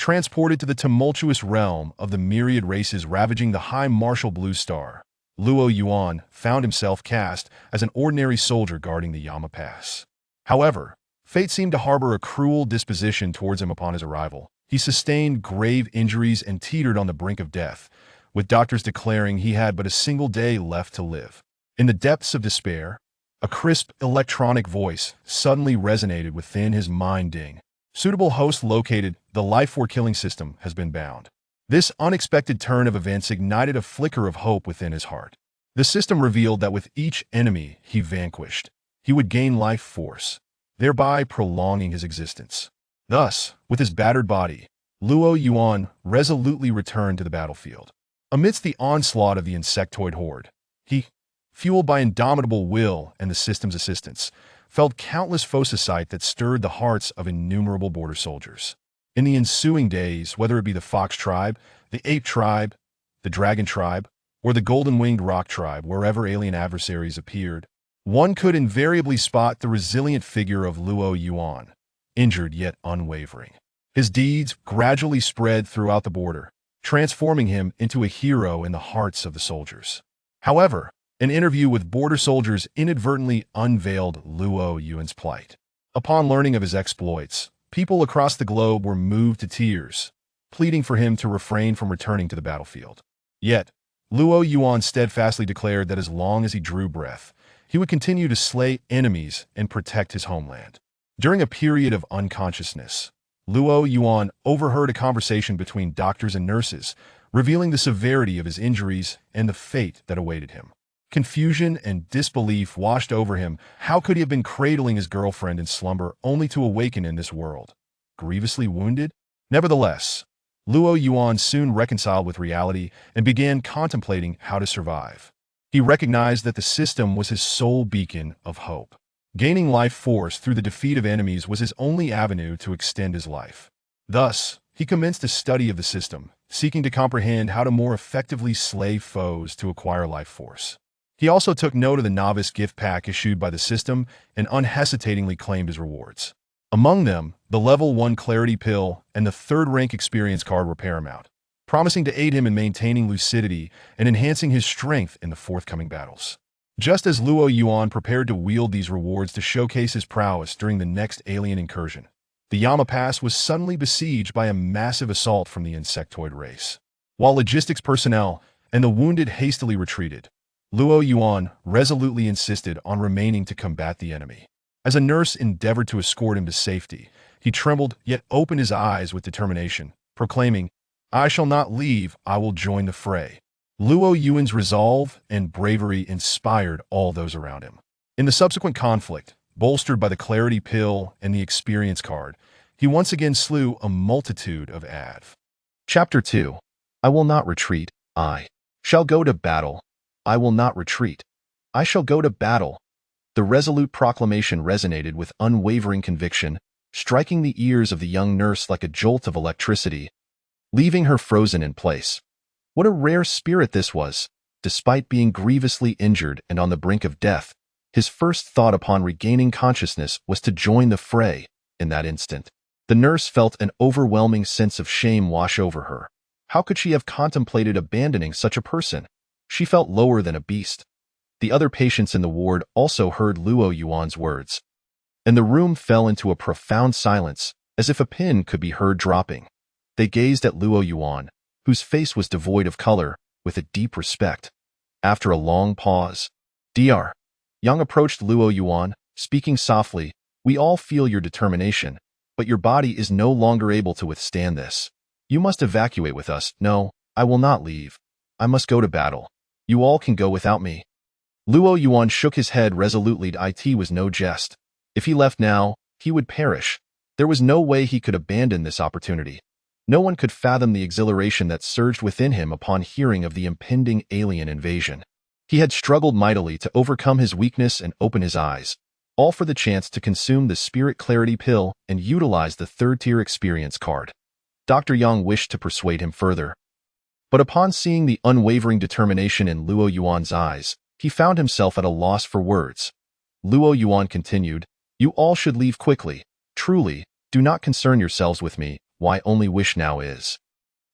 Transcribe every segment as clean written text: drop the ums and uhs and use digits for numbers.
transported to the tumultuous realm of the myriad races ravaging the high martial blue star. Luo Yuan found himself cast as an ordinary soldier guarding the Yama Pass. However, fate seemed to harbor a cruel disposition towards him upon his arrival. He sustained grave injuries and teetered on the brink of death, with doctors declaring he had but a single day left to live. In the depths of despair, a crisp electronic voice suddenly resonated within his mind. Ding. Suitable host located. The life for killing system has been bound. This unexpected turn of events ignited a flicker of hope within his heart. The system revealed that with each enemy he vanquished, he would gain life force, thereby prolonging his existence. Thus, with his battered body, Luo Yuan resolutely returned to the battlefield. Amidst the onslaught of the insectoid horde, he, fueled by indomitable will and the system's assistance, felled countless foci that stirred the hearts of innumerable border soldiers. In the ensuing days, whether it be the Fox tribe, the Ape tribe, the Dragon tribe, or the Golden-Winged Rock tribe, wherever alien adversaries appeared, one could invariably spot the resilient figure of Luo Yuan, injured yet unwavering. His deeds gradually spread throughout the border, transforming him into a hero in the hearts of the soldiers. However, an interview with border soldiers inadvertently unveiled Luo Yuan's plight. Upon learning of his exploits, people across the globe were moved to tears, pleading for him to refrain from returning to the battlefield. Yet, Luo Yuan steadfastly declared that as long as he drew breath, he would continue to slay enemies and protect his homeland. During a period of unconsciousness, Luo Yuan overheard a conversation between doctors and nurses, revealing the severity of his injuries and the fate that awaited him. Confusion and disbelief washed over him. How could he have been cradling his girlfriend in slumber only to awaken in this world, grievously wounded? Nevertheless, Luo Yuan soon reconciled with reality and began contemplating how to survive. He recognized that the system was his sole beacon of hope. Gaining life force through the defeat of enemies was his only avenue to extend his life. Thus, he commenced a study of the system, seeking to comprehend how to more effectively slay foes to acquire life force. He also took note of the novice gift pack issued by the system and unhesitatingly claimed his rewards. Among them, the Level 1 Clarity Pill and the 3rd Rank Experience card were paramount, promising to aid him in maintaining lucidity and enhancing his strength in the forthcoming battles. Just as Luo Yuan prepared to wield these rewards to showcase his prowess during the next alien incursion, the Yama Pass was suddenly besieged by a massive assault from the insectoid race. While logistics personnel and the wounded hastily retreated, Luo Yuan resolutely insisted on remaining to combat the enemy. As a nurse endeavored to escort him to safety, he trembled yet opened his eyes with determination, proclaiming, "I shall not leave, I will join the fray." Luo Yuan's resolve and bravery inspired all those around him. In the subsequent conflict, bolstered by the Clarity Pill and the Experience card, he once again slew a multitude of ADV. Chapter 2. I will not retreat, I shall go to battle. I will not retreat. I shall go to battle. The resolute proclamation resonated with unwavering conviction, striking the ears of the young nurse like a jolt of electricity, leaving her frozen in place. What a rare spirit this was! Despite being grievously injured and on the brink of death, his first thought upon regaining consciousness was to join the fray. In that instant, the nurse felt an overwhelming sense of shame wash over her. How could she have contemplated abandoning such a person? She felt lower than a beast. The other patients in the ward also heard Luo Yuan's words, and the room fell into a profound silence, as if a pin could be heard dropping. They gazed at Luo Yuan, whose face was devoid of color, with a deep respect. After a long pause, Dr. Yang approached Luo Yuan, speaking softly, "We all feel your determination, but your body is no longer able to withstand this. You must evacuate with us." "No, I will not leave. I must go to battle. You all can go without me." Luo Yuan shook his head resolutely. It was no jest. If he left now, he would perish. There was no way he could abandon this opportunity. No one could fathom the exhilaration that surged within him upon hearing of the impending alien invasion. He had struggled mightily to overcome his weakness and open his eyes, all for the chance to consume the Spirit Clarity Pill and utilize the 3rd-tier Experience card. Dr. Yang wished to persuade him further, but upon seeing the unwavering determination in Luo Yuan's eyes, he found himself at a loss for words. Luo Yuan continued, "You all should leave quickly. Truly, do not concern yourselves with me. my only wish now is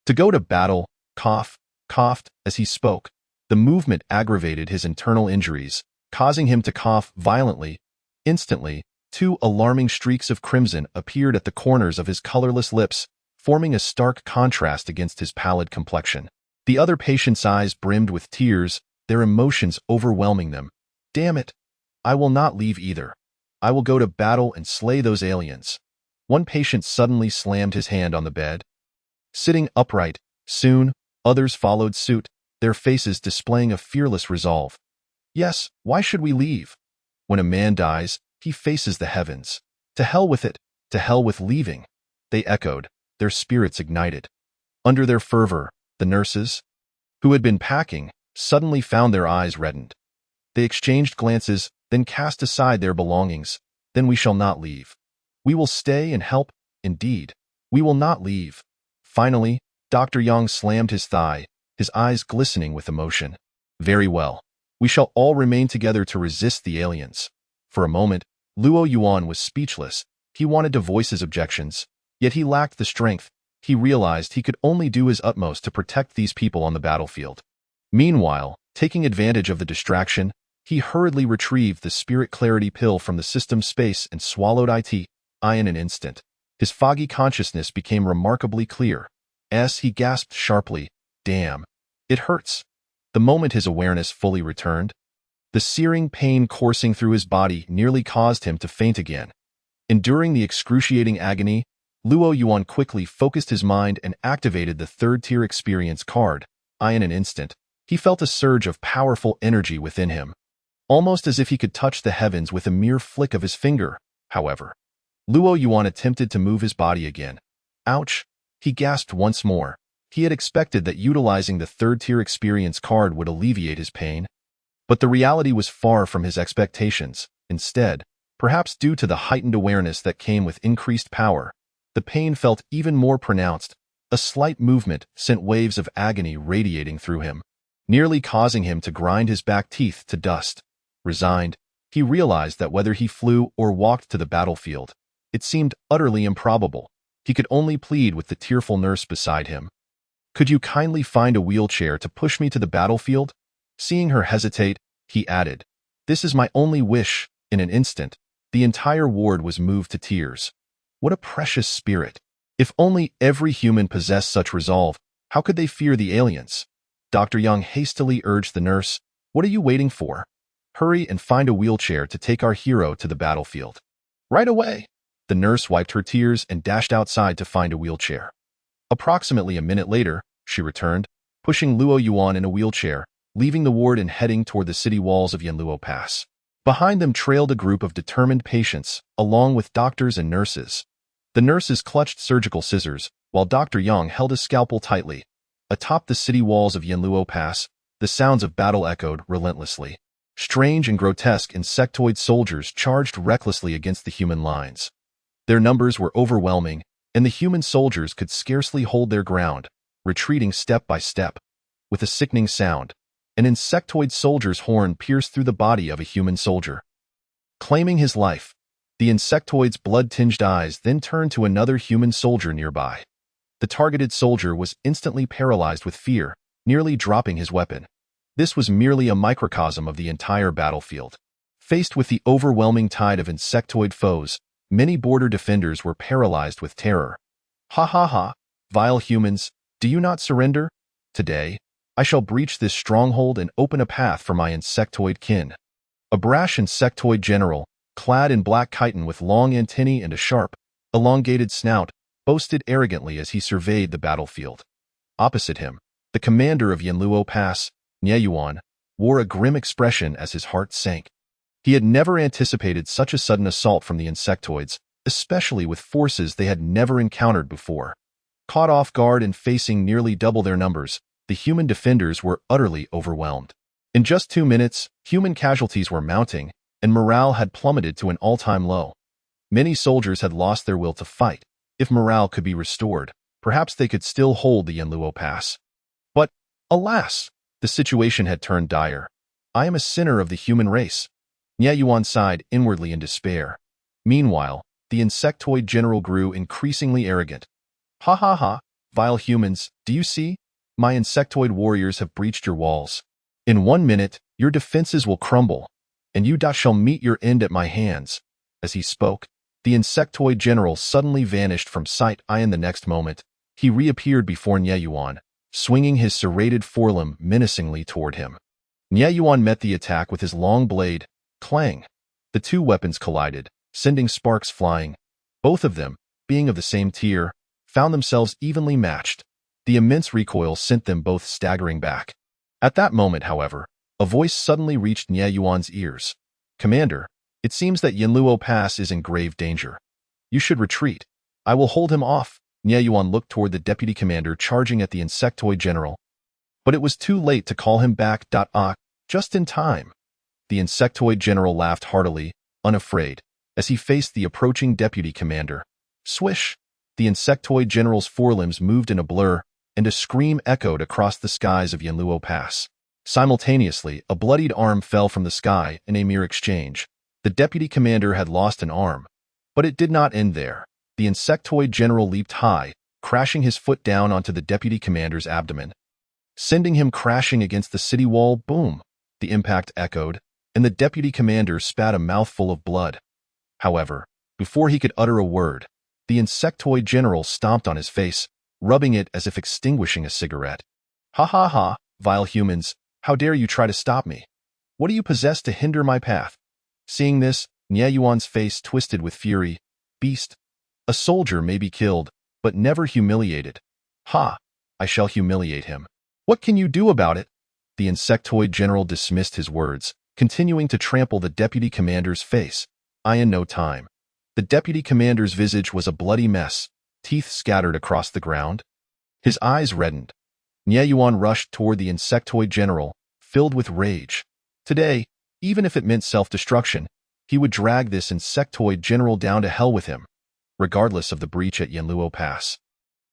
to go to battle, coughed as he spoke. The movement aggravated his internal injuries, causing him to cough violently. Instantly, two alarming streaks of crimson appeared at the corners of his colorless lips, forming a stark contrast against his pallid complexion. The other patient's eyes brimmed with tears, their emotions overwhelming them. Damn it! I will not leave either. I will go to battle and slay those aliens. One patient suddenly slammed his hand on the bed, sitting upright. Soon, others followed suit, their faces displaying a fearless resolve. Yes, why should we leave? When a man dies, he faces the heavens. To hell with it, to hell with leaving, they echoed, their spirits ignited. Under their fervor, the nurses, who had been packing, suddenly found their eyes reddened. They exchanged glances, then cast aside their belongings. Then we shall not leave. We will stay and help, indeed. We will not leave. Finally, Dr. Yang slammed his thigh, his eyes glistening with emotion. Very well. We shall all remain together to resist the aliens. For a moment, Luo Yuan was speechless. He wanted to voice his objections, yet he lacked the strength. He realized he could only do his utmost to protect these people on the battlefield. Meanwhile, taking advantage of the distraction, he hurriedly retrieved the spirit clarity pill from the system space and swallowed it in an instant. His foggy consciousness became remarkably clear. As he gasped sharply, damn, it hurts. The moment his awareness fully returned, the searing pain coursing through his body nearly caused him to faint again. Enduring the excruciating agony, Luo Yuan quickly focused his mind and activated the third-tier experience card. In an instant, he felt a surge of powerful energy within him, almost as if he could touch the heavens with a mere flick of his finger. However, Luo Yuan attempted to move his body again. Ouch! He gasped once more. He had expected that utilizing the third-tier experience card would alleviate his pain, but the reality was far from his expectations. Instead, perhaps due to the heightened awareness that came with increased power, the pain felt even more pronounced. A slight movement sent waves of agony radiating through him, nearly causing him to grind his back teeth to dust. Resigned, he realized that whether he flew or walked to the battlefield, it seemed utterly improbable. He could only plead with the tearful nurse beside him. Could you kindly find a wheelchair to push me to the battlefield? Seeing her hesitate, he added, this is my only wish. In an instant, the entire ward was moved to tears. What a precious spirit. If only every human possessed such resolve, how could they fear the aliens? Dr. Young hastily urged the nurse, what are you waiting for? Hurry and find a wheelchair to take our hero to the battlefield. Right away. The nurse wiped her tears and dashed outside to find a wheelchair. Approximately a minute later, she returned, pushing Luo Yuan in a wheelchair, leaving the ward and heading toward the city walls of Yanluo Pass. Behind them trailed a group of determined patients, along with doctors and nurses. The nurses clutched surgical scissors, while Dr. Yang held a scalpel tightly. Atop the city walls of Yanluo Pass, the sounds of battle echoed relentlessly. Strange and grotesque insectoid soldiers charged recklessly against the human lines. Their numbers were overwhelming, and the human soldiers could scarcely hold their ground, retreating step by step. With a sickening sound, an insectoid soldier's horn pierced through the body of a human soldier. Claiming his life, the insectoid's blood-tinged eyes then turned to another human soldier nearby. The targeted soldier was instantly paralyzed with fear, nearly dropping his weapon. This was merely a microcosm of the entire battlefield. Faced with the overwhelming tide of insectoid foes, many border defenders were paralyzed with terror. Ha ha ha, vile humans, do you not surrender? Today, I shall breach this stronghold and open a path for my insectoid kin. A brash insectoid general, clad in black chitin with long antennae and a sharp, elongated snout, boasted arrogantly as he surveyed the battlefield. Opposite him, the commander of Yanluo Pass, Nie Yuan, wore a grim expression as his heart sank. He had never anticipated such a sudden assault from the insectoids, especially with forces they had never encountered before. Caught off guard and facing nearly double their numbers, the human defenders were utterly overwhelmed. In just 2 minutes, human casualties were mounting, and morale had plummeted to an all-time low. Many soldiers had lost their will to fight. If morale could be restored, perhaps they could still hold the Yanluo Pass. But, alas, the situation had turned dire. I am a sinner of the human race. Nie Yuan sighed inwardly in despair. Meanwhile, the insectoid general grew increasingly arrogant. Ha ha ha, vile humans, do you see? My insectoid warriors have breached your walls. In 1 minute, your defenses will crumble, and you shall meet your end at my hands. As he spoke, the insectoid general suddenly vanished from sight. In the next moment, he reappeared before Nie Yuan, swinging his serrated forelimb menacingly toward him. Nie Yuan met the attack with his long blade. Clang! The two weapons collided, sending sparks flying. Both of them, being of the same tier, found themselves evenly matched. The immense recoil sent them both staggering back. At that moment, however, a voice suddenly reached Nie Yuan's ears. Commander, it seems that Yanluo Pass is in grave danger. You should retreat. I will hold him off. Nie Yuan looked toward the deputy commander charging at the insectoid general. But it was too late to call him back. Just in time. The insectoid general laughed heartily, unafraid, as he faced the approaching deputy commander. Swish! The insectoid general's forelimbs moved in a blur, and a scream echoed across the skies of Yanluo Pass. Simultaneously, a bloodied arm fell from the sky in a mere exchange. The deputy commander had lost an arm. But it did not end there. The insectoid general leaped high, crashing his foot down onto the deputy commander's abdomen, sending him crashing against the city wall. Boom! The impact echoed, and the deputy commander spat a mouthful of blood. However, before he could utter a word, the insectoid general stomped on his face, rubbing it as if extinguishing a cigarette. Ha ha ha, vile humans, how dare you try to stop me? What do you possess to hinder my path? Seeing this, Nie Yuan's face twisted with fury. Beast! A soldier may be killed, but never humiliated. Ha! I shall humiliate him. What can you do about it? The insectoid general dismissed his words, continuing to trample the deputy commander's face. In no time, the deputy commander's visage was a bloody mess, teeth scattered across the ground. His eyes reddened. Nie Yuan rushed toward the insectoid general, filled with rage. Today, even if it meant self-destruction, he would drag this insectoid general down to hell with him, regardless of the breach at Yanluo Pass.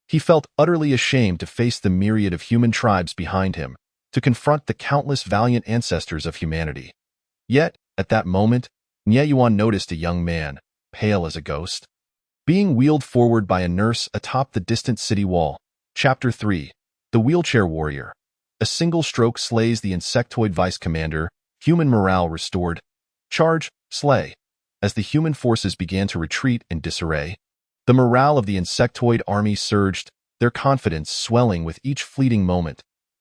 He felt utterly ashamed to face the myriad of human tribes behind him, to confront the countless valiant ancestors of humanity. Yet, at that moment, Nie Yuan noticed a young man, pale as a ghost, being wheeled forward by a nurse atop the distant city wall. Chapter 3. The Wheelchair Warrior. A single stroke slays the insectoid vice commander, human morale restored. Charge, slay. As the human forces began to retreat in disarray, the morale of the insectoid army surged, their confidence swelling with each fleeting moment.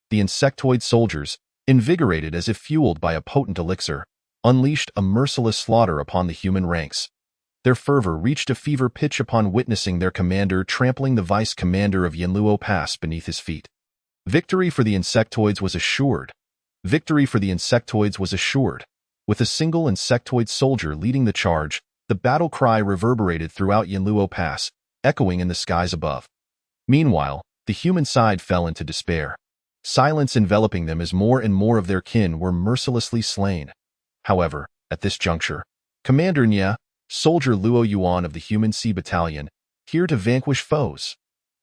The insectoid soldiers, invigorated as if fueled by a potent elixir, unleashed a merciless slaughter upon the human ranks. Their fervor reached a fever pitch upon witnessing their commander trampling the vice commander of Yanluo Pass beneath his feet. Victory for the insectoids was assured. Victory for the insectoids was assured. With a single insectoid soldier leading the charge, the battle cry reverberated throughout Yanluo Pass, echoing in the skies above. Meanwhile, the human side fell into despair, silence enveloping them as more and more of their kin were mercilessly slain. However, at this juncture, Commander Nie, Soldier Luo Yuan of the Human Sea Battalion, here to vanquish foes.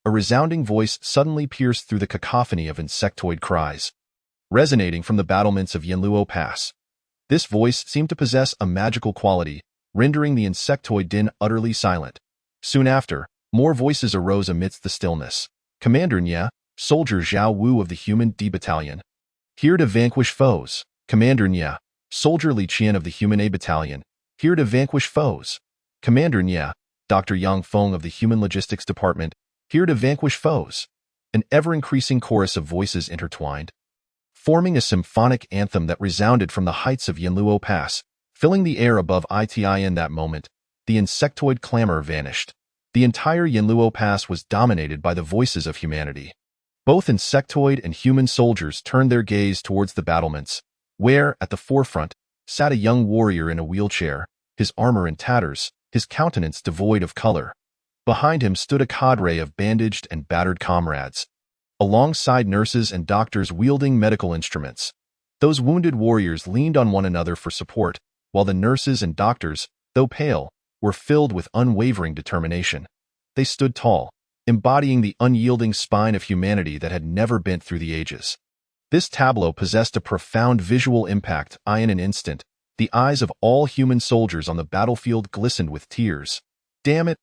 A resounding voice suddenly pierced through the cacophony of insectoid cries, resonating from the battlements of Yanluo Pass. This voice seemed to possess a magical quality, rendering the insectoid din utterly silent. Soon after, more voices arose amidst the stillness. Commander Nie, Soldier Zhao Wu of the Human D Battalion, here to vanquish foes. Commander Nie, Soldier Li Qian of the Human A Battalion, here to vanquish foes. Commander Nie, Dr. Yang Feng of the Human Logistics Department, here to vanquish foes. An ever-increasing chorus of voices intertwined, forming a symphonic anthem that resounded from the heights of Yanluo Pass, filling the air above it. In that moment, the insectoid clamor vanished. The entire Yanluo Pass was dominated by the voices of humanity. Both insectoid and human soldiers turned their gaze towards the battlements, where, at the forefront, sat a young warrior in a wheelchair, his armor in tatters, his countenance devoid of color. Behind him stood a cadre of bandaged and battered comrades, alongside nurses and doctors wielding medical instruments. Those wounded warriors leaned on one another for support, while the nurses and doctors, though pale, were filled with unwavering determination. They stood tall, embodying the unyielding spine of humanity that had never bent through the ages. This tableau possessed a profound visual impact. In an instant, the eyes of all human soldiers on the battlefield glistened with tears. Damn it!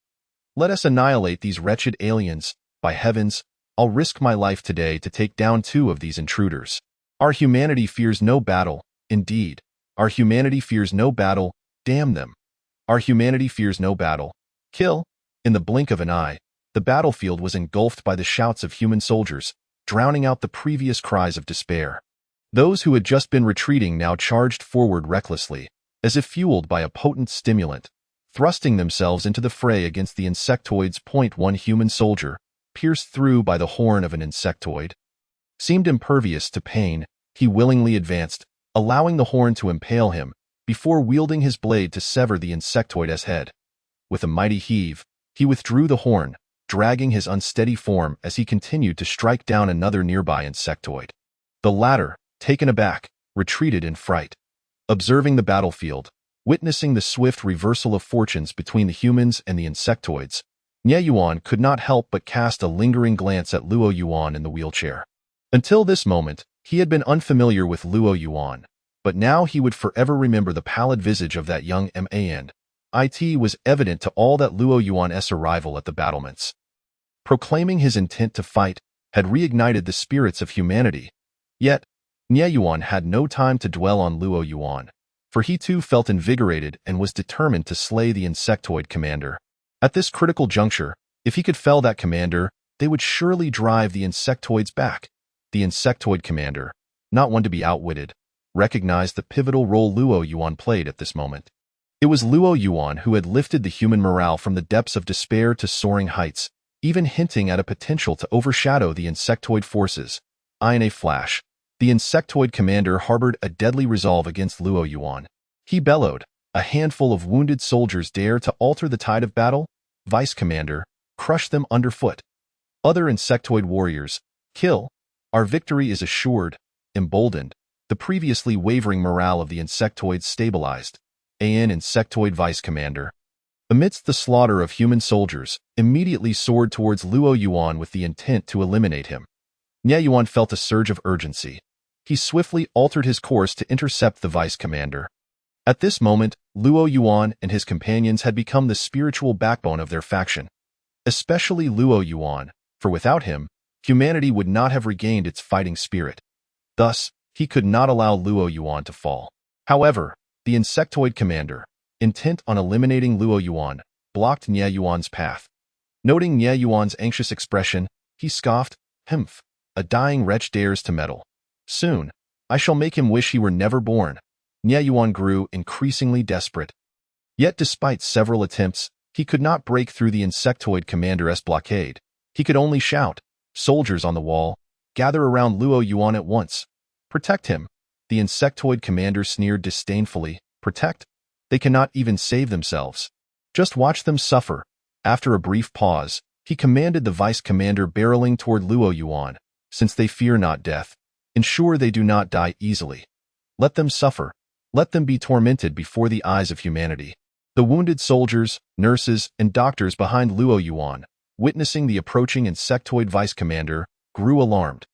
Let us annihilate these wretched aliens, By heavens, I'll risk my life today to take down 2 of these intruders. Our humanity fears no battle, indeed. Our humanity fears no battle, damn them. Our humanity fears no battle. Kill. In the blink of an eye, the battlefield was engulfed by the shouts of human soldiers, drowning out the previous cries of despair. Those who had just been retreating now charged forward recklessly, as if fueled by a potent stimulant, thrusting themselves into the fray against the insectoids. One human soldier, pierced through by the horn of an insectoid, seemed impervious to pain. He willingly advanced, allowing the horn to impale him, before wielding his blade to sever the insectoid's head. With a mighty heave, he withdrew the horn, dragging his unsteady form as he continued to strike down another nearby insectoid. The latter, taken aback, retreated in fright. Observing the battlefield, witnessing the swift reversal of fortunes between the humans and the insectoids, Nie Yuan could not help but cast a lingering glance at Luo Yuan in the wheelchair. Until this moment, he had been unfamiliar with Luo Yuan, but now he would forever remember the pallid visage of that young man. It was evident to all that Luo Yuan's arrival at the battlements, proclaiming his intent to fight, had reignited the spirits of humanity. Yet, Nie Yuan had no time to dwell on Luo Yuan, for he too felt invigorated and was determined to slay the insectoid commander. At this critical juncture, if he could fell that commander, they would surely drive the insectoids back. The insectoid commander, not one to be outwitted, recognized the pivotal role Luo Yuan played at this moment. It was Luo Yuan who had lifted the human morale from the depths of despair to soaring heights, even hinting at a potential to overshadow the insectoid forces. In a flash, the insectoid commander harbored a deadly resolve against Luo Yuan. He bellowed, "A handful of wounded soldiers dare to alter the tide of battle? Vice Commander, crush them underfoot. Other insectoid warriors, kill. Our victory is assured." Emboldened, the previously wavering morale of the insectoids stabilized. An insectoid vice commander, amidst the slaughter of human soldiers, immediately soared towards Luo Yuan with the intent to eliminate him. Nie Yuan felt a surge of urgency. He swiftly altered his course to intercept the vice commander. At this moment, Luo Yuan and his companions had become the spiritual backbone of their faction. Especially Luo Yuan, for without him, humanity would not have regained its fighting spirit. Thus, he could not allow Luo Yuan to fall. However, the insectoid commander, intent on eliminating Luo Yuan, blocked Nie Yuan's path. Noting Nie Yuan's anxious expression, he scoffed, "Humph, a dying wretch dares to meddle. Soon, I shall make him wish he were never born." Nie Yuan grew increasingly desperate. Yet despite several attempts, he could not break through the insectoid commander's blockade. He could only shout, "Soldiers on the wall, gather around Luo Yuan at once. Protect him." The insectoid commander sneered disdainfully. "Protect? They cannot even save themselves. Just watch them suffer." After a brief pause, he commanded the vice commander barreling toward Luo Yuan, "Since they fear not death, ensure they do not die easily. Let them suffer. Let them be tormented before the eyes of humanity." The wounded soldiers, nurses, and doctors behind Luo Yuan, witnessing the approaching insectoid vice commander, grew alarmed.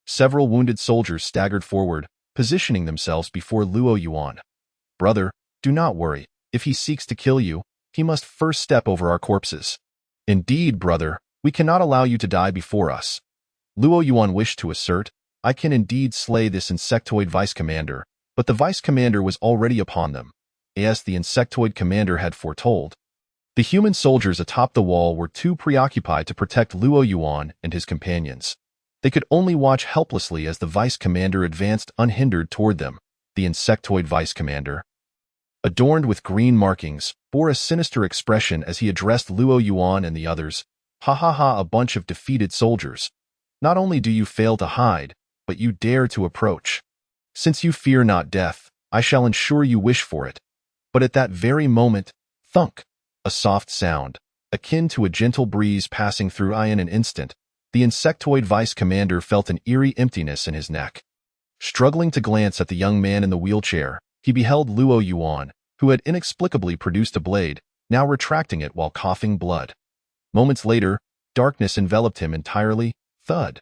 Several wounded soldiers staggered forward, positioning themselves before Luo Yuan. "Brother, do not worry. If he seeks to kill you, he must first step over our corpses." "Indeed, brother, we cannot allow you to die before us." Luo Yuan wished to assert, "I can indeed slay this insectoid vice commander," but the vice commander was already upon them, as the insectoid commander had foretold. The human soldiers atop the wall were too preoccupied to protect Luo Yuan and his companions. They could only watch helplessly as the vice commander advanced unhindered toward them. The insectoid vice commander, adorned with green markings, bore a sinister expression as he addressed Luo Yuan and the others. "Ha ha ha, a bunch of defeated soldiers. Not only do you fail to hide, but you dare to approach. Since you fear not death, I shall ensure you wish for it." But at that very moment, thunk, a soft sound, akin to a gentle breeze passing through in an instant, the insectoid vice commander felt an eerie emptiness in his neck. Struggling to glance at the young man in the wheelchair, he beheld Luo Yuan, who had inexplicably produced a blade, now retracting it while coughing blood. Moments later, darkness enveloped him entirely. Thud.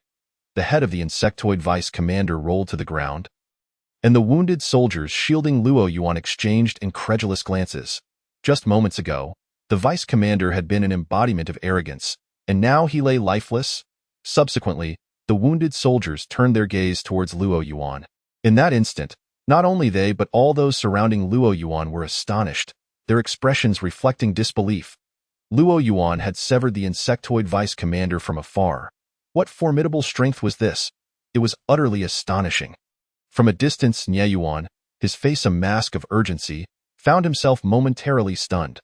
The head of the insectoid vice commander rolled to the ground, and the wounded soldiers shielding Luo Yuan exchanged incredulous glances. Just moments ago, the vice commander had been an embodiment of arrogance, and now he lay lifeless, Subsequently, the wounded soldiers turned their gaze towards Luo Yuan. In that instant, not only they but all those surrounding Luo Yuan were astonished, their expressions reflecting disbelief. Luo Yuan had severed the insectoid vice commander from afar. What formidable strength was this? It was utterly astonishing. From a distance, Nie Yuan, his face a mask of urgency, found himself momentarily stunned.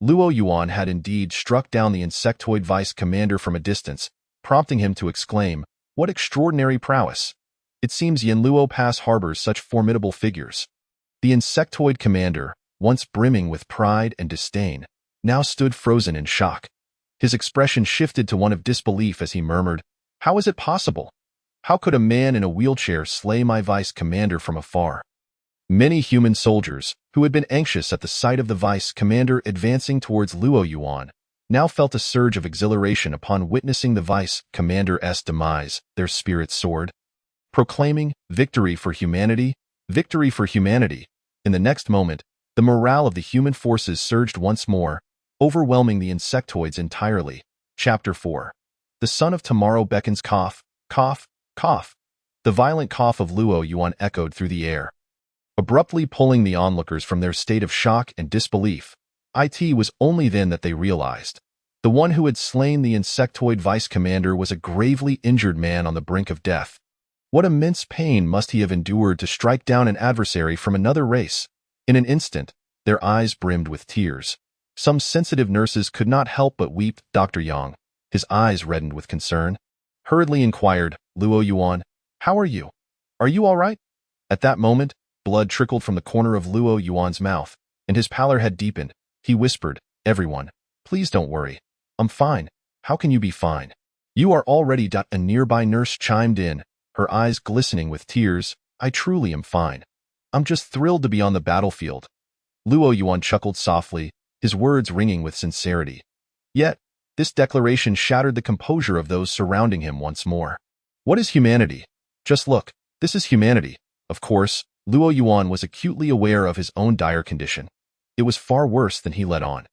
Luo Yuan had indeed struck down the insectoid vice commander from a distance, prompting him to exclaim, "What extraordinary prowess!" It seems Yanluo Pass harbors such formidable figures. The insectoid commander, once brimming with pride and disdain, now stood frozen in shock. His expression shifted to one of disbelief as he murmured, "How is it possible? How could a man in a wheelchair slay my vice commander from afar?" Many human soldiers, who had been anxious at the sight of the vice commander advancing towards Luo Yuan, now felt a surge of exhilaration upon witnessing the vice commander's demise. Their spirits soared, proclaiming, "Victory for humanity! Victory for humanity!" In the next moment, the morale of the human forces surged once more, overwhelming the insectoids entirely. Chapter 4. The Son of Tomorrow beckons. Cough, cough, cough. The violent cough of Luo Yuan echoed through the air, abruptly pulling the onlookers from their state of shock and disbelief. It was only then that they realized. The one who had slain the insectoid vice commander was a gravely injured man on the brink of death. What immense pain must he have endured to strike down an adversary from another race? In an instant, their eyes brimmed with tears. Some sensitive nurses could not help but weep. Dr. Yang, his eyes reddened with concern, hurriedly inquired, "Luo Yuan, how are you? Are you all right?" At that moment, blood trickled from the corner of Luo Yuan's mouth, and his pallor had deepened. He whispered, "Everyone, please don't worry. I'm fine. How can you be fine? You are already." A nearby nurse chimed in, her eyes glistening with tears. "I truly am fine. I'm just thrilled to be on the battlefield." Luo Yuan chuckled softly, his words ringing with sincerity. Yet, this declaration shattered the composure of those surrounding him once more. What is humanity? Just look, this is humanity. Of course, Luo Yuan was acutely aware of his own dire condition. It was far worse than he let on.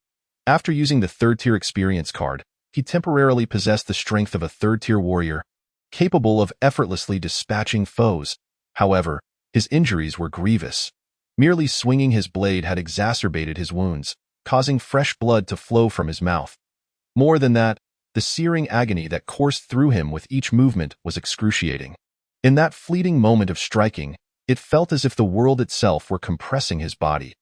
After using the third-tier experience card, he temporarily possessed the strength of a third-tier warrior, capable of effortlessly dispatching foes. However, his injuries were grievous. Merely swinging his blade had exacerbated his wounds, causing fresh blood to flow from his mouth. More than that, the searing agony that coursed through him with each movement was excruciating. In that fleeting moment of striking, it felt as if the world itself were compressing his body.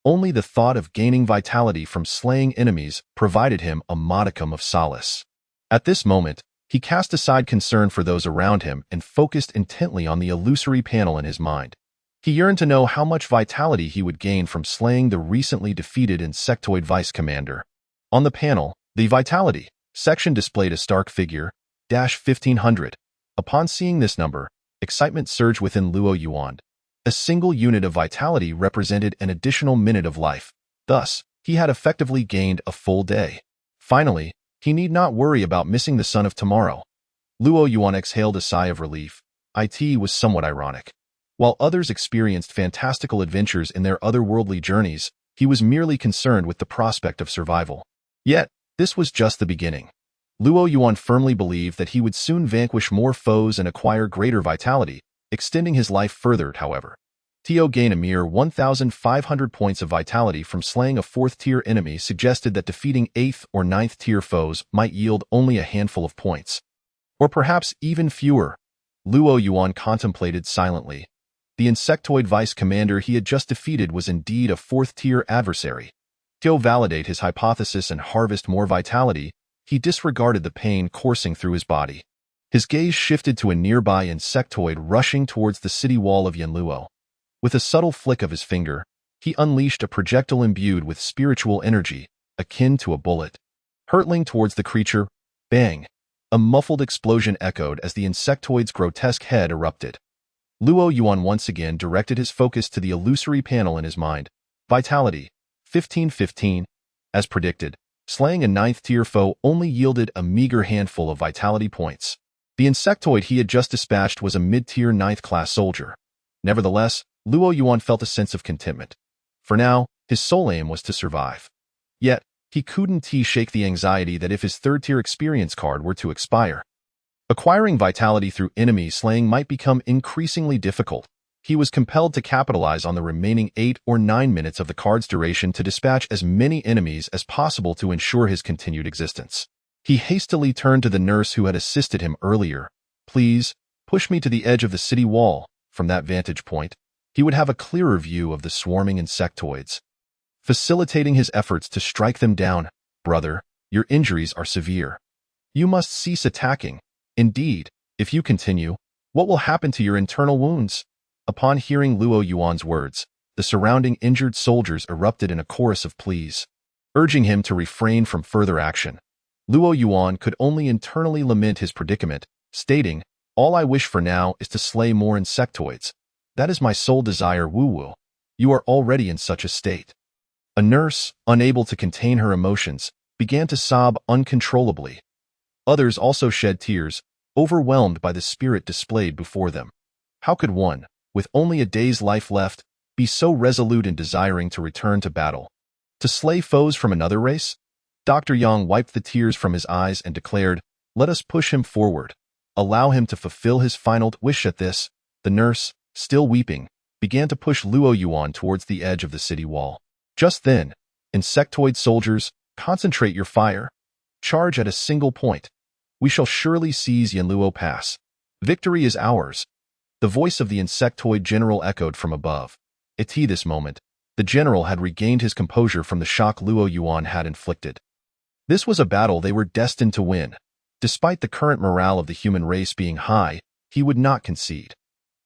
Only the thought of gaining vitality from slaying enemies provided him a modicum of solace. At this moment, he cast aside concern for those around him and focused intently on the illusory panel in his mind. He yearned to know how much vitality he would gain from slaying the recently defeated insectoid vice commander. On the panel, the vitality section displayed a stark figure, -1500. Upon seeing this number, excitement surged within Luo Yuan. A single unit of vitality represented an additional minute of life. Thus, he had effectively gained a full day. Finally, he need not worry about missing the Son of Tomorrow. Luo Yuan exhaled a sigh of relief. It was somewhat ironic. While others experienced fantastical adventures in their otherworldly journeys, he was merely concerned with the prospect of survival. Yet, this was just the beginning. Luo Yuan firmly believed that he would soon vanquish more foes and acquire greater vitality, extending his life further. However, Tio gained a mere 1,500 points of vitality from slaying a 4th-tier enemy suggested that defeating 8th or 9th-tier foes might yield only a handful of points. Or perhaps even fewer. Luo Yuan contemplated silently. The insectoid vice commander he had just defeated was indeed a 4th-tier adversary. To validate his hypothesis and harvest more vitality, he disregarded the pain coursing through his body. His gaze shifted to a nearby insectoid rushing towards the city wall of Yanluo. With a subtle flick of his finger, he unleashed a projectile imbued with spiritual energy, akin to a bullet. Hurtling towards the creature, bang! A muffled explosion echoed as the insectoid's grotesque head erupted. Luo Yuan once again directed his focus to the illusory panel in his mind. Vitality, 1515. As predicted, slaying a 9th-tier foe only yielded a meager handful of vitality points. The insectoid he had just dispatched was a mid-tier 9th-class soldier. Nevertheless, Luo Yuan felt a sense of contentment. For now, his sole aim was to survive. Yet, he couldn't shake the anxiety that if his 3rd-tier experience card were to expire, Acquiring vitality through enemy slaying might become increasingly difficult. He was compelled to capitalize on the remaining 8 or 9 minutes of the card's duration to dispatch as many enemies as possible to ensure his continued existence. He hastily turned to the nurse who had assisted him earlier. "Please, push me to the edge of the city wall." From that vantage point, he would have a clearer view of the swarming insectoids, facilitating his efforts to strike them down. "Brother, your injuries are severe. You must cease attacking. Indeed, if you continue, what will happen to your internal wounds?" Upon hearing Luo Yuan's words, the surrounding injured soldiers erupted in a chorus of pleas, urging him to refrain from further action. Luo Yuan could only internally lament his predicament, stating, "All I wish for now is to slay more insectoids. That is my sole desire, Wu Wu. You are already in such a state." A nurse, unable to contain her emotions, began to sob uncontrollably. Others also shed tears, overwhelmed by the spirit displayed before them. How could one, with only a day's life left, be so resolute in desiring to return to battle? To slay foes from another race? Dr. Yang wiped the tears from his eyes and declared, "Let us push him forward. Allow him to fulfill his final wish." At this, the nurse, still weeping, began to push Luo Yuan towards the edge of the city wall. Just then, insectoid soldiers, concentrate your fire. Charge at a single point. We shall surely seize Yanluo Pass. Victory is ours. The voice of the insectoid general echoed from above. At this moment, the general had regained his composure from the shock Luo Yuan had inflicted. This was a battle they were destined to win. Despite the current morale of the human race being high, he would not concede.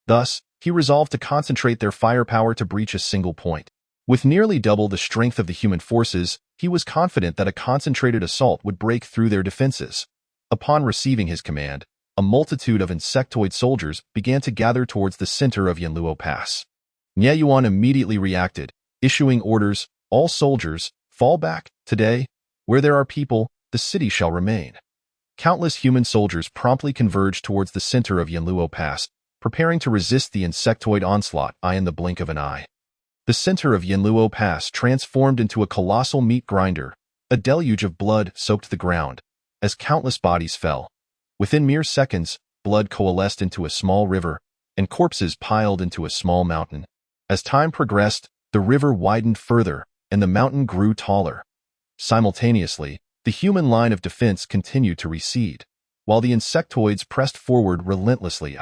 Thus, he resolved to concentrate their firepower to breach a single point. With nearly double the strength of the human forces, he was confident that a concentrated assault would break through their defenses. Upon receiving his command, a multitude of insectoid soldiers began to gather towards the center of Yanluo Pass. Nie Yuan immediately reacted, issuing orders, "All soldiers, fall back. Today, where there are people, the city shall remain." Countless human soldiers promptly converged towards the center of Yanluo Pass, preparing to resist the insectoid onslaught in the blink of an eye. The center of Yanluo Pass transformed into a colossal meat grinder. A deluge of blood soaked the ground, as countless bodies fell. Within mere seconds, blood coalesced into a small river, and corpses piled into a small mountain. As time progressed, the river widened further, and the mountain grew taller. Simultaneously, the human line of defense continued to recede, while the insectoids pressed forward relentlessly.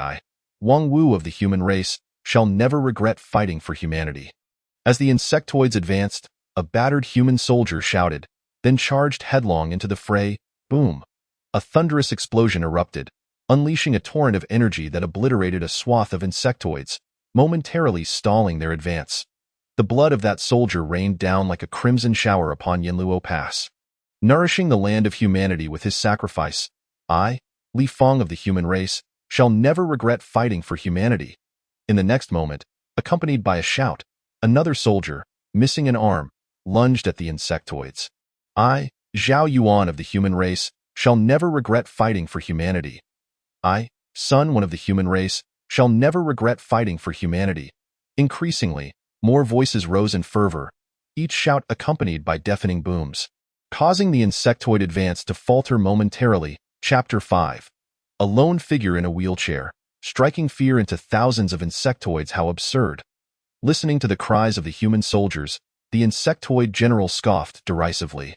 Wang Wu of the human race shall never regret fighting for humanity. As the insectoids advanced, a battered human soldier shouted, then charged headlong into the fray. Boom! A thunderous explosion erupted, unleashing a torrent of energy that obliterated a swath of insectoids, momentarily stalling their advance. The blood of that soldier rained down like a crimson shower upon Yanluo Pass, nourishing the land of humanity with his sacrifice. I, Li Feng of the human race, shall never regret fighting for humanity. In the next moment, accompanied by a shout, another soldier, missing an arm, lunged at the insectoids. I, Zhao Yuan of the human race, shall never regret fighting for humanity. I, Sun One of the human race, shall never regret fighting for humanity. Increasingly, more voices rose in fervor, each shout accompanied by deafening booms, causing the insectoid advance to falter momentarily. Chapter 5. A lone figure in a wheelchair, striking fear into thousands of insectoids. How absurd. Listening to the cries of the human soldiers, the insectoid general scoffed derisively.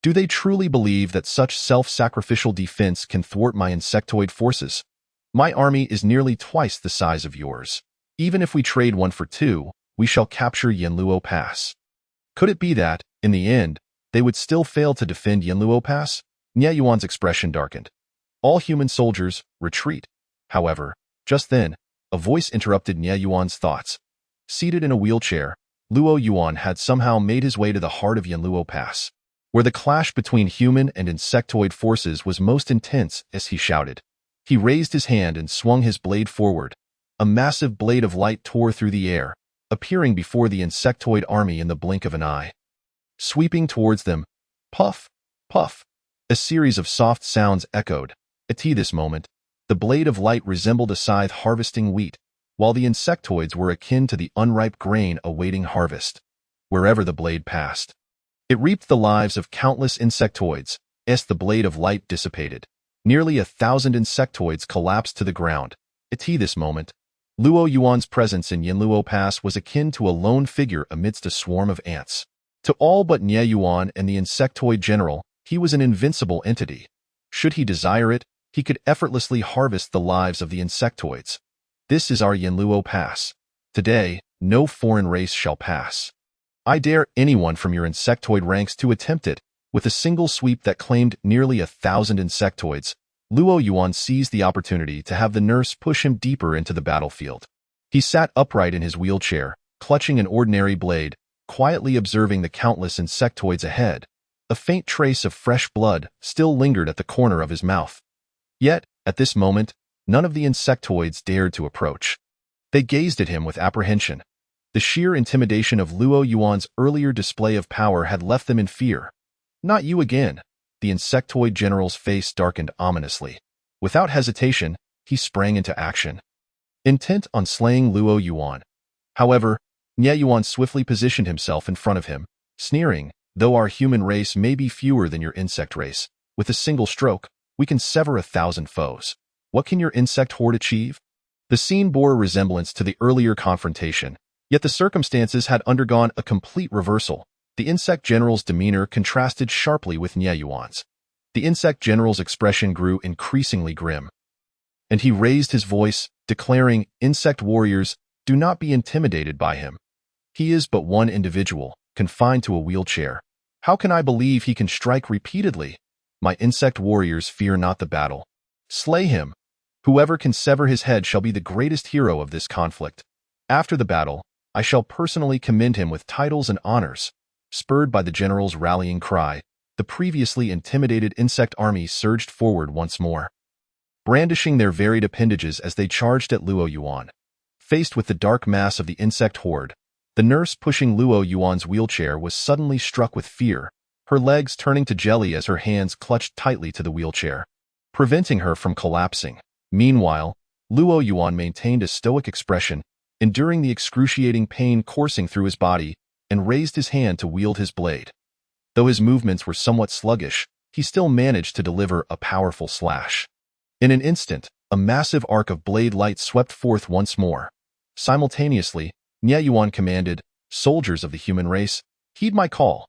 Do they truly believe that such self-sacrificial defense can thwart my insectoid forces? My army is nearly twice the size of yours. Even if we trade 1 for 2, we shall capture Yanluo Pass. Could it be that, in the end, they would still fail to defend Yanluo Pass? Nie Yuan's expression darkened. All human soldiers, retreat. However, just then, a voice interrupted Nie Yuan's thoughts. Seated in a wheelchair, Luo Yuan had somehow made his way to the heart of Yanluo Pass, where the clash between human and insectoid forces was most intense. As he shouted, he raised his hand and swung his blade forward. A massive blade of light tore through the air, appearing before the insectoid army in the blink of an eye. Sweeping towards them, puff, puff, a series of soft sounds echoed. At this moment, the blade of light resembled a scythe harvesting wheat, while the insectoids were akin to the unripe grain awaiting harvest. Wherever the blade passed, it reaped the lives of countless insectoids, as the blade of light dissipated. Nearly 1,000 insectoids collapsed to the ground. At this moment, Luo Yuan's presence in Yanluo Pass was akin to a lone figure amidst a swarm of ants. To all but Nie Yuan and the insectoid general, he was an invincible entity. Should he desire it, he could effortlessly harvest the lives of the insectoids. This is our Yanluo Pass. Today, no foreign race shall pass. I dare anyone from your insectoid ranks to attempt it. With a single sweep that claimed nearly 1,000 insectoids, Luo Yuan seized the opportunity to have the nurse push him deeper into the battlefield. He sat upright in his wheelchair, clutching an ordinary blade, quietly observing the countless insectoids ahead. A faint trace of fresh blood still lingered at the corner of his mouth. Yet, at this moment, none of the insectoids dared to approach. They gazed at him with apprehension. The sheer intimidation of Luo Yuan's earlier display of power had left them in fear. Not you again. The insectoid general's face darkened ominously. Without hesitation, he sprang into action, intent on slaying Luo Yuan. However, Nie Yuan swiftly positioned himself in front of him, sneering, "Though our human race may be fewer than your insect race, with a single stroke, we can sever 1,000 foes. What can your insect horde achieve?" The scene bore a resemblance to the earlier confrontation, yet the circumstances had undergone a complete reversal. The insect general's demeanor contrasted sharply with Nie Yuan's. The insect general's expression grew increasingly grim, and he raised his voice, declaring, "Insect warriors, do not be intimidated by him. He is but one individual, confined to a wheelchair. How can I believe he can strike repeatedly? My insect warriors fear not the battle. Slay him. Whoever can sever his head shall be the greatest hero of this conflict. After the battle, I shall personally commend him with titles and honors." Spurred by the general's rallying cry, the previously intimidated insect army surged forward once more, brandishing their varied appendages as they charged at Luo Yuan. Faced with the dark mass of the insect horde, the nurse pushing Luo Yuan's wheelchair was suddenly struck with fear, her legs turning to jelly as her hands clutched tightly to the wheelchair, preventing her from collapsing. Meanwhile, Luo Yuan maintained a stoic expression, enduring the excruciating pain coursing through his body, and raised his hand to wield his blade. Though his movements were somewhat sluggish, he still managed to deliver a powerful slash. In an instant, a massive arc of blade light swept forth once more. Simultaneously, Nie Yuan commanded, "Soldiers of the human race, heed my call."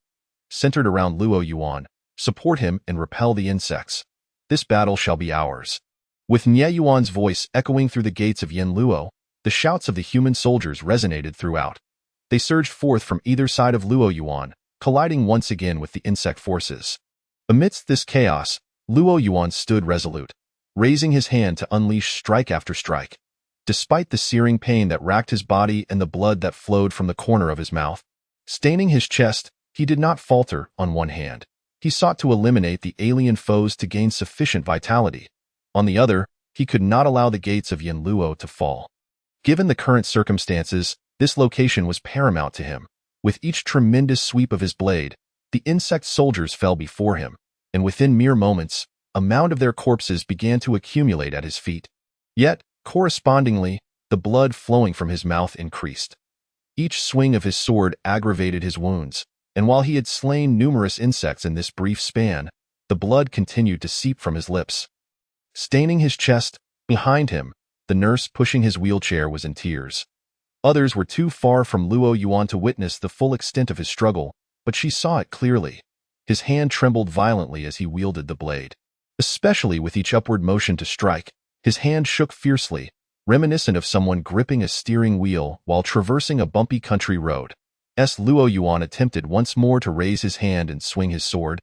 Centered around Luo Yuan, support him and repel the insects. This battle shall be ours. With Nie Yuan's voice echoing through the gates of Yanluo, the shouts of the human soldiers resonated throughout. They surged forth from either side of Luo Yuan, colliding once again with the insect forces. Amidst this chaos, Luo Yuan stood resolute, raising his hand to unleash strike after strike. Despite the searing pain that racked his body and the blood that flowed from the corner of his mouth, staining his chest, he did not falter. On one hand, he sought to eliminate the alien foes to gain sufficient vitality. On the other, he could not allow the gates of Yanluo to fall. Given the current circumstances, this location was paramount to him. With each tremendous sweep of his blade, the insect soldiers fell before him, and within mere moments, a mound of their corpses began to accumulate at his feet. Yet, correspondingly, the blood flowing from his mouth increased. Each swing of his sword aggravated his wounds, and while he had slain numerous insects in this brief span, the blood continued to seep from his lips. Staining his chest, behind him, the nurse pushing his wheelchair was in tears. Others were too far from Luo Yuan to witness the full extent of his struggle, but she saw it clearly. His hand trembled violently as he wielded the blade. Especially with each upward motion to strike, his hand shook fiercely, reminiscent of someone gripping a steering wheel while traversing a bumpy country road. Luo Yuan attempted once more to raise his hand and swing his sword.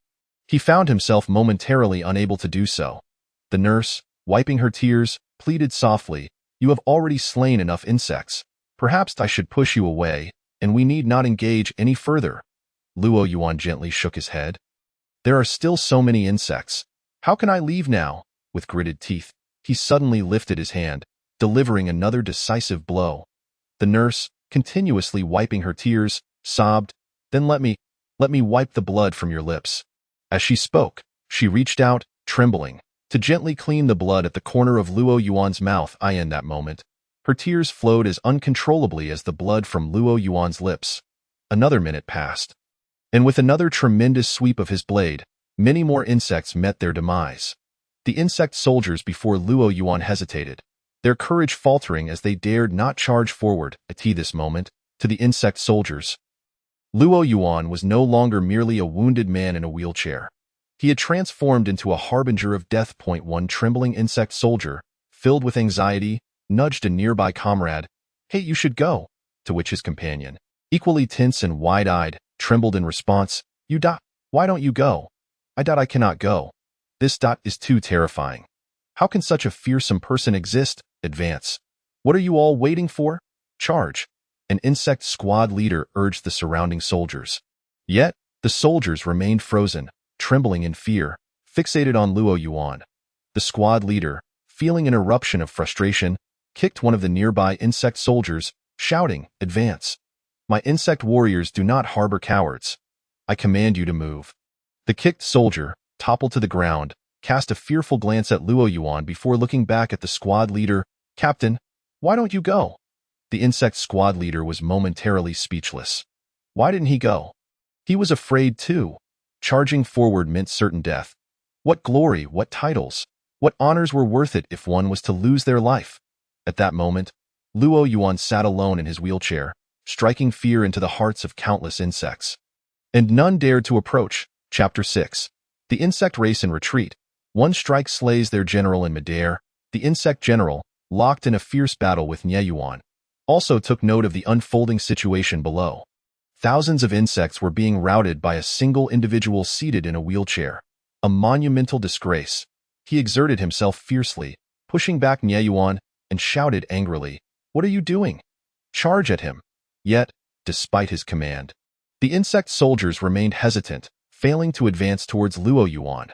He found himself momentarily unable to do so. The nurse, wiping her tears, pleaded softly, "You have already slain enough insects. Perhaps I should push you away, and we need not engage any further." Luo Yuan gently shook his head. "There are still so many insects. How can I leave now?" With gritted teeth, he suddenly lifted his hand, delivering another decisive blow. The nurse, continuously wiping her tears, sobbed, "Then let me wipe the blood from your lips." As she spoke, she reached out, trembling, to gently clean the blood at the corner of Luo Yuan's mouth. In that moment, her tears flowed as uncontrollably as the blood from Luo Yuan's lips. Another minute passed, and with another tremendous sweep of his blade, many more insects met their demise. The insect soldiers before Luo Yuan hesitated, their courage faltering as they dared not charge forward at this moment to the insect soldiers. Luo Yuan was no longer merely a wounded man in a wheelchair. He had transformed into a harbinger of death. One trembling insect soldier, filled with anxiety, nudged a nearby comrade. "Hey, you should go," to which his companion, equally tense and wide-eyed, trembled in response. Why don't you go?" I cannot go. This is too terrifying. How can such a fearsome person exist? Advance. What are you all waiting for? Charge. An insect squad leader urged the surrounding soldiers. Yet, the soldiers remained frozen, trembling in fear, fixated on Luo Yuan. The squad leader, feeling an eruption of frustration, kicked one of the nearby insect soldiers, shouting, "Advance. My insect warriors do not harbor cowards. I command you to move." The kicked soldier, toppled to the ground, cast a fearful glance at Luo Yuan before looking back at the squad leader. "Captain, why don't you go?" The insect squad leader was momentarily speechless. Why didn't he go? He was afraid too. Charging forward meant certain death. What glory, what titles, what honors were worth it if one was to lose their life? At that moment, Luo Yuan sat alone in his wheelchair, striking fear into the hearts of countless insects. And none dared to approach. Chapter 6. The insect race in retreat. One strike slays their general in midair. The insect general, locked in a fierce battle with Nie Yuan, also took note of the unfolding situation below. Thousands of insects were being routed by a single individual seated in a wheelchair. A monumental disgrace. He exerted himself fiercely, pushing back Nie Yuan, and shouted angrily, "What are you doing? Charge at him." Yet, despite his command, the insect soldiers remained hesitant, failing to advance towards Luo Yuan.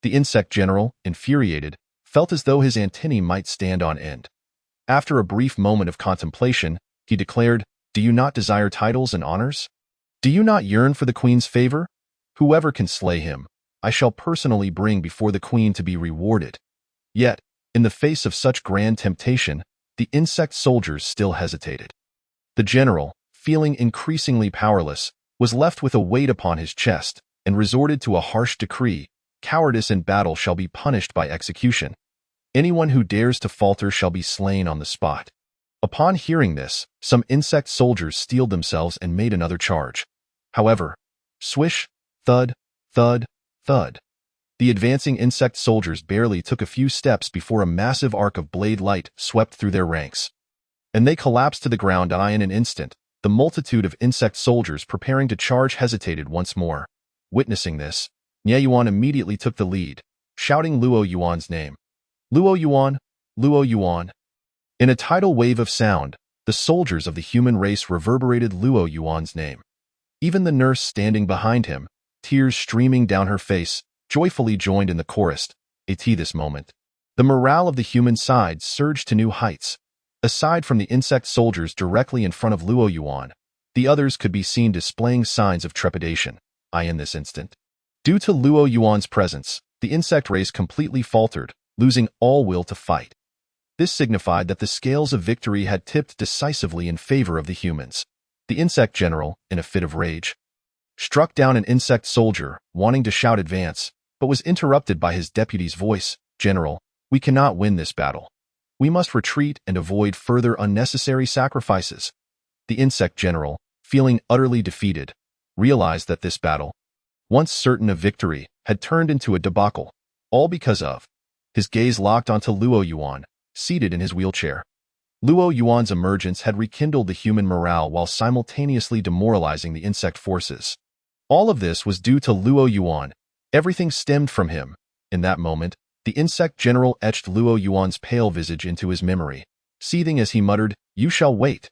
The insect general, infuriated, felt as though his antennae might stand on end. After a brief moment of contemplation, he declared, "Do you not desire titles and honors? Do you not yearn for the queen's favor? Whoever can slay him, I shall personally bring before the queen to be rewarded." Yet, in the face of such grand temptation, the insect soldiers still hesitated. The general, feeling increasingly powerless, was left with a weight upon his chest and resorted to a harsh decree: cowardice in battle shall be punished by execution. Anyone who dares to falter shall be slain on the spot. Upon hearing this, some insect soldiers steeled themselves and made another charge. However, swish, thud, thud, thud. The advancing insect soldiers barely took a few steps before a massive arc of blade light swept through their ranks. And they collapsed to the ground in an instant. The multitude of insect soldiers preparing to charge hesitated once more. Witnessing this, Nie Yuan immediately took the lead, shouting Luo Yuan's name. "Luo Yuan! Luo Yuan!" In a tidal wave of sound, the soldiers of the human race reverberated Luo Yuan's name. Even the nurse standing behind him, tears streaming down her face, joyfully joined in the chorus. At this moment, the morale of the human side surged to new heights. Aside from the insect soldiers directly in front of Luo Yuan, the others could be seen displaying signs of trepidation. In this instant, due to Luo Yuan's presence, the insect race completely faltered, losing all will to fight. This signified that the scales of victory had tipped decisively in favor of the humans. The insect general, in a fit of rage, struck down an insect soldier, wanting to shout advance, but was interrupted by his deputy's voice. "General, we cannot win this battle. We must retreat and avoid further unnecessary sacrifices." The insect general, feeling utterly defeated, realized that this battle, once certain of victory, had turned into a debacle, all because of. His gaze locked onto Luo Yuan, seated in his wheelchair. Luo Yuan's emergence had rekindled the human morale while simultaneously demoralizing the insect forces. All of this was due to Luo Yuan. Everything stemmed from him. In that moment, the insect general etched Luo Yuan's pale visage into his memory, seething as he muttered, "You shall wait.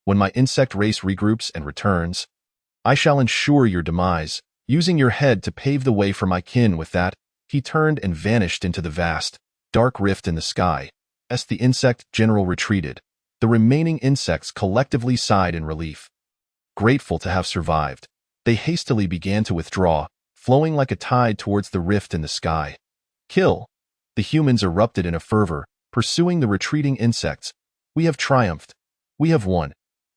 When my insect race regroups and returns, I shall ensure your demise, using your head to pave the way for my kin." With that, he turned and vanished into the vast, dark rift in the sky. As the insect general retreated, the remaining insects collectively sighed in relief. Grateful to have survived, they hastily began to withdraw, flowing like a tide towards the rift in the sky. "Kill!" The humans erupted in a fervor, pursuing the retreating insects. "We have triumphed. We have won!"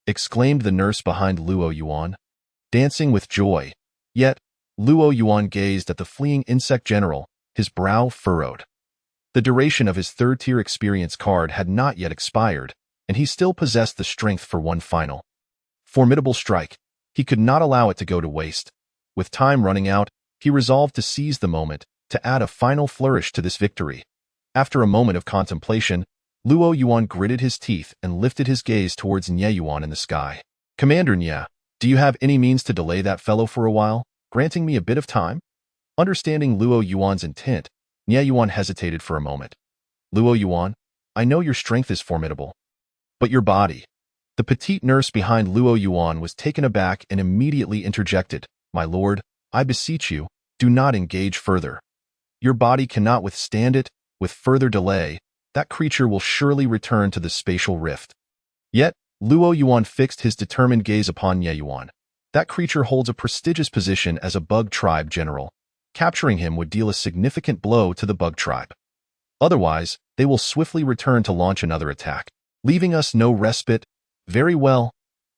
exclaimed the nurse behind Luo Yuan, dancing with joy. Yet, Luo Yuan gazed at the fleeing insect general, his brow furrowed. The duration of his third-tier experience card had not yet expired, and he still possessed the strength for one final formidable strike. He could not allow it to go to waste. With time running out, he resolved to seize the moment to add a final flourish to this victory. After a moment of contemplation, Luo Yuan gritted his teeth and lifted his gaze towards Nye Yuan in the sky. Commander Nye, do you have any means to delay that fellow for a while, granting me a bit of time? Understanding Luo Yuan's intent, Nye Yuan hesitated for a moment. Luo Yuan, I know your strength is formidable. But your body. The petite nurse behind Luo Yuan was taken aback and immediately interjected. My lord, I beseech you, do not engage further. Your body cannot withstand it. With further delay, that creature will surely return to the spatial rift. Yet, Luo Yuan fixed his determined gaze upon Nye Yuan. That creature holds a prestigious position as a bug tribe general. Capturing him would deal a significant blow to the bug tribe. Otherwise, they will swiftly return to launch another attack, leaving us no respite. Very well.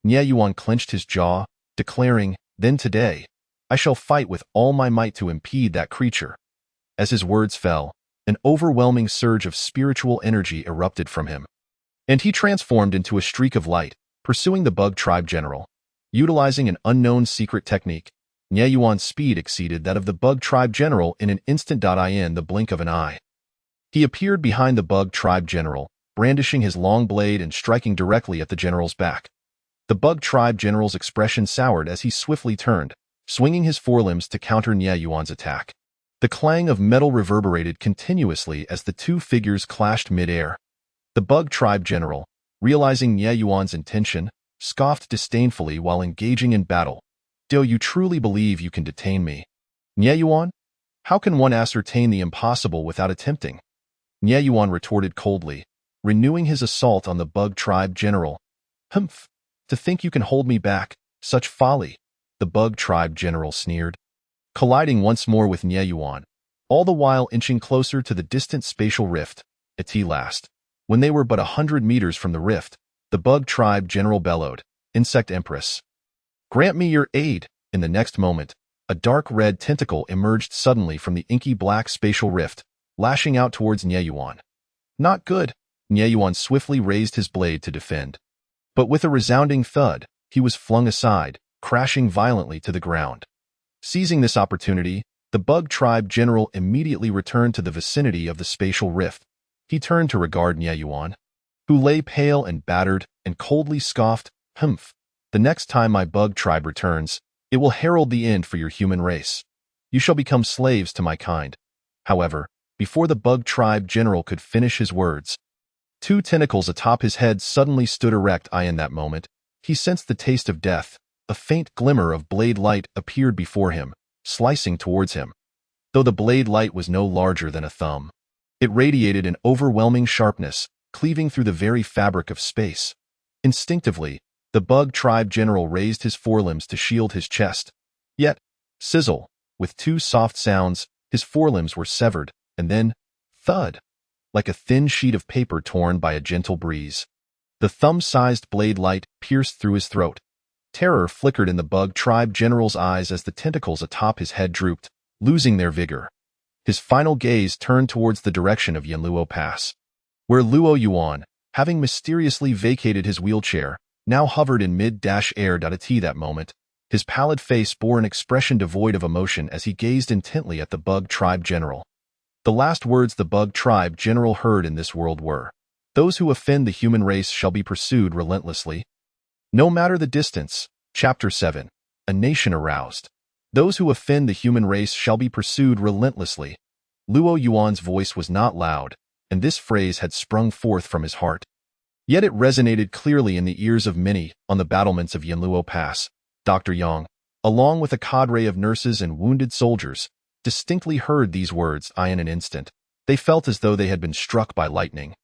Nye Yuan clenched his jaw, declaring, then today, I shall fight with all my might to impede that creature. As his words fell, an overwhelming surge of spiritual energy erupted from him, and he transformed into a streak of light, pursuing the bug tribe general. Utilizing an unknown secret technique, Nye Yuan's speed exceeded that of the bug tribe general in an instant. In the blink of an eye, he appeared behind the bug tribe general, brandishing his long blade and striking directly at the general's back. The bug tribe general's expression soured as he swiftly turned, swinging his forelimbs to counter Nye Yuan's attack. The clang of metal reverberated continuously as the two figures clashed mid-air. The bug tribe general, realizing Nye Yuan's intention, scoffed disdainfully while engaging in battle. Do you truly believe you can detain me? Nye Yuan? How can one ascertain the impossible without attempting? Nye Yuan retorted coldly, renewing his assault on the bug tribe general. Humph! To think you can hold me back, such folly, the bug tribe general sneered. Colliding once more with Nye Yuan, all the while inching closer to the distant spatial rift, at last. When they were but 100 meters from the rift, the bug tribe general bellowed, Insect Empress, grant me your aid. In the next moment, a dark red tentacle emerged suddenly from the inky black spatial rift, lashing out towards Nye Yuan. Not good. Nye Yuan swiftly raised his blade to defend. But with a resounding thud, he was flung aside, crashing violently to the ground. Seizing this opportunity, the bug tribe general immediately returned to the vicinity of the spatial rift. He turned to regard Nye Yuan, who lay pale and battered, and coldly scoffed, Humph! The next time my bug tribe returns, it will herald the end for your human race. You shall become slaves to my kind. However, before the bug tribe general could finish his words, two tentacles atop his head suddenly stood erect. In that moment, he sensed the taste of death. A faint glimmer of blade light appeared before him, slicing towards him. Though the blade light was no larger than a thumb, it radiated an overwhelming sharpness, cleaving through the very fabric of space. Instinctively, the bug tribe general raised his forelimbs to shield his chest. Yet, sizzle, with two soft sounds, his forelimbs were severed, and then, thud, like a thin sheet of paper torn by a gentle breeze. The thumb-sized blade light pierced through his throat. Terror flickered in the bug tribe general's eyes as the tentacles atop his head drooped, losing their vigor. His final gaze turned towards the direction of Yanluo Pass, where Luo Yuan, having mysteriously vacated his wheelchair, now hovered in mid-air. At that moment, his pallid face bore an expression devoid of emotion as he gazed intently at the bug tribe general. The last words the bug tribe general heard in this world were, "Those who offend the human race shall be pursued relentlessly." No matter the distance. Chapter 7. A Nation Aroused. Those who offend the human race shall be pursued relentlessly. Luo Yuan's voice was not loud, and this phrase had sprung forth from his heart. Yet it resonated clearly in the ears of many on the battlements of Yanluo Pass. Dr. Yang, along with a cadre of nurses and wounded soldiers, distinctly heard these words. In an instant, they felt as though they had been struck by lightning,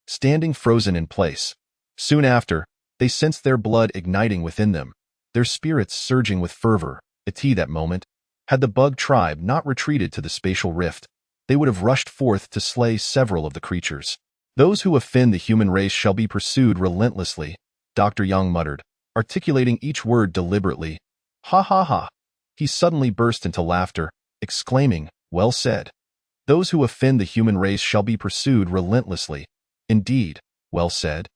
standing frozen in place. Soon after, they sensed their blood igniting within them, their spirits surging with fervor. At that moment, had the bug tribe not retreated to the spatial rift, they would have rushed forth to slay several of the creatures. Those who offend the human race shall be pursued relentlessly, Dr. Yang muttered, articulating each word deliberately. Ha ha ha! He suddenly burst into laughter, exclaiming, Well said. Those who offend the human race shall be pursued relentlessly. Indeed, well said,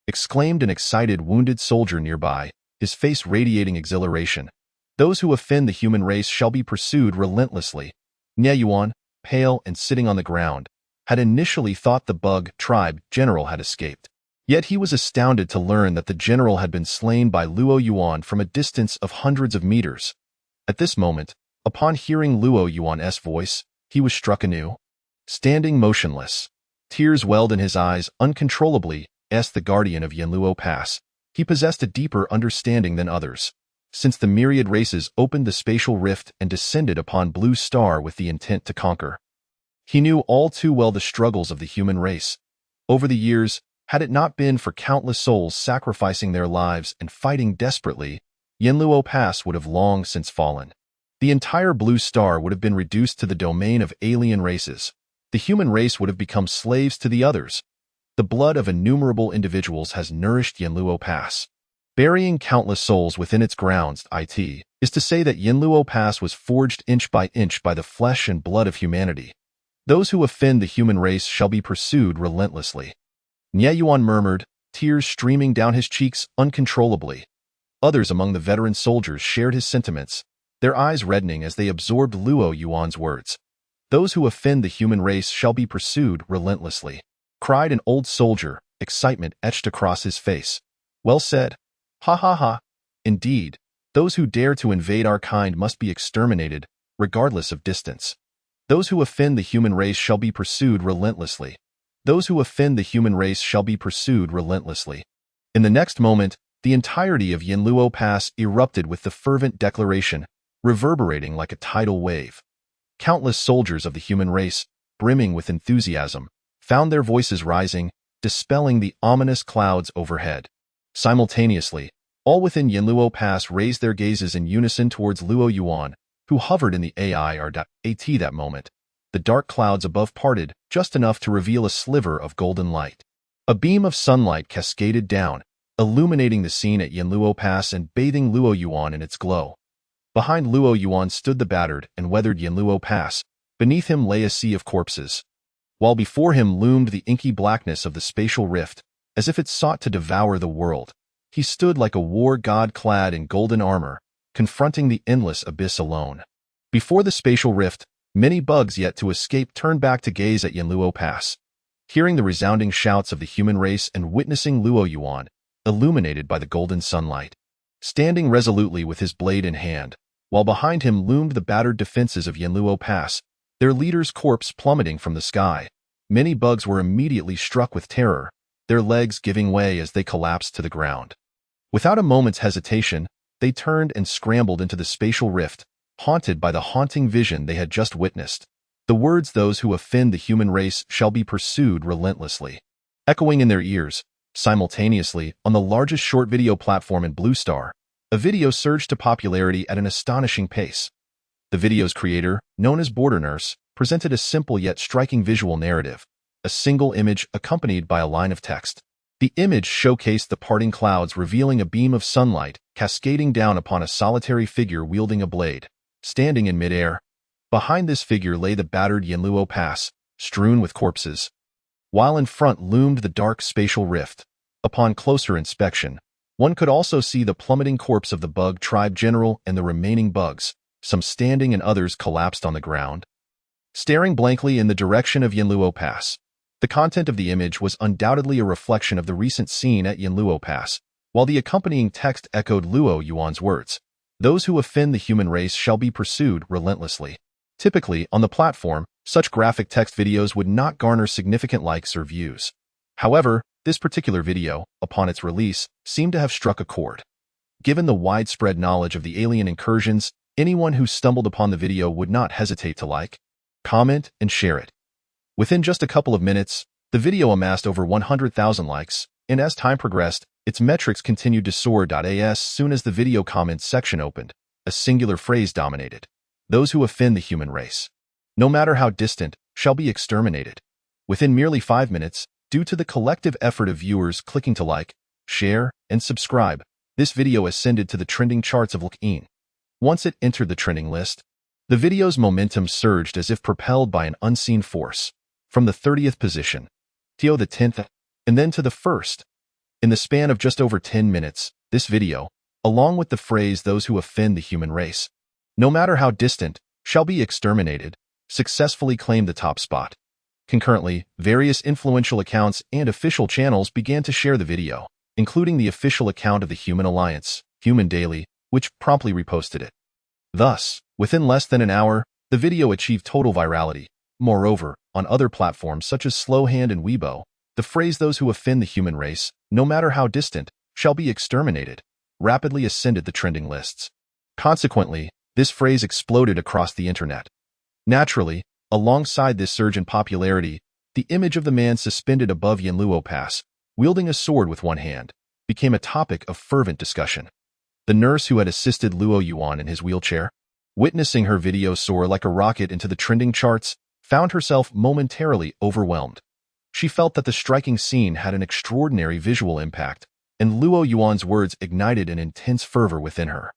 exclaimed an excited wounded soldier nearby, his face radiating exhilaration. Those who offend the human race shall be pursued relentlessly. Nie Yuan, pale and sitting on the ground, had initially thought the Bug tribe general had escaped. Yet he was astounded to learn that the general had been slain by Luo Yuan from a distance of hundreds of meters. At this moment, upon hearing Luo Yuan's voice, he was struck anew. Standing motionless, tears welled in his eyes uncontrollably, as the guardian of Yanluo Pass. He possessed a deeper understanding than others, since the myriad races opened the spatial rift and descended upon Blue Star with the intent to conquer. He knew all too well the struggles of the human race. Over the years, had it not been for countless souls sacrificing their lives and fighting desperately, Yanluo Pass would have long since fallen. The entire Blue Star would have been reduced to the domain of alien races. The human race would have become slaves to the others. The blood of innumerable individuals has nourished Yanluo Pass, burying countless souls within its grounds. It is to say that Yanluo Pass was forged inch by the flesh and blood of humanity. Those who offend the human race shall be pursued relentlessly. Nie Yuan murmured, tears streaming down his cheeks uncontrollably. Others among the veteran soldiers shared his sentiments, their eyes reddening as they absorbed Luo Yuan's words. Those who offend the human race shall be pursued relentlessly, cried an old soldier, excitement etched across his face. Well said. Ha ha ha. Indeed, those who dare to invade our kind must be exterminated, regardless of distance. Those who offend the human race shall be pursued relentlessly. Those who offend the human race shall be pursued relentlessly. In the next moment, the entirety of Yanluo Pass erupted with the fervent declaration, reverberating like a tidal wave. Countless soldiers of the human race, brimming with enthusiasm, found their voices rising, dispelling the ominous clouds overhead. Simultaneously, all within Yanluo Pass raised their gazes in unison towards Luo Yuan, who hovered in the AIR.AT that moment. The dark clouds above parted, just enough to reveal a sliver of golden light. A beam of sunlight cascaded down, illuminating the scene at Yanluo Pass and bathing Luo Yuan in its glow. Behind Luo Yuan stood the battered and weathered Yanluo Pass. Beneath him lay a sea of corpses, while before him loomed the inky blackness of the spatial rift, as if it sought to devour the world. He stood like a war god clad in golden armor, confronting the endless abyss alone. Before the spatial rift, many bugs yet to escape turned back to gaze at Yanluo Pass, hearing the resounding shouts of the human race and witnessing Luo Yuan, illuminated by the golden sunlight, standing resolutely with his blade in hand, while behind him loomed the battered defenses of Yanluo Pass, their leader's corpse plummeting from the sky. Many bugs were immediately struck with terror, their legs giving way as they collapsed to the ground. Without a moment's hesitation, they turned and scrambled into the spatial rift, haunted by the haunting vision they had just witnessed. The words "those who offend the human race shall be pursued relentlessly," echoing in their ears. Simultaneously, on the largest short video platform in Blue Star, a video surged to popularity at an astonishing pace. The video's creator, known as Border Nurse, presented a simple yet striking visual narrative, a single image accompanied by a line of text. The image showcased the parting clouds, revealing a beam of sunlight cascading down upon a solitary figure wielding a blade, standing in midair. Behind this figure lay the battered Yanluo Pass, strewn with corpses, while in front loomed the dark spatial rift. Upon closer inspection, one could also see the plummeting corpse of the Bug tribe general and the remaining bugs, some standing and others collapsed on the ground, staring blankly in the direction of Yanluo Pass. The content of the image was undoubtedly a reflection of the recent scene at Yanluo Pass, while the accompanying text echoed Luo Yuan's words. Those who offend the human race shall be pursued relentlessly. Typically, on the platform, such graphic text videos would not garner significant likes or views. However, this particular video, upon its release, seemed to have struck a chord. Given the widespread knowledge of the alien incursions, anyone who stumbled upon the video would not hesitate to like, comment, and share it. Within just a couple of minutes, the video amassed over 100,000 likes, and as time progressed, its metrics continued to soar. As soon as the video comments section opened, a singular phrase dominated: "Those who offend the human race, no matter how distant, shall be exterminated." Within merely 5 minutes, due to the collective effort of viewers clicking to like, share, and subscribe, this video ascended to the trending charts of LinkedIn. Once it entered the trending list, The video's momentum surged as if propelled by an unseen force. From the 30th position, to the 10th, and then to the 1st. In the span of just over 10 minutes, this video, along with the phrase "those who offend the human race, no matter how distant, shall be exterminated," successfully claimed the top spot. Concurrently, various influential accounts and official channels began to share the video, including the official account of the Human Alliance, Human Daily, which promptly reposted it. Thus, within less than an hour, the video achieved total virality. Moreover, on other platforms such as Slowhand and Weibo, the phrase "those who offend the human race, no matter how distant, shall be exterminated," rapidly ascended the trending lists. Consequently, this phrase exploded across the internet. Naturally, alongside this surge in popularity, the image of the man suspended above Yanluo Pass, wielding a sword with one hand, became a topic of fervent discussion. The nurse who had assisted Luo Yuan in his wheelchair, witnessing her video soar like a rocket into the trending charts, found herself momentarily overwhelmed. She felt that the striking scene had an extraordinary visual impact, and Luo Yuan's words ignited an intense fervor within her.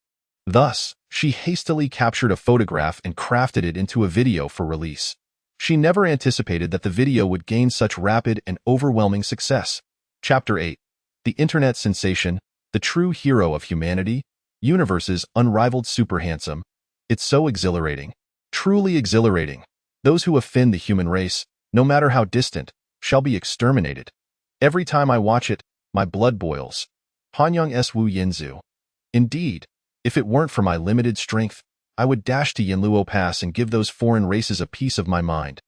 Thus, she hastily captured a photograph and crafted it into a video for release. She never anticipated that the video would gain such rapid and overwhelming success. Chapter 8. The Internet Sensation, the True Hero of Humanity, Universe's Unrivaled Super Handsome. It's so exhilarating. Truly exhilarating. Those who offend the human race, no matter how distant, shall be exterminated. Every time I watch it, my blood boils. Hanyang S. Wu Yinzu. Indeed, if it weren't for my limited strength, I would dash to Yanluo Pass and give those foreign races a piece of my mind.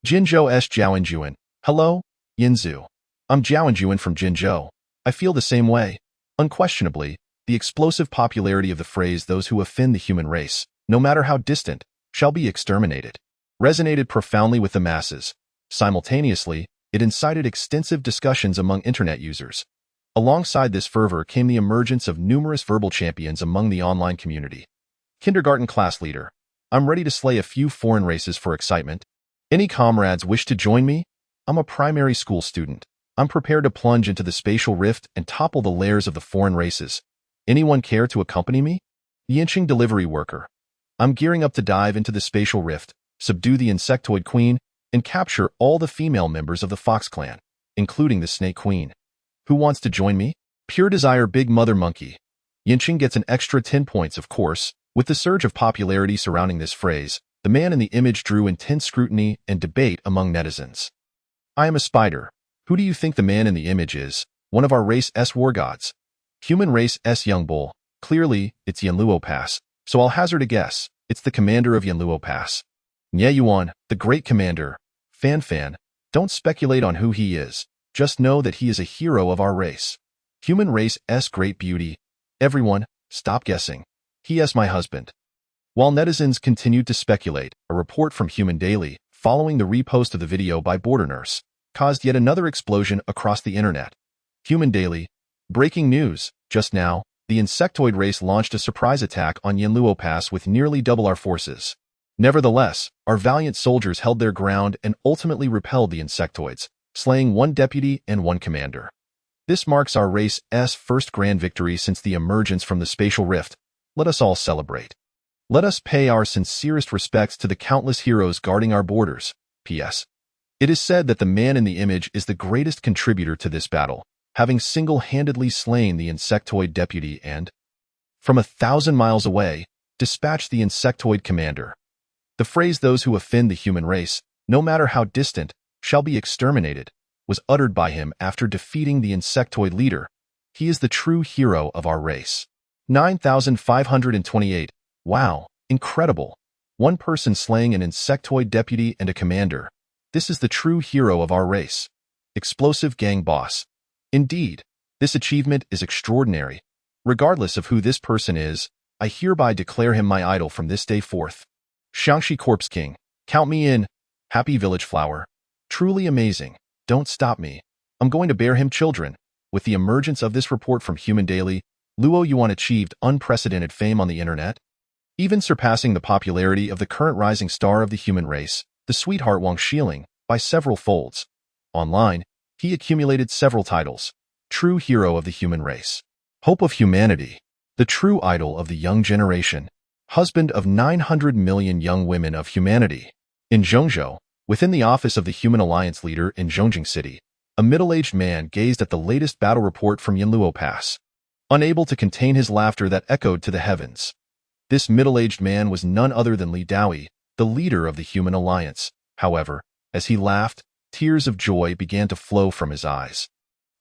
Jinzhou S. Zhaoenjuan. Hello, Yinzu. I'm Zhaoenjuan from Jinzhou. I feel the same way. Unquestionably, the explosive popularity of the phrase "those who offend the human race, no matter how distant, shall be exterminated," resonated profoundly with the masses. Simultaneously, it incited extensive discussions among internet users. Alongside this fervor came the emergence of numerous verbal champions among the online community. Kindergarten class leader. I'm ready to slay a few foreign races for excitement. Any comrades wish to join me? I'm a primary school student. I'm prepared to plunge into the spatial rift and topple the layers of the foreign races. Anyone care to accompany me? Yinqing delivery worker. I'm gearing up to dive into the spatial rift, subdue the insectoid queen, and capture all the female members of the Fox clan, including the Snake Queen. Who wants to join me? Pure Desire Big Mother Monkey. Yinqing gets an extra 10 points, of course. With the surge of popularity surrounding this phrase, the man in the image drew intense scrutiny and debate among netizens. I am a spider. Who do you think the man in the image is? One of our race's war gods. Human race's young bull. Clearly, it's Yanluo Pass, so I'll hazard a guess. It's the commander of Yanluo Pass. Nye Yuan, the great commander. Fan, don't speculate on who he is. Just know that he is a hero of our race. Human race's great beauty. Everyone, stop guessing. He is my husband. While netizens continued to speculate, a report from Human Daily, following the repost of the video by Border Nurse, caused yet another explosion across the internet. Human Daily. Breaking news. Just now, the insectoid race launched a surprise attack on Yanluo Pass with nearly double our forces. Nevertheless, our valiant soldiers held their ground and ultimately repelled the insectoids, slaying one deputy and one commander. This marks our race's first grand victory since the emergence from the spatial rift. Let us all celebrate. Let us pay our sincerest respects to the countless heroes guarding our borders. P.S. It is said that the man in the image is the greatest contributor to this battle, having single-handedly slain the insectoid deputy and, from 1,000 miles away, dispatched the insectoid commander. The phrase "those who offend the human race, no matter how distant, shall be exterminated," was uttered by him after defeating the insectoid leader. He is the true hero of our race. 9,528. Wow, incredible. One person slaying an insectoid deputy and a commander. This is the true hero of our race. Explosive gang boss. Indeed, this achievement is extraordinary. Regardless of who this person is, I hereby declare him my idol from this day forth. Xiangxi Corpse King. Count me in. Happy Village Flower. Truly amazing. Don't stop me. I'm going to bear him children. With the emergence of this report from Human Daily, Luo Yuan achieved unprecedented fame on the internet, even surpassing the popularity of the current rising star of the human race, the sweetheart Wang Xiling, by several folds. Online, he accumulated several titles. True hero of the human race. Hope of humanity. The true idol of the young generation. husband of 900 million young women of humanity. In Zhongzhou, within the office of the Human Alliance leader in Zhongjing City, a middle-aged man gazed at the latest battle report from Yanluo Pass, unable to contain his laughter that echoed to the heavens. This middle-aged man was none other than Li Daoyi, the leader of the Human Alliance. However, as he laughed, tears of joy began to flow from his eyes.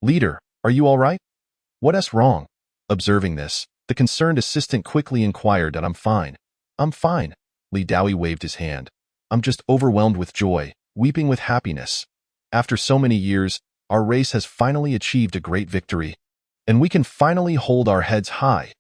"Leader, are you all right? What's wrong?" Observing this, the concerned assistant quickly inquired that I'm fine. "I'm fine." Li Daoyi waved his hand. "I'm just overwhelmed with joy, weeping with happiness. After so many years, our race has finally achieved a great victory, and we can finally hold our heads high."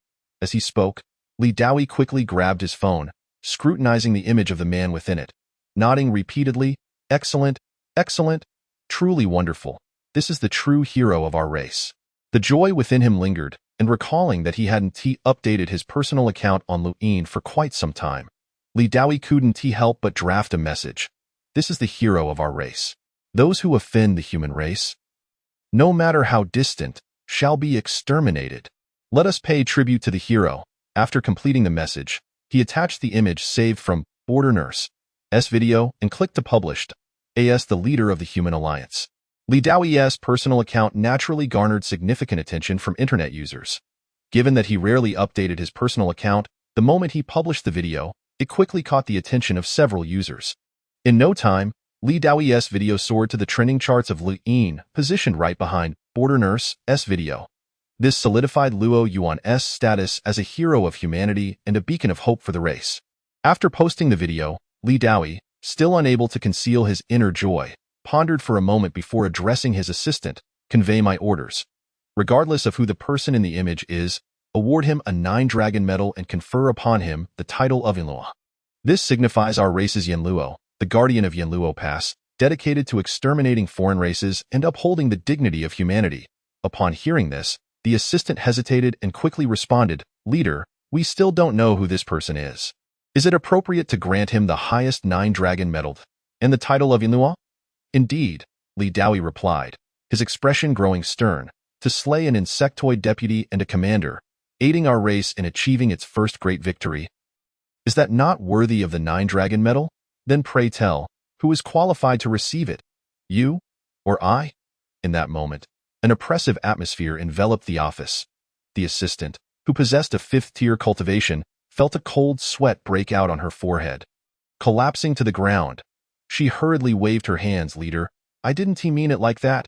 As he spoke, Li Daoyi quickly grabbed his phone, scrutinizing the image of the man within it, nodding repeatedly, "Excellent, excellent, truly wonderful. This is the true hero of our race." The joy within him lingered, and recalling that he hadn't updated his personal account on Lu'in for quite some time, Li Daoyi couldn't help but draft a message. "This is the hero of our race. Those who offend the human race, no matter how distant, shall be exterminated. Let us pay tribute to the hero." After completing the message, he attached the image saved from Border Nurse's video and clicked to publish. As the leader of the Human Alliance, Li Daoyi's personal account naturally garnered significant attention from internet users. Given that he rarely updated his personal account, the moment he published the video, it quickly caught the attention of several users. In no time, Li Daoyi's video soared to the trending charts of Lu'in, positioned right behind Border Nurse's video. This solidified Luo Yuan's status as a hero of humanity and a beacon of hope for the race. After posting the video, Li Daoyi, still unable to conceal his inner joy, pondered for a moment before addressing his assistant. "Convey my orders. Regardless of who the person in the image is, award him a 9-dragon medal and confer upon him the title of Yanluo. This signifies our race's Yanluo, the guardian of Yanluo Pass, dedicated to exterminating foreign races and upholding the dignity of humanity." Upon hearing this, the assistant hesitated and quickly responded, "Leader, we still don't know who this person is. Is it appropriate to grant him the highest 9-dragon medal and the title of Yanluo?" "Indeed," Li Daoyi replied, his expression growing stern, "to slay an insectoid deputy and a commander, aiding our race in achieving its first great victory. Is that not worthy of the 9-dragon medal? Then pray tell, who is qualified to receive it? You or I?" In that moment, an oppressive atmosphere enveloped the office. The assistant, who possessed a 5th-tier cultivation, felt a cold sweat break out on her forehead. Collapsing to the ground, she hurriedly waved her hands. "Leader, I didn't mean it like that.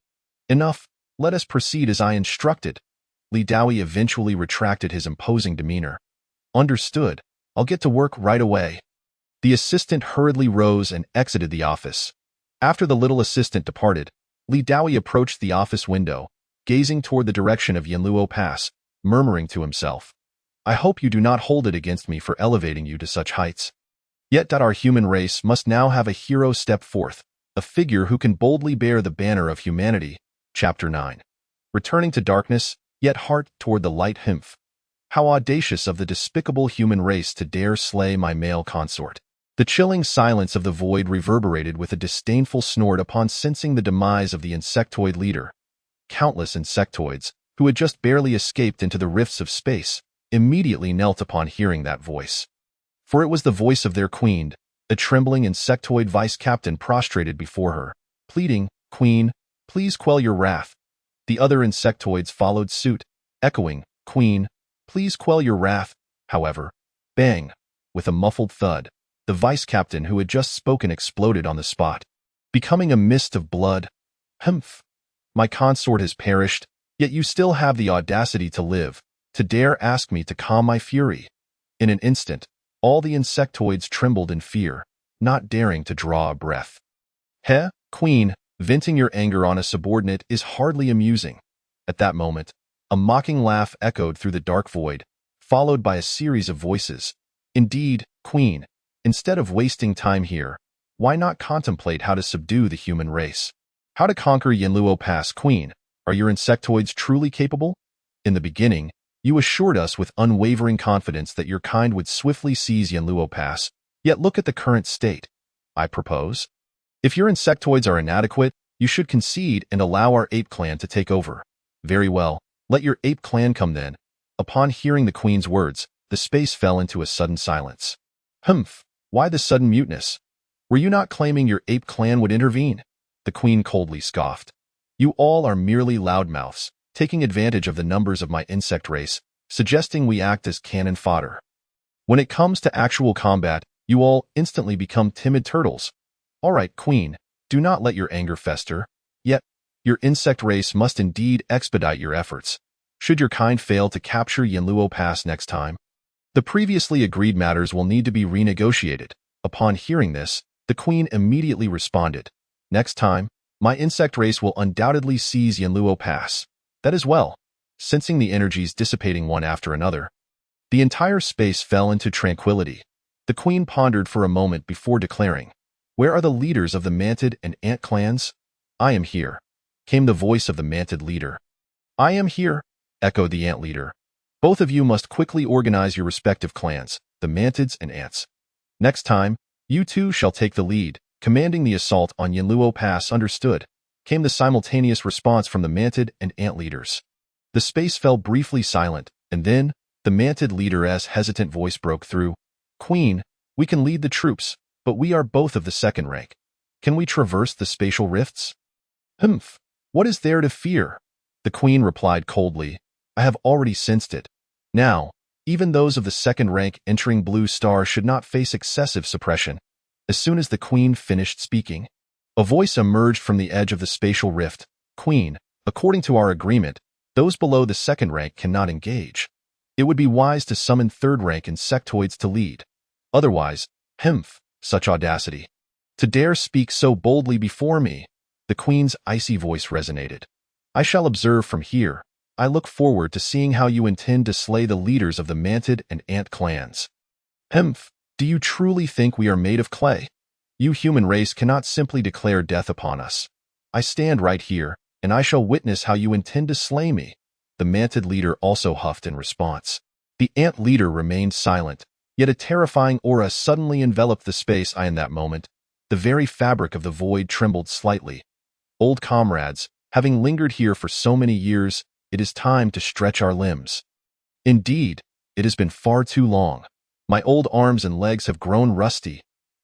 Enough, let us proceed as I instructed." Li Daoyi eventually retracted his imposing demeanor. "Understood, I'll get to work right away." The assistant hurriedly rose and exited the office. After the little assistant departed, Li Daoyi approached the office window, gazing toward the direction of Yanluo Pass, murmuring to himself, "I hope you do not hold it against me for elevating you to such heights. Yet our human race must now have a hero step forth, a figure who can boldly bear the banner of humanity." Chapter 9. Returning to darkness, yet heart toward the light. How audacious of the despicable human race to dare slay my male consort. The chilling silence of the void reverberated with a disdainful snort upon sensing the demise of the insectoid leader. Countless insectoids, who had just barely escaped into the rifts of space, immediately knelt upon hearing that voice. For it was the voice of their queen, a trembling insectoid vice-captain prostrated before her, pleading, "Queen, please quell your wrath." The other insectoids followed suit, echoing, "Queen, please quell your wrath." However, bang, with a muffled thud, the vice-captain who had just spoken exploded on the spot, becoming a mist of blood. My consort has perished, yet you still have the audacity to live, to dare ask me to calm my fury." In an instant, all the insectoids trembled in fear, not daring to draw a breath. Queen, venting your anger on a subordinate is hardly amusing." At that moment, a mocking laugh echoed through the dark void, followed by a series of voices. "Indeed, Queen, instead of wasting time here, why not contemplate how to subdue the human race? How to conquer Yanluo Pass? Queen, are your insectoids truly capable? In the beginning, you assured us with unwavering confidence that your kind would swiftly seize Yanluo Pass, yet look at the current state. I propose, if your insectoids are inadequate, you should concede and allow our ape clan to take over." "Very well, let your ape clan come then." Upon hearing the queen's words, the space fell into a sudden silence. Humph, why the sudden muteness? Were you not claiming your ape clan would intervene? The queen coldly scoffed. You all are merely loudmouths, taking advantage of the numbers of my insect race, suggesting we act as cannon fodder. When it comes to actual combat, you all instantly become timid turtles. All right, queen, do not let your anger fester. Yet, your insect race must indeed expedite your efforts, should your kind fail to capture Yanluo Pass next time. The previously agreed matters will need to be renegotiated. Upon hearing this, the queen immediately responded. Next time, my insect race will undoubtedly seize Yanluo Pass. That as well. Sensing the energies dissipating one after another, the entire space fell into tranquility. The queen pondered for a moment before declaring, "Where are the leaders of the Mantid and Ant clans?" "I am here," came the voice of the Mantid leader. "I am here," echoed the Ant leader. "Both of you must quickly organize your respective clans, the Mantids and Ants. Next time, you two shall take the lead, commanding the assault on Yanluo Pass." "Understood," came the simultaneous response from the Mantid and Ant leaders. The space fell briefly silent, and then, the Mantid leader's hesitant voice broke through. "Queen, we can lead the troops, but we are both of the second rank. Can we traverse the spatial rifts?" "Humph, what is there to fear?" The queen replied coldly. "I have already sensed it. Now, even those of the second rank entering Blue Star should not face excessive suppression." As soon as the queen finished speaking, a voice emerged from the edge of the spatial rift. "Queen, according to our agreement, those below the second rank cannot engage. It would be wise to summon third rank insectoids to lead. Otherwise, humph, such audacity. To dare speak so boldly before me." The queen's icy voice resonated. "I shall observe from here. I look forward to seeing how you intend to slay the leaders of the Mantid and Ant clans." "Humph, do you truly think we are made of clay? You human race cannot simply declare death upon us. I stand right here, and I shall witness how you intend to slay me." The Mantid leader also huffed in response. The Ant leader remained silent, yet a terrifying aura suddenly enveloped the space. In that moment, the very fabric of the void trembled slightly. "Old comrades, having lingered here for so many years, it is time to stretch our limbs. Indeed, it has been far too long. My old arms and legs have grown rusty.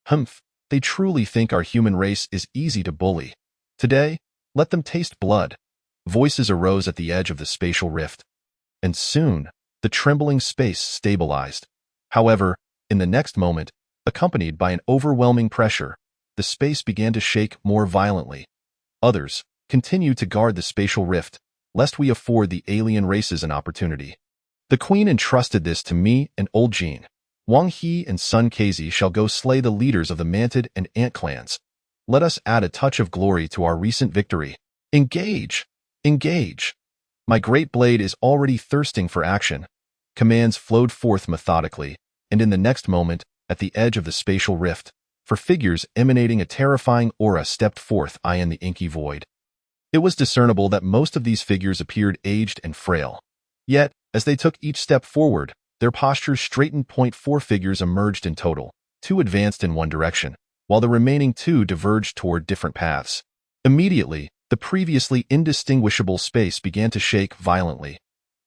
Humph, they truly think our human race is easy to bully. Today, let them taste blood." Voices arose at the edge of the spatial rift, and soon, the trembling space stabilized. However, in the next moment, accompanied by an overwhelming pressure, the space began to shake more violently. Others continued to guard the spatial rift, lest we afford the alien races an opportunity. "The queen entrusted this to me and Old Jean. Wang He and Sun Kezi shall go slay the leaders of the Mantid and Ant clans. Let us add a touch of glory to our recent victory. Engage! Engage! My great blade is already thirsting for action." Commands flowed forth methodically, and in the next moment, at the edge of the spatial rift, for figures emanating a terrifying aura stepped forth in the inky void. It was discernible that most of these figures appeared aged and frail. Yet, as they took each step forward, their postures straightened. 4 figures emerged in total. 2 advanced in one direction, while the remaining 2 diverged toward different paths. Immediately, the previously indistinguishable space began to shake violently.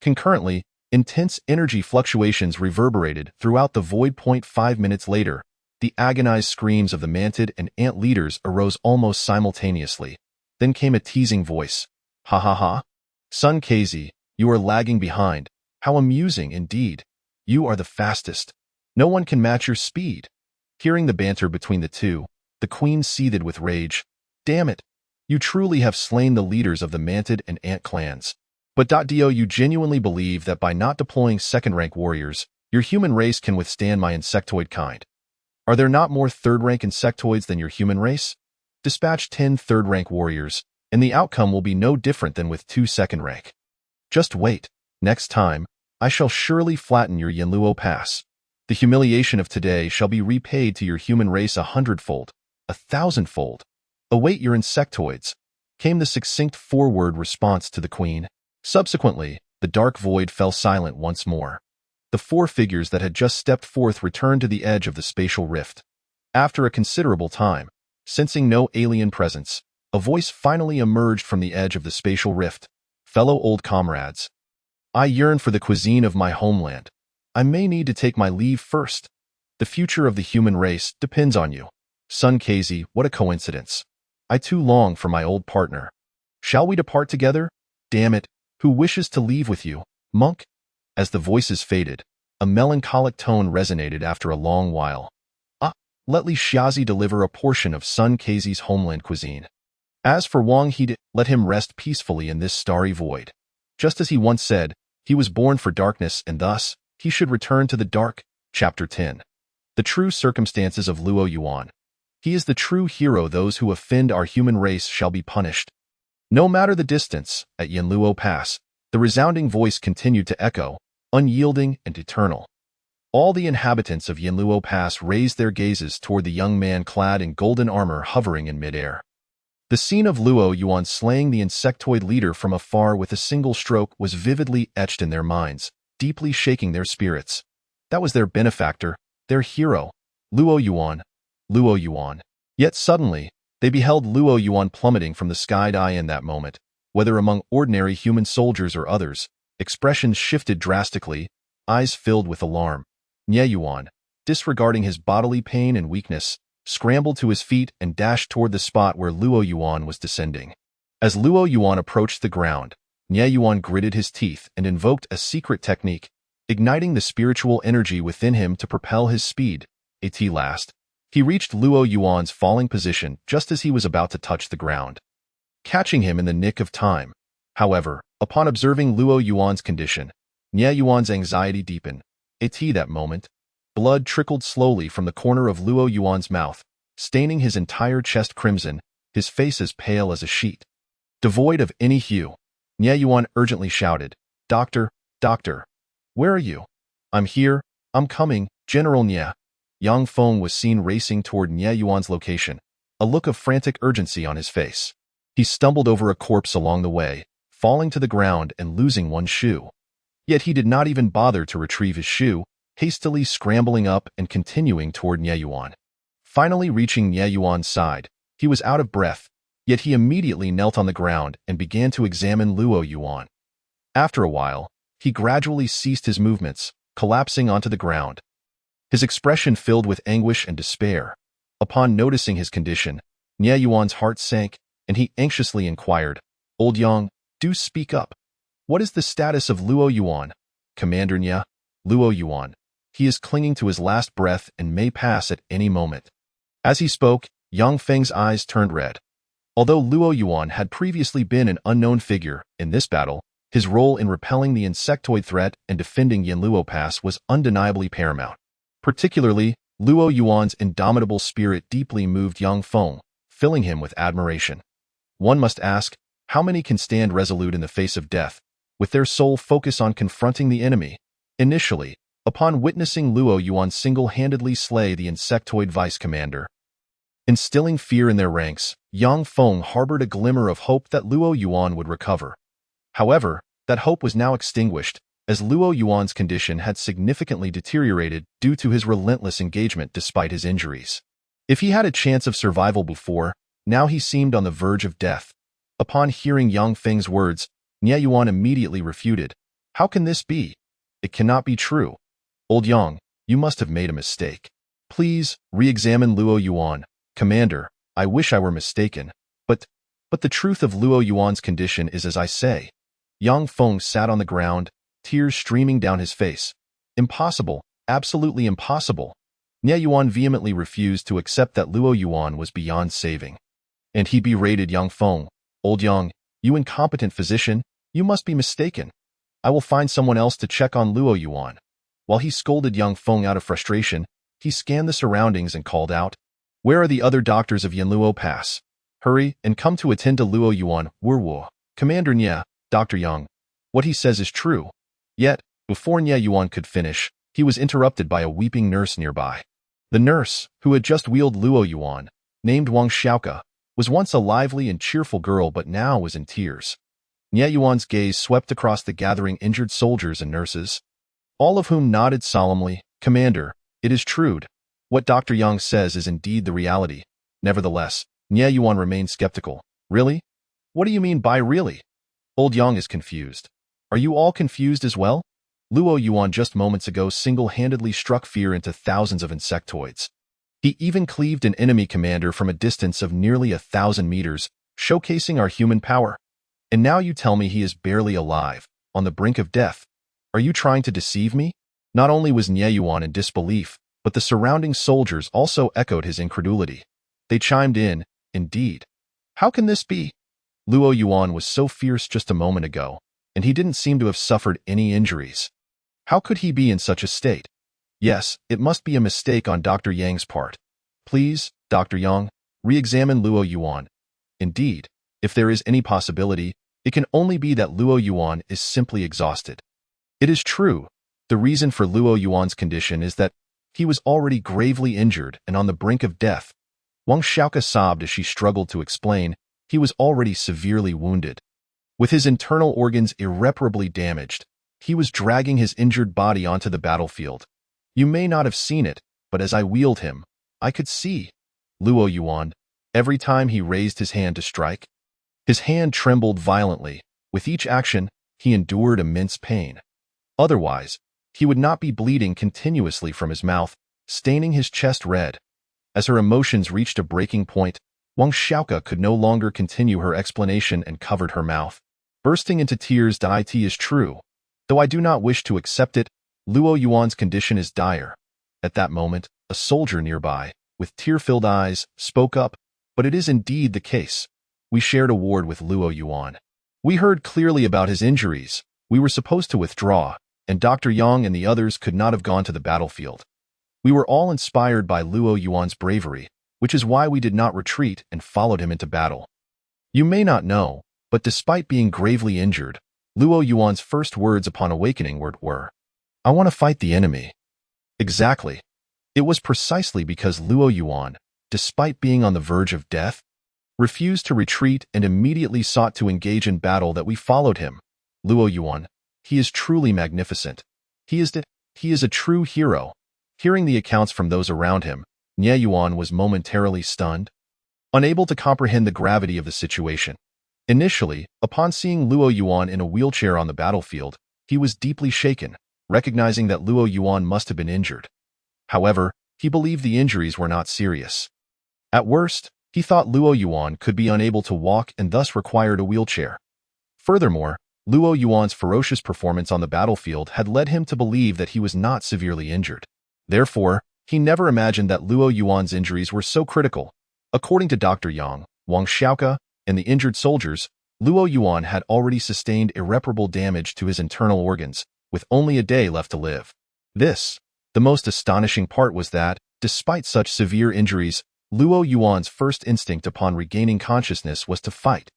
Concurrently, intense energy fluctuations reverberated throughout the void. 5 minutes later, the agonized screams of the Mantid and Ant leaders arose almost simultaneously. Then came a teasing voice. "Ha ha ha. Sun Kezi, you are lagging behind. How amusing indeed. You are the fastest. No one can match your speed." Hearing the banter between the two, the queen seethed with rage. "Damn it. You truly have slain the leaders of the Mantid and Ant clans. But do you genuinely believe that by not deploying second-rank warriors, your human race can withstand my insectoid kind? Are there not more third-rank insectoids than your human race? Dispatch 10 third-rank warriors, and the outcome will be no different than with 2 second-rank. Just wait. Next time, I shall surely flatten your Yanluo Pass. The humiliation of today shall be repaid to your human race 100-fold, 1,000-fold. Await your insectoids," came the succinct 4-word response to the queen. Subsequently, the dark void fell silent once more. The 4 figures that had just stepped forth returned to the edge of the spatial rift. After a considerable time, sensing no alien presence, a voice finally emerged from the edge of the spatial rift. "Fellow old comrades, I yearn for the cuisine of my homeland. I may need to take my leave first. The future of the human race depends on you. Sun Casey, what a coincidence. I too long for my old partner. Shall we depart together? Damn it, who wishes to leave with you, monk? As the voices faded, a melancholic tone resonated after a long while. Let Li Xiaozi deliver a portion of Sun Casey's homeland cuisine. As for Wang He, let him rest peacefully in this starry void. Just as he once said, he was born for darkness and thus, he should return to the dark. Chapter 10. The True Circumstances of Luo Yuan. He is the true hero. Those who offend our human race shall be punished. No matter the distance, at Yanluo Pass, the resounding voice continued to echo, unyielding and eternal. All the inhabitants of Yanluo Pass raised their gazes toward the young man clad in golden armor hovering in midair. The scene of Luo Yuan slaying the insectoid leader from afar with a single stroke was vividly etched in their minds, deeply shaking their spirits. That was their benefactor, their hero, Luo Yuan. Luo Yuan. Yet suddenly, they beheld Luo Yuan plummeting from the sky. In that moment, whether among ordinary human soldiers or others, expressions shifted drastically, eyes filled with alarm. Nye Yuan, disregarding his bodily pain and weakness, scrambled to his feet and dashed toward the spot where Luo Yuan was descending. As Luo Yuan approached the ground, Nye Yuan gritted his teeth and invoked a secret technique, igniting the spiritual energy within him to propel his speed. At last, he reached Luo Yuan's falling position just as he was about to touch the ground, catching him in the nick of time. However, upon observing Luo Yuan's condition, Nye Yuan's anxiety deepened. At that moment, blood trickled slowly from the corner of Luo Yuan's mouth, staining his entire chest crimson, his face as pale as a sheet. Devoid of any hue, Nye Yuan urgently shouted, "Doctor, doctor, where are you?" "I'm here, I'm coming, General Nye." Yang Feng was seen racing toward Nye Yuan's location, a look of frantic urgency on his face. He stumbled over a corpse along the way, falling to the ground and losing one shoe. Yet he did not even bother to retrieve his shoe, hastily scrambling up and continuing toward Nye Yuan. Finally reaching Nye Yuan's side, he was out of breath, yet he immediately knelt on the ground and began to examine Luo Yuan. After a while, he gradually ceased his movements, collapsing onto the ground. His expression filled with anguish and despair. Upon noticing his condition, Nye Yuan's heart sank, and he anxiously inquired, "Old Yang, do speak up. What is the status of Luo Yuan?" "Commander Nye, Luo Yuan. He is clinging to his last breath and may pass at any moment." As he spoke, Yang Feng's eyes turned red. Although Luo Yuan had previously been an unknown figure in this battle, his role in repelling the insectoid threat and defending Yanluo Pass was undeniably paramount. Particularly, Luo Yuan's indomitable spirit deeply moved Yang Feng, filling him with admiration. One must ask, how many can stand resolute in the face of death, with their sole focus on confronting the enemy? Initially, upon witnessing Luo Yuan single-handedly slay the insectoid vice-commander, instilling fear in their ranks, Yang Feng harbored a glimmer of hope that Luo Yuan would recover. However, that hope was now extinguished, as Luo Yuan's condition had significantly deteriorated due to his relentless engagement despite his injuries. If he had a chance of survival before, now he seemed on the verge of death. Upon hearing Yang Feng's words, Nye Yuan immediately refuted. "How can this be? It cannot be true. Old Yang, you must have made a mistake. Please, re-examine Luo Yuan. Commander, I wish I were mistaken, but the truth of Luo Yuan's condition is as I say." Yang Feng sat on the ground, tears streaming down his face. "Impossible, absolutely impossible." Nye Yuan vehemently refused to accept that Luo Yuan was beyond saving. And he berated Yang Feng. "Old Yang, you incompetent physician, you must be mistaken. I will find someone else to check on Luo Yuan." While he scolded Yang Feng out of frustration, he scanned the surroundings and called out, "Where are the other doctors of Yanluo Pass? Hurry and come to attend to Luo Yuan, Werwo." "Commander Nye, Dr. Yang, what he says is true." Yet, before Nye Yuan could finish, he was interrupted by a weeping nurse nearby. The nurse, who had just wheeled Luo Yuan, named Wang Xiaoka, was once a lively and cheerful girl but now was in tears. Nye Yuan's gaze swept across the gathering injured soldiers and nurses, all of whom nodded solemnly. "Commander, it is true. What Dr. Yang says is indeed the reality." Nevertheless, Nye Yuan remained skeptical. "Really? What do you mean by really?" Old Yang is confused. "Are you all confused as well?" Luo Yuan just moments ago single-handedly struck fear into thousands of insectoids. He even cleaved an enemy commander from a distance of nearly 1,000 meters, showcasing our human power. And now you tell me he is barely alive, on the brink of death. Are you trying to deceive me? Not only was Nie Yuan in disbelief, but the surrounding soldiers also echoed his incredulity. They chimed in, indeed. How can this be? Luo Yuan was so fierce just a moment ago, and he didn't seem to have suffered any injuries. How could he be in such a state? Yes, it must be a mistake on Dr. Yang's part. Please, Dr. Yang, re-examine Luo Yuan. Indeed, if there is any possibility, it can only be that Luo Yuan is simply exhausted. It is true. The reason for Luo Yuan's condition is that he was already gravely injured and on the brink of death. Wang Xiaoke sobbed as she struggled to explain he was already severely wounded. With his internal organs irreparably damaged, he was dragging his injured body onto the battlefield. You may not have seen it, but as I wheeled him, I could see Luo Yuan. Every time he raised his hand to strike, his hand trembled violently. With each action, he endured immense pain. Otherwise, he would not be bleeding continuously from his mouth, staining his chest red. As her emotions reached a breaking point, Wang Xiaoke could no longer continue her explanation and covered her mouth, bursting into tears. It is true. Though I do not wish to accept it, Luo Yuan's condition is dire. At that moment, a soldier nearby, with tear-filled eyes, spoke up, but it is indeed the case. We shared a ward with Luo Yuan. We heard clearly about his injuries. We were supposed to withdraw, and Dr. Yang and the others could not have gone to the battlefield. We were all inspired by Luo Yuan's bravery, which is why we did not retreat and followed him into battle. You may not know, but despite being gravely injured, Luo Yuan's first words upon awakening were, "I want to fight the enemy." Exactly. It was precisely because Luo Yuan, despite being on the verge of death, refused to retreat and immediately sought to engage in battle that we followed him. Luo Yuan, he is truly magnificent. He is a true hero. Hearing the accounts from those around him, Nie Yuan was momentarily stunned, unable to comprehend the gravity of the situation. Initially, upon seeing Luo Yuan in a wheelchair on the battlefield, he was deeply shaken, recognizing that Luo Yuan must have been injured. However, he believed the injuries were not serious. At worst, he thought Luo Yuan could be unable to walk and thus required a wheelchair. Furthermore, Luo Yuan's ferocious performance on the battlefield had led him to believe that he was not severely injured. Therefore, he never imagined that Luo Yuan's injuries were so critical. According to Dr. Yang, Wang Xiaoke, and the injured soldiers, Luo Yuan had already sustained irreparable damage to his internal organs, with only a day left to live. The most astonishing part was that, despite such severe injuries, Luo Yuan's first instinct upon regaining consciousness was to fight.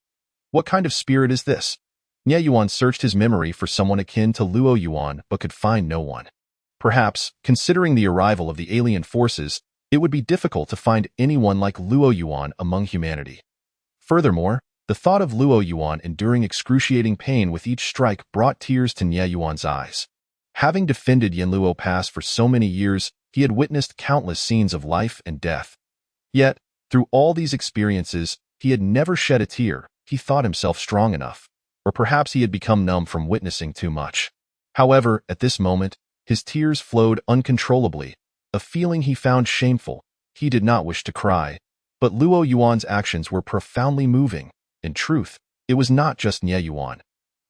What kind of spirit is this? Nie Yuan searched his memory for someone akin to Luo Yuan but could find no one. Perhaps, considering the arrival of the alien forces, it would be difficult to find anyone like Luo Yuan among humanity. Furthermore, the thought of Luo Yuan enduring excruciating pain with each strike brought tears to Nie Yuan's eyes. Having defended Yanluo Pass for so many years, he had witnessed countless scenes of life and death. Yet, through all these experiences, he had never shed a tear. He thought himself strong enough. Or perhaps he had become numb from witnessing too much. However, at this moment, his tears flowed uncontrollably, a feeling he found shameful. He did not wish to cry, but Luo Yuan's actions were profoundly moving. In truth, it was not just Nie Yuan.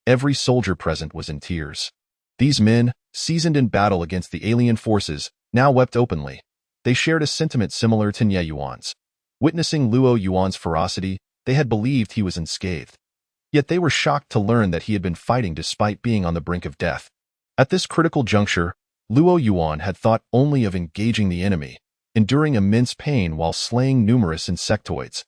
Every soldier present was in tears. These men, seasoned in battle against the alien forces, now wept openly. They shared a sentiment similar to Nie Yuan's. Witnessing Luo Yuan's ferocity, they had believed he was unscathed. Yet they were shocked to learn that he had been fighting despite being on the brink of death. At this critical juncture, Luo Yuan had thought only of engaging the enemy, enduring immense pain while slaying numerous insectoids.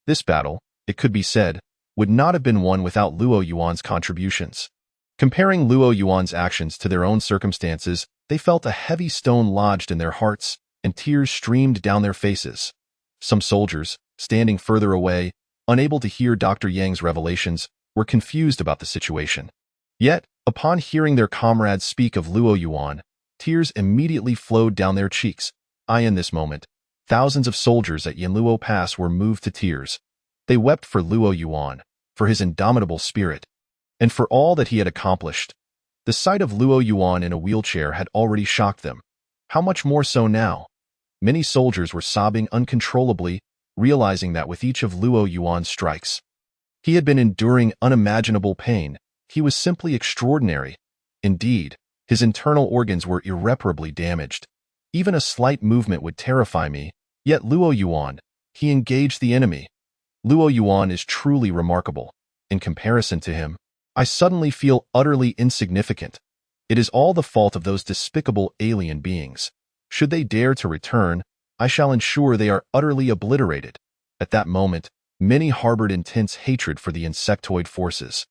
This battle, it could be said, would not have been won without Luo Yuan's contributions. Comparing Luo Yuan's actions to their own circumstances, they felt a heavy stone lodged in their hearts, and tears streamed down their faces. Some soldiers, standing further away, unable to hear Dr. Yang's revelations, were confused about the situation. Yet, upon hearing their comrades speak of Luo Yuan, tears immediately flowed down their cheeks. In this moment, thousands of soldiers at Yanluo Pass were moved to tears. They wept for Luo Yuan, for his indomitable spirit, and for all that he had accomplished. The sight of Luo Yuan in a wheelchair had already shocked them. How much more so now? Many soldiers were sobbing uncontrollably, realizing that with each of Luo Yuan's strikes, he had been enduring unimaginable pain. He was simply extraordinary. Indeed, his internal organs were irreparably damaged. Even a slight movement would terrify me, yet Luo Yuan, he engaged the enemy. Luo Yuan is truly remarkable. In comparison to him, I suddenly feel utterly insignificant. It is all the fault of those despicable alien beings. Should they dare to return, I shall ensure they are utterly obliterated. At that moment, many harbored intense hatred for the insectoid forces.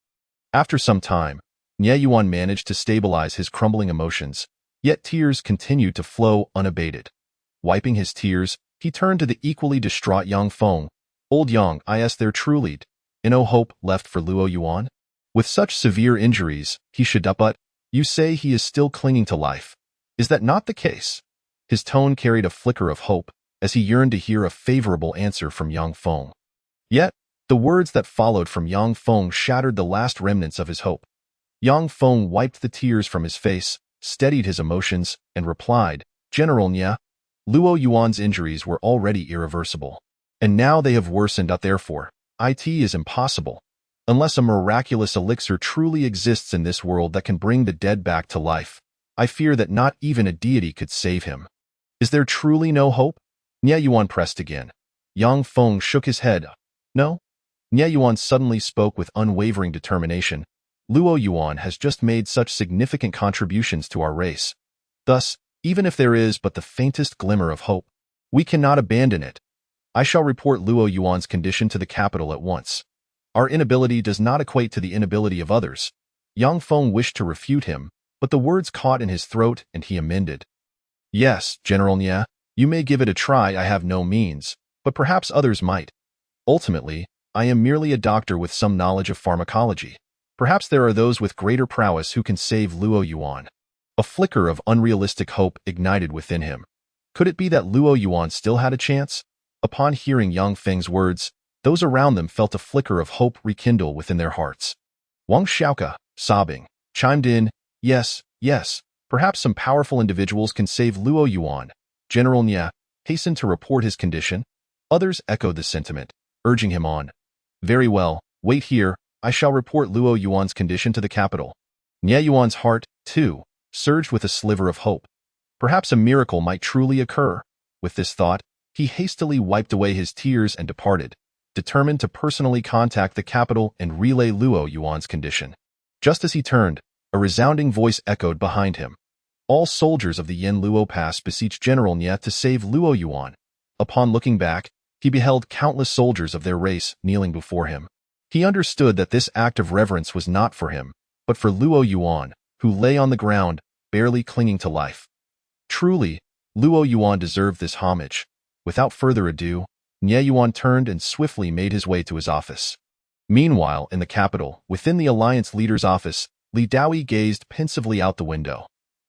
After some time, Nie Yuan managed to stabilize his crumbling emotions, yet tears continued to flow unabated. Wiping his tears, he turned to the equally distraught Yang Feng. Old Yang, is there truly no hope left for Luo Yuan? With such severe injuries, he should up, but you say he is still clinging to life. Is that not the case? His tone carried a flicker of hope, as he yearned to hear a favorable answer from Yang Feng. Yet, the words that followed from Yang Feng shattered the last remnants of his hope. Yang Feng wiped the tears from his face, steadied his emotions, and replied, General Nye, Luo Yuan's injuries were already irreversible. And now they have worsened, therefore, it is impossible. Unless a miraculous elixir truly exists in this world that can bring the dead back to life, I fear that not even a deity could save him. Is there truly no hope? Nie Yuan pressed again. Yang Feng shook his head. No? Nie Yuan suddenly spoke with unwavering determination. Luo Yuan has just made such significant contributions to our race. Thus, even if there is but the faintest glimmer of hope, we cannot abandon it. I shall report Luo Yuan's condition to the capital at once. Our inability does not equate to the inability of others. Yang Feng wished to refute him, but the words caught in his throat and he amended. Yes, General Nye, you may give it a try. I have no means, but perhaps others might. Ultimately, I am merely a doctor with some knowledge of pharmacology. Perhaps there are those with greater prowess who can save Luo Yuan. A flicker of unrealistic hope ignited within him. Could it be that Luo Yuan still had a chance? Upon hearing Yang Feng's words, those around them felt a flicker of hope rekindle within their hearts. Wang Xiaoke, sobbing, chimed in, Yes, perhaps some powerful individuals can save Luo Yuan. General Nye hastened to report his condition. Others echoed the sentiment, urging him on. Very well, wait here, I shall report Luo Yuan's condition to the capital. Nie Yuan's heart, too, surged with a sliver of hope. Perhaps a miracle might truly occur. With this thought, he hastily wiped away his tears and departed, determined to personally contact the capital and relay Luo Yuan's condition. Just as he turned, a resounding voice echoed behind him. All soldiers of the Yin Luo Pass beseech General Nye to save Luo Yuan. Upon looking back, he beheld countless soldiers of their race kneeling before him. He understood that this act of reverence was not for him, but for Luo Yuan, who lay on the ground, barely clinging to life. Truly, Luo Yuan deserved this homage. Without further ado, Nie Yuan turned and swiftly made his way to his office. Meanwhile, in the capital, within the Alliance leader's office, Li Daoyi gazed pensively out the window.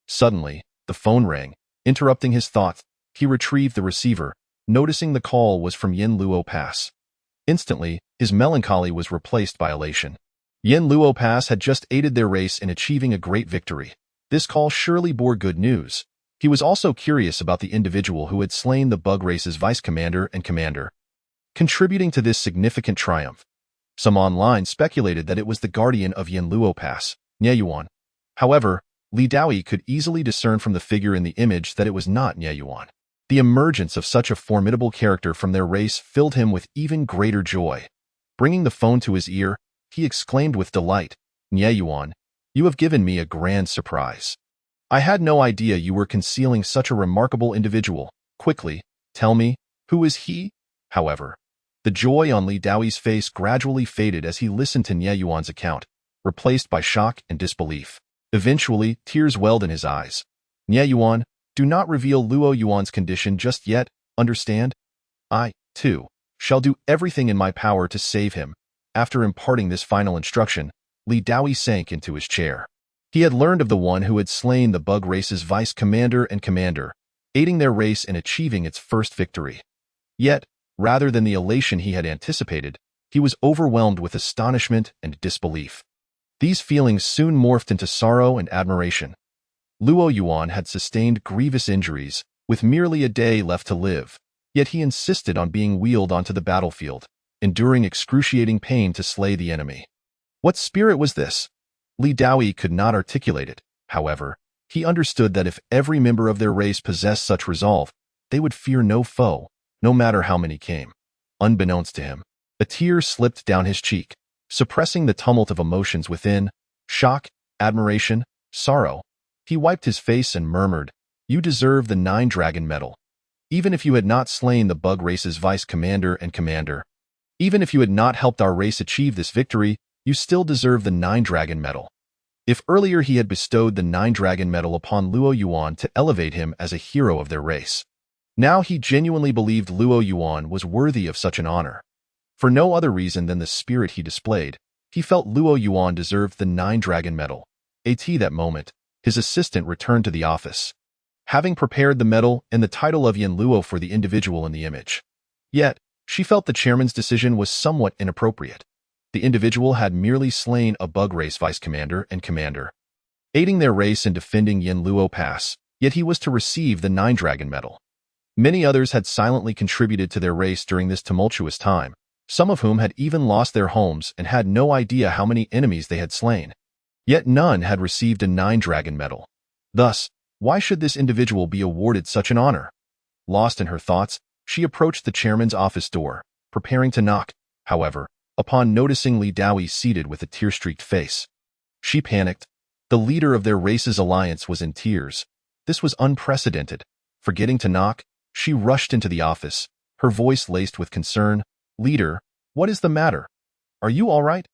Suddenly, the phone rang, interrupting his thoughts. He retrieved the receiver, noticing the call was from Yin Luo Pass. Instantly, his melancholy was replaced by elation. Yin Luo Pass had just aided their race in achieving a great victory. This call surely bore good news. He was also curious about the individual who had slain the bug race's vice commander and commander, contributing to this significant triumph. Some online speculated that it was the guardian of Yin Luo Pass, Nie Yuan. However, Li Daoyi could easily discern from the figure in the image that it was not Nie Yuan. The emergence of such a formidable character from their race filled him with even greater joy. Bringing the phone to his ear, he exclaimed with delight, Nie Yuan, you have given me a grand surprise. I had no idea you were concealing such a remarkable individual. Quickly, tell me, who is he? However, the joy on Li Daoyi's face gradually faded as he listened to Nie Yuan's account, replaced by shock and disbelief. Eventually, tears welled in his eyes. Nie Yuan, do not reveal Luo Yuan's condition just yet, understand? I, too, shall do everything in my power to save him. After imparting this final instruction, Li Daoyi sank into his chair. He had learned of the one who had slain the bug race's vice commander and commander, aiding their race in achieving its first victory. Yet, rather than the elation he had anticipated, he was overwhelmed with astonishment and disbelief. These feelings soon morphed into sorrow and admiration. Luo Yuan had sustained grievous injuries, with merely a day left to live, yet he insisted on being wheeled onto the battlefield, enduring excruciating pain to slay the enemy. What spirit was this? Li Daoyi could not articulate it. However, he understood that if every member of their race possessed such resolve, they would fear no foe, no matter how many came. Unbeknownst to him, a tear slipped down his cheek, suppressing the tumult of emotions within: shock, admiration, sorrow. He wiped his face and murmured, "You deserve the 9-Dragon Medal. Even if you had not slain the Bug Race's Vice Commander and Commander, even if you had not helped our race achieve this victory, you still deserve the 9-Dragon Medal." If earlier he had bestowed the 9-Dragon Medal upon Luo Yuan to elevate him as a hero of their race, now he genuinely believed Luo Yuan was worthy of such an honor. For no other reason than the spirit he displayed, he felt Luo Yuan deserved the 9-Dragon Medal. At that moment, his assistant returned to the office, having prepared the medal and the title of Yan Luo for the individual in the image. Yet, she felt the chairman's decision was somewhat inappropriate. The individual had merely slain a Bug Race Vice Commander and Commander, aiding their race in defending Yan Luo Pass, yet he was to receive the 9-Dragon Medal. Many others had silently contributed to their race during this tumultuous time, some of whom had even lost their homes and had no idea how many enemies they had slain. Yet none had received a 9-Dragon Medal. Thus, why should this individual be awarded such an honor? Lost in her thoughts, she approached the chairman's office door, preparing to knock. However, upon noticing Li Daoyi seated with a tear-streaked face, she panicked. The leader of their race's alliance was in tears. This was unprecedented. Forgetting to knock, she rushed into the office, her voice laced with concern. "Leader, what is the matter? Are you all right?"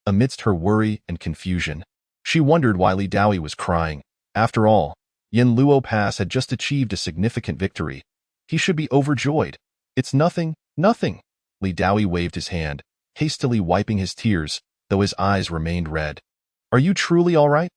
Amidst her worry and confusion, she wondered why Li Daoyi was crying. After all, Yan Luo Pass had just achieved a significant victory. He should be overjoyed. "It's nothing, nothing." Li Daoyi waved his hand, hastily wiping his tears, though his eyes remained red. "Are you truly all right?"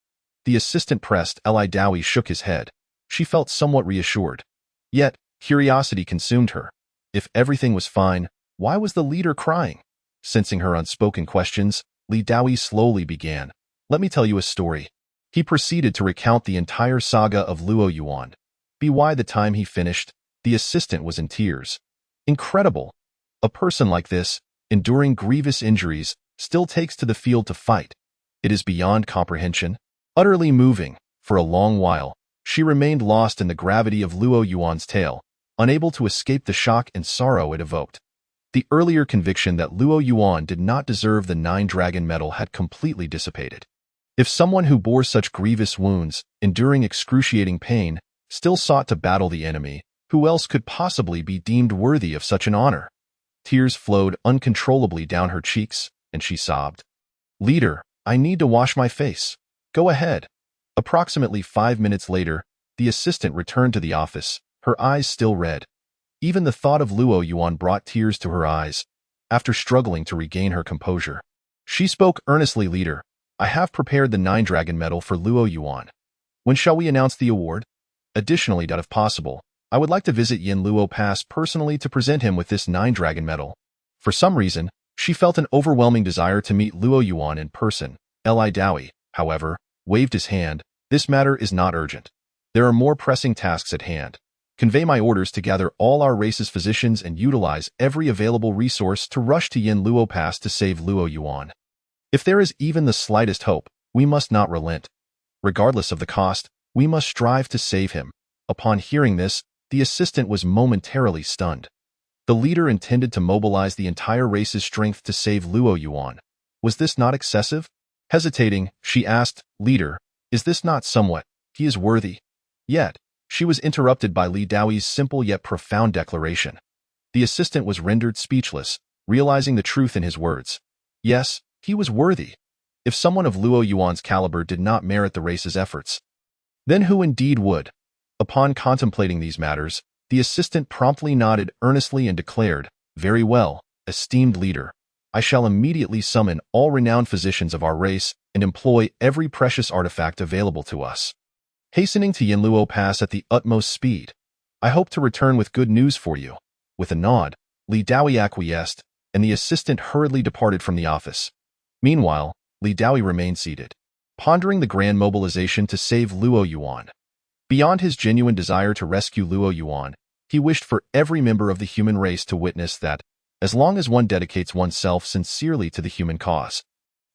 The assistant pressed. Li Daoyi shook his head. She felt somewhat reassured. Yet, curiosity consumed her. If everything was fine, why was the leader crying? Sensing her unspoken questions, Li Daoyi slowly began. "Let me tell you a story." He proceeded to recount the entire saga of Luo Yuan. By the time he finished, the assistant was in tears. Incredible! A person like this, enduring grievous injuries, still takes to the field to fight. It is beyond comprehension. Utterly moving, for a long while, she remained lost in the gravity of Luo Yuan's tale, unable to escape the shock and sorrow it evoked. The earlier conviction that Luo Yuan did not deserve the 9-Dragon Medal had completely dissipated. If someone who bore such grievous wounds, enduring excruciating pain, still sought to battle the enemy, who else could possibly be deemed worthy of such an honor? Tears flowed uncontrollably down her cheeks, and she sobbed. "Leader, I need to wash my face." "Go ahead." Approximately 5 minutes later, the assistant returned to the office, her eyes still red. Even the thought of Luo Yuan brought tears to her eyes. After struggling to regain her composure, she spoke earnestly. "Leader, I have prepared the 9-Dragon Medal for Luo Yuan. When shall we announce the award? Additionally, if possible, I would like to visit Yan Luo Pass personally to present him with this 9-Dragon Medal." For some reason, she felt an overwhelming desire to meet Luo Yuan in person. Li Daoyi, however, waved his hand. "This matter is not urgent. There are more pressing tasks at hand. Convey my orders to gather all our race's physicians and utilize every available resource to rush to Yan Luo Pass to save Luo Yuan. If there is even the slightest hope, we must not relent. Regardless of the cost, we must strive to save him." Upon hearing this, the assistant was momentarily stunned. The leader intended to mobilize the entire race's strength to save Luo Yuan. Was this not excessive? Hesitating, she asked, "Leader, is this not somewhat? He is worthy." Yet, she was interrupted by Li Daoyi's simple yet profound declaration. The assistant was rendered speechless, realizing the truth in his words. Yes, he was worthy. If someone of Luo Yuan's caliber did not merit the race's efforts, then who indeed would? Upon contemplating these matters, the assistant promptly nodded earnestly and declared, "Very well, esteemed leader. I shall immediately summon all renowned physicians of our race and employ every precious artifact available to us." Hastening to Yan Luo Pass at the utmost speed, "I hope to return with good news for you." With a nod, Li Daoyi acquiesced, and the assistant hurriedly departed from the office. Meanwhile, Li Daoi remained seated, pondering the grand mobilization to save Luo Yuan. Beyond his genuine desire to rescue Luo Yuan, he wished for every member of the human race to witness that, as long as one dedicates oneself sincerely to the human cause,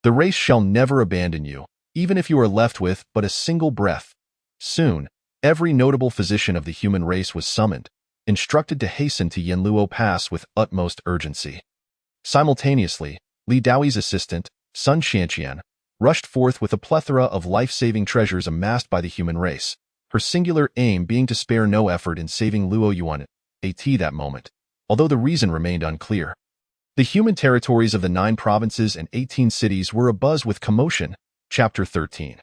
the race shall never abandon you, even if you are left with but a single breath. Soon, every notable physician of the human race was summoned, instructed to hasten to Yanluo Pass with utmost urgency. Simultaneously, Li Daoi's assistant, Sun Xianqian, rushed forth with a plethora of life-saving treasures amassed by the human race, her singular aim being to spare no effort in saving Luo Yuan at that moment, although the reason remained unclear. The human territories of the 9 provinces and 18 cities were abuzz with commotion. Chapter 13.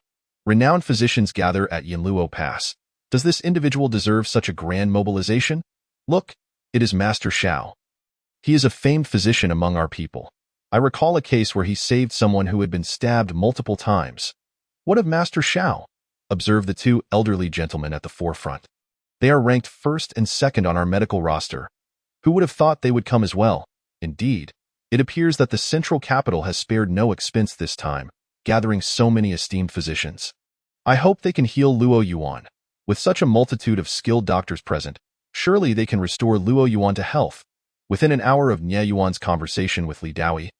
Renowned physicians gather at Yanluo Pass. Does this individual deserve such a grand mobilization? Look, it is Master Xiao. He is a famed physician among our people. I recall a case where he saved someone who had been stabbed multiple times. What of Master Xiao? Observed the 2 elderly gentlemen at the forefront. They are ranked first and second on our medical roster. Who would have thought they would come as well? Indeed, it appears that the central capital has spared no expense this time, gathering so many esteemed physicians. I hope they can heal Luo Yuan. With such a multitude of skilled doctors present, surely they can restore Luo Yuan to health. Within an hour of Nie Yuan's conversation with Li Daoi,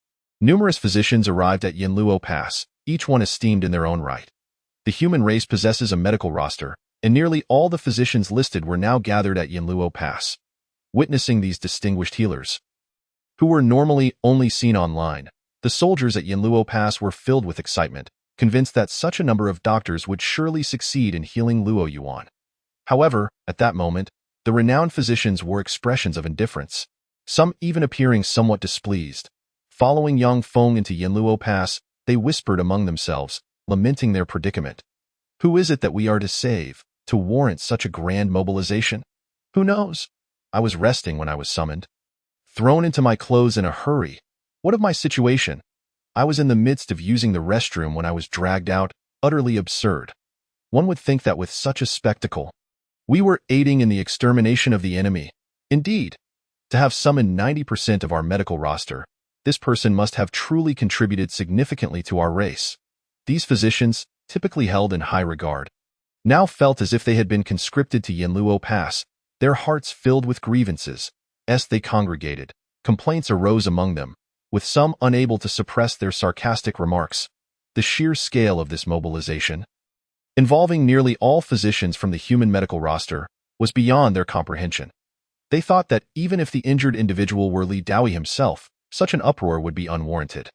numerous physicians arrived at Yanluo Pass, each one esteemed in their own right. The human race possesses a medical roster, and nearly all the physicians listed were now gathered at Yanluo Pass. Witnessing these distinguished healers, who were normally only seen online, the soldiers at Yanluo Pass were filled with excitement, convinced that such a number of doctors would surely succeed in healing Luo Yuan. However, at that moment, the renowned physicians wore expressions of indifference, some even appearing somewhat displeased. Following Yang Feng into Yanluo Pass, they whispered among themselves, lamenting their predicament. Who is it that we are to save, to warrant such a grand mobilization? Who knows? I was resting when I was summoned. Thrown into my clothes in a hurry. What of my situation? I was in the midst of using the restroom when I was dragged out, utterly absurd. One would think that with such a spectacle, we were aiding in the extermination of the enemy. Indeed, to have summoned 90% of our medical roster, this person must have truly contributed significantly to our race. These physicians, typically held in high regard, now felt as if they had been conscripted to Yanluo Pass, their hearts filled with grievances. As they congregated, complaints arose among them, with some unable to suppress their sarcastic remarks. The sheer scale of this mobilization, involving nearly all physicians from the human medical roster, was beyond their comprehension. They thought that even if the injured individual were Li Daoi himself, such an uproar would be unwarranted.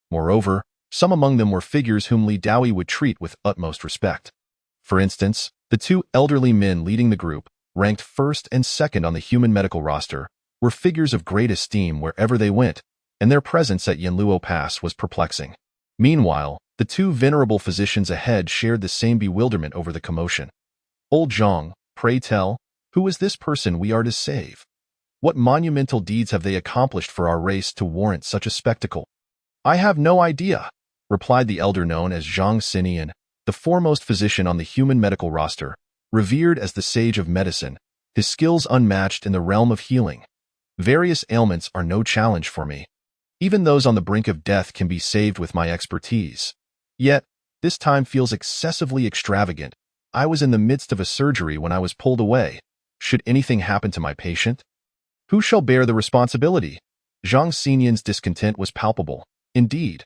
Moreover, some among them were figures whom Li Daoi would treat with utmost respect. For instance, the 2 elderly men leading the group, ranked first and second on the human medical roster, were figures of great esteem wherever they went, and their presence at Yanluo Pass was perplexing. Meanwhile, the 2 venerable physicians ahead shared the same bewilderment over the commotion. Old Zhang, pray tell, who is this person we are to save? What monumental deeds have they accomplished for our race to warrant such a spectacle? I have no idea, replied the elder known as Zhang Xinian, the foremost physician on the human medical roster, revered as the sage of medicine, his skills unmatched in the realm of healing. Various ailments are no challenge for me. Even those on the brink of death can be saved with my expertise. Yet, this time feels excessively extravagant. I was in the midst of a surgery when I was pulled away. Should anything happen to my patient? Who shall bear the responsibility? Zhang Xinian's discontent was palpable. Indeed.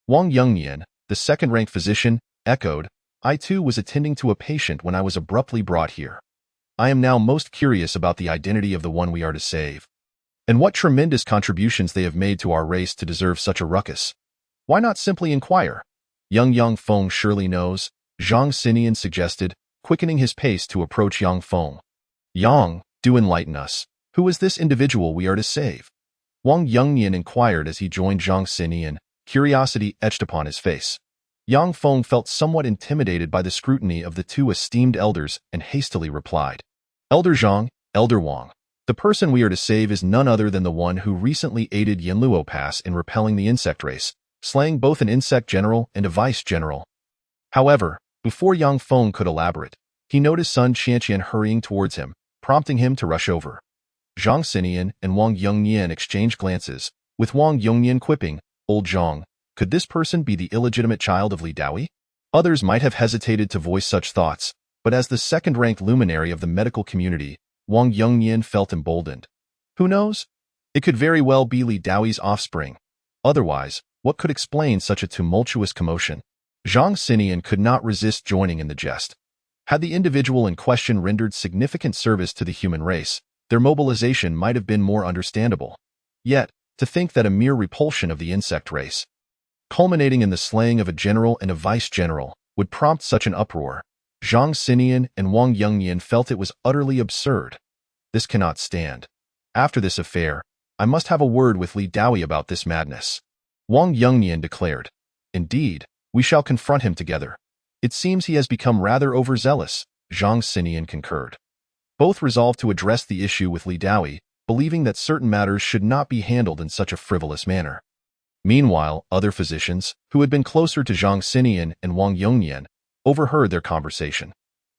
Wang Yongnian, the second-ranked physician, echoed, I too was attending to a patient when I was abruptly brought here. I am now most curious about the identity of the one we are to save, and what tremendous contributions they have made to our race to deserve such a ruckus. Why not simply inquire? Yang Feng surely knows, Zhang Xinian suggested, quickening his pace to approach Yang Feng. Yang, do enlighten us. Who is this individual we are to save? Wang Yongnian inquired as he joined Zhang Xinian, curiosity etched upon his face. Yang Feng felt somewhat intimidated by the scrutiny of the 2 esteemed elders and hastily replied. Elder Zhang, Elder Wang, the person we are to save is none other than the one who recently aided Yanluo Pass in repelling the insect race, slaying both an insect general and a vice-general. However, before Yang Feng could elaborate, he noticed Sun Qianqian hurrying towards him, prompting him to rush over. Zhang Xinian and Wang Yongnian exchanged glances, with Wang Yongnian quipping, Old Zhang, Could this person be the illegitimate child of Li Daoyi? Others might have hesitated to voice such thoughts, but as the second-ranked luminary of the medical community, Wang Yongnian felt emboldened. Who knows? It could very well be Li Daoyi's offspring. Otherwise, what could explain such a tumultuous commotion? Zhang Xinian could not resist joining in the jest. Had the individual in question rendered significant service to the human race, their mobilization might have been more understandable. Yet, to think that a mere repulsion of the insect race, culminating in the slaying of a general and a vice-general, would prompt such an uproar, Zhang Xinian and Wang Yongnian felt it was utterly absurd. This cannot stand. After this affair, I must have a word with Li Daoyi about this madness. Wang Yongnian declared. Indeed, we shall confront him together. It seems he has become rather overzealous, Zhang Xinian concurred. Both resolved to address the issue with Li Daoyi, believing that certain matters should not be handled in such a frivolous manner. Meanwhile, other physicians, who had been closer to Zhang Xinian and Wang Yongnian, overheard their conversation.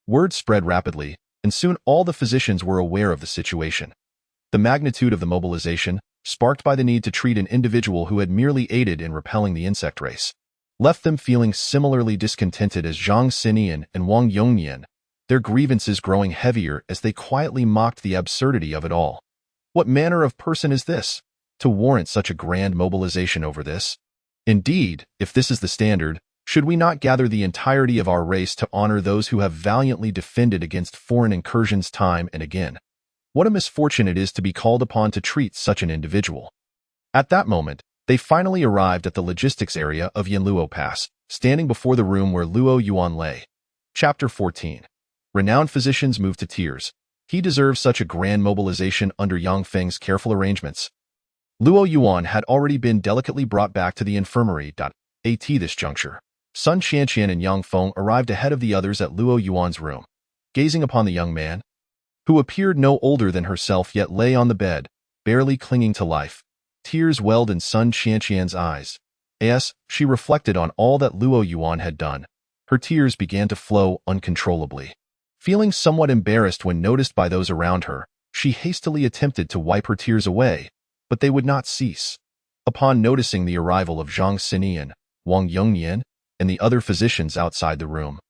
Word spread rapidly, and soon all the physicians were aware of the situation. The magnitude of the mobilization, sparked by the need to treat an individual who had merely aided in repelling the insect race, left them feeling similarly discontented as Zhang Xinian and Wang Yongnian, their grievances growing heavier as they quietly mocked the absurdity of it all. What manner of person is this, to warrant such a grand mobilization over this? Indeed, if this is the standard, should we not gather the entirety of our race to honor those who have valiantly defended against foreign incursions time and again? What a misfortune it is to be called upon to treat such an individual. At that moment, they finally arrived at the logistics area of Yanluo Pass, standing before the room where Luo Yuan lay. Chapter 14. Renowned physicians moved to tears. He deserves such a grand mobilization under Yang Feng's careful arrangements. Luo Yuan had already been delicately brought back to the infirmary. At this juncture, Sun Qianqian and Yang Feng arrived ahead of the others at Luo Yuan's room. Gazing upon the young man, who appeared no older than herself yet lay on the bed, barely clinging to life, tears welled in Sun Qianqian's eyes. As she reflected on all that Luo Yuan had done, her tears began to flow uncontrollably. Feeling somewhat embarrassed when noticed by those around her, she hastily attempted to wipe her tears away, but they would not cease. Upon noticing the arrival of Zhang Xinian, Wang Yongnian, and the other physicians outside the room,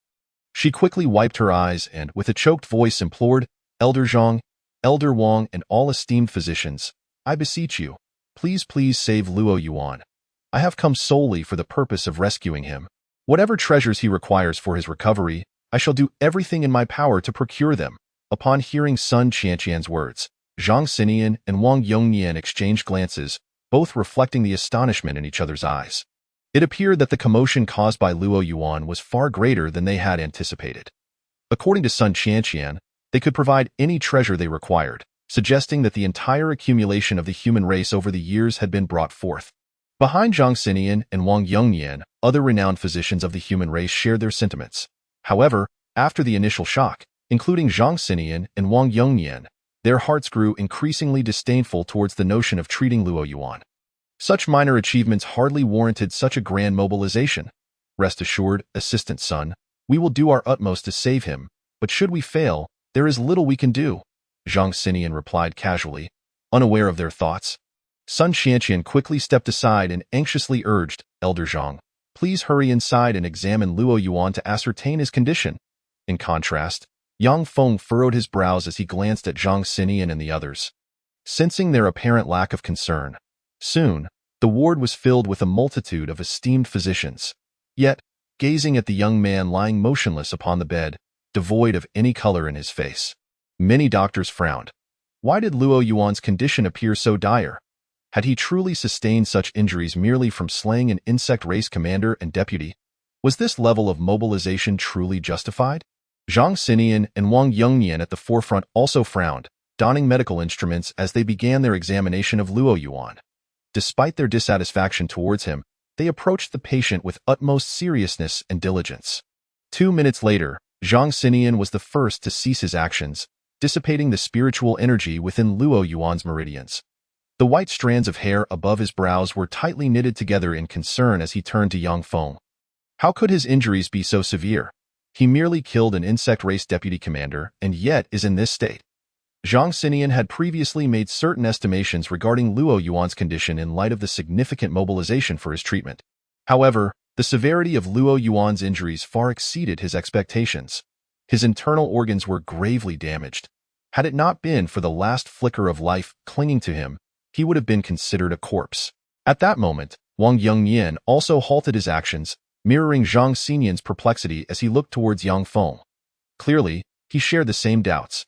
she quickly wiped her eyes and, with a choked voice, implored, Elder Zhang, Elder Wang, and all esteemed physicians, I beseech you, please save Luo Yuan. I have come solely for the purpose of rescuing him. Whatever treasures he requires for his recovery, I shall do everything in my power to procure them. Upon hearing Sun Qianqian's words, Zhang Xinian and Wang Yongnian exchanged glances, both reflecting the astonishment in each other's eyes. It appeared that the commotion caused by Luo Yuan was far greater than they had anticipated. According to Sun Qianqian, they could provide any treasure they required, suggesting that the entire accumulation of the human race over the years had been brought forth. Behind Zhang Xinian and Wang Yongnian, other renowned physicians of the human race shared their sentiments. However, after the initial shock, including Zhang Xinian and Wang Yongnian, their hearts grew increasingly disdainful towards the notion of treating Luo Yuan. Such minor achievements hardly warranted such a grand mobilization. Rest assured, Assistant Sun, we will do our utmost to save him, but should we fail, there is little we can do, Zhang Xinian replied casually, unaware of their thoughts. Sun Qianqian quickly stepped aside and anxiously urged, Elder Zhang, please hurry inside and examine Luo Yuan to ascertain his condition. In contrast, Yang Feng furrowed his brows as he glanced at Zhang Xinian and the others. Sensing their apparent lack of concern, soon, the ward was filled with a multitude of esteemed physicians. Yet, gazing at the young man lying motionless upon the bed, devoid of any color in his face, many doctors frowned. Why did Luo Yuan's condition appear so dire? Had he truly sustained such injuries merely from slaying an insect race commander and deputy? Was this level of mobilization truly justified? Zhang Xinian and Wang Yongnian at the forefront also frowned, donning medical instruments as they began their examination of Luo Yuan. Despite their dissatisfaction towards him, they approached the patient with utmost seriousness and diligence. 2 minutes later, Zhang Xinian was the first to cease his actions, dissipating the spiritual energy within Luo Yuan's meridians. The white strands of hair above his brows were tightly knitted together in concern as he turned to Yang Feng. How could his injuries be so severe? He merely killed an insect race deputy commander and yet is in this state. Zhang Xinian had previously made certain estimations regarding Luo Yuan's condition in light of the significant mobilization for his treatment. However, the severity of Luo Yuan's injuries far exceeded his expectations. His internal organs were gravely damaged. Had it not been for the last flicker of life clinging to him, he would have been considered a corpse. At that moment, Wang Yongnian also halted his actions, mirroring Zhang Xinyan's perplexity as he looked towards Yang Feng. Clearly, he shared the same doubts.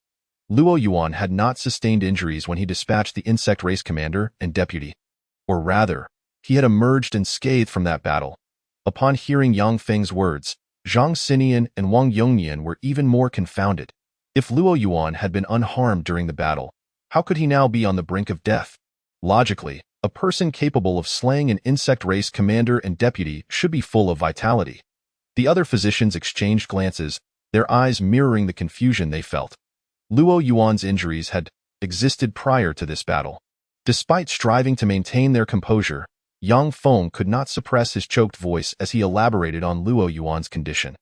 Luo Yuan had not sustained injuries when he dispatched the insect race commander and deputy. Or rather, he had emerged unscathed from that battle. Upon hearing Yang Feng's words, Zhang Xinyan and Wang Yongnian were even more confounded. If Luo Yuan had been unharmed during the battle, how could he now be on the brink of death? Logically, a person capable of slaying an insect race commander and deputy should be full of vitality. The other physicians exchanged glances, their eyes mirroring the confusion they felt. Luo Yuan's injuries had existed prior to this battle. Despite striving to maintain their composure, Yang Feng could not suppress his choked voice as he elaborated on Luo Yuan's condition.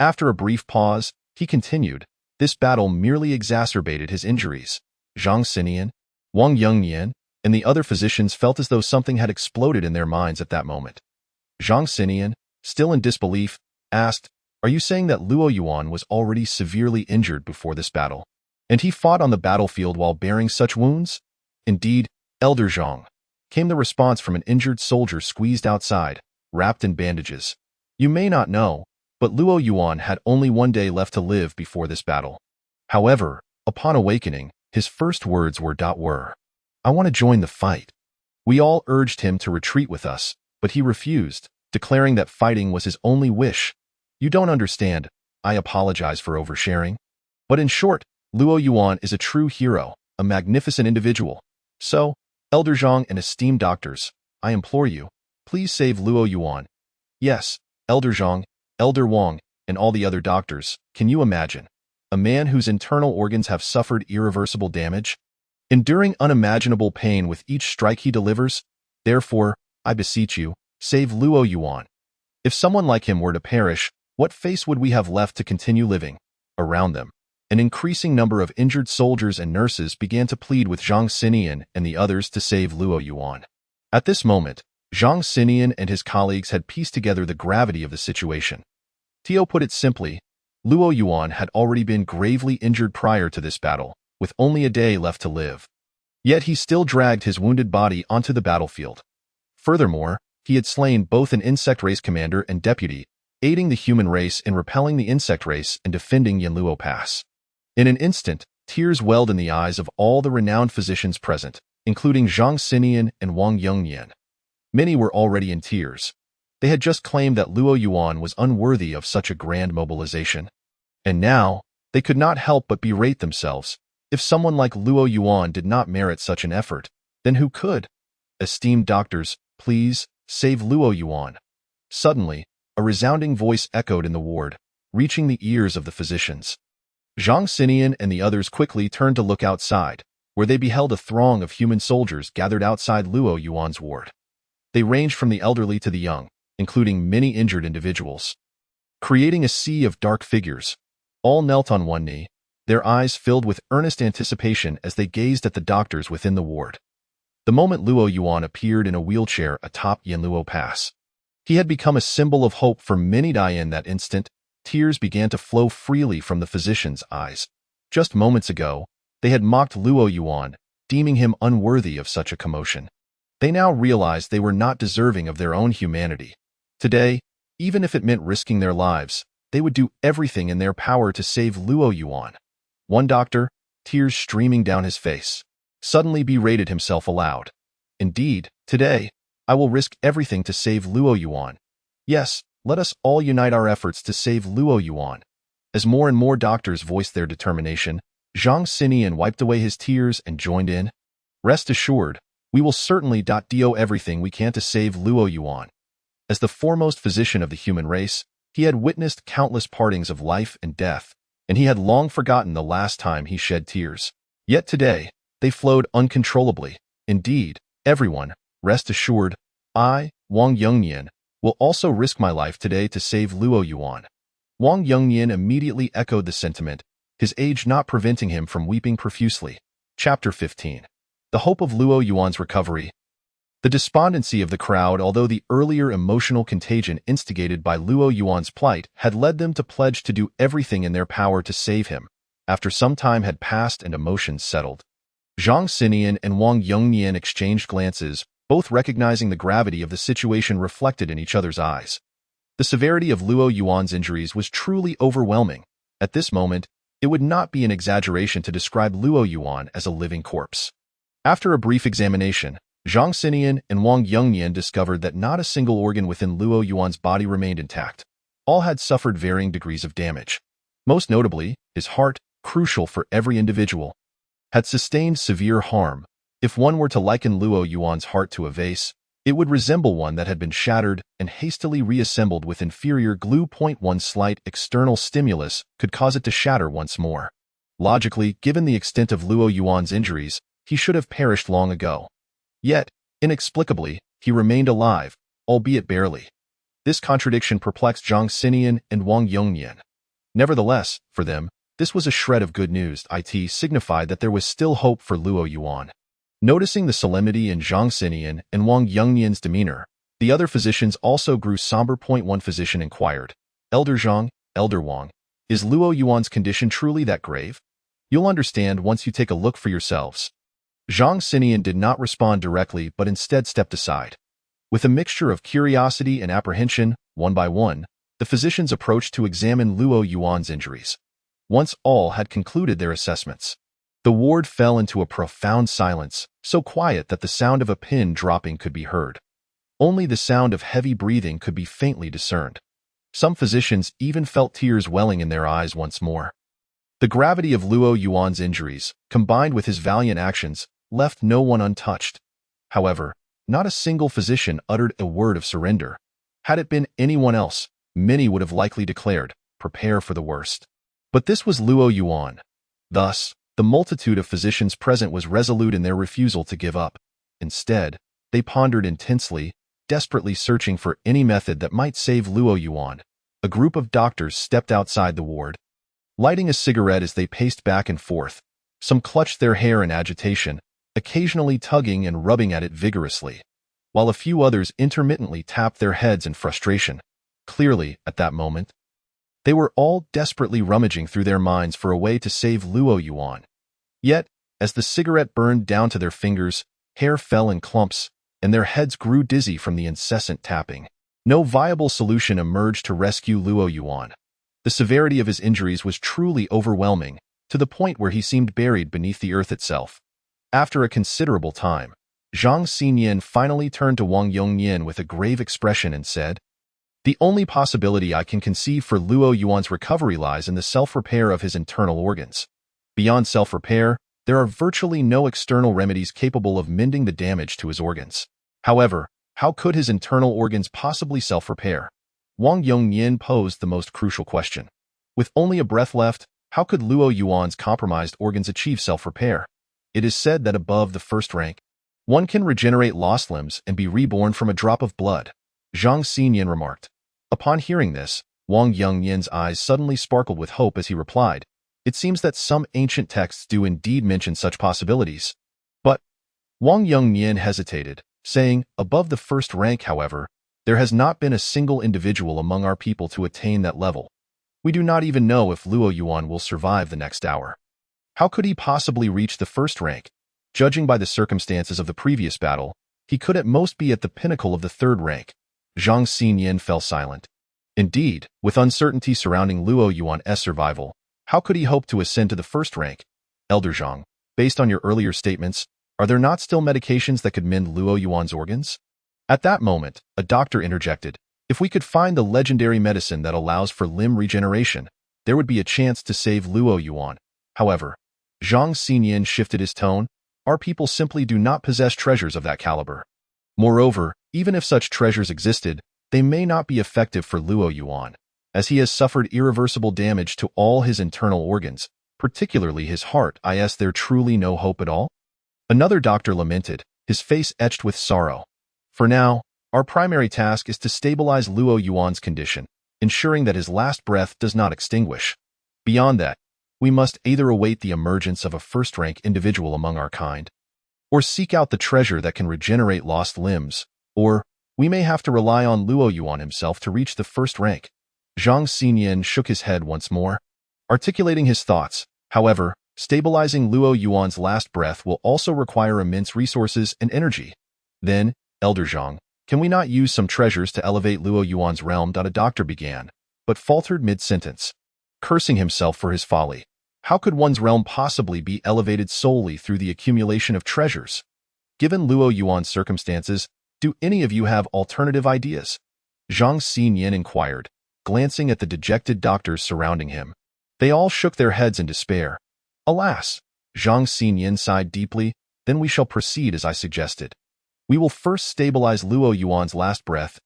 After a brief pause, he continued, "This battle merely exacerbated his injuries." Zhang Xinyan, Wang Yongnian, and the other physicians felt as though something had exploded in their minds at that moment. Zhang Xinyan, still in disbelief, asked, "Are you saying that Luo Yuan was already severely injured before this battle? And he fought on the battlefield while bearing such wounds?" "Indeed, Elder Zhang," came the response from an injured soldier squeezed outside, wrapped in bandages. "You may not know, but Luo Yuan had only one day left to live before this battle. However, upon awakening, his first words were, I want to join the fight." We all urged him to retreat with us, but he refused, declaring that fighting was his only wish. "You don't understand. I apologize for oversharing. But in short, Luo Yuan is a true hero, a magnificent individual. So, Elder Zhang and esteemed doctors, I implore you, please save Luo Yuan." "Yes, Elder Zhang, Elder Wang, and all the other doctors, can you imagine? A man whose internal organs have suffered irreversible damage, enduring unimaginable pain with each strike he delivers? Therefore, I beseech you, save Luo Yuan. If someone like him were to perish, what face would we have left to continue living?" Around them, an increasing number of injured soldiers and nurses began to plead with Zhang Xinyan and the others to save Luo Yuan. At this moment, Zhang Xinyan and his colleagues had pieced together the gravity of the situation. Tio put it simply, Luo Yuan had already been gravely injured prior to this battle, with only a day left to live. Yet he still dragged his wounded body onto the battlefield. Furthermore, he had slain both an insect race commander and deputy, aiding the human race in repelling the insect race and defending Yanluo Pass. In an instant, tears welled in the eyes of all the renowned physicians present, including Zhang Xinyan and Wang Yongnian. Many were already in tears. They had just claimed that Luo Yuan was unworthy of such a grand mobilization. And now, they could not help but berate themselves. If someone like Luo Yuan did not merit such an effort, then who could? "Esteemed doctors, please, save Luo Yuan." Suddenly, a resounding voice echoed in the ward, reaching the ears of the physicians. Zhang Xinyan and the others quickly turned to look outside, where they beheld a throng of human soldiers gathered outside Luo Yuan's ward. They ranged from the elderly to the young, including many injured individuals. Creating a sea of dark figures, all knelt on one knee, their eyes filled with earnest anticipation as they gazed at the doctors within the ward. The moment Luo Yuan appeared in a wheelchair atop Yanluo Pass, he had become a symbol of hope for many. In that instant, tears began to flow freely from the physicians' eyes. Just moments ago, they had mocked Luo Yuan, deeming him unworthy of such a commotion. They now realized they were not deserving of their own humanity. Today, even if it meant risking their lives, they would do everything in their power to save Luo Yuan. One doctor, tears streaming down his face, suddenly berated himself aloud. "Indeed, today, I will risk everything to save Luo Yuan. Yes, let us all unite our efforts to save Luo Yuan." As more and more doctors voiced their determination, Zhang Xinyan wiped away his tears and joined in. "Rest assured, we will certainly do everything we can to save Luo Yuan." As the foremost physician of the human race, he had witnessed countless partings of life and death, and he had long forgotten the last time he shed tears. Yet today, they flowed uncontrollably. "Indeed, everyone, rest assured, I, Wang Yongnian, will also risk my life today to save Luo Yuan." Wang Yongnian immediately echoed the sentiment, his age not preventing him from weeping profusely. Chapter 15. The Hope of Luo Yuan's Recovery. The despondency of the crowd, although the earlier emotional contagion instigated by Luo Yuan's plight had led them to pledge to do everything in their power to save him, after some time had passed and emotions settled. Zhang Xinian and Wang Yongnian exchanged glances, both recognizing the gravity of the situation reflected in each other's eyes. The severity of Luo Yuan's injuries was truly overwhelming. At this moment, it would not be an exaggeration to describe Luo Yuan as a living corpse. After a brief examination, Zhang Xinian and Wang Yongnian discovered that not a single organ within Luo Yuan's body remained intact. All had suffered varying degrees of damage. Most notably, his heart, crucial for every individual, had sustained severe harm. If one were to liken Luo Yuan's heart to a vase, it would resemble one that had been shattered and hastily reassembled with inferior glue. One slight external stimulus could cause it to shatter once more. Logically, given the extent of Luo Yuan's injuries, he should have perished long ago. Yet, inexplicably, he remained alive, albeit barely. This contradiction perplexed Zhang Xinian and Wang Yongnian. Nevertheless, for them, this was a shred of good news. It signified that there was still hope for Luo Yuan. Noticing the solemnity in Zhang Xinian and Wang Yongnian's demeanor, the other physicians also grew somber. One physician inquired, "Elder Zhang, Elder Wang, is Luo Yuan's condition truly that grave? You'll understand once you take a look for yourselves." Zhang Xinian did not respond directly but instead stepped aside. With a mixture of curiosity and apprehension, one by one, the physicians approached to examine Luo Yuan's injuries. Once all had concluded their assessments, the ward fell into a profound silence, so quiet that the sound of a pin dropping could be heard. Only the sound of heavy breathing could be faintly discerned. Some physicians even felt tears welling in their eyes once more. The gravity of Luo Yuan's injuries, combined with his valiant actions, left no one untouched. However, not a single physician uttered a word of surrender. Had it been anyone else, many would have likely declared, "Prepare for the worst." But this was Luo Yuan. Thus, the multitude of physicians present was resolute in their refusal to give up. Instead, they pondered intensely, desperately searching for any method that might save Luo Yuan. A group of doctors stepped outside the ward, lighting a cigarette as they paced back and forth. Some clutched their hair in agitation, occasionally tugging and rubbing at it vigorously, while a few others intermittently tapped their heads in frustration. Clearly, at that moment, they were all desperately rummaging through their minds for a way to save Luo Yuan. Yet, as the cigarette burned down to their fingers, hair fell in clumps, and their heads grew dizzy from the incessant tapping. No viable solution emerged to rescue Luo Yuan. The severity of his injuries was truly overwhelming, to the point where he seemed buried beneath the earth itself. After a considerable time, Zhang Xinian finally turned to Wang Yongnian with a grave expression and said, "The only possibility I can conceive for Luo Yuan's recovery lies in the self-repair of his internal organs. Beyond self-repair, there are virtually no external remedies capable of mending the damage to his organs. However, how could his internal organs possibly self-repair?" Wang Yongnian posed the most crucial question. With only a breath left, how could Luo Yuan's compromised organs achieve self-repair? It is said that above the first rank, one can regenerate lost limbs and be reborn from a drop of blood, Zhang Xinian remarked. Upon hearing this, Wang Yongnian's eyes suddenly sparkled with hope as he replied, "It seems that some ancient texts do indeed mention such possibilities." But Wang Yongnian hesitated, saying, "Above the first rank, however, there has not been a single individual among our people to attain that level. We do not even know if Luo Yuan will survive the next hour. How could he possibly reach the first rank? Judging by the circumstances of the previous battle, he could at most be at the pinnacle of the third rank." Zhang Xinian fell silent. Indeed, with uncertainty surrounding Luo Yuan's survival, how could he hope to ascend to the first rank? "Elder Zhang, based on your earlier statements, are there not still medications that could mend Luo Yuan's organs?" At that moment, a doctor interjected, "If we could find the legendary medicine that allows for limb regeneration, there would be a chance to save Luo Yuan." However, Zhang Xinian shifted his tone, "Our people simply do not possess treasures of that caliber. Moreover, even if such treasures existed, they may not be effective for Luo Yuan, as he has suffered irreversible damage to all his internal organs, particularly his heart. Is there truly no hope at all?" Another doctor lamented, his face etched with sorrow. "For now, our primary task is to stabilize Luo Yuan's condition, ensuring that his last breath does not extinguish. Beyond that, we must either await the emergence of a first-rank individual among our kind, or seek out the treasure that can regenerate lost limbs, or we may have to rely on Luo Yuan himself to reach the first rank. Zhang Xinyan shook his head once more, articulating his thoughts. However, stabilizing Luo Yuan's last breath will also require immense resources and energy. Then, Elder Zhang, can we not use some treasures to elevate Luo Yuan's realm? A doctor began, but faltered mid-sentence, cursing himself for his folly. How could one's realm possibly be elevated solely through the accumulation of treasures? Given Luo Yuan's circumstances, do any of you have alternative ideas? Zhang Xinyan inquired, glancing at the dejected doctors surrounding him. They all shook their heads in despair. Alas, Zhang Xinyan sighed deeply, then we shall proceed as I suggested. We will first stabilize Luo Yuan's last breath.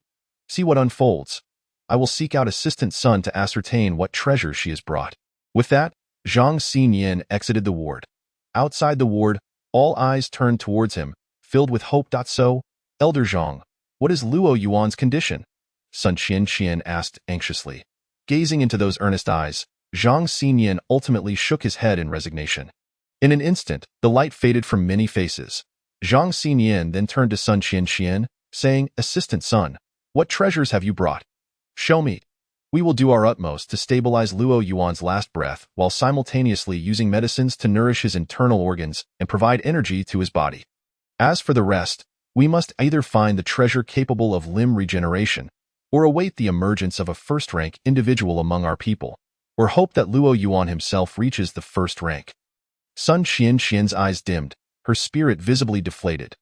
See what unfolds. I will seek out Assistant Sun to ascertain what treasures she has brought. With that, Zhang Xinyan exited the ward. Outside the ward, all eyes turned towards him, filled with hope. So, Elder Zhang, what is Luo Yuan's condition? Sun Qianqian asked anxiously. Gazing into those earnest eyes, Zhang Xinyan ultimately shook his head in resignation. In an instant, the light faded from many faces. Zhang Xinyan then turned to Sun Qianqian, saying, Assistant Sun, what treasures have you brought? Show me. We will do our utmost to stabilize Luo Yuan's last breath while simultaneously using medicines to nourish his internal organs and provide energy to his body. As for the rest, we must either find the treasure capable of limb regeneration, or await the emergence of a first-rank individual among our people, or hope that Luo Yuan himself reaches the first rank. Sun Qianqian's eyes dimmed, her spirit visibly deflated.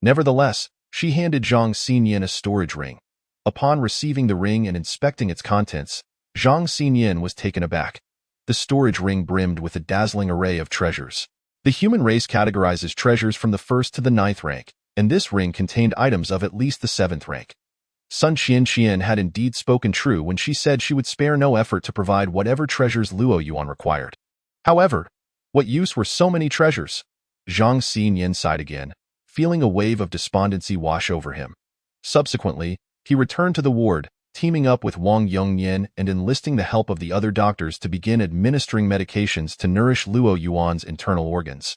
Nevertheless, she handed Zhang Xinyan a storage ring. Upon receiving the ring and inspecting its contents, Zhang Xinyan was taken aback. The storage ring brimmed with a dazzling array of treasures. The human race categorizes treasures from the 1st to the 9th rank, and this ring contained items of at least the 7th rank. Sun Qianqian had indeed spoken true when she said she would spare no effort to provide whatever treasures Luo Yuan required. However, what use were so many treasures? Zhang Xinyan sighed again, feeling a wave of despondency wash over him. Subsequently, he returned to the ward, teaming up with Wang Yongnian and enlisting the help of the other doctors to begin administering medications to nourish Luo Yuan's internal organs.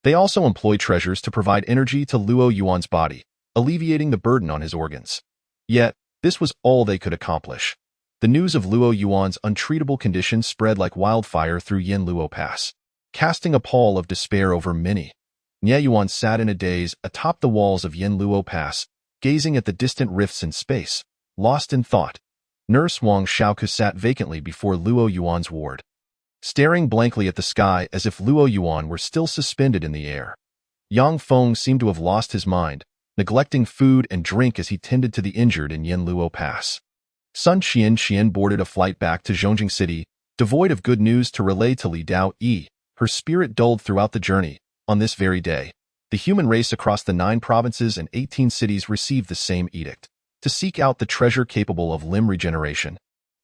They also employed treasures to provide energy to Luo Yuan's body, alleviating the burden on his organs. Yet, this was all they could accomplish. The news of Luo Yuan's untreatable condition spread like wildfire through Yanluo Pass, casting a pall of despair over many. Nie Yuan sat in a daze atop the walls of Yanluo Pass, gazing at the distant rifts in space, lost in thought. Nurse Wang Xiaoku sat vacantly before Luo Yuan's ward, staring blankly at the sky as if Luo Yuan were still suspended in the air. Yang Feng seemed to have lost his mind, neglecting food and drink as he tended to the injured in Yanluo Pass. Sun Qianqian boarded a flight back to Zhongjing City, devoid of good news to relay to Li Dao Yi. Her spirit dulled throughout the journey. On this very day, the human race across the 9 provinces and 18 cities received the same edict, to seek out the treasure capable of limb regeneration.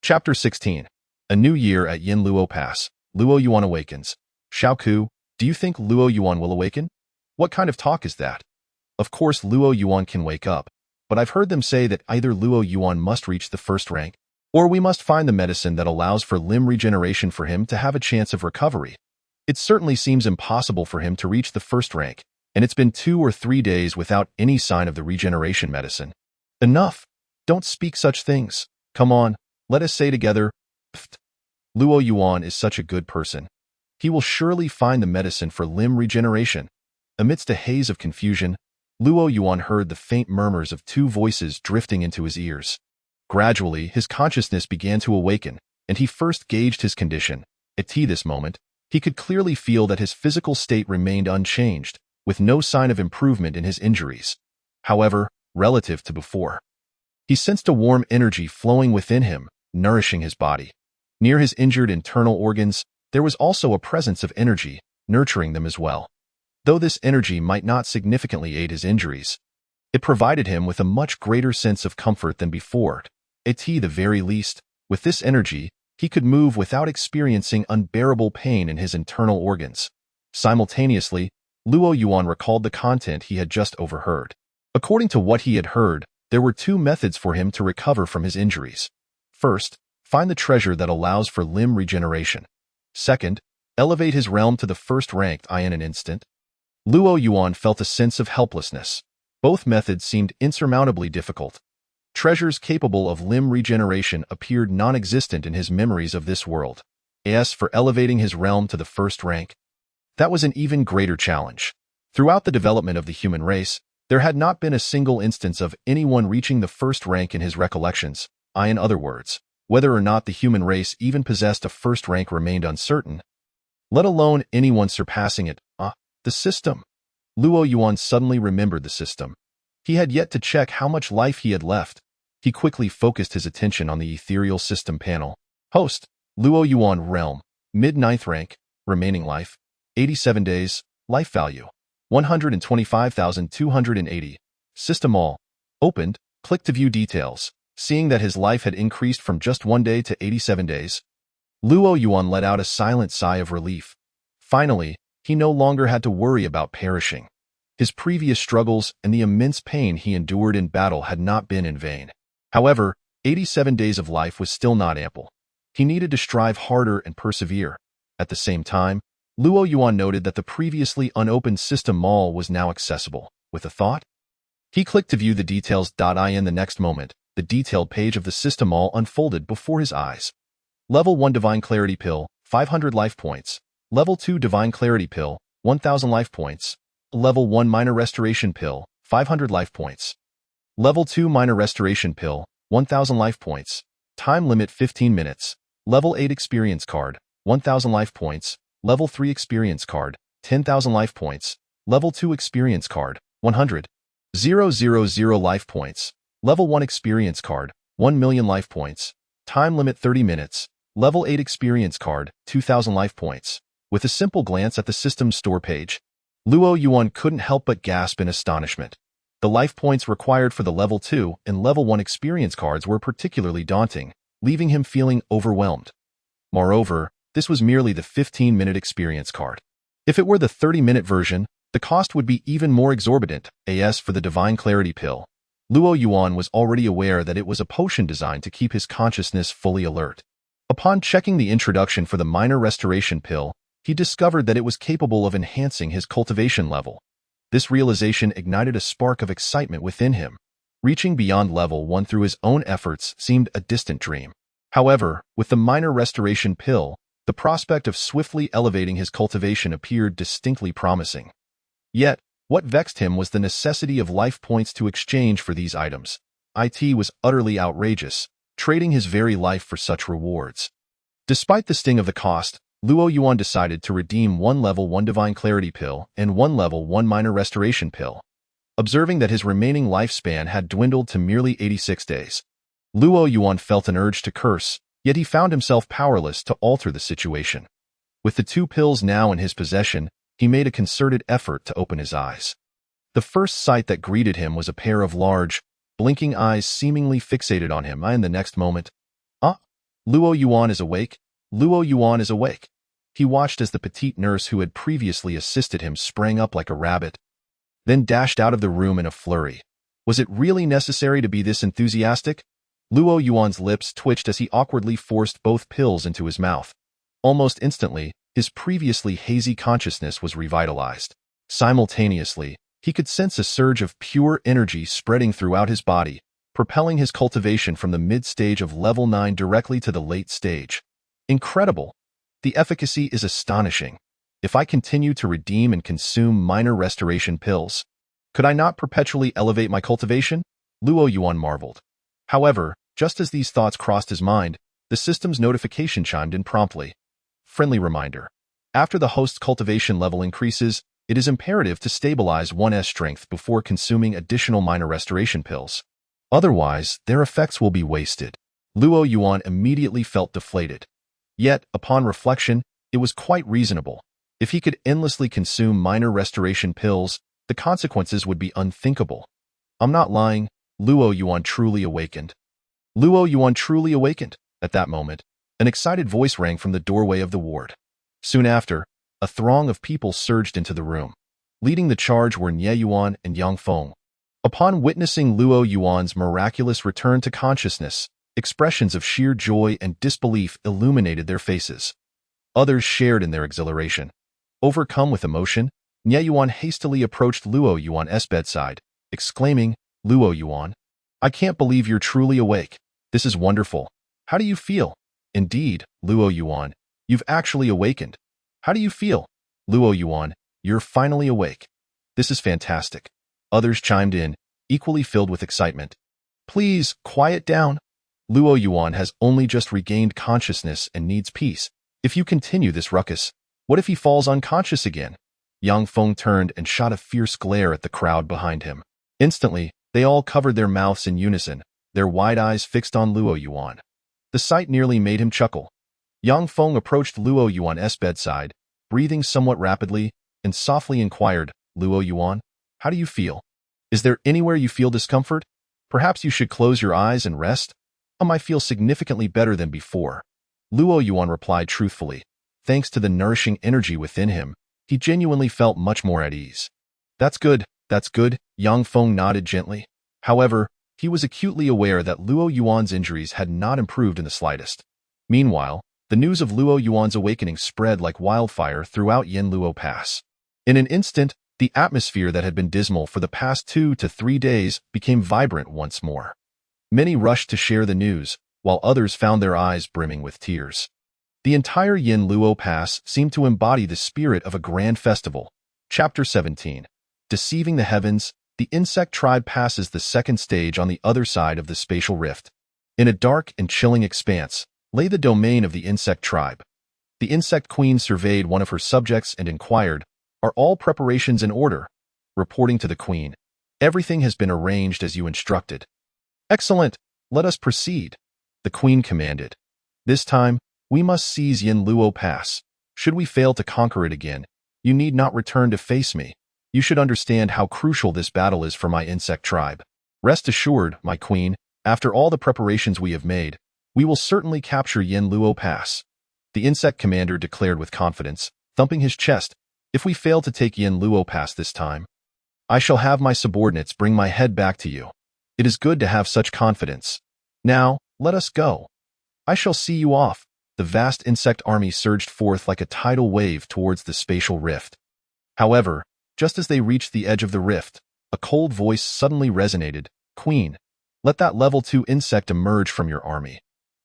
Chapter 16. A New Year at Yanluo Pass. Luo Yuan awakens. Xiaoku, do you think Luo Yuan will awaken? What kind of talk is that? Of course Luo Yuan can wake up, but I've heard them say that either Luo Yuan must reach the first rank, or we must find the medicine that allows for limb regeneration for him to have a chance of recovery. It certainly seems impossible for him to reach the first rank, and it's been 2 or 3 days without any sign of the regeneration medicine. Enough! Don't speak such things. Come on, let us say together, Pft. Luo Yuan is such a good person. He will surely find the medicine for limb regeneration. Amidst a haze of confusion, Luo Yuan heard the faint murmurs of 2 voices drifting into his ears. Gradually, his consciousness began to awaken, and he first gauged his condition. At this moment, he could clearly feel that his physical state remained unchanged, with no sign of improvement in his injuries. However, relative to before, he sensed a warm energy flowing within him, nourishing his body. Near his injured internal organs, there was also a presence of energy, nurturing them as well. Though this energy might not significantly aid his injuries, it provided him with a much greater sense of comfort than before. At the very least, with this energy, he could move without experiencing unbearable pain in his internal organs. Simultaneously, Luo Yuan recalled the content he had just overheard. According to what he had heard, there were 2 methods for him to recover from his injuries. First, find the treasure that allows for limb regeneration. Second, elevate his realm to the first rank in an instant. Luo Yuan felt a sense of helplessness. Both methods seemed insurmountably difficult. Treasures capable of limb regeneration appeared non-existent in his memories of this world. As for elevating his realm to the first rank, that was an even greater challenge. Throughout the development of the human race, there had not been a single instance of anyone reaching the first rank in his recollections. In other words, whether or not the human race even possessed a first rank remained uncertain, let alone anyone surpassing it. The system. Luo Yuan suddenly remembered the system. He had yet to check how much life he had left. He quickly focused his attention on the ethereal system panel. Host, Luo Yuan Realm, mid-9th rank, remaining life, 87 days, life value, 125,280. System all. Opened, click to view details. Seeing that his life had increased from just 1 day to 87 days, Luo Yuan let out a silent sigh of relief. Finally, he no longer had to worry about perishing. His previous struggles and the immense pain he endured in battle had not been in vain. However, 87 days of life was still not ample. He needed to strive harder and persevere. At the same time, Luo Yuan noted that the previously unopened system mall was now accessible. With a thought, he clicked to view the details. In the next moment, the detailed page of the system mall unfolded before his eyes. Level 1 Divine Clarity Pill, 500 life points. Level 2 Divine Clarity Pill, 1000 life points. Level 1 Minor Restoration Pill, 500 life points. Level 2 Minor Restoration Pill, 1000 life points. Time limit 15 minutes. Level 8 Experience Card, 1000 life points. Level 3 Experience Card, 10,000 life points. Level 2 Experience Card, 100,000 life points. Level 1 Experience Card, 1,000,000 life points. Time limit 30 minutes. Level 8 Experience Card, 2,000 life points. With a simple glance at the system's store page, Luo Yuan couldn't help but gasp in astonishment. The life points required for the Level 2 and Level 1 Experience Cards were particularly daunting, leaving him feeling overwhelmed. Moreover, this was merely the 15-minute experience card. If it were the 30-minute version, the cost would be even more exorbitant. As for the Divine Clarity Pill, Luo Yuan was already aware that it was a potion designed to keep his consciousness fully alert. Upon checking the introduction for the Minor Restoration Pill, he discovered that it was capable of enhancing his cultivation level. This realization ignited a spark of excitement within him. Reaching beyond level 1 through his own efforts seemed a distant dream. However, with the Minor Restoration Pill, the prospect of swiftly elevating his cultivation appeared distinctly promising. Yet, what vexed him was the necessity of life points to exchange for these items. It was utterly outrageous, trading his very life for such rewards. Despite the sting of the cost, Luo Yuan decided to redeem one Level 1 Divine Clarity Pill and one Level 1 Minor Restoration Pill. Observing that his remaining lifespan had dwindled to merely 86 days, Luo Yuan felt an urge to curse, yet he found himself powerless to alter the situation. With the 2 pills now in his possession, he made a concerted effort to open his eyes. The first sight that greeted him was a pair of large, blinking eyes seemingly fixated on him. In the next moment, Luo Yuan is awake. Luo Yuan is awake. He watched as the petite nurse who had previously assisted him sprang up like a rabbit, then dashed out of the room in a flurry. Was it really necessary to be this enthusiastic? Luo Yuan's lips twitched as he awkwardly forced both pills into his mouth. Almost instantly, his previously hazy consciousness was revitalized. Simultaneously, he could sense a surge of pure energy spreading throughout his body, propelling his cultivation from the mid-stage of Level 9 directly to the late stage. Incredible! The efficacy is astonishing. If I continue to redeem and consume Minor Restoration Pills, could I not perpetually elevate my cultivation? Luo Yuan marveled. However, just as these thoughts crossed his mind, the system's notification chimed in promptly. Friendly reminder. After the host's cultivation level increases, it is imperative to stabilize one's strength before consuming additional Minor Restoration Pills. Otherwise, their effects will be wasted. Luo Yuan immediately felt deflated. Yet, upon reflection, it was quite reasonable. If he could endlessly consume Minor Restoration Pills, the consequences would be unthinkable. I'm not lying, Luo Yuan truly awakened. Luo Yuan truly awakened. At that moment, an excited voice rang from the doorway of the ward. Soon after, a throng of people surged into the room. Leading the charge were Nie Yuan and Yang Feng. Upon witnessing Luo Yuan's miraculous return to consciousness, expressions of sheer joy and disbelief illuminated their faces. Others shared in their exhilaration. Overcome with emotion, Nie Yuan hastily approached Luo Yuan's bedside, exclaiming, "Luo Yuan, I can't believe you're truly awake. This is wonderful. How do you feel?" "Indeed, Luo Yuan, you've actually awakened. How do you feel?" "Luo Yuan, you're finally awake. This is fantastic." Others chimed in, equally filled with excitement. "Please, quiet down. Luo Yuan has only just regained consciousness and needs peace. If you continue this ruckus, what if he falls unconscious again?" Yang Feng turned and shot a fierce glare at the crowd behind him. Instantly, they all covered their mouths in unison, their wide eyes fixed on Luo Yuan. The sight nearly made him chuckle. Yang Feng approached Luo Yuan's bedside, breathing somewhat rapidly, and softly inquired, "Luo Yuan, how do you feel? Is there anywhere you feel discomfort? Perhaps you should close your eyes and rest? I feel significantly better than before." Luo Yuan replied truthfully. Thanks to the nourishing energy within him, he genuinely felt much more at ease. That's good, Yang Feng nodded gently. However, he was acutely aware that Luo Yuan's injuries had not improved in the slightest. Meanwhile, the news of Luo Yuan's awakening spread like wildfire throughout Yanluo Pass. In an instant, the atmosphere that had been dismal for the past 2 to 3 days became vibrant once more. Many rushed to share the news, while others found their eyes brimming with tears. The entire Yanluo Pass seemed to embody the spirit of a grand festival. Chapter 17. Deceiving the Heavens, the insect tribe passes the second stage on the other side of the spatial rift. In a dark and chilling expanse lay the domain of the insect tribe. The insect queen surveyed one of her subjects and inquired, "Are all preparations in order?" Reporting to the queen, "Everything has been arranged as you instructed." "Excellent, let us proceed," the queen commanded. "This time, we must seize Yanluo Pass. Should we fail to conquer it again, you need not return to face me. You should understand how crucial this battle is for my insect tribe. Rest assured, my queen, after all the preparations we have made, we will certainly capture Yanluo Pass," the insect commander declared with confidence, thumping his chest. "If we fail to take Yanluo Pass this time, I shall have my subordinates bring my head back to you. It is good to have such confidence. Now, let us go. I shall see you off." The vast insect army surged forth like a tidal wave towards the spatial rift. However, just as they reached the edge of the rift, a cold voice suddenly resonated. "Queen, let that level 2 insect emerge from your army.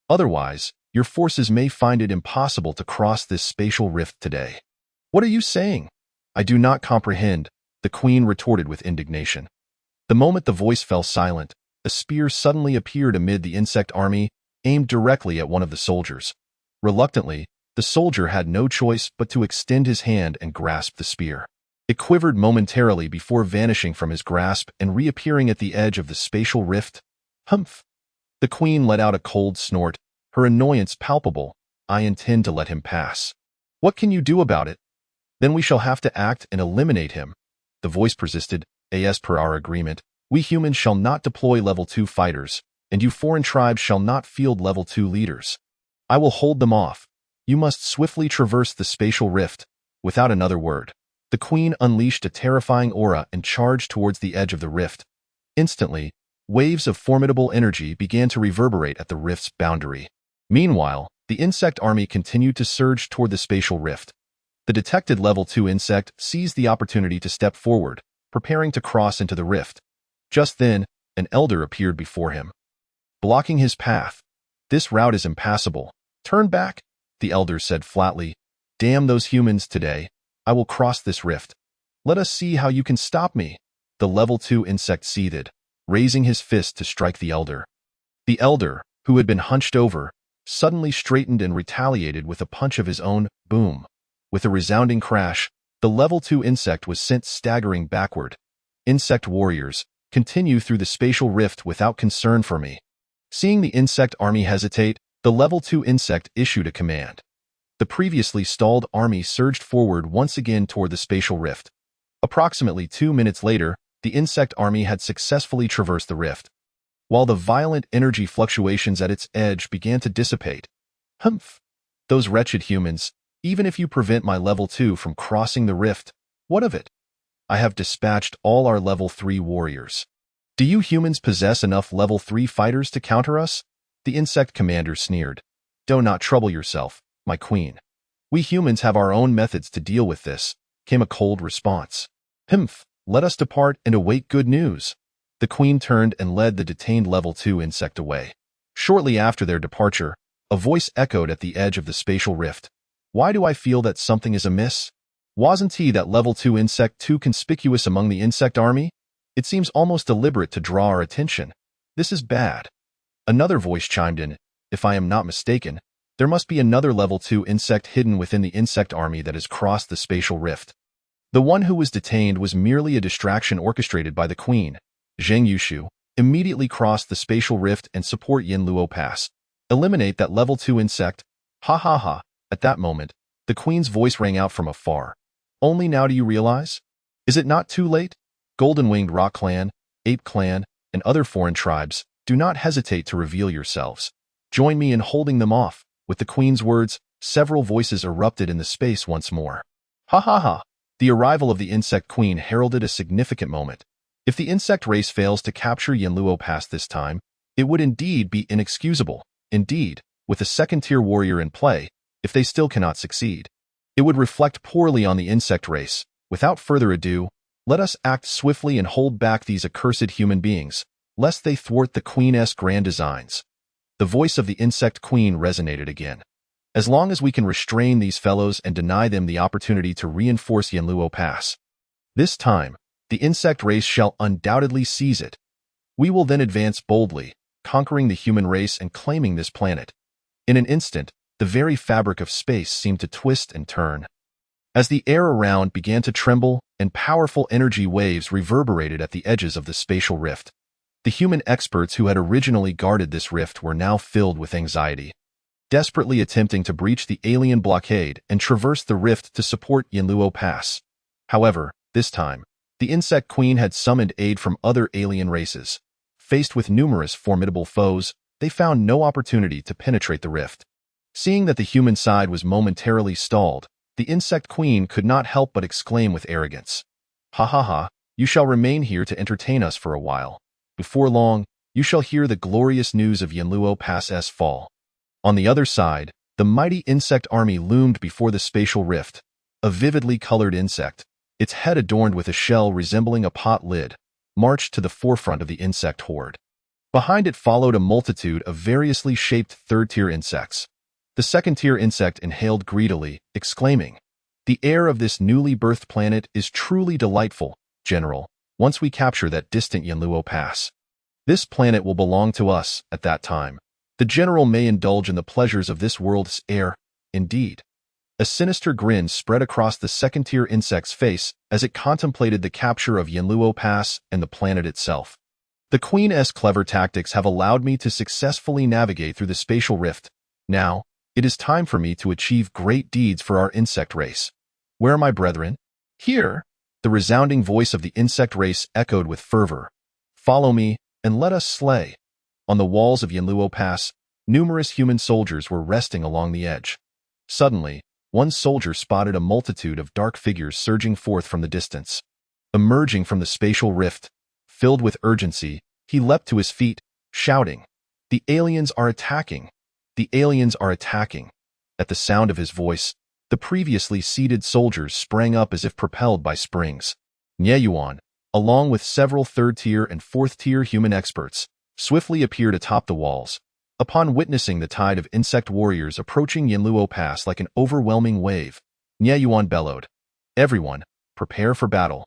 Otherwise, your forces may find it impossible to cross this spatial rift today." "What are you saying? I do not comprehend," the queen retorted with indignation. The moment the voice fell silent, a spear suddenly appeared amid the insect army, aimed directly at one of the soldiers. Reluctantly, the soldier had no choice but to extend his hand and grasp the spear. It quivered momentarily before vanishing from his grasp and reappearing at the edge of the spatial rift. "Humph!" The queen let out a cold snort, her annoyance palpable. "I intend to let him pass." "What can you do about it?" "Then we shall have to act and eliminate him." The voice persisted. "As per our agreement, we humans shall not deploy level 2 fighters, and you foreign tribes shall not field level 2 leaders. I will hold them off. You must swiftly traverse the spatial rift." Without another word, the queen unleashed a terrifying aura and charged towards the edge of the rift. Instantly, waves of formidable energy began to reverberate at the rift's boundary. Meanwhile, the insect army continued to surge toward the spatial rift. The detected level 2 insect seized the opportunity to step forward, preparing to cross into the rift. Just then, an elder appeared before him, blocking his path. "This route is impassable. Turn back," the elder said flatly. "Damn those humans today. I will cross this rift. Let us see how you can stop me." The level 2 insect seethed, raising his fist to strike the elder. The elder, who had been hunched over, suddenly straightened and retaliated with a punch of his own. Boom! With a resounding crash, the level 2 insect was sent staggering backward. "Insect warriors, continue through the spatial rift without concern for me." Seeing the insect army hesitate, the level 2 insect issued a command. The previously stalled army surged forward once again toward the spatial rift. Approximately 2 minutes later, the insect army had successfully traversed the rift. While the violent energy fluctuations at its edge began to dissipate. "Humph! Those wretched humans, even if you prevent my level 2 from crossing the rift, what of it? I have dispatched all our level 3 warriors. Do you humans possess enough level 3 fighters to counter us?" The insect commander sneered. "Do not trouble yourself, my queen. We humans have our own methods to deal with this. came a cold response. Humph, let us depart and await good news. The queen turned and led the detained level 2 insect away. Shortly after their departure, a voice echoed at the edge of the spatial rift. Why do I feel that something is amiss? Wasn't that level 2 insect too conspicuous among the insect army? It seems almost deliberate to draw our attention. This is bad. Another voice chimed in. If I am not mistaken, there must be another level 2 insect hidden within the insect army that has crossed the spatial rift. The one who was detained was merely a distraction orchestrated by the queen. Zheng Yushu immediately crossed the spatial rift and support Yanluo Pass. Eliminate that level 2 insect. Ha ha ha. At that moment, the queen's voice rang out from afar. Only now do you realize? Is it not too late? Golden-winged Rock Clan, Ape Clan, and other foreign tribes, do not hesitate to reveal yourselves. Join me in holding them off. With the queen's words, several voices erupted in the space once more. Ha ha ha. The arrival of the insect queen heralded a significant moment. If the insect race fails to capture Yanluo Pass this time, it would indeed be inexcusable. Indeed, with a second-tier warrior in play, if they still cannot succeed, it would reflect poorly on the insect race. Without further ado, let us act swiftly and hold back these accursed human beings, lest they thwart the queen's grand designs. The voice of the insect queen resonated again. As long as we can restrain these fellows and deny them the opportunity to reinforce Yanluo Pass, this time, the insect race shall undoubtedly seize it. We will then advance boldly, conquering the human race and claiming this planet. In an instant, the very fabric of space seemed to twist and turn. As the air around began to tremble and powerful energy waves reverberated at the edges of the spatial rift, the human experts who had originally guarded this rift were now filled with anxiety, desperately attempting to breach the alien blockade and traverse the rift to support Yanluo Pass. However, this time, the insect queen had summoned aid from other alien races. Faced with numerous formidable foes, they found no opportunity to penetrate the rift. Seeing that the human side was momentarily stalled, the insect queen could not help but exclaim with arrogance. Ha ha ha, you shall remain here to entertain us for a while. Before long, you shall hear the glorious news of Yanluo Pass's fall. On the other side, the mighty insect army loomed before the spatial rift. A vividly colored insect, its head adorned with a shell resembling a pot lid, marched to the forefront of the insect horde. Behind it followed a multitude of variously shaped third-tier insects. The second-tier insect inhaled greedily, exclaiming, "The air of this newly birthed planet is truly delightful, General, once we capture that distant Yanluo Pass. This planet will belong to us at that time. The General may indulge in the pleasures of this world's air, indeed." A sinister grin spread across the second-tier insect's face as it contemplated the capture of Yanluo Pass and the planet itself. The Queen's clever tactics have allowed me to successfully navigate through the spatial rift. Now, it is time for me to achieve great deeds for our insect race. Where are my brethren? Here! The resounding voice of the insect race echoed with fervor. Follow me, and let us slay. On the walls of Yanluo Pass, numerous human soldiers were resting along the edge. Suddenly, one soldier spotted a multitude of dark figures surging forth from the distance. Emerging from the spatial rift, filled with urgency, he leapt to his feet, shouting, "The aliens are attacking! The aliens are attacking!" At the sound of his voice, the previously seated soldiers sprang up as if propelled by springs. Nie Yuan, along with several third-tier and fourth-tier human experts, swiftly appeared atop the walls. Upon witnessing the tide of insect warriors approaching Yanluo Pass like an overwhelming wave, Nie Yuan bellowed, "Everyone, prepare for battle."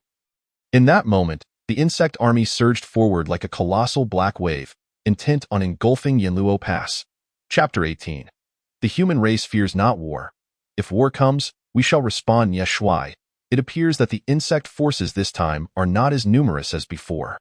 In that moment, the insect army surged forward like a colossal black wave, intent on engulfing Yanluo Pass. Chapter 18. The human race fears not war. If war comes, we shall respond. Nie Shui. It appears that the insect forces this time are not as numerous as before.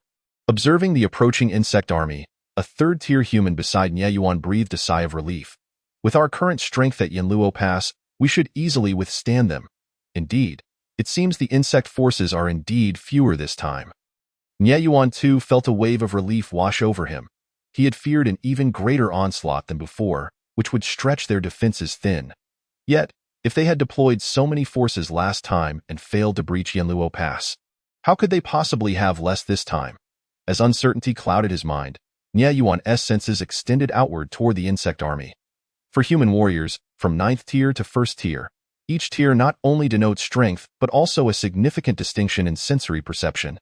Observing the approaching insect army, a third-tier human beside Nie Yuan breathed a sigh of relief. With our current strength at Yanluo Pass, we should easily withstand them. Indeed, it seems the insect forces are indeed fewer this time. Nie Yuan too felt a wave of relief wash over him. He had feared an even greater onslaught than before, which would stretch their defenses thin. Yet, if they had deployed so many forces last time and failed to breach Yanluo Pass, how could they possibly have less this time? As uncertainty clouded his mind, Nie Yuan's senses extended outward toward the insect army. For human warriors, from 9th tier to 1st tier, Each tier not only denotes strength, but also a significant distinction in sensory perception.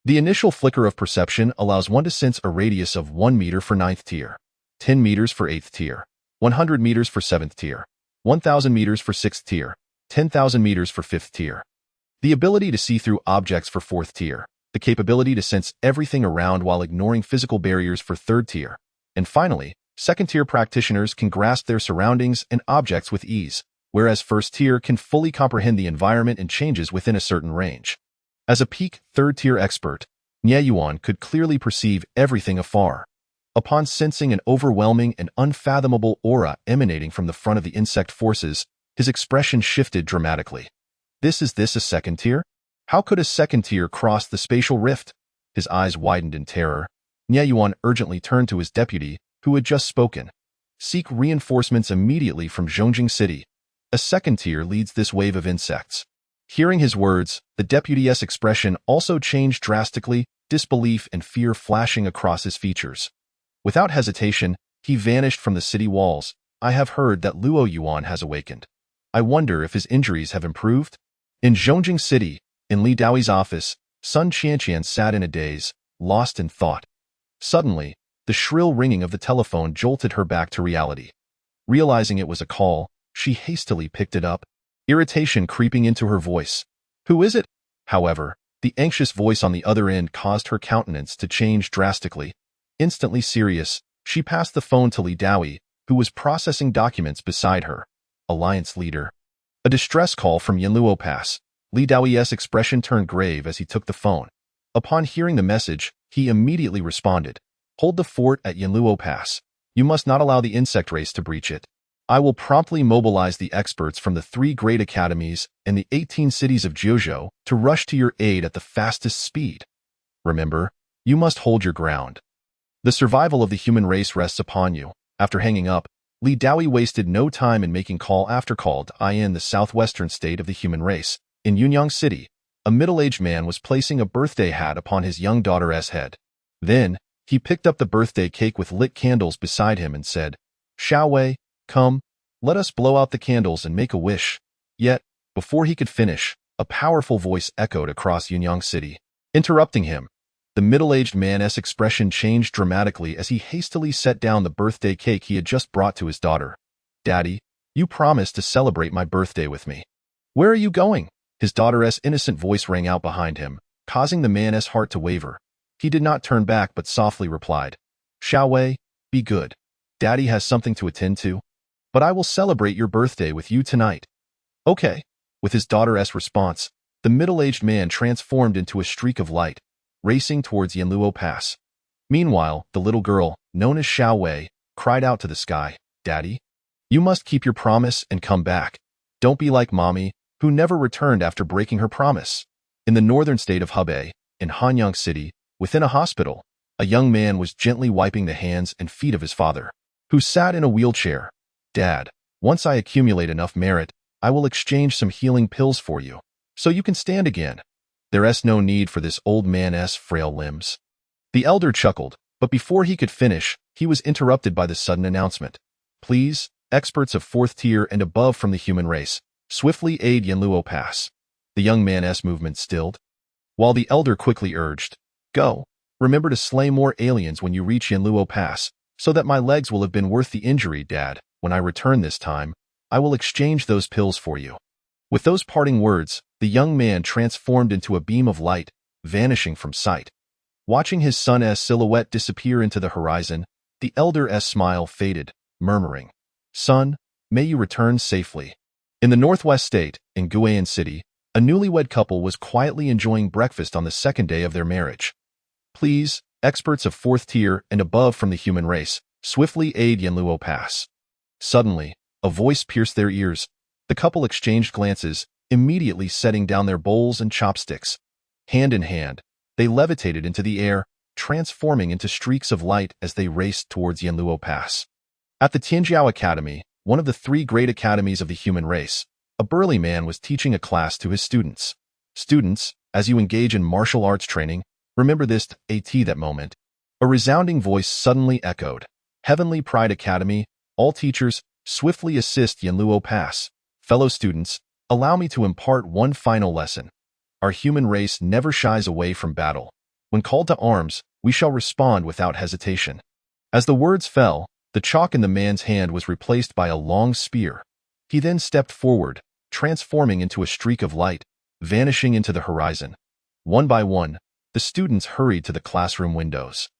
The initial flicker of perception allows one to sense a radius of 1 meter for 9th tier, 10 meters for 8th tier, 100 meters for 7th tier, 1,000 meters for 6th tier, 10,000 meters for 5th tier. The ability to see through objects for 4th tier, the capability to sense everything around while ignoring physical barriers for 3rd tier, and finally, 2nd tier practitioners can grasp their surroundings and objects with ease, whereas 1st tier can fully comprehend the environment and changes within a certain range. As a peak 3rd tier expert, Nie Yuan could clearly perceive everything afar. Upon sensing an overwhelming and unfathomable aura emanating from the front of the insect forces, his expression shifted dramatically. Is this a 2nd tier? How could a 2nd tier cross the spatial rift? His eyes widened in terror. Nie Yuan urgently turned to his deputy, who had just spoken. Seek reinforcements immediately from Zhongjing City. A 2nd tier leads this wave of insects. Hearing his words, the deputy's expression also changed drastically, disbelief and fear flashing across his features. Without hesitation, he vanished from the city walls. I have heard that Luo Yuan has awakened. I wonder if his injuries have improved? In Zhongjing City, in Li Daoi's office, Sun Qianqian sat in a daze, lost in thought. Suddenly, the shrill ringing of the telephone jolted her back to reality. Realizing it was a call, she hastily picked it up, irritation creeping into her voice. Who is it? However, the anxious voice on the other end caused her countenance to change drastically. Instantly serious, she passed the phone to Li Daoi, who was processing documents beside her. Alliance leader. A distress call from Yanluo Pass. Li Daoi's expression turned grave as he took the phone. Upon hearing the message, he immediately responded. Hold the fort at Yanluo Pass. You must not allow the insect race to breach it. I will promptly mobilize the experts from the 3 great academies and the 18 cities of Jiuzhou to rush to your aid at the fastest speed. Remember, you must hold your ground. The survival of the human race rests upon you. After hanging up, Li Daoi wasted no time in making call after call to IN the southwestern state of the human race. In Yunyang City, a middle-aged man was placing a birthday hat upon his young daughter's head. Then, he picked up the birthday cake with lit candles beside him and said, Xiao Wei, come, let us blow out the candles and make a wish. Yet, before he could finish, a powerful voice echoed across Yunyang City, interrupting him. The middle-aged man's expression changed dramatically as he hastily set down the birthday cake he had just brought to his daughter. Daddy, you promised to celebrate my birthday with me. Where are you going? His daughter's innocent voice rang out behind him, causing the man's heart to waver. He did not turn back but softly replied, Xiao Wei, be good. Daddy has something to attend to. But I will celebrate your birthday with you tonight. Okay. With his daughter's response, the middle-aged man transformed into a streak of light, racing towards Yanluo Pass. Meanwhile, the little girl, known as Xiao Wei, cried out to the sky, Daddy, you must keep your promise and come back. Don't be like Mommy, who never returned after breaking her promise. In the northern state of Hebei, in Hanyang City, within a hospital, a young man was gently wiping the hands and feet of his father, who sat in a wheelchair. Dad, once I accumulate enough merit, I will exchange some healing pills for you, so you can stand again. There's no need for this old man's frail limbs. The elder chuckled, but before he could finish, he was interrupted by the sudden announcement. Please, experts of 4th tier and above from the human race, swiftly aid Yanluo Pass. The young man's movement stilled, while the elder quickly urged, Go, remember to slay more aliens when you reach Yanluo Pass, so that my legs will have been worth the injury, Dad. When I return this time, I will exchange those pills for you. With those parting words, the young man transformed into a beam of light, vanishing from sight. Watching his son's silhouette disappear into the horizon, the elder's smile faded, murmuring, Son, may you return safely. In the northwest state, in Guian City, a newlywed couple was quietly enjoying breakfast on the 2nd day of their marriage. Please, experts of 4th tier and above from the human race, swiftly aid Yanluo Pass. Suddenly, a voice pierced their ears. The couple exchanged glances, immediately setting down their bowls and chopsticks. Hand in hand, they levitated into the air, transforming into streaks of light as they raced towards Yanluo Pass. At the Tianjiao Academy, one of the 3 great academies of the human race, a burly man was teaching a class to his students. Students, as you engage in martial arts training, remember this at that moment. A resounding voice suddenly echoed. Heavenly Pride Academy, all teachers, swiftly assist Yanluo Pass. Fellow students, Allow me to impart one final lesson. Our human race never shies away from battle. When called to arms, we shall respond without hesitation. As the words fell, the chalk in the man's hand was replaced by a long spear. He then stepped forward, transforming into a streak of light, vanishing into the horizon. One by one, the students hurried to the classroom windows.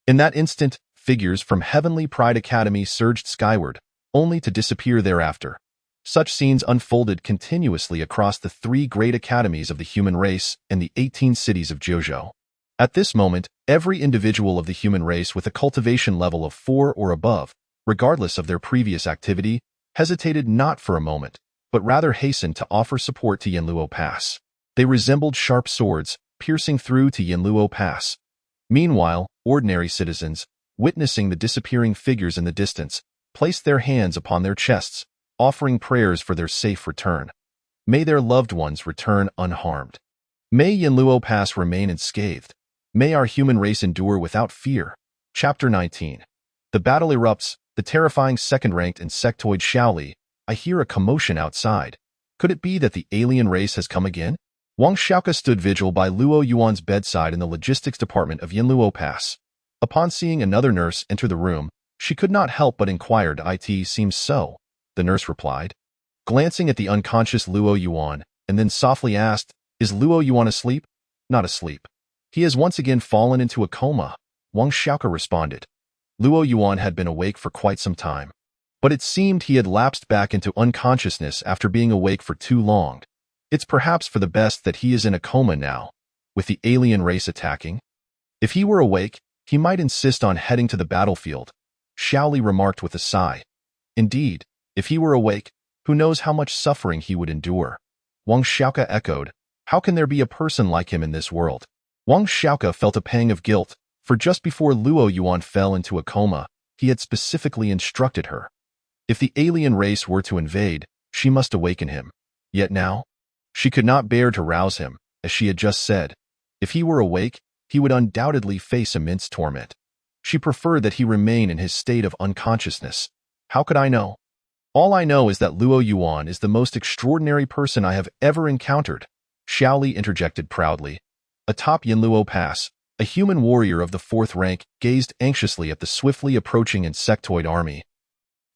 In that instant, figures from Heavenly Pride Academy surged skyward, only to disappear thereafter. Such scenes unfolded continuously across the 3 great academies of the human race and the 18 cities of Jojo. At this moment, every individual of the human race with a cultivation level of 4 or above, regardless of their previous activity, hesitated not for a moment, but rather hastened to offer support to Yanluo Pass. They resembled sharp swords, piercing through to Yanluo Pass. Meanwhile, ordinary citizens, witnessing the disappearing figures in the distance, placed their hands upon their chests, offering prayers for their safe return. May their loved ones return unharmed. May Yanluo Pass remain unscathed. May our human race endure without fear. Chapter 19. The battle erupts, the terrifying second-ranked insectoid Xiaoli. I hear a commotion outside. Could it be that the alien race has come again? Wang Xiaoka stood vigil by Luo Yuan's bedside in the logistics department of Yanluo Pass. Upon seeing another nurse enter the room, she could not help but inquired, "It seems so," the nurse replied, glancing at the unconscious Luo Yuan, and then softly asked, "Is Luo Yuan asleep?" "Not asleep. He has once again fallen into a coma," Wang Xiaoka responded. Luo Yuan had been awake for quite some time, but it seemed he had lapsed back into unconsciousness after being awake for too long. It's perhaps for the best that he is in a coma now, with the alien race attacking. If he were awake, he might insist on heading to the battlefield, Xiaoli remarked with a sigh. Indeed, if he were awake, who knows how much suffering he would endure. Wang Xiaoka echoed, "How can there be a person like him in this world?" Wang Xiaoka felt a pang of guilt, for just before Luo Yuan fell into a coma, he had specifically instructed her. If the alien race were to invade, she must awaken him. Yet now, she could not bear to rouse him, as she had just said. If he were awake, he would undoubtedly face immense torment. She preferred that he remain in his state of unconsciousness. How could I know? All I know is that Luo Yuan is the most extraordinary person I have ever encountered, Xiaoli interjected proudly. Atop Yanluo Pass, a human warrior of the 4th rank gazed anxiously at the swiftly approaching insectoid army.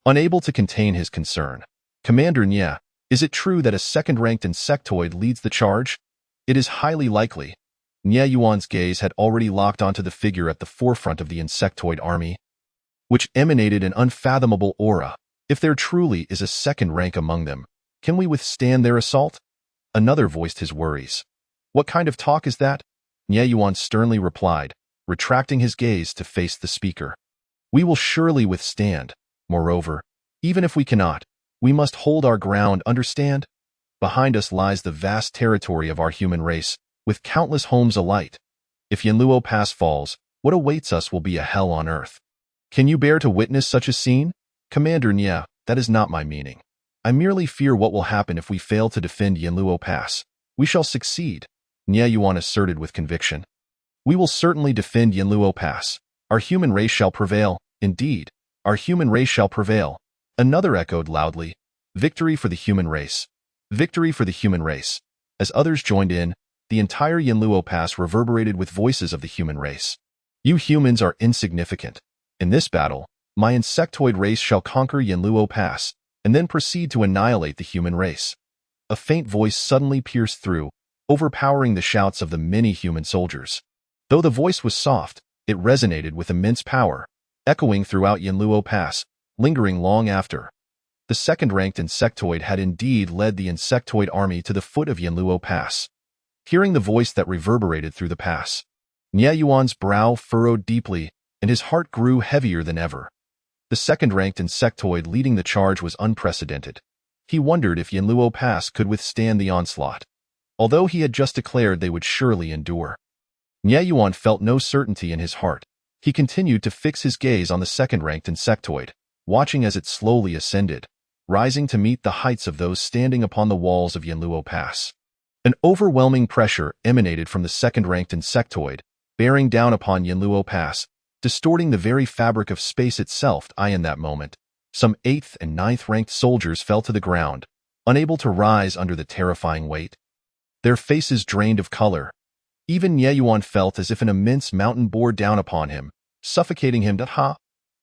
Unable to contain his concern, "Commander Nye, is it true that a second-ranked insectoid leads the charge?" "It is highly likely." Nye Yuan's gaze had already locked onto the figure at the forefront of the insectoid army, which emanated an unfathomable aura. If there truly is a second rank among them, can we withstand their assault? Another voiced his worries. "What kind of talk is that?" Nye Yuan sternly replied, retracting his gaze to face the speaker. "We will surely withstand. Moreover, even if we cannot, we must hold our ground, understand? Behind us lies the vast territory of our human race, with countless homes alight. If Yanluo Pass falls, what awaits us will be a hell on earth. Can you bear to witness such a scene?" "Commander Nye, that is not my meaning. I merely fear what will happen if we fail to defend Yanluo Pass. We shall succeed," Nye Yuan asserted with conviction. "We will certainly defend Yanluo Pass. Our human race shall prevail. Indeed, our human race shall prevail." Another echoed loudly, "Victory for the human race. Victory for the human race." As others joined in, the entire Yanluo Pass reverberated with voices of the human race. "You humans are insignificant. In this battle, my insectoid race shall conquer Yanluo Pass, and then proceed to annihilate the human race." A faint voice suddenly pierced through, overpowering the shouts of the many human soldiers. Though the voice was soft, it resonated with immense power, echoing throughout Yanluo Pass, lingering long after. The second-ranked insectoid had indeed led the insectoid army to the foot of Yanluo Pass. Hearing the voice that reverberated through the pass, Nye Yuan's brow furrowed deeply, and his heart grew heavier than ever. The second-ranked insectoid leading the charge was unprecedented. He wondered if Yanluo Pass could withstand the onslaught, although he had just declared they would surely endure. Nye Yuan felt no certainty in his heart. He continued to fix his gaze on the second-ranked insectoid, watching as it slowly ascended, rising to meet the heights of those standing upon the walls of Yanluo Pass. An overwhelming pressure emanated from the second-ranked insectoid, bearing down upon Yanluo Pass, distorting the very fabric of space itself. In that moment, some 8th and 9th ranked soldiers fell to the ground, unable to rise under the terrifying weight. Their faces drained of color. Even Nye Yuan felt as if an immense mountain bore down upon him, suffocating him. Ha!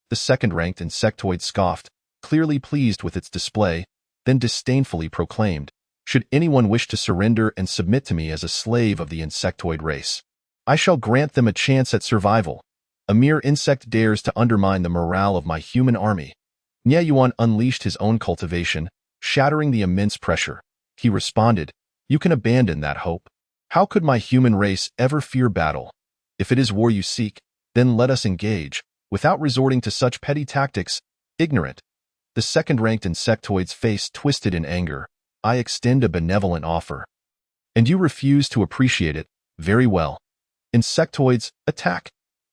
The second-ranked insectoid scoffed, clearly pleased with its display, then disdainfully proclaimed, "Should anyone wish to surrender and submit to me as a slave of the insectoid race, I shall grant them a chance at survival. A mere insect dares to undermine the morale of my human army." Nye Yuan unleashed his own cultivation, shattering the immense pressure. He responded, "You can abandon that hope. How could my human race ever fear battle? If it is war you seek, then let us engage, without resorting to such petty tactics, ignorant." The second-ranked insectoid's face twisted in anger. "I extend a benevolent offer. And you refuse to appreciate it. Very well. Insectoids, attack.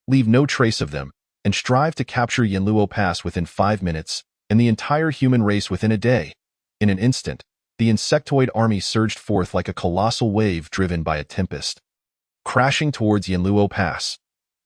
Leave no trace of them, and strive to capture Yanluo Pass within 5 minutes, and the entire human race within a day." In an instant, the insectoid army surged forth like a colossal wave driven by a tempest. Crashing towards Yanluo Pass,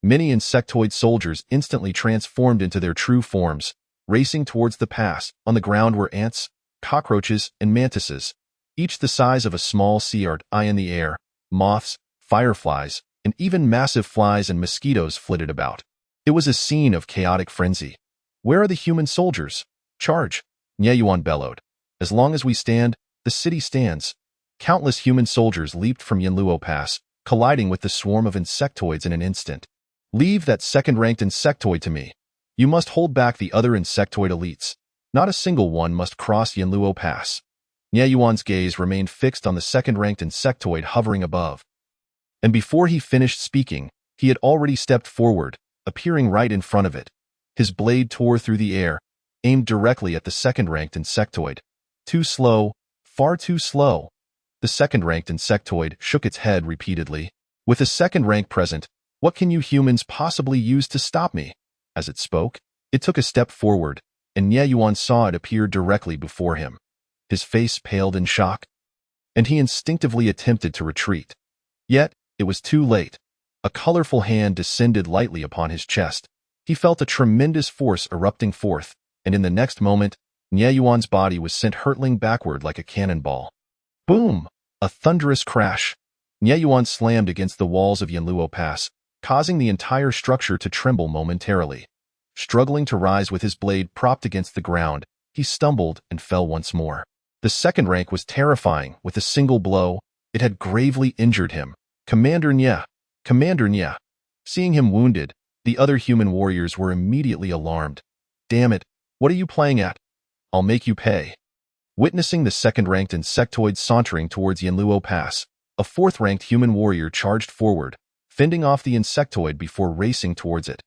many insectoid soldiers instantly transformed into their true forms, racing towards the pass. On the ground were ants, cockroaches, and mantises, each the size of a small sea ant. In the air, moths, fireflies, and even massive flies and mosquitoes flitted about. It was a scene of chaotic frenzy. "Where are the human soldiers? Charge!" Nye Yuan bellowed. "As long as we stand, the city stands." Countless human soldiers leaped from Yanluo Pass, colliding with the swarm of insectoids in an instant. "Leave that second-ranked insectoid to me. You must hold back the other insectoid elites. Not a single one must cross Yanluo Pass." Nye Yuan's gaze remained fixed on the second-ranked insectoid hovering above. And before he finished speaking, he had already stepped forward, appearing right in front of it. His blade tore through the air, aimed directly at the second-ranked insectoid. Too slow, far too slow. The second-ranked insectoid shook its head repeatedly. "With a second rank present, what can you humans possibly use to stop me?" As it spoke, it took a step forward, and Nye Yuan saw it appear directly before him. His face paled in shock, and he instinctively attempted to retreat. Yet, it was too late. A colorful hand descended lightly upon his chest. He felt a tremendous force erupting forth, and in the next moment, Nye Yuan's body was sent hurtling backward like a cannonball. Boom! A thunderous crash. Nye Yuan slammed against the walls of Yanluo Pass, causing the entire structure to tremble momentarily. Struggling to rise with his blade propped against the ground, he stumbled and fell once more. The second rank was terrifying. With a single blow, it had gravely injured him. "Commander Nye! Commander Nye!" Seeing him wounded, the other human warriors were immediately alarmed. "Damn it, what are you playing at? I'll make you pay." Witnessing the second-ranked insectoid sauntering towards Yanluo Pass, a fourth-ranked human warrior charged forward, fending off the insectoid before racing towards it.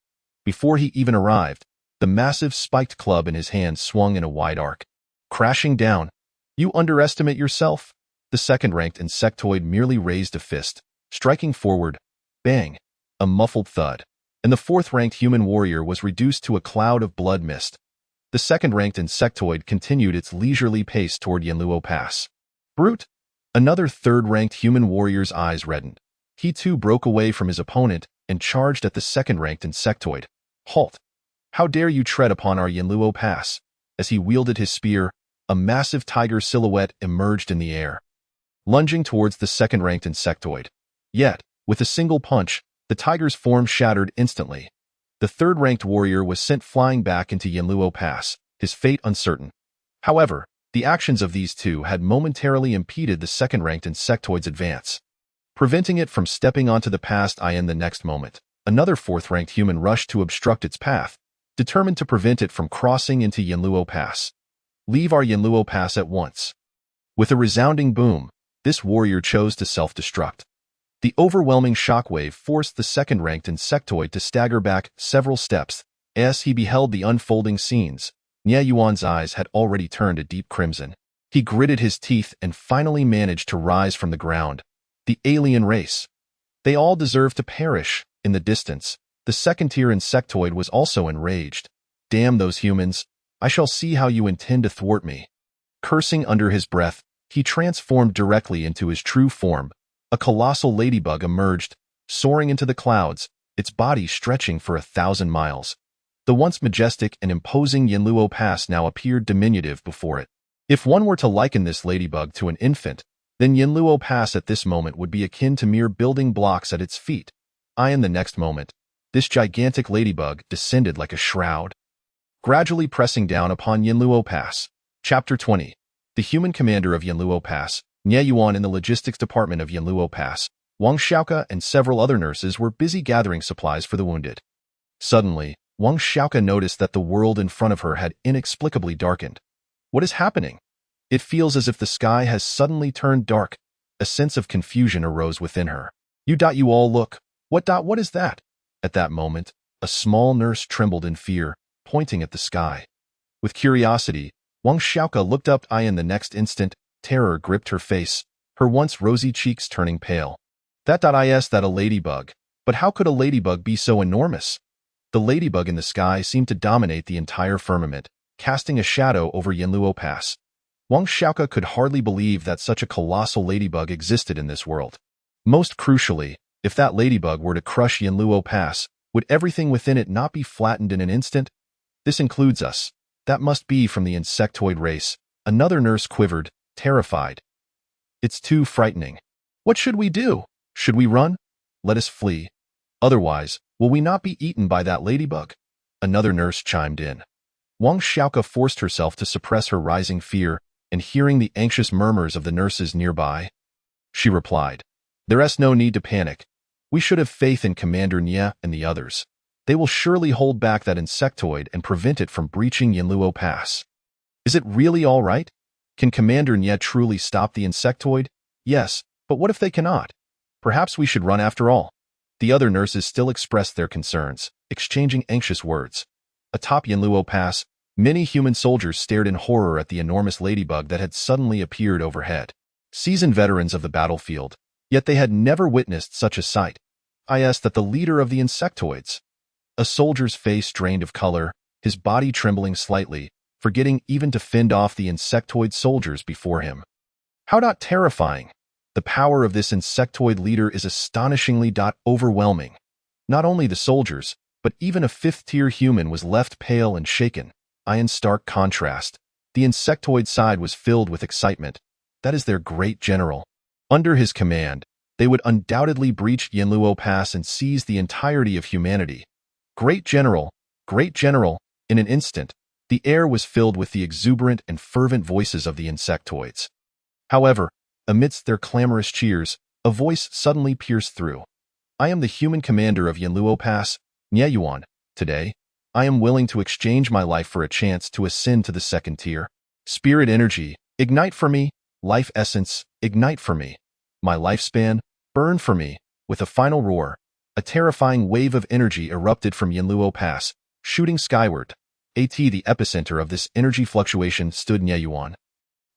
Before he even arrived, the massive spiked club in his hand swung in a wide arc. Crashing down. "You underestimate yourself?" The second-ranked insectoid merely raised a fist, striking forward. Bang! A muffled thud, and the fourth-ranked human warrior was reduced to a cloud of blood mist. The second-ranked insectoid continued its leisurely pace toward Yanluo Pass. "Brute!" Another third-ranked human warrior's eyes reddened. He too broke away from his opponent and charged at the second-ranked insectoid. "Halt! How dare you tread upon our Yanluo Pass?" As he wielded his spear, a massive tiger silhouette emerged in the air, lunging towards the second-ranked insectoid. Yet, with a single punch, the tiger's form shattered instantly. The third-ranked warrior was sent flying back into Yanluo Pass, his fate uncertain. However, the actions of these two had momentarily impeded the second-ranked insectoid's advance, preventing it from stepping onto the pass. In the next moment, another fourth-ranked human rushed to obstruct its path, determined to prevent it from crossing into Yanluo Pass. "Leave our Yanluo Pass at once." With a resounding boom, this warrior chose to self-destruct. The overwhelming shockwave forced the second-ranked insectoid to stagger back several steps. As he beheld the unfolding scenes, Nye Yuan's eyes had already turned a deep crimson. He gritted his teeth and finally managed to rise from the ground. The alien race. They all deserve to perish. In the distance, the second-tier insectoid was also enraged. "Damn those humans. I shall see how you intend to thwart me." Cursing under his breath, he transformed directly into his true form. A colossal ladybug emerged, soaring into the clouds, its body stretching for 1,000 miles. The once majestic and imposing Yanluo Pass now appeared diminutive before it. If one were to liken this ladybug to an infant, then Yinluo Pass at this moment would be akin to mere building blocks at its feet. In the next moment, this gigantic ladybug descended like a shroud, gradually pressing down upon Yinluo Pass. Chapter 20. The human commander of Yinluo Pass, Nie Yuan, in the logistics department of Yinluo Pass, Wang Xiaoke and several other nurses were busy gathering supplies for the wounded. Suddenly, Wang Xiaoke noticed that the world in front of her had inexplicably darkened. What is happening? It feels as if the sky has suddenly turned dark. A sense of confusion arose within her. You all look. What is that? At that moment, a small nurse trembled in fear, pointing at the sky. With curiosity, Wang Xiaoke looked up. In the next instant, terror gripped her face, her once rosy cheeks turning pale. That a ladybug. But how could a ladybug be so enormous? The ladybug in the sky seemed to dominate the entire firmament, casting a shadow over Yinluo Pass. Wang Xiaoke could hardly believe that such a colossal ladybug existed in this world. Most crucially, if that ladybug were to crush Yinluo Pass, would everything within it not be flattened in an instant? This includes us. That must be from the insectoid race. Another nurse quivered, terrified. It's too frightening. What should we do? Should we run? Let us flee. Otherwise, will we not be eaten by that ladybug? Another nurse chimed in. Wang Xiaoke forced herself to suppress her rising fear, and hearing the anxious murmurs of the nurses nearby, she replied, "There's no need to panic. We should have faith in Commander Nie and the others. They will surely hold back that insectoid and prevent it from breaching Yinluo Pass." Is it really all right? Can Commander Nie truly stop the insectoid? Yes, but what if they cannot? Perhaps we should run after all. The other nurses still expressed their concerns, exchanging anxious words. Atop Yinluo Pass, many human soldiers stared in horror at the enormous ladybug that had suddenly appeared overhead. Seasoned veterans of the battlefield, yet they had never witnessed such a sight. That the leader of the insectoids. A soldier's face drained of color, his body trembling slightly, forgetting even to fend off the insectoid soldiers before him. How terrifying! The power of this insectoid leader is astonishingly overwhelming. Not only the soldiers, but even a fifth-tier human was left pale and shaken. In stark contrast, the insectoid side was filled with excitement. That is their great general. Under his command, they would undoubtedly breach Yinluo Pass and seize the entirety of humanity. Great general, in an instant, the air was filled with the exuberant and fervent voices of the insectoids. However, amidst their clamorous cheers, a voice suddenly pierced through. I am the human commander of Yinluo Pass, Nie Yuan. Today, I am willing to exchange my life for a chance to ascend to the second tier. Spirit energy, ignite for me. Life essence, ignite for me. My lifespan, burn for me. With a final roar, a terrifying wave of energy erupted from Yinluo Pass, shooting skyward. The epicenter of this energy fluctuation stood Nie Yuan.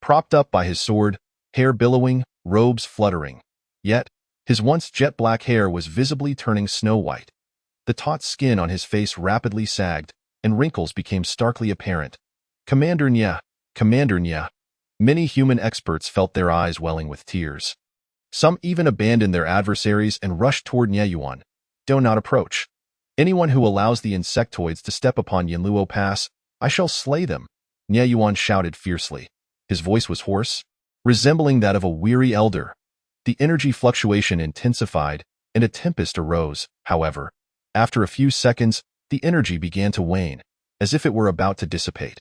Propped up by his sword, hair billowing, robes fluttering. Yet, his once jet-black hair was visibly turning snow-white. The taut skin on his face rapidly sagged, and wrinkles became starkly apparent. Commander Nie. Many human experts felt their eyes welling with tears. Some even abandoned their adversaries and rushed toward Nie Yuan. Do not approach. Anyone who allows the insectoids to step upon Yinluo Pass, I shall slay them, Nie Yuan shouted fiercely. His voice was hoarse, resembling that of a weary elder. The energy fluctuation intensified, and a tempest arose. However, after a few seconds, the energy began to wane, as if it were about to dissipate.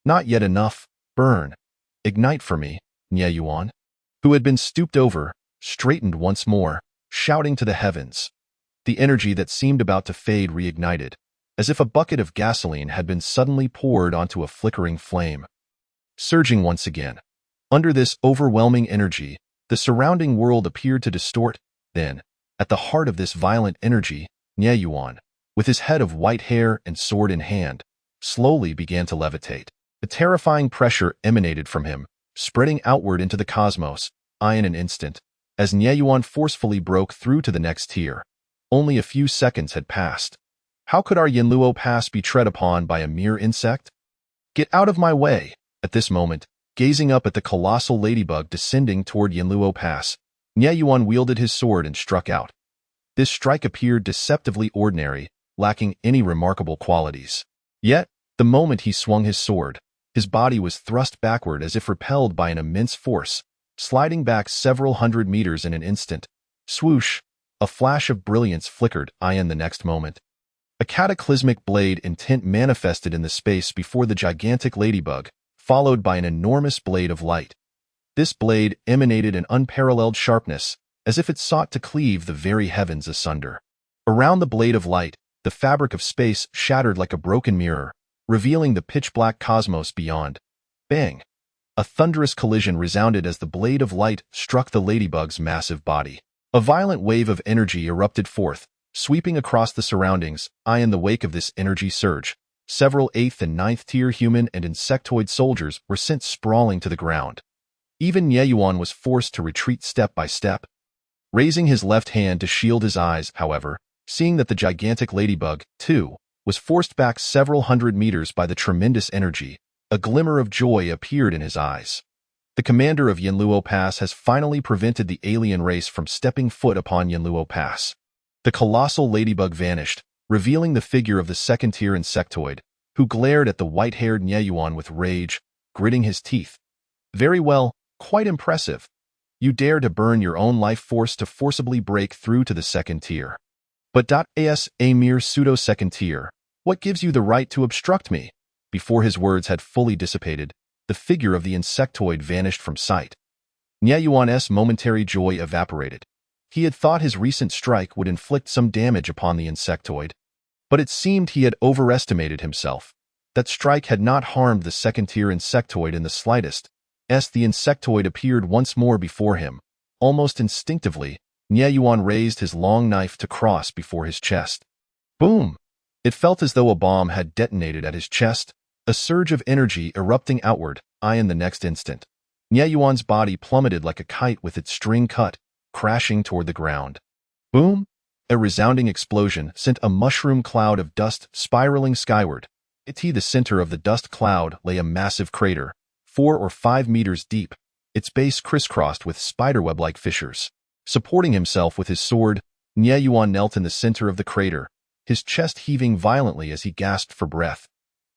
Not yet enough. Burn. Ignite for me, Nie Yuan, who had been stooped over, straightened once more, shouting to the heavens. The energy that seemed about to fade reignited, as if a bucket of gasoline had been suddenly poured onto a flickering flame. Surging once again. Under this overwhelming energy, the surrounding world appeared to distort. Then, at the heart of this violent energy, Nie Yuan, with his head of white hair and sword in hand, slowly began to levitate. A terrifying pressure emanated from him, spreading outward into the cosmos. In an instant, as Nie Yuan forcefully broke through to the next tier. Only a few seconds had passed. How could our Yinluo Pass be tread upon by a mere insect? Get out of my way! At this moment, gazing up at the colossal ladybug descending toward Yinluo Pass, Nie Yuan wielded his sword and struck out. This strike appeared deceptively ordinary, lacking any remarkable qualities. Yet, the moment he swung his sword, His body was thrust backward as if repelled by an immense force, sliding back several hundred meters in an instant. Swoosh! A flash of brilliance flickered in the next moment. A cataclysmic blade intent manifested in the space before the gigantic ladybug, followed by an enormous blade of light. This blade emanated an unparalleled sharpness, as if it sought to cleave the very heavens asunder. Around the blade of light, the fabric of space shattered like a broken mirror, revealing the pitch-black cosmos beyond. Bang! A thunderous collision resounded as the blade of light struck the ladybug's massive body. A violent wave of energy erupted forth, sweeping across the surroundings. In the wake of this energy surge, several 8th and 9th tier human and insectoid soldiers were sent sprawling to the ground. Even Nye Yuan was forced to retreat step by step. Raising his left hand to shield his eyes, however, seeing that the gigantic ladybug, too, was forced back several hundred meters by the tremendous energy, a glimmer of joy appeared in his eyes. The commander of Yanluo Pass has finally prevented the alien race from stepping foot upon Yanluo Pass. The colossal ladybug vanished, revealing the figure of the second-tier insectoid, who glared at the white-haired Nye Yuan with rage, gritting his teeth. Very well, quite impressive. You dare to burn your own life force to forcibly break through to the second tier. But as a mere pseudo-second tier, what gives you the right to obstruct me? Before his words had fully dissipated, the figure of the insectoid vanished from sight. Nye Yuan's momentary joy evaporated. He had thought his recent strike would inflict some damage upon the insectoid, but it seemed he had overestimated himself. That strike had not harmed the second-tier insectoid in the slightest. The insectoid appeared once more before him. Almost instinctively, Nye Yuan raised his long knife to cross before his chest. Boom! It felt as though a bomb had detonated at his chest, a surge of energy erupting outward. In the next instant, Nye Yuan's body plummeted like a kite with its string cut, crashing toward the ground. Boom! A resounding explosion sent a mushroom cloud of dust spiraling skyward. At the center of the dust cloud lay a massive crater, 4 or 5 meters deep, its base crisscrossed with spiderweb-like fissures. Supporting himself with his sword, Nye Yuan knelt in the center of the crater, his chest heaving violently as he gasped for breath.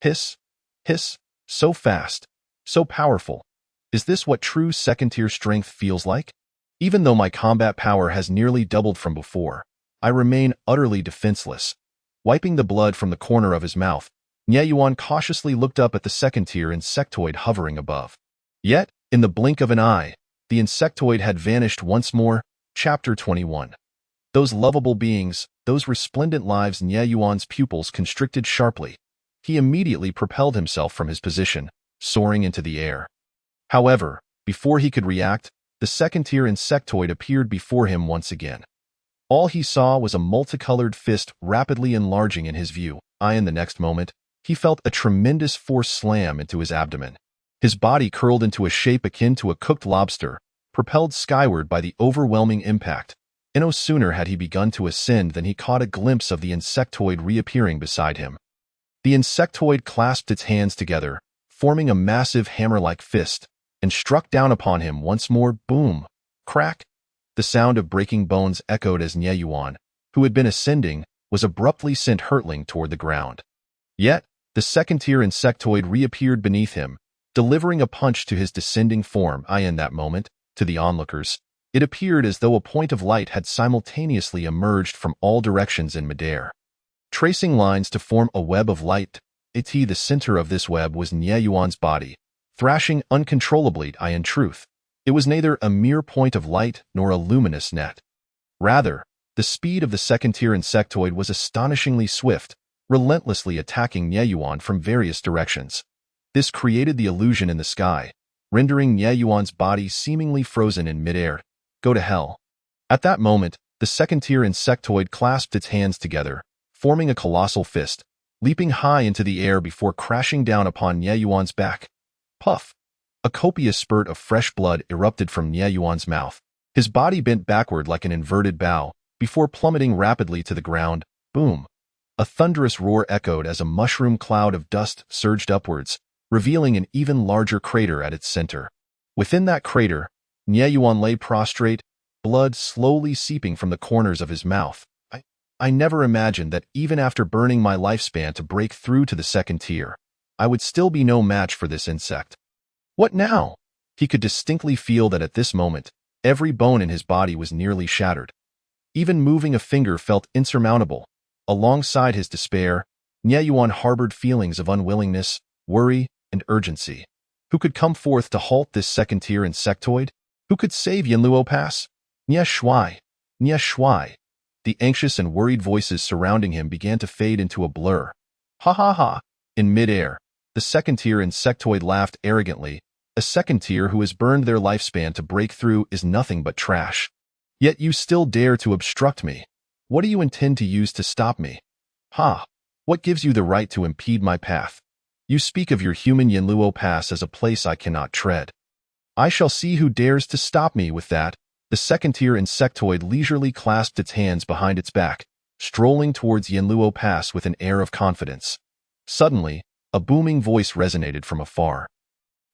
Hiss! Hiss! So fast! So powerful! Is this what true second-tier strength feels like? Even though my combat power has nearly doubled from before, I remain utterly defenseless. Wiping the blood from the corner of his mouth, Nye Yuan cautiously looked up at the second-tier insectoid hovering above. Yet, in the blink of an eye, the insectoid had vanished once more. Chapter 21. Those lovable beings, those resplendent lives. Nye Yuan's pupils constricted sharply. He immediately propelled himself from his position, soaring into the air. However, before he could react, the second-tier insectoid appeared before him once again. All he saw was a multicolored fist rapidly enlarging in his view. In the next moment, he felt a tremendous force slam into his abdomen. His body curled into a shape akin to a cooked lobster, propelled skyward by the overwhelming impact. No sooner had he begun to ascend than he caught a glimpse of the insectoid reappearing beside him. The insectoid clasped its hands together, forming a massive hammer-like fist, and struck down upon him once more. Boom! Crack! The sound of breaking bones echoed as Nye Yuan, who had been ascending, was abruptly sent hurtling toward the ground. Yet, the second-tier insectoid reappeared beneath him, delivering a punch to his descending form. In that moment, to the onlookers, it appeared as though a point of light had simultaneously emerged from all directions in midair, tracing lines to form a web of light. The center of this web was Nye Yuan's body, thrashing uncontrollably. In truth, it was neither a mere point of light nor a luminous net. Rather, the speed of the second-tier insectoid was astonishingly swift, relentlessly attacking Nye Yuan from various directions. This created the illusion in the sky, rendering Nye Yuan's body seemingly frozen in midair. Go to hell. At that moment, the second-tier insectoid clasped its hands together, forming a colossal fist, leaping high into the air before crashing down upon Nye Yuan's back. Puff! A copious spurt of fresh blood erupted from Nye Yuan's mouth. His body bent backward like an inverted bow, before plummeting rapidly to the ground. Boom! A thunderous roar echoed as a mushroom cloud of dust surged upwards, revealing an even larger crater at its center. Within that crater, Nye Yuan lay prostrate, blood slowly seeping from the corners of his mouth. I never imagined that even after burning my lifespan to break through to the second tier, I would still be no match for this insect. What now? He could distinctly feel that at this moment, every bone in his body was nearly shattered. Even moving a finger felt insurmountable. Alongside his despair, Nie Yuan harbored feelings of unwillingness, worry, and urgency. Who could come forth to halt this second-tier insectoid? Who could save Yanluo Pass? Nie Shuai. Nie Shuai. The anxious and worried voices surrounding him began to fade into a blur. Ha ha ha. In midair, the second-tier insectoid laughed arrogantly. A second-tier who has burned their lifespan to break through is nothing but trash. Yet you still dare to obstruct me. What do you intend to use to stop me? Ha! What gives you the right to impede my path? You speak of your human Yanluo Pass as a place I cannot tread. I shall see who dares to stop me with that. The second-tier insectoid leisurely clasped its hands behind its back, strolling towards Yanluo Pass with an air of confidence. Suddenly, a booming voice resonated from afar.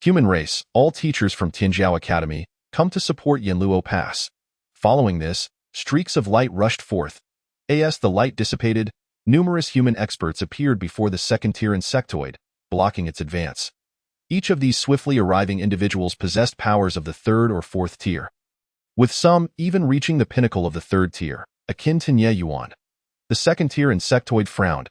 Human race, all teachers from Tianjiao Academy, come to support Yanluo Pass. Following this, streaks of light rushed forth. As the light dissipated, numerous human experts appeared before the second-tier insectoid, blocking its advance. Each of these swiftly arriving individuals possessed powers of the third or fourth tier, with some even reaching the pinnacle of the third tier, akin to Nie Yuan. The second-tier insectoid frowned.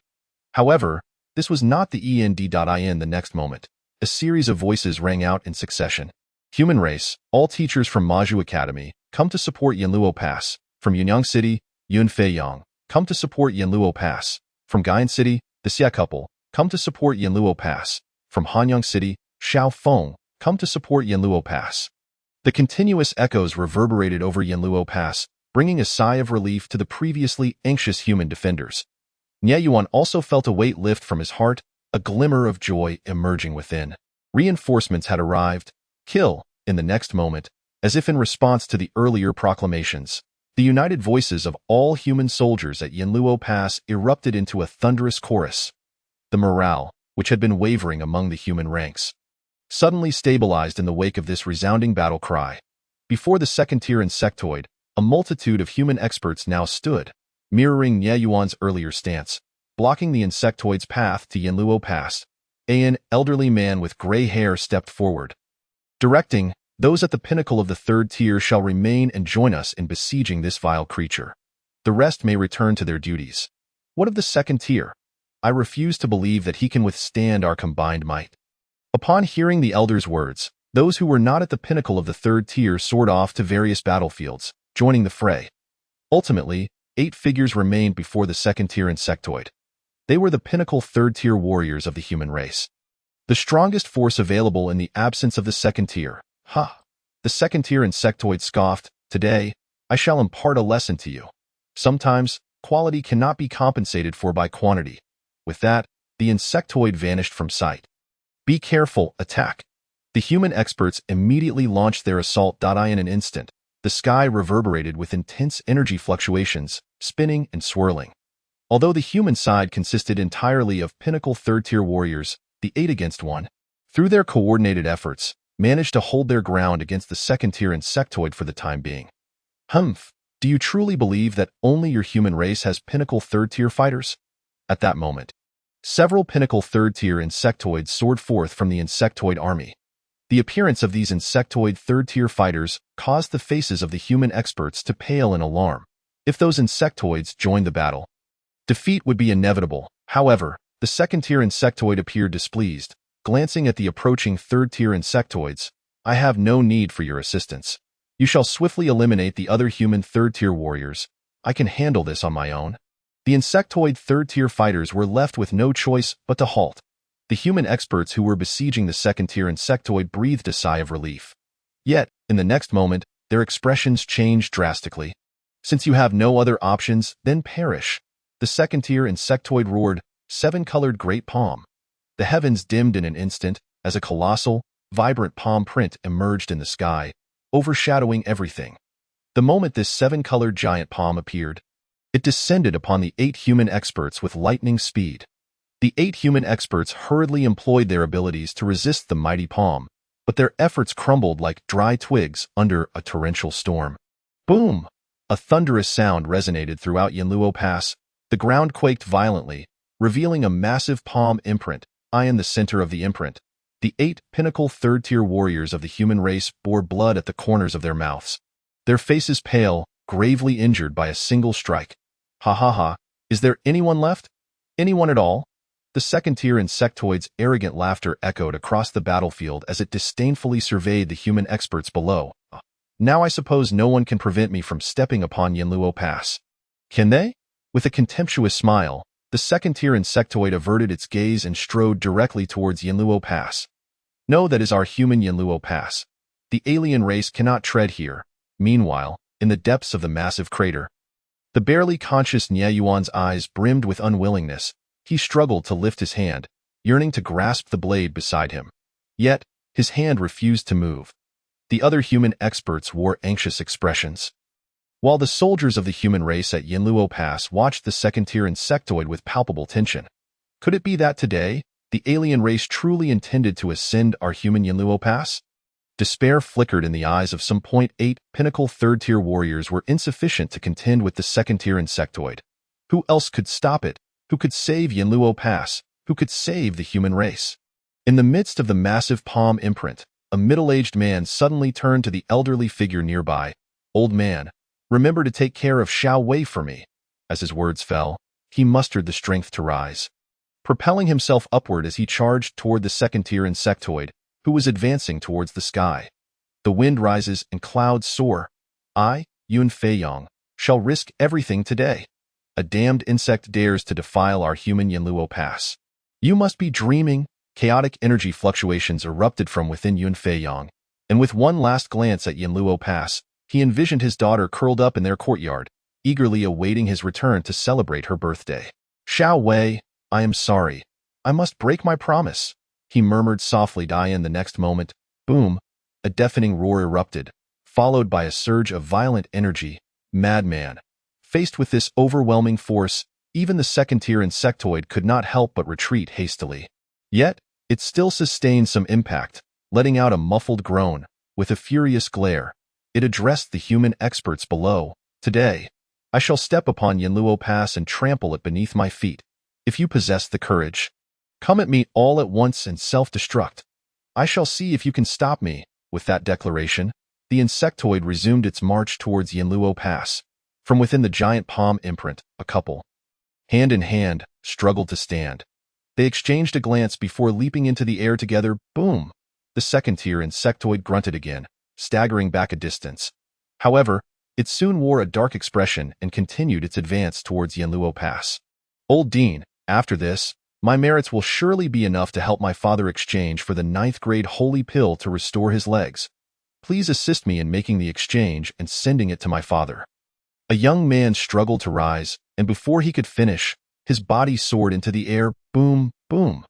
However, this was not the end. The next moment, a series of voices rang out in succession. Human race, all teachers from Maju Academy, come to support Yanluo Pass. From Yunyang City, Yun Feiyang, come to support Yanluo Pass. From Gaian City, the Xia couple, come to support Yanluo Pass. From Hanyang City, Xiao Feng, come to support Yanluo Pass. The continuous echoes reverberated over Yanluo Pass, bringing a sigh of relief to the previously anxious human defenders. Nie Yuan also felt a weight lift from his heart, a glimmer of joy emerging within. Reinforcements had arrived. Kill, in the next moment, as if in response to the earlier proclamations. The united voices of all human soldiers at Yanluo Pass erupted into a thunderous chorus. The morale, which had been wavering among the human ranks, suddenly stabilized in the wake of this resounding battle cry. Before the second-tier insectoid, a multitude of human experts now stood, mirroring Nie Yuan's earlier stance, blocking the insectoid's path to Yanluo Pass. An elderly man with gray hair stepped forward, directing, "Those at the pinnacle of the third tier shall remain and join us in besieging this vile creature. The rest may return to their duties." What of the second tier? I refuse to believe that he can withstand our combined might. Upon hearing the elder's words, those who were not at the pinnacle of the third tier soared off to various battlefields, joining the fray. Ultimately, 8 figures remained before the second-tier insectoid. They were the pinnacle third-tier warriors of the human race, the strongest force available in the absence of the second tier. Ha! The second-tier insectoid scoffed. "Today, I shall impart a lesson to you. Sometimes, quality cannot be compensated for by quantity." With that, the insectoid vanished from sight. "Be careful, attack." The human experts immediately launched their assault. In an instant, the sky reverberated with intense energy fluctuations, spinning and swirling. Although the human side consisted entirely of pinnacle third-tier warriors, the 8 against 1, through their coordinated efforts, managed to hold their ground against the second-tier insectoid for the time being. Humph! Do you truly believe that only your human race has pinnacle third-tier fighters? At that moment, several pinnacle third-tier insectoids soared forth from the insectoid army. The appearance of these insectoid third-tier fighters caused the faces of the human experts to pale in alarm. If those insectoids joined the battle, defeat would be inevitable. However, the second-tier insectoid appeared displeased. Glancing at the approaching third-tier insectoids, "I have no need for your assistance. You shall swiftly eliminate the other human third-tier warriors. I can handle this on my own." The insectoid third-tier fighters were left with no choice but to halt. The human experts who were besieging the second-tier insectoid breathed a sigh of relief. Yet, in the next moment, their expressions changed drastically. "Since you have no other options, then perish." The second-tier insectoid roared, "Seven-colored great palm." The heavens dimmed in an instant as a colossal, vibrant palm print emerged in the sky, overshadowing everything. The moment this 7-colored giant palm appeared, it descended upon the 8 human experts with lightning speed. The 8 human experts hurriedly employed their abilities to resist the mighty palm, but their efforts crumbled like dry twigs under a torrential storm. Boom! A thunderous sound resonated throughout Yanluo Pass. The ground quaked violently, revealing a massive palm imprint, eye in the center of the imprint. The 8 pinnacle third-tier warriors of the human race bore blood at the corners of their mouths. Their faces pale, gravely injured by a single strike. Ha ha ha, is there anyone left? Anyone at all? The second-tier insectoid's arrogant laughter echoed across the battlefield as it disdainfully surveyed the human experts below. Now I suppose no one can prevent me from stepping upon Yanluo Pass. Can they? With a contemptuous smile, the second-tier insectoid averted its gaze and strode directly towards Yanluo Pass. No, that is our human Yanluo Pass. The alien race cannot tread here. Meanwhile, in the depths of the massive crater, the barely conscious Nie Yuan's eyes brimmed with unwillingness. He struggled to lift his hand, yearning to grasp the blade beside him. Yet, his hand refused to move. The other human experts wore anxious expressions, while the soldiers of the human race at Yanluo Pass watched the second-tier insectoid with palpable tension. Could it be that today, the alien race truly intended to ascend our human Yanluo Pass? Despair flickered in the eyes of some 8 pinnacle third-tier warriors were insufficient to contend with the second-tier insectoid. Who else could stop it? Who could save Yanluo Pass? Who could save the human race? In the midst of the massive palm imprint, a middle-aged man suddenly turned to the elderly figure nearby. Old man, remember to take care of Xiao Wei for me. As his words fell, he mustered the strength to rise, propelling himself upward as he charged toward the second-tier insectoid, who was advancing towards the sky. The wind rises and clouds soar. I, Yun Feiyong, shall risk everything today. A damned insect dares to defile our human Yanluo Pass. You must be dreaming. Chaotic energy fluctuations erupted from within Yun Feiyong, and with one last glance at Yanluo Pass, he envisioned his daughter curled up in their courtyard, eagerly awaiting his return to celebrate her birthday. Xiao Wei, I am sorry. I must break my promise, he murmured softly. In the next moment, boom, a deafening roar erupted, followed by a surge of violent energy. Madman. Faced with this overwhelming force, even the second-tier insectoid could not help but retreat hastily. Yet, it still sustained some impact, letting out a muffled groan. With a furious glare, it addressed the human experts below. Today, I shall step upon Yanluo Pass and trample it beneath my feet. If you possess the courage, come at me all at once and self-destruct. I shall see if you can stop me. With that declaration, the insectoid resumed its march towards Yanluo Pass. From within the giant palm imprint, a couple, hand in hand, struggled to stand. They exchanged a glance before leaping into the air together. Boom! The second-tier insectoid grunted again, staggering back a distance. However, it soon wore a dark expression and continued its advance towards Yanluo Pass. Old Dean, after this, my merits will surely be enough to help my father exchange for the 9th-grade holy pill to restore his legs. Please assist me in making the exchange and sending it to my father. A young man struggled to rise, and before he could finish, his body soared into the air. Boom, boom.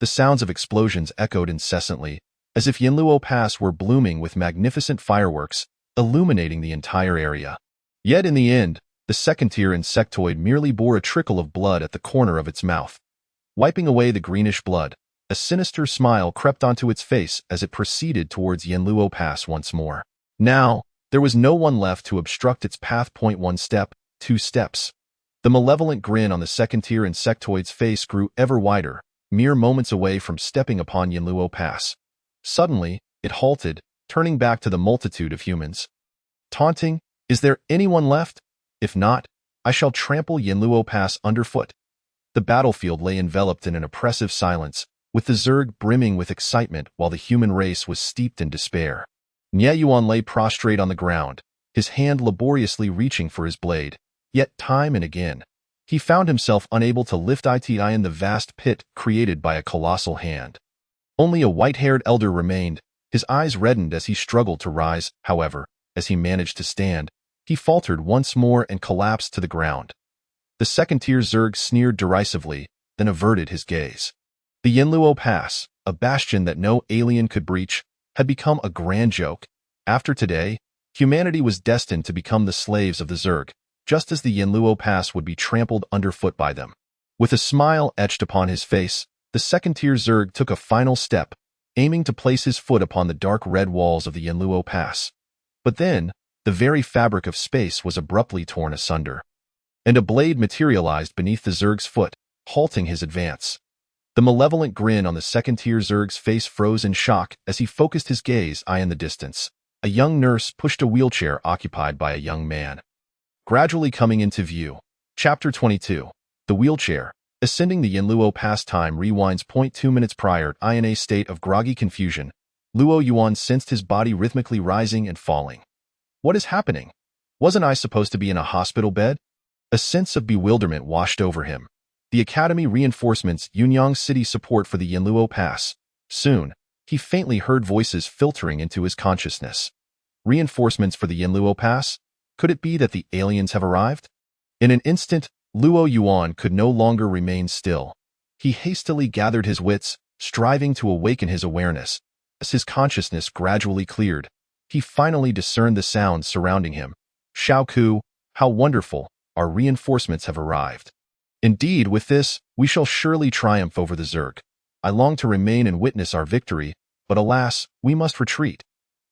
The sounds of explosions echoed incessantly, as if Yanluo Pass were blooming with magnificent fireworks, illuminating the entire area. Yet in the end, the second-tier insectoid merely bore a trickle of blood at the corner of its mouth. Wiping away the greenish blood, a sinister smile crept onto its face as it proceeded towards Yanluo Pass once more. Now, there was no one left to obstruct its path. 1 step, 2 steps. The malevolent grin on the second-tier insectoid's face grew ever wider, mere moments away from stepping upon Yanluo Pass. Suddenly, it halted, turning back to the multitude of humans. Taunting, is there anyone left? If not, I shall trample Yanluo Pass underfoot. The battlefield lay enveloped in an oppressive silence, with the Zerg brimming with excitement while the human race was steeped in despair. Nie Yuan lay prostrate on the ground, his hand laboriously reaching for his blade. Yet time and again, he found himself unable to lift it in the vast pit created by a colossal hand. Only a white-haired elder remained, his eyes reddened as he struggled to rise. However, as he managed to stand, he faltered once more and collapsed to the ground. The second-tier Zerg sneered derisively, then averted his gaze. The Yanluo Pass, a bastion that no alien could breach, had become a grand joke. After today, humanity was destined to become the slaves of the Zerg, just as the Yanluo Pass would be trampled underfoot by them. With a smile etched upon his face, the second-tier Zerg took a final step, aiming to place his foot upon the dark red walls of the Yanluo Pass. But then, the very fabric of space was abruptly torn asunder, and a blade materialized beneath the Zerg's foot, halting his advance. The malevolent grin on the second-tier Zerg's face froze in shock as he focused his gaze in the distance. A young nurse pushed a wheelchair occupied by a young man. Gradually coming into view. Chapter 22. The wheelchair. Ascending the Yanluo Pass. Time rewinds 0.2 minutes prior. In a state of groggy confusion, Luo Yuan sensed his body rhythmically rising and falling. What is happening? Wasn't I supposed to be in a hospital bed? A sense of bewilderment washed over him. The Academy reinforcements Yunyang City support for the Yanluo Pass. Soon, he faintly heard voices filtering into his consciousness. Reinforcements for the Yanluo Pass? Could it be that the aliens have arrived? In an instant, Luo Yuan could no longer remain still. He hastily gathered his wits, striving to awaken his awareness. As his consciousness gradually cleared, he finally discerned the sounds surrounding him. Shao Ku, how wonderful, our reinforcements have arrived. Indeed, with this, we shall surely triumph over the Zerg. I long to remain and witness our victory, but alas, we must retreat.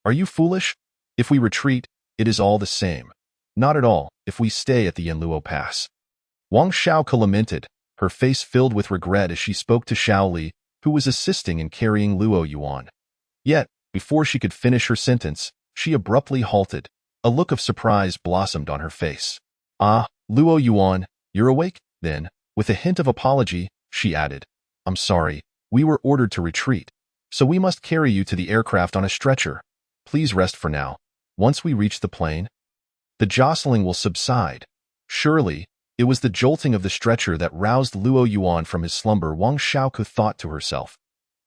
Are you foolish? If we retreat, it is all the same. Not at all, if we stay at the Yanluo Pass. Wang Xiaoke lamented, her face filled with regret as she spoke to Xiao Li, who was assisting in carrying Luo Yuan. Yet, before she could finish her sentence, she abruptly halted. A look of surprise blossomed on her face. Ah, Luo Yuan, you're awake? Then, with a hint of apology, she added, I'm sorry, we were ordered to retreat, so we must carry you to the aircraft on a stretcher. Please rest for now. Once we reach the plane, the jostling will subside. Surely, it was the jolting of the stretcher that roused Luo Yuan from his slumber. Wang Xiaoke thought to herself.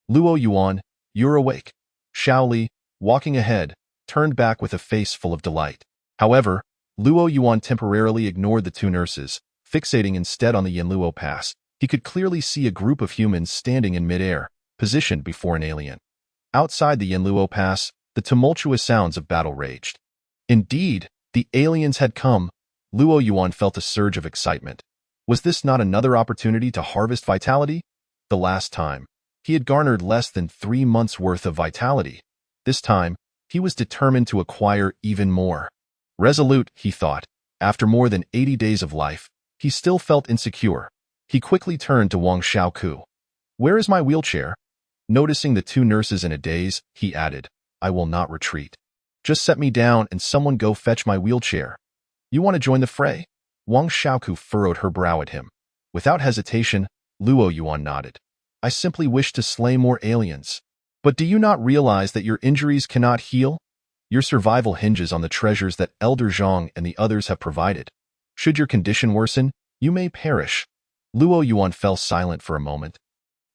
Luo Yuan, you're awake. Xiao Li, walking ahead, turned back with a face full of delight. However, Luo Yuan temporarily ignored the two nurses, fixating instead on the Yanluo Pass. He could clearly see a group of humans standing in midair, positioned before an alien. Outside the Yanluo Pass, the tumultuous sounds of battle raged. Indeed, the aliens had come. Luo Yuan felt a surge of excitement. Was this not another opportunity to harvest vitality? The last time, he had garnered less than 3 months' worth of vitality. This time, he was determined to acquire even more. Resolute, he thought. After more than 80 days of life, he still felt insecure. He quickly turned to Wang Xiaoku. Where is my wheelchair? Noticing the two nurses in a daze, he added, I will not retreat. Just set me down and someone go fetch my wheelchair. You want to join the fray? Wang Xiaoku furrowed her brow at him. Without hesitation, Luo Yuan nodded. I simply wish to slay more aliens. But do you not realize that your injuries cannot heal? Your survival hinges on the treasures that Elder Zhang and the others have provided. Should your condition worsen, you may perish. Luo Yuan fell silent for a moment.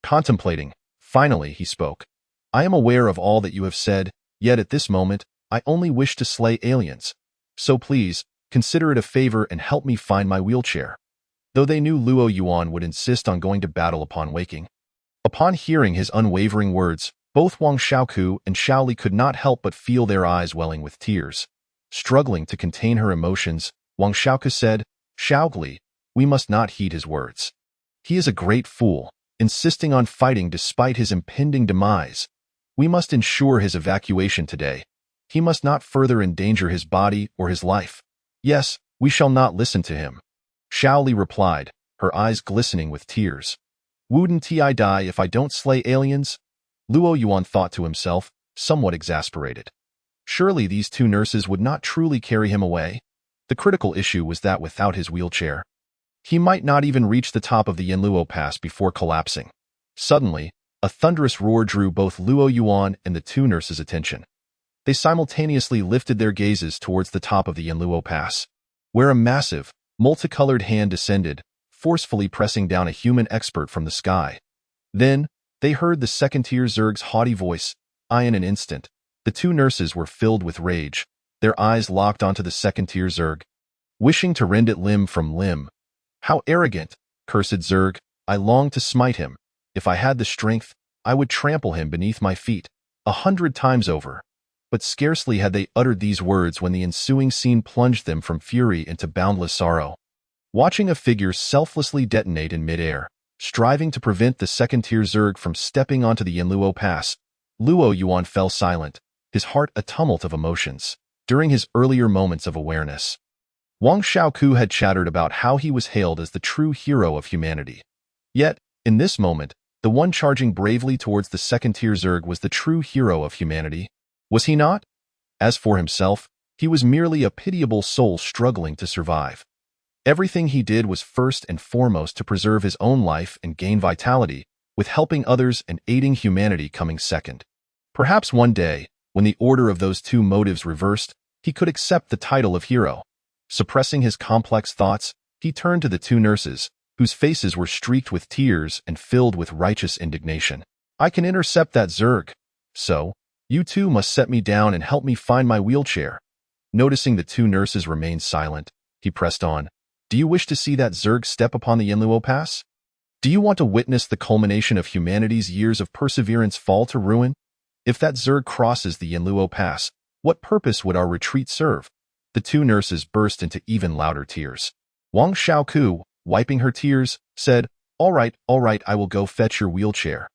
Contemplating, finally he spoke. I am aware of all that you have said, yet at this moment, I only wish to slay aliens. So please, consider it a favor and help me find my wheelchair. Though they knew Luo Yuan would insist on going to battle upon waking. Upon hearing his unwavering words, both Wang Xiaoku and Xiao Li could not help but feel their eyes welling with tears. Struggling to contain her emotions, Wang Xiaoku said, Xiao Li, we must not heed his words. He is a great fool, insisting on fighting despite his impending demise. We must ensure his evacuation today. He must not further endanger his body or his life. Yes, we shall not listen to him. Xiao Li replied, her eyes glistening with tears. Wouldn't I die if I don't slay aliens? Luo Yuan thought to himself, somewhat exasperated. Surely these two nurses would not truly carry him away. The critical issue was that without his wheelchair, he might not even reach the top of the Yanluo Pass before collapsing. Suddenly, a thunderous roar drew both Luo Yuan and the two nurses' attention. They simultaneously lifted their gazes towards the top of the Yanluo Pass, where a massive, multicolored hand descended, forcefully pressing down a human expert from the sky. Then, they heard the second-tier Zerg's haughty voice. In an instant, the two nurses were filled with rage, their eyes locked onto the second-tier Zerg, wishing to rend it limb from limb. How arrogant, cursed Zerg, I long to smite him. If I had the strength, I would trample him beneath my feet, 100 times over. But scarcely had they uttered these words when the ensuing scene plunged them from fury into boundless sorrow. Watching a figure selflessly detonate in midair, striving to prevent the second-tier Zerg from stepping onto the Yanluo Pass, Luo Yuan fell silent, his heart a tumult of emotions. During his earlier moments of awareness, Wang Xiaoku had chattered about how he was hailed as the true hero of humanity. Yet, in this moment, The one charging bravely towards the second-tier Zerg was the true hero of humanity. Was he not? As for himself, he was merely a pitiable soul struggling to survive. Everything he did was first and foremost to preserve his own life and gain vitality, with helping others and aiding humanity coming second. Perhaps one day, when the order of those two motives reversed, he could accept the title of hero. Suppressing his complex thoughts, he turned to the two nurses, whose faces were streaked with tears and filled with righteous indignation. I can intercept that Zerg. So, you two must set me down and help me find my wheelchair. Noticing the two nurses remained silent, he pressed on. Do you wish to see that Zerg step upon the Yanluo Pass? Do you want to witness the culmination of humanity's years of perseverance fall to ruin? If that Zerg crosses the Yanluo Pass, what purpose would our retreat serve? The two nurses burst into even louder tears. Wang Xiaoku, wiping her tears, said, all right, I will go fetch your wheelchair.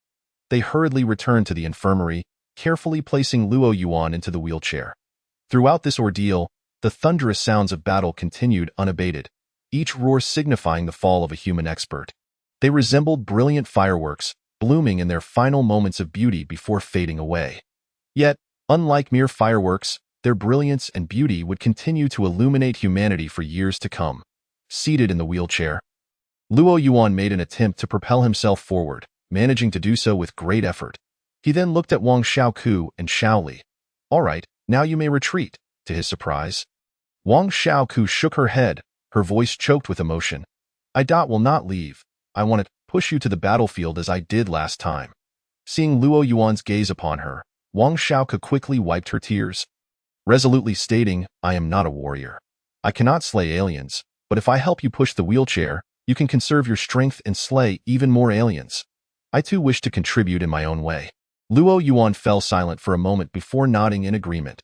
They hurriedly returned to the infirmary, carefully placing Luo Yuan into the wheelchair. Throughout this ordeal, the thunderous sounds of battle continued unabated, each roar signifying the fall of a human expert. They resembled brilliant fireworks, blooming in their final moments of beauty before fading away. Yet, unlike mere fireworks, their brilliance and beauty would continue to illuminate humanity for years to come. Seated in the wheelchair, Luo Yuan made an attempt to propel himself forward, managing to do so with great effort. He then looked at Wang Xiaoku and Xiaoli. All right, now you may retreat, to his surprise. Wang Xiaoku shook her head, her voice choked with emotion. I will not leave. I want to push you to the battlefield as I did last time. Seeing Luo Yuan's gaze upon her, Wang Xiaoku quickly wiped her tears, resolutely stating, I am not a warrior. I cannot slay aliens, but if I help you push the wheelchair, you can conserve your strength and slay even more aliens. I too wish to contribute in my own way. Luo Yuan fell silent for a moment before nodding in agreement.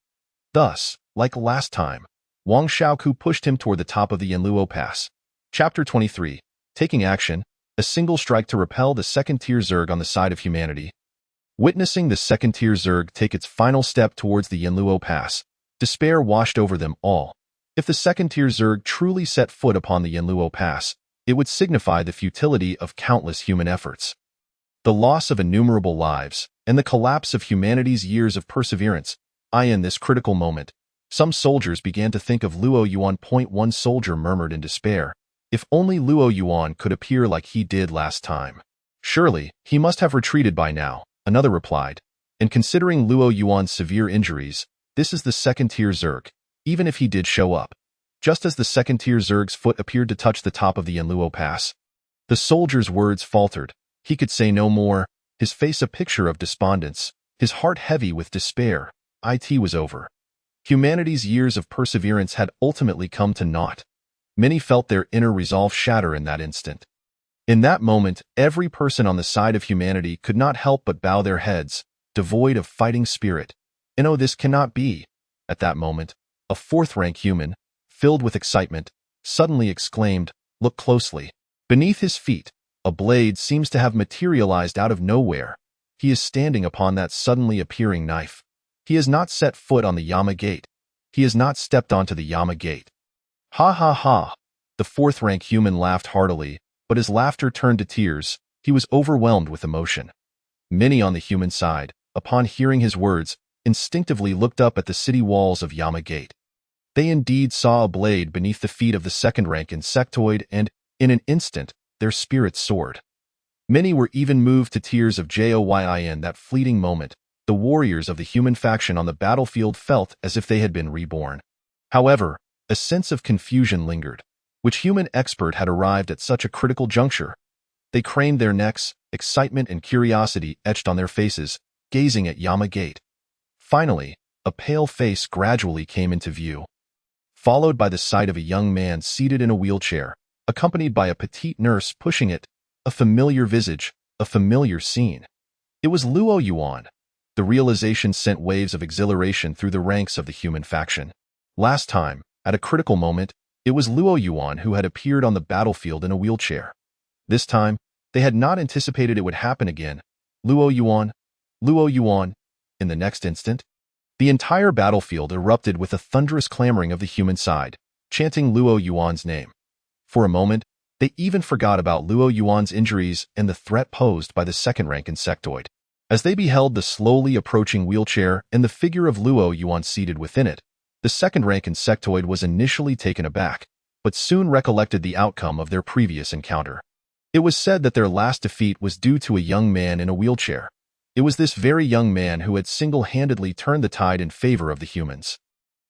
Thus, like last time, Wang Xiaoku pushed him toward the top of the Yanluo Pass. Chapter 23. Taking action, a single strike to repel the second-tier Zerg on the side of humanity. Witnessing the second-tier Zerg take its final step towards the Yanluo Pass, despair washed over them all. If the second-tier Zerg truly set foot upon the Yanluo Pass, it would signify the futility of countless human efforts. The loss of innumerable lives, and the collapse of humanity's years of perseverance. In this critical moment, some soldiers began to think of Luo Yuan. One soldier murmured in despair, if only Luo Yuan could appear like he did last time. Surely, he must have retreated by now, another replied. And considering Luo Yuan's severe injuries, this is the second-tier Zerg, even if he did show up. Just as the second-tier Zerg's foot appeared to touch the top of the Yanluo Pass, the soldier's words faltered. He could say no more, his face a picture of despondence, his heart heavy with despair. It was over. Humanity's years of perseverance had ultimately come to naught. Many felt their inner resolve shatter in that instant. In that moment, every person on the side of humanity could not help but bow their heads, devoid of fighting spirit. This cannot be. At that moment, a fourth-rank human, filled with excitement, suddenly exclaimed, look closely. Beneath his feet, a blade seems to have materialized out of nowhere. He is standing upon that suddenly appearing knife. He has not set foot on the Yama Gate. He has not stepped onto the Yama Gate. Ha ha ha! The fourth-rank human laughed heartily, but his laughter turned to tears. He was overwhelmed with emotion. Many on the human side, upon hearing his words, instinctively looked up at the city walls of Yama Gate. They indeed saw a blade beneath the feet of the second-rank insectoid, and, in an instant, their spirits soared. Many were even moved to tears of joy in that fleeting moment. The warriors of the human faction on the battlefield felt as if they had been reborn. However, a sense of confusion lingered. Which human expert had arrived at such a critical juncture? They craned their necks, excitement and curiosity etched on their faces, gazing at Yama Gate. Finally, a pale face gradually came into view, followed by the sight of a young man seated in a wheelchair, accompanied by a petite nurse pushing it, a familiar visage, a familiar scene. It was Luo Yuan. The realization sent waves of exhilaration through the ranks of the human faction. Last time, at a critical moment, it was Luo Yuan who had appeared on the battlefield in a wheelchair. This time, they had not anticipated it would happen again. Luo Yuan, Luo Yuan. In the next instant, the entire battlefield erupted with a thunderous clamoring of the human side, chanting Luo Yuan's name. For a moment, They even forgot about Luo Yuan's injuries and the threat posed by the second-rank insectoid. As they beheld the slowly approaching wheelchair and the figure of Luo Yuan seated within it, the second-rank insectoid was initially taken aback, but soon recollected the outcome of their previous encounter. It was said that their last defeat was due to a young man in a wheelchair. It was this very young man who had single-handedly turned the tide in favor of the humans.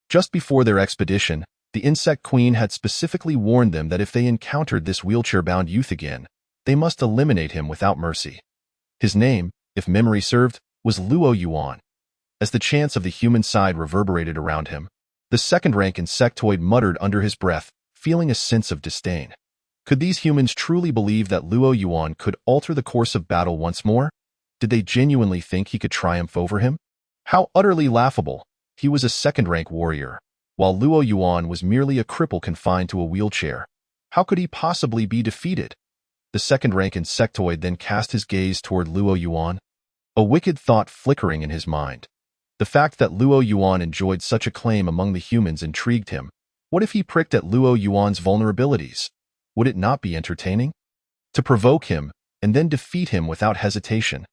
Just before their expedition, the Insect Queen had specifically warned them that if they encountered this wheelchair-bound youth again, they must eliminate him without mercy. His name, if memory served, was Luo Yuan. As the chants of the human side reverberated around him, the second-rank insectoid muttered under his breath, feeling a sense of disdain. Could these humans truly believe that Luo Yuan could alter the course of battle once more? Did they genuinely think he could triumph over him? How utterly laughable! He was a second-rank warrior, while Luo Yuan was merely a cripple confined to a wheelchair. How could he possibly be defeated? The second-rank insectoid then cast his gaze toward Luo Yuan, a wicked thought flickering in his mind. The fact that Luo Yuan enjoyed such acclaim among the humans intrigued him. What if he pricked at Luo Yuan's vulnerabilities? Would it not be entertaining? To provoke him, and then defeat him without hesitation.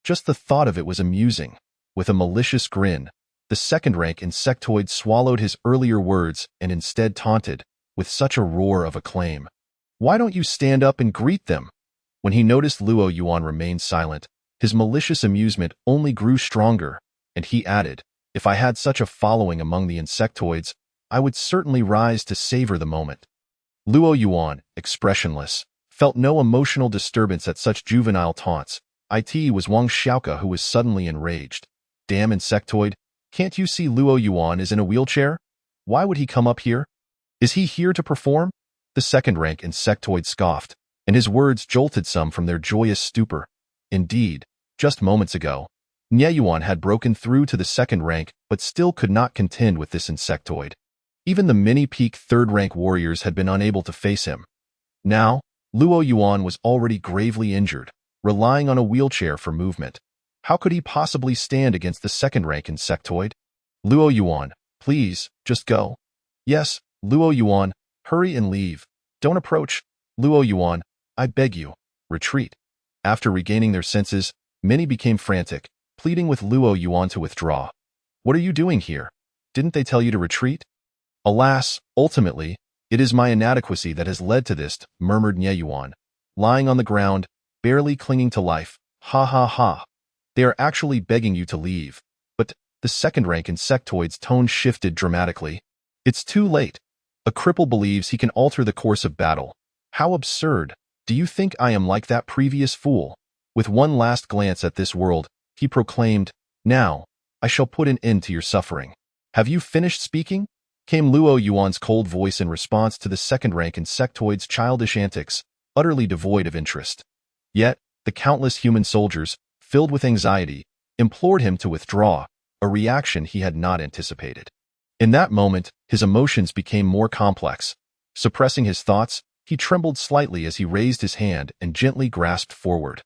Just the thought of it was amusing. With a malicious grin, the second-rank insectoid swallowed his earlier words and instead taunted, with such a roar of acclaim. Why don't you stand up and greet them? When he noticed Luo Yuan remained silent, his malicious amusement only grew stronger, and he added, if I had such a following among the insectoids, I would certainly rise to savor the moment. Luo Yuan, expressionless, felt no emotional disturbance at such juvenile taunts. It was Wang Xiaoke who was suddenly enraged. Damn insectoid, can't you see Luo Yuan is in a wheelchair? Why would he come up here? Is he here to perform? The second-rank insectoid scoffed, and his words jolted some from their joyous stupor. Indeed, just moments ago, Nie Yuan had broken through to the second rank but still could not contend with this insectoid. Even the many-peak third-rank warriors had been unable to face him. Now, Luo Yuan was already gravely injured, relying on a wheelchair for movement. How could he possibly stand against the second-rank insectoid? Luo Yuan, please, just go. Yes, Luo Yuan, hurry and leave. Don't approach. Luo Yuan, I beg you, retreat. After regaining their senses, many became frantic, pleading with Luo Yuan to withdraw. What are you doing here? Didn't they tell you to retreat? Alas, ultimately, it is my inadequacy that has led to this, murmured Nie Yuan, lying on the ground, barely clinging to life. Ha ha ha. They are actually begging you to leave. But the second-rank insectoid's tone shifted dramatically. It's too late. A cripple believes he can alter the course of battle. How absurd. Do you think I am like that previous fool? With one last glance at this world, he proclaimed, now, I shall put an end to your suffering. Have you finished speaking? Came Luo Yuan's cold voice in response to the second-rank insectoid's childish antics, utterly devoid of interest. Yet, the countless human soldiers, filled with anxiety, implored him to withdraw, a reaction he had not anticipated. In that moment, his emotions became more complex. Suppressing his thoughts, he trembled slightly as he raised his hand and gently grasped forward.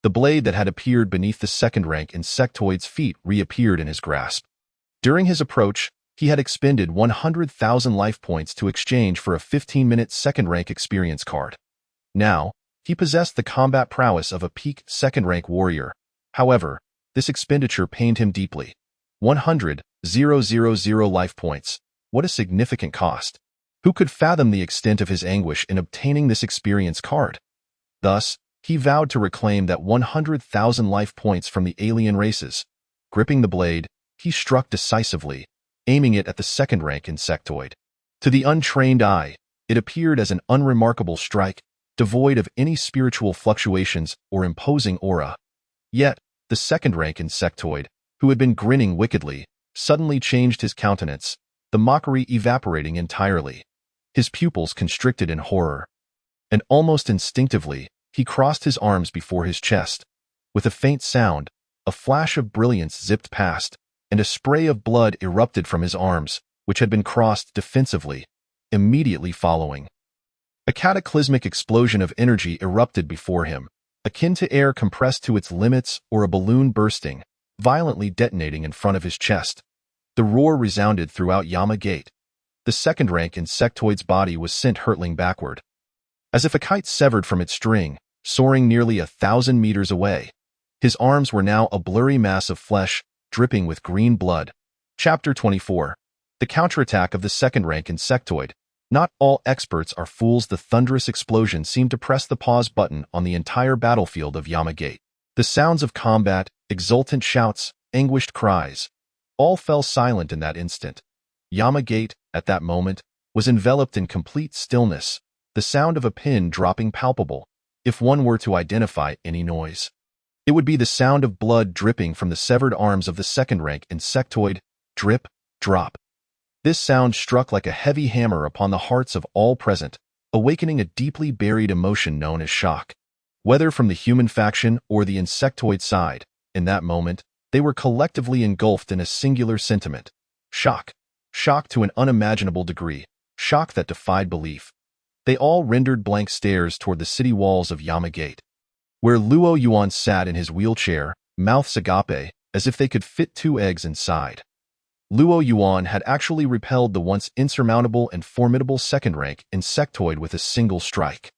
The blade that had appeared beneath the second-rank insectoid's feet reappeared in his grasp. During his approach, he had expended 100,000 life points to exchange for a 15-minute second-rank experience card. Now, he possessed the combat prowess of a peak second-rank warrior. However, this expenditure pained him deeply. 100,000 life points. What a significant cost. Who could fathom the extent of his anguish in obtaining this experience card? Thus, he vowed to reclaim that 100,000 life points from the alien races. Gripping the blade, he struck decisively, aiming it at the second-rank insectoid. To the untrained eye, it appeared as an unremarkable strike, devoid of any spiritual fluctuations or imposing aura. Yet, the second-rank insectoid, who had been grinning wickedly, suddenly changed his countenance, the mockery evaporating entirely. His pupils constricted in horror. And almost instinctively, he crossed his arms before his chest. With a faint sound, a flash of brilliance zipped past, and a spray of blood erupted from his arms, which had been crossed defensively, immediately following. A cataclysmic explosion of energy erupted before him, akin to air compressed to its limits or a balloon bursting, violently detonating in front of his chest. The roar resounded throughout Yama Gate. The second-rank insectoid's body was sent hurtling backward. as if a kite severed from its string, soaring nearly 1,000 meters away. His arms were now a blurry mass of flesh, dripping with green blood. Chapter 24. The Counterattack of the Second Rank Insectoid. Not all experts are fools. The thunderous explosion seemed to press the pause button on the entire battlefield of Yamagate. The sounds of combat, exultant shouts, anguished cries, all fell silent in that instant. Yamagate, at that moment, was enveloped in complete stillness, the sound of a pin dropping palpable, if one were to identify any noise. It would be the sound of blood dripping from the severed arms of the second-rank insectoid, drip, drop. This sound struck like a heavy hammer upon the hearts of all present, awakening a deeply buried emotion known as shock. Whether from the human faction or the insectoid side, in that moment, they were collectively engulfed in a singular sentiment. Shock. Shock to an unimaginable degree. Shock that defied belief. They all rendered blank stares toward the city walls of Yamagate, where Luo Yuan sat in his wheelchair, mouths agape, as if they could fit 2 eggs inside. Luo Yuan had actually repelled the once insurmountable and formidable second-rank insectoid with a single strike.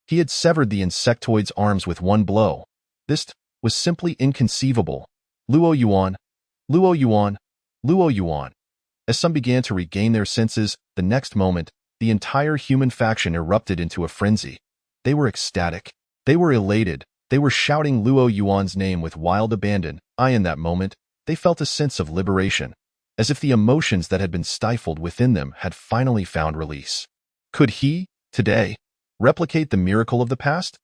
He had severed the insectoid's arms with one blow. This was simply inconceivable. Luo Yuan, Luo Yuan, Luo Yuan. As some began to regain their senses, the next moment, the entire human faction erupted into a frenzy. They were ecstatic. They were elated. They were shouting Luo Yuan's name with wild abandon. In that moment, they felt a sense of liberation, as if the emotions that had been stifled within them had finally found release. Could he, today, replicate the miracle of the past?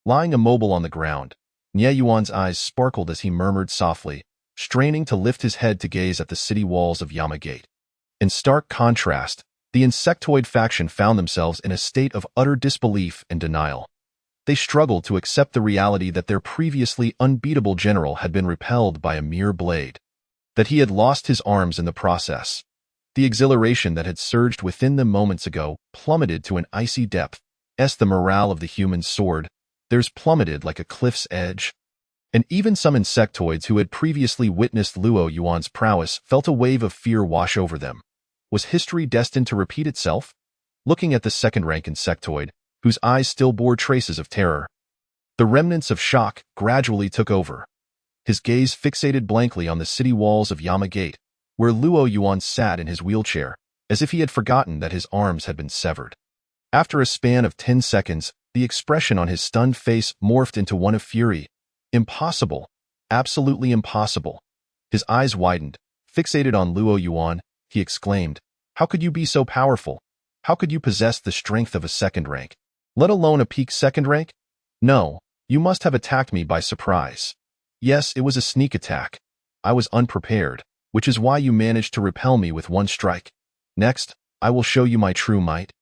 Lying immobile on the ground, Nie Yuan's eyes sparkled as he murmured softly, straining to lift his head to gaze at the city walls of Yamagate. In stark contrast, the insectoid faction found themselves in a state of utter disbelief and denial. They struggled to accept the reality that their previously unbeatable general had been repelled by a mere blade, that he had lost his arms in the process. The exhilaration that had surged within them moments ago plummeted to an icy depth. The morale of the human sword, theirs plummeted like a cliff's edge. And even some insectoids who had previously witnessed Luo Yuan's prowess felt a wave of fear wash over them. Was history destined to repeat itself? Looking at the second-rank insectoid, whose eyes still bore traces of terror, the remnants of shock gradually took over. His gaze fixated blankly on the city walls of Yamagate, where Luo Yuan sat in his wheelchair, as if he had forgotten that his arms had been severed. After a span of 10 seconds, the expression on his stunned face morphed into one of fury. Impossible. Absolutely impossible. His eyes widened. Fixated on Luo Yuan, he exclaimed, "How could you be so powerful? How could you possess the strength of a second rank, let alone a peak second rank? No, you must have attacked me by surprise. Yes, it was a sneak attack. I was unprepared, which is why you managed to repel me with one strike. Next, I will show you my true might.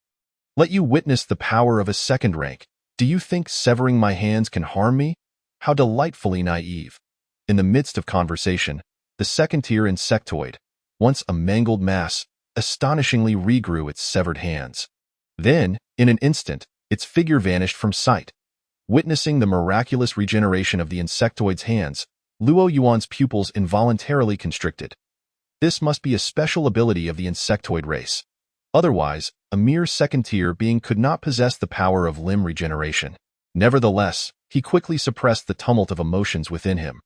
Let you witness the power of a second rank. Do you think severing my hands can harm me? How delightfully naive." In the midst of conversation, the second-tier insectoid, once a mangled mass, astonishingly regrew its severed hands. Then, in an instant, its figure vanished from sight. Witnessing the miraculous regeneration of the insectoid's hands, Luo Yuan's pupils involuntarily constricted. This must be a special ability of the insectoid race. Otherwise, a mere second-tier being could not possess the power of limb regeneration. Nevertheless, he quickly suppressed the tumult of emotions within him.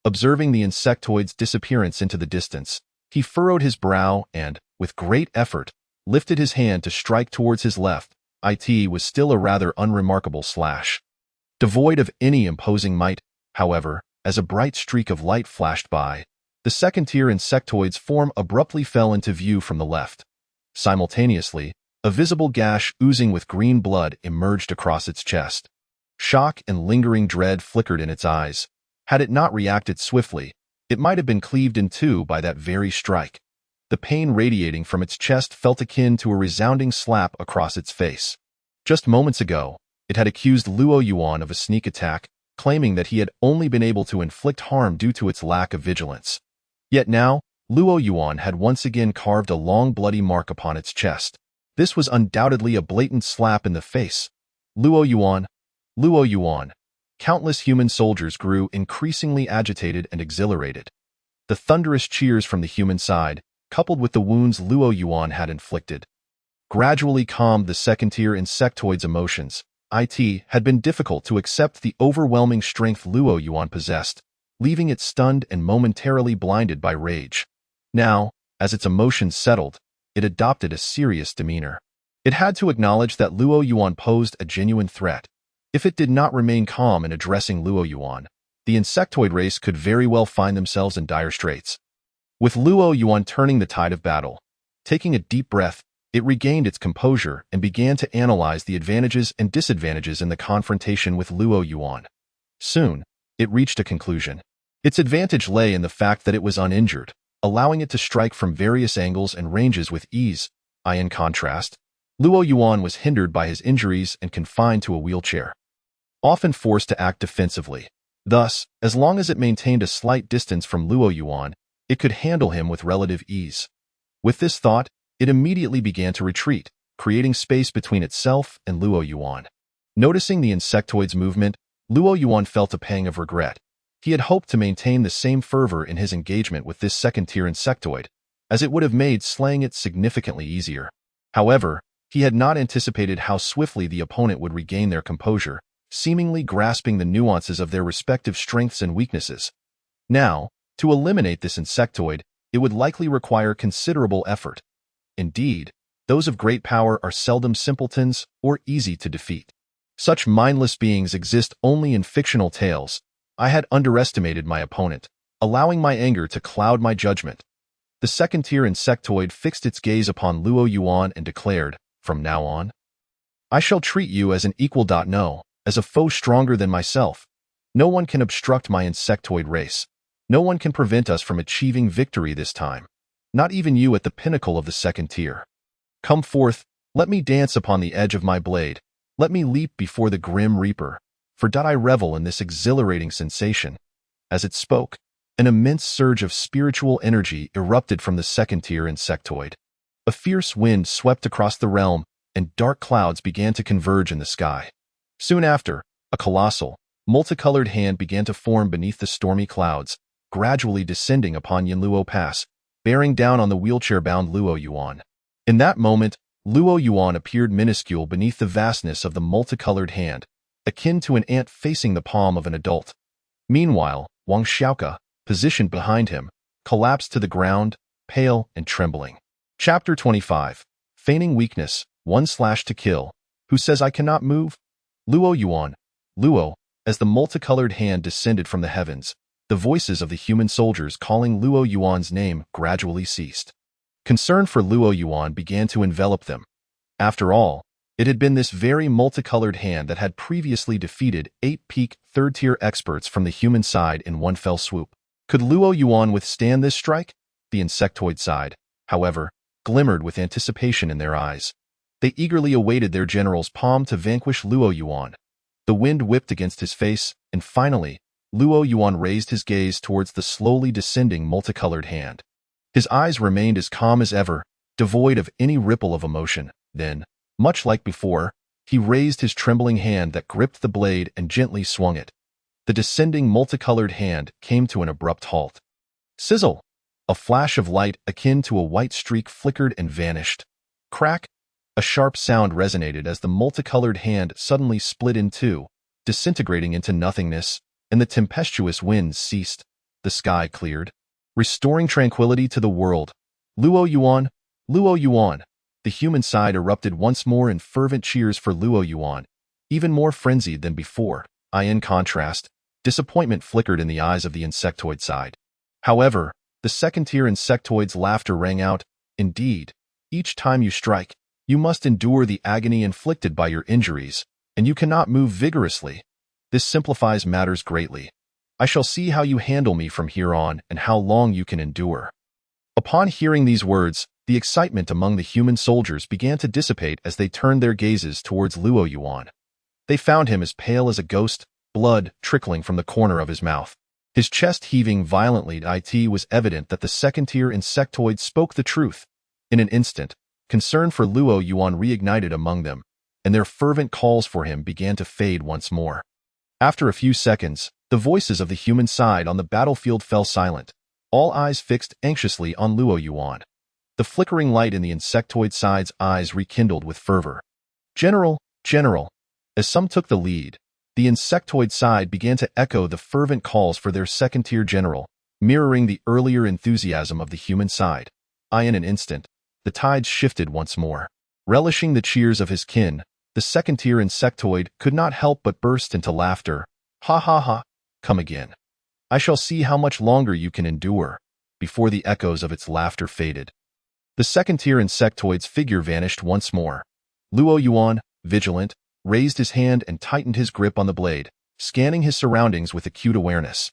Observing the insectoid's disappearance into the distance, he furrowed his brow and, with great effort, lifted his hand to strike towards his left. It was still a rather unremarkable slash. Devoid of any imposing might, however, as a bright streak of light flashed by, the second-tier insectoid's form abruptly fell into view from the left. Simultaneously, a visible gash oozing with green blood emerged across its chest. Shock and lingering dread flickered in its eyes. Had it not reacted swiftly, it might have been cleaved in two by that very strike. The pain radiating from its chest felt akin to a resounding slap across its face. Just moments ago, it had accused Luo Yuan of a sneak attack, claiming that he had only been able to inflict harm due to its lack of vigilance. Yet now, Luo Yuan had once again carved a long bloody mark upon its chest. This was undoubtedly a blatant slap in the face. Luo Yuan, Luo Yuan. Countless human soldiers grew increasingly agitated and exhilarated. The thunderous cheers from the human side, coupled with the wounds Luo Yuan had inflicted, gradually calmed the second-tier insectoid's emotions. it had been difficult to accept the overwhelming strength Luo Yuan possessed, leaving it stunned and momentarily blinded by rage. Now, as its emotions settled, it adopted a serious demeanor. It had to acknowledge that Luo Yuan posed a genuine threat. If it did not remain calm in addressing Luo Yuan, the insectoid race could very well find themselves in dire straits. With Luo Yuan turning the tide of battle, taking a deep breath, it regained its composure and began to analyze the advantages and disadvantages in the confrontation with Luo Yuan. Soon, it reached a conclusion. Its advantage lay in the fact that it was uninjured, allowing it to strike from various angles and ranges with ease. In contrast, Luo Yuan was hindered by his injuries and confined to a wheelchair, often forced to act defensively. Thus, as long as it maintained a slight distance from Luo Yuan, it could handle him with relative ease. With this thought, it immediately began to retreat, creating space between itself and Luo Yuan. Noticing the insectoid's movement, Luo Yuan felt a pang of regret. He had hoped to maintain the same fervor in his engagement with this second-tier insectoid, as it would have made slaying it significantly easier. However, he had not anticipated how swiftly the opponent would regain their composure, seemingly grasping the nuances of their respective strengths and weaknesses. Now, to eliminate this insectoid, it would likely require considerable effort. Indeed, those of great power are seldom simpletons or easy to defeat. Such mindless beings exist only in fictional tales. I had underestimated my opponent, allowing my anger to cloud my judgment. The second-tier insectoid fixed its gaze upon Luo Yuan and declared, "From now on, I shall treat you as an equal. No, as a foe stronger than myself. No one can obstruct my insectoid race. No one can prevent us from achieving victory this time. Not even you at the pinnacle of the second tier. Come forth, let me dance upon the edge of my blade. Let me leap before the grim reaper. For I revel in this exhilarating sensation." As it spoke, an immense surge of spiritual energy erupted from the second-tier insectoid. A fierce wind swept across the realm, and dark clouds began to converge in the sky. Soon after, a colossal, multicolored hand began to form beneath the stormy clouds, gradually descending upon Yanluo Pass, bearing down on the wheelchair-bound Luo Yuan. In that moment, Luo Yuan appeared minuscule beneath the vastness of the multicolored hand, akin to an ant facing the palm of an adult. Meanwhile, Wang Xiaoke, positioned behind him, collapsed to the ground, pale and trembling. Chapter 25. Feigning Weakness, 1/to-kill. Who says I cannot move? Luo Yuan. Luo, as the multicolored hand descended from the heavens, the voices of the human soldiers calling Luo Yuan's name gradually ceased. Concern for Luo Yuan began to envelop them. After all, it had been this very multicolored hand that had previously defeated 8 peak third-tier experts from the human side in one fell swoop. Could Luo Yuan withstand this strike? The insectoid side, however, glimmered with anticipation in their eyes. They eagerly awaited their general's palm to vanquish Luo Yuan. The wind whipped against his face, and finally, Luo Yuan raised his gaze towards the slowly descending multicolored hand. His eyes remained as calm as ever, devoid of any ripple of emotion. Then, much like before, he raised his trembling hand that gripped the blade and gently swung it. The descending multicolored hand came to an abrupt halt. Sizzle! A flash of light akin to a white streak flickered and vanished. Crack! A sharp sound resonated as the multicolored hand suddenly split in two, disintegrating into nothingness, and the tempestuous winds ceased. The sky cleared, restoring tranquility to the world. Luo Yuan! Luo Yuan! The human side erupted once more in fervent cheers for Luo Yuan, even more frenzied than before. In contrast, disappointment flickered in the eyes of the insectoid side. However, the second-tier insectoid's laughter rang out. Indeed, each time you strike, you must endure the agony inflicted by your injuries, and you cannot move vigorously. This simplifies matters greatly. I shall see how you handle me from here on and how long you can endure. Upon hearing these words, the excitement among the human soldiers began to dissipate as they turned their gazes towards Luo Yuan. They found him as pale as a ghost, blood trickling from the corner of his mouth. His chest heaving violently. It was evident that the second-tier insectoid spoke the truth. In an instant, concern for Luo Yuan reignited among them, and their fervent calls for him began to fade once more. After a few seconds, the voices of the human side on the battlefield fell silent, all eyes fixed anxiously on Luo Yuan. The flickering light in the insectoid side's eyes rekindled with fervor. General, General! As some took the lead, the insectoid side began to echo the fervent calls for their second-tier general, mirroring the earlier enthusiasm of the human side. In an instant, the tides shifted once more. Relishing the cheers of his kin, the second-tier insectoid could not help but burst into laughter. Ha ha ha, come again. I shall see how much longer you can endure. Before the echoes of its laughter faded, the second-tier insectoid's figure vanished once more. Luo Yuan, vigilant, raised his hand and tightened his grip on the blade, scanning his surroundings with acute awareness.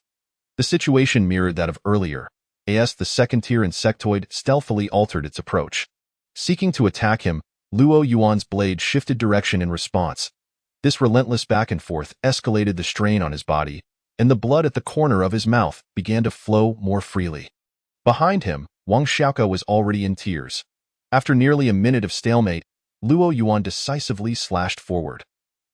The situation mirrored that of earlier, as the second-tier insectoid stealthily altered its approach. Seeking to attack him, Luo Yuan's blade shifted direction in response. This relentless back and forth escalated the strain on his body, and the blood at the corner of his mouth began to flow more freely. Behind him, Wang Xiaoke was already in tears. After nearly a minute of stalemate, Luo Yuan decisively slashed forward.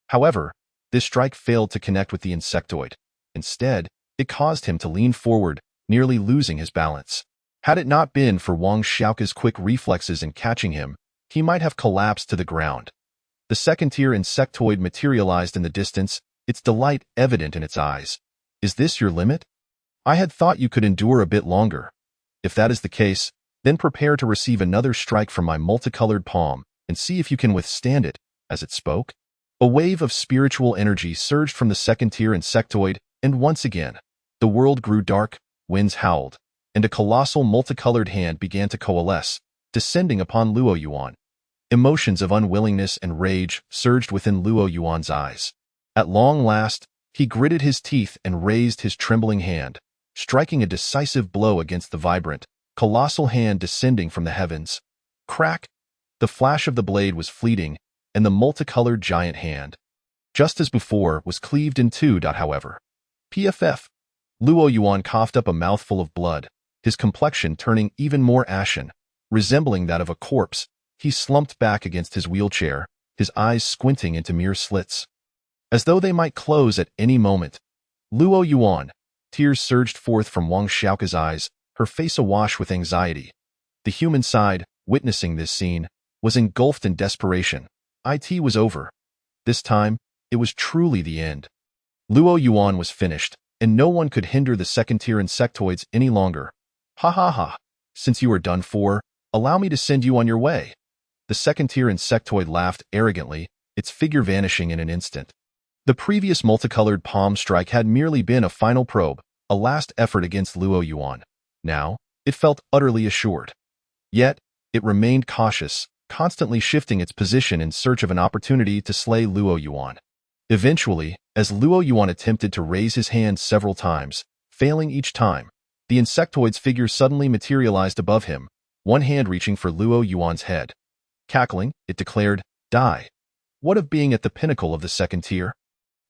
However, this strike failed to connect with the insectoid. Instead, it caused him to lean forward, nearly losing his balance. Had it not been for Wang Xiaoke's quick reflexes in catching him, he might have collapsed to the ground. The second-tier insectoid materialized in the distance, its delight evident in its eyes. Is this your limit? I had thought you could endure a bit longer. If that is the case, then prepare to receive another strike from my multicolored palm and see if you can withstand it. As it spoke, a wave of spiritual energy surged from the second-tier insectoid, and once again, the world grew dark, winds howled, and a colossal multicolored hand began to coalesce, descending upon Luo Yuan. Emotions of unwillingness and rage surged within Luo Yuan's eyes. At long last, he gritted his teeth and raised his trembling hand, striking a decisive blow against the vibrant, colossal hand descending from the heavens. Crack! The flash of the blade was fleeting, and the multicolored giant hand, just as before, was cleaved in two. However, PFF. Luo Yuan coughed up a mouthful of blood, his complexion turning even more ashen. Resembling that of a corpse, he slumped back against his wheelchair, his eyes squinting into mere slits, as though they might close at any moment. Luo Yuan. Tears surged forth from Wang Xiaoke's eyes, her face awash with anxiety. The human side, witnessing this scene, was engulfed in desperation. It was over. This time, it was truly the end. Luo Yuan was finished, and no one could hinder the second-tier insectoids any longer. Ha ha ha. Since you are done for, allow me to send you on your way. The second-tier insectoid laughed arrogantly, its figure vanishing in an instant. The previous multicolored palm strike had merely been a final probe, a last effort against Luo Yuan. Now, it felt utterly assured. Yet, it remained cautious, constantly shifting its position in search of an opportunity to slay Luo Yuan. Eventually, as Luo Yuan attempted to raise his hand several times, failing each time, the insectoid's figure suddenly materialized above him, one hand reaching for Luo Yuan's head. Cackling, it declared, "Die. What of being at the pinnacle of the second tier?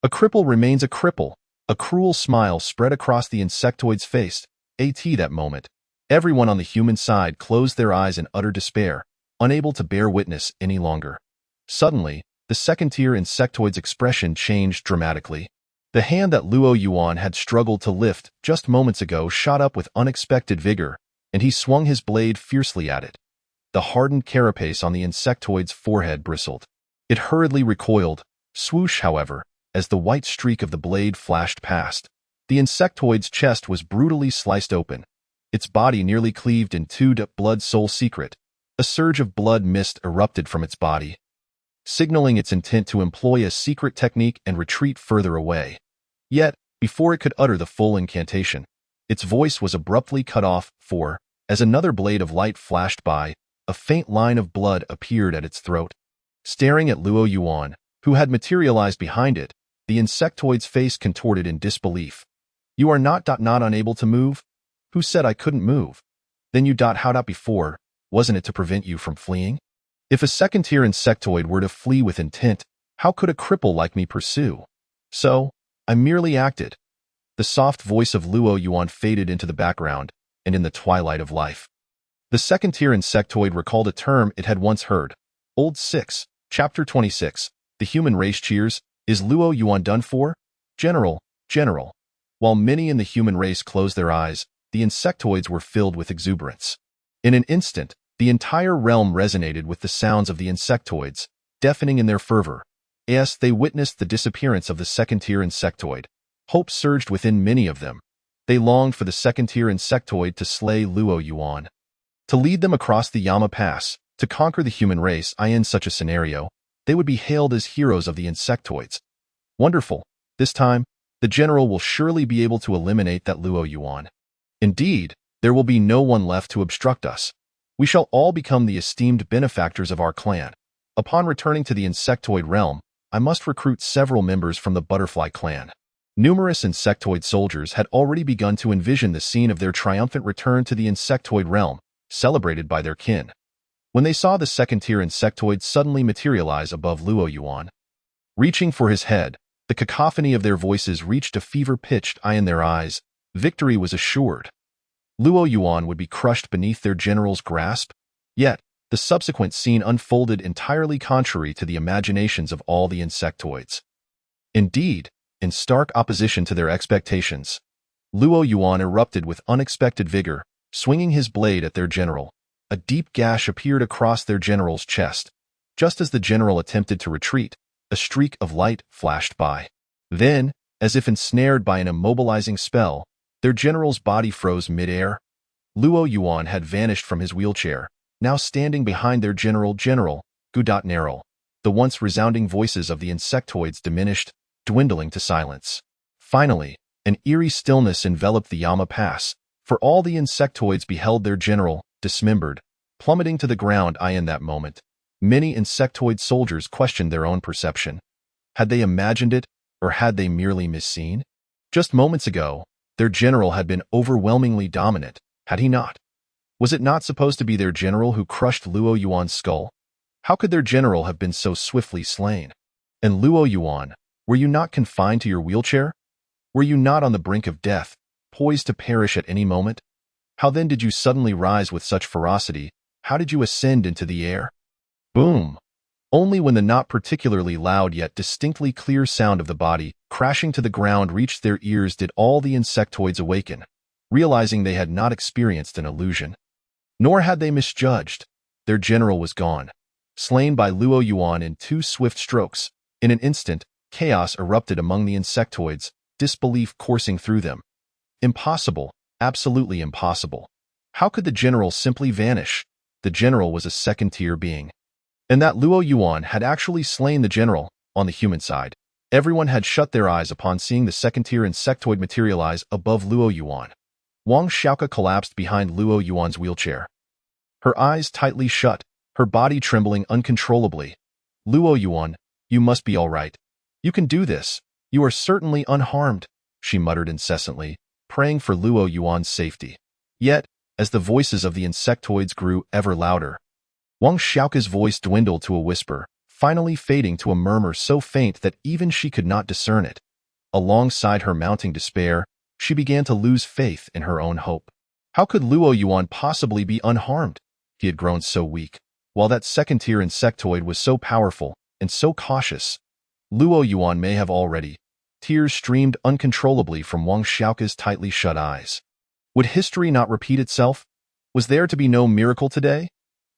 A cripple remains a cripple." A cruel smile spread across the insectoid's face. That moment, everyone on the human side closed their eyes in utter despair, unable to bear witness any longer. Suddenly, the second-tier insectoid's expression changed dramatically. The hand that Luo Yuan had struggled to lift just moments ago shot up with unexpected vigor, and he swung his blade fiercely at it. The hardened carapace on the insectoid's forehead bristled. It hurriedly recoiled. Swoosh, however, as the white streak of the blade flashed past. The insectoid's chest was brutally sliced open. Its body nearly cleaved in two. Blood soul secret. A surge of blood mist erupted from its body, signaling its intent to employ a secret technique and retreat further away. Yet, before it could utter the full incantation, its voice was abruptly cut off, for, as another blade of light flashed by, a faint line of blood appeared at its throat. Staring at Luo Yuan, who had materialized behind it, the insectoid's face contorted in disbelief. "You are not unable to move? Who said I couldn't move? Then you how before, wasn't it to prevent you from fleeing? If a second-tier insectoid were to flee with intent, how could a cripple like me pursue? So, I merely acted." The soft voice of Luo Yuan faded into the background, and in the twilight of life, the second-tier insectoid recalled a term it had once heard. Old 6, Chapter 26, The Human Race Cheers. Is Luo Yuan done for? General. While many in the human race closed their eyes, the insectoids were filled with exuberance. In an instant, the entire realm resonated with the sounds of the insectoids, deafening in their fervor. As they witnessed the disappearance of the second-tier insectoid, hope surged within many of them. They longed for the second-tier insectoid to slay Luo Yuan, to lead them across the Yama Pass, to conquer the human race. In such a scenario, they would be hailed as heroes of the insectoids. Wonderful. This time, the general will surely be able to eliminate that Luo Yuan. Indeed, there will be no one left to obstruct us. We shall all become the esteemed benefactors of our clan. Upon returning to the insectoid realm, I must recruit several members from the butterfly clan. Numerous insectoid soldiers had already begun to envision the scene of their triumphant return to the insectoid realm, celebrated by their kin. When they saw the second-tier insectoid suddenly materialize above Luo Yuan, reaching for his head, the cacophony of their voices reached a fever-pitched in their eyes. Victory was assured. Luo Yuan would be crushed beneath their general's grasp. Yet, the subsequent scene unfolded entirely contrary to the imaginations of all the insectoids. Indeed, in stark opposition to their expectations, Luo Yuan erupted with unexpected vigor, swinging his blade at their general. A deep gash appeared across their general's chest. Just as the general attempted to retreat, a streak of light flashed by. Then, as if ensnared by an immobilizing spell, their general's body froze mid-air. Luo Yuan had vanished from his wheelchair, now standing behind their General Gu.Nerl. The once resounding voices of the insectoids diminished, dwindling to silence. Finally, an eerie stillness enveloped the Yama Pass, for all the insectoids beheld their general, dismembered, plummeting to the ground. In that moment, many insectoid soldiers questioned their own perception. Had they imagined it, or had they merely misseen? Just moments ago, their general had been overwhelmingly dominant, had he not? Was it not supposed to be their general who crushed Luo Yuan's skull? How could their general have been so swiftly slain? And Luo Yuan, were you not confined to your wheelchair? Were you not on the brink of death, poised to perish at any moment? How then did you suddenly rise with such ferocity? How did you ascend into the air? Boom! Only when the not particularly loud yet distinctly clear sound of the body crashing to the ground reached their ears did all the insectoids awaken, realizing they had not experienced an illusion. Nor had they misjudged. Their general was gone, slain by Luo Yuan in 2 swift strokes. In an instant, chaos erupted among the insectoids, disbelief coursing through them. Impossible, absolutely impossible. How could the general simply vanish? The general was a second-tier being. And that Luo Yuan had actually slain the general. On the human side, everyone had shut their eyes upon seeing the second-tier insectoid materialize above Luo Yuan. Wang Xiaoke collapsed behind Luo Yuan's wheelchair. Her eyes tightly shut, her body trembling uncontrollably. Luo Yuan, you must be all right. You can do this. You are certainly unharmed, she muttered incessantly, praying for Luo Yuan's safety. Yet, as the voices of the insectoids grew ever louder, Wang Xiaoke's voice dwindled to a whisper, finally fading to a murmur so faint that even she could not discern it. Alongside her mounting despair, she began to lose faith in her own hope. How could Luo Yuan possibly be unharmed? He had grown so weak, while that second-tier insectoid was so powerful and so cautious. Luo Yuan may have already. Tears streamed uncontrollably from Wang Xiaoke's tightly shut eyes. Would history not repeat itself? Was there to be no miracle today?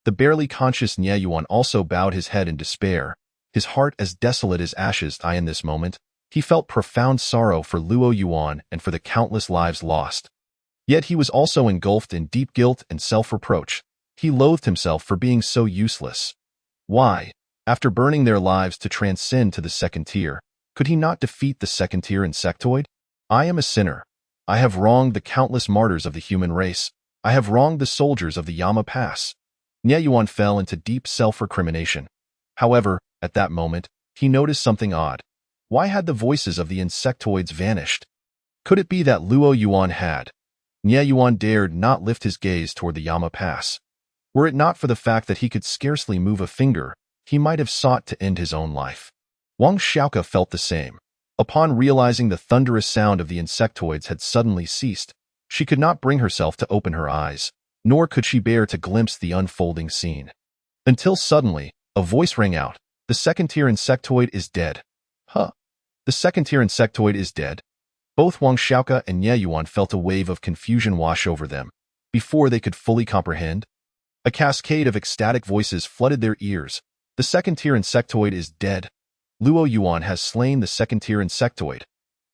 The barely conscious Nie Yuan also bowed his head in despair, his heart as desolate as ashes. In this moment, he felt profound sorrow for Luo Yuan and for the countless lives lost. Yet he was also engulfed in deep guilt and self-reproach. He loathed himself for being so useless. Why, after burning their lives to transcend to the second tier, could he not defeat the second-tier insectoid? I am a sinner. I have wronged the countless martyrs of the human race. I have wronged the soldiers of the Yama Pass. Nie Yuan fell into deep self-recrimination. However, at that moment, he noticed something odd. Why had the voices of the insectoids vanished? Could it be that Luo Yuan had? Nie Yuan dared not lift his gaze toward the Yama Pass. Were it not for the fact that he could scarcely move a finger, he might have sought to end his own life. Wang Xiaoke felt the same. Upon realizing the thunderous sound of the insectoids had suddenly ceased, she could not bring herself to open her eyes, nor could she bear to glimpse the unfolding scene. Until suddenly, a voice rang out, "The second-tier insectoid is dead." Huh. The second-tier insectoid is dead? Both Wang Xiaoke and Nie Yuan felt a wave of confusion wash over them. Before they could fully comprehend, a cascade of ecstatic voices flooded their ears. The second-tier insectoid is dead. Luo Yuan has slain the second-tier insectoid.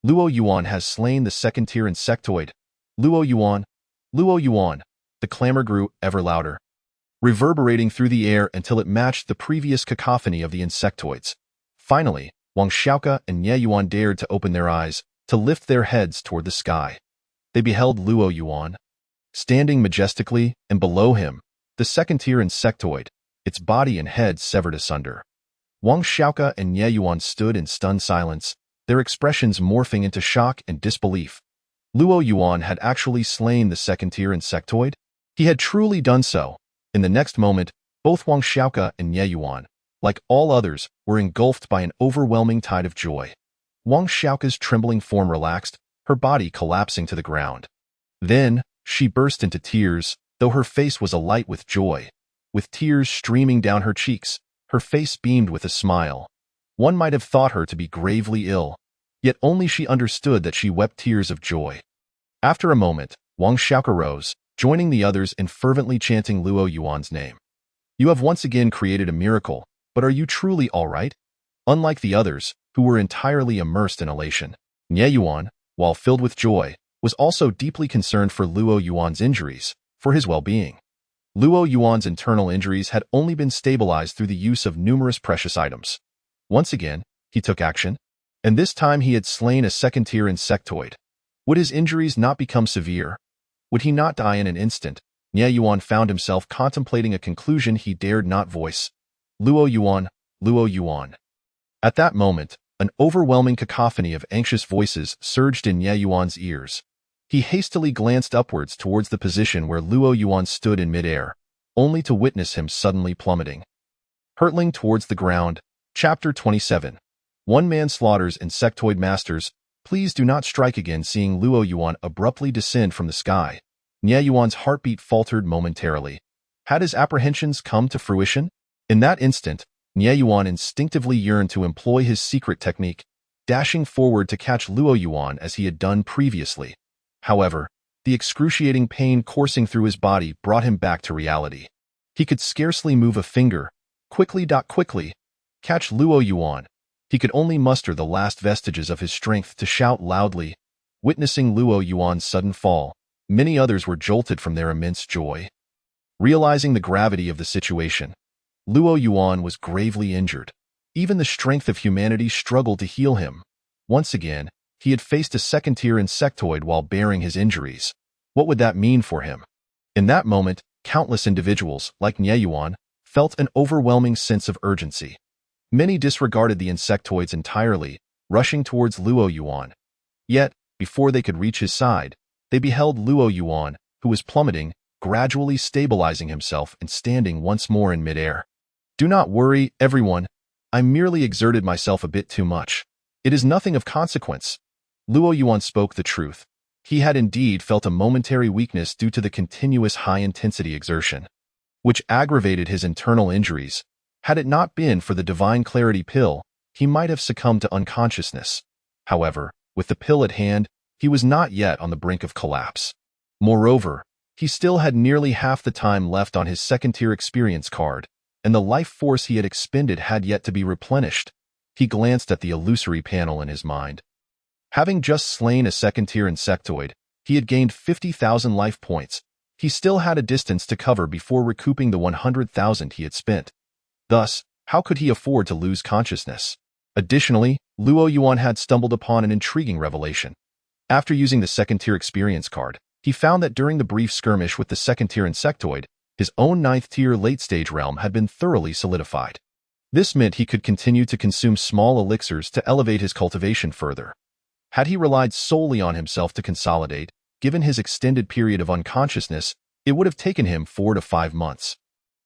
Luo Yuan has slain the second-tier insectoid. Luo Yuan, Luo Yuan. The clamor grew ever louder, reverberating through the air until it matched the previous cacophony of the insectoids. Finally, Wang Xiaoke and Ye Yuan dared to open their eyes, to lift their heads toward the sky. They beheld Luo Yuan, standing majestically, and below him, the second-tier insectoid, its body and head severed asunder. Wang Xiaoke and Ye Yuan stood in stunned silence, their expressions morphing into shock and disbelief. Luo Yuan had actually slain the second-tier insectoid? He had truly done so. In the next moment, both Wang Xiaoke and Ye Yuan, like all others, were engulfed by an overwhelming tide of joy. Wang Xiaoke's trembling form relaxed, her body collapsing to the ground. Then, she burst into tears, though her face was alight with joy. With tears streaming down her cheeks, her face beamed with a smile. One might have thought her to be gravely ill, yet only she understood that she wept tears of joy. After a moment, Wang Xiaoke rose, joining the others in fervently chanting Luo Yuan's name. You have once again created a miracle, but are you truly all right? Unlike the others, who were entirely immersed in elation, Ye Yuan, while filled with joy, was also deeply concerned for Luo Yuan's injuries, for his well-being. Luo Yuan's internal injuries had only been stabilized through the use of numerous precious items. Once again, he took action, and this time he had slain a second-tier insectoid. Would his injuries not become severe? Would he not die in an instant? Ye Yuan found himself contemplating a conclusion he dared not voice. Luo Yuan, Luo Yuan. At that moment, an overwhelming cacophony of anxious voices surged in Ye Yuan's ears. He hastily glanced upwards towards the position where Luo Yuan stood in midair, only to witness him suddenly plummeting. Hurtling towards the ground. Chapter 27. One man slaughters insectoid masters. Please do not strike again. Seeing Luo Yuan abruptly descend from the sky, Ye Yuan's heartbeat faltered momentarily. Had his apprehensions come to fruition? In that instant, Ye Yuan instinctively yearned to employ his secret technique, dashing forward to catch Luo Yuan as he had done previously. However, the excruciating pain coursing through his body brought him back to reality. He could scarcely move a finger. Quickly, catch Luo Yuan. He could only muster the last vestiges of his strength to shout loudly. Witnessing Luo Yuan's sudden fall, many others were jolted from their immense joy. Realizing the gravity of the situation, Luo Yuan was gravely injured. Even the strength of humanity struggled to heal him. Once again, he had faced a second-tier insectoid while bearing his injuries. What would that mean for him? In that moment, countless individuals, like Ye Yuan, felt an overwhelming sense of urgency. Many disregarded the insectoids entirely, rushing towards Luo Yuan. Yet, before they could reach his side, they beheld Luo Yuan, who was plummeting, gradually stabilizing himself and standing once more in midair. Do not worry, everyone. I merely exerted myself a bit too much. It is nothing of consequence. Luo Yuan spoke the truth. He had indeed felt a momentary weakness due to the continuous high-intensity exertion, which aggravated his internal injuries. Had it not been for the Divine Clarity pill, he might have succumbed to unconsciousness. However, with the pill at hand, he was not yet on the brink of collapse. Moreover, he still had nearly half the time left on his second-tier experience card, and the life force he had expended had yet to be replenished. He glanced at the illusory panel in his mind. Having just slain a second-tier insectoid, he had gained 50,000 life points. He still had a distance to cover before recouping the 100,000 he had spent. Thus, how could he afford to lose consciousness? Additionally, Luo Yuan had stumbled upon an intriguing revelation. After using the second-tier experience card, he found that during the brief skirmish with the second-tier insectoid, his own 9th-tier late-stage realm had been thoroughly solidified. This meant he could continue to consume small elixirs to elevate his cultivation further. Had he relied solely on himself to consolidate, given his extended period of unconsciousness, it would have taken him 4 to 5 months.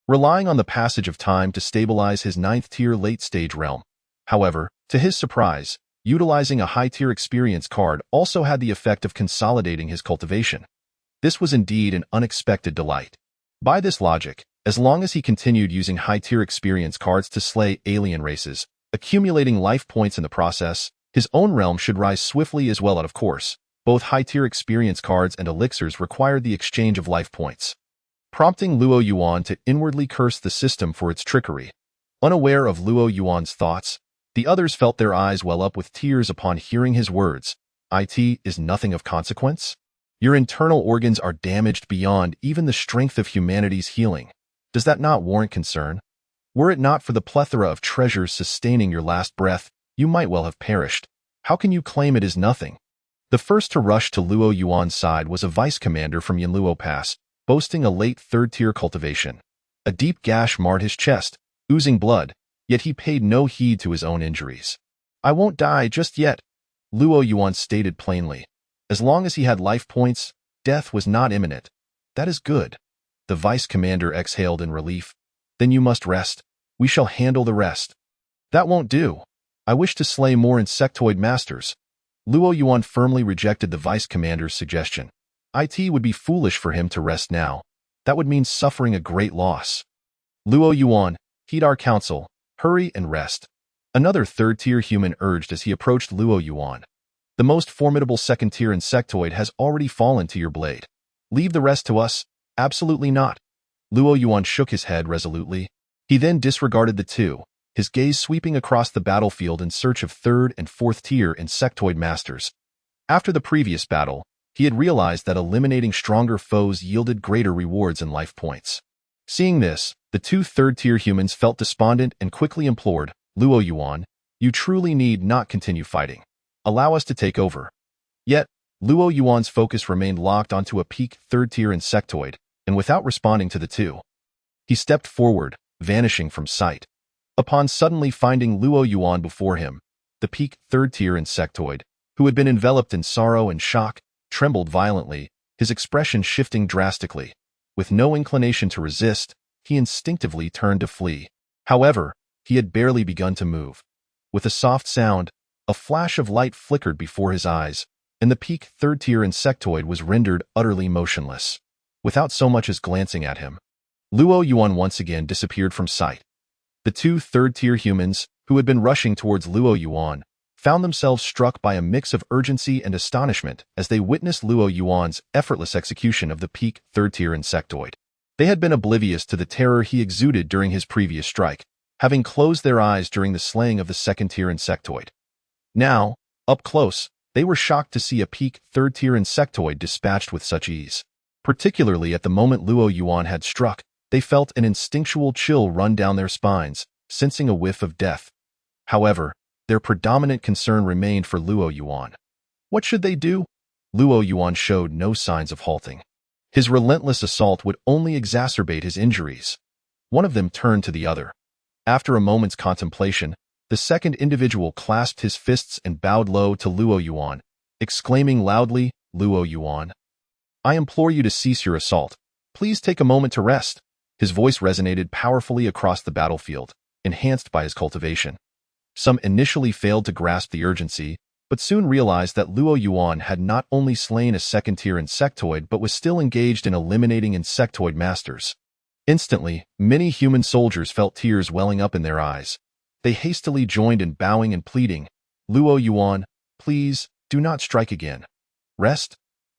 Relying on the passage of time to stabilize his 9th-tier late-stage realm. However, to his surprise, utilizing a high-tier experience card also had the effect of consolidating his cultivation. This was indeed an unexpected delight. By this logic, as long as he continued using high-tier experience cards to slay alien races, accumulating life points in the process, his own realm should rise swiftly as well. Of course, both high-tier experience cards and elixirs required the exchange of life points, prompting Luo Yuan to inwardly curse the system for its trickery. Unaware of Luo Yuan's thoughts, The others felt their eyes well up with tears upon hearing his words. It is nothing of consequence? Your internal organs are damaged beyond even the strength of humanity's healing. Does that not warrant concern? Were it not for the plethora of treasures sustaining your last breath, you might well have perished. How can you claim it is nothing? The first to rush to Luo Yuan's side was a vice commander from Yanluo Pass, boasting a late third-tier cultivation. A deep gash marred his chest, oozing blood, yet he paid no heed to his own injuries. I won't die just yet, Luo Yuan stated plainly. As long as he had life points, death was not imminent. That is good. The vice commander exhaled in relief. Then you must rest. We shall handle the rest. That won't do. I wish to slay more insectoid masters. Luo Yuan firmly rejected the vice commander's suggestion. It would be foolish for him to rest now. That would mean suffering a great loss. Luo Yuan, heed our counsel. Hurry and rest. Another third-tier human urged as he approached Luo Yuan. The most formidable second-tier insectoid has already fallen to your blade. Leave the rest to us? Absolutely not. Luo Yuan shook his head resolutely. He then disregarded the two, his gaze sweeping across the battlefield in search of third and fourth-tier insectoid masters. After the previous battle, he had realized that eliminating stronger foes yielded greater rewards and life points. Seeing this, the two third-tier humans felt despondent and quickly implored, Luo Yuan, you truly need not continue fighting. Allow us to take over. Yet, Luo Yuan's focus remained locked onto a peak third-tier insectoid, and without responding to the two, he stepped forward, vanishing from sight. Upon suddenly finding Luo Yuan before him, the peak third-tier insectoid, who had been enveloped in sorrow and shock, trembled violently, his expression shifting drastically. With no inclination to resist, he instinctively turned to flee. However, he had barely begun to move. With a soft sound, a flash of light flickered before his eyes, and the peak third-tier insectoid was rendered utterly motionless. Without so much as glancing at him, Luo Yuan once again disappeared from sight. The two third-tier humans, who had been rushing towards Luo Yuan, found themselves struck by a mix of urgency and astonishment as they witnessed Luo Yuan's effortless execution of the peak third-tier insectoid. They had been oblivious to the terror he exuded during his previous strike, having closed their eyes during the slaying of the second-tier insectoid. Now, up close, they were shocked to see a peak third-tier insectoid dispatched with such ease. Particularly at the moment Luo Yuan had struck, they felt an instinctual chill run down their spines, sensing a whiff of death. However, their predominant concern remained for Luo Yuan. What should they do? Luo Yuan showed no signs of halting. His relentless assault would only exacerbate his injuries. One of them turned to the other. After a moment's contemplation, the second individual clasped his fists and bowed low to Luo Yuan, exclaiming loudly, Luo Yuan, I implore you to cease your assault. Please take a moment to rest. His voice resonated powerfully across the battlefield, enhanced by his cultivation. Some initially failed to grasp the urgency, but soon realized that Luo Yuan had not only slain a second-tier insectoid but was still engaged in eliminating insectoid masters. Instantly, many human soldiers felt tears welling up in their eyes. They hastily joined in bowing and pleading, Luo Yuan, please, do not strike again. Rest?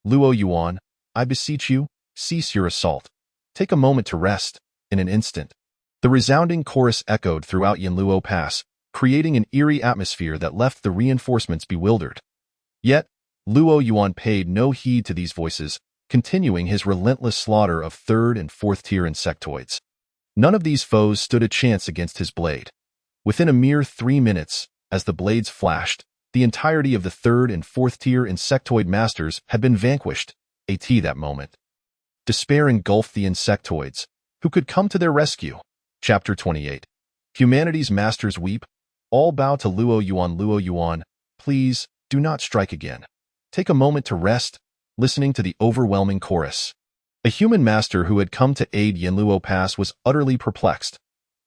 Luo Yuan, I beseech you, cease your assault. Take a moment to rest. In an instant, the resounding chorus echoed throughout Yanluo Pass, creating an eerie atmosphere that left the reinforcements bewildered. Yet, Luo Yuan paid no heed to these voices, continuing his relentless slaughter of third and fourth-tier insectoids. None of these foes stood a chance against his blade. Within a mere 3 minutes, as the blades flashed, the entirety of the third and fourth-tier insectoid masters had been vanquished. That moment, despair engulfed the insectoids. Who could come to their rescue? Chapter 28. Humanity's masters weep. All bow to Luo Yuan. Luo Yuan, please, do not strike again. Take a moment to rest, listening to the overwhelming chorus. A human master who had come to aid Yanluo Pass was utterly perplexed.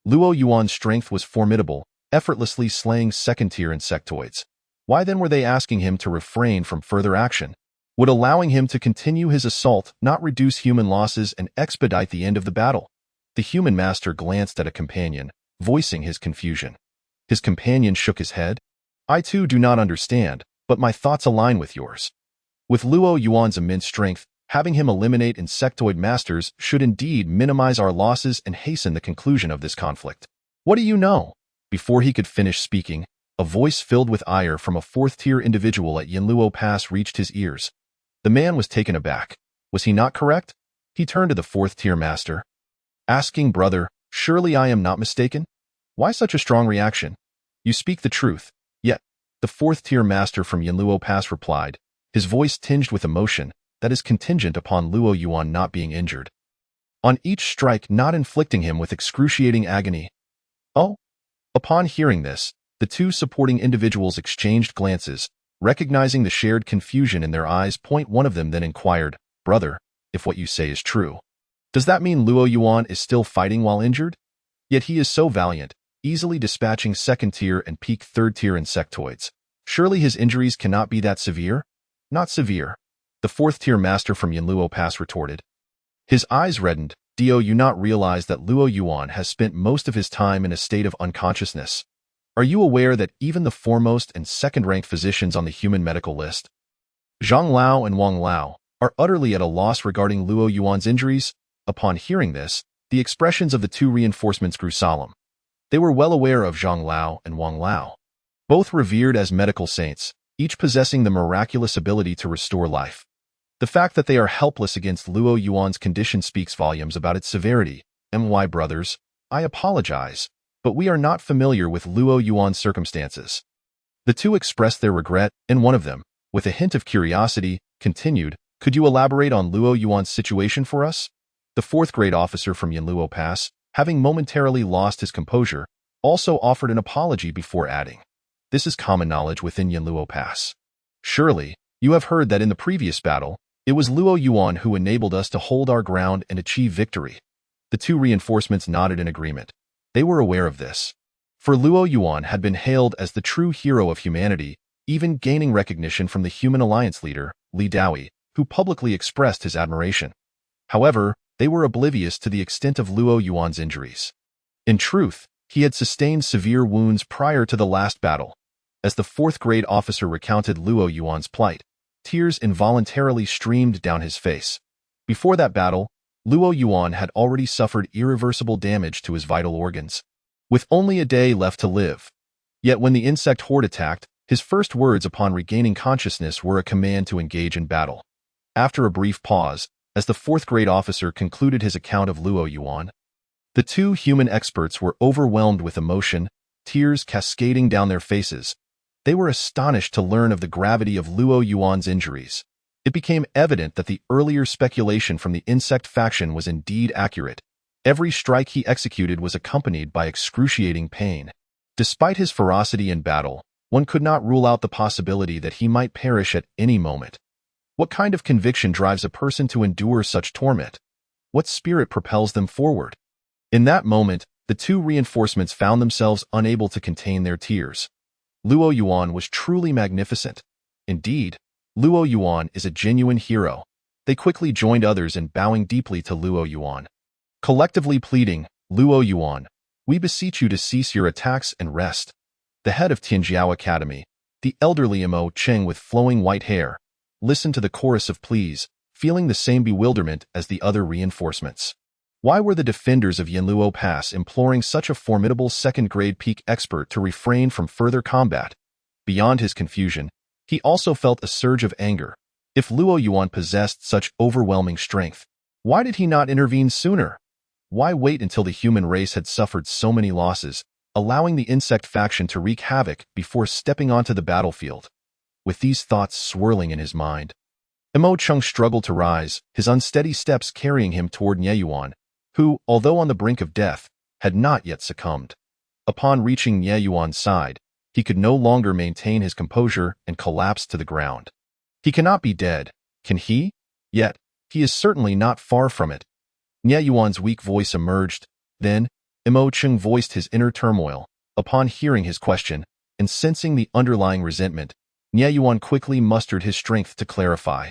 Luo Yuan's strength was formidable, effortlessly slaying second-tier insectoids. Why then were they asking him to refrain from further action? Would allowing him to continue his assault not reduce human losses and expedite the end of the battle? The human master glanced at a companion, voicing his confusion. His companion shook his head. I too do not understand, but my thoughts align with yours. With Luo Yuan's immense strength, having him eliminate insectoid masters should indeed minimize our losses and hasten the conclusion of this conflict. What do you know? Before he could finish speaking, a voice filled with ire from a fourth-tier individual at Yanluo Pass reached his ears. The man was taken aback. Was he not correct? He turned to the fourth-tier master, asking, "Brother, surely I am not mistaken? Why such a strong reaction? You speak the truth." Yet, the fourth-tier master from Yanluo Pass replied, his voice tinged with emotion, "That is contingent upon Luo Yuan not being injured. On each strike not inflicting him with excruciating agony." Oh? Upon hearing this, the two supporting individuals exchanged glances, recognizing the shared confusion in their eyes. One of them then inquired, "Brother, if what you say is true, does that mean Luo Yuan is still fighting while injured? Yet he is so valiant, easily dispatching second-tier and peak third-tier insectoids. Surely his injuries cannot be that severe?" "Not severe," the fourth-tier master from Yanluo Pass retorted. His eyes reddened. "Do you not realize that Luo Yuan has spent most of his time in a state of unconsciousness? Are you aware that even the foremost and second-ranked physicians on the human medical list, Zhang Lao and Wang Lao, are utterly at a loss regarding Luo Yuan's injuries?" Upon hearing this, the expressions of the two reinforcements grew solemn. They were well aware of Zhang Lao and Wang Lao, both revered as medical saints, each possessing the miraculous ability to restore life. The fact that they are helpless against Luo Yuan's condition speaks volumes about its severity. Brothers, I apologize, but we are not familiar with Luo Yuan's circumstances." The two expressed their regret, and one of them, with a hint of curiosity, continued, "Could you elaborate on Luo Yuan's situation for us?" The fourth-grade officer from Yanluo Pass, having momentarily lost his composure, also offered an apology before adding, "This is common knowledge within Yanluo Pass. Surely, you have heard that in the previous battle, it was Luo Yuan who enabled us to hold our ground and achieve victory." The two reinforcements nodded in agreement. They were aware of this. For Luo Yuan had been hailed as the true hero of humanity, even gaining recognition from the Human Alliance leader, Li Daoi, who publicly expressed his admiration. However, they were oblivious to the extent of Luo Yuan's injuries. In truth, he had sustained severe wounds prior to the last battle. As the fourth-grade officer recounted Luo Yuan's plight, tears involuntarily streamed down his face. Before that battle, Luo Yuan had already suffered irreversible damage to his vital organs, with only a day left to live. Yet when the insect horde attacked, his first words upon regaining consciousness were a command to engage in battle. After a brief pause, as the fourth-grade officer concluded his account of Luo Yuan, the two human experts were overwhelmed with emotion, tears cascading down their faces. They were astonished to learn of the gravity of Luo Yuan's injuries. It became evident that the earlier speculation from the insect faction was indeed accurate. Every strike he executed was accompanied by excruciating pain. Despite his ferocity in battle, one could not rule out the possibility that he might perish at any moment. What kind of conviction drives a person to endure such torment? What spirit propels them forward? In that moment, the two reinforcements found themselves unable to contain their tears. Luo Yuan was truly magnificent. Indeed, Luo Yuan is a genuine hero. They quickly joined others in bowing deeply to Luo Yuan, collectively pleading, "Luo Yuan, we beseech you to cease your attacks and rest." The head of Tianjiao Academy, the elderly Mo Cheng with flowing white hair, listened to the chorus of pleas, feeling the same bewilderment as the other reinforcements. Why were the defenders of Yanluo Pass imploring such a formidable second-grade peak expert to refrain from further combat? Beyond his confusion, he also felt a surge of anger. If Luo Yuan possessed such overwhelming strength, why did he not intervene sooner? Why wait until the human race had suffered so many losses, allowing the insect faction to wreak havoc before stepping onto the battlefield? With these thoughts swirling in his mind, Mo Cheng struggled to rise, his unsteady steps carrying him toward Nye Yuan, who, although on the brink of death, had not yet succumbed. Upon reaching Nye Yuan's side, he could no longer maintain his composure and collapsed to the ground. He cannot be dead, can he? Yet, he is certainly not far from it. Nye Yuan's weak voice emerged. Then, Mo Cheng voiced his inner turmoil. Upon hearing his question, and sensing the underlying resentment, Nye Yuan quickly mustered his strength to clarify.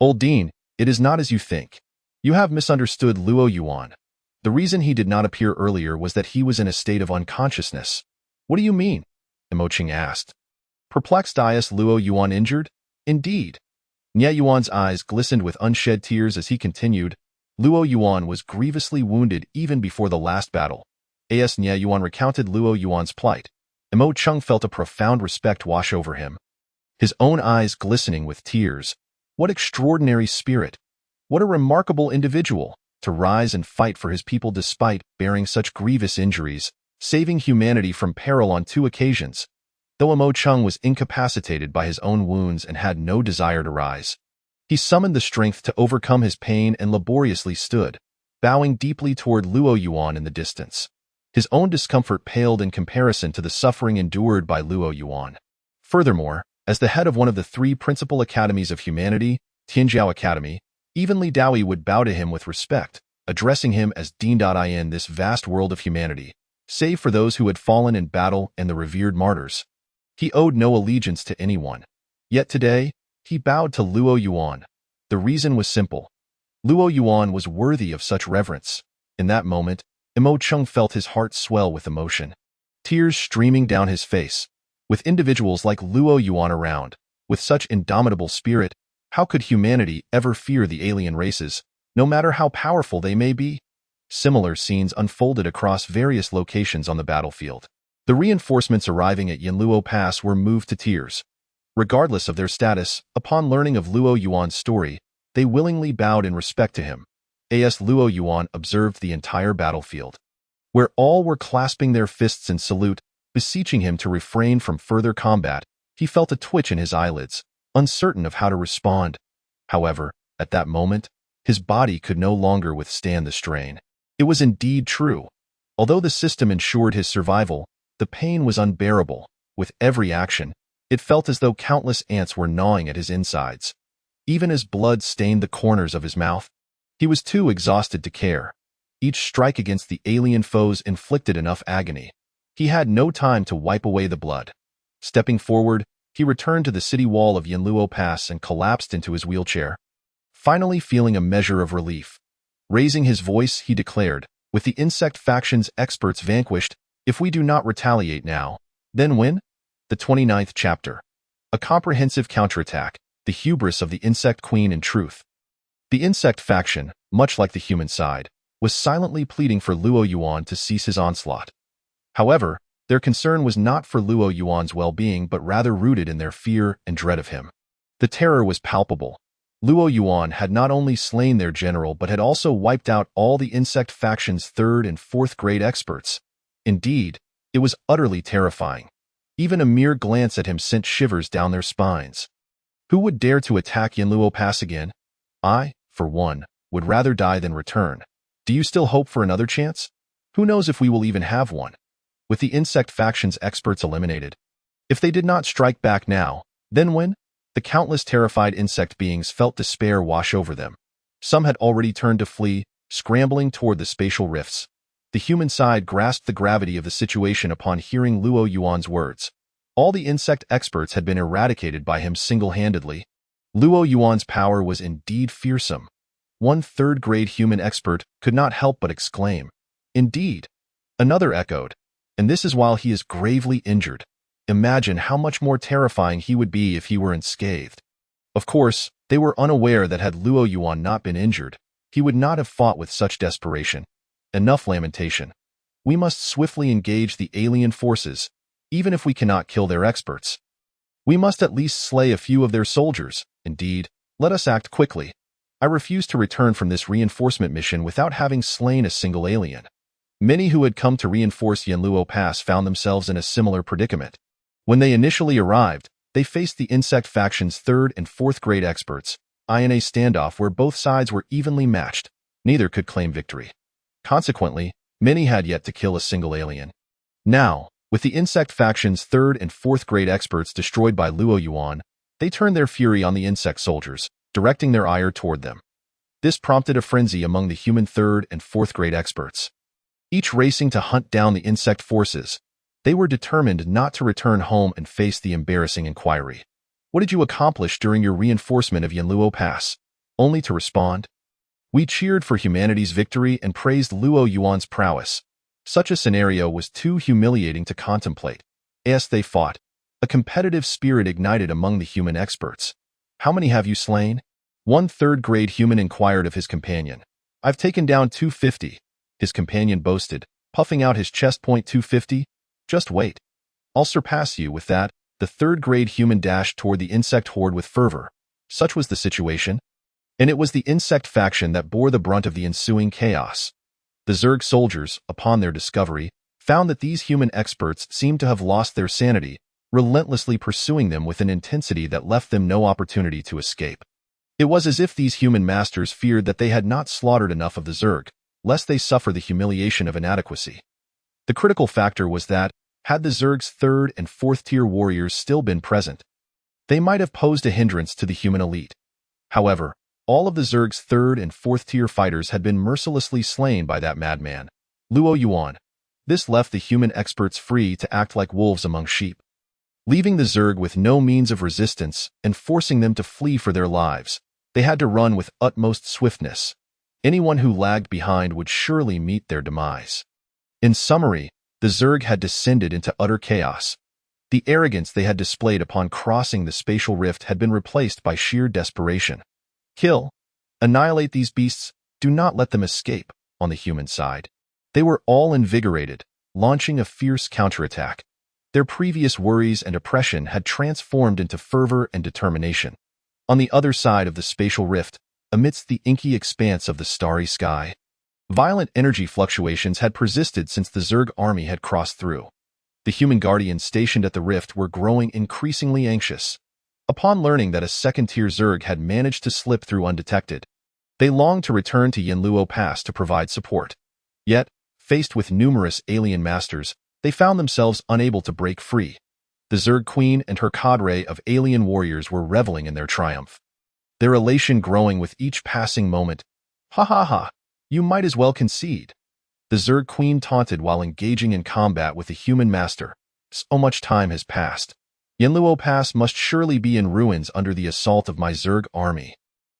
"Old Dean, it is not as you think. You have misunderstood Luo Yuan. The reason he did not appear earlier was that he was in a state of unconsciousness." "What do you mean?" Mo Cheng asked. Perplexed, "Is Luo Yuan injured?" "Indeed." Nye Yuan's eyes glistened with unshed tears as he continued. Luo Yuan was grievously wounded even before the last battle. As Nye Yuan recounted Luo Yuan's plight, Imo Chung felt a profound respect wash over him, his own eyes glistening with tears. What extraordinary spirit! What a remarkable individual, to rise and fight for his people despite bearing such grievous injuries, saving humanity from peril on 2 occasions. Though Imo Chung was incapacitated by his own wounds and had no desire to rise, he summoned the strength to overcome his pain and laboriously stood, bowing deeply toward Luo Yuan in the distance. His own discomfort paled in comparison to the suffering endured by Luo Yuan. Furthermore, as the head of one of the 3 principal academies of humanity, Tianjiao Academy, even Li Daoi would bow to him with respect, addressing him as Dean. In this vast world of humanity, save for those who had fallen in battle and the revered martyrs, he owed no allegiance to anyone. Yet today, he bowed to Luo Yuan. The reason was simple. Luo Yuan was worthy of such reverence. In that moment, Imo Chung felt his heart swell with emotion, tears streaming down his face. With individuals like Luo Yuan around, with such indomitable spirit, how could humanity ever fear the alien races, no matter how powerful they may be? Similar scenes unfolded across various locations on the battlefield. The reinforcements arriving at Yanluo Pass were moved to tears. Regardless of their status, upon learning of Luo Yuan's story, they willingly bowed in respect to him. As Luo Yuan observed the entire battlefield, where all were clasping their fists in salute, beseeching him to refrain from further combat, he felt a twitch in his eyelids, uncertain of how to respond. However, at that moment, his body could no longer withstand the strain. It was indeed true. Although the system ensured his survival, the pain was unbearable. With every action, it felt as though countless ants were gnawing at his insides. Even as blood stained the corners of his mouth, he was too exhausted to care. Each strike against the alien foes inflicted enough agony. He had no time to wipe away the blood. Stepping forward, he returned to the city wall of Yanluo Pass and collapsed into his wheelchair, finally feeling a measure of relief. Raising his voice, he declared, "With the insect faction's experts vanquished, if we do not retaliate now, then when?" The 29th chapter. A comprehensive counterattack, the hubris of the insect queen in truth. The insect faction, much like the human side, was silently pleading for Luo Yuan to cease his onslaught. However, their concern was not for Luo Yuan's well-being but rather rooted in their fear and dread of him. The terror was palpable. Luo Yuan had not only slain their general but had also wiped out all the insect faction's 3rd and 4th grade experts. Indeed, it was utterly terrifying. Even a mere glance at him sent shivers down their spines. Who would dare to attack Yanluo Pass again? I, for one, would rather die than return. Do you still hope for another chance? Who knows if we will even have one? With the insect faction's experts eliminated, if they did not strike back now, then when? The countless terrified insect beings felt despair wash over them. Some had already turned to flee, scrambling toward the spatial rifts. The human side grasped the gravity of the situation upon hearing Luo Yuan's words. All the insect experts had been eradicated by him single-handedly. Luo Yuan's power was indeed fearsome. One 3rd grade human expert could not help but exclaim, "Indeed." Another echoed, "And this is while he is gravely injured. Imagine how much more terrifying he would be if he were unscathed." Of course, they were unaware that had Luo Yuan not been injured, he would not have fought with such desperation. Enough lamentation. We must swiftly engage the alien forces, even if we cannot kill their experts. We must at least slay a few of their soldiers. Indeed, let us act quickly. I refuse to return from this reinforcement mission without having slain a single alien. Many who had come to reinforce Yanluo Pass found themselves in a similar predicament. When they initially arrived, they faced the insect faction's 3rd and 4th grade experts, in a standoff where both sides were evenly matched. Neither could claim victory. Consequently, many had yet to kill a single alien. Now, with the insect faction's 3rd and 4th grade experts destroyed by Luo Yuan, they turned their fury on the insect soldiers, directing their ire toward them. This prompted a frenzy among the human 3rd and 4th grade experts, each racing to hunt down the insect forces. They were determined not to return home and face the embarrassing inquiry. "What did you accomplish during your reinforcement of Yanluo Pass?" Only to respond, "We cheered for humanity's victory and praised Luo Yuan's prowess." Such a scenario was too humiliating to contemplate. As they fought, a competitive spirit ignited among the human experts. "How many have you slain?" One 3rd grade human inquired of his companion. "I've taken down 250. His companion boasted, puffing out his chest. 250? Just wait. I'll surpass you. With that, the third-grade human dashed toward the insect horde with fervor. Such was the situation, and it was the insect faction that bore the brunt of the ensuing chaos. The Zerg soldiers, upon their discovery, found that these human experts seemed to have lost their sanity, relentlessly pursuing them with an intensity that left them no opportunity to escape. It was as if these human masters feared that they had not slaughtered enough of the Zerg, lest they suffer the humiliation of inadequacy. The critical factor was that, had the Zerg's third and fourth-tier warriors still been present, they might have posed a hindrance to the human elite. However, all of the Zerg's third and fourth-tier fighters had been mercilessly slain by that madman, Luo Yuan. This left the human experts free to act like wolves among sheep, leaving the Zerg with no means of resistance and forcing them to flee for their lives. They had to run with utmost swiftness. Anyone who lagged behind would surely meet their demise. In summary, the Zerg had descended into utter chaos. The arrogance they had displayed upon crossing the spatial rift had been replaced by sheer desperation. Kill, annihilate these beasts, do not let them escape. On the human side, they were all invigorated, launching a fierce counterattack. Their previous worries and oppression had transformed into fervor and determination. On the other side of the spatial rift, amidst the inky expanse of the starry sky, violent energy fluctuations had persisted since the Zerg army had crossed through. The human guardians stationed at the rift were growing increasingly anxious. Upon learning that a second-tier Zerg had managed to slip through undetected, they longed to return to Yanluo Pass to provide support. Yet, faced with numerous alien masters, they found themselves unable to break free. The Zerg Queen and her cadre of alien warriors were reveling in their triumph, their elation growing with each passing moment. Ha ha ha, you might as well concede. The Zerg Queen taunted while engaging in combat with the human master. So much time has passed. Yanluo Pass must surely be in ruins under the assault of my Zerg army.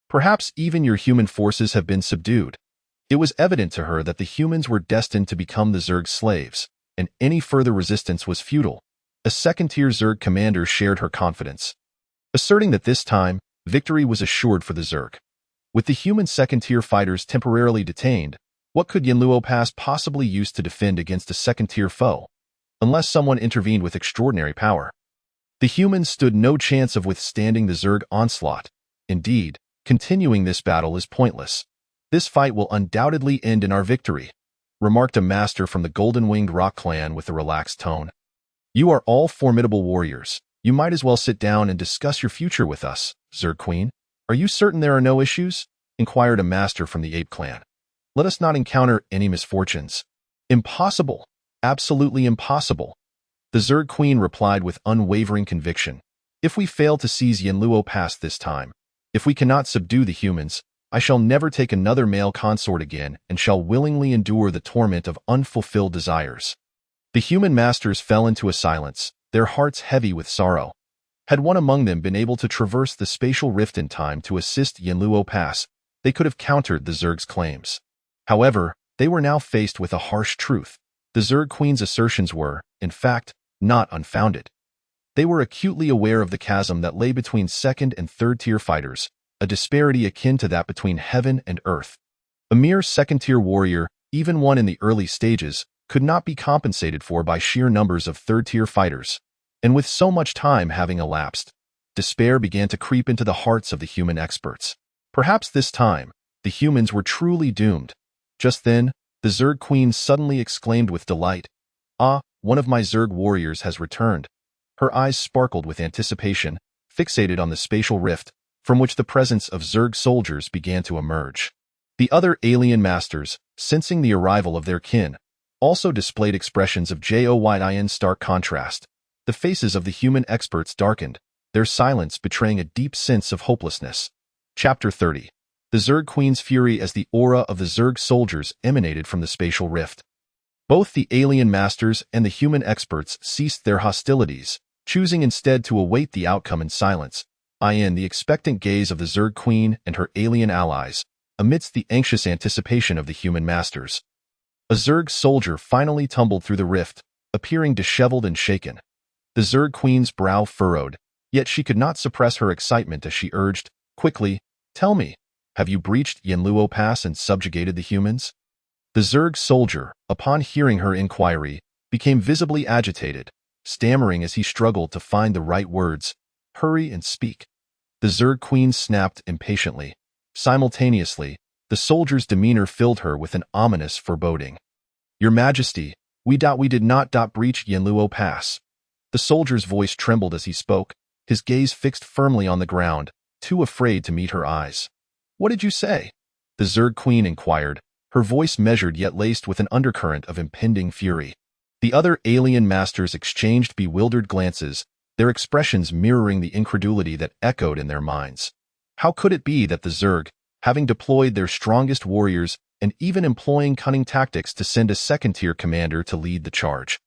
Perhaps even your human forces have been subdued. It was evident to her that the humans were destined to become the Zerg's slaves, and any further resistance was futile. A second-tier Zerg commander shared her confidence, asserting that this time, victory was assured for the Zerg. With the human second-tier fighters temporarily detained, what could Yanluo Pass possibly use to defend against a second-tier foe, unless someone intervened with extraordinary power? The humans stood no chance of withstanding the Zerg onslaught. Indeed, continuing this battle is pointless. This fight will undoubtedly end in our victory, remarked a master from the Golden-Winged Rock clan with a relaxed tone. You are all formidable warriors. You might as well sit down and discuss your future with us, Zerg Queen. Are you certain there are no issues? Inquired a master from the Ape clan. Let us not encounter any misfortunes. Impossible. Absolutely impossible. The Zerg Queen replied with unwavering conviction. If we fail to seize Yanluo Pass this time, if we cannot subdue the humans, I shall never take another male consort again and shall willingly endure the torment of unfulfilled desires. The human masters fell into a silence, their hearts heavy with sorrow. Had one among them been able to traverse the spatial rift in time to assist Yanluo Pass, they could have countered the Zerg's claims. However, they were now faced with a harsh truth. The Zerg Queen's assertions were, in fact, not unfounded. They were acutely aware of the chasm that lay between second and third-tier fighters, a disparity akin to that between heaven and earth. A mere second-tier warrior, even one in the early stages, could not be compensated for by sheer numbers of third-tier fighters. And with so much time having elapsed, despair began to creep into the hearts of the human experts. Perhaps this time, the humans were truly doomed. Just then, the Zerg Queen suddenly exclaimed with delight, "Ah, one of my Zerg warriors has returned." Her eyes sparkled with anticipation, fixated on the spatial rift, from which the presence of Zerg soldiers began to emerge. The other alien masters, sensing the arrival of their kin, also displayed expressions of joy in stark contrast. The faces of the human experts darkened, their silence betraying a deep sense of hopelessness. Chapter 30. The Zerg Queen's fury as the aura of the Zerg soldiers emanated from the spatial rift. Both the alien masters and the human experts ceased their hostilities, choosing instead to await the outcome in silence, in the expectant gaze of the Zerg Queen and her alien allies, amidst the anxious anticipation of the human masters. A Zerg soldier finally tumbled through the rift, appearing disheveled and shaken. The Zerg Queen's brow furrowed, yet she could not suppress her excitement as she urged, "Quickly, tell me, have you breached Yanluo Pass and subjugated the humans?" The Zerg soldier, upon hearing her inquiry, became visibly agitated, stammering as he struggled to find the right words. "Hurry and speak." The Zerg Queen snapped impatiently. Simultaneously, the soldier's demeanor filled her with an ominous foreboding. "Your Majesty, we did not breach Yanluo Pass." The soldier's voice trembled as he spoke, his gaze fixed firmly on the ground, too afraid to meet her eyes. "What did you say?" the Zerg Queen inquired, her voice measured yet laced with an undercurrent of impending fury. The other alien masters exchanged bewildered glances, their expressions mirroring the incredulity that echoed in their minds. How could it be that the Zerg, having deployed their strongest warriors and even employing cunning tactics to send a second-tier commander to lead the charge,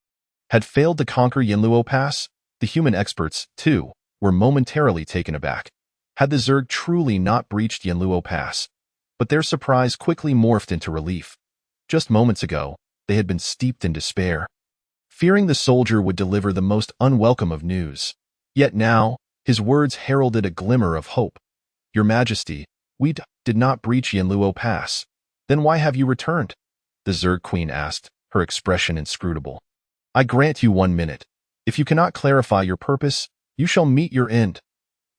had failed to conquer Yanluo Pass? The human experts, too, were momentarily taken aback. Had the Zerg truly not breached Yanluo Pass? But their surprise quickly morphed into relief. Just moments ago, they had been steeped in despair, fearing the soldier would deliver the most unwelcome of news. Yet now, his words heralded a glimmer of hope. "Your Majesty, we did not breach Yanluo Pass. Then why have you returned?" the Zerg Queen asked, her expression inscrutable. "I grant you 1 minute. If you cannot clarify your purpose, you shall meet your end."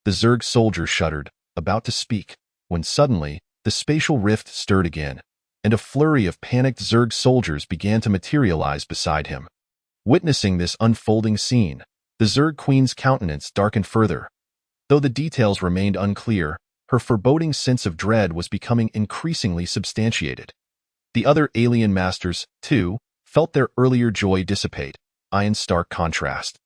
The Zerg soldier shuddered, about to speak, when suddenly, the spatial rift stirred again, and a flurry of panicked Zerg soldiers began to materialize beside him. Witnessing this unfolding scene, the Zerg Queen's countenance darkened further. Though the details remained unclear, her foreboding sense of dread was becoming increasingly substantiated. The other alien masters, too, felt their earlier joy dissipate, in stark contrast.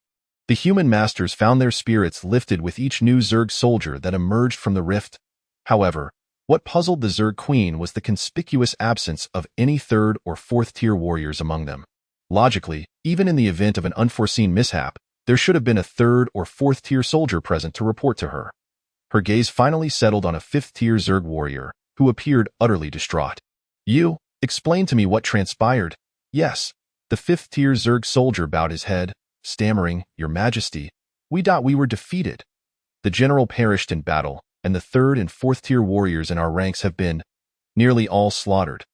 The human masters found their spirits lifted with each new Zerg soldier that emerged from the rift. However, what puzzled the Zerg Queen was the conspicuous absence of any third or fourth-tier warriors among them. Logically, even in the event of an unforeseen mishap, there should have been a third or fourth-tier soldier present to report to her. Her gaze finally settled on a fifth-tier Zerg warrior, who appeared utterly distraught. "You, explain to me what transpired." "Yes." The fifth-tier Zerg soldier bowed his head, stammering, "Your Majesty, we were defeated. The general perished in battle, and the third and fourth-tier warriors in our ranks have been nearly all slaughtered."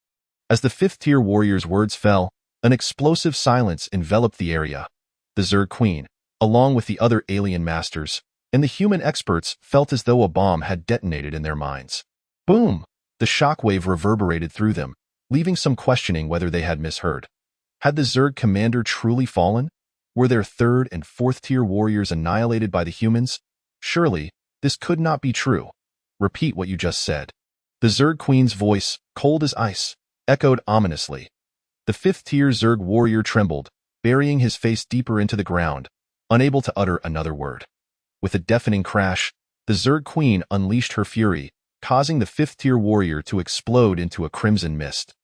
As the fifth-tier warrior's words fell, an explosive silence enveloped the area. The Zerg Queen, along with the other alien masters, and the human experts felt as though a bomb had detonated in their minds. Boom! The shockwave reverberated through them, leaving some questioning whether they had misheard. Had the Zerg commander truly fallen? Were their third and fourth-tier warriors annihilated by the humans? Surely, this could not be true. "Repeat what you just said." The Zerg Queen's voice, cold as ice, echoed ominously. The fifth-tier Zerg warrior trembled, burying his face deeper into the ground, unable to utter another word. With a deafening crash, the Zerg Queen unleashed her fury, causing the fifth-tier warrior to explode into a crimson mist.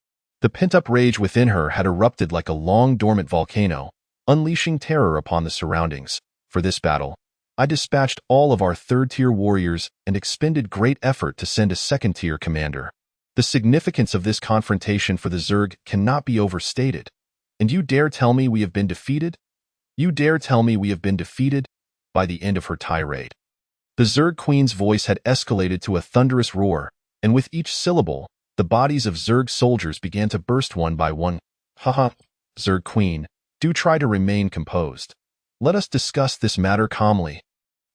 The pent-up rage within her had erupted like a long-dormant volcano, unleashing terror upon the surroundings. "For this battle, I dispatched all of our third-tier warriors and expended great effort to send a second-tier commander. The significance of this confrontation for the Zerg cannot be overstated. And you dare tell me we have been defeated? You dare tell me we have been defeated?" By the end of her tirade, the Zerg Queen's voice had escalated to a thunderous roar, and with each syllable, the bodies of Zerg soldiers began to burst one by one. "Haha, Zerg Queen, do try to remain composed. Let us discuss this matter calmly."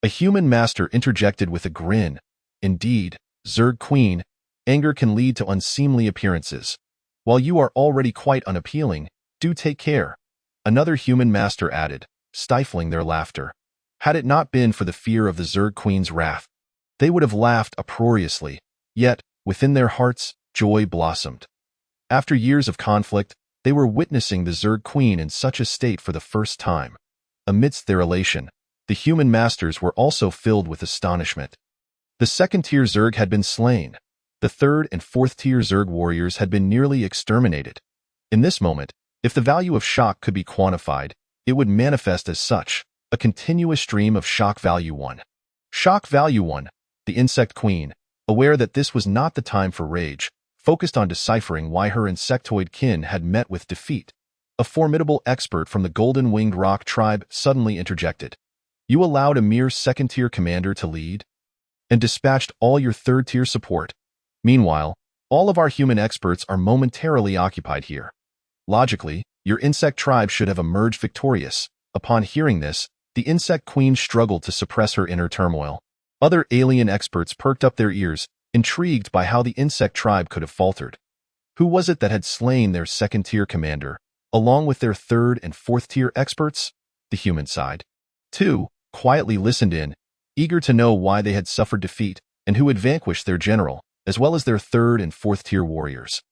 A human master interjected with a grin. "Indeed, Zerg Queen, anger can lead to unseemly appearances. While you are already quite unappealing, do take care." Another human master added, stifling their laughter. Had it not been for the fear of the Zerg Queen's wrath, they would have laughed uproariously, yet, within their hearts, joy blossomed. After years of conflict, they were witnessing the Zerg Queen in such a state for the first time. Amidst their elation, the human masters were also filled with astonishment. The second-tier Zerg had been slain. The third and fourth-tier Zerg warriors had been nearly exterminated. In this moment, if the value of shock could be quantified, it would manifest as such, a continuous stream of shock value 1. Shock value 1. The Insect Queen, aware that this was not the time for rage, focused on deciphering why her insectoid kin had met with defeat. A formidable expert from the Golden-Winged Rock tribe suddenly interjected. "You allowed a mere second-tier commander to lead? And dispatched all your third-tier support? Meanwhile, all of our human experts are momentarily occupied here. Logically, your insect tribe should have emerged victorious, Upon hearing this, the insect queen struggled to suppress her inner turmoil. Other alien experts perked up their ears, intrigued by how the insect tribe could have faltered. Who was it that had slain their second-tier commander, along with their third and fourth-tier experts? The human side. 2 quietly listened in, eager to know why they had suffered defeat and who had vanquished their general, as well as their third and fourth-tier warriors.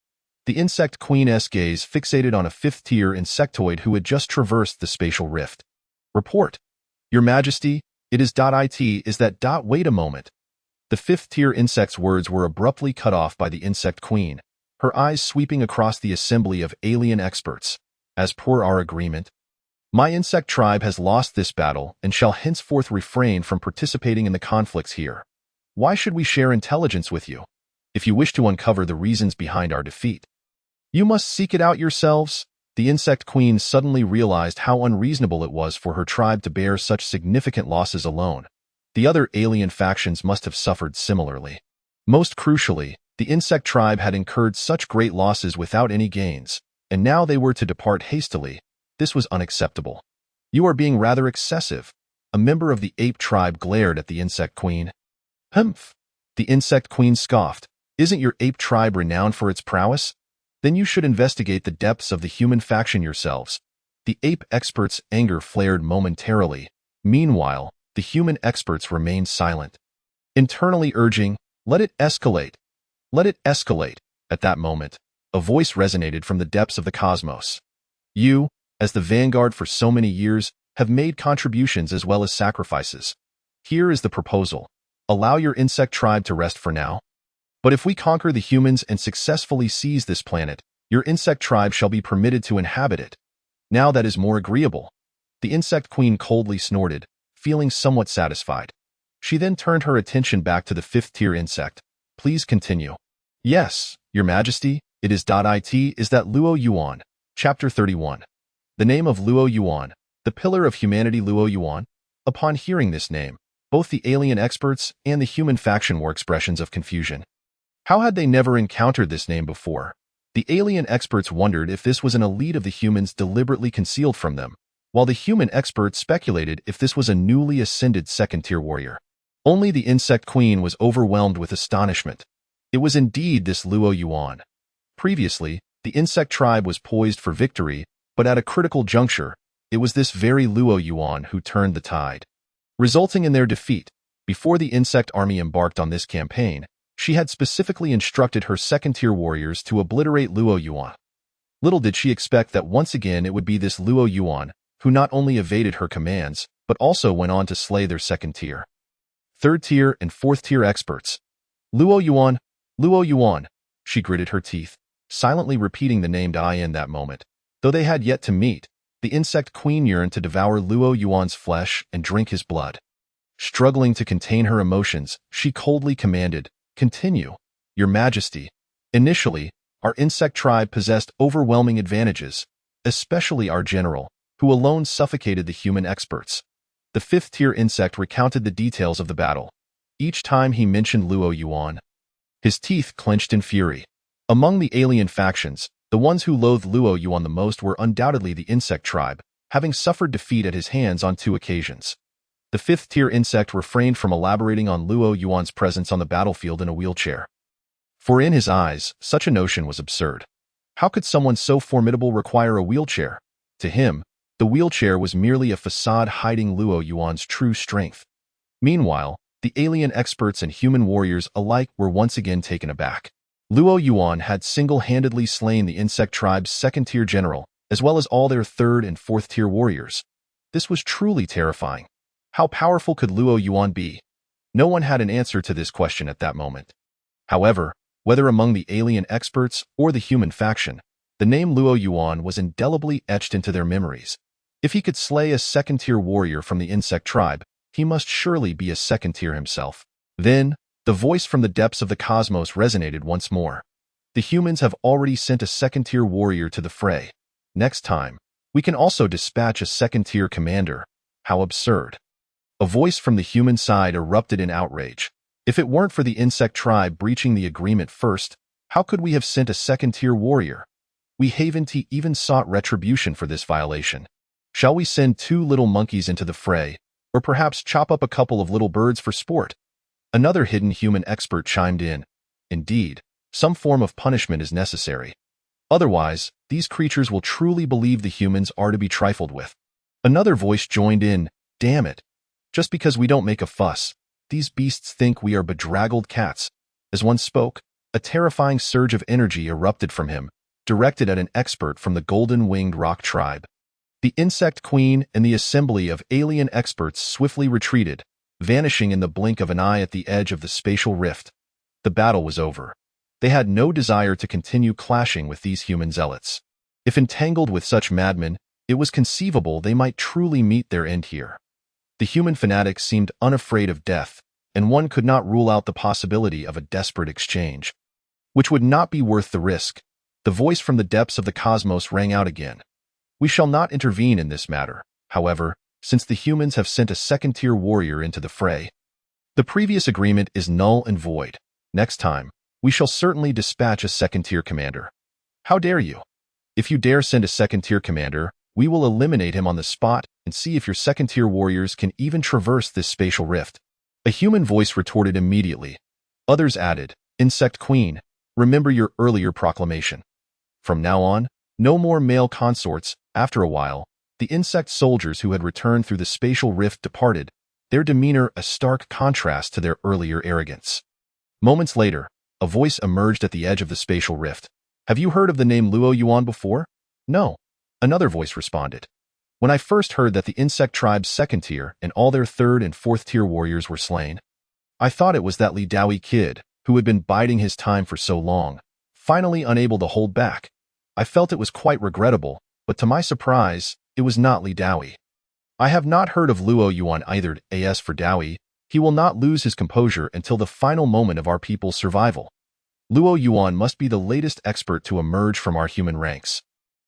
The insect queen's gaze fixated on a fifth-tier insectoid who had just traversed the spatial rift. Report. Your Majesty, it is .it is that. Wait a moment. The fifth-tier insect's words were abruptly cut off by the insect queen, her eyes sweeping across the assembly of alien experts. As per our agreement, my insect tribe has lost this battle and shall henceforth refrain from participating in the conflicts here. Why should we share intelligence with you? If you wish to uncover the reasons behind our defeat, you must seek it out yourselves. The insect queen suddenly realized how unreasonable it was for her tribe to bear such significant losses alone. The other alien factions must have suffered similarly. Most crucially, the insect tribe had incurred such great losses without any gains, and now they were to depart hastily. This was unacceptable. You are being rather excessive. A member of the ape tribe glared at the insect queen. Humph! The insect queen scoffed. Isn't your ape tribe renowned for its prowess? Then you should investigate the depths of the human faction yourselves. The ape experts' anger flared momentarily. Meanwhile, the human experts remained silent, internally urging, let it escalate. Let it escalate. At that moment, a voice resonated from the depths of the cosmos. You, as the vanguard for so many years, have made contributions as well as sacrifices. Here is the proposal. Allow your insect tribe to rest for now. But if we conquer the humans and successfully seize this planet, your insect tribe shall be permitted to inhabit it. Now that is more agreeable. The insect queen coldly snorted, feeling somewhat satisfied. She then turned her attention back to the fifth-tier insect. Please continue. Yes, Your Majesty, it is .it is that Luo Yuan. Chapter 31. The name of Luo Yuan, the pillar of humanity Luo Yuan. Upon hearing this name, both the alien experts and the human faction were expressions of confusion. How had they never encountered this name before? The alien experts wondered if this was an elite of the humans deliberately concealed from them, while the human experts speculated if this was a newly ascended second-tier warrior. Only the insect queen was overwhelmed with astonishment. It was indeed this Luo Yuan. Previously, the insect tribe was poised for victory, but at a critical juncture, it was this very Luo Yuan who turned the tide, resulting in their defeat. Before the insect army embarked on this campaign, she had specifically instructed her second-tier warriors to obliterate Luo Yuan. Little did she expect that once again it would be this Luo Yuan who not only evaded her commands, but also went on to slay their second-tier, third-tier, and fourth-tier experts. Luo Yuan, Luo Yuan, she gritted her teeth, silently repeating the name in that moment. Though they had yet to meet, the insect queen yearned to devour Luo Yuan's flesh and drink his blood. Struggling to contain her emotions, she coldly commanded, Continue, Your Majesty. Initially, our insect tribe possessed overwhelming advantages, especially our general, who alone suffocated the human experts. The fifth-tier insect recounted the details of the battle. Each time he mentioned Luo Yuan, his teeth clenched in fury. Among the alien factions, the ones who loathed Luo Yuan the most were undoubtedly the insect tribe, having suffered defeat at his hands on 2 occasions. The fifth-tier insect refrained from elaborating on Luo Yuan's presence on the battlefield in a wheelchair. For in his eyes, such a notion was absurd. How could someone so formidable require a wheelchair? To him, the wheelchair was merely a facade hiding Luo Yuan's true strength. Meanwhile, the alien experts and human warriors alike were once again taken aback. Luo Yuan had single-handedly slain the insect tribe's second-tier general, as well as all their third and fourth-tier warriors. This was truly terrifying. How powerful could Luo Yuan be? No one had an answer to this question at that moment. However, whether among the alien experts or the human faction, the name Luo Yuan was indelibly etched into their memories. If he could slay a second-tier warrior from the insect tribe, he must surely be a second-tier himself. Then, the voice from the depths of the cosmos resonated once more. The humans have already sent a second-tier warrior to the fray. Next time, we can also dispatch a second-tier commander. How absurd. A voice from the human side erupted in outrage. If it weren't for the insect tribe breaching the agreement first, how could we have sent a second-tier warrior? We haven't even sought retribution for this violation. Shall we send 2 little monkeys into the fray, or perhaps chop up a couple of little birds for sport? Another hidden human expert chimed in. Indeed, some form of punishment is necessary. Otherwise, these creatures will truly believe the humans are to be trifled with. Another voice joined in. Damn it. Just because we don't make a fuss, these beasts think we are bedraggled cats. As one spoke, a terrifying surge of energy erupted from him, directed at an expert from the golden-winged rock tribe. The insect queen and the assembly of alien experts swiftly retreated, vanishing in the blink of an eye at the edge of the spatial rift. The battle was over. They had no desire to continue clashing with these human zealots. If entangled with such madmen, it was conceivable they might truly meet their end here. The human fanatics seemed unafraid of death, and one could not rule out the possibility of a desperate exchange, which would not be worth the risk. The voice from the depths of the cosmos rang out again. We shall not intervene in this matter, however, since the humans have sent a second-tier warrior into the fray. The previous agreement is null and void. Next time, we shall certainly dispatch a second-tier commander. How dare you? If you dare send a second-tier commander, we will eliminate him on the spot and see if your second-tier warriors can even traverse this spatial rift. A human voice retorted immediately. Others added, Insect Queen, remember your earlier proclamation. From now on, no more male consorts. After a while, the insect soldiers who had returned through the spatial rift departed, their demeanor a stark contrast to their earlier arrogance. Moments later, a voice emerged at the edge of the spatial rift. Have you heard of the name Luo Yuan before? No. Another voice responded. When I first heard that the insect tribe's second tier and all their third and fourth tier warriors were slain, I thought it was that Li Dawi kid, who had been biding his time for so long, finally unable to hold back. I felt it was quite regrettable, but to my surprise, it was not Li Dawi. I have not heard of Luo Yuan either. As for Dawi, he will not lose his composure until the final moment of our people's survival. Luo Yuan must be the latest expert to emerge from our human ranks.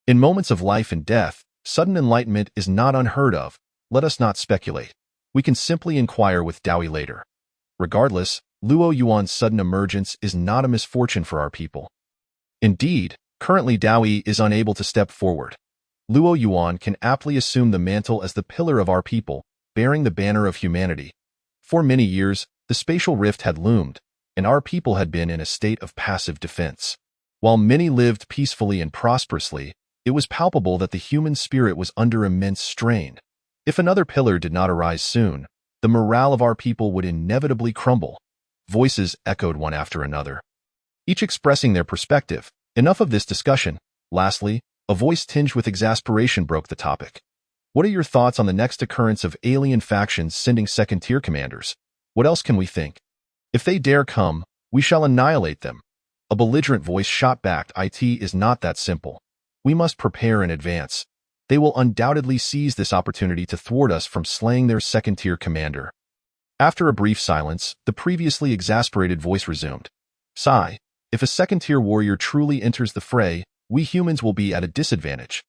In moments of life and death, sudden enlightenment is not unheard of. Let us not speculate. We can simply inquire with Dawi later. Regardless, Luo Yuan's sudden emergence is not a misfortune for our people. Indeed, currently Dawi is unable to step forward. Luo Yuan can aptly assume the mantle as the pillar of our people, bearing the banner of humanity. For many years, the spatial rift had loomed, and our people had been in a state of passive defense. While many lived peacefully and prosperously, it was palpable that the human spirit was under immense strain. If another pillar did not arise soon, the morale of our people would inevitably crumble. Voices echoed one after another, each expressing their perspective. Enough of this discussion. Lastly, a voice tinged with exasperation broke the topic. What are your thoughts on the next occurrence of alien factions sending second-tier commanders? What else can we think? If they dare come, we shall annihilate them. A belligerent voice shot back. It is not that simple. We must prepare in advance. They will undoubtedly seize this opportunity to thwart us from slaying their second-tier commander. After a brief silence, the previously exasperated voice resumed. Sigh, if a second-tier warrior truly enters the fray, we humans will be at a disadvantage.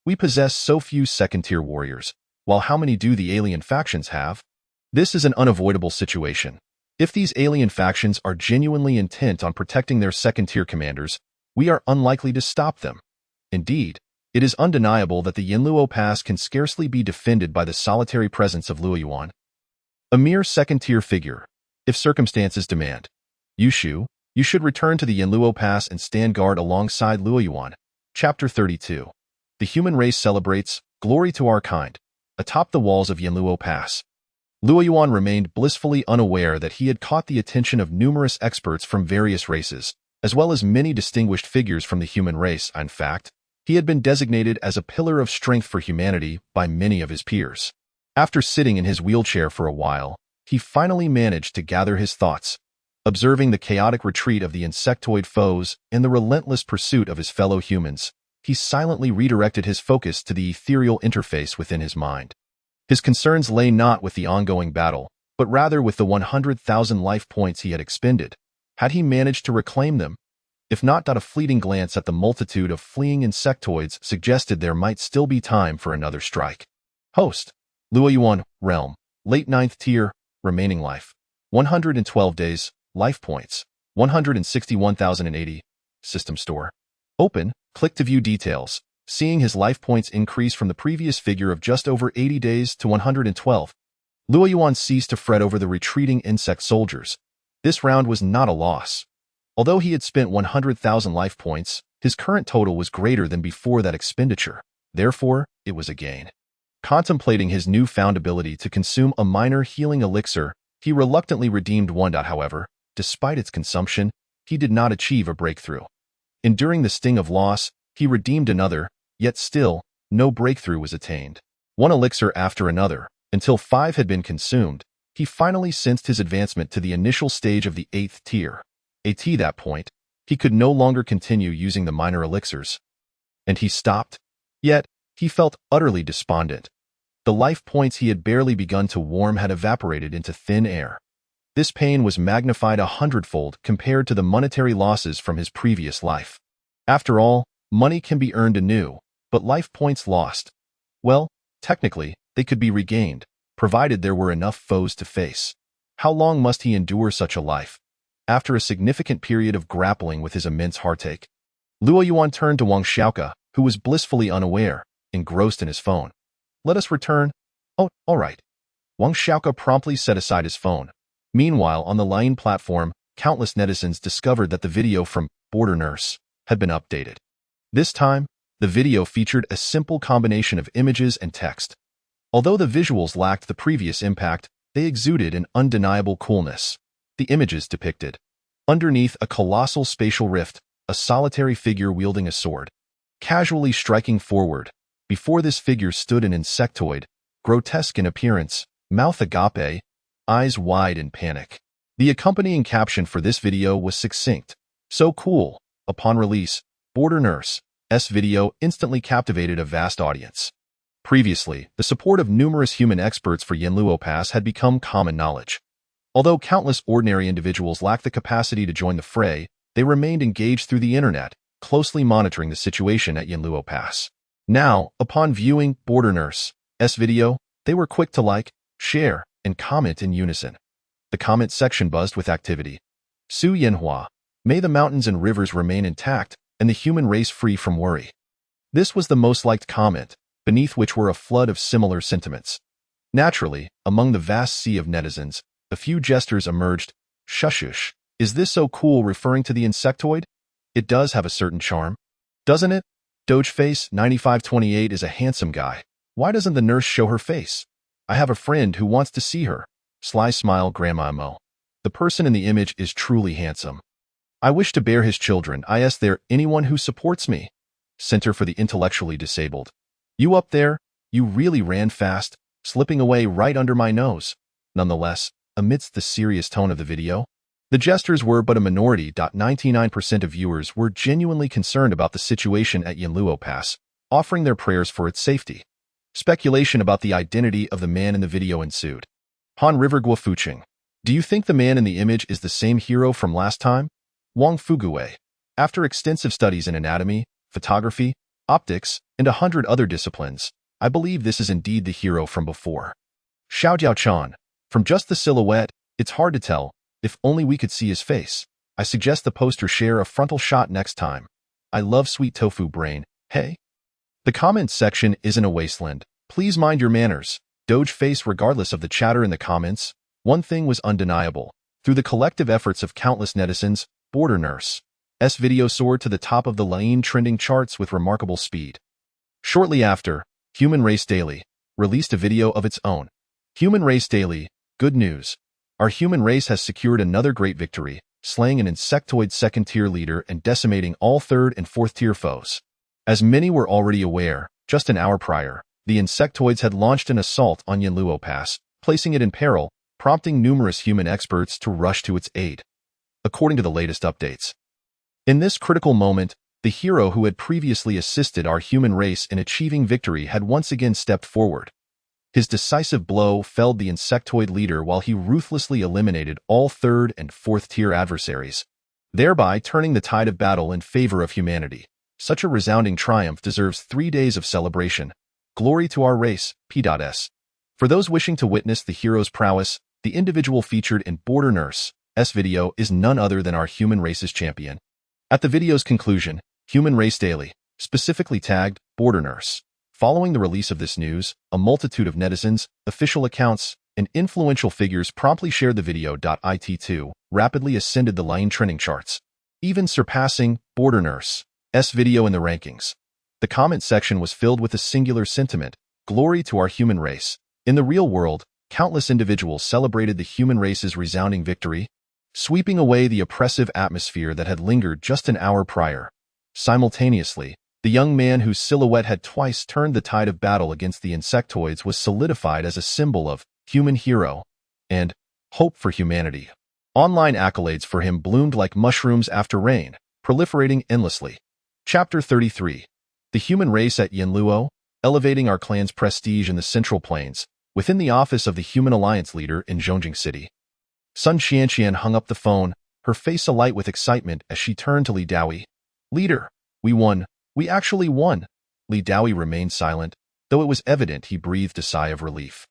We possess so few second-tier warriors, while how many do the alien factions have? This is an unavoidable situation. If these alien factions are genuinely intent on protecting their second-tier commanders, we are unlikely to stop them. Indeed, it is undeniable that the Yanluo Pass can scarcely be defended by the solitary presence of Luo Yuan, a mere second-tier figure. If circumstances demand, Yushu, you should return to the Yanluo Pass and stand guard alongside Luo Yuan. Chapter 32. The human race celebrates glory to our kind. Atop the walls of Yanluo Pass, Luo Yuan remained blissfully unaware that he had caught the attention of numerous experts from various races, as well as many distinguished figures from the human race. In fact, he had been designated as a pillar of strength for humanity by many of his peers. After sitting in his wheelchair for a while, he finally managed to gather his thoughts. Observing the chaotic retreat of the insectoid foes and the relentless pursuit of his fellow humans, he silently redirected his focus to the ethereal interface within his mind. His concerns lay not with the ongoing battle, but rather with the 100,000 life points he had expended. Had he managed to reclaim them? If not, a fleeting glance at the multitude of fleeing insectoids suggested there might still be time for another strike. Host: Luo Yuan, Realm, late 9th tier, remaining life, 112 days, life points, 161,080, System Store. Open, click to view details. Seeing his life points increase from the previous figure of just over 80 days to 112, Luo Yuan ceased to fret over the retreating insect soldiers. This round was not a loss. Although he had spent 100,000 life points, his current total was greater than before that expenditure. Therefore, it was a gain. Contemplating his newfound ability to consume a minor healing elixir, he reluctantly redeemed one. However, despite its consumption, he did not achieve a breakthrough. Enduring the sting of loss, he redeemed another, yet still, no breakthrough was attained. One elixir after another, until 5 had been consumed, he finally sensed his advancement to the initial stage of the 8th tier. At that point, he could no longer continue using the minor elixirs. And he stopped. Yet, he felt utterly despondent. The life points he had barely begun to warm had evaporated into thin air. This pain was magnified 100-fold compared to the monetary losses from his previous life. After all, money can be earned anew, but life points lost, well, technically, they could be regained, provided there were enough foes to face. How long must he endure such a life? After a significant period of grappling with his immense heartache, Luo Yuan turned to Wang Xiaoke, who was blissfully unaware, engrossed in his phone. Let us return. Oh, all right. Wang Xiaoke promptly set aside his phone. Meanwhile, on the Line platform, countless netizens discovered that the video from Border Nurse had been updated. This time, the video featured a simple combination of images and text. Although the visuals lacked the previous impact, they exuded an undeniable coolness. The images depicted, underneath a colossal spatial rift, a solitary figure wielding a sword, casually striking forward. Before this figure stood an insectoid, grotesque in appearance, mouth agape, eyes wide in panic. The accompanying caption for this video was succinct. So cool. Upon release, Border Nurse's video instantly captivated a vast audience. Previously, the support of numerous human experts for Yanluo Pass had become common knowledge. Although countless ordinary individuals lacked the capacity to join the fray, they remained engaged through the internet, closely monitoring the situation at Yanluo Pass. Now, upon viewing Border Nurse's video, they were quick to like, share, and comment in unison. The comment section buzzed with activity. Su Yanhua, may the mountains and rivers remain intact, and the human race free from worry. This was the most liked comment, beneath which were a flood of similar sentiments. Naturally, among the vast sea of netizens, a few jesters emerged. Shushush, is this so cool, referring to the insectoid? It does have a certain charm, doesn't it? Dogeface 9528 is a handsome guy. Why doesn't the nurse show her face? I have a friend who wants to see her. Sly smile Grandma Mo. The person in the image is truly handsome. I wish to bear his children. Is there anyone who supports me? Center for the Intellectually Disabled. You up there? You really ran fast, slipping away right under my nose. Nonetheless, amidst the serious tone of the video, the jesters were but a minority. 99% of viewers were genuinely concerned about the situation at Yanluo Pass, offering their prayers for its safety. Speculation about the identity of the man in the video ensued. Han River Guofuqing. Do you think the man in the image is the same hero from last time? Wang Fuguwei. After extensive studies in anatomy, photography, optics, and 100 other disciplines, I believe this is indeed the hero from before. Xiao Jiaochan. From just the silhouette, it's hard to tell. If only we could see his face. I suggest the poster share a frontal shot next time. I love sweet tofu brain. Hey? The comments section isn't a wasteland. Please mind your manners. Dogeface. Regardless of the chatter in the comments, one thing was undeniable. Through the collective efforts of countless netizens, Border Nurse's video soared to the top of the Line trending charts with remarkable speed. Shortly after, Human Race Daily released a video of its own. Human Race Daily, good news. Our human race has secured another great victory, slaying an insectoid second-tier leader and decimating all third- and fourth-tier foes. As many were already aware, just an hour prior, the insectoids had launched an assault on Yanluo Pass, placing it in peril, prompting numerous human experts to rush to its aid. According to the latest updates, in this critical moment, the hero who had previously assisted our human race in achieving victory had once again stepped forward. His decisive blow felled the insectoid leader while he ruthlessly eliminated all third- and fourth-tier adversaries, thereby turning the tide of battle in favor of humanity. Such a resounding triumph deserves 3 days of celebration. Glory to our race, P.S. For those wishing to witness the hero's prowess, the individual featured in Border Nurse's video is none other than our human race's champion. At the video's conclusion, Human Race Daily specifically tagged Border Nurse. Following the release of this news, a multitude of netizens, official accounts, and influential figures promptly shared the video. It rapidly ascended the Line trending charts, even surpassing Border Nurse's video in the rankings. The comment section was filled with a singular sentiment: glory to our human race. In the real world, countless individuals celebrated the human race's resounding victory, sweeping away the oppressive atmosphere that had lingered just an hour prior. Simultaneously, the young man whose silhouette had twice turned the tide of battle against the insectoids was solidified as a symbol of human hero and hope for humanity. Online accolades for him bloomed like mushrooms after rain, proliferating endlessly. Chapter 33. The Human Race at Yanluo, elevating our clan's prestige in the Central Plains, within the office of the Human Alliance leader in Zhongjing City. Sun Qianqian hung up the phone, her face alight with excitement as she turned to Li Daoyi. "Leader, we won. We actually won." Li Daoyi remained silent, though it was evident he breathed a sigh of relief.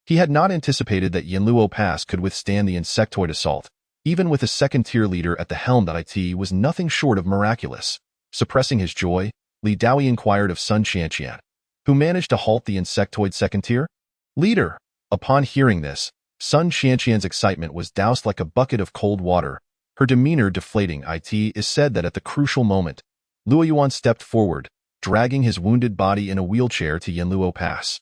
He had not anticipated that Yanluo Pass could withstand the insectoid assault. Even with a second-tier leader at the helm, it was nothing short of miraculous. Suppressing his joy, Li Daoyi inquired of Sun Qianqian, who managed to halt the insectoid second tier. "Leader." Upon hearing this, Sun Qianqian's excitement was doused like a bucket of cold water, her demeanor deflating. It is said that at the crucial moment, Luo Yuan stepped forward, dragging his wounded body in a wheelchair to Yanluo Pass,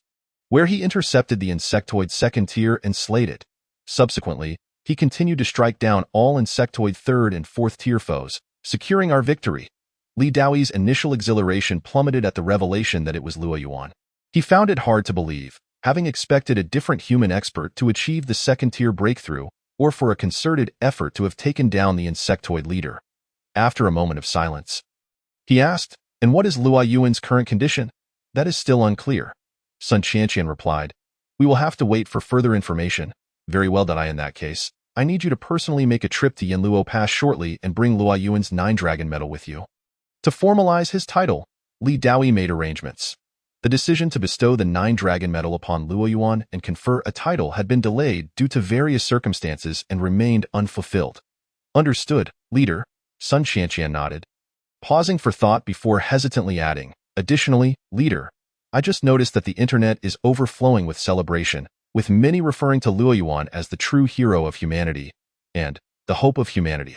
where he intercepted the insectoid second tier and slayed it. Subsequently, he continued to strike down all insectoid third and fourth tier foes, securing our victory. Li Daoyi's initial exhilaration plummeted at the revelation that it was Luo Yuan. He found it hard to believe, having expected a different human expert to achieve the second-tier breakthrough, or for a concerted effort to have taken down the insectoid leader. After a moment of silence, he asked, "And what is Luo Yuan's current condition?" "That is still unclear," Sun Qianqian replied. "We will have to wait for further information." "Very well, in that case, I need you to personally make a trip to Yanluo Pass shortly and bring Luo Yuan's 9-Dragon Medal with you." To formalize his title, Li Daoyi made arrangements. The decision to bestow the 9-Dragon Medal upon Luo Yuan and confer a title had been delayed due to various circumstances and remained unfulfilled. "Understood, leader," Sun Qianqian nodded, pausing for thought before hesitantly adding, "Additionally, leader, I just noticed that the internet is overflowing with celebration, with many referring to Luo Yuan as the true hero of humanity and the hope of humanity.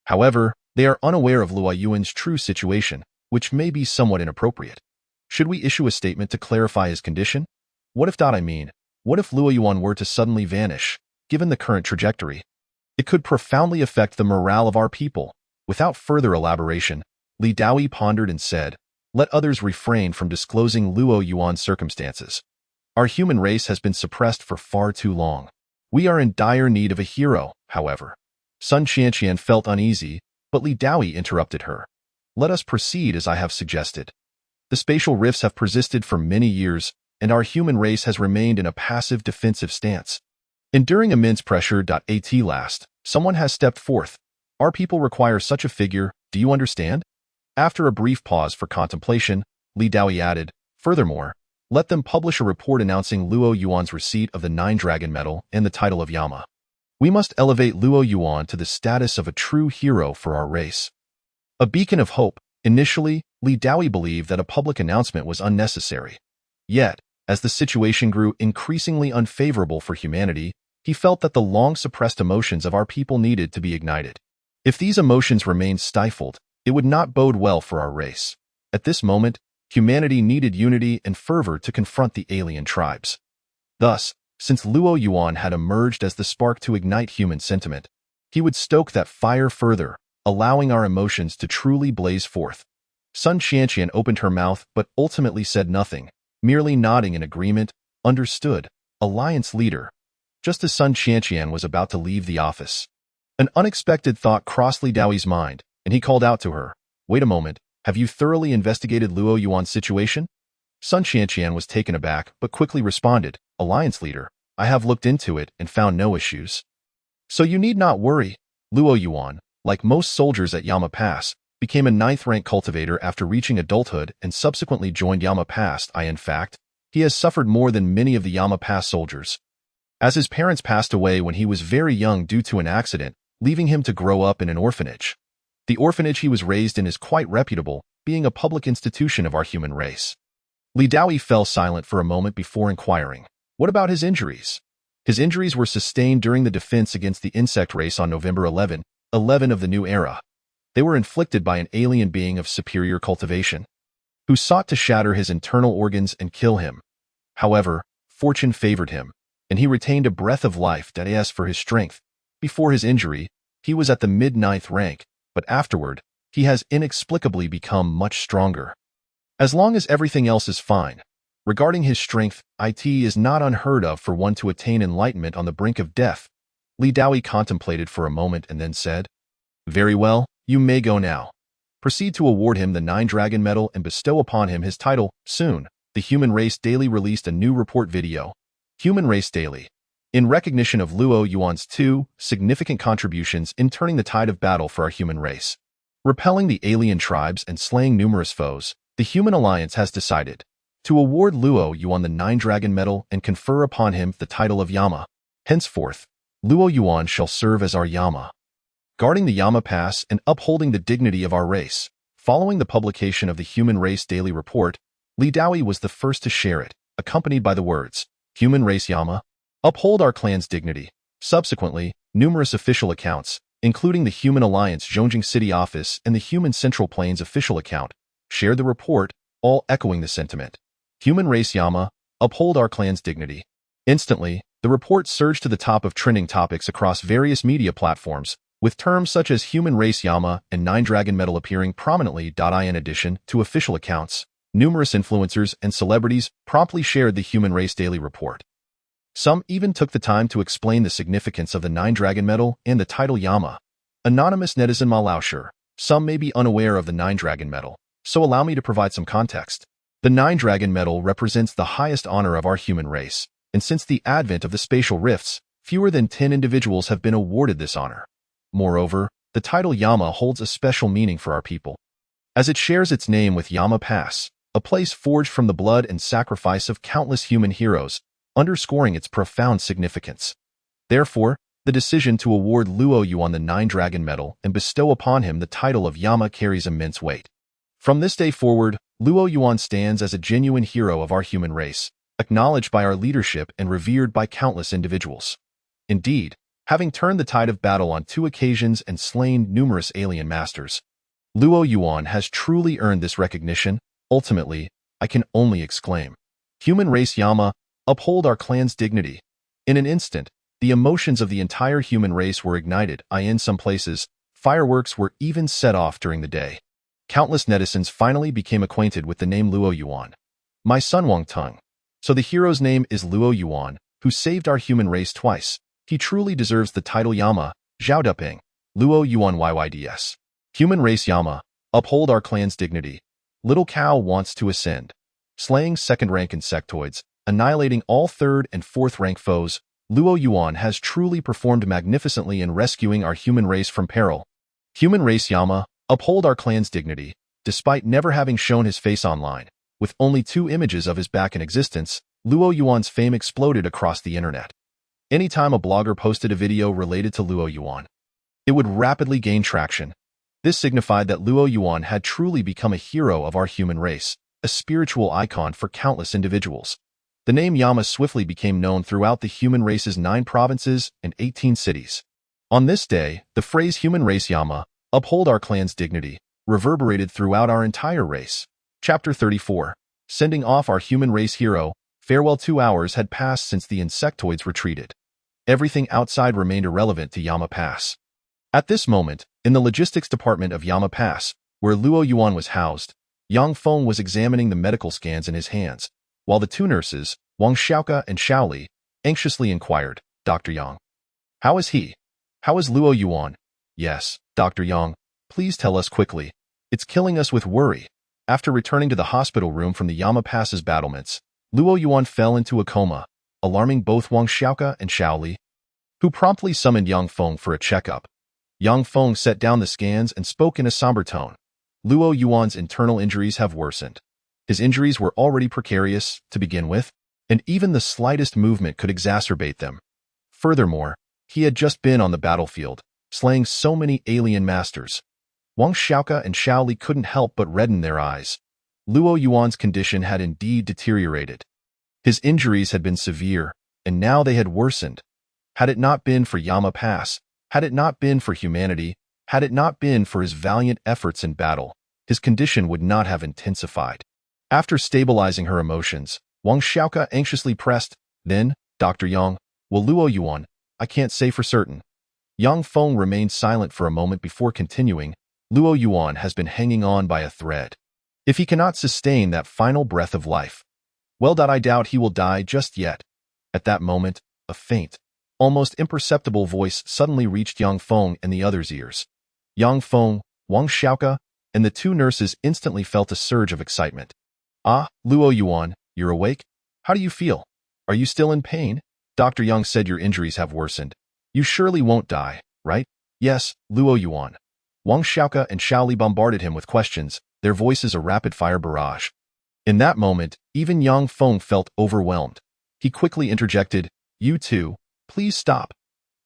However, they are unaware of Luo Yuan's true situation, which may be somewhat inappropriate. Should we issue a statement to clarify his condition? What if Luo Yuan were to suddenly vanish, given the current trajectory? It could profoundly affect the morale of our people." Without further elaboration, Li Daoyi pondered and said, "Let others refrain from disclosing Luo Yuan's circumstances. Our human race has been suppressed for far too long. We are in dire need of a hero, however." Sun Qianqian felt uneasy, but Li Daoyi interrupted her. "Let us proceed as I have suggested. The spatial rifts have persisted for many years, and our human race has remained in a passive defensive stance. Enduring immense pressure. At last, someone has stepped forth. Our people require such a figure, do you understand?" After a brief pause for contemplation, Li Daoyi added, "Furthermore, let them publish a report announcing Luo Yuan's receipt of the 9-Dragon Medal and the title of Yama. We must elevate Luo Yuan to the status of a true hero for our race." A beacon of hope. Initially, Li Daoyi believed that a public announcement was unnecessary. Yet, as the situation grew increasingly unfavorable for humanity, he felt that the long-suppressed emotions of our people needed to be ignited. If these emotions remained stifled, it would not bode well for our race. At this moment, humanity needed unity and fervor to confront the alien tribes. Thus, since Luo Yuan had emerged as the spark to ignite human sentiment, he would stoke that fire further, allowing our emotions to truly blaze forth. Sun Qianqian opened her mouth but ultimately said nothing, merely nodding in agreement. "Understood, Alliance leader." Just as Sun Qianqian was about to leave the office, an unexpected thought crossed Li Daoyi's mind, and he called out to her, "Wait a moment, have you thoroughly investigated Luo Yuan's situation?" Sun Qianqian was taken aback but quickly responded, "Alliance leader, I have looked into it and found no issues. So you need not worry. Luo Yuan, like most soldiers at Yama Pass, became a 9th-rank cultivator after reaching adulthood and subsequently joined Yama Pass. In fact, he has suffered more than many of the Yama Pass soldiers, as his parents passed away when he was very young due to an accident, leaving him to grow up in an orphanage. The orphanage he was raised in is quite reputable, being a public institution of our human race. Li Daoyi fell silent for a moment before inquiring, "What about his injuries?" His injuries were sustained during the defense against the insect race on November 11 of the new era. They were inflicted by an alien being of superior cultivation, who sought to shatter his internal organs and kill him. However, fortune favored him, and he retained a breath of life that is for his strength. Before his injury, he was at the mid-9th rank, but afterward, he has inexplicably become much stronger. As long as everything else is fine, regarding his strength, it is not unheard of for one to attain enlightenment on the brink of death. Li Daoyi contemplated for a moment and then said, "Very well, you may go now. Proceed to award him the 9 Dragon Medal and bestow upon him his title, soon." The Human Race Daily released a new report video. Human Race Daily. In recognition of Luo Yuan's 2 significant contributions in turning the tide of battle for our human race, repelling the alien tribes and slaying numerous foes, the Human Alliance has decided to award Luo Yuan the 9 Dragon Medal and confer upon him the title of Yama. Henceforth, Luo Yuan shall serve as our Yama, guarding the Yama Pass and upholding the dignity of our race. Following the publication of the Human Race Daily report, Li Daoyi was the first to share it, accompanied by the words, "Human Race Yama, uphold our clan's dignity." Subsequently, numerous official accounts, including the Human Alliance Zhongjing City office and the Human Central Plains official account, shared the report, all echoing the sentiment, "Human Race Yama, uphold our clan's dignity." Instantly, the report surged to the top of trending topics across various media platforms, with terms such as Human Race Yama and 9 Dragon Medal appearing prominently. In addition to official accounts, numerous influencers and celebrities promptly shared the Human Race Daily report. Some even took the time to explain the significance of the 9 Dragon Medal and the title Yama. Anonymous netizen Ma Laoshi, some may be unaware of the 9 Dragon Medal, so allow me to provide some context. The 9 Dragon Medal represents the highest honor of our human race, and since the advent of the spatial rifts, fewer than 10 individuals have been awarded this honor. Moreover, the title Yama holds a special meaning for our people, as it shares its name with Yama Pass, a place forged from the blood and sacrifice of countless human heroes, underscoring its profound significance. Therefore, the decision to award Luo Yuan the 9 Dragon Medal and bestow upon him the title of Yama carries immense weight. From this day forward, Luo Yuan stands as a genuine hero of our human race, acknowledged by our leadership and revered by countless individuals. Indeed, having turned the tide of battle on 2 occasions and slain numerous alien masters, Luo Yuan has truly earned this recognition. Ultimately, I can only exclaim, "Human Race Yama, uphold our clan's dignity." In an instant, the emotions of the entire human race were ignited. In some places, fireworks were even set off during the day. Countless netizens finally became acquainted with the name Luo Yuan. My son Wang Tung. So the hero's name is Luo Yuan, who saved our human race twice. He truly deserves the title Yama. Zhao Duping. Luo Yuan YYDS. Human Race Yama, uphold our clan's dignity. Little Cow wants to ascend. Slaying 2nd rank insectoids, annihilating all 3rd and 4th rank foes, Luo Yuan has truly performed magnificently in rescuing our human race from peril. Human Race Yama, uphold our clan's dignity. Despite never having shown his face online, with only 2 images of his back in existence, Luo Yuan's fame exploded across the internet. Anytime a blogger posted a video related to Luo Yuan, it would rapidly gain traction. This signified that Luo Yuan had truly become a hero of our human race, a spiritual icon for countless individuals. The name Yama swiftly became known throughout the human race's 9 provinces and 18 cities. On this day, the phrase Human Race Yama, uphold our clan's dignity, reverberated throughout our entire race. Chapter 34. Sending off our human race hero. Farewell. 2 hours had passed since the insectoids retreated. Everything outside remained irrelevant to Yama Pass. At this moment, in the logistics department of Yama Pass, where Luo Yuan was housed, Yang Feng was examining the medical scans in his hands, while the 2 nurses, Wang Xiaoke and Xiao Li, anxiously inquired, "Dr. Yang, how is he? How is Luo Yuan?" "Yes, Dr. Yang, please tell us quickly. It's killing us with worry." After returning to the hospital room from the Yama Pass's battlements, Luo Yuan fell into a coma, alarming both Wang Xiaoke and Xiao Li, who promptly summoned Yang Feng for a checkup. Yang Feng set down the scans and spoke in a somber tone. Luo Yuan's internal injuries have worsened. His injuries were already precarious to begin with, and even the slightest movement could exacerbate them. Furthermore, he had just been on the battlefield, slaying so many alien masters. Wang Xiaoke and Xiao Li couldn't help but redden their eyes. Luo Yuan's condition had indeed deteriorated. His injuries had been severe, and now they had worsened. Had it not been for Yama Pass, had it not been for humanity, had it not been for his valiant efforts in battle, his condition would not have intensified. After stabilizing her emotions, Wang Xiaoke anxiously pressed, "Then, Dr. Yang, will Luo Yuan? I can't say for certain." Yang Feng remained silent for a moment before continuing, "Luo Yuan has been hanging on by a thread. If he cannot sustain that final breath of life, well, I doubt he will die just yet." At that moment, a faint, almost imperceptible voice suddenly reached Yang Feng and the others' ears. Yang Feng, Wang Xiaoke, and the two nurses instantly felt a surge of excitement. "Ah, Luo Yuan, you're awake? How do you feel? Are you still in pain? Dr. Yang said your injuries have worsened. You surely won't die, right?" "Yes, Luo Yuan." Wang Xiaoke and Xiao Li bombarded him with questions, their voices a rapid-fire barrage. In that moment, even Yang Feng felt overwhelmed. He quickly interjected, "You two, please stop.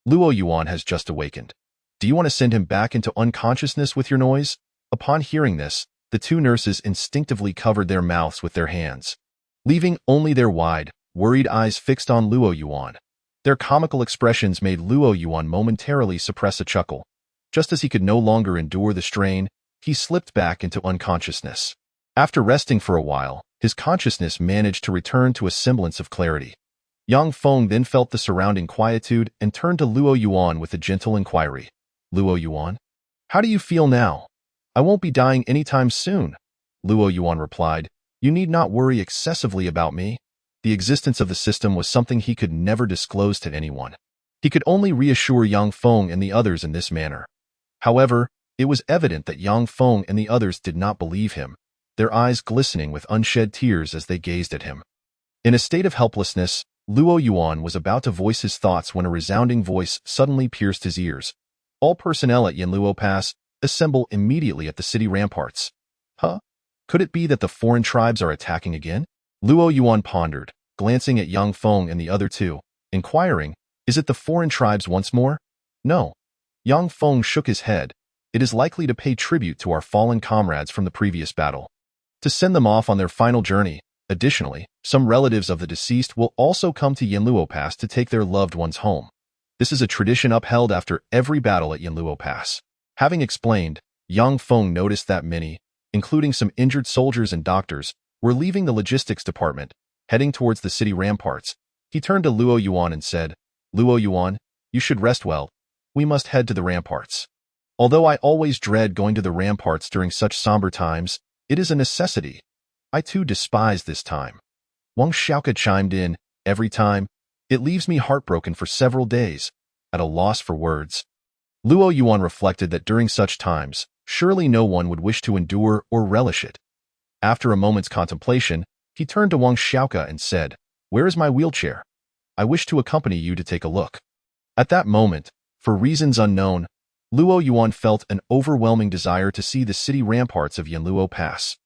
Luo Yuan has just awakened. Do you want to send him back into unconsciousness with your noise?" Upon hearing this, the two nurses instinctively covered their mouths with their hands, leaving only their wide, worried eyes fixed on Luo Yuan. Their comical expressions made Luo Yuan momentarily suppress a chuckle. Just as he could no longer endure the strain, he slipped back into unconsciousness. After resting for a while, his consciousness managed to return to a semblance of clarity. Yang Feng then felt the surrounding quietude and turned to Luo Yuan with a gentle inquiry. "Luo Yuan, how do you feel now?" "I won't be dying anytime soon," Luo Yuan replied. "You need not worry excessively about me." The existence of the system was something he could never disclose to anyone. He could only reassure Yang Feng and the others in this manner. However, it was evident that Yang Feng and the others did not believe him, their eyes glistening with unshed tears as they gazed at him. In a state of helplessness, Luo Yuan was about to voice his thoughts when a resounding voice suddenly pierced his ears. "All personnel at Yanluo Pass, assemble immediately at the city ramparts." Huh? Could it be that the foreign tribes are attacking again? Luo Yuan pondered, glancing at Yang Feng and the other two, inquiring, "Is it the foreign tribes once more?" "No." Yang Feng shook his head. "It is likely to pay tribute to our fallen comrades from the previous battle, to send them off on their final journey. Additionally, some relatives of the deceased will also come to Yanluo Pass to take their loved ones home. This is a tradition upheld after every battle at Yanluo Pass." Having explained, Yang Feng noticed that many, including some injured soldiers and doctors, were leaving the logistics department, heading towards the city ramparts. He turned to Luo Yuan and said, "Luo Yuan, you should rest well. We must head to the ramparts. Although I always dread going to the ramparts during such somber times, it is a necessity. I too despise this time." Wang Xiaoke chimed in, "Every time, it leaves me heartbroken for several days," at a loss for words. Luo Yuan reflected that during such times, surely no one would wish to endure or relish it. After a moment's contemplation, he turned to Wang Xiaoke and said, "Where is my wheelchair? I wish to accompany you to take a look." At that moment, for reasons unknown, Luo Yuan felt an overwhelming desire to see the city ramparts of Yanluo Pass.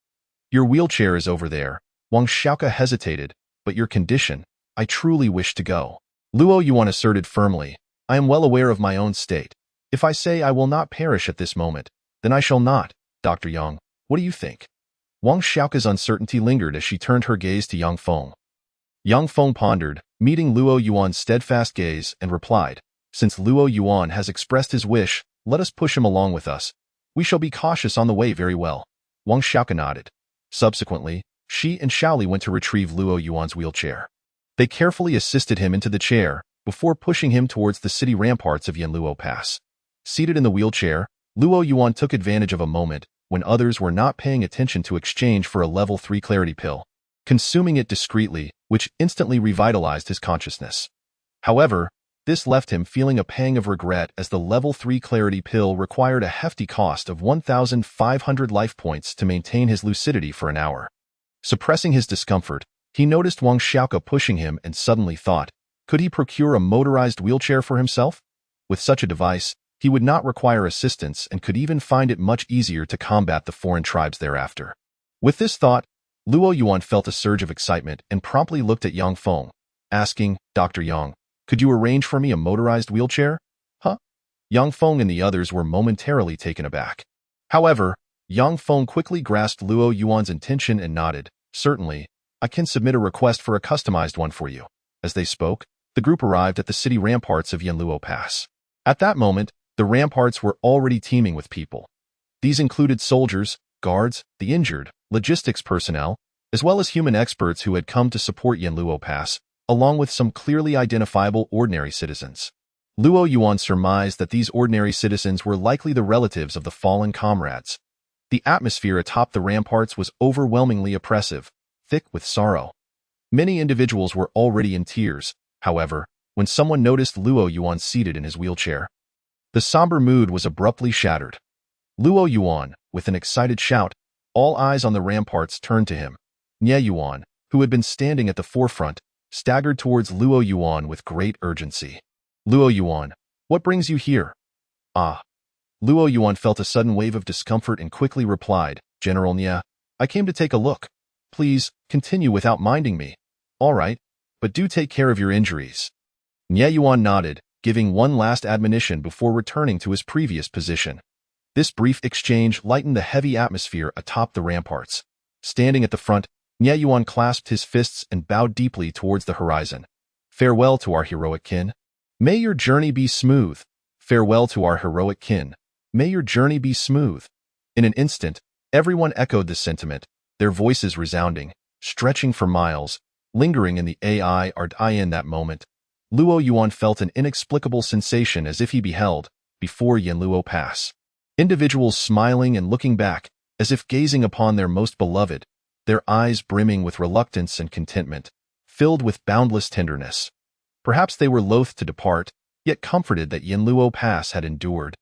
"Your wheelchair is over there." Wang Xiaoke hesitated, "But your condition, I truly wish to go." Luo Yuan asserted firmly, "I am well aware of my own state. If I say I will not perish at this moment, then I shall not. Dr. Yang, what do you think?" Wang Xiaoke's uncertainty lingered as she turned her gaze to Yang Feng. Yang Feng pondered, meeting Luo Yuan's steadfast gaze, and replied, "Since Luo Yuan has expressed his wish, let us push him along with us. We shall be cautious on the way very well." Wang Xiaoke nodded. Subsequently, she and Xiao Li went to retrieve Luo Yuan's wheelchair. They carefully assisted him into the chair, before pushing him towards the city ramparts of Yanluo Pass. Seated in the wheelchair, Luo Yuan took advantage of a moment when others were not paying attention to exchange for a level 3 clarity pill, consuming it discreetly, which instantly revitalized his consciousness. However, this left him feeling a pang of regret as the level 3 clarity pill required a hefty cost of 1,500 life points to maintain his lucidity for an hour. Suppressing his discomfort, he noticed Wang Xiaoke pushing him and suddenly thought, could he procure a motorized wheelchair for himself? With such a device, he would not require assistance and could even find it much easier to combat the foreign tribes thereafter. With this thought, Luo Yuan felt a surge of excitement and promptly looked at Yang Feng, asking, "Dr. Yang, could you arrange for me a motorized wheelchair?" Huh? Yang Feng and the others were momentarily taken aback. However, Yang Feng quickly grasped Luo Yuan's intention and nodded. Certainly, I can submit a request for a customized one for you. As they spoke, the group arrived at the city ramparts of Yanluo Pass. At that moment, the ramparts were already teeming with people. These included soldiers, guards, the injured, logistics personnel, as well as human experts who had come to support Yanluo Pass, along with some clearly identifiable ordinary citizens. Luo Yuan surmised that these ordinary citizens were likely the relatives of the fallen comrades. The atmosphere atop the ramparts was overwhelmingly oppressive, thick with sorrow. Many individuals were already in tears, however, when someone noticed Luo Yuan seated in his wheelchair. The somber mood was abruptly shattered. Luo Yuan, with an excited shout, all eyes on the ramparts turned to him. Nie Yuan, who had been standing at the forefront, staggered towards Luo Yuan with great urgency. Luo Yuan, what brings you here? Ah. Luo Yuan felt a sudden wave of discomfort and quickly replied, General Nie, I came to take a look. Please, continue without minding me. All right, but do take care of your injuries. Nie Yuan nodded, giving one last admonition before returning to his previous position. This brief exchange lightened the heavy atmosphere atop the ramparts. Standing at the front, Nie Yuan clasped his fists and bowed deeply towards the horizon. Farewell to our heroic kin. May your journey be smooth. Farewell to our heroic kin. May your journey be smooth. In an instant, everyone echoed the sentiment, their voices resounding, stretching for miles, lingering in the AI or in that moment. Luo Yuan felt an inexplicable sensation as if he beheld, before Yanluo Pass, individuals smiling and looking back, as if gazing upon their most beloved, their eyes brimming with reluctance and contentment, filled with boundless tenderness. Perhaps they were loath to depart, yet comforted that Yanluo Pass had endured.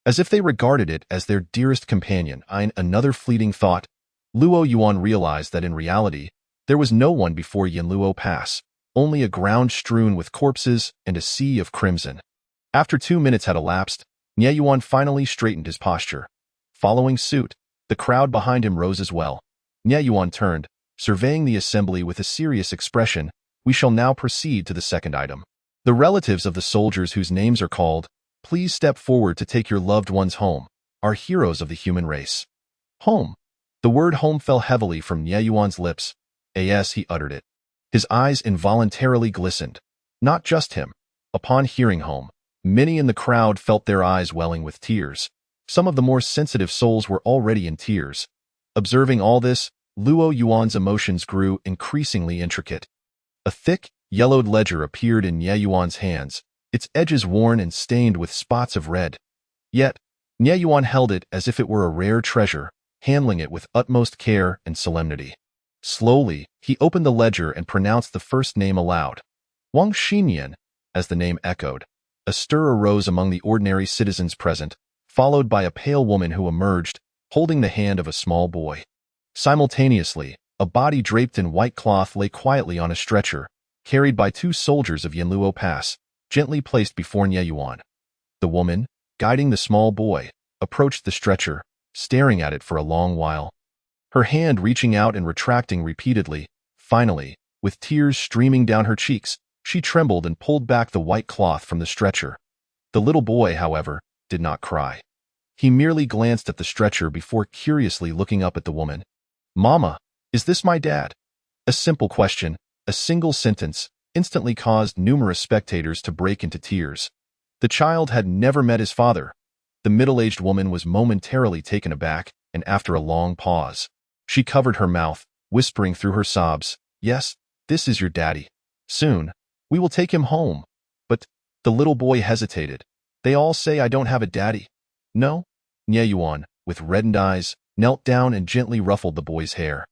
As if they regarded it as their dearest companion. In another fleeting thought, Luo Yuan realized that in reality, there was no one before Yanluo Pass, only a ground strewn with corpses and a sea of crimson. After 2 minutes had elapsed, Nie Yuan finally straightened his posture. Following suit, the crowd behind him rose as well. Nie Yuan turned, surveying the assembly with a serious expression. We shall now proceed to the second item. The relatives of the soldiers whose names are called, please step forward to take your loved ones home, are heroes of the human race. Home. The word home fell heavily from Nie Yuan's lips. As he uttered it, his eyes involuntarily glistened. Not just him. Upon hearing home, many in the crowd felt their eyes welling with tears. Some of the more sensitive souls were already in tears. Observing all this, Luo Yuan's emotions grew increasingly intricate. A thick, yellowed ledger appeared in Nie Yuan's hands, its edges worn and stained with spots of red. Yet, Nie Yuan held it as if it were a rare treasure, handling it with utmost care and solemnity. Slowly, he opened the ledger and pronounced the first name aloud. Wang Xinyan, as the name echoed. A stir arose among the ordinary citizens present, followed by a pale woman who emerged, holding the hand of a small boy. Simultaneously, a body draped in white cloth lay quietly on a stretcher, carried by 2 soldiers of Yanluo Pass, gently placed before Nie Yuan. The woman, guiding the small boy, approached the stretcher, staring at it for a long while. Her hand reaching out and retracting repeatedly. Finally, with tears streaming down her cheeks, she trembled and pulled back the white cloth from the stretcher. The little boy, however, did not cry. He merely glanced at the stretcher before curiously looking up at the woman. Mama, is this my dad? A simple question, a single sentence, instantly caused numerous spectators to break into tears. The child had never met his father. The middle-aged woman was momentarily taken aback, and after a long pause, she covered her mouth, whispering through her sobs, Yes, this is your daddy. Soon, we will take him home. But, the little boy hesitated. They all say I don't have a daddy. No? Nie Yuan, with reddened eyes, knelt down and gently ruffled the boy's hair.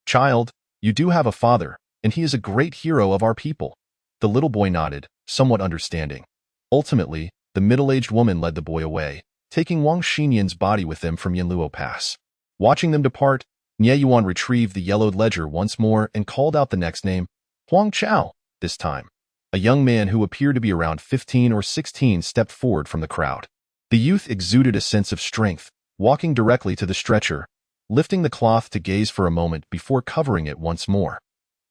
Child, you do have a father, and he is a great hero of our people. The little boy nodded, somewhat understanding. Ultimately, the middle-aged woman led the boy away, taking Wang Xinyan's body with them from Yanluo Pass. Watching them depart, Nie Yuan retrieved the yellowed ledger once more and called out the next name, Huang Chao, this time. A young man who appeared to be around 15 or 16 stepped forward from the crowd. The youth exuded a sense of strength, walking directly to the stretcher, lifting the cloth to gaze for a moment before covering it once more.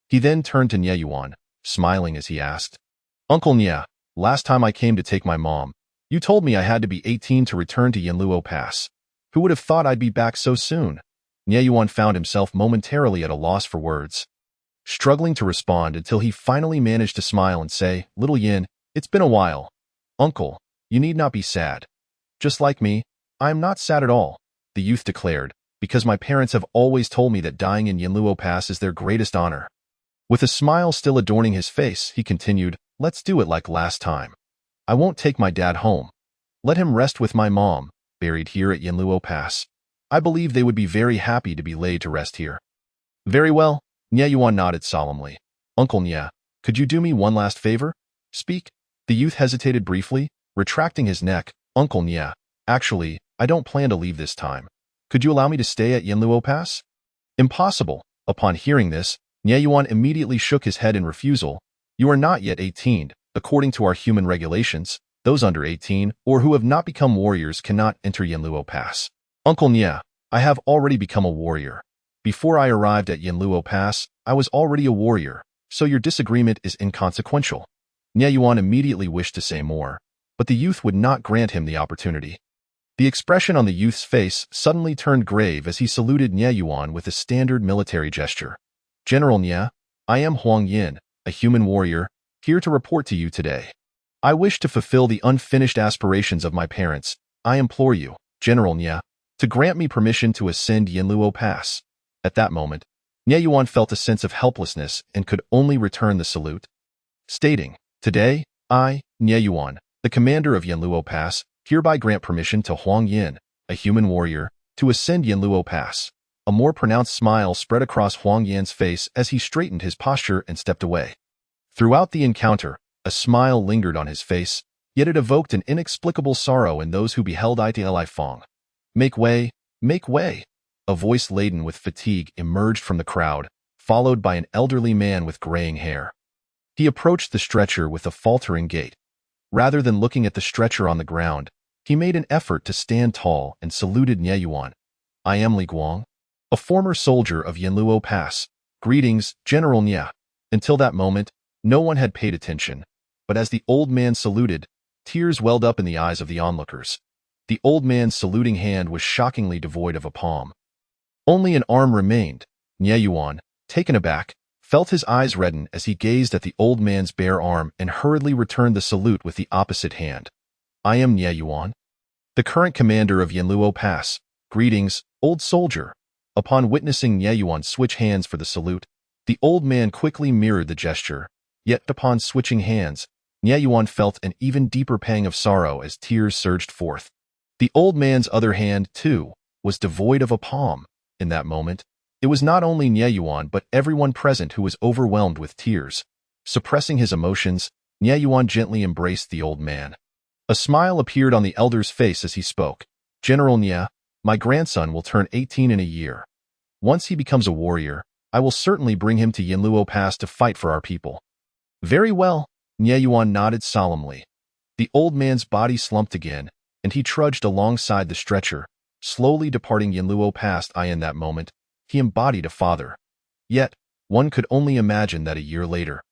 He then turned to Nie Yuan, smiling as he asked, Uncle Nie, last time I came to take my mom, you told me I had to be 18 to return to Yanluo Pass. Who would have thought I'd be back so soon? Nie Yuan found himself momentarily at a loss for words, struggling to respond until he finally managed to smile and say, "Little Yin, it's been a while. Uncle, you need not be sad. Just like me, I am not sad at all," the youth declared, "because my parents have always told me that dying in Yanluo Pass is their greatest honor." With a smile still adorning his face, he continued, "Let's do it like last time. I won't take my dad home. Let him rest with my mom, buried here at Yanluo Pass. I believe they would be very happy to be laid to rest here." "Very well," Nie Yuan nodded solemnly. "Uncle Nie, could you do me one last favor?" "Speak." The youth hesitated briefly, retracting his neck. "Uncle Nie, actually, I don't plan to leave this time. Could you allow me to stay at Yanluo Pass?" "Impossible." Upon hearing this, Nie Yuan immediately shook his head in refusal. "You are not yet 18. According to our human regulations, those under 18 or who have not become warriors cannot enter Yanluo Pass." "Uncle Nie, I have already become a warrior. Before I arrived at Yanluo Pass, I was already a warrior, so your disagreement is inconsequential." Nie Yuan immediately wished to say more, but the youth would not grant him the opportunity. The expression on the youth's face suddenly turned grave as he saluted Nie Yuan with a standard military gesture. "General Nie, I am Huang Yin, a human warrior, here to report to you today. I wish to fulfill the unfinished aspirations of my parents. I implore you, General Nie, to grant me permission to ascend Yanluo Pass." At that moment, Nie Yuan felt a sense of helplessness and could only return the salute, stating, "Today, I, Nie Yuan, the commander of Yanluo Pass, hereby grant permission to Huang Yin, a human warrior, to ascend Yanluo Pass." A more pronounced smile spread across Huang Yan's face as he straightened his posture and stepped away. Throughout the encounter, a smile lingered on his face, yet it evoked an inexplicable sorrow in those who beheld Li Fong. "Make way, make way!" A voice laden with fatigue emerged from the crowd, followed by an elderly man with graying hair. He approached the stretcher with a faltering gait. Rather than looking at the stretcher on the ground, he made an effort to stand tall and saluted Nie Yuan. "I am Li Guang, a former soldier of Yanluo Pass. Greetings, General Nie." Until that moment, no one had paid attention, but as the old man saluted, tears welled up in the eyes of the onlookers. The old man's saluting hand was shockingly devoid of a palm. Only an arm remained. Nie Yuan, taken aback, felt his eyes redden as he gazed at the old man's bare arm and hurriedly returned the salute with the opposite hand. "I am Nie Yuan, the current commander of Yanluo Pass. Greetings, old soldier." Upon witnessing Nie Yuan switch hands for the salute, the old man quickly mirrored the gesture, yet upon switching hands, Nie Yuan felt an even deeper pang of sorrow as tears surged forth. The old man's other hand, too, was devoid of a palm. In that moment, it was not only Nie Yuan but everyone present who was overwhelmed with tears. Suppressing his emotions, Nie Yuan gently embraced the old man. A smile appeared on the elder's face as he spoke. "General Nie, my grandson will turn 18 in a year. Once he becomes a warrior, I will certainly bring him to Yanluo Pass to fight for our people." "Very well," Nie Yuan nodded solemnly. The old man's body slumped again, and he trudged alongside the stretcher, slowly departing Yanluo Pass. In that moment, he embodied a father. Yet, one could only imagine that a year later,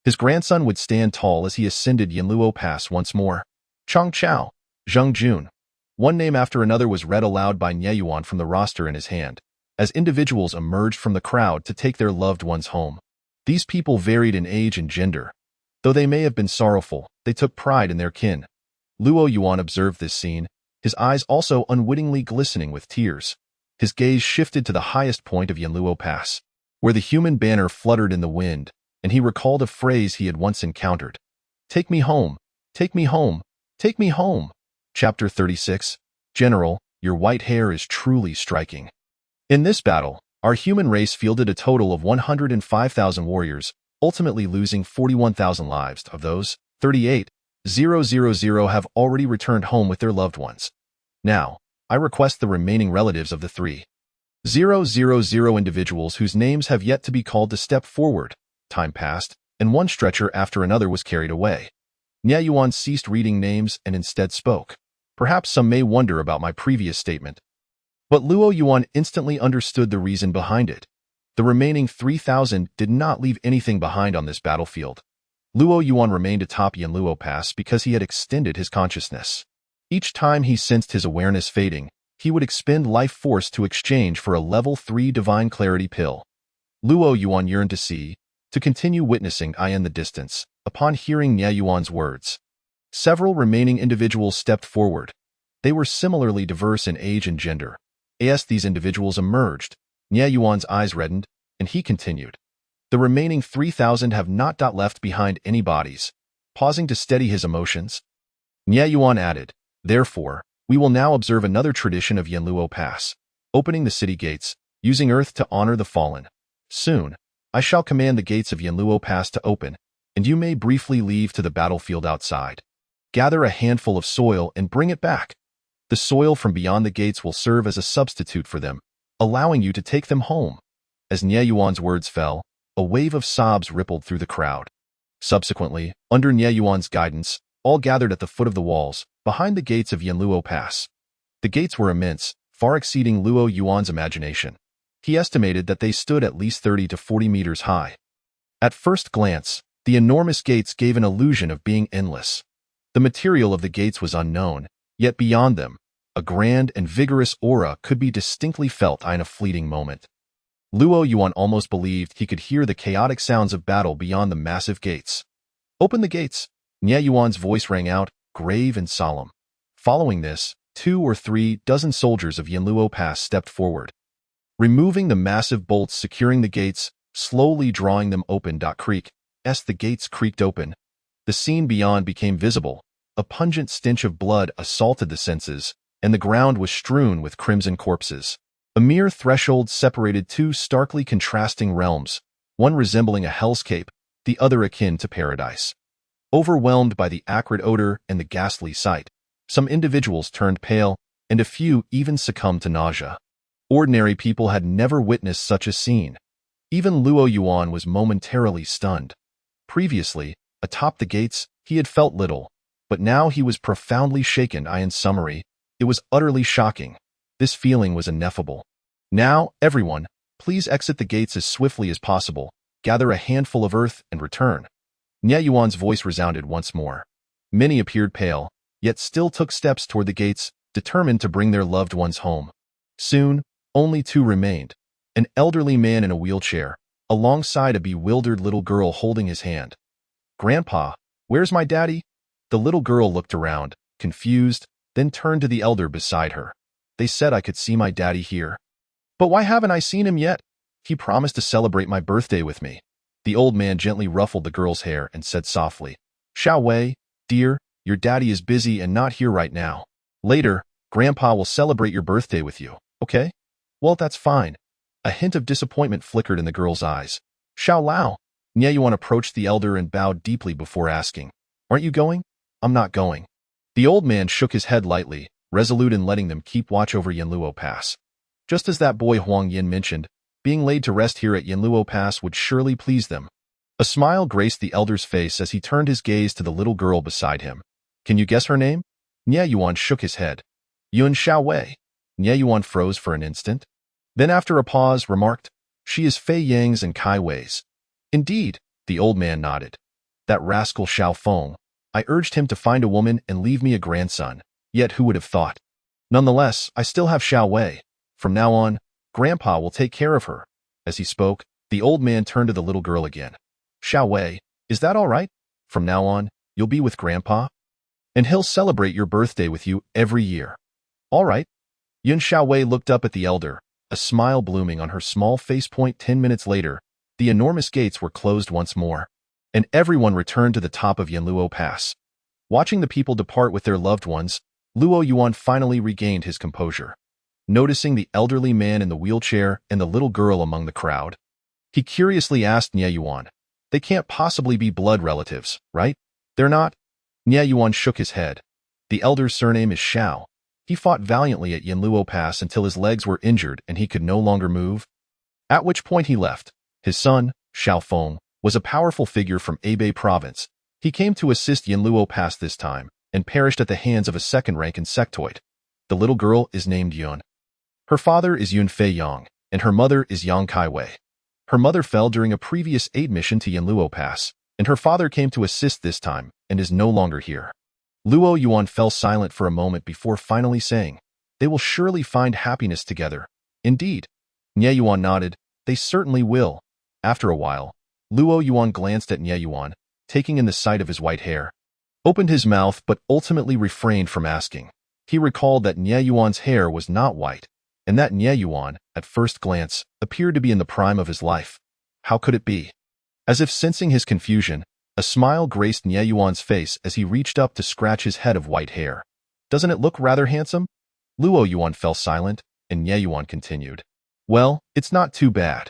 his grandson would stand tall as he ascended Yanluo Pass once more. Chang Chao, Zheng Jun. One name after another was read aloud by Nie Yuan from the roster in his hand, as individuals emerged from the crowd to take their loved ones home. These people varied in age and gender. Though they may have been sorrowful, they took pride in their kin. Luo Yuan observed this scene, his eyes also unwittingly glistening with tears. His gaze shifted to the highest point of Yanluo Pass, where the human banner fluttered in the wind, and he recalled a phrase he had once encountered. "Take me home, take me home, take me home." Chapter 36. General, your white hair is truly striking. In this battle, our human race fielded a total of 105,000 warriors, ultimately losing 41,000 lives. Of those, 38,000 have already returned home with their loved ones. Now, I request the remaining relatives of the 3,000 individuals whose names have yet to be called to step forward. Time passed, and one stretcher after another was carried away. Nie Yuan ceased reading names and instead spoke. Perhaps some may wonder about my previous statement, but Luo Yuan instantly understood the reason behind it. The remaining 3,000 did not leave anything behind on this battlefield. Luo Yuan remained atop Yanluo Pass because he had extended his consciousness. Each time he sensed his awareness fading, he would expend life force to exchange for a level 3 divine clarity pill. Luo Yuan yearned to continue witnessing I in the distance, upon hearing Nie Yuan's words. Several remaining individuals stepped forward. They were similarly diverse in age and gender. As these individuals emerged, Nie Yuan's eyes reddened, and he continued. The remaining 3,000 have not left behind any bodies. Pausing to steady his emotions, Nie Yuan added, therefore, we will now observe another tradition of Yanluo Pass, opening the city gates, using earth to honor the fallen. Soon, I shall command the gates of Yanluo Pass to open, and you may briefly leave to the battlefield outside. Gather a handful of soil and bring it back. The soil from beyond the gates will serve as a substitute for them, allowing you to take them home. As Nie Yuan's words fell, a wave of sobs rippled through the crowd. Subsequently, under Nie Yuan's guidance, all gathered at the foot of the walls, behind the gates of Yanluo Pass. The gates were immense, far exceeding Luo Yuan's imagination. He estimated that they stood at least 30 to 40 meters high. At first glance, the enormous gates gave an illusion of being endless. The material of the gates was unknown, yet beyond them, a grand and vigorous aura could be distinctly felt in a fleeting moment. Luo Yuan almost believed he could hear the chaotic sounds of battle beyond the massive gates. Open the gates, Nie Yuan's voice rang out, grave and solemn. Following this, 2 or 3 dozen soldiers of Yanluo Pass stepped forward. Removing the massive bolts securing the gates, slowly drawing them open. Creak, as the gates creaked open. The scene beyond became visible. A pungent stench of blood assaulted the senses, and the ground was strewn with crimson corpses. A mere threshold separated 2 starkly contrasting realms, one resembling a hellscape, the other akin to paradise. Overwhelmed by the acrid odor and the ghastly sight, some individuals turned pale, and a few even succumbed to nausea. Ordinary people had never witnessed such a scene. Even Luo Yuan was momentarily stunned. Previously, atop the gates, he had felt little, but now he was profoundly shaken. In summary, it was utterly shocking. This feeling was ineffable. Now, everyone, please exit the gates as swiftly as possible, gather a handful of earth, and return. Nie Yuan's voice resounded once more. Many appeared pale, yet still took steps toward the gates, determined to bring their loved ones home. Soon, only 2 remained, an elderly man in a wheelchair, alongside a bewildered little girl holding his hand. Grandpa, where's my daddy? The little girl looked around, confused, then turned to the elder beside her. They said I could see my daddy here. But why haven't I seen him yet? He promised to celebrate my birthday with me. The old man gently ruffled the girl's hair and said softly, Xiao Wei, dear, your daddy is busy and not here right now. Later, Grandpa will celebrate your birthday with you, okay? Well, that's fine. A hint of disappointment flickered in the girl's eyes. Xiao Lao. Nie Yuan approached the elder and bowed deeply before asking, Aren't you going? I'm not going. The old man shook his head lightly, resolute in letting them keep watch over Yanluo Pass. Just as that boy Huang Yin mentioned, being laid to rest here at Yanluo Pass would surely please them. A smile graced the elder's face as he turned his gaze to the little girl beside him. Can you guess her name? Nie Yuan shook his head. Yun Xiao Wei. Nie Yuan froze for an instant. Then after a pause, remarked, She is Fei Yang's and Kai Wei's. Indeed, the old man nodded. That rascal Xiao Feng. I urged him to find a woman and leave me a grandson. Yet who would have thought? Nonetheless, I still have Xiao Wei. From now on, Grandpa will take care of her. As he spoke, the old man turned to the little girl again. Xiao Wei, is that all right? From now on, you'll be with Grandpa? And he'll celebrate your birthday with you every year. All right. Yun Xiao Wei looked up at the elder, a smile blooming on her small face. 10 minutes later, the enormous gates were closed once more, and everyone returned to the top of Yanluo Pass. Watching the people depart with their loved ones, Luo Yuan finally regained his composure. Noticing the elderly man in the wheelchair and the little girl among the crowd, he curiously asked Nie Yuan, They can't possibly be blood relatives, right? They're not? Nie Yuan shook his head. The elder's surname is Xiao. He fought valiantly at Yanluo Pass until his legs were injured and he could no longer move, at which point he left. His son, Xiao Feng, was a powerful figure from Hebei province. He came to assist Yanluo Pass this time, and perished at the hands of a second-rank insectoid. The little girl is named Yun. Her father is Yun Fei Yang, and her mother is Yang Kai Wei. Her mother fell during a previous aid mission to Yanluo Pass, and her father came to assist this time, and is no longer here. Luo Yuan fell silent for a moment before finally saying, They will surely find happiness together. Indeed. Nie Yuan nodded. They certainly will. After a while, Luo Yuan glanced at Nie Yuan, taking in the sight of his white hair. Opened his mouth but ultimately refrained from asking. He recalled that Nie Yuan's hair was not white, and that Nie Yuan, at first glance, appeared to be in the prime of his life. How could it be? As if sensing his confusion, a smile graced Nie Yuan's face as he reached up to scratch his head of white hair. Doesn't it look rather handsome? Luo Yuan fell silent, and Nie Yuan continued. Well, it's not too bad.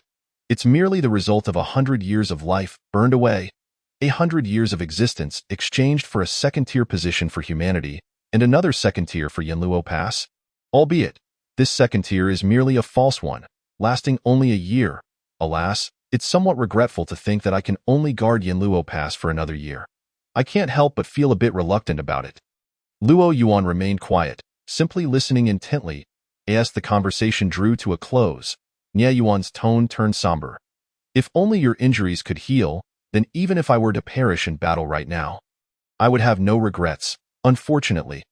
It's merely the result of 100 years of life burned away. 100 years of existence exchanged for a second-tier position for humanity and another second tier for Yanluo Pass. Albeit, this second tier is merely a false one, lasting only a year. Alas, it's somewhat regretful to think that I can only guard Yanluo Pass for another year. I can't help but feel a bit reluctant about it. Luo Yuan remained quiet, simply listening intently. As the conversation drew to a close, Nie Yuan's tone turned somber. If only your injuries could heal, then even if I were to perish in battle right now, I would have no regrets. Unfortunately,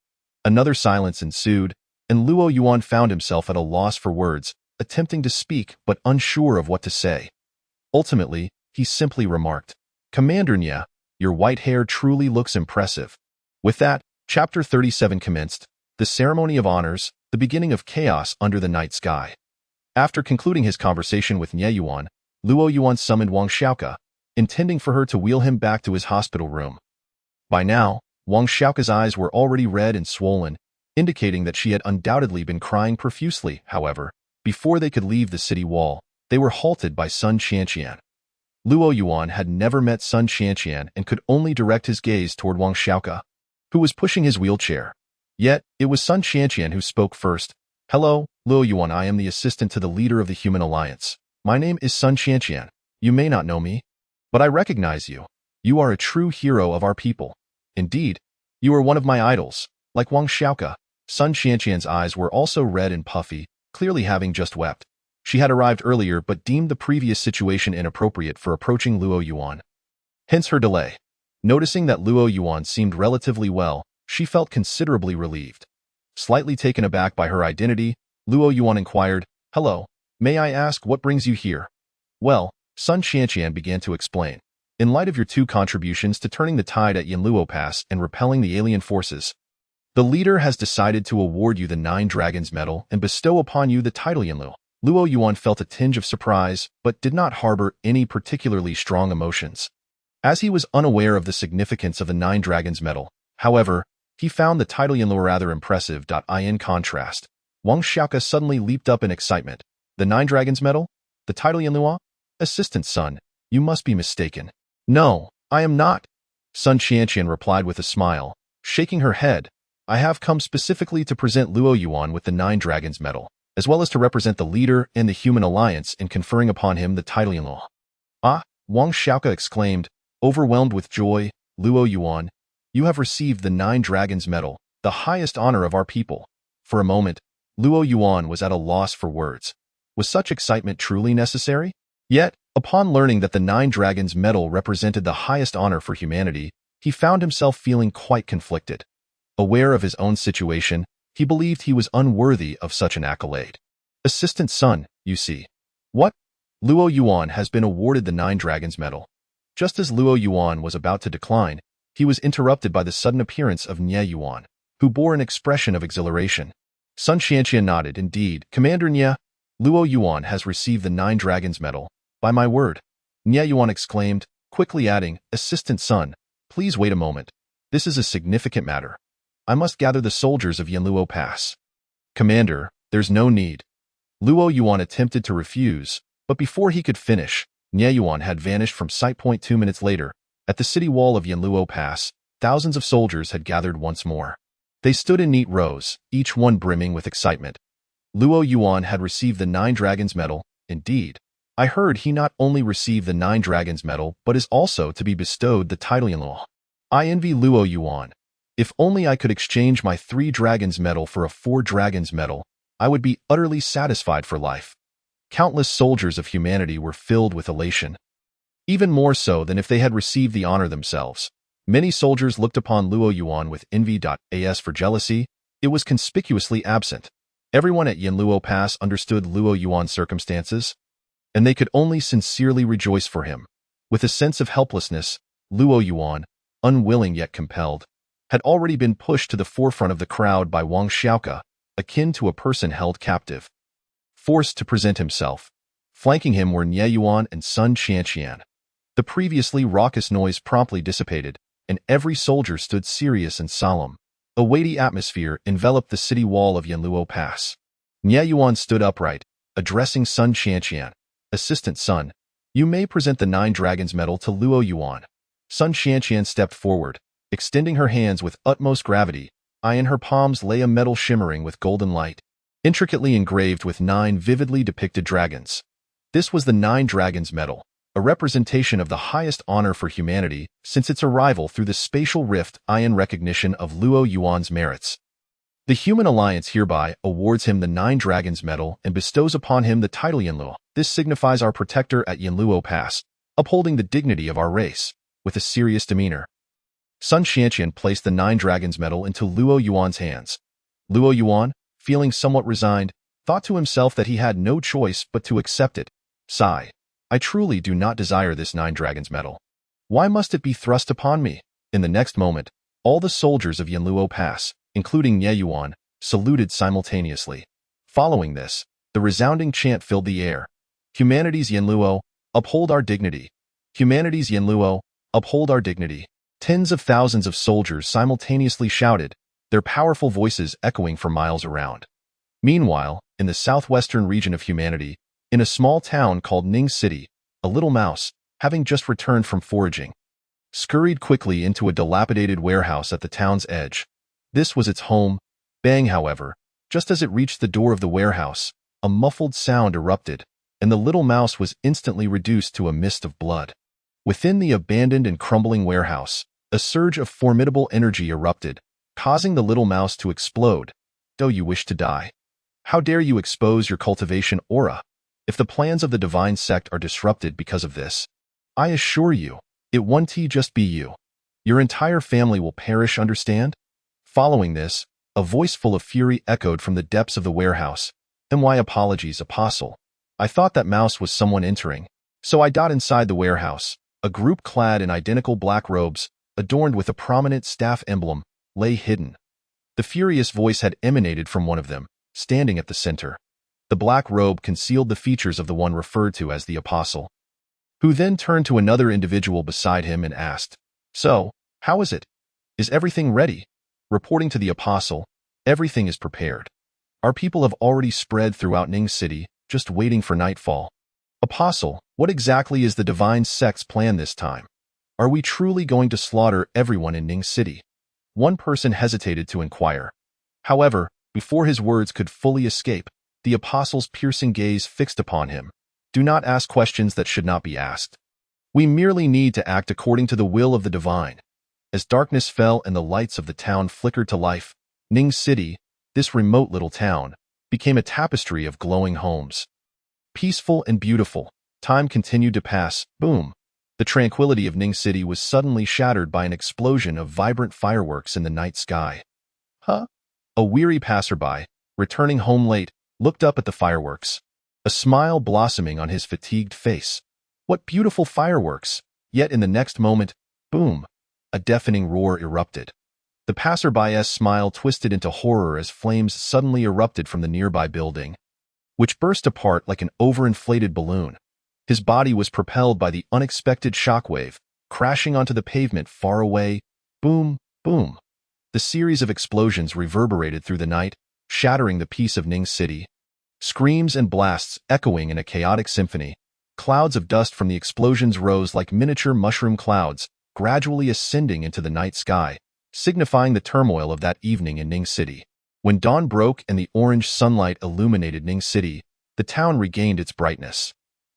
another silence ensued, and Luo Yuan found himself at a loss for words, attempting to speak but unsure of what to say. Ultimately, he simply remarked, Commander Nie, your white hair truly looks impressive. With that, Chapter 37 commenced, the ceremony of honors, the beginning of chaos under the night sky. After concluding his conversation with Nie Yuan, Luo Yuan summoned Wang Xiaoke, intending for her to wheel him back to his hospital room. By now, Wang Xiaoke's eyes were already red and swollen, indicating that she had undoubtedly been crying profusely. However, before they could leave the city wall, they were halted by Sun Qianqian. Luo Yuan had never met Sun Qianqian and could only direct his gaze toward Wang Xiaoke, who was pushing his wheelchair. Yet, it was Sun Qianqian who spoke first. Hello, Luo Yuan, I am the assistant to the leader of the Human Alliance. My name is Sun Qianqian. You may not know me, but I recognize you. You are a true hero of our people. Indeed, you are one of my idols, like Wang Xiaoke. Sun Qianqian's eyes were also red and puffy, clearly having just wept. She had arrived earlier but deemed the previous situation inappropriate for approaching Luo Yuan. Hence her delay. Noticing that Luo Yuan seemed relatively well, she felt considerably relieved. Slightly taken aback by her identity, Luo Yuan inquired, Hello, may I ask what brings you here? Well, Sun Qianqian began to explain. In light of your two contributions to turning the tide at Yanluo Pass and repelling the alien forces, the leader has decided to award you the 9 Dragons Medal and bestow upon you the title Yanluo. Luo Yuan felt a tinge of surprise, but did not harbor any particularly strong emotions. As he was unaware of the significance of the 9 Dragons Medal, however, he found the title Yanluo rather impressive. In contrast, Wang Xiaoke suddenly leaped up in excitement. The 9 Dragons Medal? The title Yanluo? Assistant Sun, you must be mistaken. No, I am not. Sun Qianqian replied with a smile, shaking her head. I have come specifically to present Luo Yuan with the 9 Dragons Medal, as well as to represent the leader and the Human Alliance in conferring upon him the title Yanluo. Ah, Wang Xiaoke exclaimed, overwhelmed with joy, Luo Yuan, you have received the 9 Dragons Medal, the highest honor of our people. For a moment, Luo Yuan was at a loss for words. Was such excitement truly necessary? Yet, upon learning that the 9 Dragons Medal represented the highest honor for humanity, he found himself feeling quite conflicted. Aware of his own situation, he believed he was unworthy of such an accolade. Assistant Sun, you see. What? Luo Yuan has been awarded the 9 Dragons Medal. Just as Luo Yuan was about to decline, he was interrupted by the sudden appearance of Nie Yuan, who bore an expression of exhilaration. Sun Qianqian nodded. Indeed, Commander Nie, Luo Yuan has received the 9 Dragons Medal. By my word, Nie Yuan exclaimed, quickly adding, Assistant Sun, please wait a moment. This is a significant matter. I must gather the soldiers of Yanluo Pass. Commander, there's no need. Luo Yuan attempted to refuse, but before he could finish, Nie Yuan had vanished from sight. 2 minutes later, at the city wall of Yanluo Pass, thousands of soldiers had gathered once more. They stood in neat rows, each one brimming with excitement. Luo Yuan had received the 9 Dragons Medal. Indeed, I heard he not only received the 9 Dragons Medal, but is also to be bestowed the title Yanluo. I envy Luo Yuan. If only I could exchange my 3 Dragons Medal for a 4 Dragons Medal, I would be utterly satisfied for life. Countless soldiers of humanity were filled with elation. Even more so than if they had received the honor themselves. Many soldiers looked upon Luo Yuan with envy. As for jealousy, it was conspicuously absent. Everyone at Yanluo Pass understood Luo Yuan's circumstances, and they could only sincerely rejoice for him. With a sense of helplessness, Luo Yuan, unwilling yet compelled, had already been pushed to the forefront of the crowd by Wang Xiaoke, akin to a person held captive. Forced to present himself. Flanking him were Nie Yuan and Sun Qianqian. The previously raucous noise promptly dissipated, and every soldier stood serious and solemn. A weighty atmosphere enveloped the city wall of Yanluo Pass. Nie Yuan stood upright, addressing Sun Qianqian. Assistant Sun, you may present the 9 Dragons medal to Luo Yuan. Sun Qianqian stepped forward, extending her hands with utmost gravity. In her palms lay a medal shimmering with golden light, intricately engraved with 9 vividly depicted dragons. This was the 9 Dragons medal, a representation of the highest honor for humanity since its arrival through the spatial rift in recognition of Luo Yuan's merits. The Human Alliance hereby awards him the 9 Dragons medal and bestows upon him the title Yanluo. This signifies our protector at Yanluo Pass, upholding the dignity of our race, with a serious demeanor. Sun Qianqian placed the 9 Dragons medal into Luo Yuan's hands. Luo Yuan, feeling somewhat resigned, thought to himself that he had no choice but to accept it. Sigh. I truly do not desire this 9 Dragons medal. Why must it be thrust upon me? In the next moment, all the soldiers of Yanluo Pass, including Nie Yuan, saluted simultaneously. Following this, the resounding chant filled the air. Humanity's Yanluo, uphold our dignity. Humanity's Yanluo, uphold our dignity. Tens of thousands of soldiers simultaneously shouted, their powerful voices echoing for miles around. Meanwhile, in the southwestern region of humanity, in a small town called Ning City, a little mouse, having just returned from foraging, scurried quickly into a dilapidated warehouse at the town's edge. This was its home. Bang, however, just as it reached the door of the warehouse, a muffled sound erupted, and the little mouse was instantly reduced to a mist of blood. Within the abandoned and crumbling warehouse, a surge of formidable energy erupted, causing the little mouse to explode. Do you wish to die? How dare you expose your cultivation aura? If the plans of the divine sect are disrupted because of this, I assure you, it won't just be you. Your entire family will perish, understand? Following this, a voice full of fury echoed from the depths of the warehouse. My apologies, Apostle. I thought that mouse was someone entering, so I got inside the warehouse. A group clad in identical black robes, adorned with a prominent staff emblem, lay hidden. The furious voice had emanated from one of them, standing at the center. The black robe concealed the features of the one referred to as the Apostle, who then turned to another individual beside him and asked, So, how is it? Is everything ready? Reporting to the Apostle, everything is prepared. Our people have already spread throughout Ning City, just waiting for nightfall. Apostle, what exactly is the divine sect's plan this time? Are we truly going to slaughter everyone in Ning City? One person hesitated to inquire. However, before his words could fully escape, the Apostle's piercing gaze fixed upon him. Do not ask questions that should not be asked. We merely need to act according to the will of the divine. As darkness fell and the lights of the town flickered to life, Ning City, this remote little town, became a tapestry of glowing homes. Peaceful and beautiful, time continued to pass. Boom! The tranquility of Ning City was suddenly shattered by an explosion of vibrant fireworks in the night sky. Huh? A weary passerby, returning home late, looked up at the fireworks, a smile blossoming on his fatigued face. What beautiful fireworks! Yet in the next moment, boom! A deafening roar erupted. The passerby's smile twisted into horror as flames suddenly erupted from the nearby building, which burst apart like an overinflated balloon. His body was propelled by the unexpected shockwave, crashing onto the pavement far away. Boom, boom. The series of explosions reverberated through the night, shattering the peace of Ning City. Screams and blasts echoing in a chaotic symphony. Clouds of dust from the explosions rose like miniature mushroom clouds, gradually ascending into the night sky, signifying the turmoil of that evening in Ning City. When dawn broke and the orange sunlight illuminated Ning City, the town regained its brightness.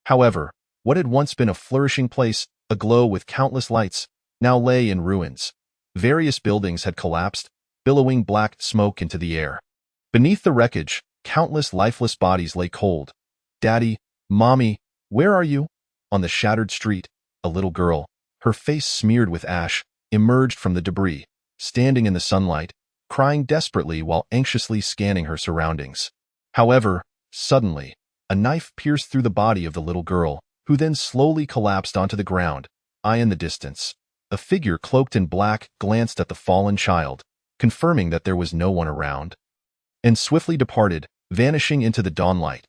However, what had once been a flourishing place, aglow with countless lights, now lay in ruins. Various buildings had collapsed, billowing black smoke into the air. Beneath the wreckage, countless lifeless bodies lay cold. Daddy, Mommy, where are you? On the shattered street, a little girl, her face smeared with ash, emerged from the debris, standing in the sunlight, crying desperately while anxiously scanning her surroundings. However, suddenly, a knife pierced through the body of the little girl, who then slowly collapsed onto the ground. In the distance, a figure cloaked in black glanced at the fallen child, confirming that there was no one around, and swiftly departed, vanishing into the dawnlight.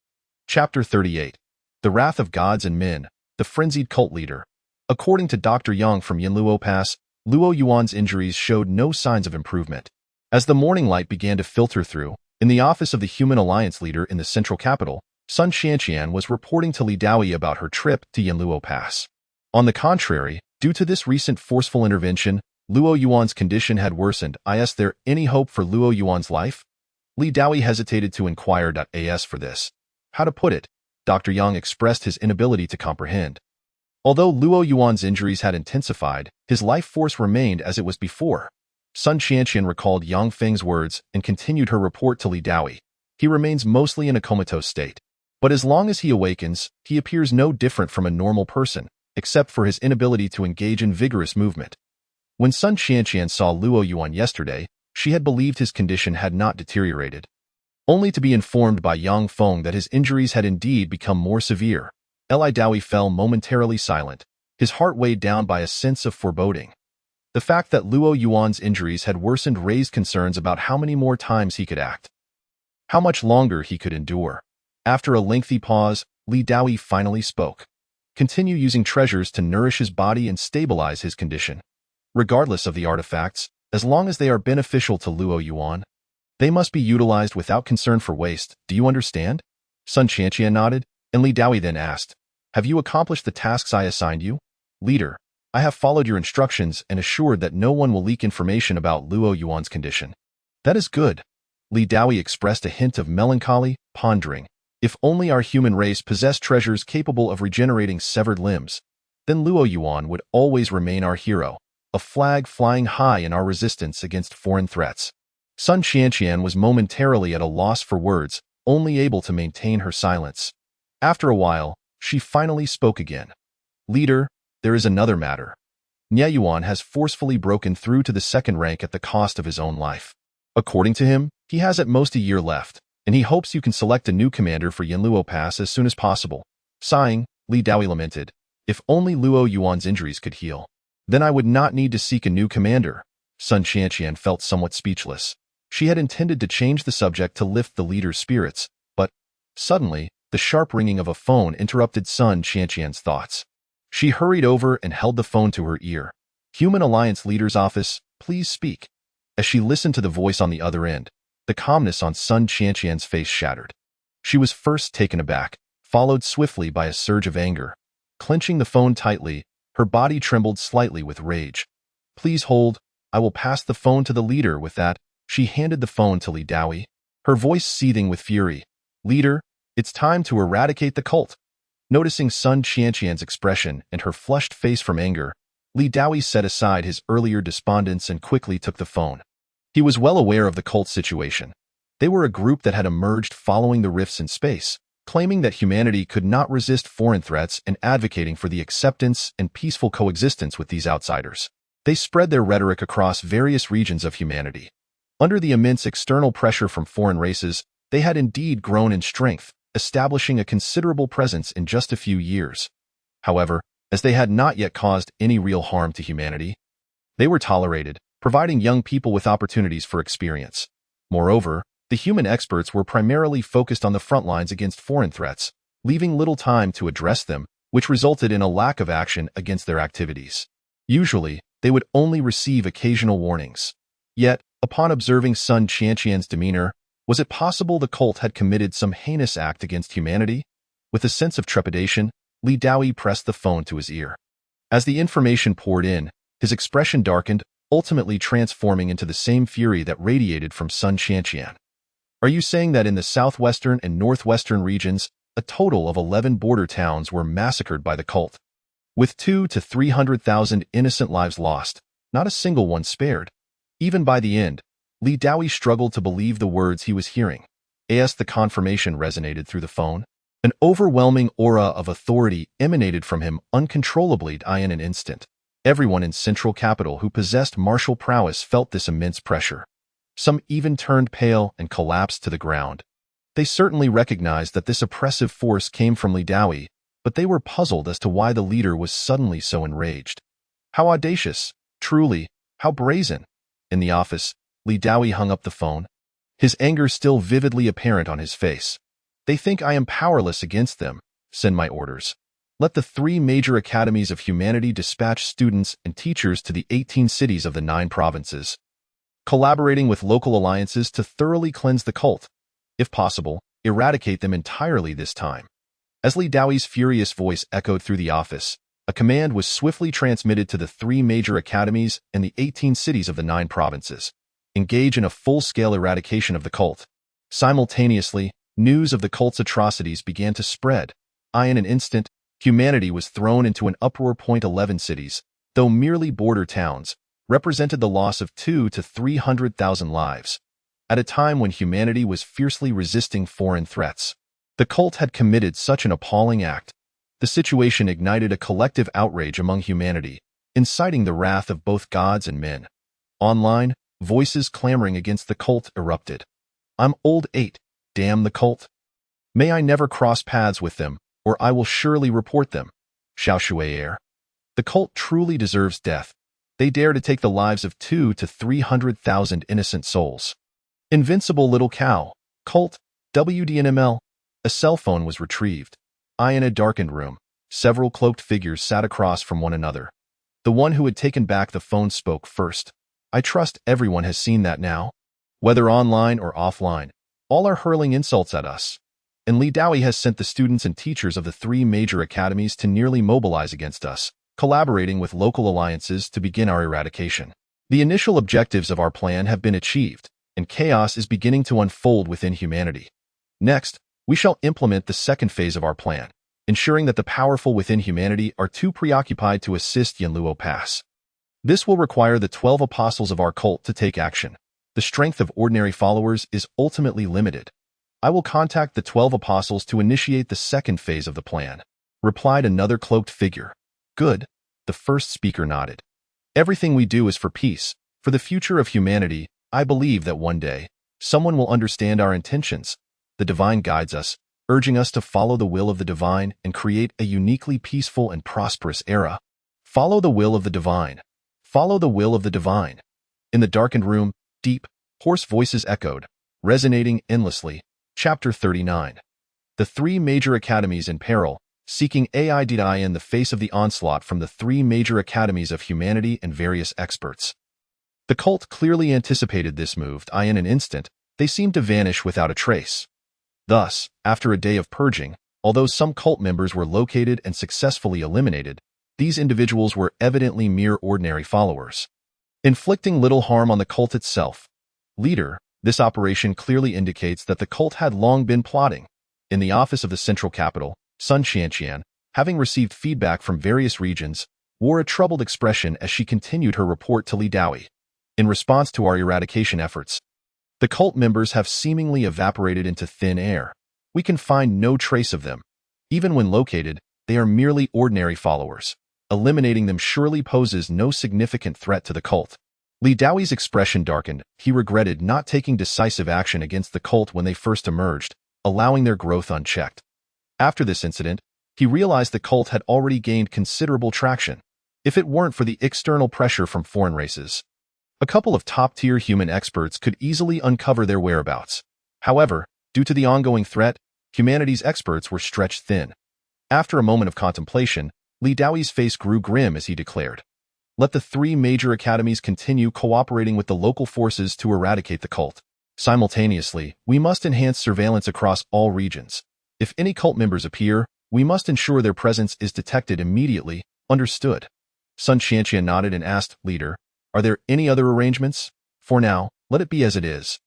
Chapter 38. The Wrath of Gods and Men, the Frenzied Cult Leader. According to Dr. Yang from Yinluo Pass, Luo Yuan's injuries showed no signs of improvement. As the morning light began to filter through, in the office of the Human Alliance leader in the central capital, Sun Qianqian was reporting to Li Daoyi about her trip to Yinluo Pass. On the contrary, due to this recent forceful intervention, Luo Yuan's condition had worsened. Is there any hope for Luo Yuan's life? Li Daoyi hesitated to inquire. As for this, how to put it, Dr. Yang expressed his inability to comprehend. Although Luo Yuan's injuries had intensified, his life force remained as it was before. Sun Qianqian recalled Yang Feng's words and continued her report to Li Daoyi. He remains mostly in a comatose state. But as long as he awakens, he appears no different from a normal person, except for his inability to engage in vigorous movement. When Sun Qianqian saw Luo Yuan yesterday, she had believed his condition had not deteriorated, only to be informed by Yang Feng that his injuries had indeed become more severe. Li Daoyi fell momentarily silent, his heart weighed down by a sense of foreboding. The fact that Luo Yuan's injuries had worsened raised concerns about how many more times he could act, how much longer he could endure. After a lengthy pause, Li Daoyi finally spoke. Continue using treasures to nourish his body and stabilize his condition. Regardless of the artifacts, as long as they are beneficial to Luo Yuan, they must be utilized without concern for waste. Do you understand? Sun Qianqian nodded, and Li Daoyi then asked, have you accomplished the tasks I assigned you? Leader, I have followed your instructions and assured that no one will leak information about Luo Yuan's condition. That is good. Li Daoyi expressed a hint of melancholy, pondering. If only our human race possessed treasures capable of regenerating severed limbs, then Luo Yuan would always remain our hero, a flag flying high in our resistance against foreign threats. Sun Qianqian was momentarily at a loss for words, only able to maintain her silence. After a while, she finally spoke again. Leader, there is another matter. Nie Yuan has forcefully broken through to the second rank at the cost of his own life. According to him, he has at most a year left, and he hopes you can select a new commander for Yinluo Pass as soon as possible. Sighing, Li Daoyi lamented, if only Luo Yuan's injuries could heal, then I would not need to seek a new commander. Sun Qianqian felt somewhat speechless. She had intended to change the subject to lift the leader's spirits, but suddenly, the sharp ringing of a phone interrupted Sun Qianqian's thoughts. She hurried over and held the phone to her ear. Human Alliance Leader's office, please speak. As she listened to the voice on the other end, the calmness on Sun Qianqian's face shattered. She was first taken aback, followed swiftly by a surge of anger. Clenching the phone tightly, her body trembled slightly with rage. Please hold, I will pass the phone to the leader. With that, she handed the phone to Li Daoyi, her voice seething with fury. Leader, it's time to eradicate the cult. Noticing Sun Qianqian's expression and her flushed face from anger, Li Daoyi set aside his earlier despondence and quickly took the phone. He was well aware of the cult's situation. They were a group that had emerged following the rifts in space, claiming that humanity could not resist foreign threats and advocating for the acceptance and peaceful coexistence with these outsiders. They spread their rhetoric across various regions of humanity. Under the immense external pressure from foreign races, they had indeed grown in strength, establishing a considerable presence in just a few years. However, as they had not yet caused any real harm to humanity, they were tolerated, providing young people with opportunities for experience. Moreover, the human experts were primarily focused on the front lines against foreign threats, leaving little time to address them, which resulted in a lack of action against their activities. Usually, they would only receive occasional warnings. Yet, upon observing Sun Qianqian's demeanor, was it possible the cult had committed some heinous act against humanity? With a sense of trepidation, Li Daoyi pressed the phone to his ear. As the information poured in, his expression darkened, ultimately transforming into the same fury that radiated from Sun Qianqian. Are you saying that in the southwestern and northwestern regions, a total of 11 border towns were massacred by the cult? With 200,000 to 300,000 innocent lives lost, not a single one spared. Even by the end, Li Daoyi struggled to believe the words he was hearing. As the confirmation resonated through the phone, an overwhelming aura of authority emanated from him uncontrollably in an instant. Everyone in Central Capital who possessed martial prowess felt this immense pressure. Some even turned pale and collapsed to the ground. They certainly recognized that this oppressive force came from Li Daoyi, but they were puzzled as to why the leader was suddenly so enraged. How audacious! Truly, how brazen! In the office, Li Daoyi hung up the phone, his anger still vividly apparent on his face. They think I am powerless against them. Send my orders. Let the 3 major academies of humanity dispatch students and teachers to the 18 cities of the 9 provinces, collaborating with local alliances to thoroughly cleanse the cult. If possible, eradicate them entirely this time. As Li Daoyi's furious voice echoed through the office, a command was swiftly transmitted to the 3 major academies and the 18 cities of the 9 provinces. Engage in a full-scale eradication of the cult. Simultaneously, news of the cult's atrocities began to spread. In an instant, humanity was thrown into an uproar. 11 cities, though merely border towns, represented the loss of 200,000 to 300,000 lives. At a time when humanity was fiercely resisting foreign threats, the cult had committed such an appalling act. The situation ignited a collective outrage among humanity, inciting the wrath of both gods and men. Online, voices clamoring against the cult erupted. I'm old 8. Damn the cult. May I never cross paths with them, or I will surely report them. Xiao Shui'er. The cult truly deserves death. They dare to take the lives of 200,000 to 300,000 innocent souls. Invincible little cow. Cult. WDNML. A cell phone was retrieved. In a darkened room, several cloaked figures sat across from one another. The one who had taken back the phone spoke first. I trust everyone has seen that now. Whether online or offline, all are hurling insults at us. And Li Daoyi has sent the students and teachers of the 3 major academies to nearly mobilize against us, collaborating with local alliances to begin our eradication. The initial objectives of our plan have been achieved, and chaos is beginning to unfold within humanity. Next, we shall implement the second phase of our plan, ensuring that the powerful within humanity are too preoccupied to assist Yanluo Pass. This will require the 12 apostles of our cult to take action. The strength of ordinary followers is ultimately limited. I will contact the 12 apostles to initiate the second phase of the plan, replied another cloaked figure. Good, the first speaker nodded. Everything we do is for peace, for the future of humanity. I believe that one day, someone will understand our intentions. The divine guides us, urging us to follow the will of the divine and create a uniquely peaceful and prosperous era. Follow the will of the divine. Follow the will of the divine. In the darkened room, deep, hoarse voices echoed, resonating endlessly. Chapter 39. The 3 major academies in peril, seeking aid in the face of the onslaught from the 3 major academies of humanity and various experts. The cult clearly anticipated this move. In an instant, they seemed to vanish without a trace. Thus, after a day of purging, although some cult members were located and successfully eliminated, these individuals were evidently mere ordinary followers, inflicting little harm on the cult itself. Leader, this operation clearly indicates that the cult had long been plotting. In the office of the central capital, Sun Qianqian, having received feedback from various regions, wore a troubled expression as she continued her report to Li Daoyi. In response to our eradication efforts, the cult members have seemingly evaporated into thin air. We can find no trace of them. Even when located, they are merely ordinary followers. Eliminating them surely poses no significant threat to the cult. Li Daoyi's expression darkened. He regretted not taking decisive action against the cult when they first emerged, allowing their growth unchecked. After this incident, he realized the cult had already gained considerable traction, if it weren't for the external pressure from foreign races. A couple of top-tier human experts could easily uncover their whereabouts. However, due to the ongoing threat, humanity's experts were stretched thin. After a moment of contemplation, Li Daoyi's face grew grim as he declared, "Let the 3 major academies continue cooperating with the local forces to eradicate the cult. Simultaneously, we must enhance surveillance across all regions. If any cult members appear, we must ensure their presence is detected immediately." Understood. Sun Qianqian nodded and asked, "Leader, are there any other arrangements? For now, let it be as it is.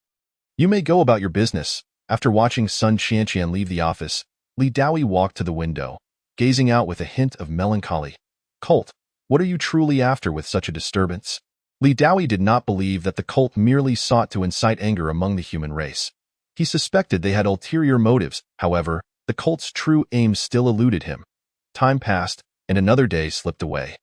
You may go about your business." After watching Sun Qianqian leave the office, Li Daoyi walked to the window, gazing out with a hint of melancholy. Cult, what are you truly after with such a disturbance? Li Daoyi did not believe that the cult merely sought to incite anger among the human race. He suspected they had ulterior motives. However, the cult's true aims still eluded him. Time passed, and another day slipped away.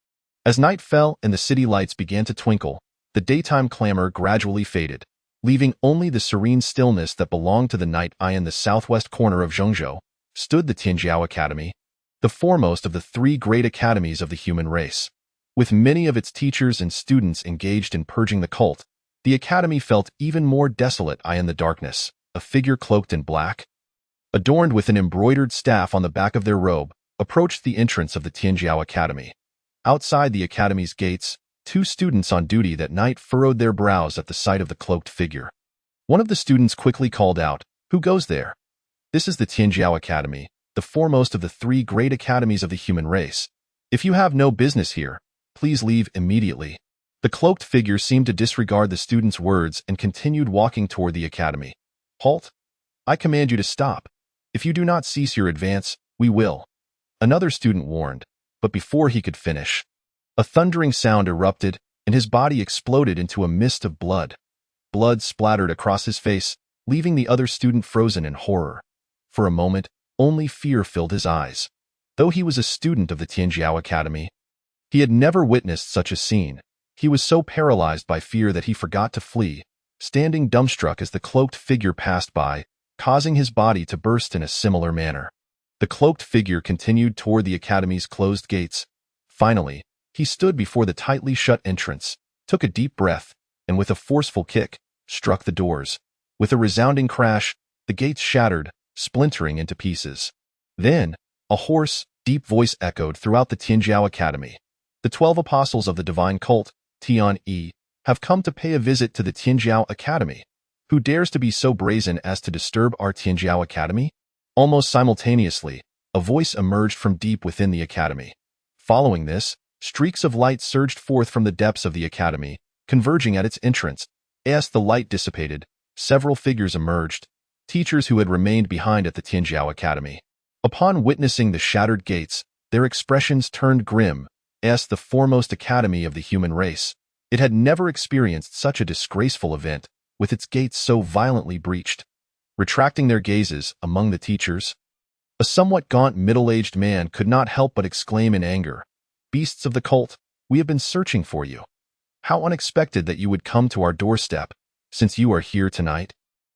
As night fell and the city lights began to twinkle, the daytime clamor gradually faded. leaving only the serene stillness that belonged to the night. In the southwest corner of Zhengzhou stood the Tianjiao Academy, the foremost of the three great academies of the human race. With many of its teachers and students engaged in purging the cult, the academy felt even more desolate. In the darkness, a figure cloaked in black, adorned with an embroidered staff on the back of their robe, approached the entrance of the Tianjiao Academy. Outside the academy's gates, two students on duty that night furrowed their brows at the sight of the cloaked figure. One of the students quickly called out, "Who goes there?" "This is the Tianjiao Academy, the foremost of the three great academies of the human race. If you have no business here, please leave immediately." The cloaked figure seemed to disregard the student's words and continued walking toward the academy. "Halt! I command you to stop. If you do not cease your advance, we will," another student warned, but before he could finish, a thundering sound erupted and his body exploded into a mist of blood. Blood splattered across his face, leaving the other student frozen in horror. For a moment, only fear filled his eyes. Though he was a student of the Tianjiao Academy, he had never witnessed such a scene. He was so paralyzed by fear that he forgot to flee, standing dumbstruck as the cloaked figure passed by, causing his body to burst in a similar manner. The cloaked figure continued toward the academy's closed gates. Finally, he stood before the tightly shut entrance, took a deep breath, and with a forceful kick, struck the doors. With a resounding crash, the gates shattered, splintering into pieces. Then, a hoarse, deep voice echoed throughout the Tianjiao Academy. "The 12 apostles of the divine cult, Tian-Yi, have come to pay a visit to the Tianjiao Academy. Who dares to be so brazen as to disturb our Tianjiao Academy?" Almost simultaneously, a voice emerged from deep within the academy. Following this, streaks of light surged forth from the depths of the academy, converging at its entrance. As the light dissipated, several figures emerged, teachers who had remained behind at the Tianjiao Academy. Upon witnessing the shattered gates, their expressions turned grim. As the foremost academy of the human race, it had never experienced such a disgraceful event, with its gates so violently breached. Retracting their gazes among the teachers, a somewhat gaunt middle-aged man could not help but exclaim in anger, "Beasts of the cult, we have been searching for you. How unexpected that you would come to our doorstep, since you are here tonight.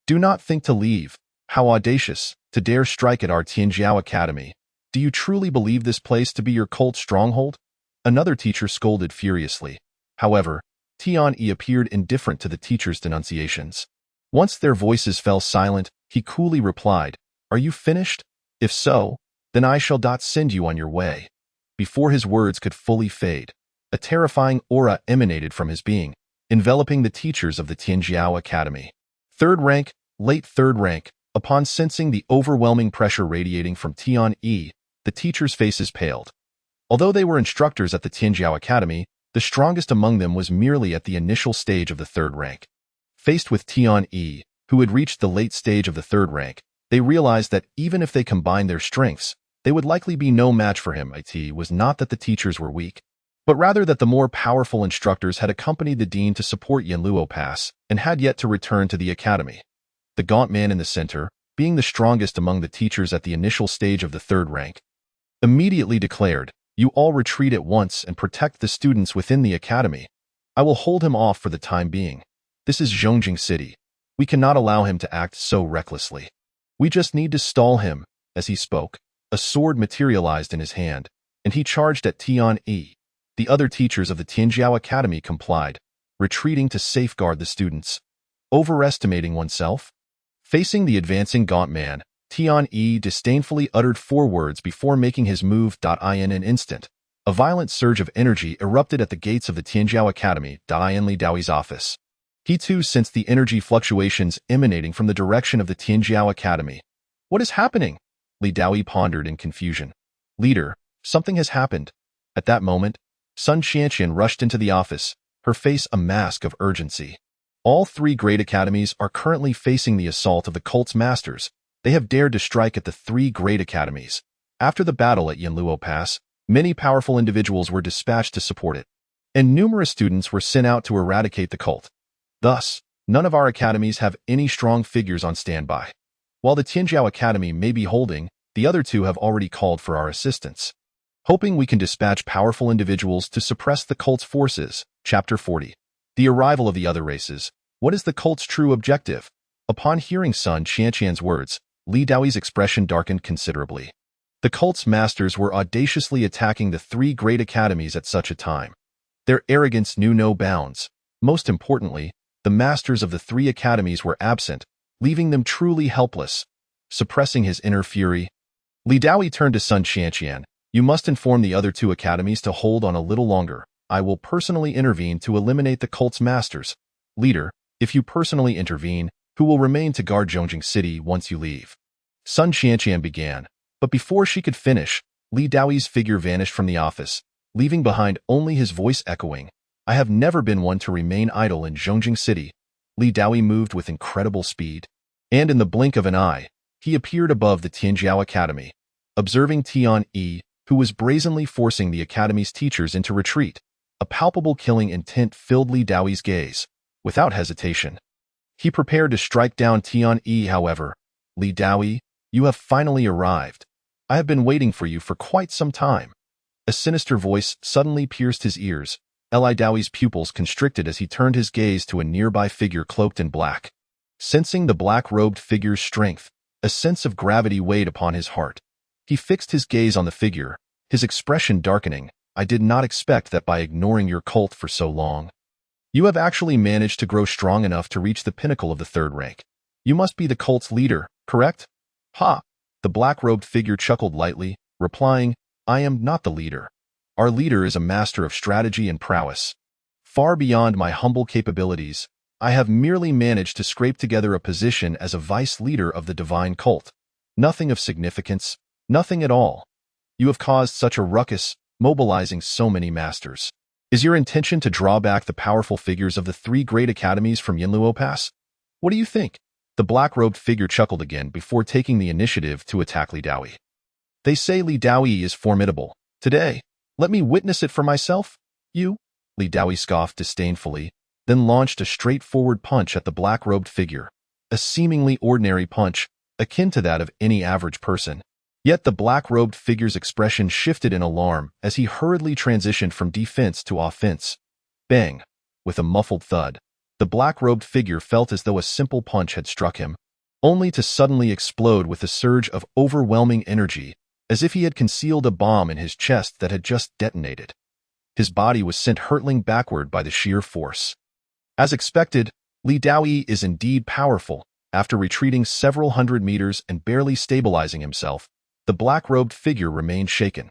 Do not think to leave. How audacious, to dare strike at our Tianjiao Academy. Do you truly believe this place to be your cult stronghold?" Another teacher scolded furiously. However, Tian-Yi appeared indifferent to the teacher's denunciations. Once their voices fell silent, he coolly replied, "Are you finished? If so, then I shall send you on your way." Before his words could fully fade, a terrifying aura emanated from his being, enveloping the teachers of the Tianjiao Academy. Third rank, late third rank. Upon sensing the overwhelming pressure radiating from Tian-Yi, the teachers' faces paled. Although they were instructors at the Tianjiao Academy, the strongest among them was merely at the initial stage of the third rank. Faced with Tian-Yi, who had reached the late stage of the third rank, they realized that even if they combined their strengths, they would likely be no match for him. It was not that the teachers were weak, but rather that the more powerful instructors had accompanied the dean to support Yanluo Pass and had yet to return to the academy. The gaunt man in the center, being the strongest among the teachers at the initial stage of the third rank, immediately declared, "You all retreat at once and protect the students within the academy. I will hold him off for the time being. This is Zhongjing City. We cannot allow him to act so recklessly. We just need to stall him." As he spoke, a sword materialized in his hand, and he charged at Tian-Yi. The other teachers of the Tianjiao Academy complied, retreating to safeguard the students. Overestimating oneself? Facing the advancing gaunt man, Tian-Yi disdainfully uttered 4 words before making his move. In an instant, a violent surge of energy erupted at the gates of the Tianjiao Academy. In Li Daoi's office, he too sensed the energy fluctuations emanating from the direction of the Tianjiao Academy. "What is happening?" Li Daoi pondered in confusion. "Leader, something has happened." At that moment, Sun Qianqian rushed into the office, her face a mask of urgency. "All 3 great academies are currently facing the assault of the cult's masters. They have dared to strike at the 3 great academies. After the battle at Yanluo Pass, many powerful individuals were dispatched to support it, and numerous students were sent out to eradicate the cult. Thus, none of our academies have any strong figures on standby. While the Tianjiao Academy may be holding, the other 2 have already called for our assistance, hoping we can dispatch powerful individuals to suppress the cult's forces." Chapter 40. The arrival of the other races. What is the cult's true objective? Upon hearing Sun Qianqian's words, Li Daoi's expression darkened considerably. The cult's masters were audaciously attacking the three great academies at such a time. Their arrogance knew no bounds. Most importantly, the masters of the three academies were absent, leaving them truly helpless. Suppressing his inner fury, Li Daoi turned to Sun Qianqian. You must inform the other two academies to hold on a little longer. I will personally intervene to eliminate the cult's masters. Leader, if you personally intervene, who will remain to guard Zhongjing City once you leave? Sun Qianqian began, but before she could finish, Li Daoi's figure vanished from the office, leaving behind only his voice echoing. I have never been one to remain idle in Zhongjing City. Li Daoi moved with incredible speed, and in the blink of an eye, he appeared above the Tianjiao Academy. Observing Tian Yi, who was brazenly forcing the academy's teachers into retreat, a palpable killing intent filled Li Daoi's gaze. Without hesitation, he prepared to strike down Tian Yi. However, Li Daoi, you have finally arrived. I have been waiting for you for quite some time. A sinister voice suddenly pierced his ears. Li Daoi's pupils constricted as he turned his gaze to a nearby figure cloaked in black. Sensing the black-robed figure's strength, a sense of gravity weighed upon his heart. He fixed his gaze on the figure, his expression darkening. I did not expect that by ignoring your cult for so long, you have actually managed to grow strong enough to reach the pinnacle of the third rank. You must be the cult's leader, correct? Ha! The black-robed figure chuckled lightly, replying, I am not the leader. Our leader is a master of strategy and prowess. Far beyond my humble capabilities, I have merely managed to scrape together a position as a vice leader of the divine cult. Nothing of significance, nothing at all. You have caused such a ruckus, mobilizing so many masters. Is your intention to draw back the powerful figures of the three great academies from Yinluo Pass? What do you think? The black-robed figure chuckled again before taking the initiative to attack Li Daoi. They say Li Daoi is formidable. Today, let me witness it for myself. You? Li Daoi scoffed disdainfully, then launched a straightforward punch at the black-robed figure. A seemingly ordinary punch, akin to that of any average person. Yet the black-robed figure's expression shifted in alarm as he hurriedly transitioned from defense to offense. Bang! With a muffled thud, the black-robed figure felt as though a simple punch had struck him, only to suddenly explode with a surge of overwhelming energy, as if he had concealed a bomb in his chest that had just detonated. His body was sent hurtling backward by the sheer force. As expected, Li Daoi is indeed powerful. After retreating several hundred meters and barely stabilizing himself, the black-robed figure remained shaken.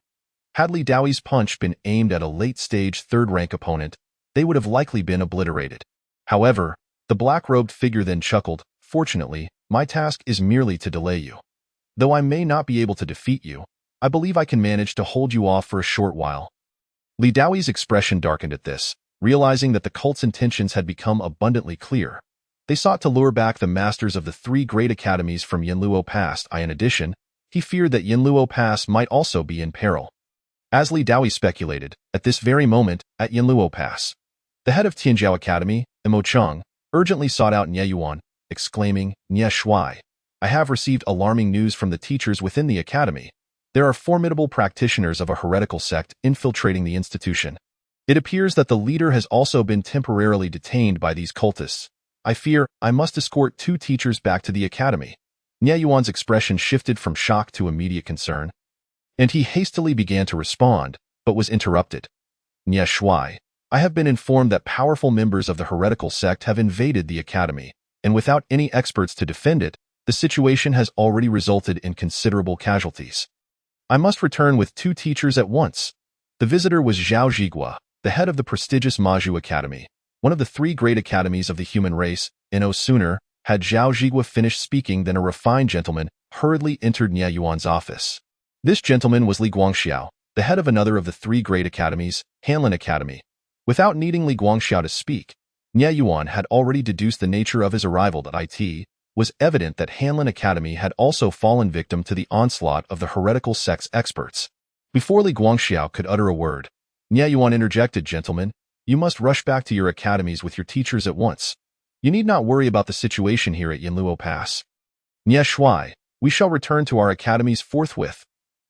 Had Li Daoi's punch been aimed at a late-stage third-rank opponent, they would have likely been obliterated. However, the black-robed figure then chuckled, Fortunately, my task is merely to delay you. Though I may not be able to defeat you, I believe I can manage to hold you off for a short while. Li Daoi's expression darkened at this, realizing that the cult's intentions had become abundantly clear. They sought to lure back the masters of the three great academies from Yinluo Pass. In addition, he feared that Yinluo Pass might also be in peril. As Li Daoi speculated, at this very moment, at Yinluo Pass, the head of Tianjiao Academy, Imo Cheng, urgently sought out Nie Yuan, exclaiming, Nie Shuai, I have received alarming news from the teachers within the academy. There are formidable practitioners of a heretical sect infiltrating the institution. It appears that the leader has also been temporarily detained by these cultists. I fear I must escort 2 teachers back to the academy. Nie Yuan's expression shifted from shock to immediate concern, and he hastily began to respond, but was interrupted. Nie Shuai, I have been informed that powerful members of the heretical sect have invaded the academy, and without any experts to defend it, the situation has already resulted in considerable casualties. I must return with 2 teachers at once. The visitor was Zhao Zhigua, the head of the prestigious Maju Academy, one of the 3 great academies of the human race. No sooner had Zhao Zhigua finished speaking than a refined gentleman hurriedly entered Nie Yuan's office. This gentleman was Li Guangxiao, the head of another of the 3 great academies, Hanlin Academy. Without needing Li Guangxiao to speak, Nie Yuan had already deduced the nature of his arrival. It was evident that Hanlin Academy had also fallen victim to the onslaught of the heretical sect's experts. Before Li Guangxiao could utter a word, Nie Yuan interjected, Gentlemen, you must rush back to your academies with your teachers at once. You need not worry about the situation here at Yinluo Pass. Nie Shuai, we shall return to our academies forthwith.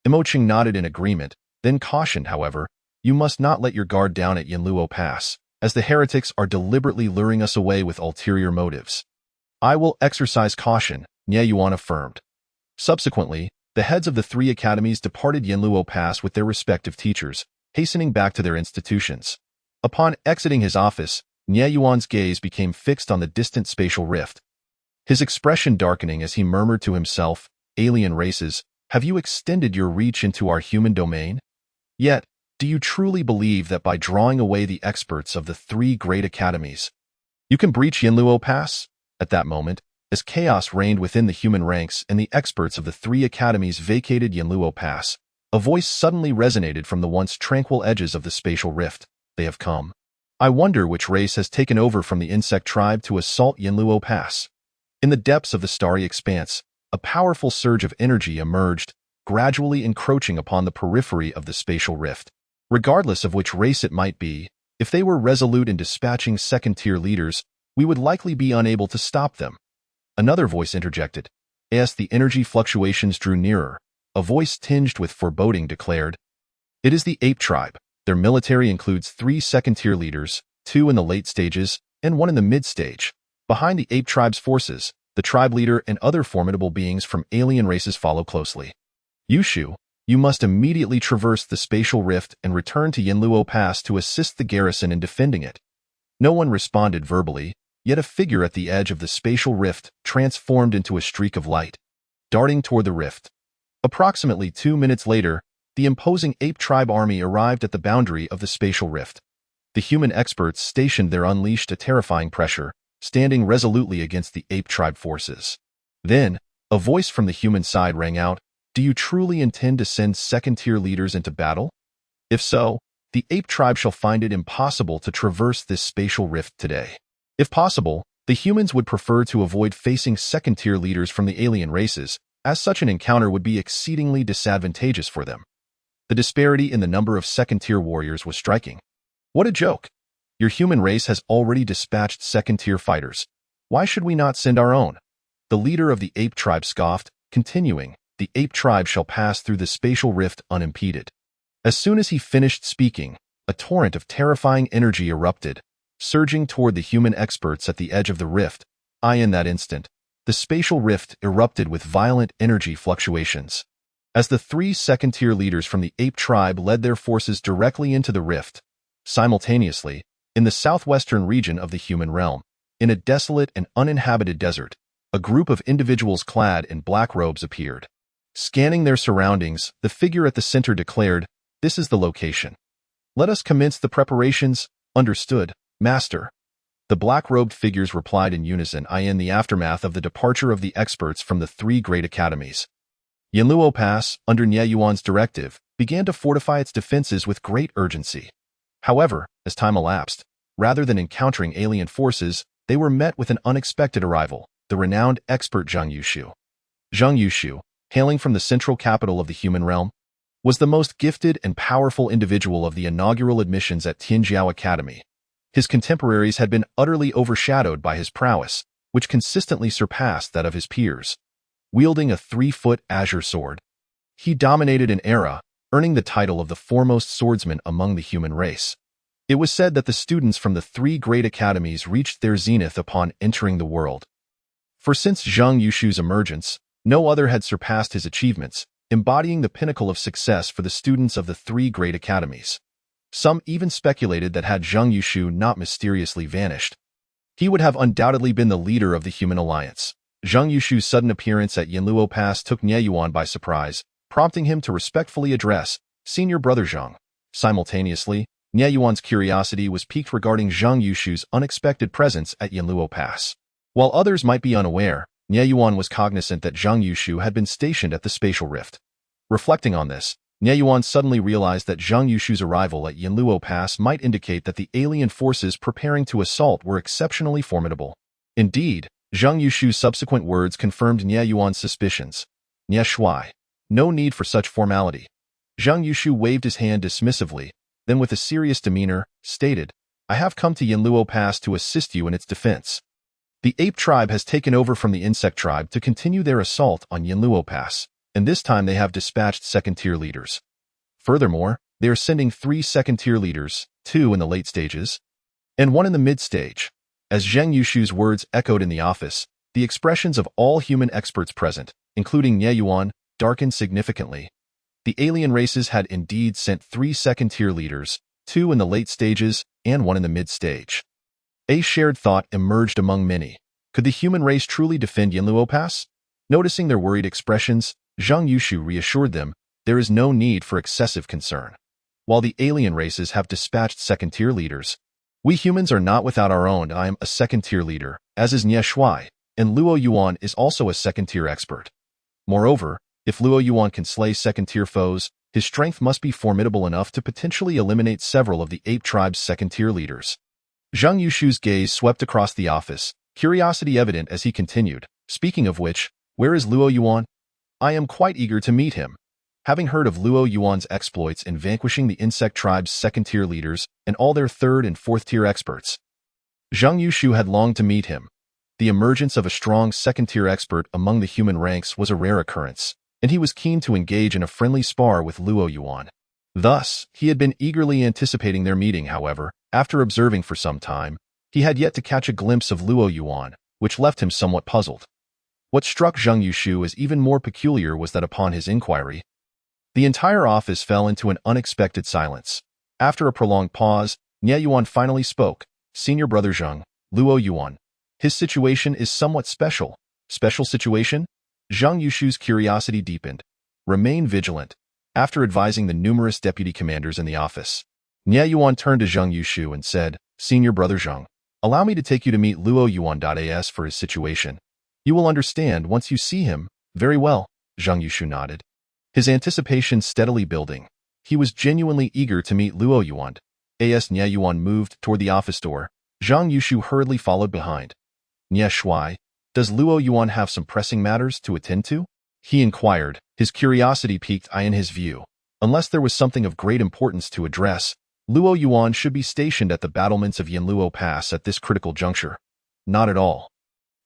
Imo Cheng nodded in agreement, then cautioned, however, you must not let your guard down at Yinluo Pass. as the heretics are deliberately luring us away with ulterior motives. I will exercise caution, Nie Yuan affirmed. Subsequently, the heads of the three academies departed Yanluo Pass with their respective teachers, hastening back to their institutions. Upon exiting his office, Nie Yuan's gaze became fixed on the distant spatial rift, his expression darkening as he murmured to himself, "Alien races, have you extended your reach into our human domain? Yet, do you truly believe that by drawing away the experts of the three great academies, you can breach Yanluo Pass?" At that moment, as chaos reigned within the human ranks and the experts of the three academies vacated Yanluo Pass, a voice suddenly resonated from the once tranquil edges of the spatial rift. "They have come. I wonder which race has taken over from the insect tribe to assault Yanluo Pass." In the depths of the starry expanse, a powerful surge of energy emerged, gradually encroaching upon the periphery of the spatial rift. Regardless of which race it might be, if they were resolute in dispatching second-tier leaders, we would likely be unable to stop them. Another voice interjected. As the energy fluctuations drew nearer, a voice tinged with foreboding declared, "It is the ape tribe. Their military includes 3 second-tier leaders, 2 in the late stages, and 1 in the mid-stage. Behind the ape tribe's forces, the tribe leader and other formidable beings from alien races follow closely. Yushu, you must immediately traverse the spatial rift and return to Yanluo Pass to assist the garrison in defending it." No one responded verbally, yet a figure at the edge of the spatial rift transformed into a streak of light, darting toward the rift. Approximately 2 minutes later, the imposing ape tribe army arrived at the boundary of the spatial rift. The human experts stationed there unleashed a terrifying pressure, standing resolutely against the ape tribe forces. Then, a voice from the human side rang out, "Do you truly intend to send second-tier leaders into battle? If so, the ape tribe shall find it impossible to traverse this spatial rift today. If possible, the humans would prefer to avoid facing second-tier leaders from the alien races, as such an encounter would be exceedingly disadvantageous for them." The disparity in the number of second-tier warriors was striking. What a joke! Your human race has already dispatched second-tier fighters. Why should we not send our own? The leader of the ape tribe scoffed, continuing, "The ape tribe shall pass through the spatial rift unimpeded." As soon as he finished speaking, a torrent of terrifying energy erupted, surging toward the human experts at the edge of the rift. In that instant, the spatial rift erupted with violent energy fluctuations. As the 3 second-tier leaders from the ape tribe led their forces directly into the rift, simultaneously, in the southwestern region of the human realm, in a desolate and uninhabited desert, a group of individuals clad in black robes appeared. Scanning their surroundings, the figure at the center declared, "This is the location. Let us commence the preparations." "Understood, Master." The black-robed figures replied in unison in the aftermath of the departure of the experts from the 3 great academies. Yanluo Pass, under Nie Yuan's directive, began to fortify its defenses with great urgency. However, as time elapsed, rather than encountering alien forces, they were met with an unexpected arrival, the renowned expert Zhang Yushu. Zhang Yushu, hailing from the central capital of the human realm, was the most gifted and powerful individual of the inaugural admissions at Tianjiao Academy. His contemporaries had been utterly overshadowed by his prowess, which consistently surpassed that of his peers. Wielding a 3-foot azure sword, he dominated an era, earning the title of the foremost swordsman among the human race. It was said that the students from the 3 great academies reached their zenith upon entering the world. For since Zhang Yushu's emergence, no other had surpassed his achievements, embodying the pinnacle of success for the students of the 3 great academies. Some even speculated that had Zhang Yushu not mysteriously vanished, he would have undoubtedly been the leader of the human alliance. Zhang Yushu's sudden appearance at Yanluo Pass took Nie Yuan by surprise, prompting him to respectfully address, "Senior Brother Zhang." Simultaneously, Nie Yuan's curiosity was piqued regarding Zhang Yushu's unexpected presence at Yanluo Pass. While others might be unaware, Nie Yuan was cognizant that Zhang Yushu had been stationed at the spatial rift. Reflecting on this, Nie Yuan suddenly realized that Zhang Yushu's arrival at Yanluo Pass might indicate that the alien forces preparing to assault were exceptionally formidable. Indeed, Zhang Yushu's subsequent words confirmed Nie Yuan's suspicions. "Nie Shui. No need for such formality." Zhang Yushu waved his hand dismissively, then with a serious demeanor, stated, "I have come to Yanluo Pass to assist you in its defense. The ape tribe has taken over from the insect tribe to continue their assault on Yanluo Pass, and this time they have dispatched second-tier leaders. Furthermore, they are sending 3 second-tier leaders, 2 in the late stages." and one in the mid-stage. As Zheng Yushu's words echoed in the office, the expressions of all human experts present, including Nie Yuan, darkened significantly. The alien races had indeed sent 3 second-tier leaders, 2 in the late stages and 1 in the mid-stage. A shared thought emerged among many. Could the human race truly defend Yanluo Pass? Noticing their worried expressions, Zhang Yushu reassured them there is no need for excessive concern. While the alien races have dispatched second-tier leaders, we humans are not without our own. I am a second-tier leader, as is Nie Shuai, and Luo Yuan is also a second-tier expert. Moreover, if Luo Yuan can slay second-tier foes, his strength must be formidable enough to potentially eliminate several of the ape tribe's second-tier leaders. Zhang Yushu's gaze swept across the office, curiosity evident as he continued, speaking of which, where is Luo Yuan? I am quite eager to meet him. Having heard of Luo Yuan's exploits in vanquishing the insect tribe's second-tier leaders and all their third- and fourth-tier experts, Zhang Yushu had longed to meet him. The emergence of a strong second-tier expert among the human ranks was a rare occurrence, and he was keen to engage in a friendly spar with Luo Yuan. Thus, he had been eagerly anticipating their meeting. However, after observing for some time, he had yet to catch a glimpse of Luo Yuan, which left him somewhat puzzled. What struck Zhang Yushu as even more peculiar was that upon his inquiry, the entire office fell into an unexpected silence. After a prolonged pause, Nie Yuan finally spoke. Senior Brother Zhang, Luo Yuan. His situation is somewhat special. Special situation? Zhang Yushu's curiosity deepened. Remain vigilant. After advising the numerous deputy commanders in the office, Nie Yuan turned to Zhang Yushu and said, Senior Brother Zhang, allow me to take you to meet Luo Yuan.as for his situation. You will understand once you see him. Very well, Zhang Yushu nodded. His anticipation steadily building. He was genuinely eager to meet Luo Yuan. As Nie Yuan moved toward the office door, Zhang Yushu hurriedly followed behind. Nie Shuai, does Luo Yuan have some pressing matters to attend to? He inquired, his curiosity piqued in his view. Unless there was something of great importance to address, Luo Yuan should be stationed at the battlements of Yanluo Pass at this critical juncture. Not at all.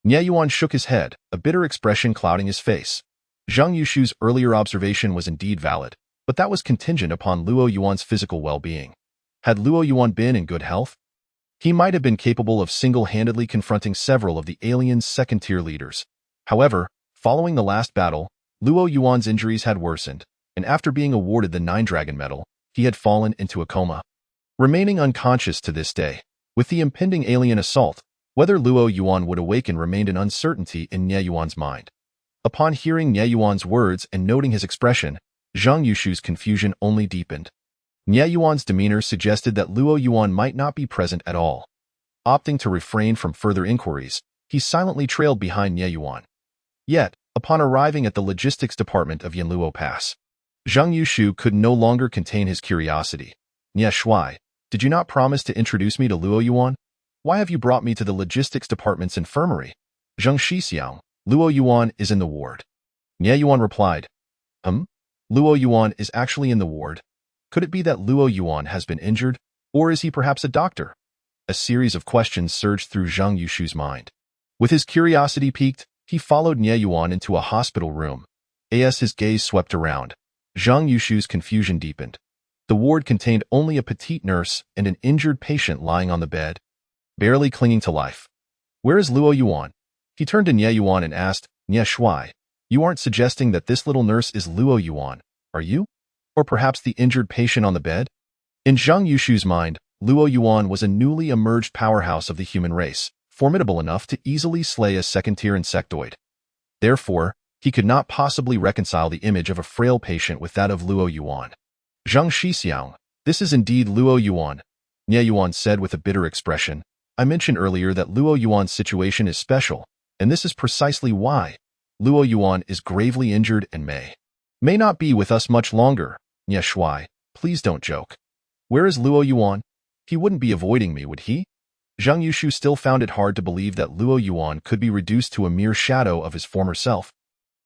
Nie Yuan shook his head, a bitter expression clouding his face. Zhang Yushu's earlier observation was indeed valid, but that was contingent upon Luo Yuan's physical well-being. Had Luo Yuan been in good health, he might have been capable of single-handedly confronting several of the aliens' second-tier leaders. However, following the last battle, Luo Yuan's injuries had worsened, and after being awarded the Nine Dragon Medal, he had fallen into a coma, remaining unconscious to this day. With the impending alien assault, whether Luo Yuan would awaken remained an uncertainty in Nie Yuan's mind. Upon hearing Nie Yuan's words and noting his expression, Zhang Yushu's confusion only deepened. Nie Yuan's demeanor suggested that Luo Yuan might not be present at all. Opting to refrain from further inquiries, he silently trailed behind Nie Yuan. Yet, upon arriving at the logistics department of Yanluo Pass, Zhang Yushu could no longer contain his curiosity. Nie Shuai, did you not promise to introduce me to Luo Yuan? Why have you brought me to the logistics department's infirmary? Zhang Shixiang, Luo Yuan is in the ward. Nie Yuan replied. Luo Yuan is actually in the ward. Could it be that Luo Yuan has been injured, or is he perhaps a doctor? A series of questions surged through Zhang Yushu's mind. With his curiosity piqued, he followed Nie Yuan into a hospital room. As his gaze swept around, Zhang Yushu's confusion deepened. The ward contained only a petite nurse and an injured patient lying on the bed, barely clinging to life. Where is Luo Yuan? He turned to Nie Yuan and asked, Nie Shuai, you aren't suggesting that this little nurse is Luo Yuan, are you? Or perhaps the injured patient on the bed? In Zhang Yushu's mind, Luo Yuan was a newly emerged powerhouse of the human race, formidable enough to easily slay a second-tier insectoid. Therefore, he could not possibly reconcile the image of a frail patient with that of Luo Yuan. Zhang Shixiang, this is indeed Luo Yuan, Nie Yuan said with a bitter expression. I mentioned earlier that Luo Yuan's situation is special, and this is precisely why. Luo Yuan is gravely injured and may not be with us much longer. Nie Shuai, please don't joke. Where is Luo Yuan? He wouldn't be avoiding me, would he? Zhang Yushu still found it hard to believe that Luo Yuan could be reduced to a mere shadow of his former self,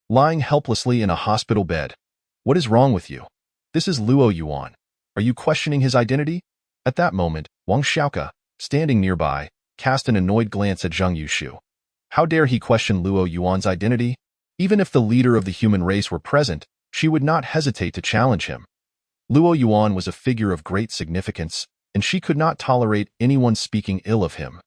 lying helplessly in a hospital bed. What is wrong with you? This is Luo Yuan. Are you questioning his identity? At that moment, Wang Xiaoke, standing nearby, cast an annoyed glance at Zhang Yushu. How dare he question Luo Yuan's identity? Even if the leader of the human race were present, she would not hesitate to challenge him. Luo Yuan was a figure of great significance, and she could not tolerate anyone speaking ill of him.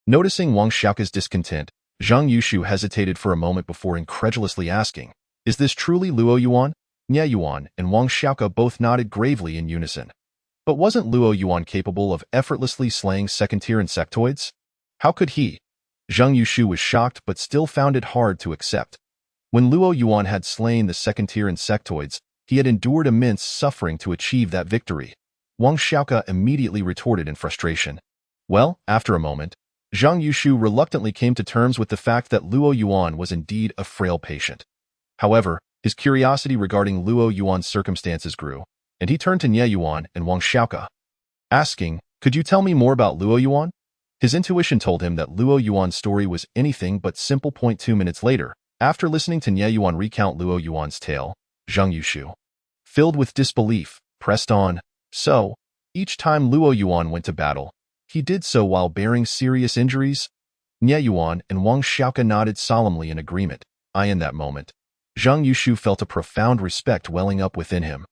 Noticing Wang Xiaoka's discontent, Zhang Yushu hesitated for a moment before incredulously asking, "Is this truly Luo Yuan?" Nie Yuan and Wang Xiaoka both nodded gravely in unison. But wasn't Luo Yuan capable of effortlessly slaying second-tier insectoids? How could he? Zhang Yushu was shocked but still found it hard to accept. When Luo Yuan had slain the second-tier insectoids, he had endured immense suffering to achieve that victory. Wang Xiaoka immediately retorted in frustration. Well, after a moment, Zhang Yushu reluctantly came to terms with the fact that Luo Yuan was indeed a frail patient. However, his curiosity regarding Luo Yuan's circumstances grew, and he turned to Nie Yuan and Wang Xiaoka, asking, "Could you tell me more about Luo Yuan?" His intuition told him that Luo Yuan's story was anything but simple. 2 minutes later, after listening to Nie Yuan recount Luo Yuan's tale, Zhang Yushu, filled with disbelief, pressed on. So, each time Luo Yuan went to battle, he did so while bearing serious injuries? Nie Yuan and Wang Xiaoka nodded solemnly in agreement. In that moment, Zhang Yushu felt a profound respect welling up within him,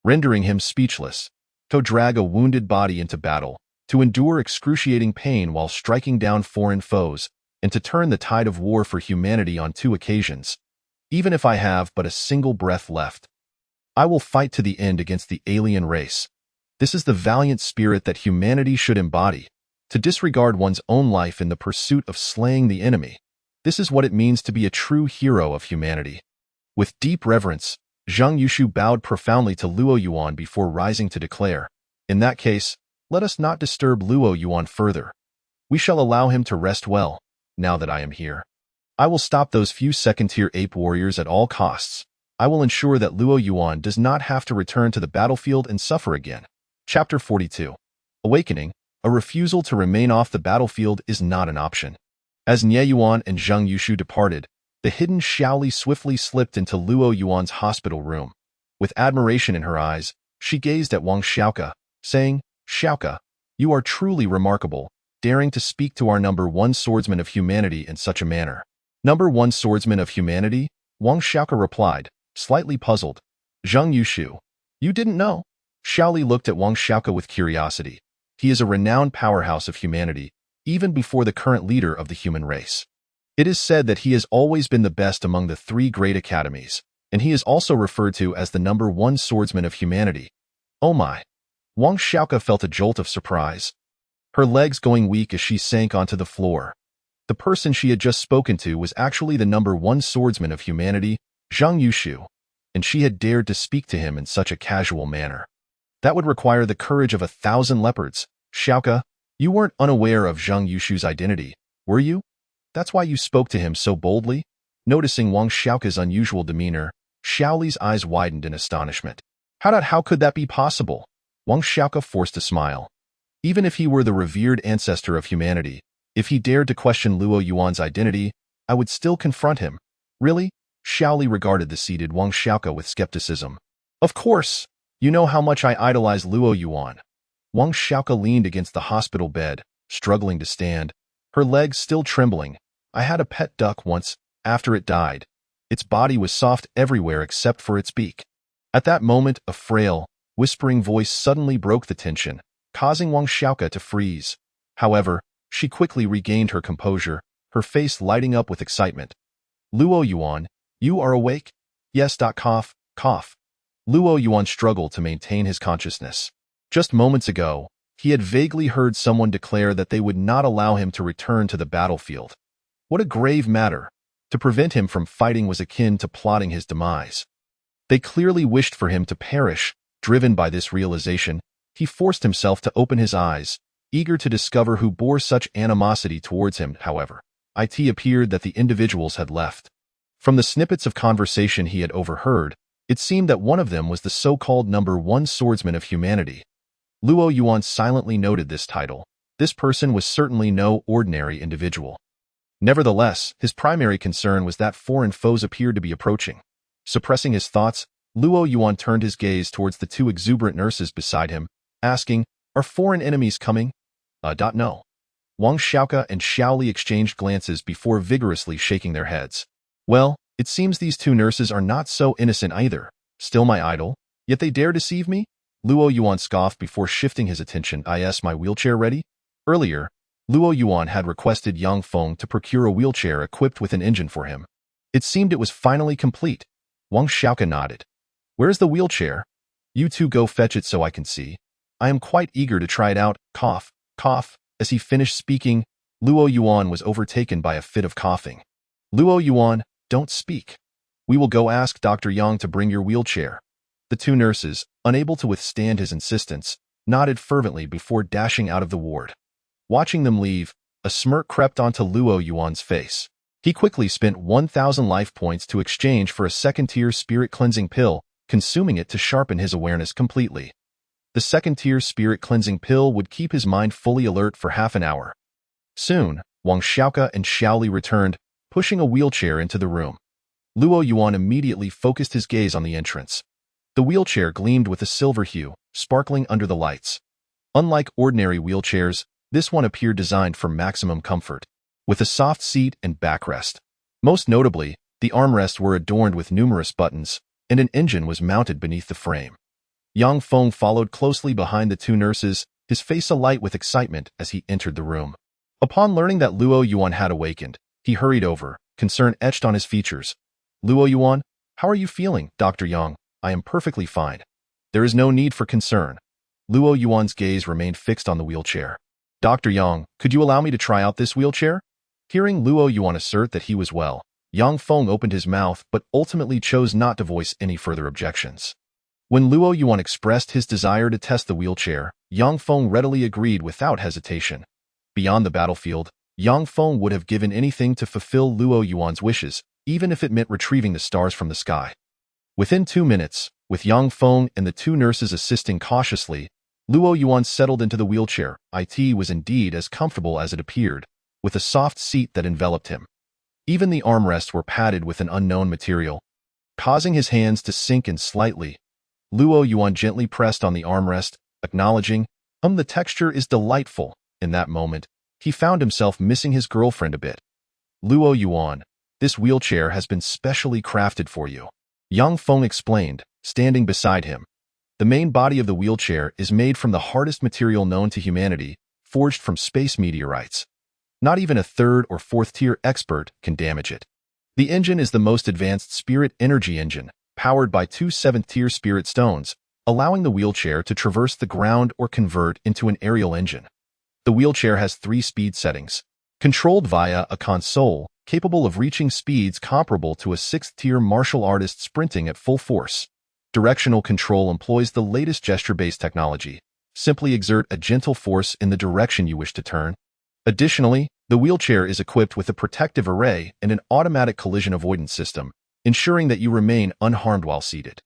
rendering him speechless. To drag a wounded body into battle, to endure excruciating pain while striking down foreign foes, and to turn the tide of war for humanity on 2 occasions. Even if I have but a single breath left, I will fight to the end against the alien race. This is the valiant spirit that humanity should embody, to disregard one's own life in the pursuit of slaying the enemy. This is what it means to be a true hero of humanity. With deep reverence, Zhang Yushu bowed profoundly to Luo Yuan before rising to declare, "In that case, let us not disturb Luo Yuan further. We shall allow him to rest well, now that I am here. I will stop those few second-tier ape warriors at all costs. I will ensure that Luo Yuan does not have to return to the battlefield and suffer again." Chapter 42. Awakening. A refusal to remain off the battlefield is not an option. As Nie Yuan and Zhang Yushu departed, the hidden Xiaoli swiftly slipped into Luo Yuan's hospital room. With admiration in her eyes, she gazed at Wang Xiaoka, saying, "Xiaoka, you are truly remarkable, daring to speak to our number 1 swordsman of humanity in such a manner." "Number 1 swordsman of humanity?" Wang Xiaoka replied, slightly puzzled. "Zhang Yushu, you didn't know?" Xiaoli looked at Wang Xiaoka with curiosity. He is a renowned powerhouse of humanity, even before the current leader of the human race. It is said that he has always been the best among the 3 great academies, and he is also referred to as the number 1 swordsman of humanity. Oh my! Wang Xiaoka felt a jolt of surprise, her legs going weak as she sank onto the floor. The person she had just spoken to was actually the number 1 swordsman of humanity, Zhang Yushu, and she had dared to speak to him in such a casual manner. That would require the courage of 1,000 leopards. "Xiaoka, you weren't unaware of Zhang Yushu's identity, were you? That's why you spoke to him so boldly?" Noticing Wang Xiaoka's unusual demeanor, Xiaoli's eyes widened in astonishment. How could that be possible? Wang Xiaoka forced a smile. Even if he were the revered ancestor of humanity, if he dared to question Luo Yuan's identity, I would still confront him. Really? Xiaoli regarded the seated Wang Xiaoka with skepticism. "Of course. You know how much I idolize Luo Yuan." Wang Xiaoka leaned against the hospital bed, struggling to stand, her legs still trembling. "I had a pet duck once, after it died. Its body was soft everywhere except for its beak." At that moment, a frail, whispering voice suddenly broke the tension, causing Wang Xiaoka to freeze. However, she quickly regained her composure, her face lighting up with excitement. "Luo Yuan, you are awake?" "Yes. Cough, cough." Luo Yuan struggled to maintain his consciousness. Just moments ago, he had vaguely heard someone declare that they would not allow him to return to the battlefield. What a grave matter. To prevent him from fighting was akin to plotting his demise. They clearly wished for him to perish. Driven by this realization, he forced himself to open his eyes, eager to discover who bore such animosity towards him. However, it appeared that the individuals had left. From the snippets of conversation he had overheard, it seemed that one of them was the so-called number 1 swordsman of humanity. Luo Yuan silently noted this title. This person was certainly no ordinary individual. Nevertheless, his primary concern was that foreign foes appeared to be approaching. Suppressing his thoughts, Luo Yuan turned his gaze towards the 2 exuberant nurses beside him, asking, "Are foreign enemies coming?" No. Wang Xiaoka and Xiaoli exchanged glances before vigorously shaking their heads. "Well, it seems these 2 nurses are not so innocent either. Still my idol, yet they dare deceive me?" Luo Yuan scoffed before shifting his attention. Is my wheelchair ready? Earlier, Luo Yuan had requested Yang Feng to procure a wheelchair equipped with an engine for him. It seemed it was finally complete. Wang Xiaoka nodded. Where's the wheelchair? You two go fetch it so I can see. I am quite eager to try it out. Cough, cough. As he finished speaking, Luo Yuan was overtaken by a fit of coughing. Luo Yuan, don't speak. We will go ask Dr. Yang to bring your wheelchair. The two nurses, unable to withstand his insistence, nodded fervently before dashing out of the ward. Watching them leave, a smirk crept onto Luo Yuan's face. He quickly spent 1,000 life points to exchange for a second-tier spirit cleansing pill, consuming it to sharpen his awareness completely. The second-tier spirit cleansing pill would keep his mind fully alert for half an hour. Soon, Wang Xiaoka and Xiaoli returned, pushing a wheelchair into the room. Luo Yuan immediately focused his gaze on the entrance. The wheelchair gleamed with a silver hue, sparkling under the lights. Unlike ordinary wheelchairs, this one appeared designed for maximum comfort, with a soft seat and backrest. Most notably, the armrests were adorned with numerous buttons, and an engine was mounted beneath the frame. Yang Feng followed closely behind the two nurses, his face alight with excitement as he entered the room. Upon learning that Luo Yuan had awakened, he hurried over, concern etched on his features. Luo Yuan, how are you feeling, Dr. Yang? I am perfectly fine. There is no need for concern. Luo Yuan's gaze remained fixed on the wheelchair. Dr. Yang, could you allow me to try out this wheelchair? Hearing Luo Yuan assert that he was well, Yang Feng opened his mouth but ultimately chose not to voice any further objections. When Luo Yuan expressed his desire to test the wheelchair, Yang Feng readily agreed without hesitation. Beyond the battlefield, Yang Feng would have given anything to fulfill Luo Yuan's wishes, even if it meant retrieving the stars from the sky. Within 2 minutes, with Yang Feng and the two nurses assisting cautiously, Luo Yuan settled into the wheelchair. It was indeed as comfortable as it appeared, with a soft seat that enveloped him. Even the armrests were padded with an unknown material. Causing his hands to sink in slightly, Luo Yuan gently pressed on the armrest, acknowledging, the texture is delightful. In that moment, he found himself missing his girlfriend a bit. Luo Yuan, this wheelchair has been specially crafted for you. Yang Feng explained, standing beside him. The main body of the wheelchair is made from the hardest material known to humanity, forged from space meteorites. Not even a third or fourth-tier expert can damage it. The engine is the most advanced spirit energy engine, powered by 2 seventh-tier spirit stones, allowing the wheelchair to traverse the ground or convert into an aerial engine. The wheelchair has 3 speed settings, controlled via a console, capable of reaching speeds comparable to a 6th-tier martial artist sprinting at full force. Directional control employs the latest gesture-based technology. Simply exert a gentle force in the direction you wish to turn. Additionally, the wheelchair is equipped with a protective array and an automatic collision avoidance system, ensuring that you remain unharmed while seated.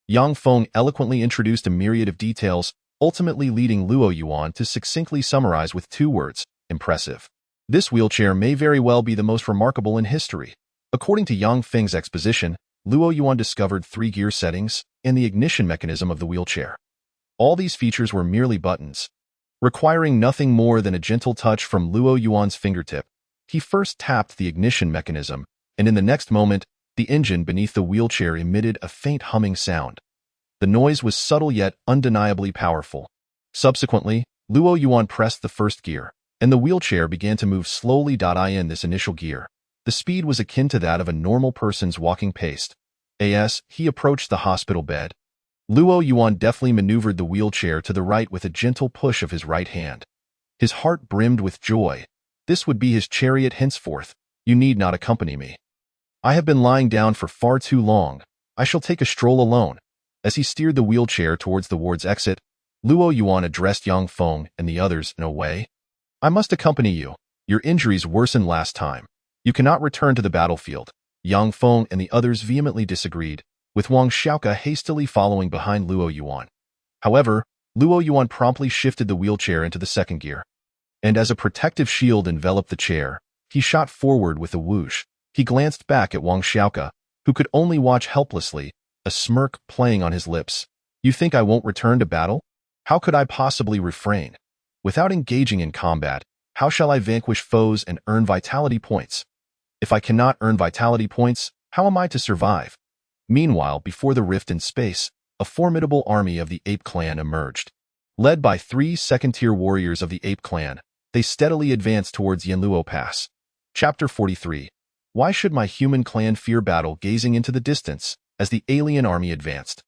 Yang Feng eloquently introduced a myriad of details, ultimately leading Luo Yuan to succinctly summarize with 2 words, impressive. This wheelchair may very well be the most remarkable in history. According to Yang Feng's exposition, Luo Yuan discovered 3 gear settings and the ignition mechanism of the wheelchair. All these features were merely buttons. Requiring nothing more than a gentle touch from Luo Yuan's fingertip, he first tapped the ignition mechanism, and in the next moment, the engine beneath the wheelchair emitted a faint humming sound. The noise was subtle yet undeniably powerful. Subsequently, Luo Yuan pressed the first gear, and the wheelchair began to move slowly. In this initial gear, the speed was akin to that of a normal person's walking pace. As he approached the hospital bed, Luo Yuan deftly maneuvered the wheelchair to the right with a gentle push of his right hand. His heart brimmed with joy. This would be his chariot henceforth. You need not accompany me. I have been lying down for far too long. I shall take a stroll alone. As he steered the wheelchair towards the ward's exit, Luo Yuan addressed Yang Feng and the others in a way. I must accompany you. Your injuries worsened last time. You cannot return to the battlefield. Yang Feng and the others vehemently disagreed, with Wang Xiaoka hastily following behind Luo Yuan. However, Luo Yuan promptly shifted the wheelchair into the second gear. And as a protective shield enveloped the chair, he shot forward with a whoosh. He glanced back at Wang Xiaoka, who could only watch helplessly, a smirk playing on his lips. You think I won't return to battle? How could I possibly refrain? Without engaging in combat, how shall I vanquish foes and earn vitality points? If I cannot earn vitality points, how am I to survive? Meanwhile, before the rift in space, a formidable army of the Ape Clan emerged. Led by 3 second-tier warriors of the Ape Clan, they steadily advanced towards Yanluo Pass. Chapter 43. Why should my human clan fear battle? Gazing into the distance, as the alien army advanced,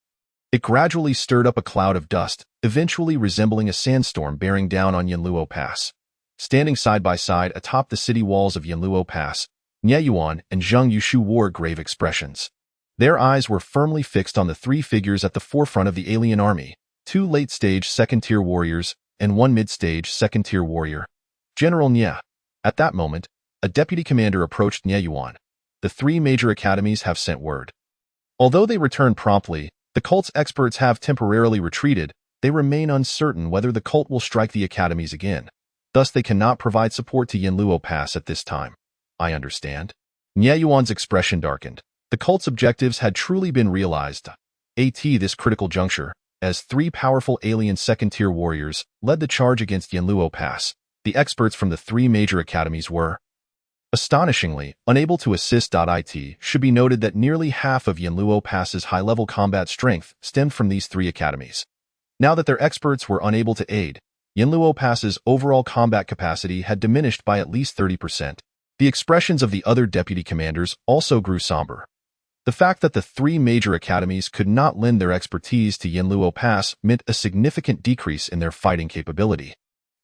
it gradually stirred up a cloud of dust, eventually resembling a sandstorm bearing down on Yanluo Pass. Standing side by side atop the city walls of Yanluo Pass, Nie Yuan and Zheng Yushu wore grave expressions. Their eyes were firmly fixed on the 3 figures at the forefront of the alien army, 2 late-stage second-tier warriors and 1 mid-stage second-tier warrior. General Nie. At that moment, a deputy commander approached Nie Yuan. The 3 major academies have sent word. Although they returned promptly, the cult's experts have temporarily retreated. They remain uncertain whether the cult will strike the academies again. Thus, they cannot provide support to Yanluo Pass at this time. I understand. Nie Yuan's expression darkened. The cult's objectives had truly been realized. At this critical juncture, as 3 powerful alien second-tier warriors led the charge against Yanluo Pass, the experts from the 3 major academies were astonishingly unable to assist. It should be noted that nearly half of Yanluo Pass's high-level combat strength stemmed from these 3 academies. Now that their experts were unable to aid, Yanluo Pass's overall combat capacity had diminished by at least 30%. The expressions of the other deputy commanders also grew somber. The fact that the 3 major academies could not lend their expertise to Yanluo Pass meant a significant decrease in their fighting capability.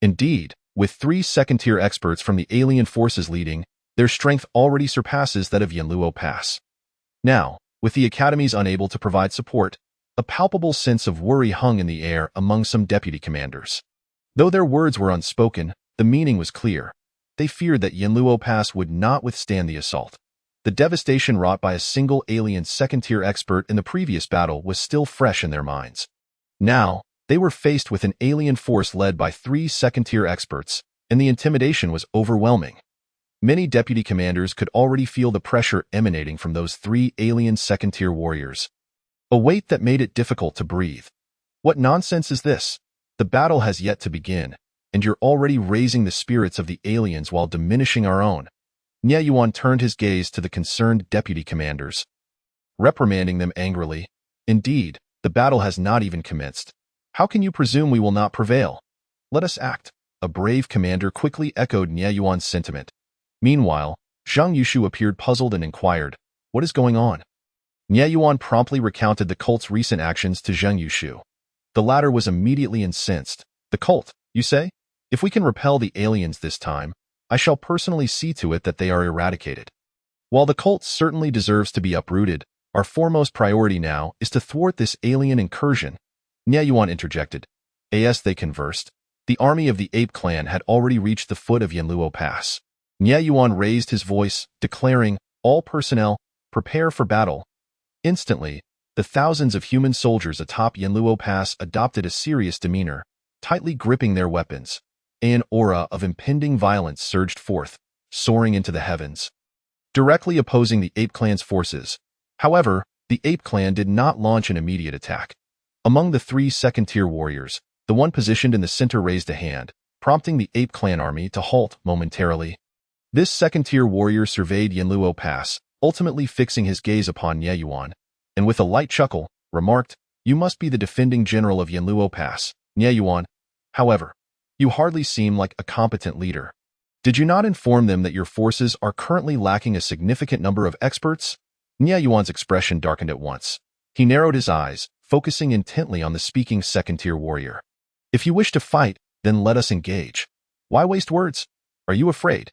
Indeed, with 3 second-tier experts from the alien forces leading, their strength already surpasses that of Yanluo Pass. Now, with the academies unable to provide support, a palpable sense of worry hung in the air among some deputy commanders. Though their words were unspoken, the meaning was clear. They feared that Yanluo Pass would not withstand the assault. The devastation wrought by a single alien second-tier expert in the previous battle was still fresh in their minds. Now, they were faced with an alien force led by 3 second-tier experts, and the intimidation was overwhelming. Many deputy commanders could already feel the pressure emanating from those 3 alien second-tier warriors. A weight that made it difficult to breathe. What nonsense is this? The battle has yet to begin, and you're already raising the spirits of the aliens while diminishing our own. Nie Yuan turned his gaze to the concerned deputy commanders, reprimanding them angrily. Indeed, the battle has not even commenced. How can you presume we will not prevail? Let us act. A brave commander quickly echoed Nie Yuan's sentiment. Meanwhile, Zheng Yushu appeared puzzled and inquired, "What is going on?" Nie Yuan promptly recounted the cult's recent actions to Zheng Yushu. The latter was immediately incensed. "The cult, you say? If we can repel the aliens this time, I shall personally see to it that they are eradicated. While the cult certainly deserves to be uprooted, our foremost priority now is to thwart this alien incursion." Nie Yuan interjected. As they conversed, the army of the Ape Clan had already reached the foot of Yanluo Pass. Nie Yuan raised his voice, declaring, "All personnel, prepare for battle." Instantly, the thousands of human soldiers atop Yanluo Pass adopted a serious demeanor, tightly gripping their weapons. An aura of impending violence surged forth, soaring into the heavens, directly opposing the Ape Clan's forces. However, the Ape Clan did not launch an immediate attack. Among the 3 second-tier warriors, the one positioned in the center raised a hand, prompting the Ape Clan army to halt momentarily. This second-tier warrior surveyed Yanluo Pass, ultimately fixing his gaze upon Nie Yuan, and with a light chuckle, remarked, "You must be the defending general of Yanluo Pass, Nie Yuan. However, you hardly seem like a competent leader. Did you not inform them that your forces are currently lacking a significant number of experts?" Nie Yuan's expression darkened at once. He narrowed his eyes, focusing intently on the speaking second-tier warrior. "If you wish to fight, then let us engage. Why waste words? Are you afraid?"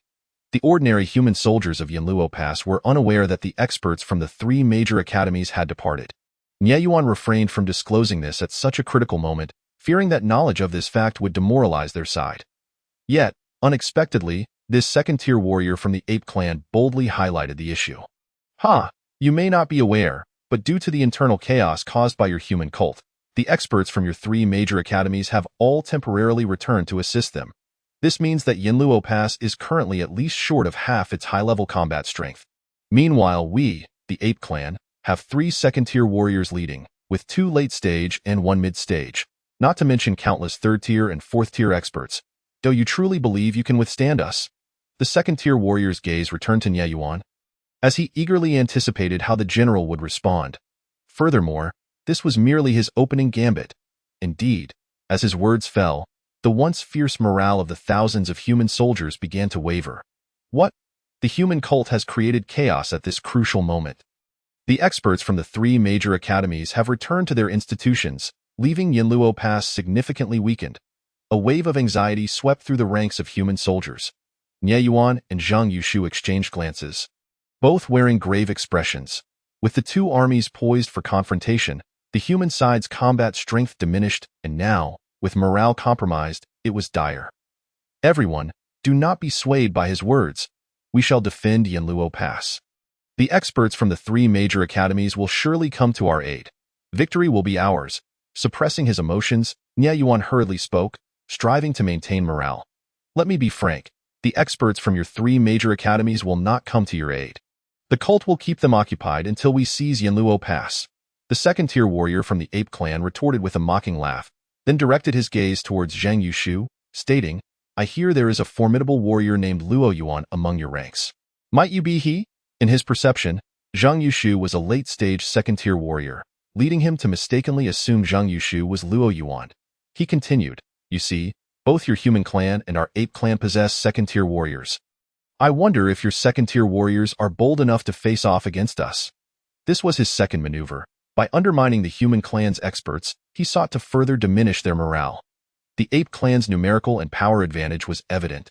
The ordinary human soldiers of Yanluo Pass were unaware that the experts from the 3 major academies had departed. Nie Yuan refrained from disclosing this at such a critical moment, fearing that knowledge of this fact would demoralize their side. Yet, unexpectedly, this second-tier warrior from the Ape Clan boldly highlighted the issue. You may not be aware, but due to the internal chaos caused by your human cult, the experts from your 3 major academies have all temporarily returned to assist them. This means that Yanluo Pass is currently at least short of half its high-level combat strength. Meanwhile, we, the Ape Clan, have 3 second-tier warriors leading, with 2 late-stage and 1 mid-stage, not to mention countless 3rd-tier and 4th-tier experts. Do you truly believe you can withstand us? The second-tier warrior's gaze returned to Nie Yuan, as he eagerly anticipated how the general would respond. Furthermore, this was merely his opening gambit. Indeed, as his words fell, the once fierce morale of the thousands of human soldiers began to waver. What? The human cult has created chaos at this crucial moment. The experts from the three major academies have returned to their institutions, leaving Yanluo Pass significantly weakened. A wave of anxiety swept through the ranks of human soldiers. Nie Yuan and Zhang Yushu exchanged glances, both wearing grave expressions. With the two armies poised for confrontation, the human side's combat strength diminished, and now, with morale compromised, it was dire. Everyone, do not be swayed by his words. We shall defend Yanluo Pass. The experts from the three major academies will surely come to our aid. Victory will be ours. Suppressing his emotions, Nie Yuan hurriedly spoke, striving to maintain morale. Let me be frank. The experts from your three major academies will not come to your aid. The cult will keep them occupied until we seize Yanluo Pass. The second-tier warrior from the Ape clan retorted with a mocking laugh, then directed his gaze towards Zhang Yushu, stating, I hear there is a formidable warrior named Luo Yuan among your ranks. Might you be he? In his perception, Zhang Yushu was a late-stage second-tier warrior, leading him to mistakenly assume Zhang Yushu was Luo Yuan. He continued, you see, both your human clan and our ape clan possess second-tier warriors. I wonder if your second-tier warriors are bold enough to face off against us. This was his second maneuver. By undermining the human clan's experts, he sought to further diminish their morale. The ape clan's numerical and power advantage was evident,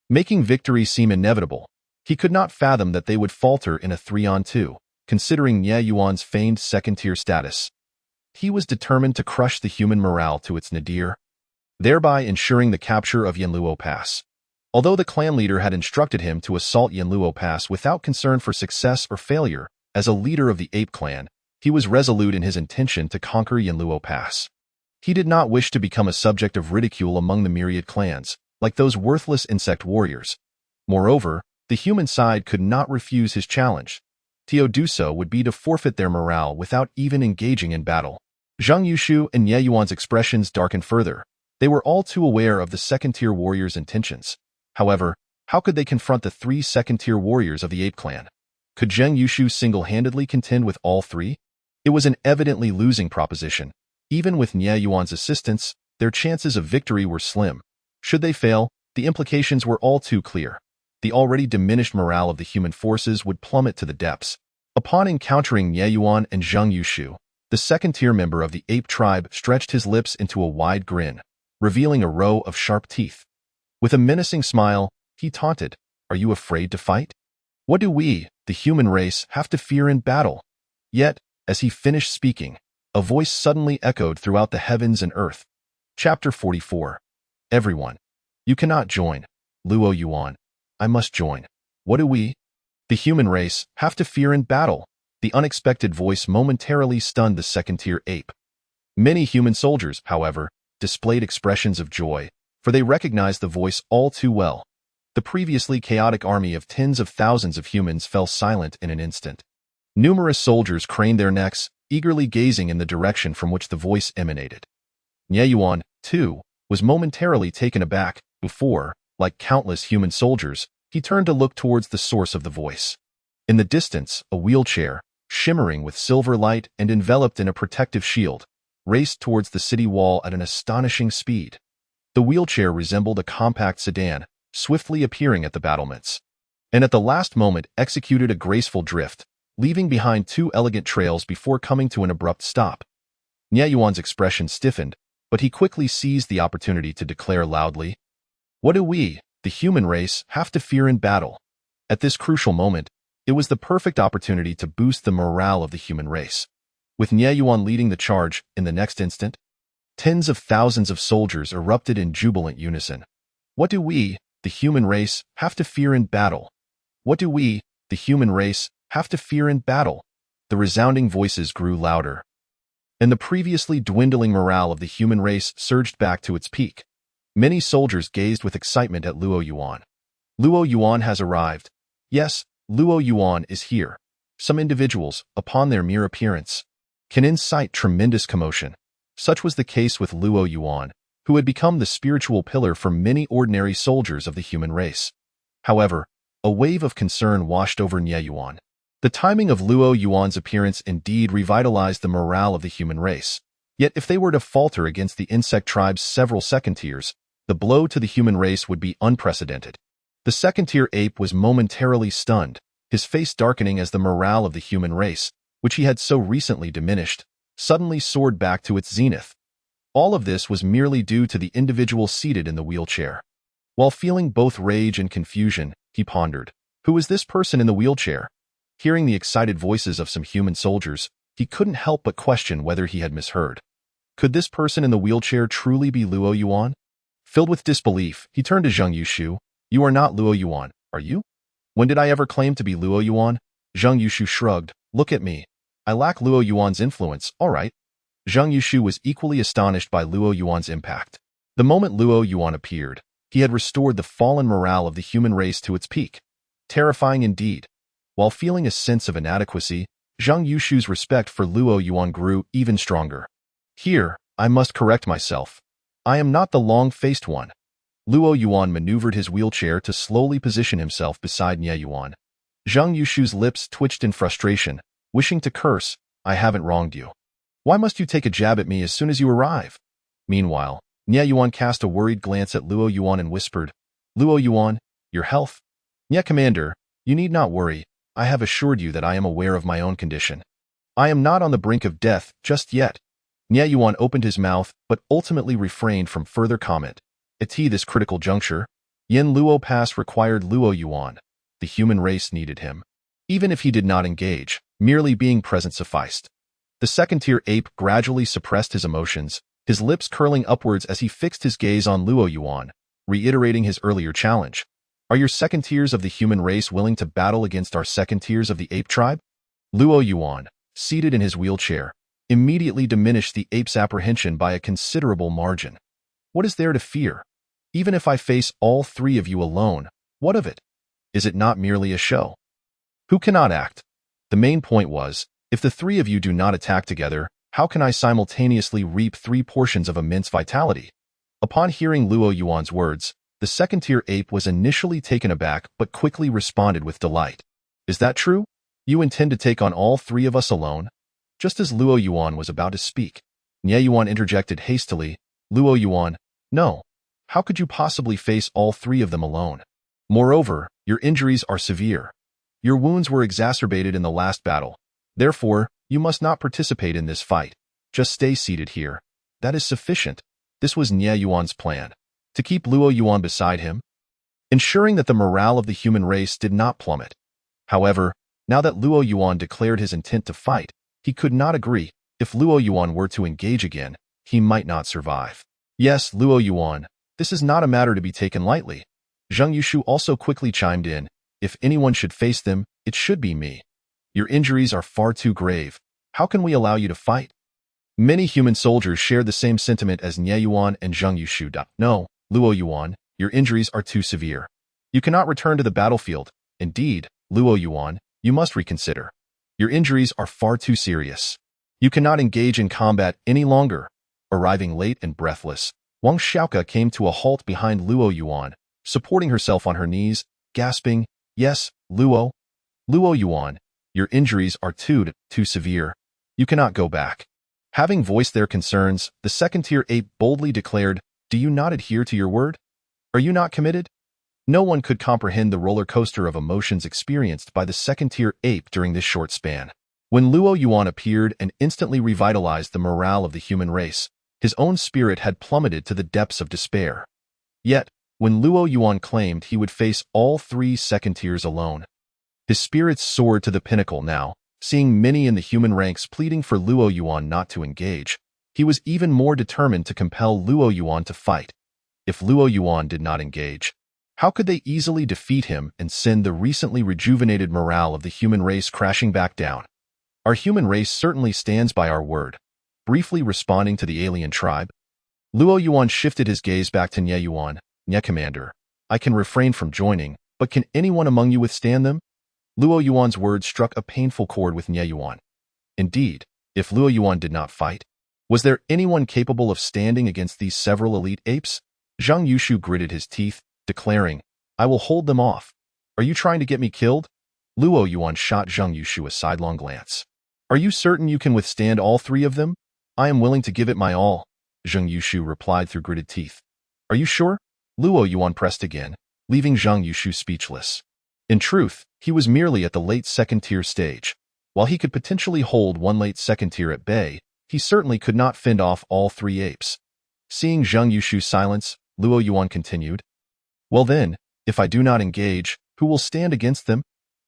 making victory seem inevitable. He could not fathom that they would falter in a 3-on-2, considering Nie Yuan's feigned second-tier status. He was determined to crush the human morale to its nadir, thereby ensuring the capture of Yanluo Pass. Although the clan leader had instructed him to assault Yanluo Pass without concern for success or failure, as a leader of the ape clan, he was resolute in his intention to conquer Yanluo Pass. He did not wish to become a subject of ridicule among the myriad clans, like those worthless insect warriors. Moreover, the human side could not refuse his challenge. To do so would be to forfeit their morale without even engaging in battle. Zhang Yushu and Nie Yuan's expressions darkened further. They were all too aware of the second-tier warriors' intentions. However, how could they confront the three second-tier warriors of the ape clan? Could Zhang Yushu single-handedly contend with all three? It was an evidently losing proposition. Even with Nie Yuan's assistance, their chances of victory were slim. Should they fail, the implications were all too clear. The already diminished morale of the human forces would plummet to the depths. Upon encountering Nie Yuan and Zhang Yushu, the second-tier member of the ape tribe stretched his lips into a wide grin, revealing a row of sharp teeth. With a menacing smile, he taunted, Are you afraid to fight? What do we, the human race, have to fear in battle? Yet, as he finished speaking, a voice suddenly echoed throughout the heavens and earth. Chapter 44. Everyone. You cannot join. Luo Yuan. I must join. What do we, the human race, have to fear in battle? The unexpected voice momentarily stunned the second-tier ape. Many human soldiers, however, displayed expressions of joy, for they recognized the voice all too well. The previously chaotic army of tens of thousands of humans fell silent in an instant. Numerous soldiers craned their necks, eagerly gazing in the direction from which the voice emanated. Nie Yuan, too, was momentarily taken aback before, like countless human soldiers, he turned to look towards the source of the voice. In the distance, a wheelchair, shimmering with silver light and enveloped in a protective shield, raced towards the city wall at an astonishing speed. The wheelchair resembled a compact sedan, swiftly appearing at the battlements, and at the last moment executed a graceful drift, leaving behind two elegant trails before coming to an abrupt stop. Nie Yuan's expression stiffened, but he quickly seized the opportunity to declare loudly, What do we, the human race, have to fear in battle? At this crucial moment, it was the perfect opportunity to boost the morale of the human race. With Nie Yuan leading the charge, in the next instant, tens of thousands of soldiers erupted in jubilant unison. What do we, the human race, have to fear in battle? What do we, the human race, have to fear in battle? The resounding voices grew louder, and the previously dwindling morale of the human race surged back to its peak. Many soldiers gazed with excitement at Luo Yuan. Luo Yuan has arrived. Yes, Luo Yuan is here. Some individuals, upon their mere appearance, can incite tremendous commotion. Such was the case with Luo Yuan, who had become the spiritual pillar for many ordinary soldiers of the human race. However, a wave of concern washed over Nie Yuan. The timing of Luo Yuan's appearance indeed revitalized the morale of the human race. Yet if they were to falter against the insect tribe's several second tiers, the blow to the human race would be unprecedented. The second-tier ape was momentarily stunned, his face darkening as the morale of the human race, which he had so recently diminished, suddenly soared back to its zenith. All of this was merely due to the individual seated in the wheelchair. While feeling both rage and confusion, he pondered, who is this person in the wheelchair? Hearing the excited voices of some human soldiers, he couldn't help but question whether he had misheard. Could this person in the wheelchair truly be Luo Yuan? Filled with disbelief, he turned to Zheng Yushu. You are not Luo Yuan, are you? When did I ever claim to be Luo Yuan? Zheng Yushu shrugged. Look at me. I lack Luo Yuan's influence, all right. Zheng Yushu was equally astonished by Luo Yuan's impact. The moment Luo Yuan appeared, he had restored the fallen morale of the human race to its peak. Terrifying indeed. While feeling a sense of inadequacy, Zheng Yushu's respect for Luo Yuan grew even stronger. Here, I must correct myself. I am not the long-faced one. Luo Yuan maneuvered his wheelchair to slowly position himself beside Nye Yuan. Zheng Yushu's lips twitched in frustration, wishing to curse, I haven't wronged you. Why must you take a jab at me as soon as you arrive? Meanwhile, Nye Yuan cast a worried glance at Luo Yuan and whispered, Luo Yuan, your health? Nye Commander, you need not worry. I have assured you that I am aware of my own condition. I am not on the brink of death just yet. Nye Yuan opened his mouth, but ultimately refrained from further comment. At this critical juncture, Yin Luo Pass required Luo Yuan. The human race needed him. Even if he did not engage, merely being present sufficed. The second-tier ape gradually suppressed his emotions, his lips curling upwards as he fixed his gaze on Luo Yuan, reiterating his earlier challenge. Are your second tiers of the human race willing to battle against our second tiers of the ape tribe? Luo Yuan, seated in his wheelchair, immediately diminished the ape's apprehension by a considerable margin. What is there to fear? Even if I face all three of you alone, what of it? Is it not merely a show? Who cannot act? The main point was, if the three of you do not attack together, how can I simultaneously reap 3 portions of immense vitality? Upon hearing Luo Yuan's words, the second-tier ape was initially taken aback but quickly responded with delight. Is that true? You intend to take on all 3 of us alone? Just as Luo Yuan was about to speak, Nye Yuan interjected hastily, Luo Yuan, no. How could you possibly face all 3 of them alone? Moreover, your injuries are severe. Your wounds were exacerbated in the last battle. Therefore, you must not participate in this fight. Just stay seated here. That is sufficient. This was Nye Yuan's plan. To keep Luo Yuan beside him, ensuring that the morale of the human race did not plummet. However, now that Luo Yuan declared his intent to fight, he could not agree. If Luo Yuan were to engage again, he might not survive. Yes, Luo Yuan, this is not a matter to be taken lightly. Zheng Yushu also quickly chimed in. If anyone should face them, it should be me. Your injuries are far too grave. How can we allow you to fight? Many human soldiers shared the same sentiment as Nye Yuan and Zheng Yushu. No, Luo Yuan, your injuries are too severe. You cannot return to the battlefield. Indeed, Luo Yuan, you must reconsider. Your injuries are far too serious. You cannot engage in combat any longer. Arriving late and breathless, Wang Xiaoke came to a halt behind Luo Yuan, supporting herself on her knees, gasping, Yes, Luo Yuan, your injuries are too severe. You cannot go back. Having voiced their concerns, the second-tier ape boldly declared, Do you not adhere to your word? Are you not committed? No one could comprehend the roller coaster of emotions experienced by the second-tier ape during this short span. When Luo Yuan appeared and instantly revitalized the morale of the human race, his own spirit had plummeted to the depths of despair. Yet, when Luo Yuan claimed he would face all 3 second tiers alone, his spirits soared to the pinnacle now. Seeing many in the human ranks pleading for Luo Yuan not to engage, he was even more determined to compel Luo Yuan to fight. If Luo Yuan did not engage, how could they easily defeat him and send the recently rejuvenated morale of the human race crashing back down? Our human race certainly stands by our word. Briefly responding to the alien tribe, Luo Yuan shifted his gaze back to Nye Yuan. Nye Commander, I can refrain from joining, but can anyone among you withstand them? Luo Yuan's words struck a painful chord with Nye Yuan. Indeed, if Luo Yuan did not fight, was there anyone capable of standing against these several elite apes? Zheng Yushu gritted his teeth, declaring, I will hold them off. Are you trying to get me killed? Luo Yuan shot Zhang Yushu a sidelong glance. Are you certain you can withstand all three of them? I am willing to give it my all, Zhang Yushu replied through gritted teeth. Are you sure? Luo Yuan pressed again, leaving Zhang Yushu speechless. In truth, he was merely at the late second-tier stage. While he could potentially hold one late second-tier at bay, he certainly could not fend off all three apes. Seeing Zhang Yushu's silence, Luo Yuan continued. Well then, if I do not engage, who will stand against them?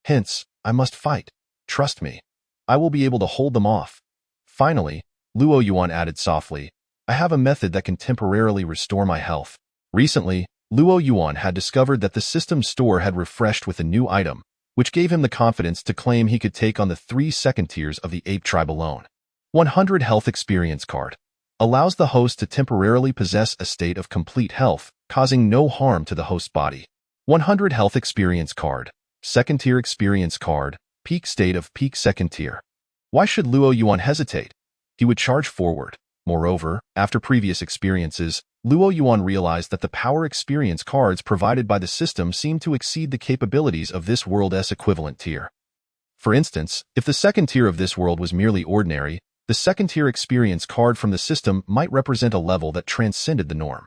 Hence, I must fight. Trust me. I will be able to hold them off. Finally, Luo Yuan added softly, I have a method that can temporarily restore my health. Recently, Luo Yuan had discovered that the system store had refreshed with a new item, which gave him the confidence to claim he could take on the 3 second tiers of the ape tribe alone. 100 Health Experience Card allows the host to temporarily possess a state of complete health, causing no harm to the host body. 100 Health Experience Card, Second Tier Experience Card, Peak State of Peak Second Tier. Why should Luo Yuan hesitate? He would charge forward. Moreover, after previous experiences, Luo Yuan realized that the power experience cards provided by the system seemed to exceed the capabilities of this world's equivalent tier. For instance, if the second tier of this world was merely ordinary, the second tier experience card from the system might represent a level that transcended the norm.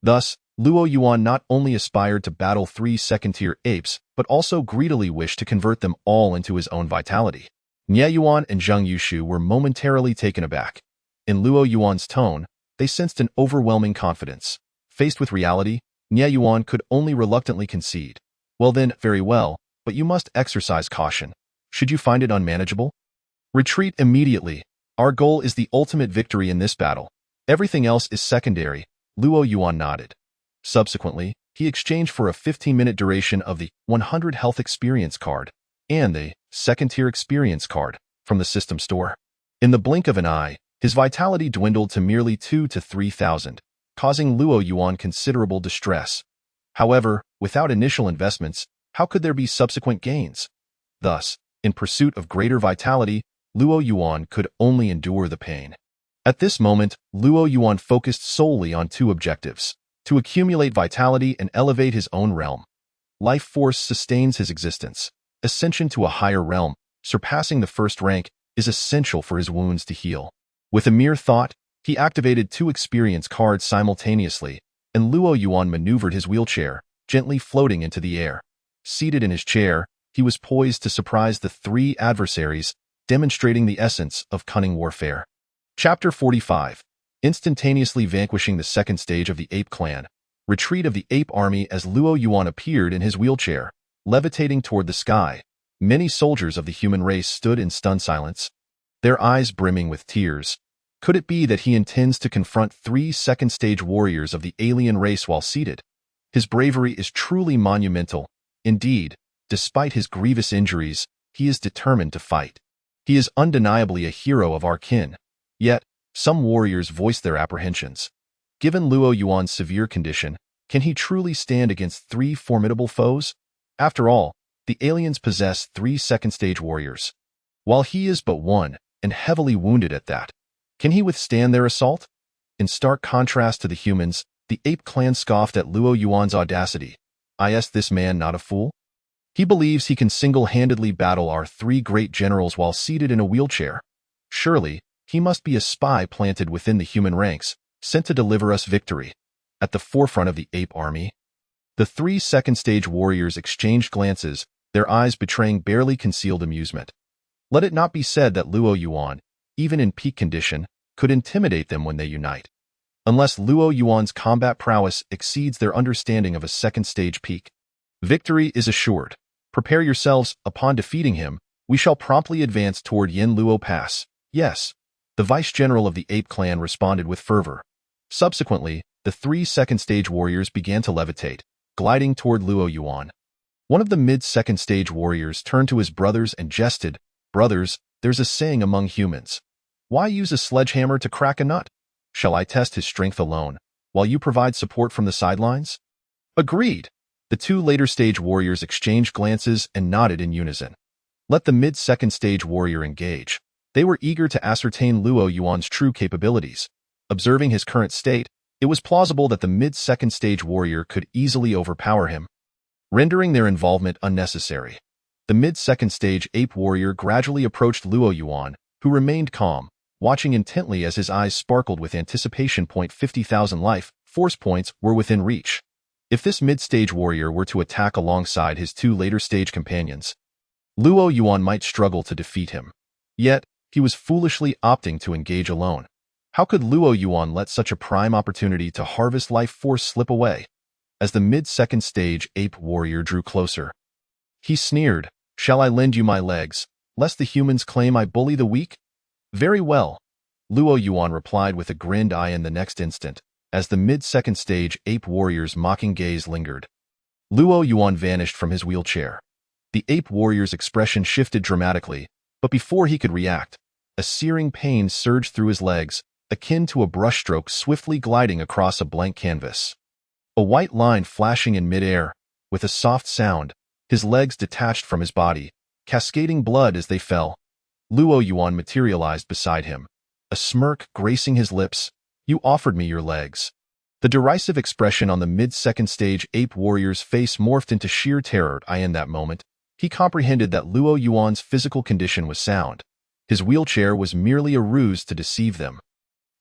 Thus, Luo Yuan not only aspired to battle 3 second-tier apes, but also greedily wished to convert them all into his own vitality. Nie Yuan and Zhang Yushu were momentarily taken aback. In Luo Yuan's tone, they sensed an overwhelming confidence. Faced with reality, Nie Yuan could only reluctantly concede. Well then, very well, but you must exercise caution. Should you find it unmanageable? Retreat immediately. Our goal is the ultimate victory in this battle. Everything else is secondary, Luo Yuan nodded. Subsequently, he exchanged for a 15-minute duration of the 100 Health Experience Card and the Second-Tier Experience Card from the system store. In the blink of an eye, his vitality dwindled to merely 2,000 to 3,000, causing Luo Yuan considerable distress. However, without initial investments, how could there be subsequent gains? Thus, in pursuit of greater vitality, Luo Yuan could only endure the pain. At this moment, Luo Yuan focused solely on two objectives: to accumulate vitality and elevate his own realm. Life force sustains his existence. Ascension to a higher realm, surpassing the first rank, is essential for his wounds to heal. With a mere thought, he activated 2 experience cards simultaneously, and Luo Yuan maneuvered his wheelchair, gently floating into the air. Seated in his chair, he was poised to surprise the 3 adversaries, demonstrating the essence of cunning warfare. Chapter 45. Instantaneously vanquishing the second stage of the Ape Clan. Retreat of the Ape Army. As Luo Yuan appeared in his wheelchair, levitating toward the sky, many soldiers of the human race stood in stunned silence, their eyes brimming with tears. Could it be that he intends to confront 3 second-stage warriors of the alien race while seated? His bravery is truly monumental. Indeed, despite his grievous injuries, he is determined to fight. He is undeniably a hero of our kin. Yet, some warriors voice their apprehensions. Given Luo Yuan's severe condition, can he truly stand against 3 formidable foes? After all, the aliens possess 3 second-stage warriors, while he is but 1, and heavily wounded at that. Can he withstand their assault? In stark contrast to the humans, the Ape Clan scoffed at Luo Yuan's audacity. Is this man not a fool? He believes he can single-handedly battle our 3 great generals while seated in a wheelchair. Surely, he must be a spy planted within the human ranks, sent to deliver us victory. At the forefront of the ape army, the 3 second-stage warriors exchanged glances, their eyes betraying barely concealed amusement. Let it not be said that Luo Yuan, even in peak condition, could intimidate them when they unite. Unless Luo Yuan's combat prowess exceeds their understanding of a second-stage peak, victory is assured. Prepare yourselves. Upon defeating him, we shall promptly advance toward Yin Luo Pass. Yes. The vice-general of the Ape Clan responded with fervor. Subsequently, the 3 second-stage warriors began to levitate, gliding toward Luo Yuan. One of the mid-second-stage warriors turned to his brothers and jested, "Brothers, there's a saying among humans. Why use a sledgehammer to crack a nut? Shall I test his strength alone, while you provide support from the sidelines?" Agreed. The 2 later-stage warriors exchanged glances and nodded in unison. Let the mid-second-stage warrior engage. They were eager to ascertain Luo Yuan's true capabilities. Observing his current state, it was plausible that the mid-second-stage warrior could easily overpower him, rendering their involvement unnecessary. The mid-second stage ape warrior gradually approached Luo Yuan, who remained calm, watching intently as his eyes sparkled with anticipation. 50,000 life force points were within reach. If this mid-stage warrior were to attack alongside his two later-stage companions, Luo Yuan might struggle to defeat him. Yet, he was foolishly opting to engage alone. How could Luo Yuan let such a prime opportunity to harvest life force slip away? As the mid-second stage ape warrior drew closer, he sneered, "Shall I lend you my legs, lest the humans claim I bully the weak?" "Very well," Luo Yuan replied with a grinned eye. In the next instant, as the mid-second stage ape warrior's mocking gaze lingered, Luo Yuan vanished from his wheelchair. The ape warrior's expression shifted dramatically, but before he could react, a searing pain surged through his legs, akin to a brushstroke swiftly gliding across a blank canvas. A white line flashing in midair, with a soft sound, his legs detached from his body, cascading blood as they fell. Luo Yuan materialized beside him, a smirk gracing his lips. "You offered me your legs." The derisive expression on the mid-second stage ape warrior's face morphed into sheer terror. In that moment, he comprehended that Luo Yuan's physical condition was sound. His wheelchair was merely a ruse to deceive them.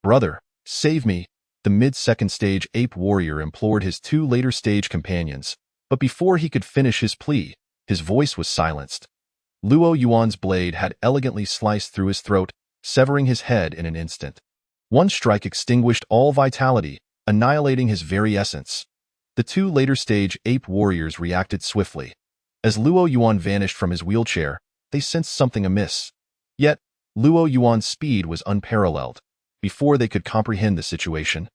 "Brother, save me," the mid-second stage ape warrior implored his two later-stage companions. But before he could finish his plea, his voice was silenced. Luo Yuan's blade had elegantly sliced through his throat, severing his head in an instant. One strike extinguished all vitality, annihilating his very essence. The two later-stage ape warriors reacted swiftly. As Luo Yuan vanished from his wheelchair, they sensed something amiss. Yet, Luo Yuan's speed was unparalleled. Before they could comprehend the situation,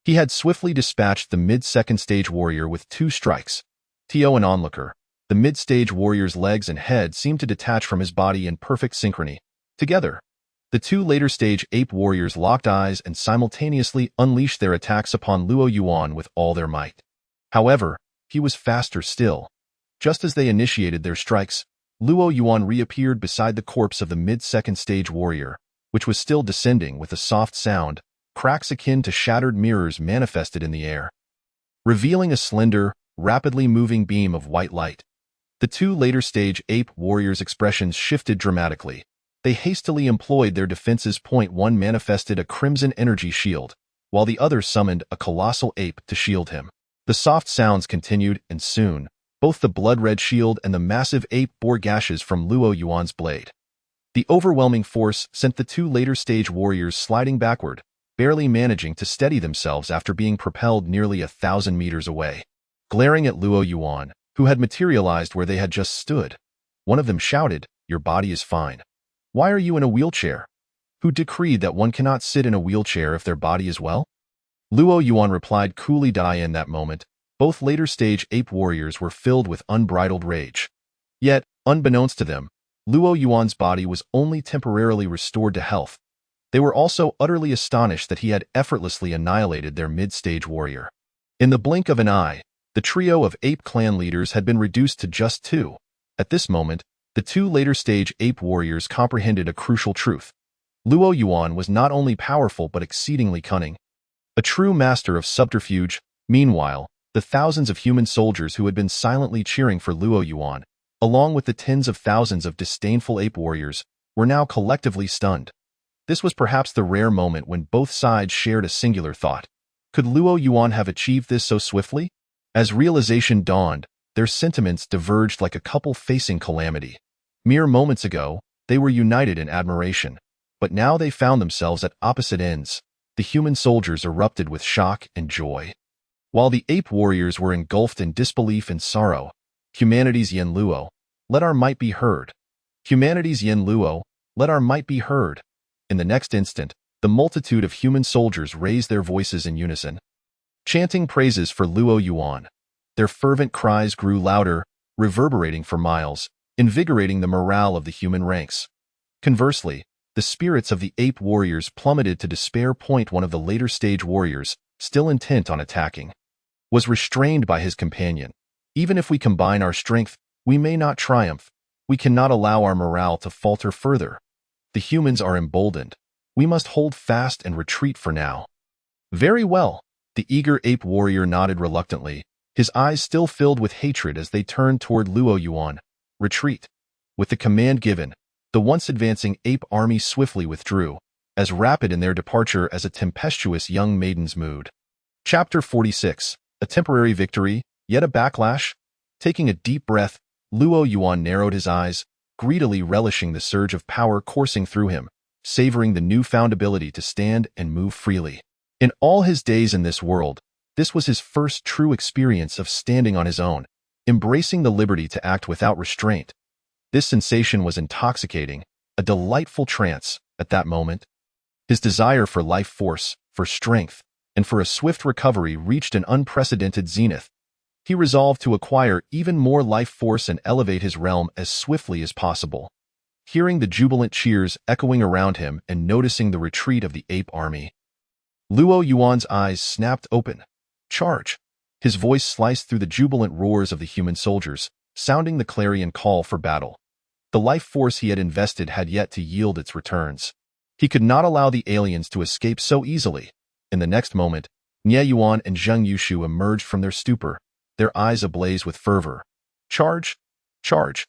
he had swiftly dispatched the mid-second stage warrior with two strikes. To an onlooker, the mid-stage warrior's legs and head seemed to detach from his body in perfect synchrony. Together, the two later-stage ape warriors locked eyes and simultaneously unleashed their attacks upon Luo Yuan with all their might. However, he was faster still. Just as they initiated their strikes, Luo Yuan reappeared beside the corpse of the mid-second stage warrior, which was still descending with a soft sound. Cracks akin to shattered mirrors manifested in the air, revealing a slender, rapidly moving beam of white light. The two later-stage ape warriors' expressions shifted dramatically. They hastily employed their defenses. One manifested a crimson energy shield, while the other summoned a colossal ape to shield him. The soft sounds continued, and soon, both the blood-red shield and the massive ape bore gashes from Luo Yuan's blade. The overwhelming force sent the two later-stage warriors sliding backward, barely managing to steady themselves after being propelled nearly 1,000 meters away. Glaring at Luo Yuan, who had materialized where they had just stood, one of them shouted, "Your body is fine. Why are you in a wheelchair? Who decreed that one cannot sit in a wheelchair if their body is well?" Luo Yuan replied coolly. In that moment, both later-stage ape warriors were filled with unbridled rage. Yet, unbeknownst to them, Luo Yuan's body was only temporarily restored to health. They were also utterly astonished that he had effortlessly annihilated their mid-stage warrior. In the blink of an eye, the trio of ape clan leaders had been reduced to just two. At this moment, the two later-stage ape warriors comprehended a crucial truth. Luo Yuan was not only powerful but exceedingly cunning. A true master of subterfuge. Meanwhile, the thousands of human soldiers who had been silently cheering for Luo Yuan, along with the tens of thousands of disdainful ape warriors, were now collectively stunned. This was perhaps the rare moment when both sides shared a singular thought. Could Luo Yuan have achieved this so swiftly? As realization dawned, their sentiments diverged like a couple facing calamity. Mere moments ago, they were united in admiration, but now they found themselves at opposite ends. The human soldiers erupted with shock and joy, while the ape warriors were engulfed in disbelief and sorrow. Humanity's Yin Luo, let our might be heard. Humanity's Yin Luo, let our might be heard. In the next instant, the multitude of human soldiers raised their voices in unison, chanting praises for Luo Yuan. Their fervent cries grew louder, reverberating for miles, invigorating the morale of the human ranks. Conversely, the spirits of the ape warriors plummeted to despair. One of the later stage warriors, still intent on attacking, was restrained by his companion. "Even if we combine our strength, we may not triumph. We cannot allow our morale to falter further. The humans are emboldened. We must hold fast and retreat for now." "Very well." The eager ape warrior nodded reluctantly, his eyes still filled with hatred as they turned toward Luo Yuan. "Retreat. With the command given, the once advancing ape army swiftly withdrew, as rapid in their departure as a tempestuous young maiden's mood. Chapter 46. A temporary victory, yet a backlash? Taking a deep breath, Luo Yuan narrowed his eyes, greedily relishing the surge of power coursing through him, savoring the newfound ability to stand and move freely. In all his days in this world, this was his first true experience of standing on his own, embracing the liberty to act without restraint. This sensation was intoxicating, a delightful trance at that moment. His desire for life force, for strength, and for a swift recovery reached an unprecedented zenith. He resolved to acquire even more life force and elevate his realm as swiftly as possible. Hearing the jubilant cheers echoing around him and noticing the retreat of the ape army, Luo Yuan's eyes snapped open. Charge! His voice sliced through the jubilant roars of the human soldiers, sounding the clarion call for battle. The life force he had invested had yet to yield its returns. He could not allow the aliens to escape so easily. In the next moment, Nie Yuan and Zheng Yushu emerged from their stupor, their eyes ablaze with fervor. Charge! Charge!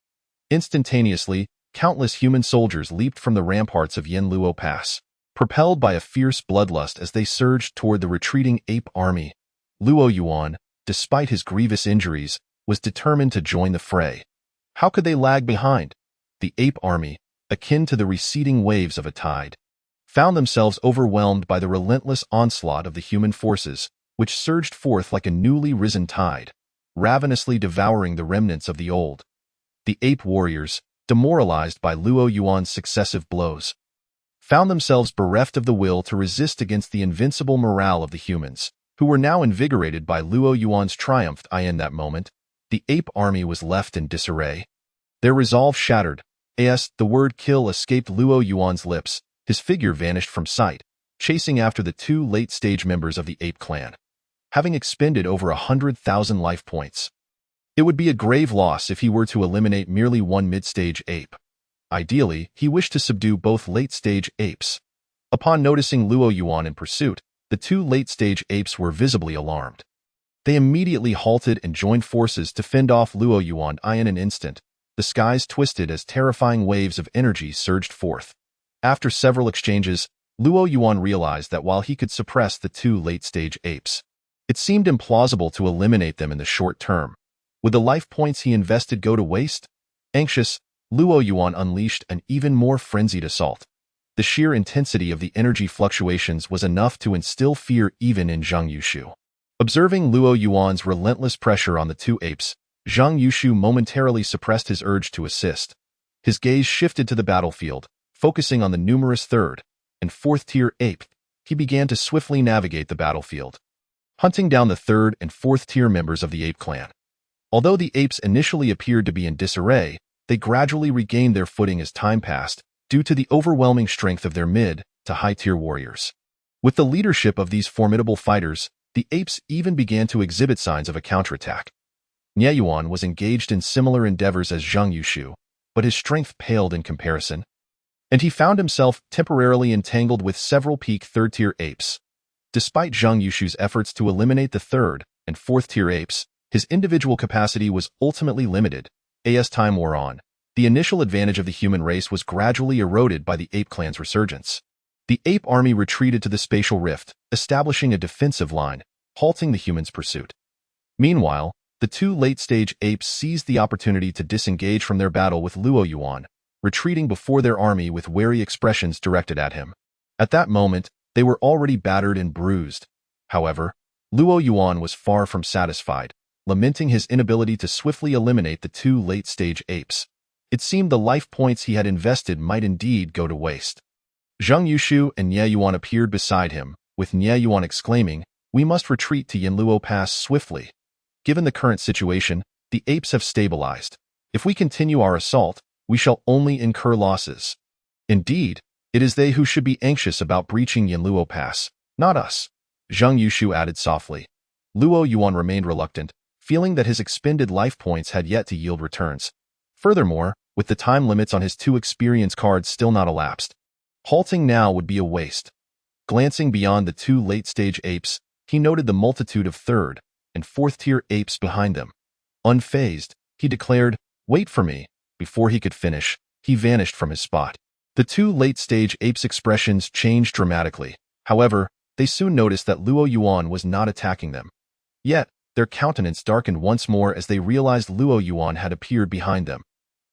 Instantaneously, countless human soldiers leaped from the ramparts of Yanluo Pass, propelled by a fierce bloodlust as they surged toward the retreating ape army. Luo Yuan, despite his grievous injuries, was determined to join the fray. How could they lag behind? The ape army, akin to the receding waves of a tide, found themselves overwhelmed by the relentless onslaught of the human forces, which surged forth like a newly risen tide, ravenously devouring the remnants of the old. The ape warriors, demoralized by Luo Yuan's successive blows, found themselves bereft of the will to resist against the invincible morale of the humans, who were now invigorated by Luo Yuan's triumph. In that moment, the ape army was left in disarray. Their resolve shattered. The word kill escaped Luo Yuan's lips. His figure vanished from sight, chasing after the two late-stage members of the ape clan, having expended over 100,000 life points. It would be a grave loss if he were to eliminate merely one mid-stage ape. Ideally, he wished to subdue both late-stage apes. Upon noticing Luo Yuan in pursuit, the two late-stage apes were visibly alarmed. They immediately halted and joined forces to fend off Luo Yuan. In an instant, the skies twisted as terrifying waves of energy surged forth. After several exchanges, Luo Yuan realized that while he could suppress the two late-stage apes, it seemed implausible to eliminate them in the short term. Would the life points he invested go to waste? Anxious, Luo Yuan unleashed an even more frenzied assault. The sheer intensity of the energy fluctuations was enough to instill fear even in Zheng Yushu. Observing Luo Yuan's relentless pressure on the two apes, Zheng Yushu momentarily suppressed his urge to assist. His gaze shifted to the battlefield, focusing on the numerous third and fourth-tier ape. He began to swiftly navigate the battlefield, hunting down the third and fourth-tier members of the ape clan. Although the apes initially appeared to be in disarray, they gradually regained their footing as time passed, due to the overwhelming strength of their mid to high-tier warriors. With the leadership of these formidable fighters, the apes even began to exhibit signs of a counterattack. Nie Yuan was engaged in similar endeavors as Zheng Yushu, but his strength paled in comparison, and he found himself temporarily entangled with several peak third-tier apes. Despite Zheng Yushu's efforts to eliminate the third and fourth-tier apes, his individual capacity was ultimately limited. As time wore on, the initial advantage of the human race was gradually eroded by the ape clan's resurgence. The ape army retreated to the spatial rift, establishing a defensive line, halting the humans' pursuit. Meanwhile, the two late-stage apes seized the opportunity to disengage from their battle with Luo Yuan, retreating before their army with wary expressions directed at him. At that moment, they were already battered and bruised. However, Luo Yuan was far from satisfied, lamenting his inability to swiftly eliminate the two late-stage apes. It seemed the life points he had invested might indeed go to waste. Zheng Yushu and Nie Yuan appeared beside him, with Nie Yuan exclaiming, "We must retreat to Yanluo Pass swiftly. Given the current situation, the apes have stabilized. If we continue our assault, we shall only incur losses. Indeed, it is they who should be anxious about breaching Yanluo Pass, not us," Zheng Yushu added softly. Luo Yuan remained reluctant, feeling that his expended life points had yet to yield returns. Furthermore, with the time limits on his two experience cards still not elapsed, halting now would be a waste. Glancing beyond the two late-stage apes, he noted the multitude of third and fourth-tier apes behind them. Unfazed, he declared, "Wait for me." Before he could finish, he vanished from his spot. The two late-stage apes' expressions changed dramatically. However, they soon noticed that Luo Yuan was not attacking them. Yet, their countenance darkened once more as they realized Luo Yuan had appeared behind them.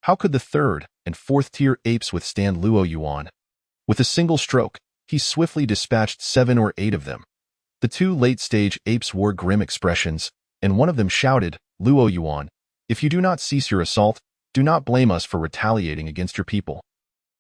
How could the third and fourth-tier apes withstand Luo Yuan? With a single stroke, he swiftly dispatched 7 or 8 of them. The two late-stage apes wore grim expressions, and one of them shouted, "Luo Yuan, if you do not cease your assault, do not blame us for retaliating against your people."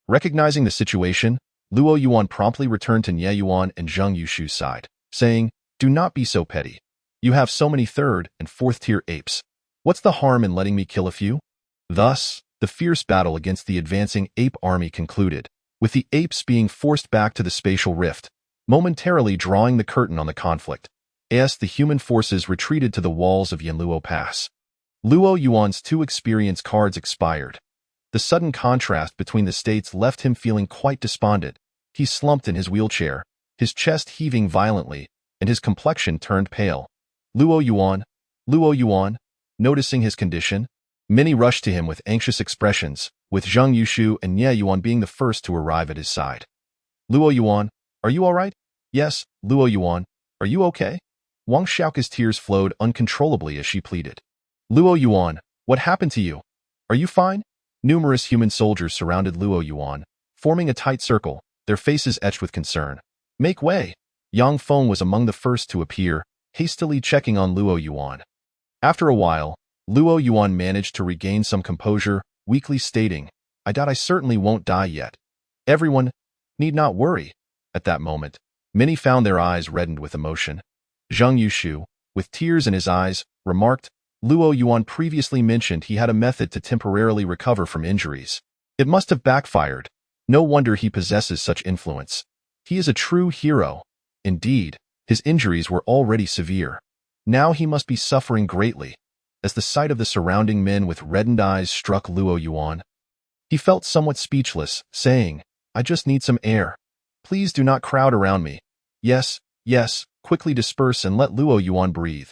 Recognizing the situation, Luo Yuan promptly returned to Nie Yuan and Zheng Yushu's side, saying, "Do not be so petty. You have so many third and fourth-tier apes. What's the harm in letting me kill a few?" Thus, the fierce battle against the advancing ape army concluded, with the apes being forced back to the spatial rift, momentarily drawing the curtain on the conflict. As the human forces retreated to the walls of Yanluo Pass. Luo Yuan's 2 experience cards expired. The sudden contrast between the states left him feeling quite despondent. He slumped in his wheelchair, his chest heaving violently, and his complexion turned pale. Luo Yuan, noticing his condition, many rushed to him with anxious expressions, with Zheng Yushu and Nie Yuan being the first to arrive at his side. "Luo Yuan, are you all right?" "Yes, Luo Yuan, are you okay?" Wang Xiaoke's tears flowed uncontrollably as she pleaded. "Luo Yuan, what happened to you? Are you fine?" Numerous human soldiers surrounded Luo Yuan, forming a tight circle, their faces etched with concern. "Make way!" Yang Feng was among the first to appear, hastily checking on Luo Yuan. After a while, Luo Yuan managed to regain some composure, weakly stating, "I doubt I certainly won't die yet. Everyone need not worry." At that moment, many found their eyes reddened with emotion. Zheng Yushu, with tears in his eyes, remarked, "Luo Yuan previously mentioned he had a method to temporarily recover from injuries. It must have backfired. No wonder he possesses such influence. He is a true hero. Indeed, his injuries were already severe. Now he must be suffering greatly." As the sight of the surrounding men with reddened eyes struck Luo Yuan, he felt somewhat speechless, saying, "I just need some air. Please do not crowd around me. Yes, quickly disperse and let Luo Yuan breathe."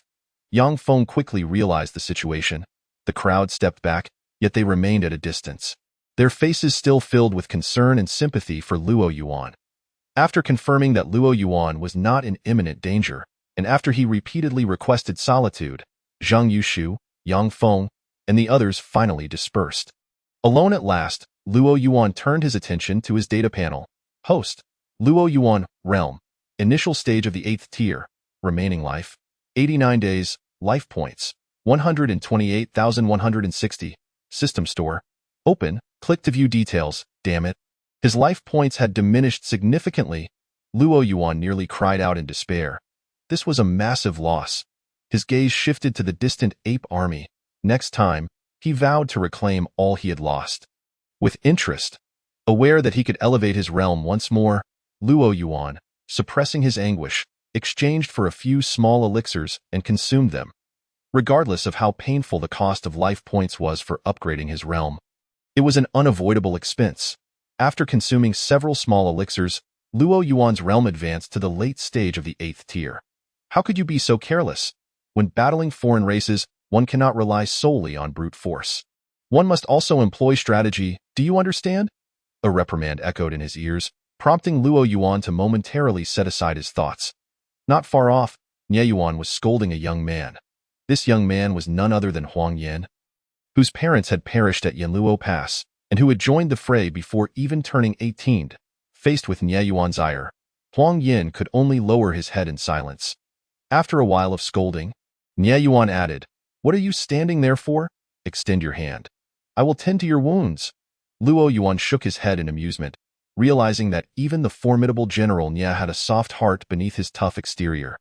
Yang Feng quickly realized the situation. The crowd stepped back, yet they remained at a distance, their faces still filled with concern and sympathy for Luo Yuan. After confirming that Luo Yuan was not in imminent danger, and after he repeatedly requested solitude, Zheng Yushu, Yang Feng, and the others finally dispersed. Alone at last, Luo Yuan turned his attention to his data panel. Host, Luo Yuan, Realm, initial stage of the 8th tier, remaining life, 89 days, life points, 128,160, system store, open, click to view details, damn it. His life points had diminished significantly. Luo Yuan nearly cried out in despair. This was a massive loss. His gaze shifted to the distant ape army. Next time, he vowed to reclaim all he had lost. With interest, aware that he could elevate his realm once more, Luo Yuan, suppressing his anguish, exchanged for a few small elixirs and consumed them, regardless of how painful the cost of life points was for upgrading his realm. It was an unavoidable expense. After consuming several small elixirs, Luo Yuan's realm advanced to the late stage of the 8th tier. How could you be so careless? When battling foreign races, one cannot rely solely on brute force. One must also employ strategy, do you understand? A reprimand echoed in his ears, prompting Luo Yuan to momentarily set aside his thoughts. Not far off, Nie Yuan was scolding a young man. This young man was none other than Huang Yan, whose parents had perished at Yanluo Pass, and who had joined the fray before even turning 18. Faced with Nie Yuan's ire, Huang Yan could only lower his head in silence. After a while of scolding, Nie Yuan added, "What are you standing there for? Extend your hand. I will tend to your wounds." Luo Yuan shook his head in amusement, realizing that even the formidable General Nie had a soft heart beneath his tough exterior.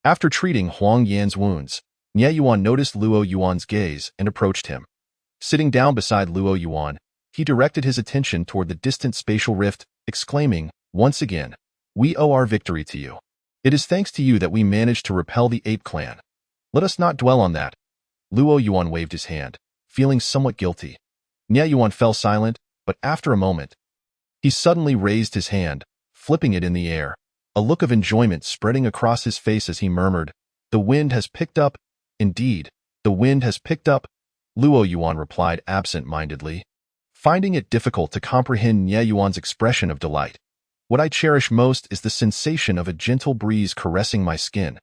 After treating Huang Yan's wounds, Nie Yuan noticed Luo Yuan's gaze and approached him. Sitting down beside Luo Yuan, he directed his attention toward the distant spatial rift, exclaiming, "Once again, we owe our victory to you. It is thanks to you that we managed to repel the ape clan. Let us not dwell on that." Luo Yuan waved his hand, feeling somewhat guilty. Nie Yuan fell silent, but after a moment, he suddenly raised his hand, flipping it in the air, a look of enjoyment spreading across his face as he murmured, "The wind has picked up. Indeed, the wind has picked up." Luo Yuan replied absent-mindedly, finding it difficult to comprehend Nie Yuan's expression of delight. What I cherish most is the sensation of a gentle breeze caressing my skin.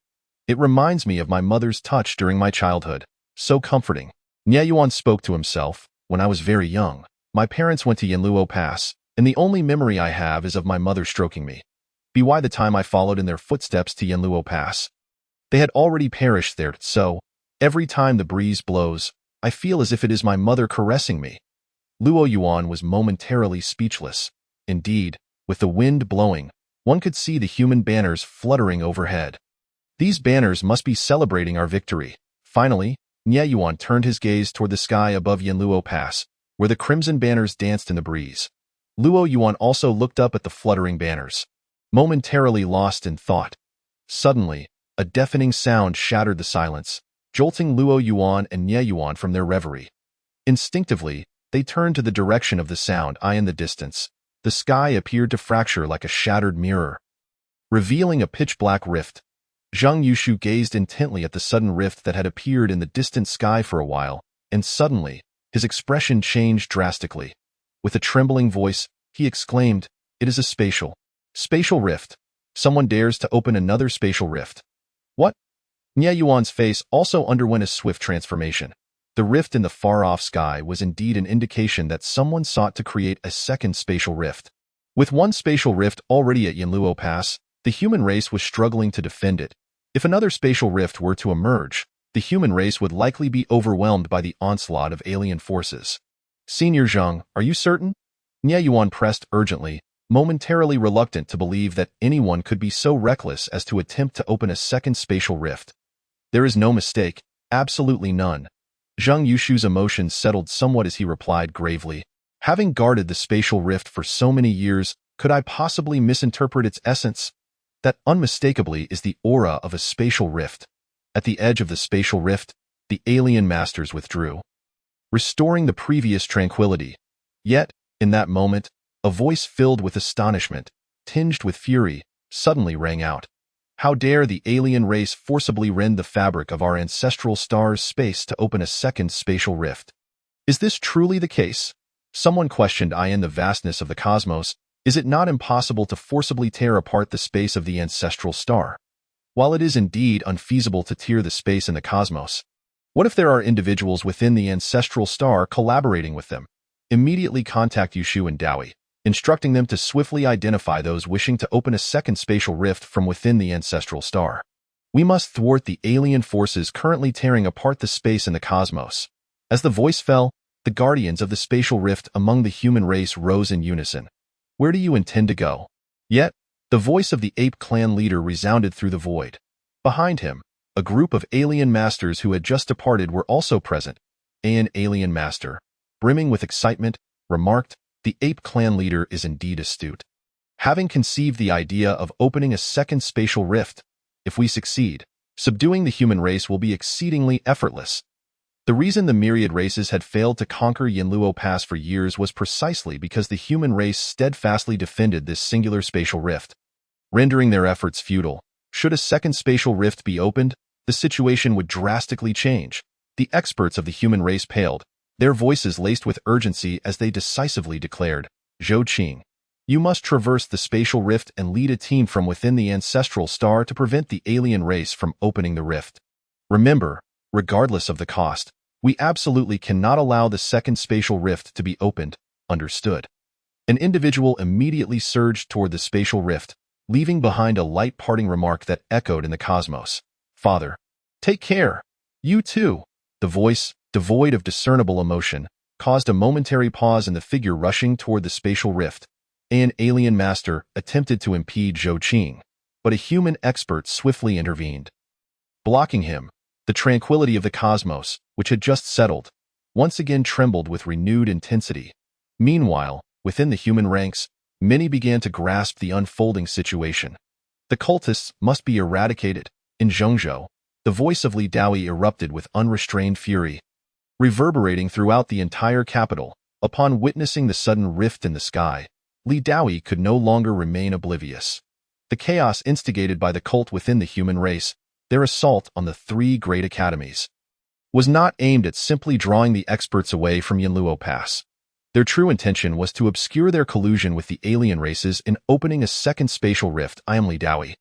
It reminds me of my mother's touch during my childhood. So comforting. Nie Yuan spoke to himself. When I was very young, my parents went to Yanluo Pass, and the only memory I have is of my mother stroking me. By the time I followed in their footsteps to Yanluo Pass, they had already perished there, so every time the breeze blows, I feel as if it is my mother caressing me. Luo Yuan was momentarily speechless. Indeed, with the wind blowing, one could see the human banners fluttering overhead. These banners must be celebrating our victory. Finally, Nie Yuan turned his gaze toward the sky above Yanluo Pass, where the crimson banners danced in the breeze. Luo Yuan also looked up at the fluttering banners, momentarily lost in thought. Suddenly, a deafening sound shattered the silence, jolting Luo Yuan and Nie Yuan from their reverie. Instinctively, they turned to the direction of the sound. In the distance, the sky appeared to fracture like a shattered mirror, revealing a pitch-black rift. Zhang Yushu gazed intently at the sudden rift that had appeared in the distant sky for a while, and suddenly, his expression changed drastically. With a trembling voice, he exclaimed, "It is a spatial rift. Someone dares to open another spatial rift." What? Nie Yuan's face also underwent a swift transformation. The rift in the far-off sky was indeed an indication that someone sought to create a second spatial rift. With one spatial rift already at Yanluo Pass, the human race was struggling to defend it. If another spatial rift were to emerge, the human race would likely be overwhelmed by the onslaught of alien forces. "Senior Zhang, are you certain?" Nie Yuan pressed urgently, momentarily reluctant to believe that anyone could be so reckless as to attempt to open a second spatial rift. "There is no mistake, absolutely none." Zhang Yushu's emotions settled somewhat as he replied gravely, "Having guarded the spatial rift for so many years, could I possibly misinterpret its essence? That unmistakably is the aura of a spatial rift." At the edge of the spatial rift, the alien masters withdrew, restoring the previous tranquility. Yet, in that moment, a voice filled with astonishment, tinged with fury, suddenly rang out. "How dare the alien race forcibly rend the fabric of our ancestral star's space to open a second spatial rift? Is this truly the case?" Someone questioned. In the vastness of the cosmos, is it not impossible to forcibly tear apart the space of the ancestral star? While it is indeed unfeasible to tear the space in the cosmos, what if there are individuals within the ancestral star collaborating with them? Immediately contact Yushu and Dowie, instructing them to swiftly identify those wishing to open a second spatial rift from within the ancestral star. We must thwart the alien forces currently tearing apart the space in the cosmos. As the voice fell, the guardians of the spatial rift among the human race rose in unison. "Where do you intend to go?" Yet, the voice of the ape clan leader resounded through the void. Behind him, a group of alien masters who had just departed were also present. An alien master, brimming with excitement, remarked, "The ape clan leader is indeed astute. Having conceived the idea of opening a second spatial rift, if we succeed, subduing the human race will be exceedingly effortless." The reason the myriad races had failed to conquer Yanluo Pass for years was precisely because the human race steadfastly defended this singular spatial rift, rendering their efforts futile. Should a second spatial rift be opened, the situation would drastically change. The experts of the human race paled, their voices laced with urgency as they decisively declared, "Zhou Qing, you must traverse the spatial rift and lead a team from within the ancestral star to prevent the alien race from opening the rift. Remember, regardless of the cost, we absolutely cannot allow the second spatial rift to be opened." Understood. An individual immediately surged toward the spatial rift, leaving behind a light parting remark that echoed in the cosmos. "Father, take care. You too." The voice, devoid of discernible emotion, caused a momentary pause in the figure rushing toward the spatial rift. An alien master attempted to impede Zhou Qing, but a human expert swiftly intervened, blocking him. The tranquility of the cosmos, which had just settled, once again trembled with renewed intensity. Meanwhile, within the human ranks, many began to grasp the unfolding situation. The cultists must be eradicated. In Zhengzhou, the voice of Li Daoyi erupted with unrestrained fury, reverberating throughout the entire capital. Upon witnessing the sudden rift in the sky, Li Daoyi could no longer remain oblivious. The chaos instigated by the cult within the human race, their assault on the three great academies, was not aimed at simply drawing the experts away from Yanluo Pass. Their true intention was to obscure their collusion with the alien races in opening a second spatial rift. I am Li Daoyi,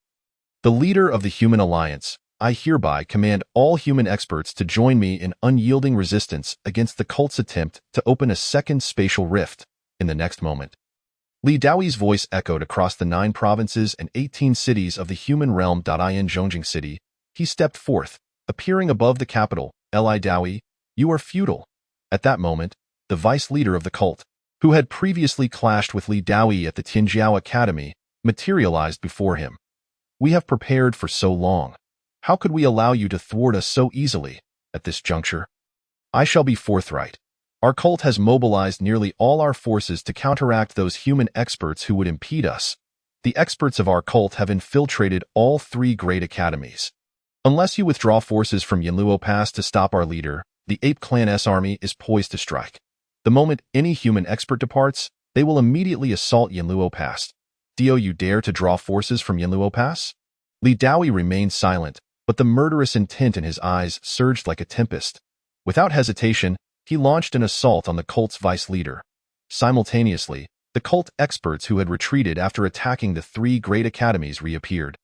the leader of the Human Alliance. I hereby command all human experts to join me in unyielding resistance against the cult's attempt to open a second spatial rift. In the next moment, Li Daoyi's voice echoed across the 9 provinces and 18 cities of the human realm. In Zhongjing City, he stepped forth, appearing above the capital. Li Daoyi, you are futile. At that moment, the vice leader of the cult, who had previously clashed with Li Daoyi at the Tianjiao Academy, materialized before him. We have prepared for so long. How could we allow you to thwart us so easily? At this juncture, I shall be forthright. Our cult has mobilized nearly all our forces to counteract those human experts who would impede us. The experts of our cult have infiltrated all 3 great academies. Unless you withdraw forces from Yanluo Pass to stop our leader, the Ape Clan's army is poised to strike. The moment any human expert departs, they will immediately assault Yanluo Pass. Do you dare to draw forces from Yanluo Pass? Li Daoyi remained silent, but the murderous intent in his eyes surged like a tempest. Without hesitation, he launched an assault on the cult's vice leader. Simultaneously, the cult experts who had retreated after attacking the 3 great academies reappeared.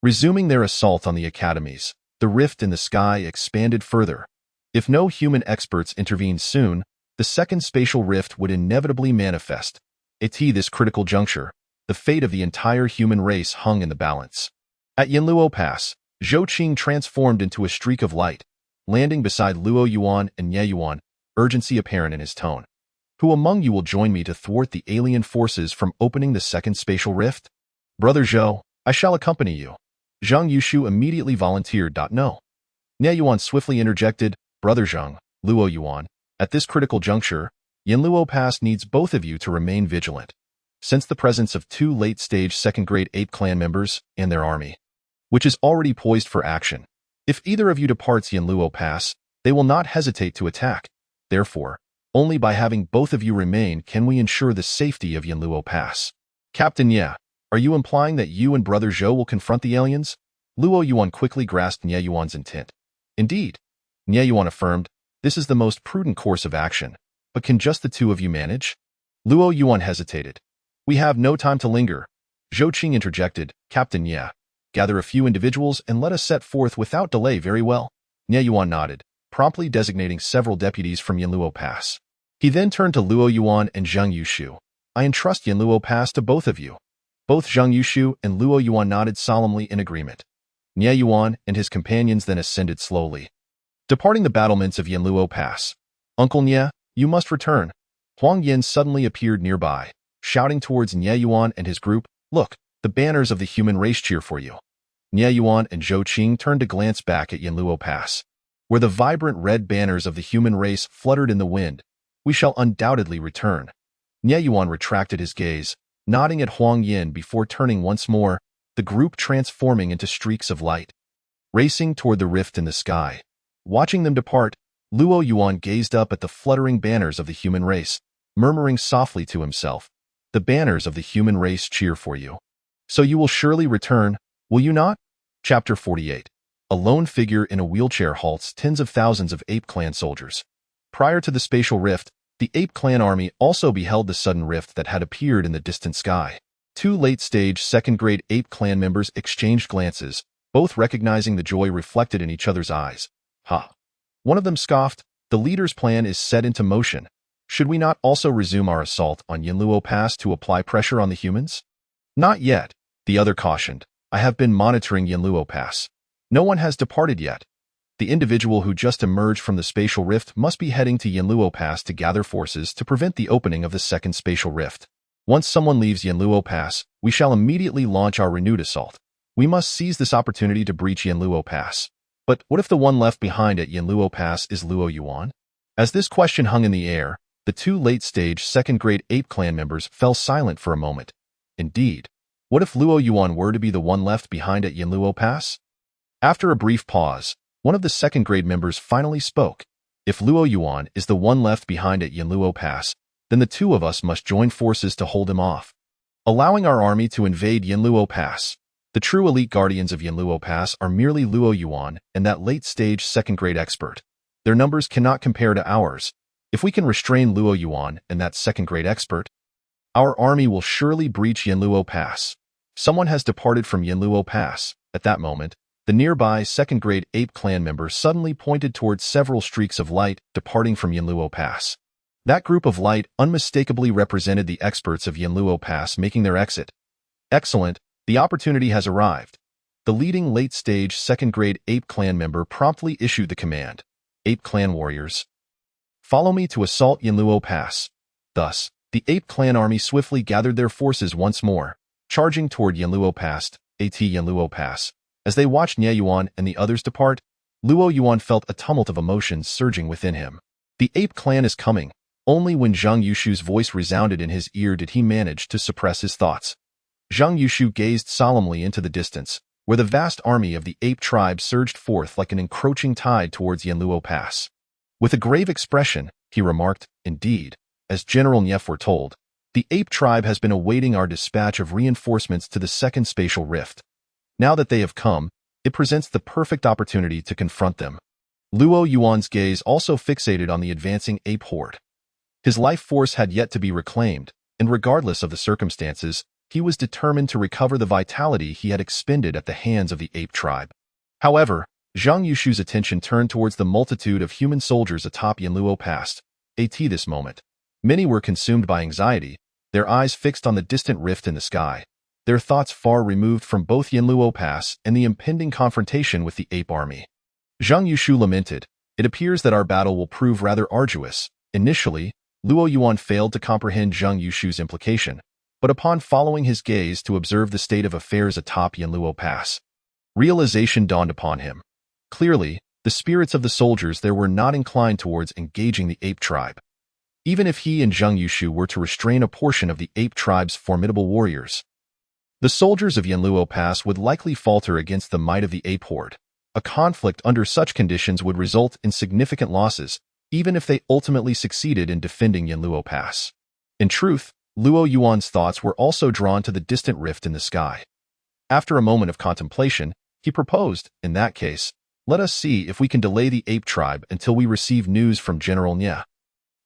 Resuming their assault on the academies, the rift in the sky expanded further. If no human experts intervened soon, the second spatial rift would inevitably manifest. At this critical juncture, the fate of the entire human race hung in the balance. At Yanluo Pass, Zhou Qing transformed into a streak of light, landing beside Luo Yuan and Ye Yuan, urgency apparent in his tone. Who among you will join me to thwart the alien forces from opening the second spatial rift? Brother Zhou, I shall accompany you. Zhang Yushu immediately volunteered. No. Ye Yuan swiftly interjected, Brother Zhang, Luo Yuan, at this critical juncture, Yanluo Pass needs both of you to remain vigilant. Sense the presence of 2 late-stage second-grade Ape Clan members and their army, which is already poised for action. If either of you departs Yanluo Pass, they will not hesitate to attack. Therefore, only by having both of you remain can we ensure the safety of Yanluo Pass. Captain Ye, are you implying that you and Brother Zhou will confront the aliens? Luo Yuan quickly grasped Ye Yuan's intent. Indeed, Ye Yuan affirmed, this is the most prudent course of action. But can just the 2 of you manage? Luo Yuan hesitated. We have no time to linger. Zhou Qing interjected, Captain Ye, gather a few individuals and let us set forth without delay. Very well. Ye Yuan nodded, promptly designating several deputies from Yanluo Pass. He then turned to Luo Yuan and Zhang Yushu. I entrust Yanluo Pass to both of you. Both Zhang Yushu and Luo Yuan nodded solemnly in agreement. Ye Yuan and his companions then ascended slowly, departing the battlements of Yanluo Pass. Uncle Nye, you must return. Huang Yin suddenly appeared nearby, shouting towards Ye Yuan and his group, look, the banners of the human race cheer for you. Ye Yuan and Zhou Qing turned to glance back at Yanluo Pass, where the vibrant red banners of the human race fluttered in the wind. We shall undoubtedly return. Ye Yuan retracted his gaze, nodding at Huang Yin before turning once more, the group transforming into streaks of light, racing toward the rift in the sky. Watching them depart, Luo Yuan gazed up at the fluttering banners of the human race, murmuring softly to himself, the banners of the human race cheer for you. So you will surely return, will you not? Chapter 48. A lone figure in a wheelchair halts tens of thousands of Ape Clan soldiers. Prior to the spatial rift, the Ape Clan army also beheld the sudden rift that had appeared in the distant sky. 2 late-stage second-grade Ape Clan members exchanged glances, both recognizing the joy reflected in each other's eyes. Ha! One of them scoffed, the leader's plan is set into motion. Should we not also resume our assault on Yanluo Pass to apply pressure on the humans? Not yet, the other cautioned. I have been monitoring Yanluo Pass. No one has departed yet. The individual who just emerged from the spatial rift must be heading to Yanluo Pass to gather forces to prevent the opening of the second spatial rift. Once someone leaves Yanluo Pass, we shall immediately launch our renewed assault. We must seize this opportunity to breach Yanluo Pass. But what if the one left behind at Yanluo Pass is Luo Yuan? As this question hung in the air, the 2 late-stage second-grade Ape Clan members fell silent for a moment. Indeed, what if Luo Yuan were to be the one left behind at Yanluo Pass? After a brief pause, one of the second-grade members finally spoke. If Luo Yuan is the one left behind at Yanluo Pass, then the 2 of us must join forces to hold him off, allowing our army to invade Yanluo Pass. The true elite guardians of Yanluo Pass are merely Luo Yuan and that late-stage second-grade expert. Their numbers cannot compare to ours. If we can restrain Luo Yuan and that second-grade expert, our army will surely breach Yanluo Pass. Someone has departed from Yanluo Pass. At that moment, the nearby second-grade ape clan member suddenly pointed towards several streaks of light departing from Yanluo Pass. That group of light unmistakably represented the experts of Yanluo Pass making their exit. Excellent, the opportunity has arrived. The leading late-stage second-grade ape clan member promptly issued the command. Ape clan warriors, follow me to assault Yanluo Pass. Thus, the ape clan army swiftly gathered their forces once more, charging toward Yanluo Pass, Yanluo Pass. As they watched Nie Yuan and the others depart, Luo Yuan felt a tumult of emotions surging within him. The ape clan is coming. Only when Zhang Yushu's voice resounded in his ear did he manage to suppress his thoughts. Zhang Yushu gazed solemnly into the distance, where the vast army of the ape tribe surged forth like an encroaching tide towards Yanluo Pass. With a grave expression, he remarked, indeed, as General Nie foretold, the ape tribe has been awaiting our dispatch of reinforcements to the second spatial rift. Now that they have come, it presents the perfect opportunity to confront them. Luo Yuan's gaze also fixated on the advancing ape horde. His life force had yet to be reclaimed, and regardless of the circumstances, he was determined to recover the vitality he had expended at the hands of the ape tribe. However, Zhang Yushu's attention turned towards the multitude of human soldiers atop Yanluo Pass. This moment, many were consumed by anxiety, their eyes fixed on the distant rift in the sky, their thoughts far removed from both Yanluo Pass and the impending confrontation with the ape army. Zhang Yushu lamented, "It appears that our battle will prove rather arduous." Initially, Luo Yuan failed to comprehend Zhang Yushu's implication, but upon following his gaze to observe the state of affairs atop Yanluo Pass, realization dawned upon him. Clearly, the spirits of the soldiers there were not inclined towards engaging the ape tribe. Even if he and Zhang Yushu were to restrain a portion of the ape tribe's formidable warriors, the soldiers of Yanluo Pass would likely falter against the might of the ape horde. A conflict under such conditions would result in significant losses, even if they ultimately succeeded in defending Yanluo Pass. In truth, Luo Yuan's thoughts were also drawn to the distant rift in the sky. After a moment of contemplation, he proposed, in that case, let us see if we can delay the ape tribe until we receive news from General Nie,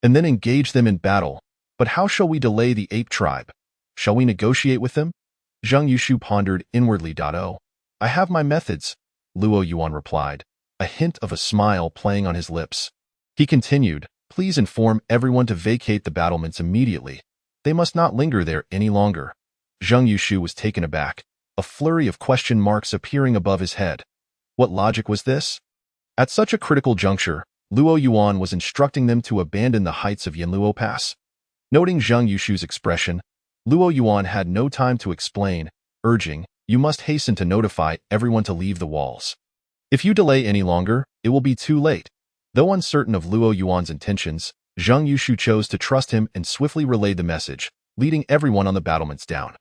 and then engage them in battle. But how shall we delay the ape tribe? Shall we negotiate with them? Zhang Yushu pondered inwardly. "Oh, I have my methods," Luo Yuan replied, a hint of a smile playing on his lips. He continued, "Please inform everyone to vacate the battlements immediately. They must not linger there any longer." Zhang Yushu was taken aback, a flurry of question marks appearing above his head. What logic was this? At such a critical juncture, Luo Yuan was instructing them to abandon the heights of Yanluo Pass. Noting Zhang Yushu's expression, Luo Yuan had no time to explain, urging, "You must hasten to notify everyone to leave the walls. If you delay any longer, it will be too late." Though uncertain of Luo Yuan's intentions, Zhang Yushu chose to trust him and swiftly relayed the message, leading everyone on the battlements down.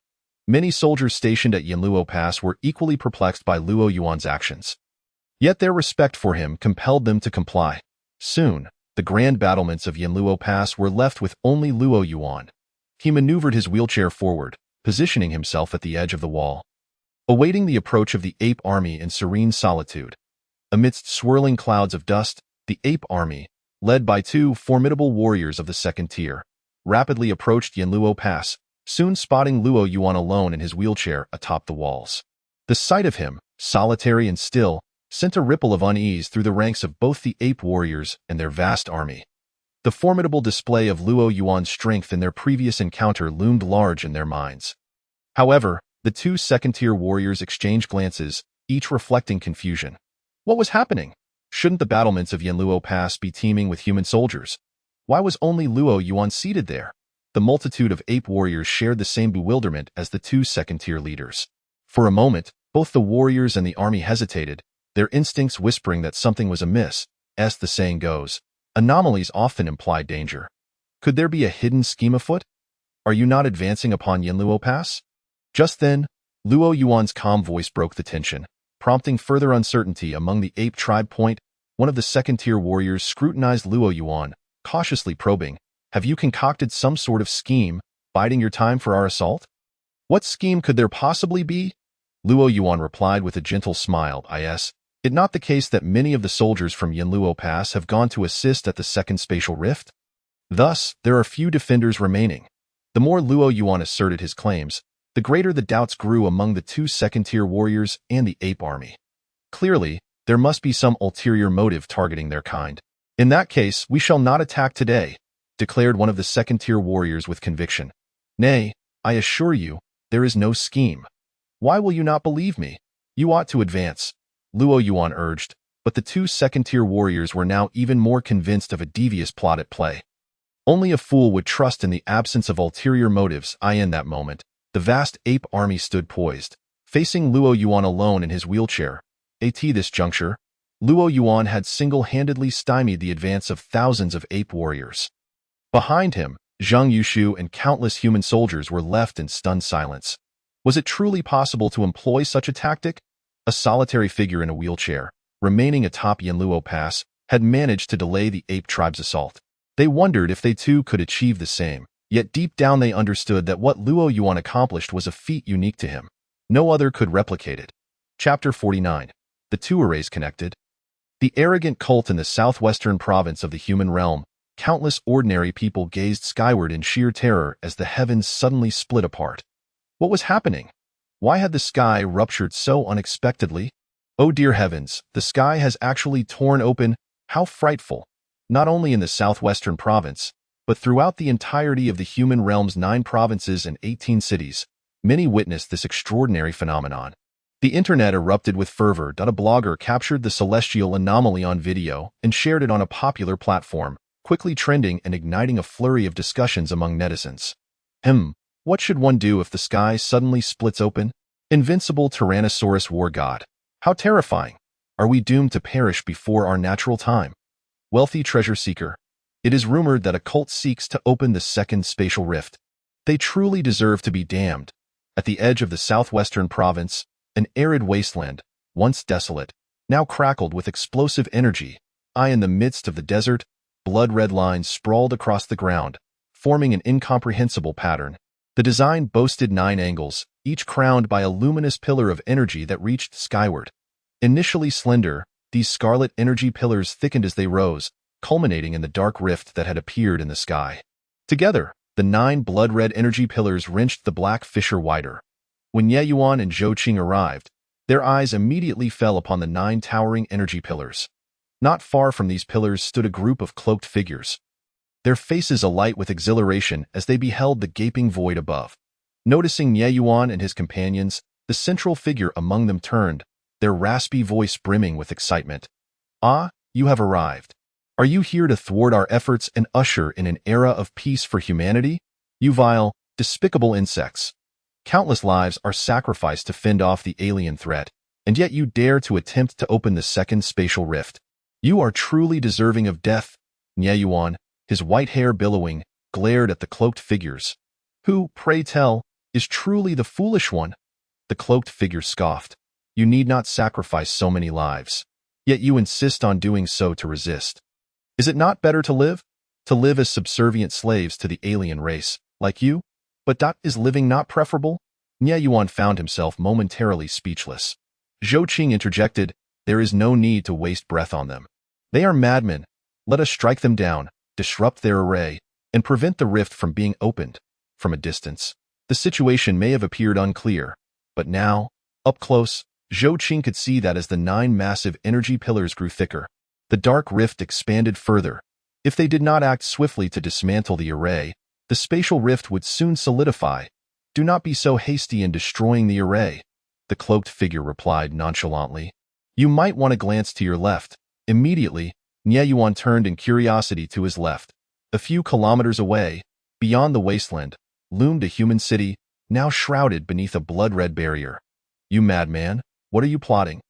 Many soldiers stationed at Yanluo Pass were equally perplexed by Luo Yuan's actions. Yet their respect for him compelled them to comply. Soon, the grand battlements of Yanluo Pass were left with only Luo Yuan. He maneuvered his wheelchair forward, positioning himself at the edge of the wall, awaiting the approach of the ape army in serene solitude. Amidst swirling clouds of dust, the ape army, led by two formidable warriors of the second tier, rapidly approached Yanluo Pass, soon spotting Luo Yuan alone in his wheelchair atop the walls. The sight of him, solitary and still, sent a ripple of unease through the ranks of both the ape warriors and their vast army. The formidable display of Luo Yuan's strength in their previous encounter loomed large in their minds. However, the two second-tier warriors exchanged glances, each reflecting confusion. What was happening? Shouldn't the battlements of Yanluo Pass be teeming with human soldiers? Why was only Luo Yuan seated there? The multitude of ape warriors shared the same bewilderment as the two second-tier leaders. For a moment, both the warriors and the army hesitated, their instincts whispering that something was amiss. As the saying goes, anomalies often imply danger. Could there be a hidden scheme afoot? Are you not advancing upon Yanluo Pass? Just then, Luo Yuan's calm voice broke the tension, prompting further uncertainty among the ape tribe. One of the second-tier warriors scrutinized Luo Yuan, cautiously probing, "Have you concocted some sort of scheme, biding your time for our assault?" "What scheme could there possibly be?" Luo Yuan replied with a gentle smile. "Is it not the case that many of the soldiers from Yanluo Pass have gone to assist at the second spatial rift? Thus, there are few defenders remaining. The more Luo Yuan asserted his claims, the greater the doubts grew among the two second-tier warriors and the ape army. Clearly, there must be some ulterior motive targeting their kind. In that case, we shall not attack today, declared one of the second-tier warriors with conviction. Nay, I assure you, there is no scheme. Why will you not believe me? You ought to advance, Luo Yuan urged, but the two second-tier warriors were now even more convinced of a devious plot at play. Only a fool would trust in the absence of ulterior motives. In that moment, the vast ape army stood poised, facing Luo Yuan alone in his wheelchair. At this juncture, Luo Yuan had single-handedly stymied the advance of thousands of ape warriors. Behind him, Zhang Yushu and countless human soldiers were left in stunned silence. Was it truly possible to employ such a tactic? A solitary figure in a wheelchair, remaining atop Yanluo Pass, had managed to delay the ape tribe's assault. They wondered if they too could achieve the same, yet deep down they understood that what Luo Yuan accomplished was a feat unique to him. No other could replicate it. Chapter 49. The two arrays connected. The arrogant cult in the southwestern province of the human realm, countless ordinary people gazed skyward in sheer terror as the heavens suddenly split apart. What was happening? Why had the sky ruptured so unexpectedly? Oh dear heavens, the sky has actually torn open. How frightful! Not only in the southwestern province, but throughout the entirety of the human realm's 9 provinces and 18 cities, many witnessed this extraordinary phenomenon. The internet erupted with fervor. A blogger captured the celestial anomaly on video and shared it on a popular platform, quickly trending and igniting a flurry of discussions among netizens. What should one do if the sky suddenly splits open? Invincible Tyrannosaurus war god. How terrifying! Are we doomed to perish before our natural time? Wealthy treasure seeker. It is rumored that a cult seeks to open the second spatial rift. They truly deserve to be damned. At the edge of the southwestern province, an arid wasteland, once desolate, now crackled with explosive energy. In the midst of the desert, blood-red lines sprawled across the ground, forming an incomprehensible pattern. The design boasted 9 angles, each crowned by a luminous pillar of energy that reached skyward. Initially slender, these scarlet energy pillars thickened as they rose, culminating in the dark rift that had appeared in the sky. Together, the 9 blood-red energy pillars wrenched the black fissure wider. When Ye Yuan and Zhou Qing arrived, their eyes immediately fell upon the 9 towering energy pillars. Not far from these pillars stood a group of cloaked figures, their faces alight with exhilaration as they beheld the gaping void above. Noticing Ye Yuan and his companions, the central figure among them turned, their raspy voice brimming with excitement. "Ah, you have arrived. Are you here to thwart our efforts and usher in an era of peace for humanity? You vile, despicable insects. Countless lives are sacrificed to fend off the alien threat, and yet you dare to attempt to open the second spatial rift. You are truly deserving of death." Ye Yuan, his white hair billowing, glared at the cloaked figures. "Who, pray tell, is truly the foolish one?" The cloaked figure scoffed. "You need not sacrifice so many lives. Yet you insist on doing so to resist. Is it not better to live? To live as subservient slaves to the alien race, like you? But is living not preferable?" Ye Yuan found himself momentarily speechless. Zhou Qing interjected, "There is no need to waste breath on them. They are madmen. Let us strike them down, disrupt their array, and prevent the rift from being opened." From a distance, the situation may have appeared unclear, but now, up close, Zhou Qing could see that as the 9 massive energy pillars grew thicker, the dark rift expanded further. If they did not act swiftly to dismantle the array, the spatial rift would soon solidify. "Do not be so hasty in destroying the array," the cloaked figure replied nonchalantly. "You might want to glance to your left." Immediately, Ye Yuan turned in curiosity to his left. A few kilometers away, beyond the wasteland, loomed a human city, now shrouded beneath a blood-red barrier. "You madman, what are you plotting?"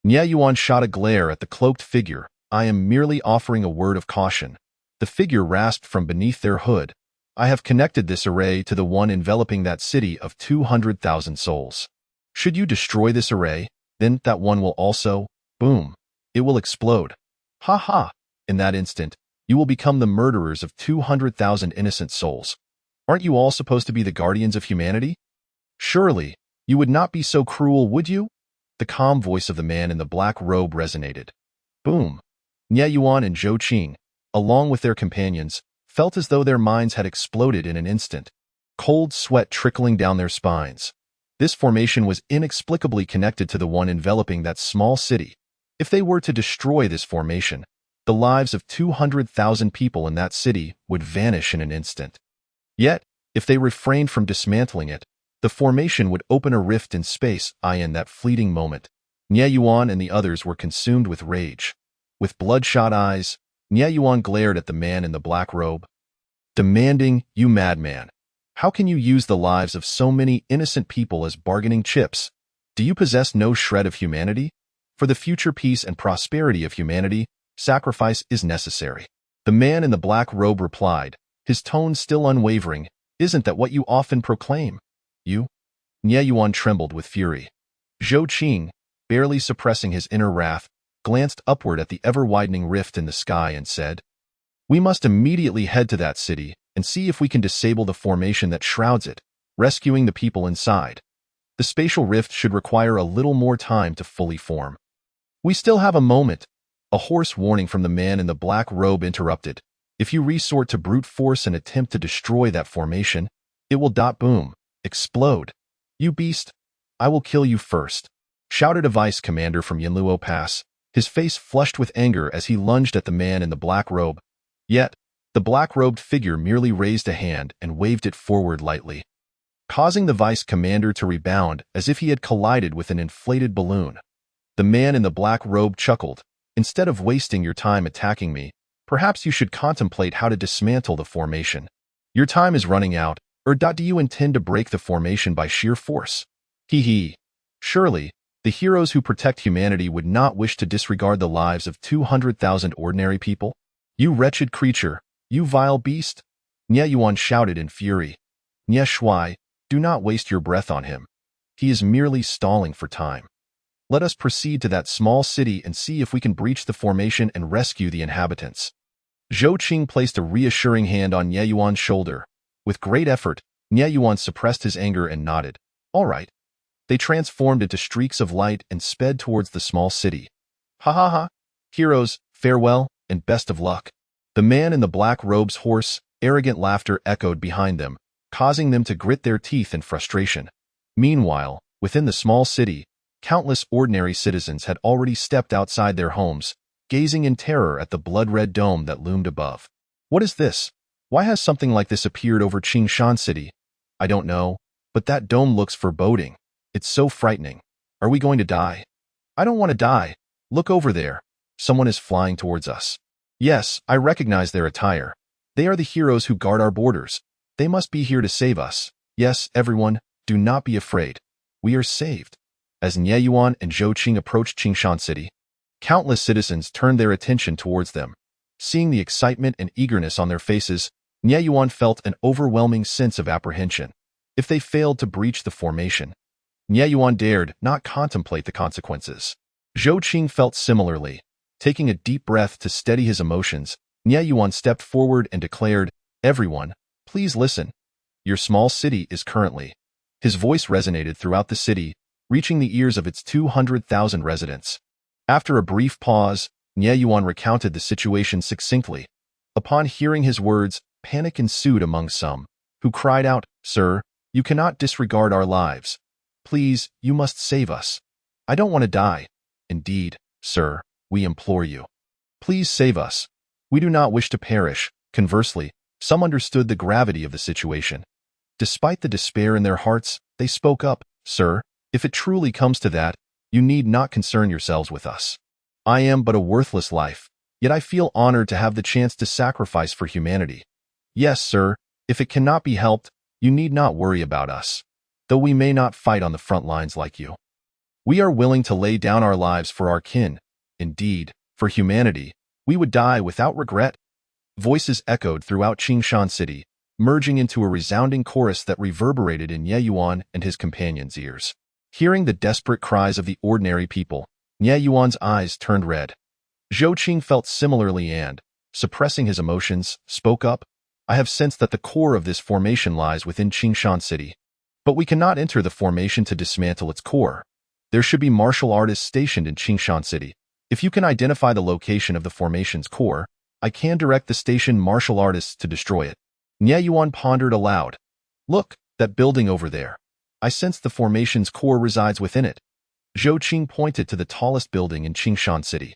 Ye Yuan shot a glare at the cloaked figure. "I am merely offering a word of caution." The figure rasped from beneath their hood. "I have connected this array to the one enveloping that city of 200,000 souls. Should you destroy this array, then that one will also, boom, it will explode. Ha ha! In that instant, you will become the murderers of 200,000 innocent souls. Aren't you all supposed to be the guardians of humanity? Surely, you would not be so cruel, would you?" The calm voice of the man in the black robe resonated. Boom! Ye Yuan and Zhou Qing, along with their companions, felt as though their minds had exploded in an instant, cold sweat trickling down their spines. This formation was inexplicably connected to the one enveloping that small city. If they were to destroy this formation, the lives of 200,000 people in that city would vanish in an instant. Yet, if they refrained from dismantling it, the formation would open a rift in space. In that fleeting moment, Nie Yuan and the others were consumed with rage. With bloodshot eyes, Nie Yuan glared at the man in the black robe, demanding, "You madman! How can you use the lives of so many innocent people as bargaining chips? Do you possess no shred of humanity? For the future peace and prosperity of humanity, sacrifice is necessary." The man in the black robe replied, his tone still unwavering, "Isn't that what you often proclaim? You?" Nie Yuan trembled with fury. Zhou Qing, barely suppressing his inner wrath, glanced upward at the ever-widening rift in the sky and said, "We must immediately head to that city and see if we can disable the formation that shrouds it, rescuing the people inside. The spatial rift should require a little more time to fully form." "We still have a moment," a hoarse warning from the man in the black robe interrupted. "If you resort to brute force and attempt to destroy that formation, it will boom, explode. You beast, I will kill you first," shouted a vice commander from Yinluo Pass, his face flushed with anger as he lunged at the man in the black robe. Yet, the black-robed figure merely raised a hand and waved it forward lightly, causing the vice commander to rebound as if he had collided with an inflated balloon. The man in the black robe chuckled. "Instead of wasting your time attacking me, perhaps you should contemplate how to dismantle the formation. Your time is running out, or do you intend to break the formation by sheer force?" Hee. Surely, the heroes who protect humanity would not wish to disregard the lives of 200,000 ordinary people? "You wretched creature, you vile beast!" Nie Yuan shouted in fury. "Nie Shui, do not waste your breath on him. He is merely stalling for time. Let us proceed to that small city and see if we can breach the formation and rescue the inhabitants." Zhou Qing placed a reassuring hand on Nie Yuan's shoulder. With great effort, Nie Yuan suppressed his anger and nodded. "All right." They transformed into streaks of light and sped towards the small city. Ha. Heroes, farewell, and best of luck." The man in the black robe's hoarse, arrogant laughter echoed behind them, causing them to grit their teeth in frustration. Meanwhile, within the small city, countless ordinary citizens had already stepped outside their homes, gazing in terror at the blood-red dome that loomed above. "What is this? Why has something like this appeared over Qingshan City? I don't know, but that dome looks foreboding. It's so frightening. Are we going to die? I don't want to die. Look over there. Someone is flying towards us." "Yes, I recognize their attire. They are the heroes who guard our borders. They must be here to save us. Yes, everyone, do not be afraid. We are saved." As Nie Yuan and Zhou Qing approached Qingshan City, countless citizens turned their attention towards them. Seeing the excitement and eagerness on their faces, Nie Yuan felt an overwhelming sense of apprehension. If they failed to breach the formation, Nie Yuan dared not contemplate the consequences. Zhou Qing felt similarly. Taking a deep breath to steady his emotions, Nie Yuan stepped forward and declared, "Everyone, please listen. Your small city is currently..." His voice resonated throughout the city, reaching the ears of its 200,000 residents. After a brief pause, Nie Yuan recounted the situation succinctly. Upon hearing his words, panic ensued among some, who cried out, "Sir, you cannot disregard our lives. Please, you must save us. I don't want to die. Indeed, sir, we implore you. Please save us. We do not wish to perish." Conversely, some understood the gravity of the situation. Despite the despair in their hearts, they spoke up, "Sir, if it truly comes to that, you need not concern yourselves with us. I am but a worthless life, yet I feel honored to have the chance to sacrifice for humanity. Yes, sir, if it cannot be helped, you need not worry about us. Though we may not fight on the front lines like you, we are willing to lay down our lives for our kin. Indeed, for humanity, we would die without regret." Voices echoed throughout Qingshan City, merging into a resounding chorus that reverberated in Nie Yuan and his companions' ears. Hearing the desperate cries of the ordinary people, Nie Yuan's eyes turned red. Zhou Qing felt similarly and, suppressing his emotions, spoke up, "I have sensed that the core of this formation lies within Qingshan City. But we cannot enter the formation to dismantle its core. There should be martial artists stationed in Qingshan City. If you can identify the location of the formation's core, I can direct the station martial artists to destroy it. Nie Yuan pondered aloud. Look, that building over there. I sense the formation's core resides within it. Zhou Qing pointed to the tallest building in Qingshan City.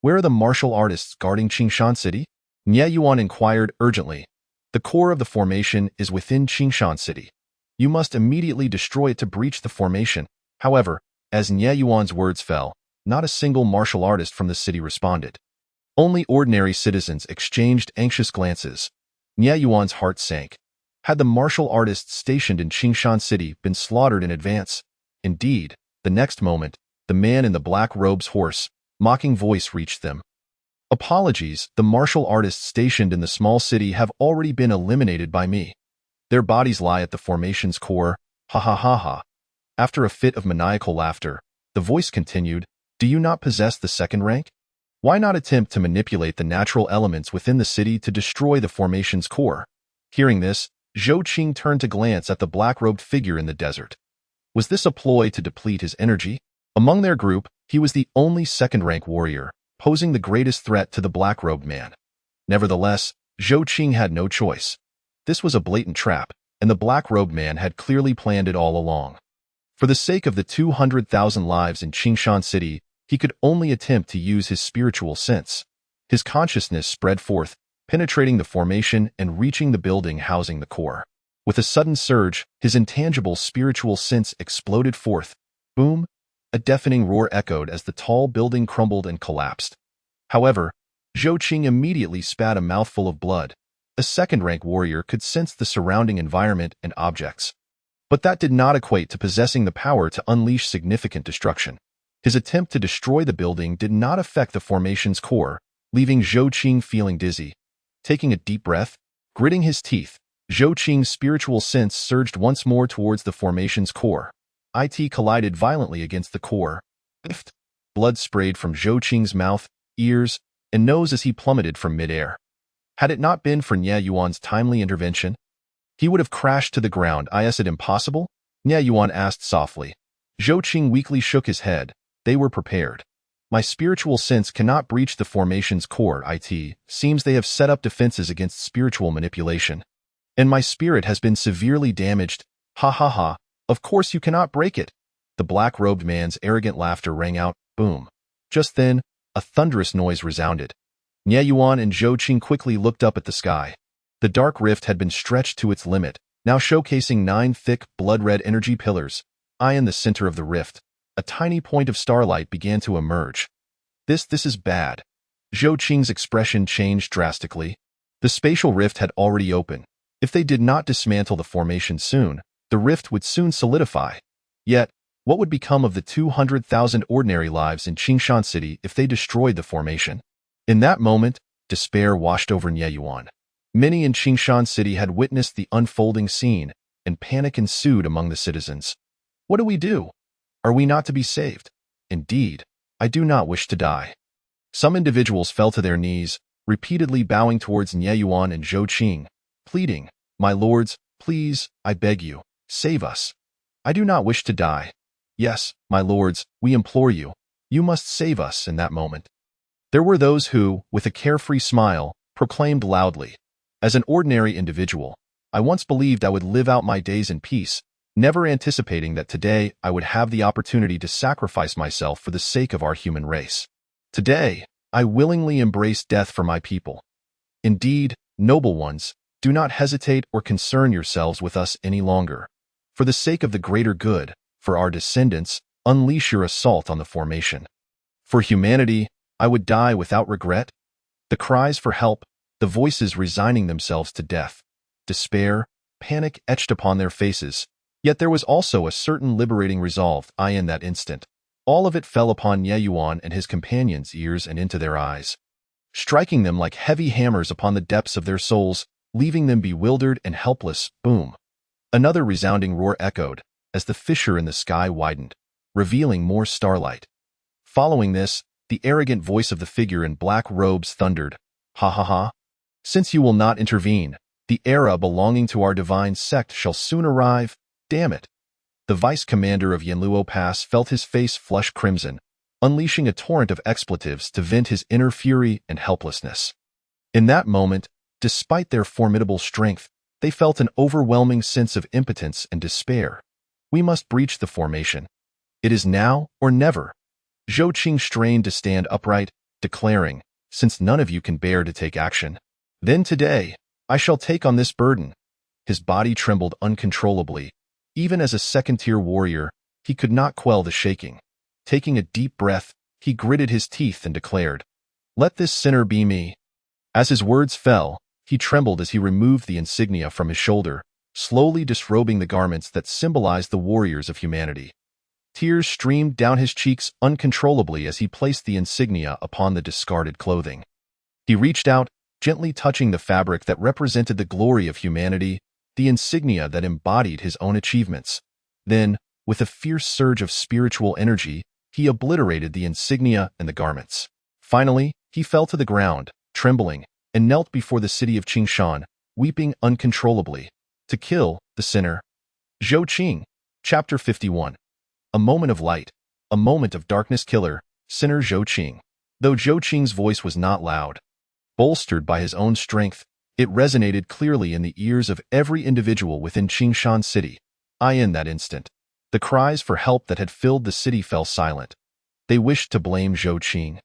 Where are the martial artists guarding Qingshan City? Nie Yuan inquired urgently. The core of the formation is within Qingshan City. You must immediately destroy it to breach the formation. However, as Nie Yuan's words fell, not a single martial artist from the city responded. Only ordinary citizens exchanged anxious glances. Nie Yuan's heart sank. Had the martial artists stationed in Qingshan City been slaughtered in advance? Indeed, the next moment, the man in the black robe's hoarse, mocking voice reached them. Apologies, the martial artists stationed in the small city have already been eliminated by me. Their bodies lie at the formation's core, ha ha ha ha. After a fit of maniacal laughter, the voice continued, do you not possess the second rank? Why not attempt to manipulate the natural elements within the city to destroy the formation's core? Hearing this, Zhou Qing turned to glance at the black-robed figure in the desert. Was this a ploy to deplete his energy? Among their group, he was the only second-rank warrior, posing the greatest threat to the black-robed man. Nevertheless, Zhou Qing had no choice. This was a blatant trap, and the black-robed man had clearly planned it all along. For the sake of the 200,000 lives in Qingshan City, he could only attempt to use his spiritual sense. His consciousness spread forth, penetrating the formation and reaching the building housing the core. With a sudden surge, his intangible spiritual sense exploded forth. Boom! A deafening roar echoed as the tall building crumbled and collapsed. However, Zhou Qing immediately spat a mouthful of blood. A second-rank warrior could sense the surrounding environment and objects. But that did not equate to possessing the power to unleash significant destruction. His attempt to destroy the building did not affect the formation's core, leaving Zhou Qing feeling dizzy. Taking a deep breath, gritting his teeth, Zhou Qing's spiritual sense surged once more towards the formation's core. It collided violently against the core. Blood sprayed from Zhou Qing's mouth, ears, and nose as he plummeted from midair. Had it not been for Nie Yuan's timely intervention, he would have crashed to the ground. Is it impossible? Nie Yuan asked softly. Zhou Qing weakly shook his head. They were prepared. My spiritual sense cannot breach the formation's core. It seems they have set up defenses against spiritual manipulation. And my spirit has been severely damaged. Ha ha ha. Of course you cannot break it. The black-robed man's arrogant laughter rang out. Boom. Just then, a thunderous noise resounded. Nie Yuan and Zhou Qing quickly looked up at the sky. The dark rift had been stretched to its limit, now showcasing 9 thick, blood-red energy pillars. In the center of the rift, a tiny point of starlight began to emerge. This is bad. Zhou Qing's expression changed drastically. The spatial rift had already opened. If they did not dismantle the formation soon, the rift would soon solidify. Yet, what would become of the 200,000 ordinary lives in Qingshan City if they destroyed the formation? In that moment, despair washed over Nie Yuan. Many in Qingshan City had witnessed the unfolding scene, and panic ensued among the citizens. What do we do? Are we not to be saved? Indeed, I do not wish to die. Some individuals fell to their knees, repeatedly bowing towards Nie Yuan and Zhou Qing, pleading, My lords, please, I beg you, save us. I do not wish to die. Yes, my lords, we implore you. You must save us in that moment. There were those who, with a carefree smile, proclaimed loudly, As an ordinary individual, I once believed I would live out my days in peace, never anticipating that today I would have the opportunity to sacrifice myself for the sake of our human race. Today, I willingly embrace death for my people. Indeed, noble ones, do not hesitate or concern yourselves with us any longer. For the sake of the greater good, for our descendants, unleash your assault on the formation. For humanity, I would die without regret. The cries for help, the voices resigning themselves to death, despair, panic etched upon their faces. Yet there was also a certain liberating resolve in that instant. All of it fell upon Nie Yuan and his companions' ears and into their eyes, striking them like heavy hammers upon the depths of their souls, leaving them bewildered and helpless. Boom! Another resounding roar echoed, as the fissure in the sky widened, revealing more starlight. Following this, the arrogant voice of the figure in black robes thundered, Ha ha ha! Since you will not intervene, the era belonging to our divine sect shall soon arrive. Damn it! The vice-commander of Yanluo Pass felt his face flush crimson, unleashing a torrent of expletives to vent his inner fury and helplessness. In that moment, despite their formidable strength, they felt an overwhelming sense of impotence and despair. We must breach the formation. It is now or never. Zhou Qing strained to stand upright, declaring, since none of you can bear to take action, then today, I shall take on this burden. His body trembled uncontrollably. Even as a second-tier warrior, he could not quell the shaking. Taking a deep breath, he gritted his teeth and declared, "Let this sinner be me." As his words fell, he trembled as he removed the insignia from his shoulder, slowly disrobing the garments that symbolized the warriors of humanity. Tears streamed down his cheeks uncontrollably as he placed the insignia upon the discarded clothing. He reached out, gently touching the fabric that represented the glory of humanity, the insignia that embodied his own achievements. Then, with a fierce surge of spiritual energy, he obliterated the insignia and the garments. Finally, he fell to the ground, trembling, and knelt before the city of Qingshan, weeping uncontrollably. To kill the sinner. Zhou Qing, Chapter 51. A moment of light, a moment of darkness. Killer, sinner Zhou Qing. Though Zhou Qing's voice was not loud, bolstered by his own strength, it resonated clearly in the ears of every individual within Qingshan City. In that instant, the cries for help that had filled the city fell silent. They wished to blame Zhou Qing,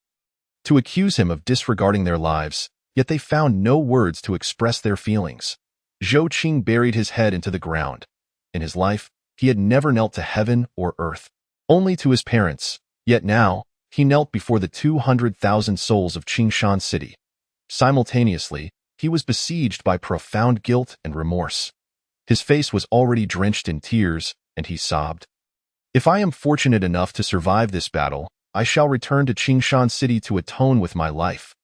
to accuse him of disregarding their lives, yet they found no words to express their feelings. Zhou Qing buried his head into the ground. In his life, he had never knelt to heaven or earth, only to his parents, yet now, he knelt before the 200,000 souls of Qingshan City. Simultaneously, he was besieged by profound guilt and remorse. His face was already drenched in tears, and he sobbed. If I am fortunate enough to survive this battle, I shall return to Qingshan City to atone with my life.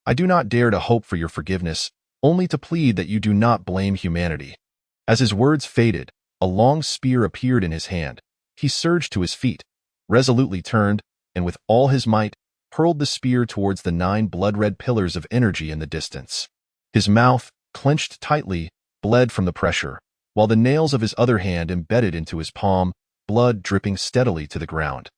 I do not dare to hope for your forgiveness, only to plead that you do not blame humanity. As his words faded, a long spear appeared in his hand. He surged to his feet, resolutely turned, and with all his might, hurled the spear towards the 9 blood-red pillars of energy in the distance. His mouth, clenched tightly, bled from the pressure, while the nails of his other hand embedded into his palm, blood dripping steadily to the ground.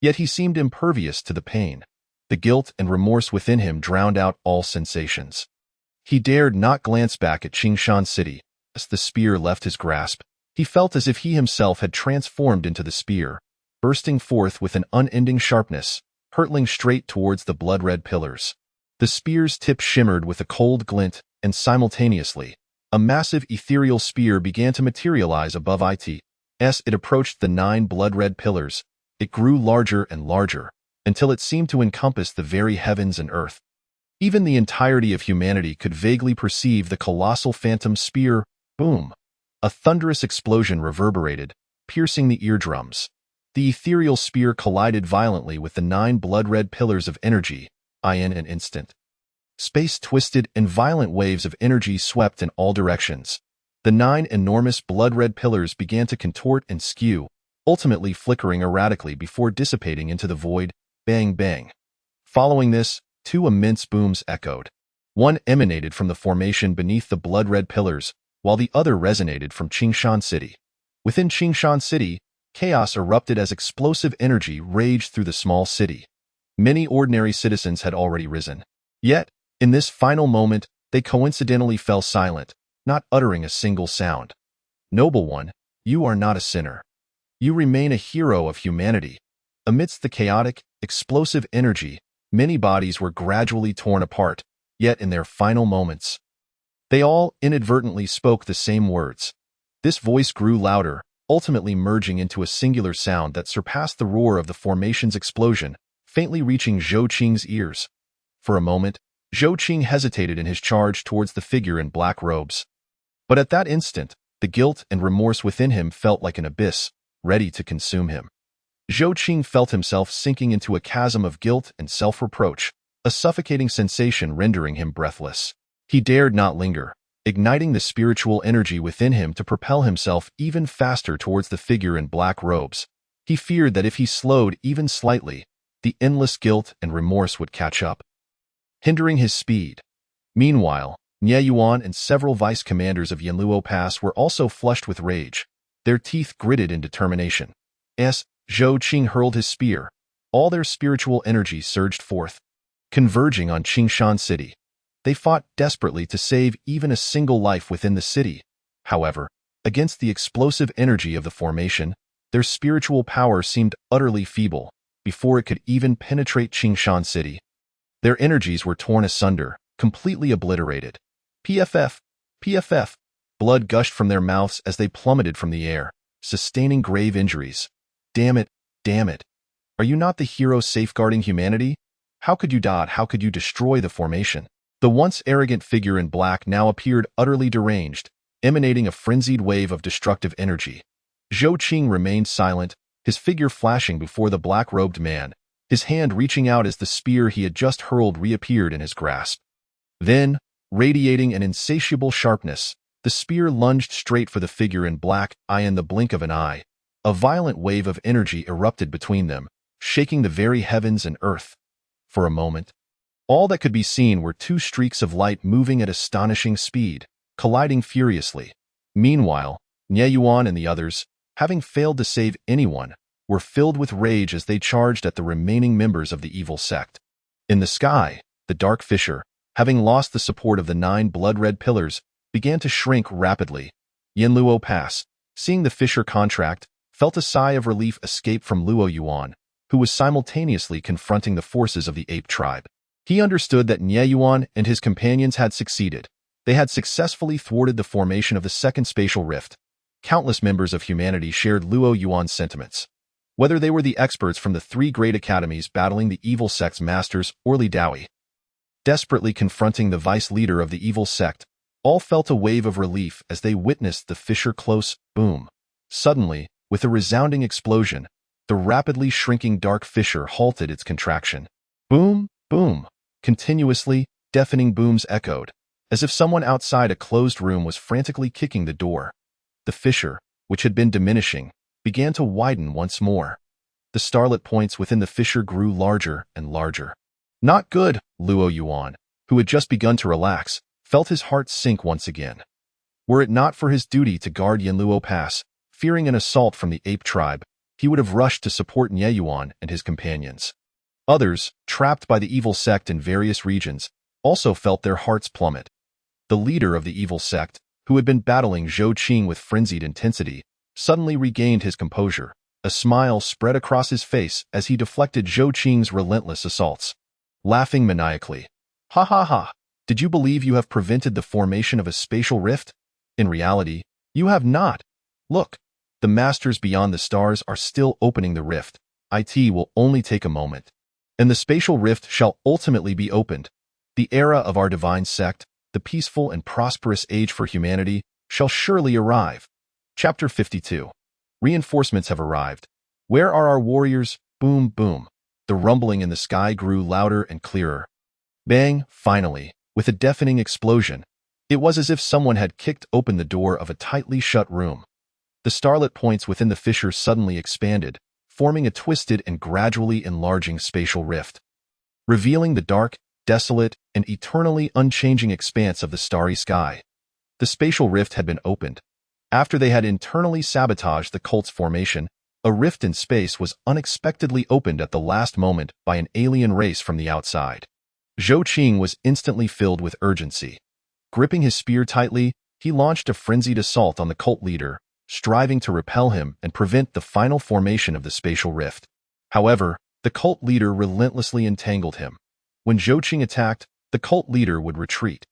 Yet he seemed impervious to the pain. The guilt and remorse within him drowned out all sensations. He dared not glance back at Qingshan City. As the spear left his grasp, he felt as if he himself had transformed into the spear, bursting forth with an unending sharpness, hurtling straight towards the blood-red pillars. The spear's tip shimmered with a cold glint, and simultaneously, a massive ethereal spear began to materialize above it. As it approached the 9 blood-red pillars, it grew larger and larger, until it seemed to encompass the very heavens and earth. Even the entirety of humanity could vaguely perceive the colossal phantom spear. Boom! A thunderous explosion reverberated, piercing the eardrums. The ethereal spear collided violently with the 9 blood-red pillars of energy. In an instant, space twisted and violent waves of energy swept in all directions. The 9 enormous blood-red pillars began to contort and skew, ultimately flickering erratically before dissipating into the void. Bang, bang. Following this, 2 immense booms echoed. One emanated from the formation beneath the blood-red pillars, while the other resonated from Qingshan City. Within Qingshan City, chaos erupted as explosive energy raged through the small city. Many ordinary citizens had already risen. Yet, in this final moment, they coincidentally fell silent, not uttering a single sound. Noble one, you are not a sinner. You remain a hero of humanity. Amidst the chaotic, explosive energy, many bodies were gradually torn apart, yet in their final moments, they all inadvertently spoke the same words. This voice grew louder, ultimately merging into a singular sound that surpassed the roar of the formation's explosion, faintly reaching Zhou Qing's ears. For a moment, Zhou Qing hesitated in his charge towards the figure in black robes. But at that instant, the guilt and remorse within him felt like an abyss, ready to consume him. Zhou Qing felt himself sinking into a chasm of guilt and self-reproach, a suffocating sensation rendering him breathless. He dared not linger, igniting the spiritual energy within him to propel himself even faster towards the figure in black robes. He feared that if he slowed even slightly, the endless guilt and remorse would catch up, hindering his speed. Meanwhile, Nie Yuan and several vice-commanders of Yanluo Pass were also flushed with rage, their teeth gritted in determination. As Zhou Qing hurled his spear, all their spiritual energy surged forth, converging on Qingshan City. They fought desperately to save even a single life within the city. However, against the explosive energy of the formation, their spiritual power seemed utterly feeble before it could even penetrate Qingshan City. Their energies were torn asunder, completely obliterated. PFF, PFF, blood gushed from their mouths as they plummeted from the air, sustaining grave injuries. Damn it, damn it. Are you not the hero safeguarding humanity? How could you How could you destroy the formation? The once arrogant figure in black now appeared utterly deranged, emanating a frenzied wave of destructive energy. Zhou Qing remained silent, his figure flashing before the black-robed man, his hand reaching out as the spear he had just hurled reappeared in his grasp. Then, radiating an insatiable sharpness, the spear lunged straight for the figure in black. In the blink of an eye, a violent wave of energy erupted between them, shaking the very heavens and earth. For a moment, all that could be seen were two streaks of light moving at astonishing speed, colliding furiously. Meanwhile, Nie Yuan and the others, having failed to save anyone, were filled with rage as they charged at the remaining members of the evil sect. In the sky, the Dark Fisher, having lost the support of the 9 blood-red pillars, began to shrink rapidly. Yin Luo Pass, seeing the Fisher contract, felt a sigh of relief escape from Luo Yuan, who was simultaneously confronting the forces of the ape tribe. He understood that Nie Yuan and his companions had succeeded. They had successfully thwarted the formation of the second spatial rift. Countless members of humanity shared Luo Yuan's sentiments. Whether they were the experts from the 3 great academies battling the evil sect's masters or Li Daoi, desperately confronting the vice leader of the evil sect, all felt a wave of relief as they witnessed the Fisher close. Boom. Suddenly, with a resounding explosion, the rapidly shrinking Dark Fisher halted its contraction. Boom, boom. Continuously, deafening booms echoed, as if someone outside a closed room was frantically kicking the door. The Fisher, which had been diminishing, began to widen once more. The starlit points within the Fisher grew larger and larger. Not good, Luo Yuan, who had just begun to relax, felt his heart sink once again. Were it not for his duty to guard Yanluo Pass, fearing an assault from the ape tribe, he would have rushed to support Nie Yuan and his companions. Others, trapped by the evil sect in various regions, also felt their hearts plummet. The leader of the evil sect, who had been battling Zhou Qing with frenzied intensity, suddenly regained his composure. A smile spread across his face as he deflected Zhou Qing's relentless assaults. Laughing maniacally, "Ha ha ha! Did you believe you have prevented the formation of a spatial rift? In reality, you have not. Look, the masters beyond the stars are still opening the rift. It will only take a moment, and the spatial rift shall ultimately be opened. The era of our divine sect, the peaceful and prosperous age for humanity, shall surely arrive." Chapter 52. Reinforcements have arrived. Where are our warriors? Boom, boom. The rumbling in the sky grew louder and clearer. Bang, finally, with a deafening explosion. It was as if someone had kicked open the door of a tightly shut room. The starlit points within the fissure suddenly expanded, forming a twisted and gradually enlarging spatial rift, revealing the dark, desolate, and eternally unchanging expanse of the starry sky. The spatial rift had been opened. After they had internally sabotaged the cult's formation, a rift in space was unexpectedly opened at the last moment by an alien race from the outside. Zhou Qing was instantly filled with urgency. Gripping his spear tightly, he launched a frenzied assault on the cult leader, striving to repel him and prevent the final formation of the spatial rift. However, the cult leader relentlessly entangled him. When Zhou Qing attacked, the cult leader would retreat.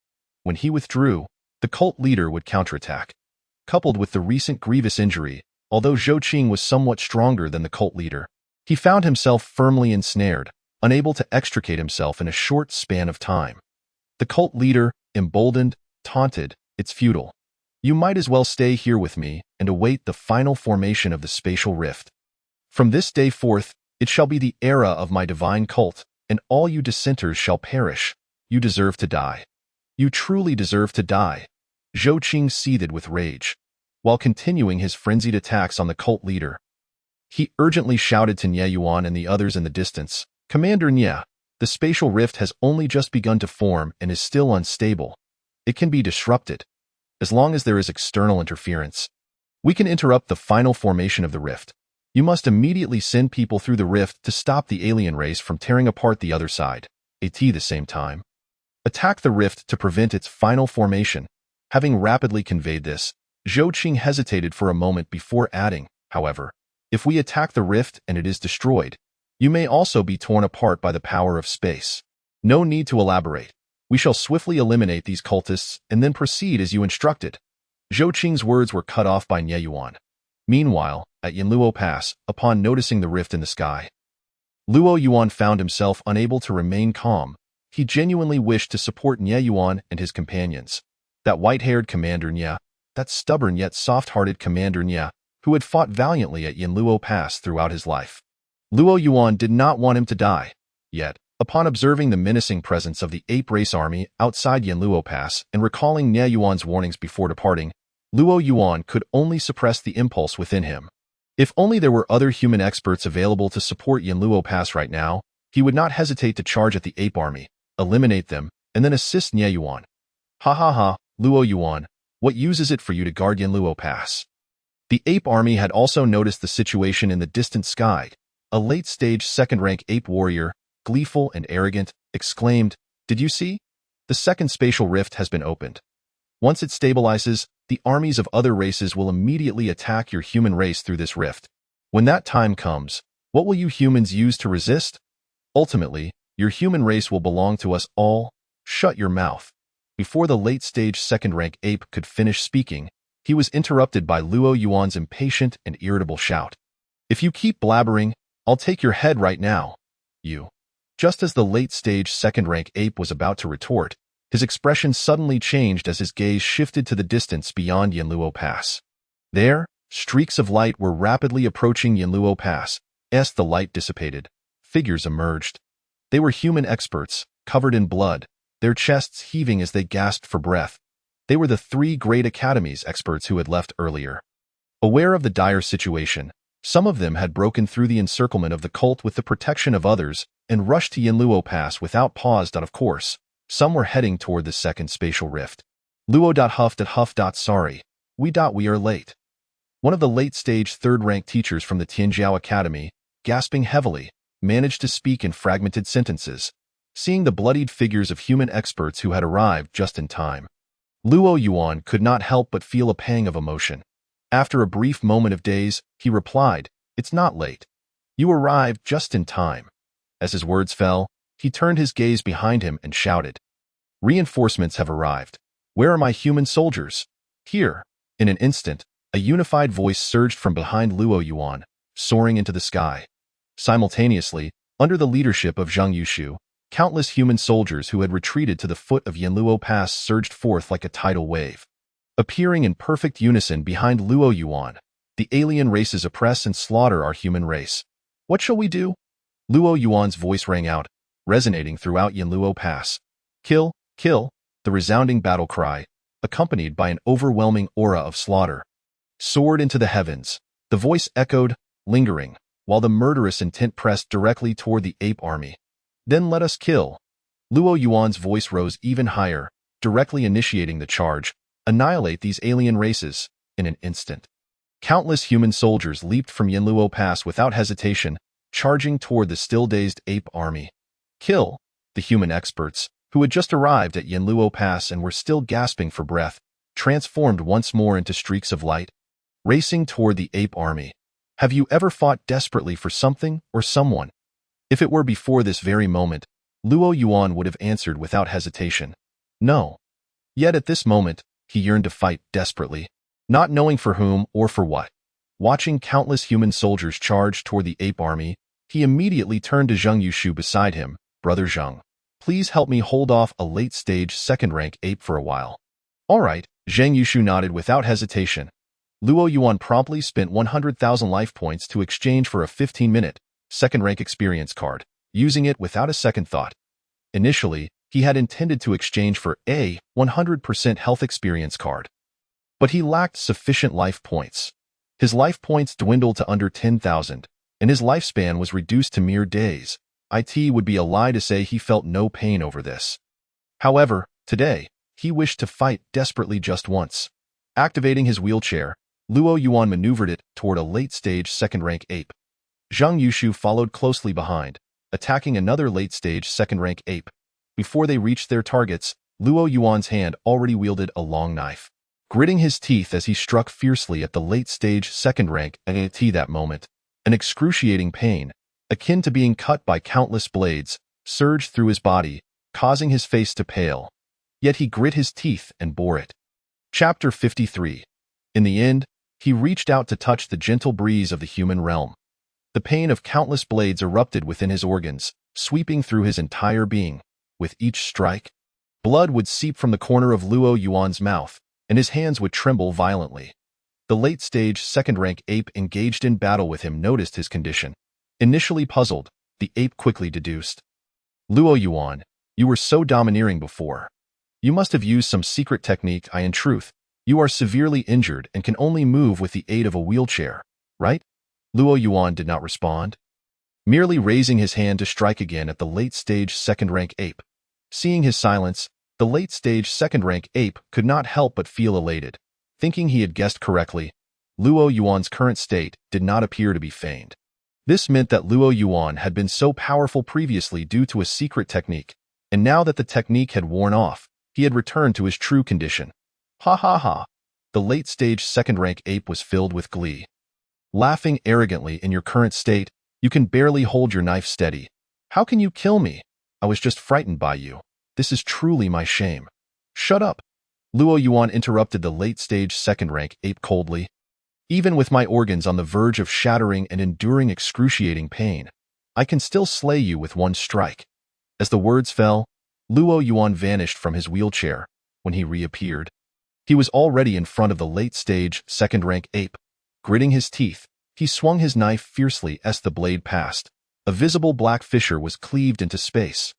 When he withdrew, the cult leader would counterattack. Coupled with the recent grievous injury, although Zhou Qing was somewhat stronger than the cult leader, he found himself firmly ensnared, unable to extricate himself in a short span of time. The cult leader, emboldened, taunted, "It's futile. You might as well stay here with me and await the final formation of the spatial rift. From this day forth, it shall be the era of my divine cult, and all you dissenters shall perish. You deserve to die. You truly deserve to die." Zhou Qing seethed with rage. While continuing his frenzied attacks on the cult leader, he urgently shouted to Nie Yuan and the others in the distance, "Commander Nie, the spatial rift has only just begun to form and is still unstable. It can be disrupted. As long as there is external interference, we can interrupt the final formation of the rift. You must immediately send people through the rift to stop the alien race from tearing apart the other side." At the same time, Attack the rift to prevent its final formation. Having rapidly conveyed this, Zhou Qing hesitated for a moment before adding, however, if we attack the rift and it is destroyed, you may also be torn apart by the power of space. No need to elaborate. We shall swiftly eliminate these cultists and then proceed as you instructed. Zhou Qing's words were cut off by Nie Yuan. Meanwhile, at Yanluo Pass, upon noticing the rift in the sky, Luo Yuan found himself unable to remain calm. He genuinely wished to support Nie Yuan and his companions. That white-haired Commander Nie, that stubborn yet soft-hearted Commander Nie, who had fought valiantly at Yanluo Pass throughout his life. Luo Yuan did not want him to die. Yet, upon observing the menacing presence of the ape race army outside Yanluo Pass and recalling Nie Yuan's warnings before departing, Luo Yuan could only suppress the impulse within him. If only there were other human experts available to support Yanluo Pass right now, he would not hesitate to charge at the ape army, eliminate them, and then assist Nie Yuan. Ha ha ha, Luo Yuan, what use is it for you to guard Yanluo Pass? The ape army had also noticed the situation in the distant sky. A late-stage second-rank ape warrior, gleeful and arrogant, exclaimed, "Did you see? The second spatial rift has been opened. Once it stabilizes, the armies of other races will immediately attack your human race through this rift. When that time comes, what will you humans use to resist? Ultimately, your human race will belong to us all. Shut your mouth." Before the late-stage second-rank ape could finish speaking, he was interrupted by Luo Yuan's impatient and irritable shout. "If you keep blabbering, I'll take your head right now. You." Just as the late-stage second-rank ape was about to retort, his expression suddenly changed as his gaze shifted to the distance beyond Yanluo Pass. There, streaks of light were rapidly approaching Yanluo Pass. As the light dissipated, figures emerged. They were human experts, covered in blood, their chests heaving as they gasped for breath. They were the 3 Great Academies experts who had left earlier. Aware of the dire situation, some of them had broken through the encirclement of the cult with the protection of others and rushed to Yanluo Pass without pause. Of course, some were heading toward the second spatial rift. Luo.huff. Sorry, we are late. One of the late-stage third-rank teachers from the Tianjiao Academy, gasping heavily, managed to speak in fragmented sentences, seeing the bloodied figures of human experts who had arrived just in time. Luo Yuan could not help but feel a pang of emotion. After a brief moment of daze, he replied, "It's not late. You arrived just in time." As his words fell, he turned his gaze behind him and shouted, "Reinforcements have arrived. Where are my human soldiers?" Here, in an instant, a unified voice surged from behind Luo Yuan, soaring into the sky. Simultaneously, under the leadership of Zhang Yushu, countless human soldiers who had retreated to the foot of Yanluo Pass surged forth like a tidal wave. Appearing in perfect unison behind Luo Yuan, the alien races oppress and slaughter our human race. What shall we do? Luo Yuan's voice rang out, resonating throughout Yanluo Pass. Kill, kill, the resounding battle cry, accompanied by an overwhelming aura of slaughter, soared into the heavens. The voice echoed, lingering, while the murderous intent pressed directly toward the ape army. Then let us kill. Luo Yuan's voice rose even higher, directly initiating the charge. Annihilate these alien races, in an instant. Countless human soldiers leaped from Yanluo Pass without hesitation, charging toward the still-dazed ape army. Kill, the human experts, who had just arrived at Yanluo Pass and were still gasping for breath, transformed once more into streaks of light, racing toward the ape army. Have you ever fought desperately for something or someone? If it were before this very moment, Luo Yuan would have answered without hesitation. No. Yet at this moment, he yearned to fight desperately, not knowing for whom or for what. Watching countless human soldiers charge toward the ape army, he immediately turned to Zhang Yushu beside him. "Brother Zhang, please help me hold off a late-stage second-rank ape for a while." "All right," Zhang Yushu nodded without hesitation. Luo Yuan promptly spent 100,000 life points to exchange for a 15-minute, second-rank experience card, using it without a second thought. Initially, he had intended to exchange for a 100% health experience card. But he lacked sufficient life points. His life points dwindled to under 10,000, and his lifespan was reduced to mere days. It would be a lie to say he felt no pain over this. However, today, he wished to fight desperately just once. Activating his wheelchair, Luo Yuan maneuvered it toward a late-stage second-rank ape. Zhang Yushu followed closely behind, attacking another late-stage second-rank ape. Before they reached their targets, Luo Yuan's hand already wielded a long knife. Gritting his teeth as he struck fiercely at the late-stage second-rank AT that moment, an excruciating pain, akin to being cut by countless blades, surged through his body, causing his face to pale. Yet he grit his teeth and bore it. Chapter 53. In the end, he reached out to touch the gentle breeze of the human realm. The pain of countless blades erupted within his organs, sweeping through his entire being. With each strike, blood would seep from the corner of Luo Yuan's mouth, and his hands would tremble violently. The late-stage second-rank ape engaged in battle with him noticed his condition. Initially puzzled, the ape quickly deduced. Luo Yuan, you were so domineering before. You must have used some secret technique. In truth, you are severely injured and can only move with the aid of a wheelchair, right? Luo Yuan did not respond, merely raising his hand to strike again at the late-stage second-rank ape. Seeing his silence, the late-stage second-rank ape could not help but feel elated. Thinking he had guessed correctly, Luo Yuan's current state did not appear to be feigned. This meant that Luo Yuan had been so powerful previously due to a secret technique, and now that the technique had worn off, he had returned to his true condition. Ha ha ha! The late-stage second-rank ape was filled with glee. Laughing arrogantly, in your current state, you can barely hold your knife steady. How can you kill me? I was just frightened by you. This is truly my shame. Shut up! Luo Yuan interrupted the late-stage second-rank ape coldly. Even with my organs on the verge of shattering and enduring excruciating pain, I can still slay you with one strike. As the words fell, Luo Yuan vanished from his wheelchair. When he reappeared, he was already in front of the late-stage second-rank ape. Gritting his teeth, he swung his knife fiercely as the blade passed. A visible black fissure was cleaved into space.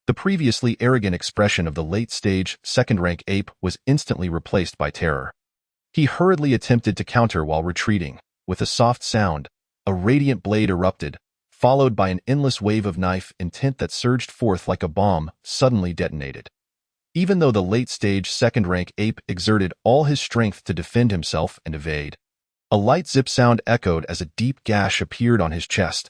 The previously arrogant expression of the late-stage second-rank ape was instantly replaced by terror. He hurriedly attempted to counter while retreating. With a soft sound, a radiant blade erupted, followed by an endless wave of knife intent that surged forth like a bomb suddenly detonated. Even though the late-stage second-rank ape exerted all his strength to defend himself and evade, a light zip sound echoed as a deep gash appeared on his chest.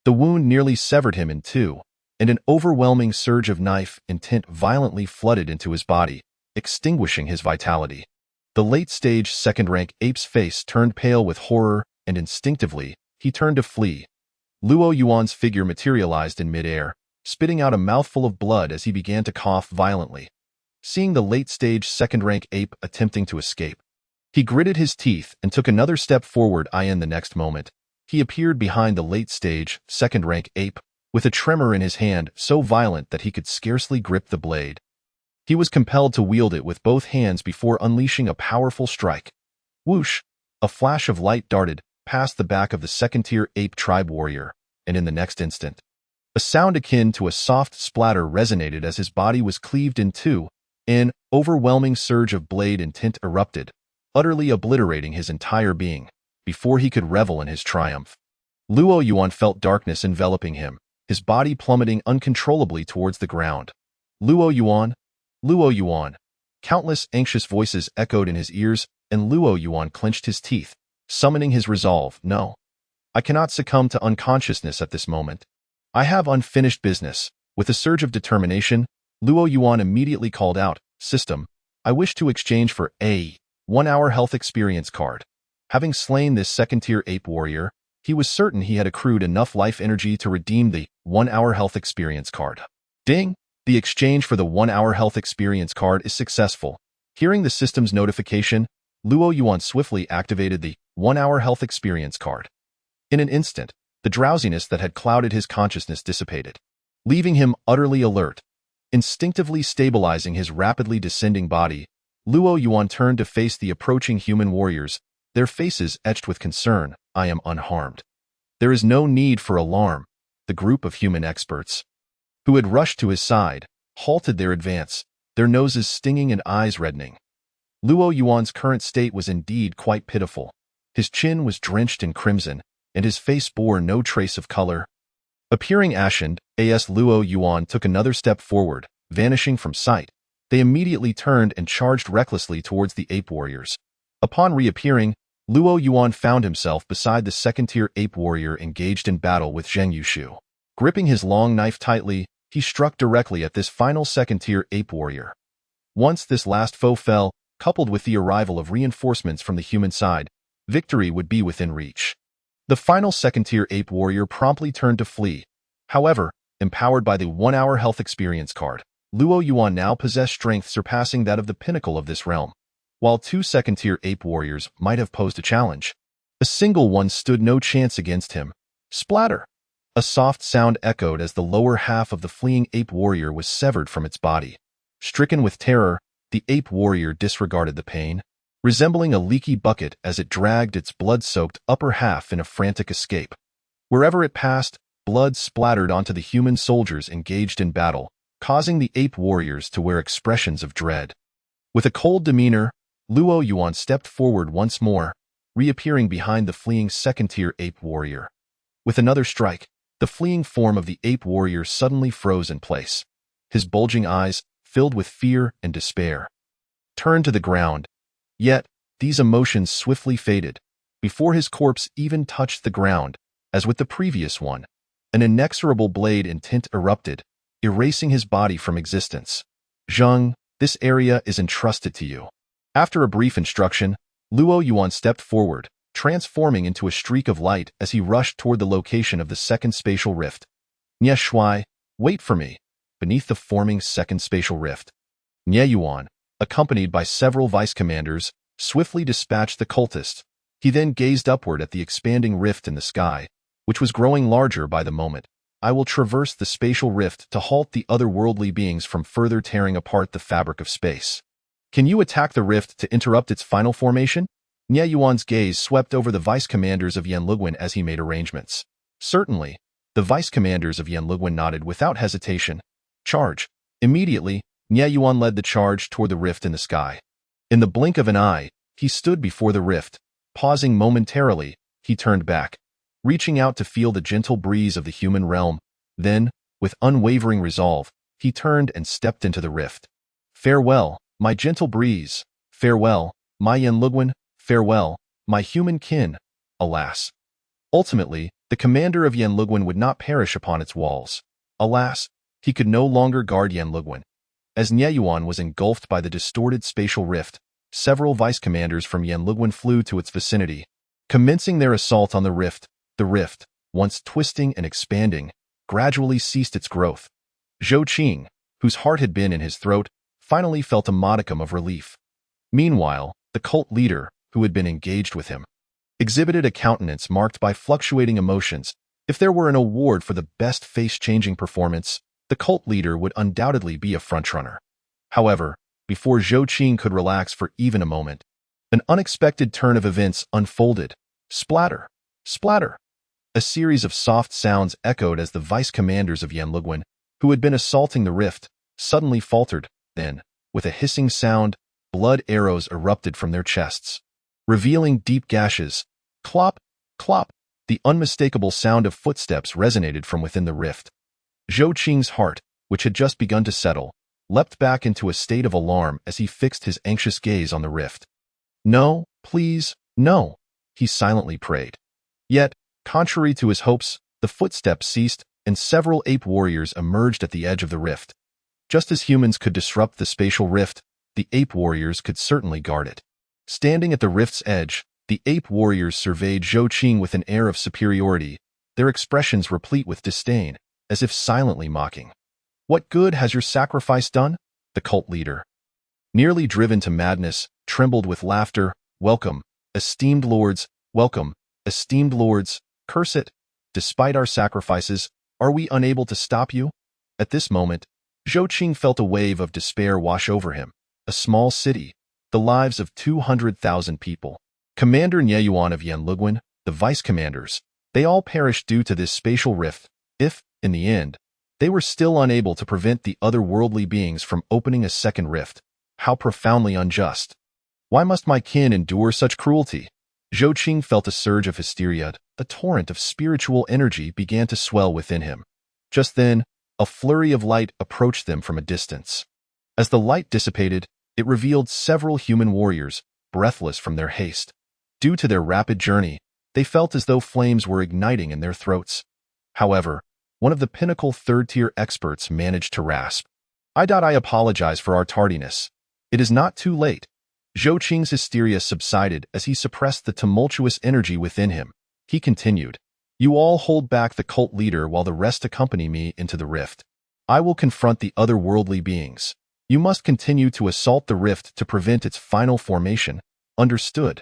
The wound nearly severed him in two, and an overwhelming surge of knife intent violently flooded into his body, extinguishing his vitality. The late-stage second-rank ape's face turned pale with horror, and instinctively, he turned to flee. Luo Yuan's figure materialized in midair, spitting out a mouthful of blood as he began to cough violently. Seeing the late-stage second-rank ape attempting to escape, he gritted his teeth and took another step forward. In the next moment, he appeared behind the late-stage second-rank ape, with a tremor in his hand so violent that he could scarcely grip the blade. He was compelled to wield it with both hands before unleashing a powerful strike. Whoosh! A flash of light darted past the back of the second-tier ape tribe warrior, and in the next instant, a sound akin to a soft splatter resonated as his body was cleaved in two. An overwhelming surge of blade intent erupted, utterly obliterating his entire being, before he could revel in his triumph. Luo Yuan felt darkness enveloping him, his body plummeting uncontrollably towards the ground. Luo Yuan! Luo Yuan! Countless anxious voices echoed in his ears, and Luo Yuan clenched his teeth, summoning his resolve. No, I cannot succumb to unconsciousness at this moment. I have unfinished business. With a surge of determination, Luo Yuan immediately called out, "System, I wish to exchange for a 1-hour health experience card." Having slain this second-tier ape warrior, he was certain he had accrued enough life energy to redeem the 1-hour health experience card. Ding! The exchange for the 1-hour health experience card is successful. Hearing the system's notification, Luo Yuan swiftly activated the 1-hour health experience card. In an instant, the drowsiness that had clouded his consciousness dissipated, leaving him utterly alert. Instinctively stabilizing his rapidly descending body, Luo Yuan turned to face the approaching human warriors, their faces etched with concern. I am unharmed. There is no need for alarm. The group of human experts, who had rushed to his side, halted their advance, their noses stinging and eyes reddening. Luo Yuan's current state was indeed quite pitiful. His chin was drenched in crimson, and his face bore no trace of color. Appearing ashen, Luo Yuan took another step forward, vanishing from sight. They immediately turned and charged recklessly towards the ape warriors. Upon reappearing, Luo Yuan found himself beside the second-tier ape warrior engaged in battle with Zheng Yushu. Gripping his long knife tightly, he struck directly at this final second-tier ape warrior. Once this last foe fell, coupled with the arrival of reinforcements from the human side, victory would be within reach. The final second-tier ape warrior promptly turned to flee. However, empowered by the 1-hour health experience card, Luo Yuan now possessed strength surpassing that of the pinnacle of this realm. While 2 second-tier ape warriors might have posed a challenge, a single one stood no chance against him. Splatter! A soft sound echoed as the lower half of the fleeing ape warrior was severed from its body. Stricken with terror, the ape warrior disregarded the pain, resembling a leaky bucket as it dragged its blood-soaked upper half in a frantic escape. Wherever it passed, blood splattered onto the human soldiers engaged in battle, causing the ape warriors to wear expressions of dread. With a cold demeanor, Luo Yuan stepped forward once more, reappearing behind the fleeing second-tier ape warrior. With another strike, the fleeing form of the ape warrior suddenly froze in place. His bulging eyes, filled with fear and despair, turned to the ground. Yet, these emotions swiftly faded, before his corpse even touched the ground. As with the previous one, an inexorable blade in tint erupted, erasing his body from existence. Zheng, this area is entrusted to you. After a brief instruction, Luo Yuan stepped forward, transforming into a streak of light as he rushed toward the location of the second spatial rift. Nye Shuai, wait for me. Beneath the forming second spatial rift, Nye Yuan, accompanied by several vice commanders, swiftly dispatched the cultist. He then gazed upward at the expanding rift in the sky, which was growing larger by the moment. I will traverse the spatial rift to halt the otherworldly beings from further tearing apart the fabric of space. Can you attack the rift to interrupt its final formation? Nye Yuan's gaze swept over the vice commanders of Yanluguan as he made arrangements. Certainly, the vice commanders of Yanluguan nodded without hesitation. Charge. Immediately, Nye Yuan led the charge toward the rift in the sky. In the blink of an eye, he stood before the rift. Pausing momentarily, he turned back, reaching out to feel the gentle breeze of the human realm. Then, with unwavering resolve, he turned and stepped into the rift. Farewell, my gentle breeze. Farewell, my Yanluguan. Farewell, my human kin. Alas. Ultimately, the commander of Yanluguan would not perish upon its walls. Alas, he could no longer guard Yanluguan. As Nye Yuan was engulfed by the distorted spatial rift, several vice commanders from Yanluguan flew to its vicinity, commencing their assault on the rift. The rift, once twisting and expanding, gradually ceased its growth. Zhou Qing, whose heart had been in his throat, finally felt a modicum of relief. Meanwhile, the cult leader, who had been engaged with him, exhibited a countenance marked by fluctuating emotions. If there were an award for the best face-changing performance, the cult leader would undoubtedly be a frontrunner. However, before Zhou Qing could relax for even a moment, an unexpected turn of events unfolded. Splatter! Splatter! A series of soft sounds echoed as the vice commanders of Yanluguan, who had been assaulting the rift, suddenly faltered. Then, with a hissing sound, blood arrows erupted from their chests, revealing deep gashes. Clop! Clop! The unmistakable sound of footsteps resonated from within the rift. Zhou Qing's heart, which had just begun to settle, leapt back into a state of alarm as he fixed his anxious gaze on the rift. No, please, no, he silently prayed. Yet, contrary to his hopes, the footsteps ceased, and several ape warriors emerged at the edge of the rift. Just as humans could disrupt the spatial rift, the ape warriors could certainly guard it. Standing at the rift's edge, the ape warriors surveyed Zhou Qing with an air of superiority, their expressions replete with disdain, as if silently mocking. What good has your sacrifice done? The cult leader, nearly driven to madness, trembled with laughter. Welcome, esteemed lords, welcome, esteemed lords, curse it. Despite our sacrifices, are we unable to stop you? At this moment, Zhou Qing felt a wave of despair wash over him. A small city, the lives of 200,000 people. Commander Nye Yuan of Yanluguan, the vice commanders, they all perished due to this spatial rift. If, in the end, they were still unable to prevent the otherworldly beings from opening a second rift, how profoundly unjust. Why must my kin endure such cruelty? Zhou Qing felt a surge of hysteria. A torrent of spiritual energy began to swell within him. Just then, a flurry of light approached them from a distance. As the light dissipated, it revealed several human warriors, breathless from their haste. Due to their rapid journey, they felt as though flames were igniting in their throats. However, one of the pinnacle third-tier experts managed to rasp. I apologize for our tardiness. It is not too late. Zhou Qing's hysteria subsided as he suppressed the tumultuous energy within him. He continued, "You all hold back the cult leader while the rest accompany me into the rift. I will confront the otherworldly beings. You must continue to assault the rift to prevent its final formation. Understood?"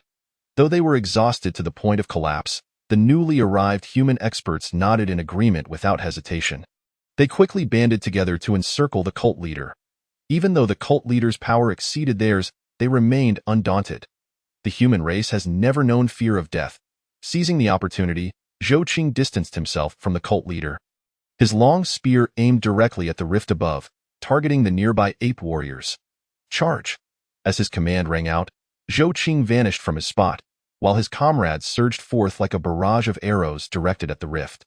Though they were exhausted to the point of collapse, the newly arrived human experts nodded in agreement without hesitation. They quickly banded together to encircle the cult leader. Even though the cult leader's power exceeded theirs, they remained undaunted. The human race has never known fear of death. Seizing the opportunity, Zhou Qing distanced himself from the cult leader. His long spear aimed directly at the rift above, targeting the nearby ape warriors. "Charge!" As his command rang out, Zhou Qing vanished from his spot, while his comrades surged forth like a barrage of arrows directed at the rift.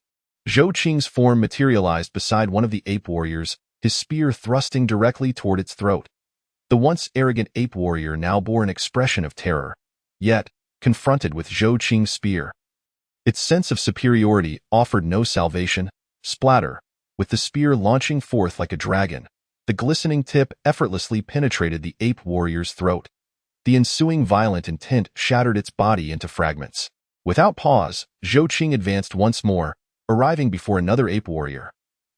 Zhou Qing's form materialized beside one of the ape warriors, his spear thrusting directly toward its throat. The once arrogant ape warrior now bore an expression of terror, yet, confronted with Zhou Qing's spear, its sense of superiority offered no salvation. Splatter, with the spear launching forth like a dragon, the glistening tip effortlessly penetrated the ape warrior's throat. The ensuing violent intent shattered its body into fragments. Without pause, Zhou Qing advanced once more, arriving before another ape warrior.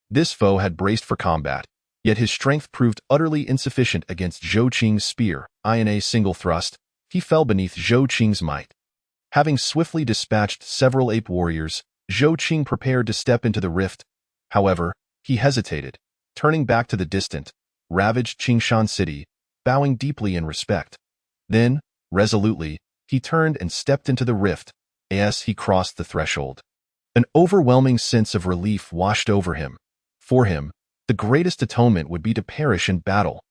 This foe had braced for combat, yet his strength proved utterly insufficient against Zhou Qing's spear. In a single thrust, he fell beneath Zhou Qing's might. Having swiftly dispatched several ape warriors, Zhou Qing prepared to step into the rift. However, he hesitated, turning back to the distant, ravaged Qingshan city, bowing deeply in respect. Then, resolutely, he turned and stepped into the rift. As he crossed the threshold, an overwhelming sense of relief washed over him. For him, the greatest atonement would be to perish in battle.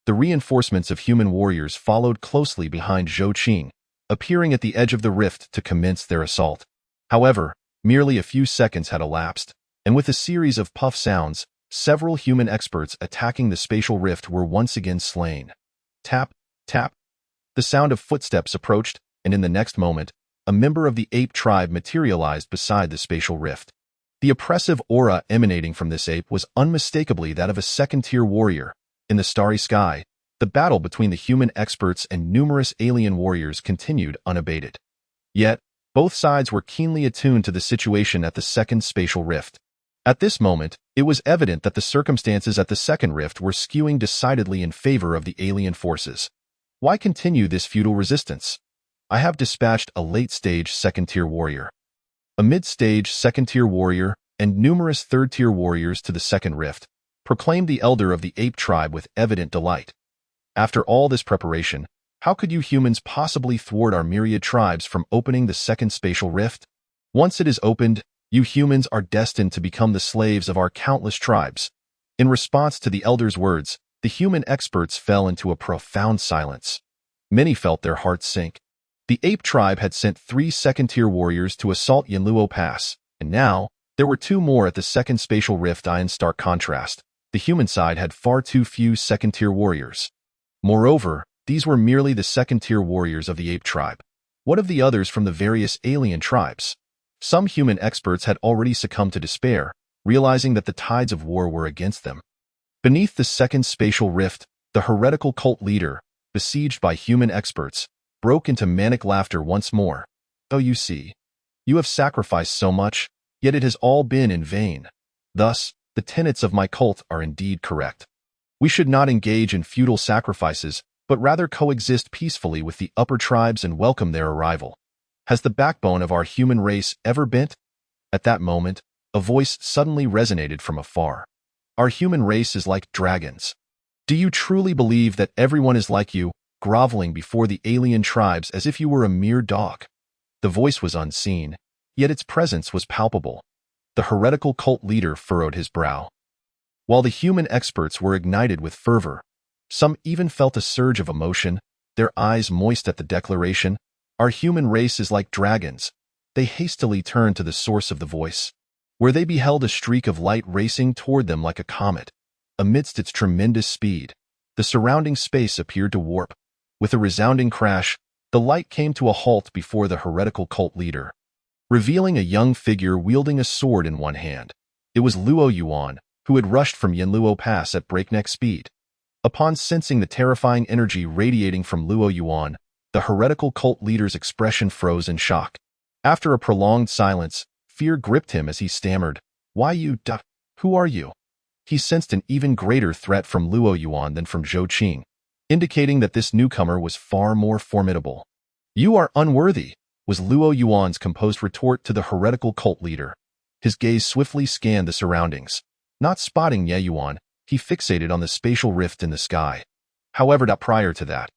The reinforcements of human warriors followed closely behind Zhou Qing, appearing at the edge of the rift to commence their assault. However, merely a few seconds had elapsed, and with a series of puff sounds, several human experts attacking the spatial rift were once again slain. Tap, tap. The sound of footsteps approached, and in the next moment, a member of the ape tribe materialized beside the spatial rift. The oppressive aura emanating from this ape was unmistakably that of a second-tier warrior. In the starry sky, the battle between the human experts and numerous alien warriors continued unabated. Yet, both sides were keenly attuned to the situation at the second spatial rift. At this moment, it was evident that the circumstances at the second rift were skewing decidedly in favor of the alien forces. Why continue this futile resistance? I have dispatched a late-stage second-tier warrior, a mid-stage second-tier warrior, and numerous third-tier warriors to the second rift, proclaimed the elder of the ape tribe with evident delight. After all this preparation, how could you humans possibly thwart our myriad tribes from opening the second spatial rift? Once it is opened, you humans are destined to become the slaves of our countless tribes. In response to the elder's words, the human experts fell into a profound silence. Many felt their hearts sink. The ape tribe had sent 3 second-tier warriors to assault Yanluo Pass, and now, there were 2 more at the second spatial rift. In stark contrast, the human side had far too few second-tier warriors. Moreover, these were merely the second-tier warriors of the ape tribe. What of the others from the various alien tribes? Some human experts had already succumbed to despair, realizing that the tides of war were against them. Beneath the second spatial rift, the heretical cult leader, besieged by human experts, broke into manic laughter once more. "Oh, you see, you have sacrificed so much, yet it has all been in vain. Thus, the tenets of my cult are indeed correct. We should not engage in futile sacrifices, but rather coexist peacefully with the upper tribes and welcome their arrival. Has the backbone of our human race ever bent?" At that moment, a voice suddenly resonated from afar. "Our human race is like dragons. Do you truly believe that everyone is like you, groveling before the alien tribes as if you were a mere dog?" The voice was unseen, yet its presence was palpable. The heretical cult leader furrowed his brow. While the human experts were ignited with fervor, some even felt a surge of emotion, their eyes moist at the declaration, "Our human race is like dragons." They hastily turned to the source of the voice, where they beheld a streak of light racing toward them like a comet. Amidst its tremendous speed, the surrounding space appeared to warp. With a resounding crash, the light came to a halt before the heretical cult leader, revealing a young figure wielding a sword in one hand. It was Luo Yuan, who had rushed from Yanluo Pass at breakneck speed. Upon sensing the terrifying energy radiating from Luo Yuan, the heretical cult leader's expression froze in shock. After a prolonged silence, fear gripped him as he stammered, "Why you who are you?" He sensed an even greater threat from Luo Yuan than from Zhou Qing, indicating that this newcomer was far more formidable. "You are unworthy," was Luo Yuan's composed retort to the heretical cult leader. His gaze swiftly scanned the surroundings. Not spotting Ye Yuan, he fixated on the spatial rift in the sky. However, prior to that,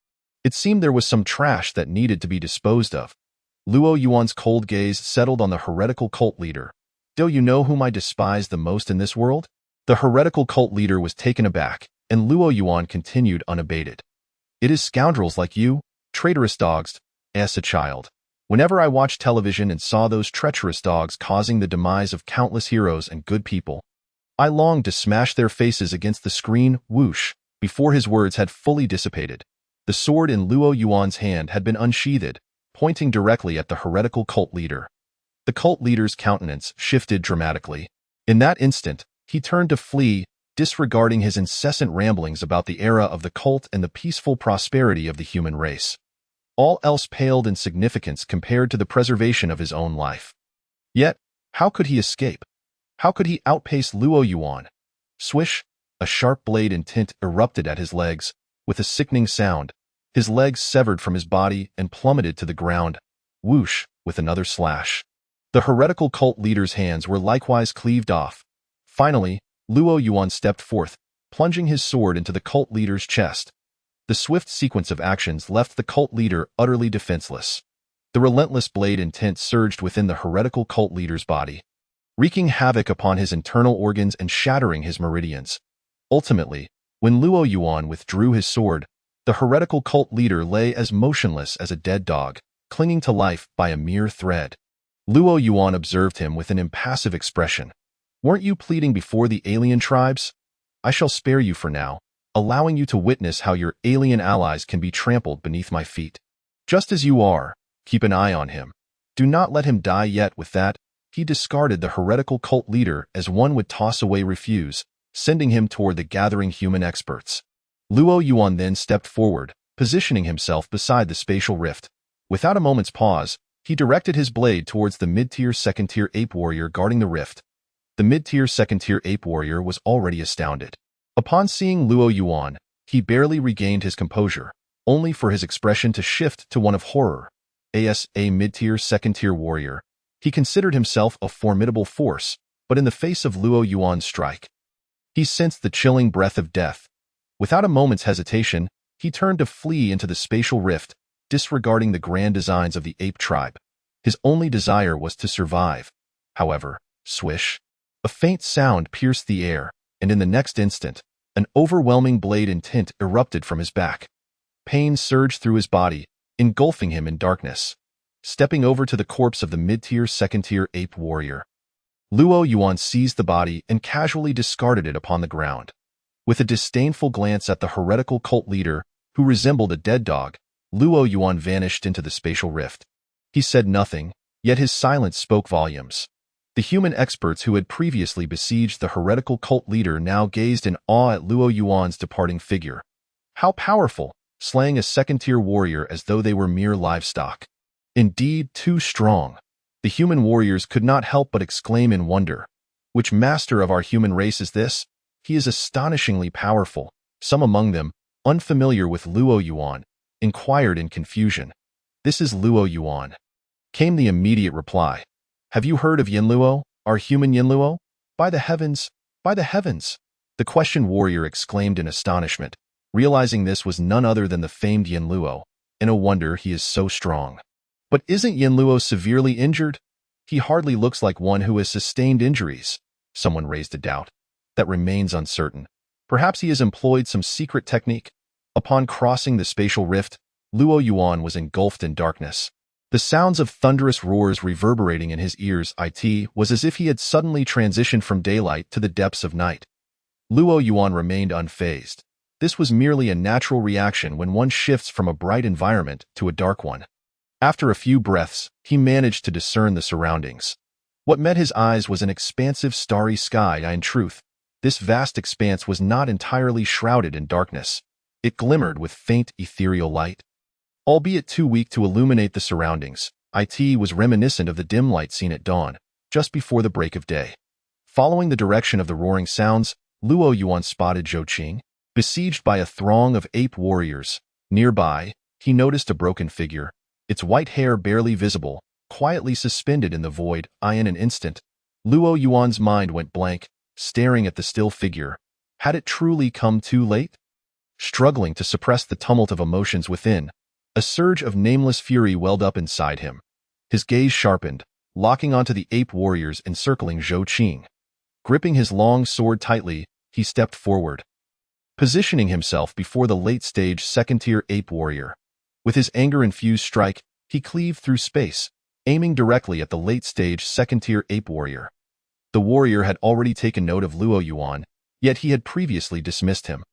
it seemed there was some trash that needed to be disposed of. Luo Yuan's cold gaze settled on the heretical cult leader. "Do you know whom I despise the most in this world?" The heretical cult leader was taken aback, and Luo Yuan continued unabated. "It is scoundrels like you, traitorous dogs, as a child. Whenever I watched television and saw those treacherous dogs causing the demise of countless heroes and good people, I longed to smash their faces against the screen." Whoosh! Before his words had fully dissipated, the sword in Luo Yuan's hand had been unsheathed, pointing directly at the heretical cult leader. The cult leader's countenance shifted dramatically. In that instant, he turned to flee, disregarding his incessant ramblings about the era of the cult and the peaceful prosperity of the human race. All else paled in significance compared to the preservation of his own life. Yet, how could he escape? How could he outpace Luo Yuan? Swish! A sharp blade in tint erupted at his legs. With a sickening sound, his legs severed from his body and plummeted to the ground. Whoosh! With another slash. The heretical cult leader's hands were likewise cleaved off. Finally, Luo Yuan stepped forth, plunging his sword into the cult leader's chest. The swift sequence of actions left the cult leader utterly defenseless. The relentless blade in tint surged within the heretical cult leader's body, wreaking havoc upon his internal organs and shattering his meridians. Ultimately, when Luo Yuan withdrew his sword, the heretical cult leader lay as motionless as a dead dog, clinging to life by a mere thread. Luo Yuan observed him with an impassive expression. "Weren't you pleading before the alien tribes? I shall spare you for now, allowing you to witness how your alien allies can be trampled beneath my feet. Just as you are, keep an eye on him. Do not let him die yet." With that, he discarded the heretical cult leader as one would toss away refuse, sending him toward the gathering human experts. Luo Yuan then stepped forward, positioning himself beside the spatial rift. Without a moment's pause, he directed his blade towards the mid-tier second-tier ape warrior guarding the rift. The mid-tier second-tier ape warrior was already astounded. Upon seeing Luo Yuan, he barely regained his composure, only for his expression to shift to one of horror. As a mid-tier second-tier warrior, he considered himself a formidable force, but in the face of Luo Yuan's strike, he sensed the chilling breath of death. Without a moment's hesitation, he turned to flee into the spatial rift, disregarding the grand designs of the ape tribe. His only desire was to survive. However, swish! A faint sound pierced the air, and in the next instant, an overwhelming blade in tint erupted from his back. Pain surged through his body, engulfing him in darkness. Stepping over to the corpse of the mid-tier second-tier ape warrior, Luo Yuan seized the body and casually discarded it upon the ground. With a disdainful glance at the heretical cult leader, who resembled a dead dog, Luo Yuan vanished into the spatial rift. He said nothing, yet his silence spoke volumes. The human experts who had previously besieged the heretical cult leader now gazed in awe at Luo Yuan's departing figure. How powerful, slaying a second-tier warrior as though they were mere livestock. Indeed, too strong. The human warriors could not help but exclaim in wonder. Which master of our human race is this? He is astonishingly powerful. Some among them, unfamiliar with Luo Yuan, inquired in confusion. "This is Luo Yuan," came the immediate reply. "Have you heard of Yanluo, our human Yanluo? By the heavens! By the heavens!" The questioned warrior exclaimed in astonishment, realizing this was none other than the famed Yanluo. "And no wonder he is so strong. But isn't Yanluo severely injured? He hardly looks like one who has sustained injuries." Someone raised a doubt. "That remains uncertain. Perhaps he has employed some secret technique." Upon crossing the spatial rift, Luo Yuan was engulfed in darkness. The sounds of thunderous roars reverberating in his ears. It was as if he had suddenly transitioned from daylight to the depths of night. Luo Yuan remained unfazed. This was merely a natural reaction when one shifts from a bright environment to a dark one. After a few breaths, he managed to discern the surroundings. What met his eyes was an expansive starry sky, and in truth, this vast expanse was not entirely shrouded in darkness. It glimmered with faint ethereal light. Albeit too weak to illuminate the surroundings, it was reminiscent of the dim light seen at dawn, just before the break of day. Following the direction of the roaring sounds, Luo Yuan spotted Zhou Qing, besieged by a throng of ape warriors. Nearby, he noticed a broken figure, its white hair barely visible, quietly suspended in the void. In an instant, Luo Yuan's mind went blank, staring at the still figure. Had it truly come too late? Struggling to suppress the tumult of emotions within, a surge of nameless fury welled up inside him. His gaze sharpened, locking onto the ape warriors encircling Zhou Qing. Gripping his long sword tightly, he stepped forward, positioning himself before the late-stage second-tier ape warrior. With his anger-infused strike, he cleaved through space, aiming directly at the late-stage second-tier ape warrior. The warrior had already taken note of Luo Yuan, yet he had previously dismissed him.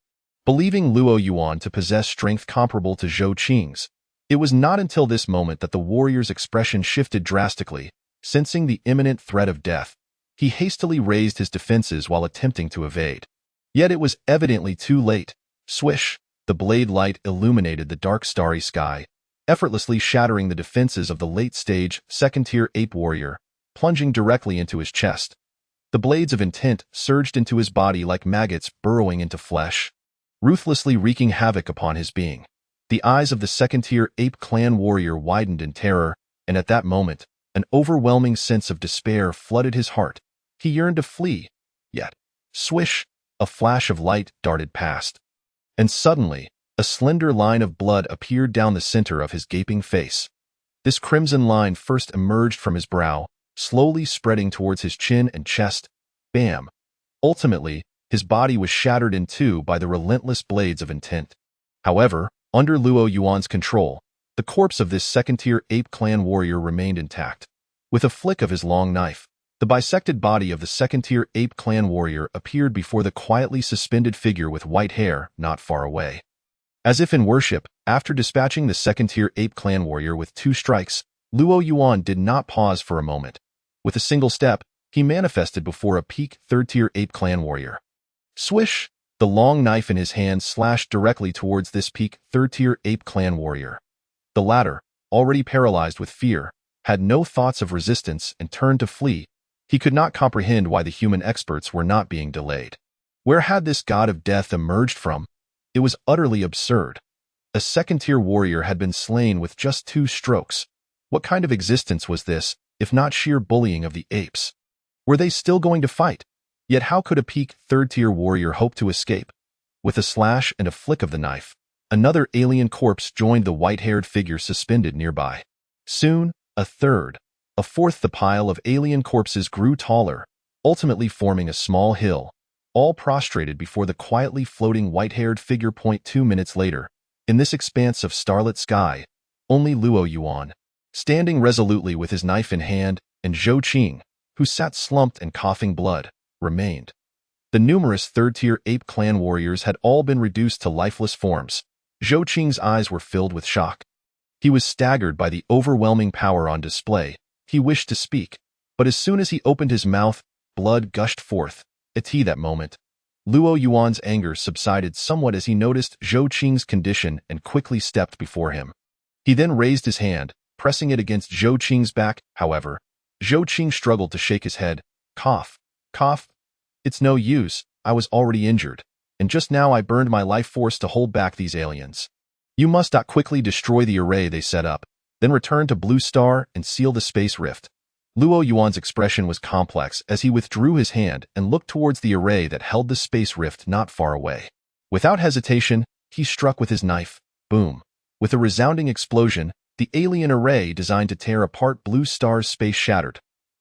Believing Luo Yuan to possess strength comparable to Zhou Qing's, it was not until this moment that the warrior's expression shifted drastically. Sensing the imminent threat of death, he hastily raised his defenses while attempting to evade. Yet it was evidently too late. Swish! The blade light illuminated the dark starry sky, effortlessly shattering the defenses of the late-stage, second-tier ape warrior, plunging directly into his chest. The blades of intent surged into his body like maggots burrowing into flesh, ruthlessly wreaking havoc upon his being. The eyes of the second-tier ape clan warrior widened in terror, and at that moment, an overwhelming sense of despair flooded his heart. He yearned to flee, yet, swish, a flash of light darted past. And suddenly, a slender line of blood appeared down the center of his gaping face. This crimson line first emerged from his brow, slowly spreading towards his chin and chest. Bam! Ultimately, his body was shattered in two by the relentless blades of intent. However, under Luo Yuan's control, the corpse of this second-tier ape clan warrior remained intact. With a flick of his long knife, the bisected body of the second-tier ape clan warrior appeared before the quietly suspended figure with white hair not far away. As if in worship, after dispatching the second-tier ape clan warrior with 2 strikes, Luo Yuan did not pause for a moment. With a single step, he manifested before a peak third-tier ape clan warrior. Swish! The long knife in his hand slashed directly towards this peak third-tier ape clan warrior. The latter, already paralyzed with fear, had no thoughts of resistance and turned to flee. He could not comprehend why the human experts were not being delayed. Where had this god of death emerged from? It was utterly absurd. A second-tier warrior had been slain with just 2 strokes. What kind of existence was this, if not sheer bullying of the apes? Were they still going to fight? Yet how could a peak third-tier warrior hope to escape? With a slash and a flick of the knife, another alien corpse joined the white-haired figure suspended nearby. Soon, a third, a fourth. The pile of alien corpses grew taller, ultimately forming a small hill, all prostrated before the quietly floating white-haired figure. 2 minutes later, in this expanse of starlit sky, only Luo Yuan, standing resolutely with his knife in hand, and Zhou Qing, who sat slumped and coughing blood, remained. The numerous third-tier ape clan warriors had all been reduced to lifeless forms. Zhou Qing's eyes were filled with shock. He was staggered by the overwhelming power on display. He wished to speak, but as soon as he opened his mouth, blood gushed forth. At that moment, Luo Yuan's anger subsided somewhat as he noticed Zhou Qing's condition and quickly stepped before him. He then raised his hand, pressing it against Zhou Qing's back. However, Zhou Qing struggled to shake his head. Cough. Cough. It's no use, I was already injured, and just now I burned my life force to hold back these aliens. You must quickly destroy the array they set up, then return to Blue Star and seal the space rift. Luo Yuan's expression was complex as he withdrew his hand and looked towards the array that held the space rift not far away. Without hesitation, he struck with his knife. Boom. With a resounding explosion, the alien array designed to tear apart Blue Star's space shattered.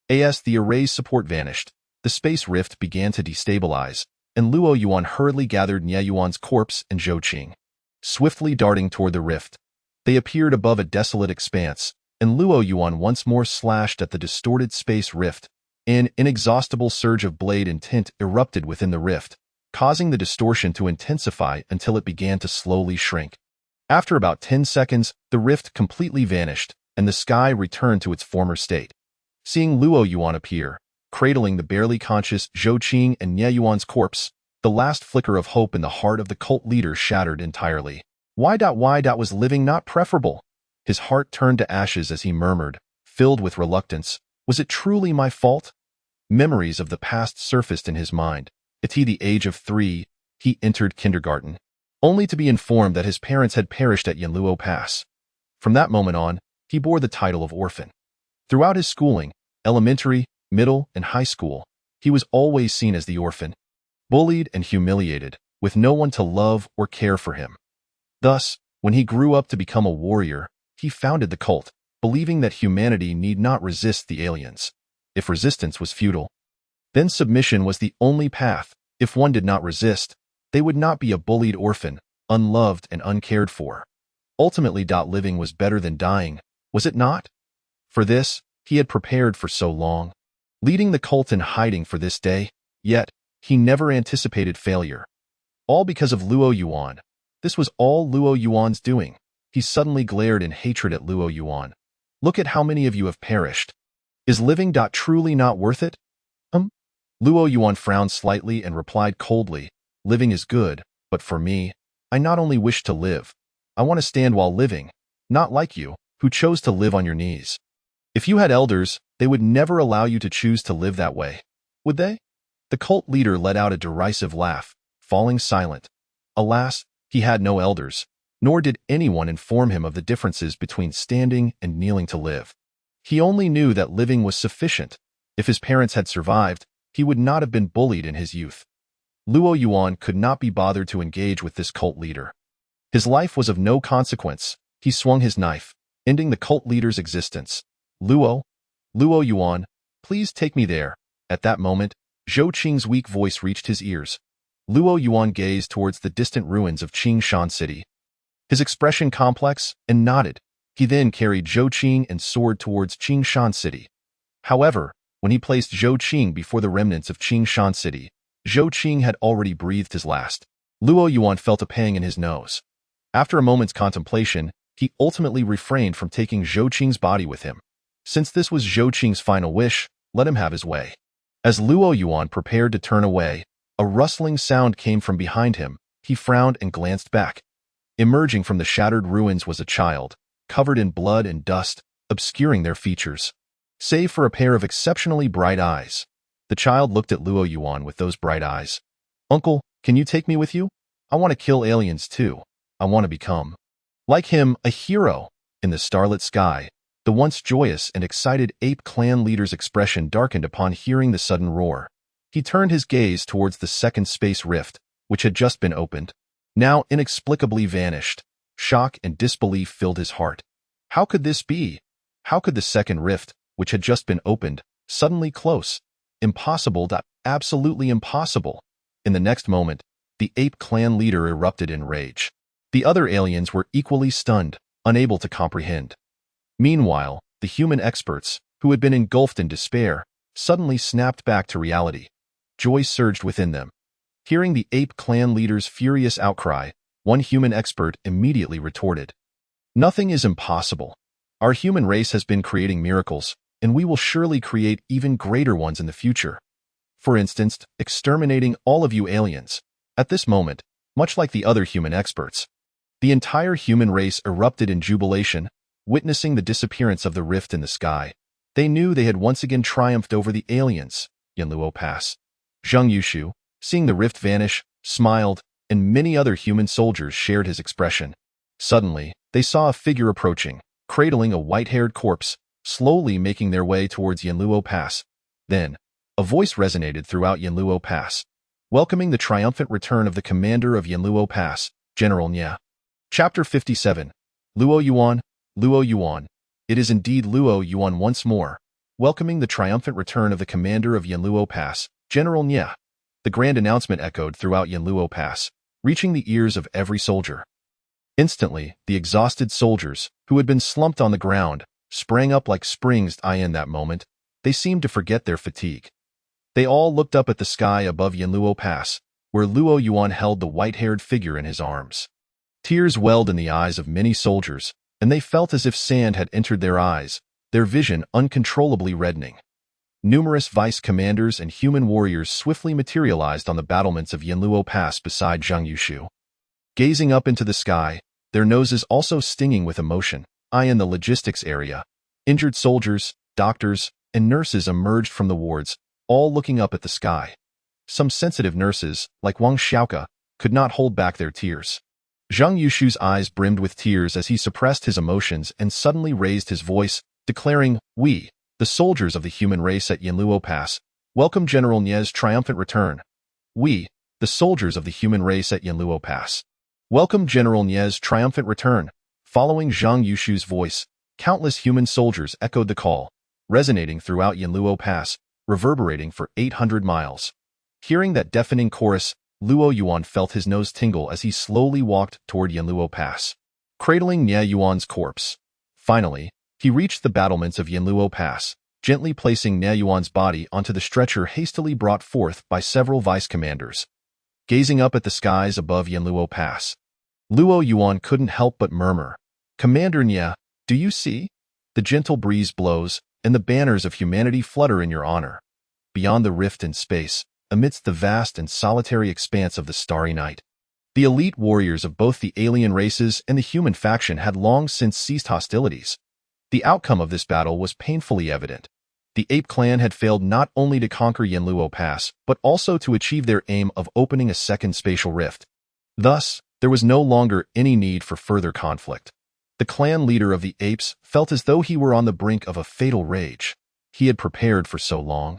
The array's support vanished. The space rift began to destabilize, and Luo Yuan hurriedly gathered Nye Yuan's corpse and Zhou Qing. Swiftly darting toward the rift, they appeared above a desolate expanse, and Luo Yuan once more slashed at the distorted space rift. An inexhaustible surge of blade intent erupted within the rift, causing the distortion to intensify until it began to slowly shrink. After about 10 seconds, the rift completely vanished, and the sky returned to its former state. Seeing Luo Yuan appear, cradling the barely conscious Zhou Qing and Nye Yuan's corpse, the last flicker of hope in the heart of the cult leader shattered entirely. Why was living not preferable? His heart turned to ashes as he murmured, filled with reluctance, was it truly my fault? Memories of the past surfaced in his mind. At the age of 3, he entered kindergarten, only to be informed that his parents had perished at Yanluo Pass. From that moment on, he bore the title of orphan. Throughout his schooling, elementary, middle, and high school, he was always seen as the orphan, bullied and humiliated, with no one to love or care for him. Thus, when he grew up to become a warrior, he founded the cult, believing that humanity need not resist the aliens. If resistance was futile, then submission was the only path. If one did not resist, they would not be a bullied orphan, unloved and uncared for. Ultimately, living was better than dying, was it not? For this, he had prepared for so long, leading the cult in hiding for this day, yet he never anticipated failure. All because of Luo Yuan. This was all Luo Yuan's doing. He suddenly glared in hatred at Luo Yuan. Look at how many of you have perished. Is living truly not worth it? Luo Yuan frowned slightly and replied coldly, living is good, but for me, I not only wish to live, I want to stand while living, not like you, who chose to live on your knees. If you had elders, they would never allow you to choose to live that way, would they? The cult leader let out a derisive laugh, falling silent. Alas, he had no elders, nor did anyone inform him of the differences between standing and kneeling to live. He only knew that living was sufficient. If his parents had survived, he would not have been bullied in his youth. Luo Yuan could not be bothered to engage with this cult leader. His life was of no consequence. He swung his knife, ending the cult leader's existence. Luo Yuan, please take me there. At that moment, Zhou Qing's weak voice reached his ears. Luo Yuan gazed towards the distant ruins of Qingshan City. His expression complex and nodded. He then carried Zhou Qing and soared towards Qingshan City. However, when he placed Zhou Qing before the remnants of Qingshan City, Zhou Qing had already breathed his last. Luo Yuan felt a pang in his nose. After a moment's contemplation, he ultimately refrained from taking Zhou Qing's body with him. Since this was Zhou Qing's final wish, let him have his way. As Luo Yuan prepared to turn away, a rustling sound came from behind him. He frowned and glanced back. Emerging from the shattered ruins was a child, covered in blood and dust, obscuring their features, save for a pair of exceptionally bright eyes. The child looked at Luo Yuan with those bright eyes. Uncle, can you take me with you? I want to kill aliens too. I want to become, like him, a hero. In the starlit sky, the once joyous and excited ape clan leader's expression darkened upon hearing the sudden roar. He turned his gaze towards the second space rift, which had just been opened, now inexplicably vanished. Shock and disbelief filled his heart. How could this be? How could the second rift, which had just been opened, suddenly close? Impossible, absolutely impossible. In the next moment, the ape clan leader erupted in rage. The other aliens were equally stunned, unable to comprehend. Meanwhile, the human experts, who had been engulfed in despair, suddenly snapped back to reality. Joy surged within them. Hearing the ape clan leader's furious outcry, one human expert immediately retorted, "Nothing is impossible. Our human race has been creating miracles, and we will surely create even greater ones in the future. For instance, exterminating all of you aliens." At this moment, much like the other human experts, the entire human race erupted in jubilation, witnessing the disappearance of the rift in the sky. They knew they had once again triumphed over the aliens. Yanluo Pass. Zheng Yushu, seeing the rift vanish, smiled, and many other human soldiers shared his expression. Suddenly, they saw a figure approaching, cradling a white-haired corpse, slowly making their way towards Yanluo Pass. Then, a voice resonated throughout Yanluo Pass, welcoming the triumphant return of the commander of Yanluo Pass, General Nye. Chapter 57. Luo Yuan, Luo Yuan. It is indeed Luo Yuan once more, welcoming the triumphant return of the commander of Yanluo Pass, General Nye. The grand announcement echoed throughout Yanluo Pass, reaching the ears of every soldier. Instantly, the exhausted soldiers, who had been slumped on the ground, sprang up like springs. In that moment, they seemed to forget their fatigue. They all looked up at the sky above Yanluo Pass, where Luo Yuan held the white-haired figure in his arms. Tears welled in the eyes of many soldiers, and they felt as if sand had entered their eyes. their vision uncontrollably reddening. Numerous vice commanders and human warriors swiftly materialized on the battlements of Yanluo Pass beside Zhang Yushu. Gazing up into the sky, their noses also stinging with emotion, in the logistics area. Injured soldiers, doctors, and nurses emerged from the wards, all looking up at the sky. Some sensitive nurses, like Wang Xiaoke, could not hold back their tears. Zhang Yushu's eyes brimmed with tears as he suppressed his emotions and suddenly raised his voice, declaring, "We, the soldiers of the human race at Yanluo Pass, welcome General Nie's triumphant return. We, the soldiers of the human race at Yanluo Pass, welcome General Nie's triumphant return." Following Zhang Yushu's voice, countless human soldiers echoed the call, resonating throughout Yanluo Pass, reverberating for 800 miles. Hearing that deafening chorus, Luo Yuan felt his nose tingle as he slowly walked toward Yanluo Pass, cradling Nie Yuan's corpse. Finally, he reached the battlements of Yanluo Pass, gently placing Nie Yuan's body onto the stretcher hastily brought forth by several vice commanders. Gazing up at the skies above Yanluo Pass, Luo Yuan couldn't help but murmur, "Commander Nie, do you see? The gentle breeze blows, and the banners of humanity flutter in your honor. Beyond the rift in space, amidst the vast and solitary expanse of the starry night, the elite warriors of both the alien races and the human faction had long since ceased hostilities. The outcome of this battle was painfully evident. The Ape Clan had failed not only to conquer Yanluo Pass, but also to achieve their aim of opening a second spatial rift. Thus, there was no longer any need for further conflict. The clan leader of the apes felt as though he were on the brink of a fatal rage. He had prepared for so long,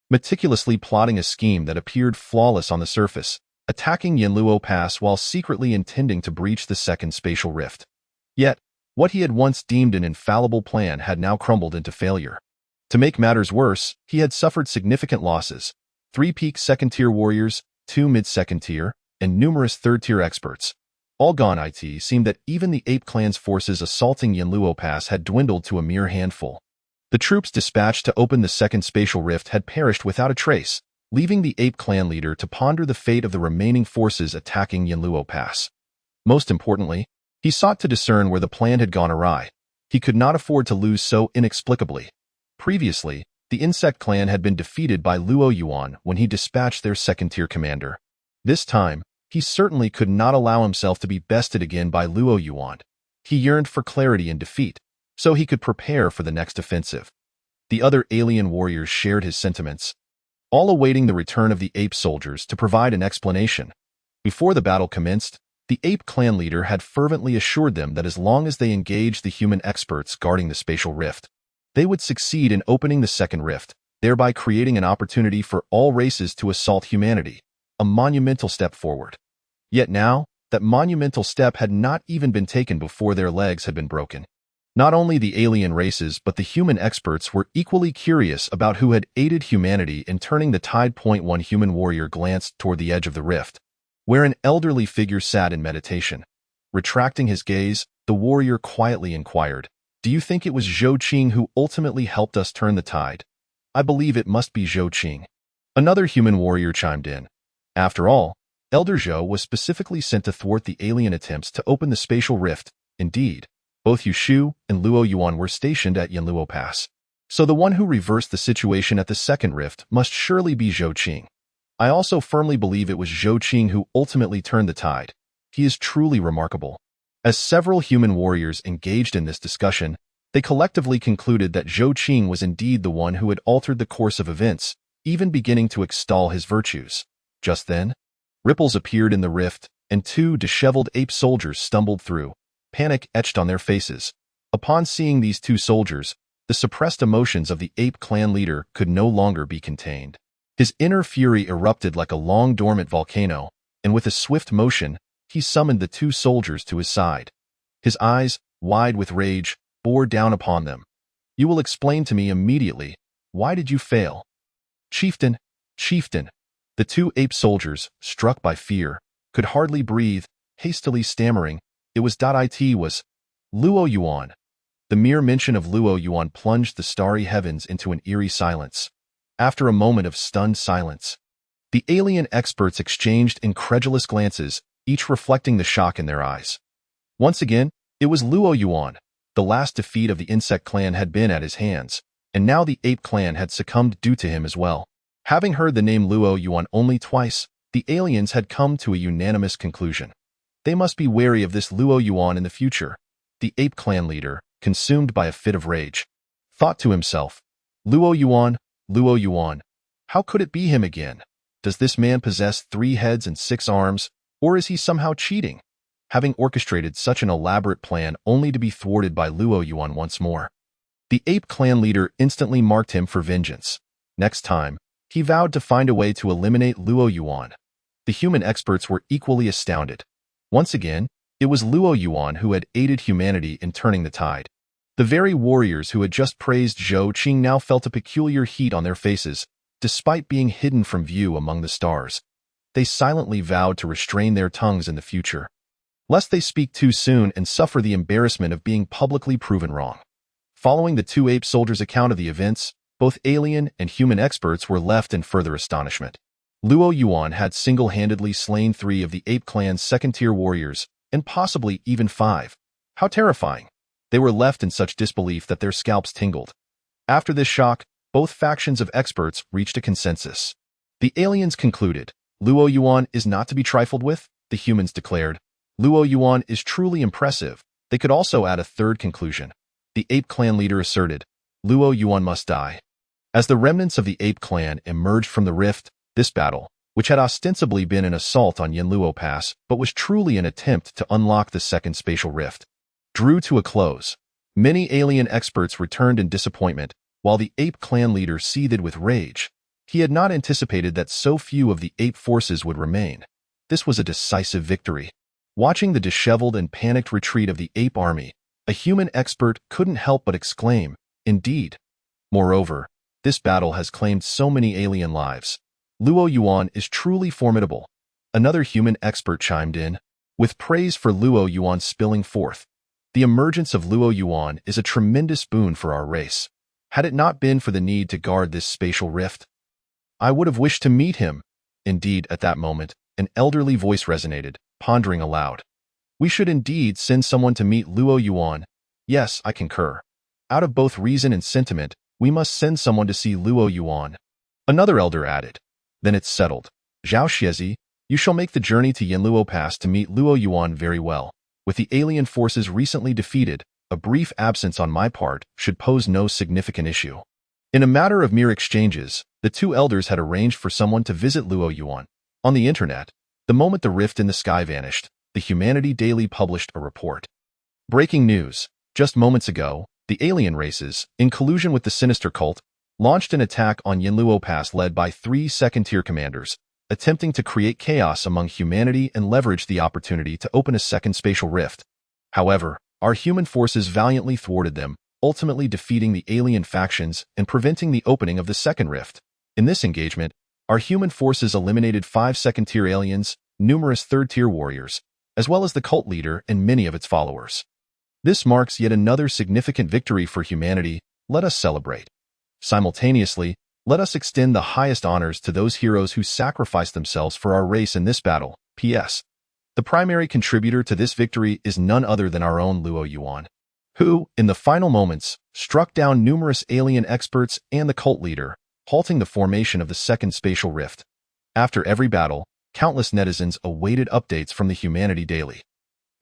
meticulously plotting a scheme that appeared flawless on the surface, attacking Yanluo Pass while secretly intending to breach the second spatial rift. Yet, what he had once deemed an infallible plan had now crumbled into failure. To make matters worse, he had suffered significant losses: 3 peak second-tier warriors, 2 mid-second-tier, and numerous third-tier experts. All gone. It seemed that even the Ape Clan's forces assaulting Yanluo Pass had dwindled to a mere handful. The troops dispatched to open the second spatial rift had perished without a trace, leaving the Ape Clan leader to ponder the fate of the remaining forces attacking Yanluo Pass. Most importantly, he sought to discern where the plan had gone awry. He could not afford to lose so inexplicably. Previously, the Insect Clan had been defeated by Luo Yuan when he dispatched their second-tier commander. This time, he certainly could not allow himself to be bested again by Luo Yuan. He yearned for clarity in defeat, so he could prepare for the next offensive. The other alien warriors shared his sentiments, all awaiting the return of the ape soldiers to provide an explanation. Before the battle commenced, the Ape Clan leader had fervently assured them that as long as they engaged the human experts guarding the spatial rift, they would succeed in opening the second rift, thereby creating an opportunity for all races to assault humanity, a monumental step forward. Yet now, that monumental step had not even been taken before their legs had been broken. Not only the alien races but the human experts were equally curious about who had aided humanity in turning the tide. One human warrior glanced toward the edge of the rift, where an elderly figure sat in meditation. Retracting his gaze, the warrior quietly inquired, "Do you think it was Zhou Qing who ultimately helped us turn the tide?" "I believe it must be Zhou Qing." Another human warrior chimed in. After all, Elder Zhou was specifically sent to thwart the alien attempts to open the spatial rift. Indeed, both Yushu and Luo Yuan were stationed at Yanluo Pass. So the one who reversed the situation at the second rift must surely be Zhou Qing. I also firmly believe it was Zhou Qing who ultimately turned the tide. He is truly remarkable. As several human warriors engaged in this discussion, they collectively concluded that Zhou Qing was indeed the one who had altered the course of events, even beginning to extol his virtues. Just then, ripples appeared in the rift, and 2 disheveled ape soldiers stumbled through, panic etched on their faces. Upon seeing these 2 soldiers, the suppressed emotions of the Ape Clan leader could no longer be contained. His inner fury erupted like a long-dormant volcano, and with a swift motion, he summoned the 2 soldiers to his side. His eyes, wide with rage, bore down upon them. "You will explain to me immediately. Why did you fail?" "Chieftain, chieftain." The 2 ape soldiers, struck by fear, could hardly breathe, hastily stammering, "It was Luo Yuan." The mere mention of Luo Yuan plunged the starry heavens into an eerie silence. After a moment of stunned silence, the alien experts exchanged incredulous glances, each reflecting the shock in their eyes. Once again, it was Luo Yuan. The last defeat of the insect clan had been at his hands, and now the ape clan had succumbed due to him as well. Having heard the name Luo Yuan only twice, the aliens had come to a unanimous conclusion. They must be wary of this Luo Yuan in the future. The ape clan leader, consumed by a fit of rage, thought to himself, Luo Yuan, how could it be him again? Does this man possess 3 heads and 6 arms, or is he somehow cheating? Having orchestrated such an elaborate plan only to be thwarted by Luo Yuan once more. The ape clan leader instantly marked him for vengeance. Next time, he vowed to find a way to eliminate Luo Yuan. The human experts were equally astounded. Once again, it was Luo Yuan who had aided humanity in turning the tide. The very warriors who had just praised Zhou Qing now felt a peculiar heat on their faces, despite being hidden from view among the stars. They silently vowed to restrain their tongues in the future, lest they speak too soon and suffer the embarrassment of being publicly proven wrong. Following the 2 ape soldiers' account of the events, both alien and human experts were left in further astonishment. Luo Yuan had single-handedly slain 3 of the ape clan's second-tier warriors, and possibly even 5. How terrifying! They were left in such disbelief that their scalps tingled. After this shock, both factions of experts reached a consensus. The aliens concluded, Luo Yuan is not to be trifled with. The humans declared, Luo Yuan is truly impressive. They could also add a third conclusion. The ape clan leader asserted, Luo Yuan must die. As the remnants of the ape clan emerged from the rift, this battle, which had ostensibly been an assault on Yanluo Pass but was truly an attempt to unlock the second spatial rift, drew to a close. Many alien experts returned in disappointment, while the ape clan leader seethed with rage. He had not anticipated that so few of the ape forces would remain. This was a decisive victory. Watching the disheveled and panicked retreat of the ape army, a human expert couldn't help but exclaim, indeed. Moreover, this battle has claimed so many alien lives. Luo Yuan is truly formidable. Another human expert chimed in, with praise for Luo Yuan spilling forth. The emergence of Luo Yuan is a tremendous boon for our race. Had it not been for the need to guard this spatial rift, I would have wished to meet him. Indeed, at that moment, an elderly voice resonated, pondering aloud. We should indeed send someone to meet Luo Yuan. Yes, I concur. Out of both reason and sentiment, we must send someone to see Luo Yuan. Another elder added, then it's settled. Zhao Xiezi, you shall make the journey to Yanluo Pass to meet Luo Yuan very well. With the alien forces recently defeated, a brief absence on my part should pose no significant issue. In a matter of mere exchanges, the 2 elders had arranged for someone to visit Luo Yuan. On the internet, the moment the rift in the sky vanished, the Humanity Daily published a report. Breaking news. Just moments ago, the alien races, in collusion with the sinister cult, launched an attack on Yanluo Pass led by 3 second-tier commanders, attempting to create chaos among humanity and leverage the opportunity to open a second spatial rift. However, our human forces valiantly thwarted them, ultimately defeating the alien factions and preventing the opening of the second rift. In this engagement, our human forces eliminated 5 second-tier aliens, numerous third-tier warriors, as well as the cult leader and many of its followers. This marks yet another significant victory for humanity. Let us celebrate. Simultaneously, let us extend the highest honors to those heroes who sacrificed themselves for our race in this battle. P.S. The primary contributor to this victory is none other than our own Luo Yuan, who, in the final moments, struck down numerous alien experts and the cult leader, halting the formation of the second spatial rift. After every battle, countless netizens awaited updates from the Humanity Daily.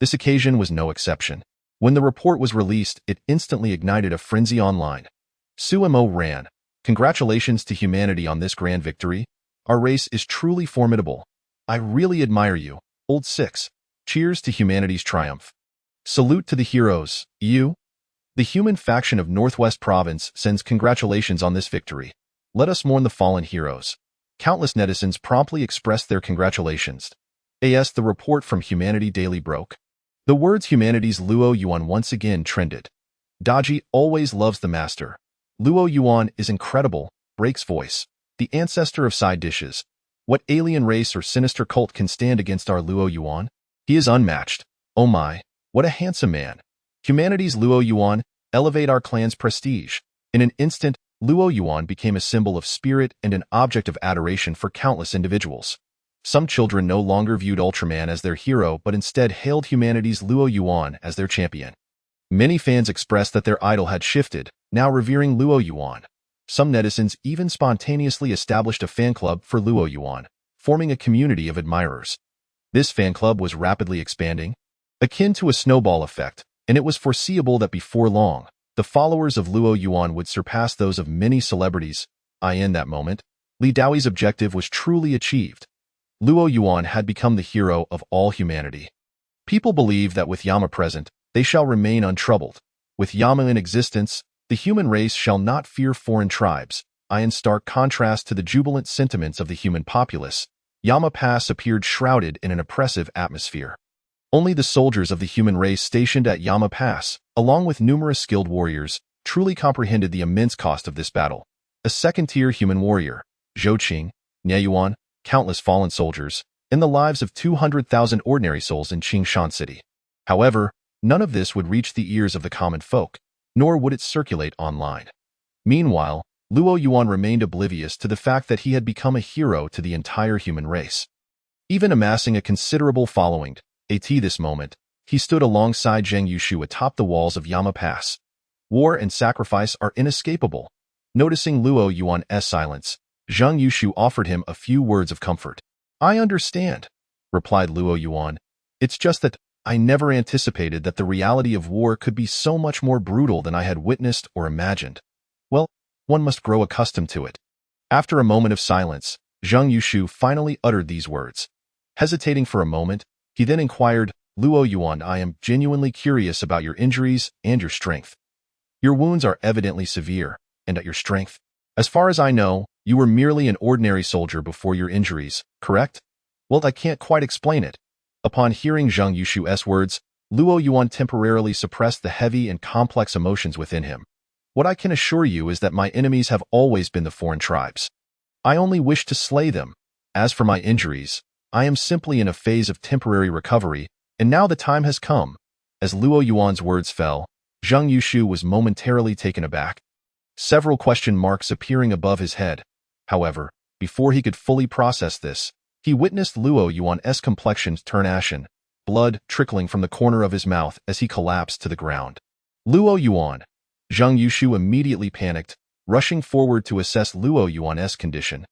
This occasion was no exception. When the report was released, it instantly ignited a frenzy online. Sumo ran, congratulations to humanity on this grand victory. Our race is truly formidable. I really admire you, Old Six. Cheers to humanity's triumph. Salute to the heroes, you. The human faction of Northwest Province sends congratulations on this victory. Let us mourn the fallen heroes. Countless netizens promptly expressed their congratulations. As the report from Humanity Daily broke, the words humanity's Luo Yuan once again trended. Daji always loves the master. Luo Yuan is incredible, breaks voice. The ancestor of side dishes. What alien race or sinister cult can stand against our Luo Yuan? He is unmatched. Oh my, what a handsome man. Humanity's Luo Yuan elevate our clan's prestige. In an instant, Luo Yuan became a symbol of spirit and an object of adoration for countless individuals. Some children no longer viewed Ultraman as their hero but instead hailed humanity's Luo Yuan as their champion. Many fans expressed that their idol had shifted, now revering Luo Yuan. Some netizens even spontaneously established a fan club for Luo Yuan, forming a community of admirers. This fan club was rapidly expanding, akin to a snowball effect, and it was foreseeable that before long, the followers of Luo Yuan would surpass those of many celebrities. In that moment, Li Daoi's objective was truly achieved. Luo Yuan had become the hero of all humanity. People believe that with Yama present, they shall remain untroubled. With Yama in existence, the human race shall not fear foreign tribes. In stark contrast to the jubilant sentiments of the human populace, Yama Pass appeared shrouded in an oppressive atmosphere. Only the soldiers of the human race stationed at Yama Pass, along with numerous skilled warriors, truly comprehended the immense cost of this battle. A second-tier human warrior, Zhou Qing, Nieyuan, countless fallen soldiers, and the lives of 200,000 ordinary souls in Qingshan City. However, none of this would reach the ears of the common folk, nor would it circulate online. Meanwhile, Luo Yuan remained oblivious to the fact that he had become a hero to the entire human race. Even amassing a considerable following, at this moment, he stood alongside Zhang Yushu atop the walls of Yama Pass. War and sacrifice are inescapable. Noticing Luo Yuan's silence, Zhang Yushu offered him a few words of comfort. "I understand," replied Luo Yuan. "It's just that I never anticipated that the reality of war could be so much more brutal than I had witnessed or imagined. Well, one must grow accustomed to it." After a moment of silence, Zhang Yushu finally uttered these words. Hesitating for a moment, he then inquired, "Luo Yuan, I am genuinely curious about your injuries and your strength. Your wounds are evidently severe, and at your strength. As far as I know, you were merely an ordinary soldier before your injuries, correct?" "Well, I can't quite explain it." Upon hearing Zhang Yushu's words, Luo Yuan temporarily suppressed the heavy and complex emotions within him. "What I can assure you is that my enemies have always been the foreign tribes. I only wish to slay them. As for my injuries, I am simply in a phase of temporary recovery, and now the time has come." As Luo Yuan's words fell, Zhang Yushu was momentarily taken aback, several question marks appearing above his head. However, before he could fully process this, he witnessed Luo Yuan's complexion turn ashen, blood trickling from the corner of his mouth as he collapsed to the ground. "Luo Yuan!" Zhang Yushu immediately panicked, rushing forward to assess Luo Yuan's condition.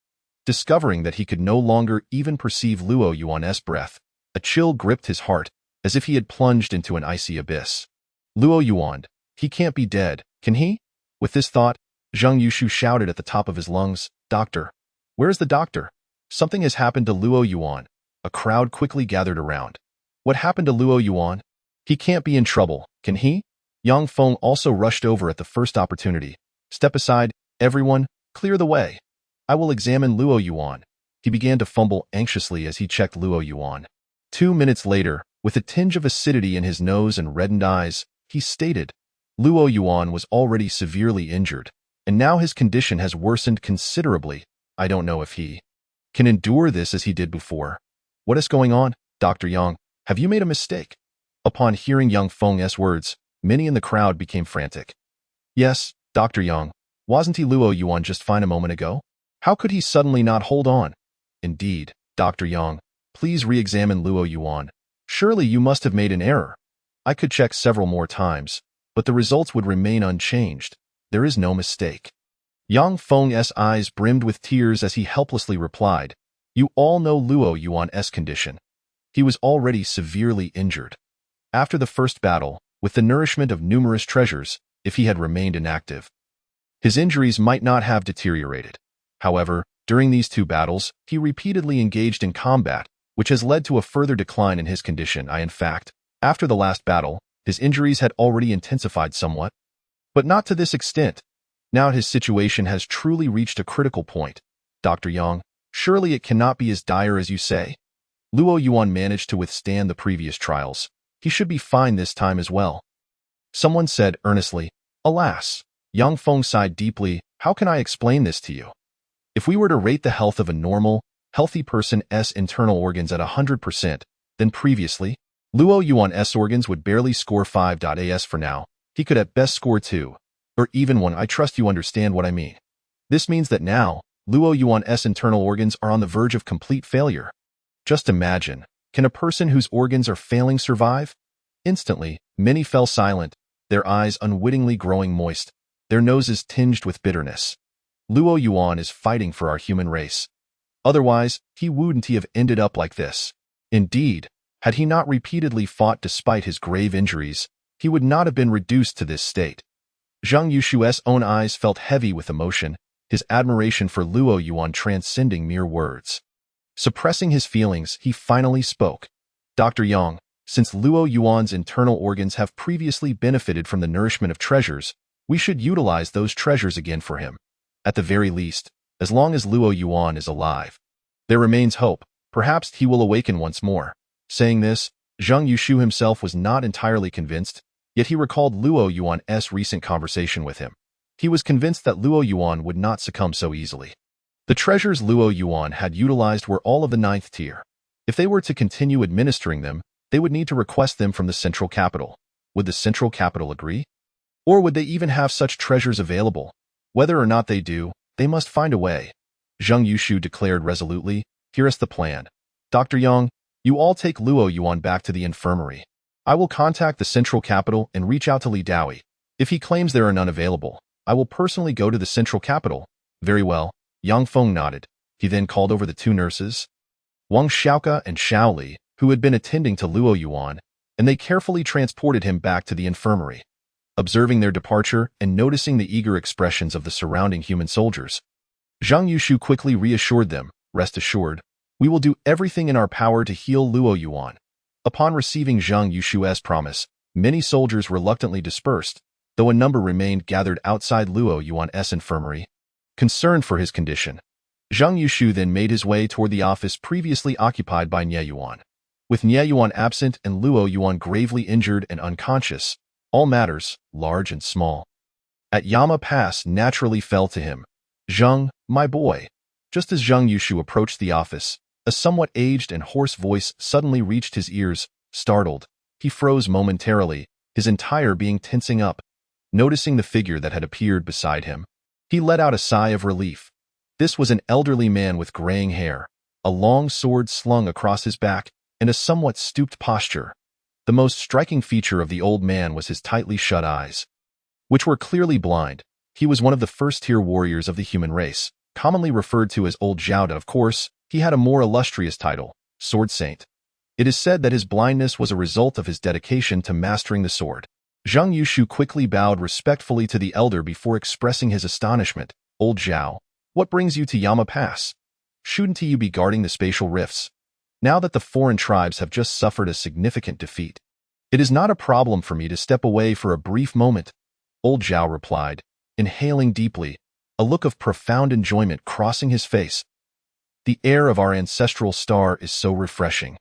Discovering that he could no longer even perceive Luo Yuan's breath, a chill gripped his heart, as if he had plunged into an icy abyss. "Luo Yuan, he can't be dead, can he?" With this thought, Zhang Yushu shouted at the top of his lungs, "Doctor! Where is the doctor? Something has happened to Luo Yuan." A crowd quickly gathered around. "What happened to Luo Yuan? He can't be in trouble, can he?" Yang Feng also rushed over at the first opportunity. "Step aside, everyone, clear the way. I will examine Luo Yuan." He began to fumble anxiously as he checked Luo Yuan. 2 minutes later, with a tinge of acidity in his nose and reddened eyes, he stated, "Luo Yuan was already severely injured, and now his condition has worsened considerably. I don't know if he can endure this as he did before. What is going on, Dr. Yang? Have you made a mistake?" Upon hearing Yang Feng's words, many in the crowd became frantic. "Yes, Dr. Yang. Wasn't he Luo Yuan just fine a moment ago? How could he suddenly not hold on?" "Indeed, Dr. Yang. Please re-examine Luo Yuan. Surely you must have made an error. I could check several more times, but the results would remain unchanged. There is no mistake." Yang Feng's eyes brimmed with tears as he helplessly replied, "You all know Luo Yuan's condition. He was already severely injured. After the first battle, with the nourishment of numerous treasures, if he had remained inactive, his injuries might not have deteriorated. However, during these 2 battles, he repeatedly engaged in combat, which has led to a further decline in his condition. In fact, after the last battle, his injuries had already intensified somewhat. But not to this extent. Now his situation has truly reached a critical point. Dr. Yang, surely it cannot be as dire as you say. Luo Yuan managed to withstand the previous trials. He should be fine this time as well." Someone said earnestly, "Alas." Yang Feng sighed deeply, "How can I explain this to you? If we were to rate the health of a normal, healthy person's internal organs at 100%, then previously, Luo Yuan's organs would barely score 5.as for now. He could at best score 2, or even 1. I trust you understand what I mean. This means that now, Luo Yuan's internal organs are on the verge of complete failure. Just imagine, can a person whose organs are failing survive?" Instantly, many fell silent. their eyes unwittingly growing moist, their noses tinged with bitterness. Luo Yuan is fighting for our human race. Otherwise, he wouldn't have ended up like this. Indeed, had he not repeatedly fought despite his grave injuries, he would not have been reduced to this state. Zhang Yushu's own eyes felt heavy with emotion, his admiration for Luo Yuan transcending mere words. Suppressing his feelings, he finally spoke. Dr. Yang, since Luo Yuan's internal organs have previously benefited from the nourishment of treasures, we should utilize those treasures again for him. At the very least, as long as Luo Yuan is alive. There remains hope. Perhaps he will awaken once more. Saying this, Zhang Yushu himself was not entirely convinced, yet he recalled Luo Yuan's recent conversation with him. He was convinced that Luo Yuan would not succumb so easily. The treasures Luo Yuan had utilized were all of the 9th tier. If they were to continue administering them, they would need to request them from the central capital. Would the central capital agree? Or would they even have such treasures available? Whether or not they do, they must find a way. Zhang Yushu declared resolutely, "Here is the plan. Dr. Yang, you all take Luo Yuan back to the infirmary. I will contact the central capital and reach out to Li Daoi. If he claims there are none available, I will personally go to the central capital." Very well, Yang Feng nodded. He then called over the 2 nurses, Wang Xiaoke and Xiao Li, who had been attending to Luo Yuan, and they carefully transported him back to the infirmary. Observing their departure and noticing the eager expressions of the surrounding human soldiers, Zhang Yushu quickly reassured them, "Rest assured, we will do everything in our power to heal Luo Yuan." Upon receiving Zhang Yushu's promise, many soldiers reluctantly dispersed, though a number remained gathered outside Luo Yuan's infirmary. Concerned for his condition, Zhang Yushu then made his way toward the office previously occupied by Nie Yuan. With Nie Yuan absent and Luo Yuan gravely injured and unconscious, all matters, large and small, at Yama Pass naturally fell to him. "Zhang, my boy." Just as Zhang Yushu approached the office, a somewhat aged and hoarse voice suddenly reached his ears. Startled, he froze momentarily, his entire being tensing up. Noticing the figure that had appeared beside him, he let out a sigh of relief. This was an elderly man with graying hair, a long sword slung across his back, and a somewhat stooped posture. The most striking feature of the old man was his tightly shut eyes, which were clearly blind. He was one of the first-tier warriors of the human race, commonly referred to as Old Zhao. Of course, he had a more illustrious title, Sword Saint. It is said that his blindness was a result of his dedication to mastering the sword. Zhang Yushu quickly bowed respectfully to the elder before expressing his astonishment. "Old Zhao, what brings you to Yama Pass? Shouldn't you be guarding the spatial rifts? Now that the foreign tribes have just suffered a significant defeat, it is not a problem for me to step away for a brief moment," Old Zhao replied, inhaling deeply, a look of profound enjoyment crossing his face. "The air of our ancestral star is so refreshing.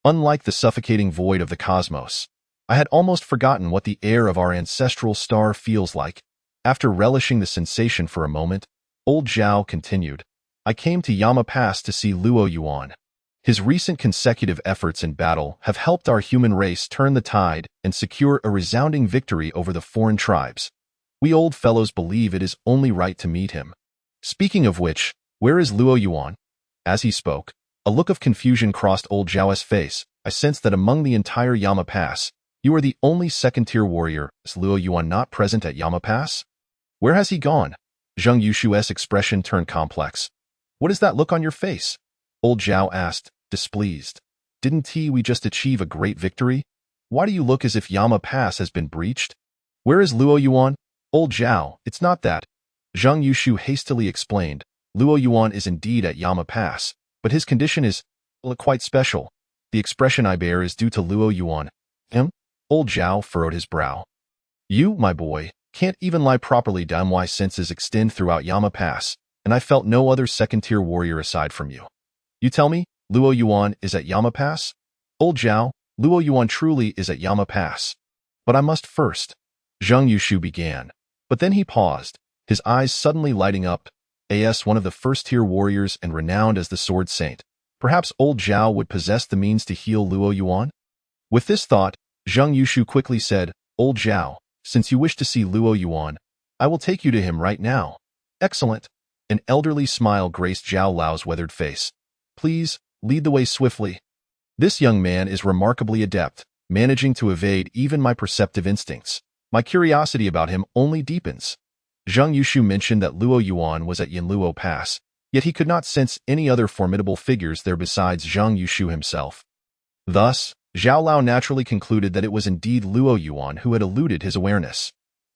Unlike the suffocating void of the cosmos, I had almost forgotten what the air of our ancestral star feels like." After relishing the sensation for a moment, Old Zhao continued, "I came to Yama Pass to see Luo Yuan. His recent consecutive efforts in battle have helped our human race turn the tide and secure a resounding victory over the foreign tribes. We old fellows believe it is only right to meet him. Speaking of which, where is Luo Yuan?" As he spoke, a look of confusion crossed Old Zhao's face. "I sense that among the entire Yama Pass, you are the only second-tier warrior. Is Luo Yuan not present at Yama Pass? Where has he gone?" Zhang Yushu's expression turned complex. "What is that look on your face?" Old Zhao asked, displeased. "Didn't we just achieve a great victory? Why do you look as if Yama Pass has been breached? Where is Luo Yuan?" "Old Zhao, it's not that," Zhang Yushu hastily explained. "Luo Yuan is indeed at Yama Pass, but his condition is quite special. The expression I bear is due to Luo Yuan." Old Zhao furrowed his brow. "You, my boy, can't even lie properly. My senses extend throughout Yama Pass, and I felt no other second-tier warrior aside from you. You tell me Luo Yuan is at Yama Pass?" "Old Zhao, Luo Yuan truly is at Yama Pass. But I must first," Zhang Yushu began. But then he paused, his eyes suddenly lighting up. As one of the first-tier warriors and renowned as the Sword Saint, perhaps Old Zhao would possess the means to heal Luo Yuan? With this thought, Zhang Yushu quickly said, "Old Zhao, since you wish to see Luo Yuan, I will take you to him right now." "Excellent." An elderly smile graced Zhao Lao's weathered face. "Please, lead the way swiftly. This young man is remarkably adept, managing to evade even my perceptive instincts." My curiosity about him only deepens. Zhang Yushu mentioned that Luo Yuan was at Yanluo Pass, yet he could not sense any other formidable figures there besides Zhang Yushu himself. Thus, Zhao Lao naturally concluded that it was indeed Luo Yuan who had eluded his awareness.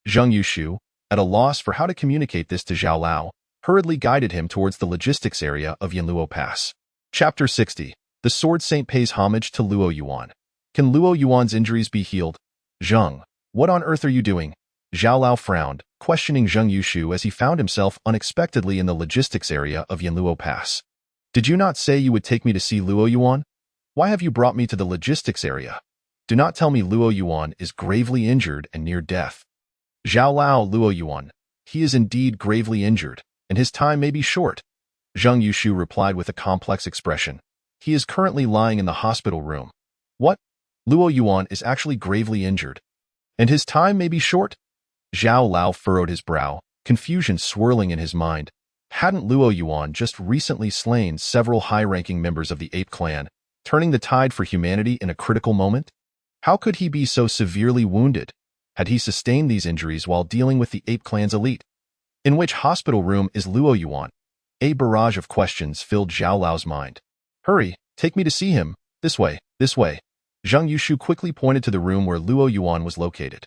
Zhang Yushu, at a loss for how to communicate this to Zhao Lao, hurriedly guided him towards the logistics area of Yanluo Pass. Chapter 60. The Sword Saint pays homage to Luo Yuan. Can Luo Yuan's injuries be healed? Zhang, what on earth are you doing? Zhao Lao frowned, questioning Zhang Yushu as he found himself unexpectedly in the logistics area of Yanluo Pass. Did you not say you would take me to see Luo Yuan? Why have you brought me to the logistics area? Do not tell me Luo Yuan is gravely injured and near death. Zhao Lao, Luo Yuan. He is indeed gravely injured, and his time may be short. Zhang Yushu replied with a complex expression. He is currently lying in the hospital room. What? Luo Yuan is actually gravely injured, and his time may be short? Zhao Lao furrowed his brow, confusion swirling in his mind. Hadn't Luo Yuan just recently slain several high-ranking members of the Ape Clan, turning the tide for humanity in a critical moment? How could he be so severely wounded? Had he sustained these injuries while dealing with the Ape Clan's elite? In which hospital room is Luo Yuan? A barrage of questions filled Zhao Lao's mind. Hurry, take me to see him. This way, this way. Zhang Yushu quickly pointed to the room where Luo Yuan was located.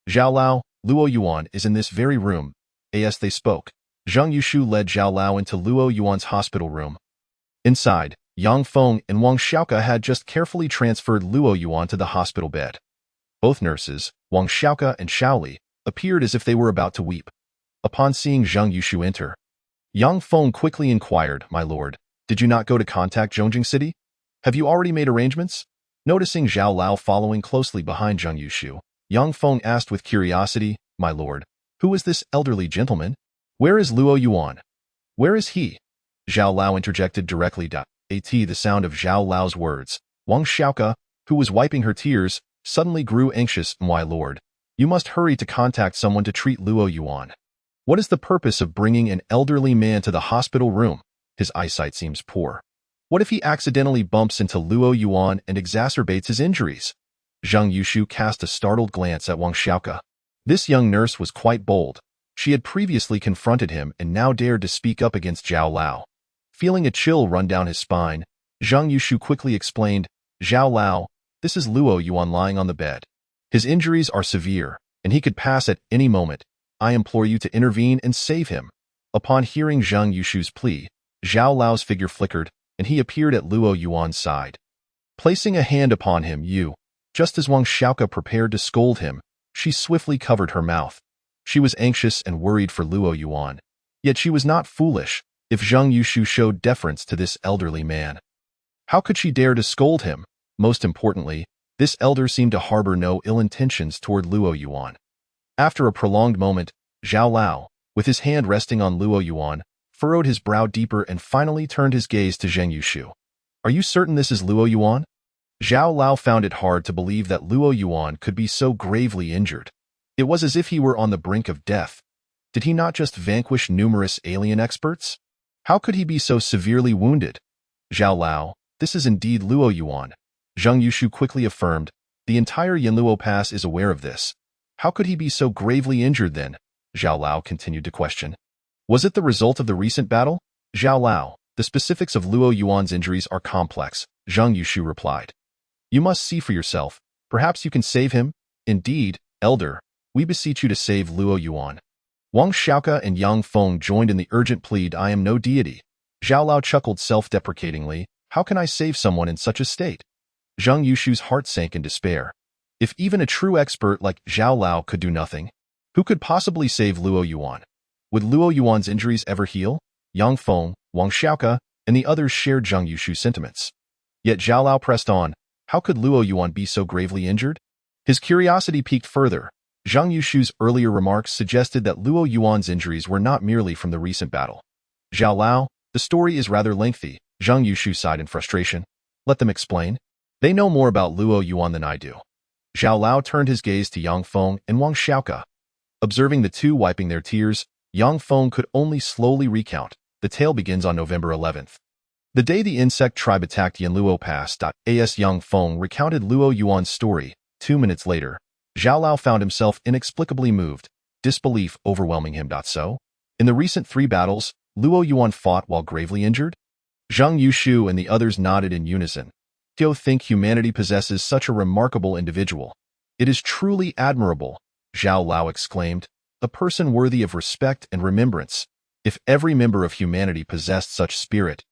Zhao Lao, Luo Yuan is in this very room. As they spoke, Zhang Yushu led Zhao Lao into Luo Yuan's hospital room. Inside, Yang Feng and Wang Xiaoka had just carefully transferred Luo Yuan to the hospital bed. Both nurses, Wang Xiaoka and Shaoli, appeared as if they were about to weep. Upon seeing Zhang Yushu enter, Yang Feng quickly inquired, My lord, did you not go to contact Zhongjing City? Have you already made arrangements? Noticing Zhao Lao following closely behind Zhang Yushu, Yang Feng asked with curiosity, My lord, who is this elderly gentleman? Where is Luo Yuan? Where is he? Zhao Lao interjected directly. At the sound of Zhao Lao's words, Wang Xiaoka, who was wiping her tears, suddenly grew anxious. My lord, you must hurry to contact someone to treat Luo Yuan. What is the purpose of bringing an elderly man to the hospital room? His eyesight seems poor. What if he accidentally bumps into Luo Yuan and exacerbates his injuries? Zhang Yushu cast a startled glance at Wang Xiaoka. This young nurse was quite bold. She had previously confronted him and now dared to speak up against Zhao Lao. Feeling a chill run down his spine, Zhang Yushu quickly explained, Zhao Lao, this is Luo Yuan lying on the bed. His injuries are severe, and he could pass at any moment. I implore you to intervene and save him. Upon hearing Zhang Yushu's plea, Zhao Lao's figure flickered, and he appeared at Luo Yuan's side. Placing a hand upon him, just as Wang Xiaoka prepared to scold him, she swiftly covered her mouth. She was anxious and worried for Luo Yuan. Yet she was not foolish if Zhang Yushu showed deference to this elderly man. How could she dare to scold him? Most importantly, this elder seemed to harbor no ill intentions toward Luo Yuan. After a prolonged moment, Zhao Lao, with his hand resting on Luo Yuan, furrowed his brow deeper and finally turned his gaze to Zhang Yushu. Are you certain this is Luo Yuan? Zhao Lao found it hard to believe that Luo Yuan could be so gravely injured. It was as if he were on the brink of death. Did he not just vanquish numerous alien experts? How could he be so severely wounded? Zhao Lao, this is indeed Luo Yuan. Zhang Yushu quickly affirmed, the entire Yanluo Pass is aware of this. How could he be so gravely injured then? Zhao Lao continued to question. Was it the result of the recent battle? Zhao Lao, the specifics of Luo Yuan's injuries are complex, Zhang Yushu replied. You must see for yourself. Perhaps you can save him? Indeed, elder, we beseech you to save Luo Yuan. Wang Xiaoka and Yang Feng joined in the urgent plea, I am no deity. Zhao Lao chuckled self-deprecatingly, how can I save someone in such a state? Zhang Yushu's heart sank in despair. If even a true expert like Zhao Lao could do nothing, who could possibly save Luo Yuan? Would Luo Yuan's injuries ever heal? Yang Feng, Wang Xiaoka, and the others shared Zhang Yushu's sentiments. Yet Zhao Lao pressed on, how could Luo Yuan be so gravely injured? His curiosity piqued further. Zhang Yushu's earlier remarks suggested that Luo Yuan's injuries were not merely from the recent battle. Zhao Lao, the story is rather lengthy, Zhang Yushu sighed in frustration. Let them explain. They know more about Luo Yuan than I do. Zhao Lao turned his gaze to Yang Feng and Wang Xiaoka. Observing the two wiping their tears, Yang Feng could only slowly recount. The tale begins on November 11th. The day the insect tribe attacked Yanluo Pass. As Yang Feng recounted Luo Yuan's story, 2 minutes later, Zhao Lao found himself inexplicably moved, disbelief overwhelming him. So, in the recent 3 battles, Luo Yuan fought while gravely injured? Zhang Yushu and the others nodded in unison. Tio think humanity possesses such a remarkable individual. It is truly admirable, Zhao Lao exclaimed, a person worthy of respect and remembrance. If every member of humanity possessed such spirit,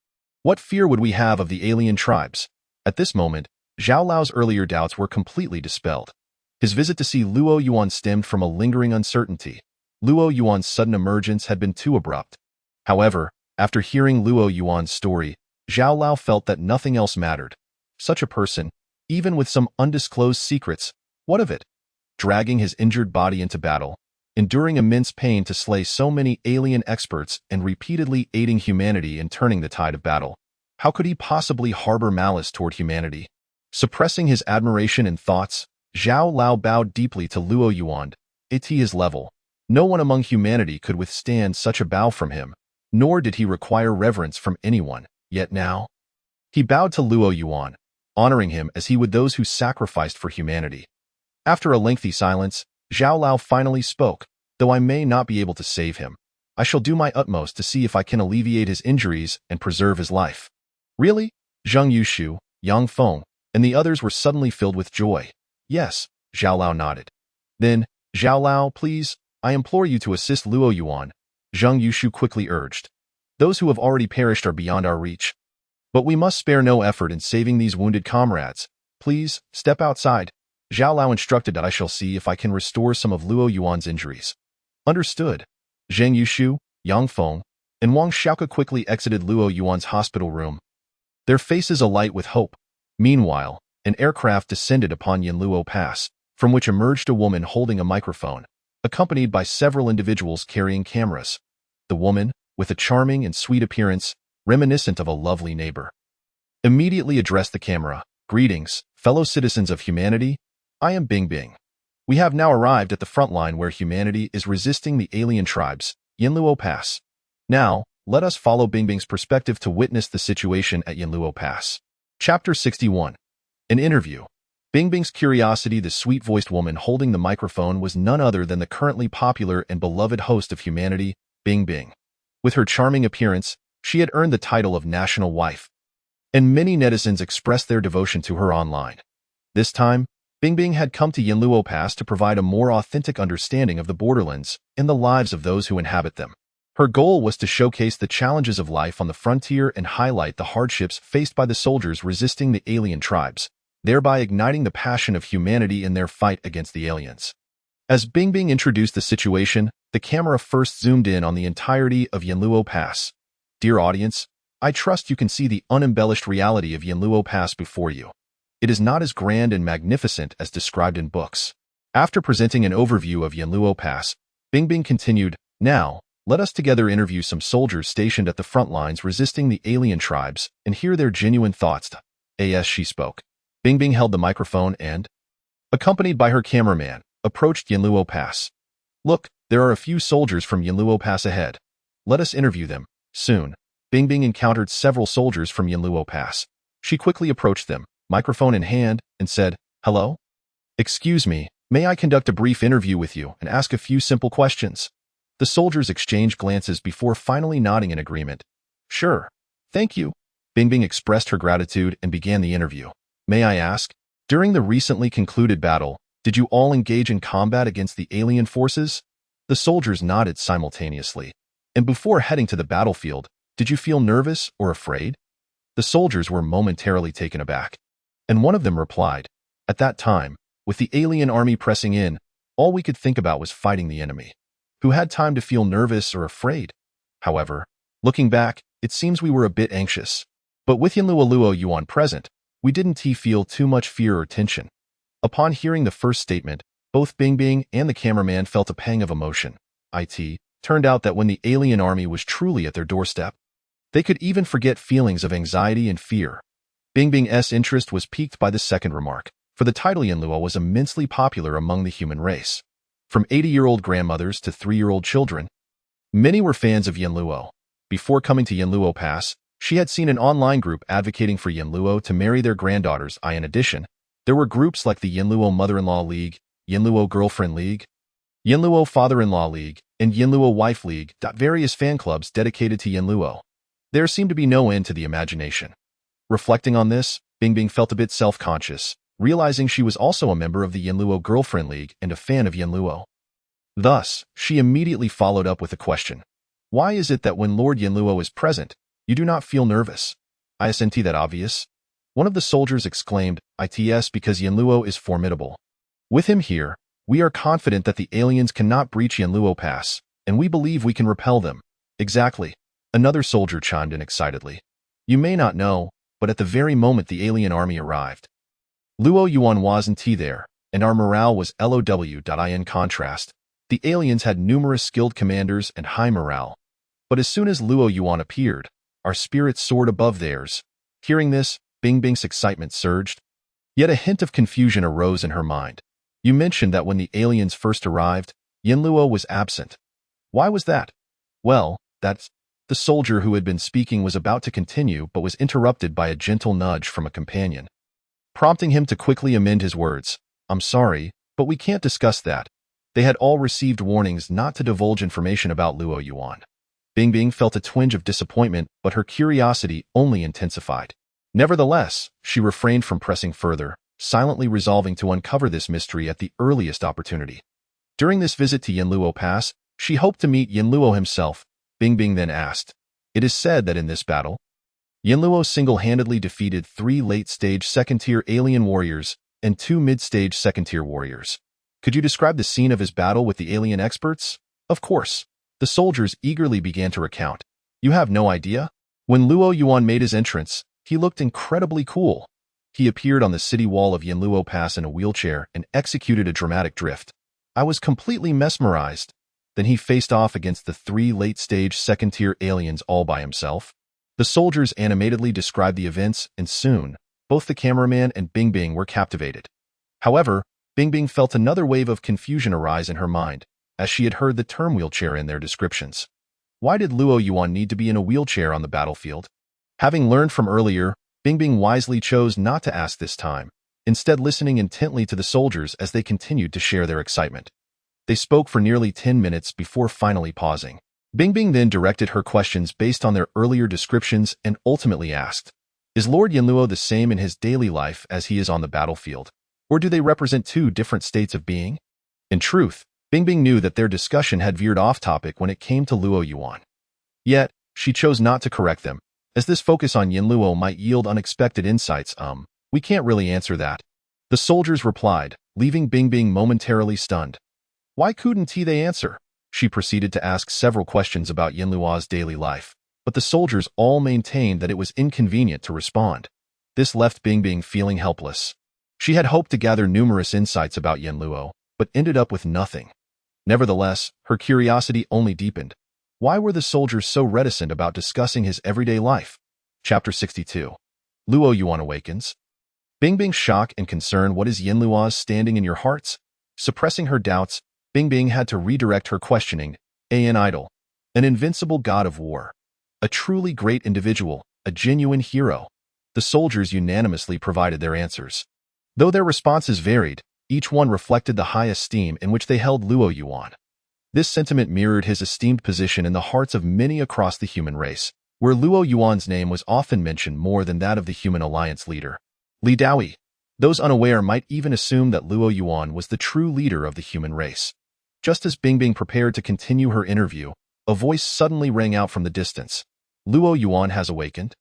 what fear would we have of the alien tribes? At this moment, Zhao Lao's earlier doubts were completely dispelled. His visit to see Luo Yuan stemmed from a lingering uncertainty. Luo Yuan's sudden emergence had been too abrupt. However, after hearing Luo Yuan's story, Zhao Lao felt that nothing else mattered. Such a person, even with some undisclosed secrets, what of it? Dragging his injured body into battle, enduring immense pain to slay so many alien experts and repeatedly aiding humanity in turning the tide of battle. How could he possibly harbor malice toward humanity? Suppressing his admiration and thoughts, Zhao Lao bowed deeply to Luo Yuan. At his level, no one among humanity could withstand such a bow from him, nor did he require reverence from anyone. Yet now, he bowed to Luo Yuan, honoring him as he would those who sacrificed for humanity. After a lengthy silence, Zhao Lao finally spoke. Though I may not be able to save him, I shall do my utmost to see if I can alleviate his injuries and preserve his life. Really? Zhang Yushu, Yang Feng, and the others were suddenly filled with joy. Yes, Zhao Lao nodded. Then, Zhao Lao, please, I implore you to assist Luo Yuan, Zhang Yushu quickly urged. Those who have already perished are beyond our reach. But we must spare no effort in saving these wounded comrades. Please, step outside. Zhao Lao instructed that I shall see if I can restore some of Luo Yuan's injuries. Understood. Zhang Yushu, Yang Feng, and Wang Xiaoke quickly exited Luo Yuan's hospital room, their faces alight with hope. Meanwhile, an aircraft descended upon Yanluo Pass, from which emerged a woman holding a microphone, accompanied by several individuals carrying cameras. The woman, with a charming and sweet appearance, reminiscent of a lovely neighbor, immediately addressed the camera. Greetings, fellow citizens of humanity. I am Bingbing. We have now arrived at the front line where humanity is resisting the alien tribes, Yanluo Pass. Now, let us follow Bingbing's perspective to witness the situation at Yanluo Pass. Chapter 61. An interview. Bingbing's curiosity. The sweet-voiced woman holding the microphone was none other than the currently popular and beloved host of humanity, Bingbing. With her charming appearance, she had earned the title of National Wife, and many netizens expressed their devotion to her online. This time, Bingbing had come to Yanluo Pass to provide a more authentic understanding of the borderlands and the lives of those who inhabit them. Her goal was to showcase the challenges of life on the frontier and highlight the hardships faced by the soldiers resisting the alien tribes, thereby igniting the passion of humanity in their fight against the aliens. As Bingbing introduced the situation, the camera first zoomed in on the entirety of Yanluo Pass. Dear audience, I trust you can see the unembellished reality of Yanluo Pass before you. It is not as grand and magnificent as described in books. After presenting an overview of Yanluo Pass, Bingbing continued, now, let us together interview some soldiers stationed at the front lines resisting the alien tribes and hear their genuine thoughts. As she spoke, Bingbing held the microphone and, accompanied by her cameraman, approached Yanluo Pass. Look, there are a few soldiers from Yanluo Pass ahead. Let us interview them. Soon, Bingbing encountered several soldiers from Yanluo Pass. She quickly approached them, microphone in hand, and said, hello? Excuse me, may I conduct a brief interview with you and ask a few simple questions? The soldiers exchanged glances before finally nodding in agreement. Sure. Thank you. Bingbing expressed her gratitude and began the interview. May I ask, during the recently concluded battle, did you all engage in combat against the alien forces? The soldiers nodded simultaneously. And before heading to the battlefield, did you feel nervous or afraid? The soldiers were momentarily taken aback, and one of them replied, at that time, with the alien army pressing in, all we could think about was fighting the enemy. Who had time to feel nervous or afraid? However, looking back, it seems we were a bit anxious. But with Yanluo Yuan present, we didn't feel too much fear or tension. Upon hearing the first statement, both Bingbing and the cameraman felt a pang of emotion. It turned out that when the alien army was truly at their doorstep, they could even forget feelings of anxiety and fear. Bingbing's interest was piqued by the second remark, for the title Yanluo was immensely popular among the human race. From 80-year-old grandmothers to 3-year-old children, many were fans of Yanluo. Before coming to Yanluo Pass, she had seen an online group advocating for Yanluo to marry their granddaughters. In addition, there were groups like the Yanluo Mother-in-Law League, Yinluo Girlfriend League, Yinluo Father-in-Law League, and Yinluo Wife League. Various fan clubs dedicated to Yinluo. There seemed to be no end to the imagination. Reflecting on this, Bingbing felt a bit self-conscious, realizing she was also a member of the Yinluo Girlfriend League and a fan of Yinluo. Thus, she immediately followed up with a question. Why is it that when Lord Yinluo is present, you do not feel nervous? Isn't that obvious? One of the soldiers exclaimed, "It's because Yinluo is formidable. With him here, we are confident that the aliens cannot breach Yinluo Pass, and we believe we can repel them." Exactly. Another soldier chimed in excitedly. You may not know, but at the very moment the alien army arrived, Luo Yuan wasn't there, and our morale was low. In contrast, the aliens had numerous skilled commanders and high morale. But as soon as Luo Yuan appeared, our spirits soared above theirs. Hearing this, Bingbing's excitement surged. Yet a hint of confusion arose in her mind. You mentioned that when the aliens first arrived, Yinluo was absent. Why was that? Well, that's... The soldier who had been speaking was about to continue but was interrupted by a gentle nudge from a companion, prompting him to quickly amend his words. I'm sorry, but we can't discuss that. They had all received warnings not to divulge information about Luo Yuan. Bingbing felt a twinge of disappointment, but her curiosity only intensified. Nevertheless, she refrained from pressing further, silently resolving to uncover this mystery at the earliest opportunity. During this visit to Yinluo Pass, she hoped to meet Yinluo himself. Bingbing then asked, "It is said that in this battle, Yinluo single-handedly defeated 3 late-stage second-tier alien warriors and 2 mid-stage second-tier warriors. Could you describe the scene of his battle with the alien experts?" Of course. The soldiers eagerly began to recount. You have no idea? When Luo Yuan made his entrance, he looked incredibly cool. He appeared on the city wall of Yinluo Pass in a wheelchair and executed a dramatic drift. I was completely mesmerized. Then he faced off against the 3 late-stage second-tier aliens all by himself. The soldiers animatedly described the events, and soon, both the cameraman and Bingbing were captivated. However, Bingbing felt another wave of confusion arise in her mind, as she had heard the term wheelchair in their descriptions. Why did Luo Yuan need to be in a wheelchair on the battlefield? Having learned from earlier, Bingbing wisely chose not to ask this time, instead listening intently to the soldiers as they continued to share their excitement. They spoke for nearly 10 minutes before finally pausing. Bingbing then directed her questions based on their earlier descriptions and ultimately asked, "Is Lord Yinluo the same in his daily life as he is on the battlefield? Or do they represent 2 different states of being?" In truth, Bingbing knew that their discussion had veered off topic when it came to Luo Yuan. Yet, she chose not to correct them, as this focus on Yinluo might yield unexpected insights. We can't really answer that." The soldiers replied, leaving Bingbing momentarily stunned. Why couldn't they answer? She proceeded to ask several questions about Yinluo's daily life, but the soldiers all maintained that it was inconvenient to respond. This left Bingbing feeling helpless. She had hoped to gather numerous insights about Yinluo, but ended up with nothing. Nevertheless, her curiosity only deepened. Why were the soldiers so reticent about discussing his everyday life? Chapter 62. Luo Yuan Awakens. Bingbing's shock and concern. What is Yinluo's standing in your hearts? Suppressing her doubts, Bingbing had to redirect her questioning. An idol, an invincible god of war, a truly great individual, a genuine hero. The soldiers unanimously provided their answers. Though their responses varied, each one reflected the high esteem in which they held Luo Yuan. This sentiment mirrored his esteemed position in the hearts of many across the human race, where Luo Yuan's name was often mentioned more than that of the Human Alliance leader, Li Daoyi. Those unaware might even assume that Luo Yuan was the true leader of the human race. Just as Bingbing prepared to continue her interview, a voice suddenly rang out from the distance. Luo Yuan has awakened?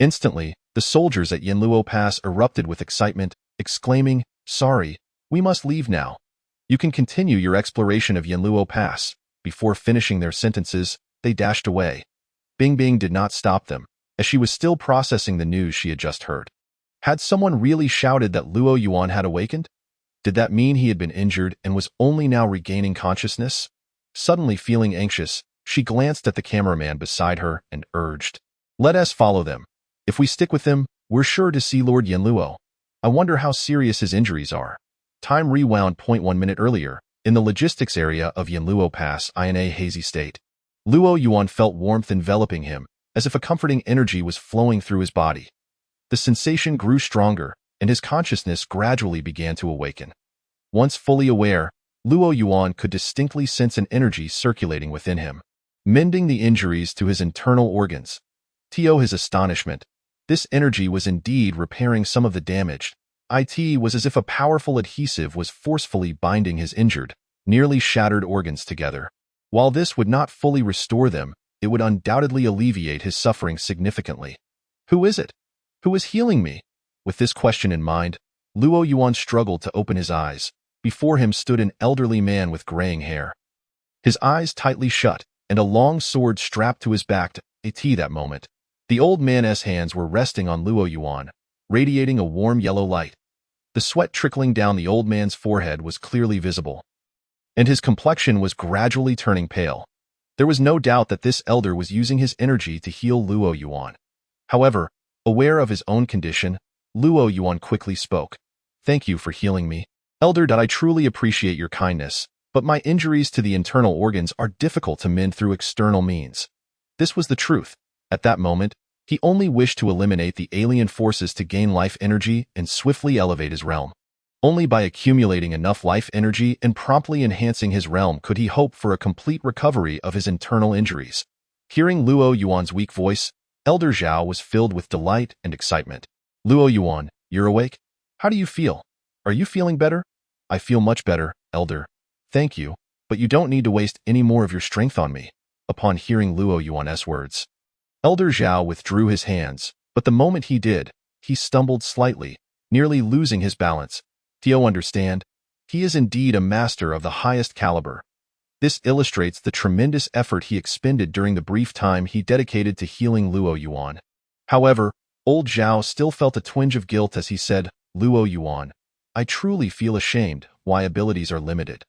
Instantly, the soldiers at Yinluo Pass erupted with excitement, exclaiming, "Sorry, we must leave now. You can continue your exploration of Yinluo Pass." Before finishing their sentences, they dashed away. Bingbing did not stop them, as she was still processing the news she had just heard. Had someone really shouted that Luo Yuan had awakened? Did that mean he had been injured and was only now regaining consciousness? Suddenly feeling anxious, she glanced at the cameraman beside her and urged, "Let us follow them. If we stick with them, we're sure to see Lord Yinluo. I wonder how serious his injuries are." Time rewound. 1 minute earlier, in the logistics area of Yinluo Pass in a hazy state. Luo Yuan felt warmth enveloping him, as if a comforting energy was flowing through his body. The sensation grew stronger, and his consciousness gradually began to awaken. Once fully aware, Luo Yuan could distinctly sense an energy circulating within him, mending the injuries to his internal organs. To his astonishment, this energy was indeed repairing some of the damage. It was as if a powerful adhesive was forcefully binding his injured, nearly shattered organs together. While this would not fully restore them, it would undoubtedly alleviate his suffering significantly. Who is it? Who is healing me? With this question in mind, Luo Yuan struggled to open his eyes. Before him stood an elderly man with graying hair. His eyes tightly shut, and a long sword strapped to his back. At that moment, the old man's hands were resting on Luo Yuan, radiating a warm yellow light. The sweat trickling down the old man's forehead was clearly visible, and his complexion was gradually turning pale. There was no doubt that this elder was using his energy to heal Luo Yuan. However, aware of his own condition, Luo Yuan quickly spoke. "Thank you for healing me. Elder, I truly appreciate your kindness, but my injuries to the internal organs are difficult to mend through external means." This was the truth. At that moment, he only wished to eliminate the alien forces to gain life energy and swiftly elevate his realm. Only by accumulating enough life energy and promptly enhancing his realm could he hope for a complete recovery of his internal injuries. Hearing Luo Yuan's weak voice, Elder Zhao was filled with delight and excitement. "Luo Yuan, you're awake? How do you feel? Are you feeling better?" "I feel much better, Elder. Thank you, but you don't need to waste any more of your strength on me." Upon hearing Luo Yuan's words, Elder Zhao withdrew his hands, but the moment he did, he stumbled slightly, nearly losing his balance. "Tio, understand? He is indeed a master of the highest caliber." This illustrates the tremendous effort he expended during the brief time he dedicated to healing Luo Yuan. However, old Zhao still felt a twinge of guilt as he said, "Luo Yuan, I truly feel ashamed. My abilities are limited.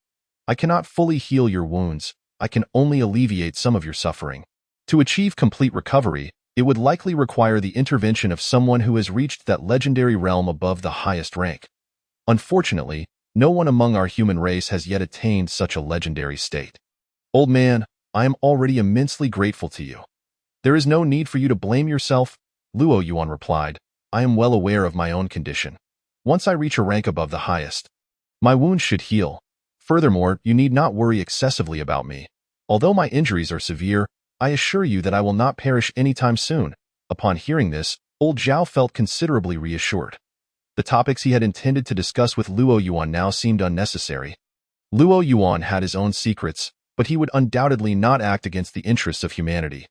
I cannot fully heal your wounds. I can only alleviate some of your suffering. To achieve complete recovery, it would likely require the intervention of someone who has reached that legendary realm above the highest rank. Unfortunately, no one among our human race has yet attained such a legendary state. Old man, I am already immensely grateful to you. There is no need for you to blame yourself," Luo Yuan replied. "I am well aware of my own condition. Once I reach a rank above the highest, my wounds should heal. Furthermore, you need not worry excessively about me. Although my injuries are severe, I assure you that I will not perish anytime soon." Upon hearing this, old Zhao felt considerably reassured. The topics he had intended to discuss with Luo Yuan now seemed unnecessary. Luo Yuan had his own secrets, but he would undoubtedly not act against the interests of humanity.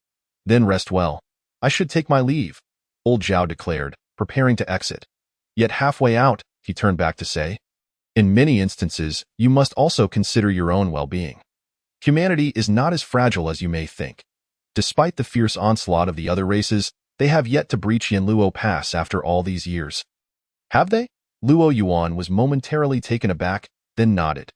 "Then rest well. I should take my leave," old Zhao declared, preparing to exit. Yet halfway out, he turned back to say, "In many instances, you must also consider your own well-being. Humanity is not as fragile as you may think. Despite the fierce onslaught of the other races, they have yet to breach Yanluo Pass after all these years." "Have they?" Luo Yuan was momentarily taken aback, then nodded.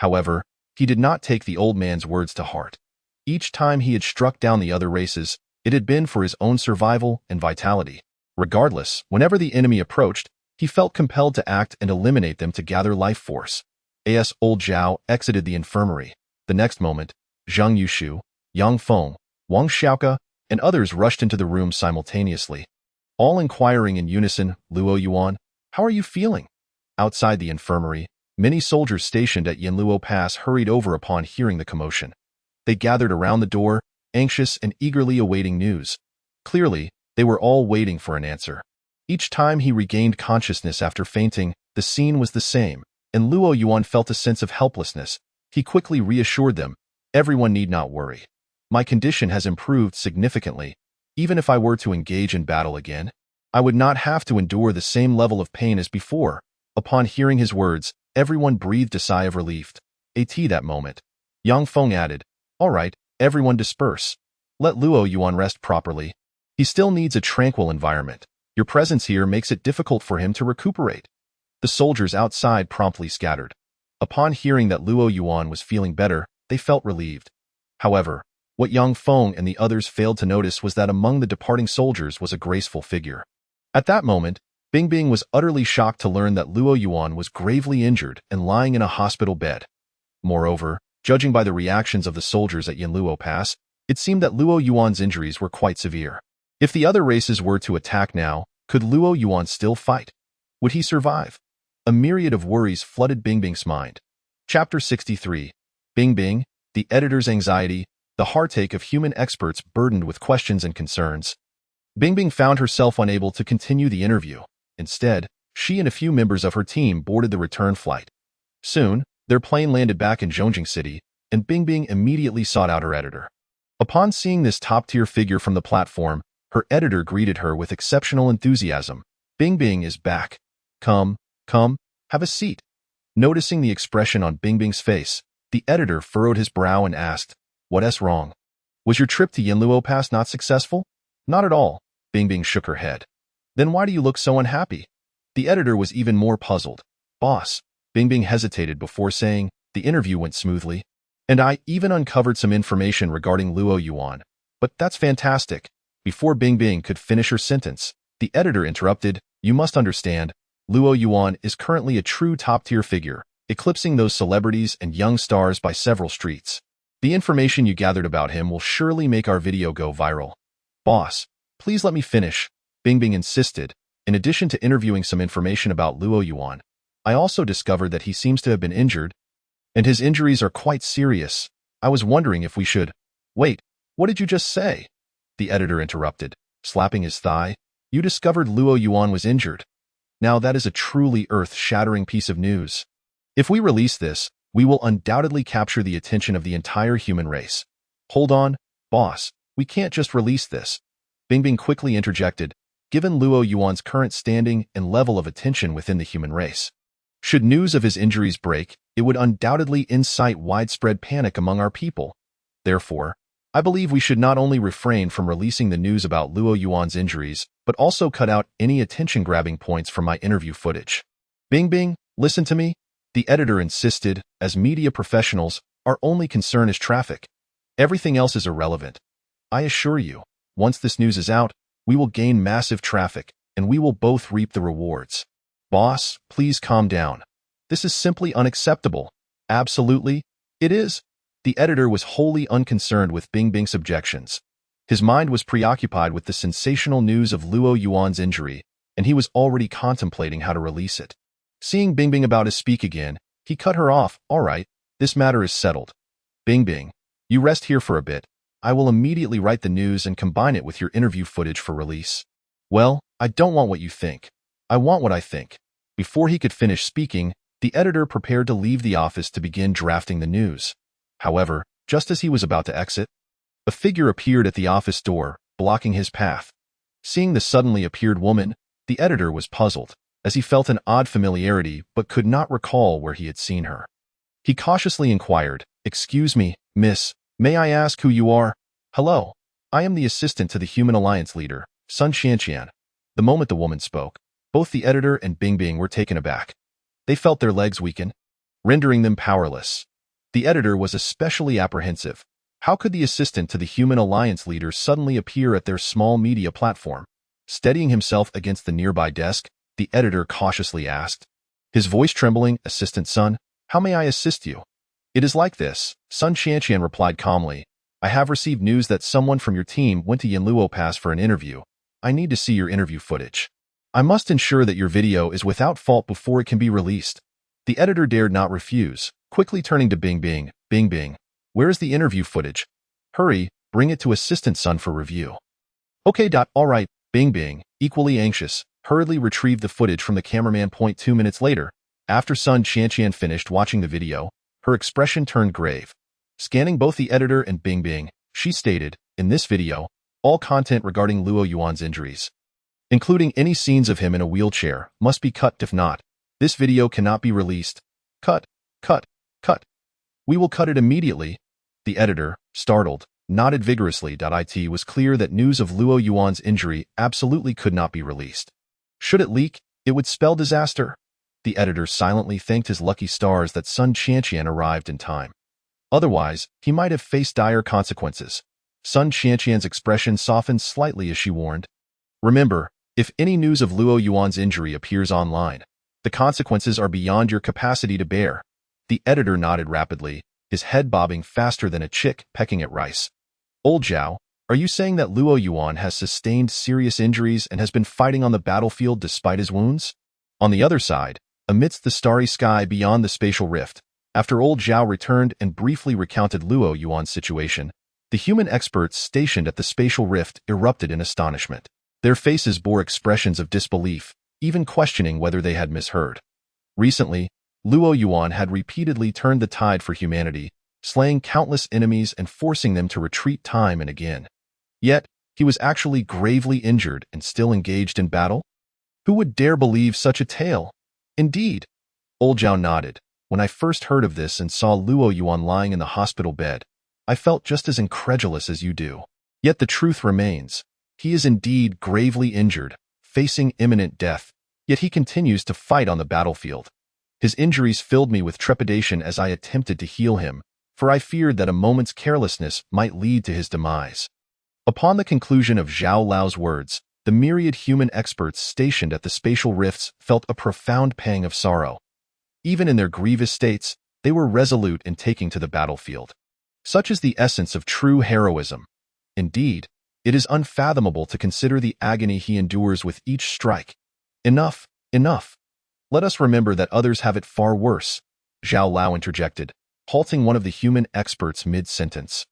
However, he did not take the old man's words to heart. Each time he had struck down the other races, it had been for his own survival and vitality. Regardless, whenever the enemy approached, he felt compelled to act and eliminate them to gather life force. As old Zhao exited the infirmary, the next moment, Zhang Yushu, Yang Feng, Wang Xiaoke, and others rushed into the room simultaneously, all inquiring in unison, "Luo Yuan, how are you feeling?" Outside the infirmary, many soldiers stationed at Yanluo Pass hurried over upon hearing the commotion. They gathered around the door, anxious and eagerly awaiting news. Clearly, they were all waiting for an answer. Each time he regained consciousness after fainting, the scene was the same, and Luo Yuan felt a sense of helplessness. He quickly reassured them, "Everyone need not worry. My condition has improved significantly. Even if I were to engage in battle again, I would not have to endure the same level of pain as before." Upon hearing his words, everyone breathed a sigh of relief. At that moment, Yang Feng added, "All right, everyone disperse. Let Luo Yuan rest properly. He still needs a tranquil environment. Your presence here makes it difficult for him to recuperate." The soldiers outside promptly scattered. Upon hearing that Luo Yuan was feeling better, they felt relieved. However, what Yang Feng and the others failed to notice was that among the departing soldiers was a graceful figure. At that moment, Bingbing was utterly shocked to learn that Luo Yuan was gravely injured and lying in a hospital bed. Moreover, judging by the reactions of the soldiers at Yanluo Pass, it seemed that Luo Yuan's injuries were quite severe. If the other races were to attack now, could Luo Yuan still fight? Would he survive? A myriad of worries flooded Bingbing's mind. Chapter 63. Bingbing, the editor's anxiety, the heartache of human experts burdened with questions and concerns. Bingbing found herself unable to continue the interview. Instead, she and a few members of her team boarded the return flight. Soon, their plane landed back in Zhongjing City, and Bingbing immediately sought out her editor. Upon seeing this top-tier figure from the platform, her editor greeted her with exceptional enthusiasm. "Bingbing is back. Come, have a seat." Noticing the expression on Bingbing's face, the editor furrowed his brow and asked, "What's wrong? Was your trip to Yinluo Pass not successful?" "Not at all," Bingbing shook her head. "Then why do you look so unhappy?" The editor was even more puzzled. "Boss," Bingbing hesitated before saying, "the interview went smoothly. And I even uncovered some information regarding Luo Yuan. But that's fantastic." Before Bingbing could finish her sentence, the editor interrupted, "You must understand, Luo Yuan is currently a true top-tier figure, eclipsing those celebrities and young stars by several streets. The information you gathered about him will surely make our video go viral." "Boss, please let me finish," Bingbing insisted. "In addition to interviewing some information about Luo Yuan, I also discovered that he seems to have been injured, and his injuries are quite serious. I was wondering if we should—" "Wait, what did you just say?" the editor interrupted, slapping his thigh. "You discovered Luo Yuan was injured. Now that is a truly earth-shattering piece of news. If we release this, we will undoubtedly capture the attention of the entire human race." "Hold on, boss, we can't just release this," Bingbing quickly interjected, "given Luo Yuan's current standing and level of attention within the human race. Should news of his injuries break, it would undoubtedly incite widespread panic among our people. Therefore, I believe we should not only refrain from releasing the news about Luo Yuan's injuries, but also cut out any attention-grabbing points from my interview footage." "Bingbing, listen to me," the editor insisted. "As media professionals, our only concern is traffic. Everything else is irrelevant. I assure you, once this news is out, we will gain massive traffic, and we will both reap the rewards." "Boss, please calm down. This is simply unacceptable." "Absolutely, it is." The editor was wholly unconcerned with Bingbing's objections. His mind was preoccupied with the sensational news of Luo Yuan's injury, and he was already contemplating how to release it. Seeing Bingbing about to speak again, he cut her off. "All right, this matter is settled. Bingbing, you rest here for a bit. I will immediately write the news and combine it with your interview footage for release." "Well, I don't want what you think. I want what I think." Before he could finish speaking, the editor prepared to leave the office to begin drafting the news. However, just as he was about to exit, a figure appeared at the office door, blocking his path. Seeing the suddenly appeared woman, the editor was puzzled, as he felt an odd familiarity but could not recall where he had seen her. He cautiously inquired, "Excuse me, miss, may I ask who you are?" "Hello, I am the assistant to the Human Alliance leader, Sun Qianqian." The moment the woman spoke, both the editor and Bingbing were taken aback. They felt their legs weaken, rendering them powerless. The editor was especially apprehensive. How could the assistant to the Human Alliance leader suddenly appear at their small media platform? Steadying himself against the nearby desk, the editor cautiously asked, his voice trembling, "Assistant Sun, how may I assist you?" "It is like this," Sun Qianqian replied calmly. "I have received news that someone from your team went to Yinluo Pass for an interview. I need to see your interview footage. I must ensure that your video is without fault before it can be released." The editor dared not refuse, quickly turning to Bingbing. "Bingbing, where is the interview footage? Hurry, bring it to Assistant Sun for review." "Okay. All right." Bingbing, equally anxious, hurriedly retrieved the footage from the cameraman. 2 minutes later, after Sun Qianqian finished watching the video, her expression turned grave. Scanning both the editor and Bingbing, she stated, "In this video, all content regarding Luo Yuan's injuries, including any scenes of him in a wheelchair, must be cut. If not, this video cannot be released." Cut. "We will cut it immediately." The editor, startled, nodded vigorously. It was clear that news of Luo Yuan's injury absolutely could not be released. Should it leak, it would spell disaster. The editor silently thanked his lucky stars that Sun Qianqian arrived in time. Otherwise, he might have faced dire consequences. Sun Qianqian's expression softened slightly as she warned, "Remember, if any news of Luo Yuan's injury appears online, the consequences are beyond your capacity to bear." The editor nodded rapidly, his head bobbing faster than a chick pecking at rice. "Old Zhao, are you saying that Luo Yuan has sustained serious injuries and has been fighting on the battlefield despite his wounds?" On the other side, amidst the starry sky beyond the spatial rift. After old Zhao returned and briefly recounted Luo Yuan's situation, the human experts stationed at the spatial rift erupted in astonishment. Their faces bore expressions of disbelief, even questioning whether they had misheard. Recently, Luo Yuan had repeatedly turned the tide for humanity, slaying countless enemies and forcing them to retreat time and again. Yet, he was actually gravely injured and still engaged in battle? Who would dare believe such a tale? Indeed, old Zhao nodded. When I first heard of this and saw Luo Yuan lying in the hospital bed, I felt just as incredulous as you do. Yet the truth remains. He is indeed gravely injured, facing imminent death, yet he continues to fight on the battlefield. His injuries filled me with trepidation as I attempted to heal him, for I feared that a moment's carelessness might lead to his demise. Upon the conclusion of Zhao Lao's words, the myriad human experts stationed at the spatial rifts felt a profound pang of sorrow. Even in their grievous states, they were resolute in taking to the battlefield. Such is the essence of true heroism. Indeed, it is unfathomable to consider the agony he endures with each strike. Enough, enough. Let us remember that others have it far worse, Zhao Lao interjected, halting one of the human experts mid-sentence.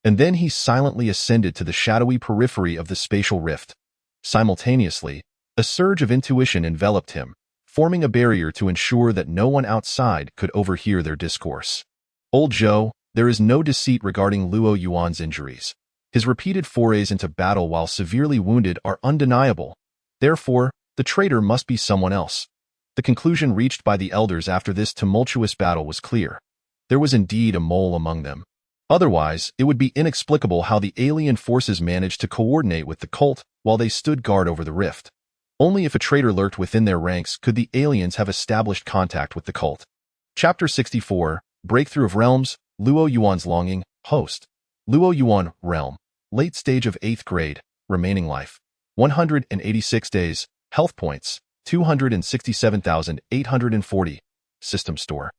And then he silently ascended to the shadowy periphery of the spatial rift. Simultaneously, a surge of intuition enveloped him, forming a barrier to ensure that no one outside could overhear their discourse. Old Zhou, there is no deceit regarding Luo Yuan's injuries. His repeated forays into battle while severely wounded are undeniable. Therefore, the traitor must be someone else. The conclusion reached by the elders after this tumultuous battle was clear. There was indeed a mole among them. Otherwise, it would be inexplicable how the alien forces managed to coordinate with the cult while they stood guard over the rift. Only if a traitor lurked within their ranks could the aliens have established contact with the cult. Chapter 64, Breakthrough of Realms, Luo Yuan's Longing, Host. Luo Yuan, Realm. Late stage of 8th grade, remaining life. 186 days, health points, 267,840. System store.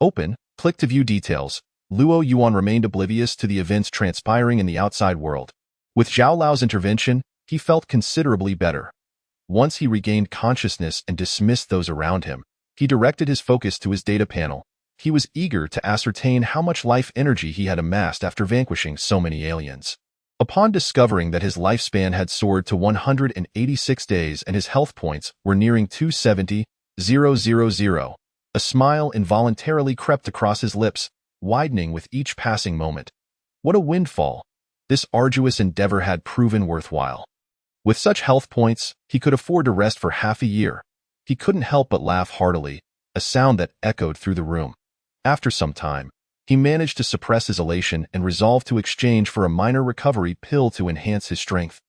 Open, click to view details. Luo Yuan remained oblivious to the events transpiring in the outside world. With Zhao Lao's intervention, he felt considerably better. Once he regained consciousness and dismissed those around him, he directed his focus to his data panel. He was eager to ascertain how much life energy he had amassed after vanquishing so many aliens. Upon discovering that his lifespan had soared to 186 days and his health points were nearing 270,000, a smile involuntarily crept across his lips, widening with each passing moment. What a windfall! This arduous endeavor had proven worthwhile. With such health points, he could afford to rest for half a year. He couldn't help but laugh heartily, a sound that echoed through the room. After some time, he managed to suppress his elation and resolved to exchange for a minor recovery pill to enhance his strength.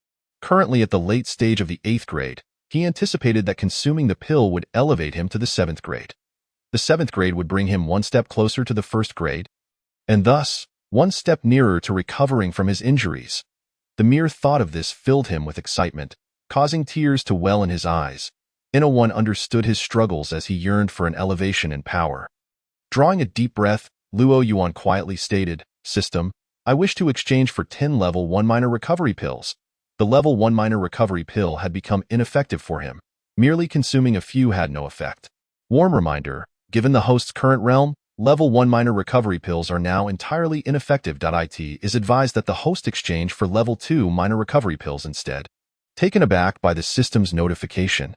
Currently at the late stage of the 8th grade, he anticipated that consuming the pill would elevate him to the 7th grade. The 7th grade would bring him one step closer to the 1st grade, and thus, one step nearer to recovering from his injuries. The mere thought of this filled him with excitement, causing tears to well in his eyes. One understood his struggles as he yearned for an elevation in power. Drawing a deep breath, Luo Yuan quietly stated, "System, I wish to exchange for 10 level 1 minor recovery pills." The level 1 minor recovery pill had become ineffective for him. Merely consuming a few had no effect. Warm reminder, given the host's current realm, level 1 minor recovery pills are now entirely ineffective. It is advised that the host exchange for level 2 minor recovery pills instead. Taken aback by the system's notification,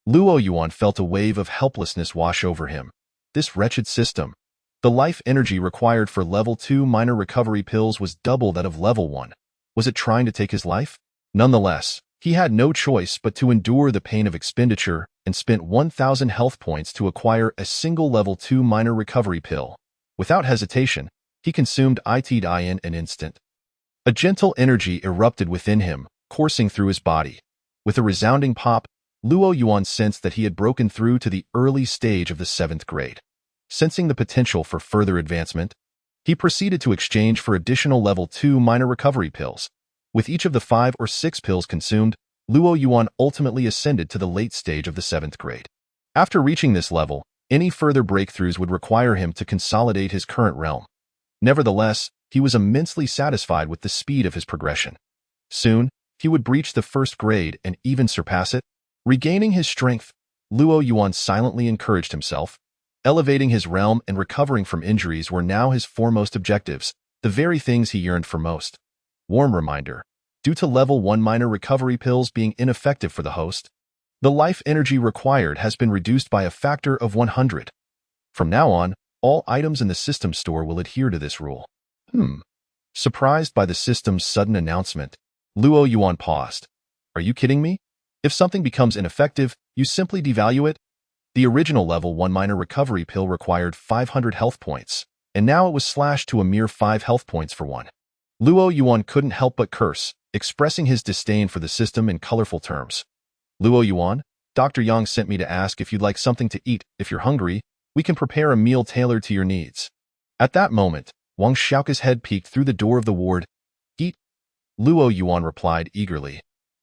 Luo Yuan felt a wave of helplessness wash over him. This wretched system. The life energy required for level 2 minor recovery pills was double that of level 1. Was it trying to take his life? Nonetheless, he had no choice but to endure the pain of expenditure and spent 1,000 health points to acquire a single level 2 minor recovery pill. Without hesitation, he consumed it in an instant. A gentle energy erupted within him, coursing through his body. With a resounding pop, Luo Yuan sensed that he had broken through to the early stage of the 7th grade. Sensing the potential for further advancement, he proceeded to exchange for additional level 2 minor recovery pills. With each of the 5 or 6 pills consumed, Luo Yuan ultimately ascended to the late stage of the 7th grade. After reaching this level, any further breakthroughs would require him to consolidate his current realm. Nevertheless, he was immensely satisfied with the speed of his progression. Soon, he would breach the 1st grade and even surpass it. Regaining his strength, Luo Yuan silently encouraged himself. Elevating his realm and recovering from injuries were now his foremost objectives, the very things he yearned for most. Warm reminder. Due to level 1 minor recovery pills being ineffective for the host, the life energy required has been reduced by a factor of 100. From now on, all items in the system store will adhere to this rule. Surprised by the system's sudden announcement, Luo Yuan paused. Are you kidding me? If something becomes ineffective, you simply devalue it? The original level 1 minor recovery pill required 500 health points, and now it was slashed to a mere 5 health points for one. Luo Yuan couldn't help but curse, expressing his disdain for the system in colorful terms. Luo Yuan, Dr. Yang sent me to ask if you'd like something to eat. If you're hungry, we can prepare a meal tailored to your needs. At that moment, Wang Xiaoka's head peeked through the door of the ward. Eat? Luo Yuan replied eagerly.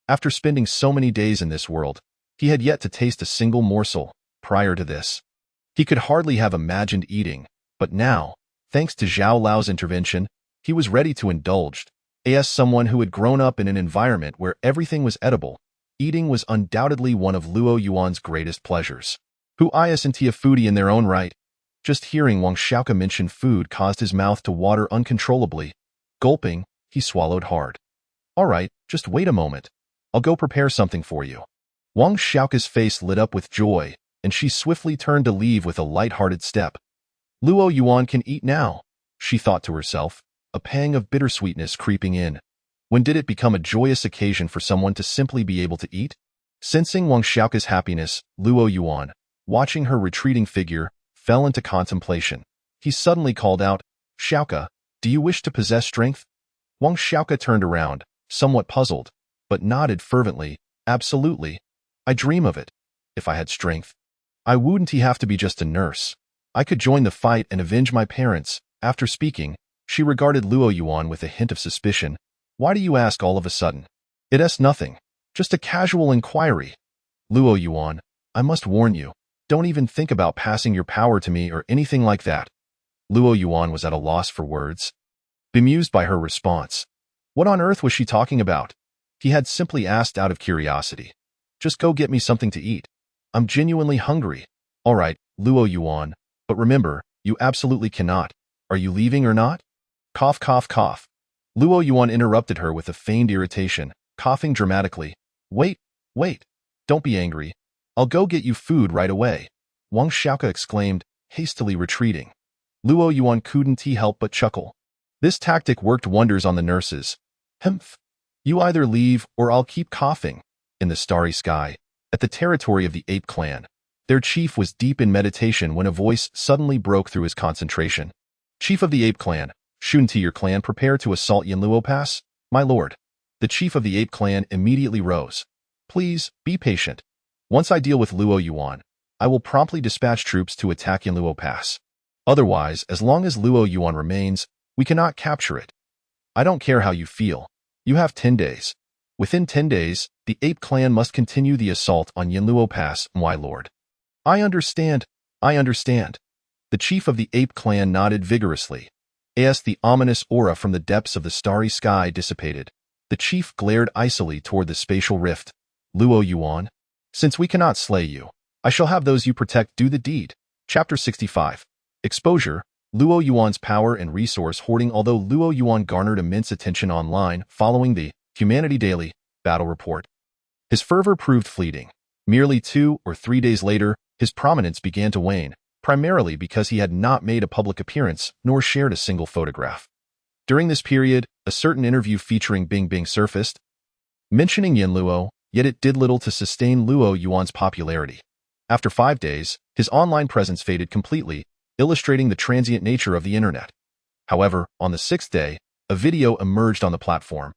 After spending so many days in this world, he had yet to taste a single morsel. Prior to this, he could hardly have imagined eating, but now, thanks to Zhao Lao's intervention, he was ready to indulge. As someone who had grown up in an environment where everything was edible, eating was undoubtedly one of Luo Yuan's greatest pleasures. Who isn't a foodie in their own right? Just hearing Wang Xiaoka mention food caused his mouth to water uncontrollably. Gulping, he swallowed hard. All right, just wait a moment. I'll go prepare something for you. Wang Xiaoka's face lit up with joy, and she swiftly turned to leave with a light-hearted step. Luo Yuan can eat now, she thought to herself, a pang of bittersweetness creeping in. When did it become a joyous occasion for someone to simply be able to eat? Sensing Wang Xiaoka's happiness, Luo Yuan, watching her retreating figure, fell into contemplation. He suddenly called out, Xiaoka, do you wish to possess strength? Wang Xiaoka turned around, somewhat puzzled, but nodded fervently, absolutely. I dream of it. If I had strength, I wouldn't have to be just a nurse. I could join the fight and avenge my parents. After speaking, she regarded Luo Yuan with a hint of suspicion. Why do you ask all of a sudden? It's nothing. Just a casual inquiry. Luo Yuan, I must warn you, don't even think about passing your power to me or anything like that. Luo Yuan was at a loss for words, bemused by her response. What on earth was she talking about? He had simply asked out of curiosity. Just go get me something to eat. I'm genuinely hungry. All right, Luo Yuan, but remember, you absolutely cannot. Are you leaving or not? Cough, cough, cough. Luo Yuan interrupted her with a feigned irritation, coughing dramatically. Wait, don't be angry. I'll go get you food right away. Wang Xiaoka exclaimed, hastily retreating. Luo Yuan couldn't help but chuckle. This tactic worked wonders on the nurses. Humph. You either leave or I'll keep coughing. In the starry sky, at the territory of the ape clan, their chief was deep in meditation when a voice suddenly broke through his concentration. Chief of the ape clan, shouldn't your clan prepare to assault Yanluo Pass? My lord. The chief of the ape clan immediately rose. Please, be patient. Once I deal with Luo Yuan, I will promptly dispatch troops to attack Yanluo Pass. Otherwise, as long as Luo Yuan remains, we cannot capture it. I don't care how you feel. You have 10 days. Within 10 days, the ape clan must continue the assault on Yanluo Pass, my lord. I understand. The chief of the ape clan nodded vigorously. As the ominous aura from the depths of the starry sky dissipated, the chief glared icily toward the spatial rift. Luo Yuan, since we cannot slay you, I shall have those you protect do the deed. Chapter 65. Exposure. Luo Yuan's power and resource hoarding. Although Luo Yuan garnered immense attention online following the Humanity Daily battle report, his fervor proved fleeting. Merely 2 or 3 days later, his prominence began to wane, primarily because he had not made a public appearance nor shared a single photograph. During this period, a certain interview featuring Bing Bing surfaced, mentioning Yanluo, yet it did little to sustain Luo Yuan's popularity. After 5 days, his online presence faded completely, illustrating the transient nature of the internet. However, on the 6th day, a video emerged on the platform,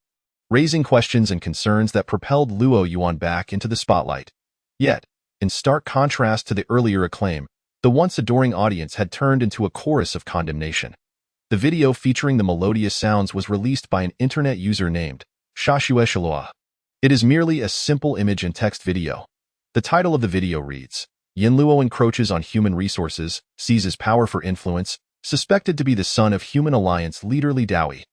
raising questions and concerns that propelled Luo Yuan back into the spotlight. Yet, in stark contrast to the earlier acclaim, the once adoring audience had turned into a chorus of condemnation. The video featuring the melodious sounds was released by an internet user named Shashueshaloa. It is merely a simple image and text video. The title of the video reads, Yanluo encroaches on human resources, seizes power for influence, suspected to be the son of Human Alliance leader Li Daoi.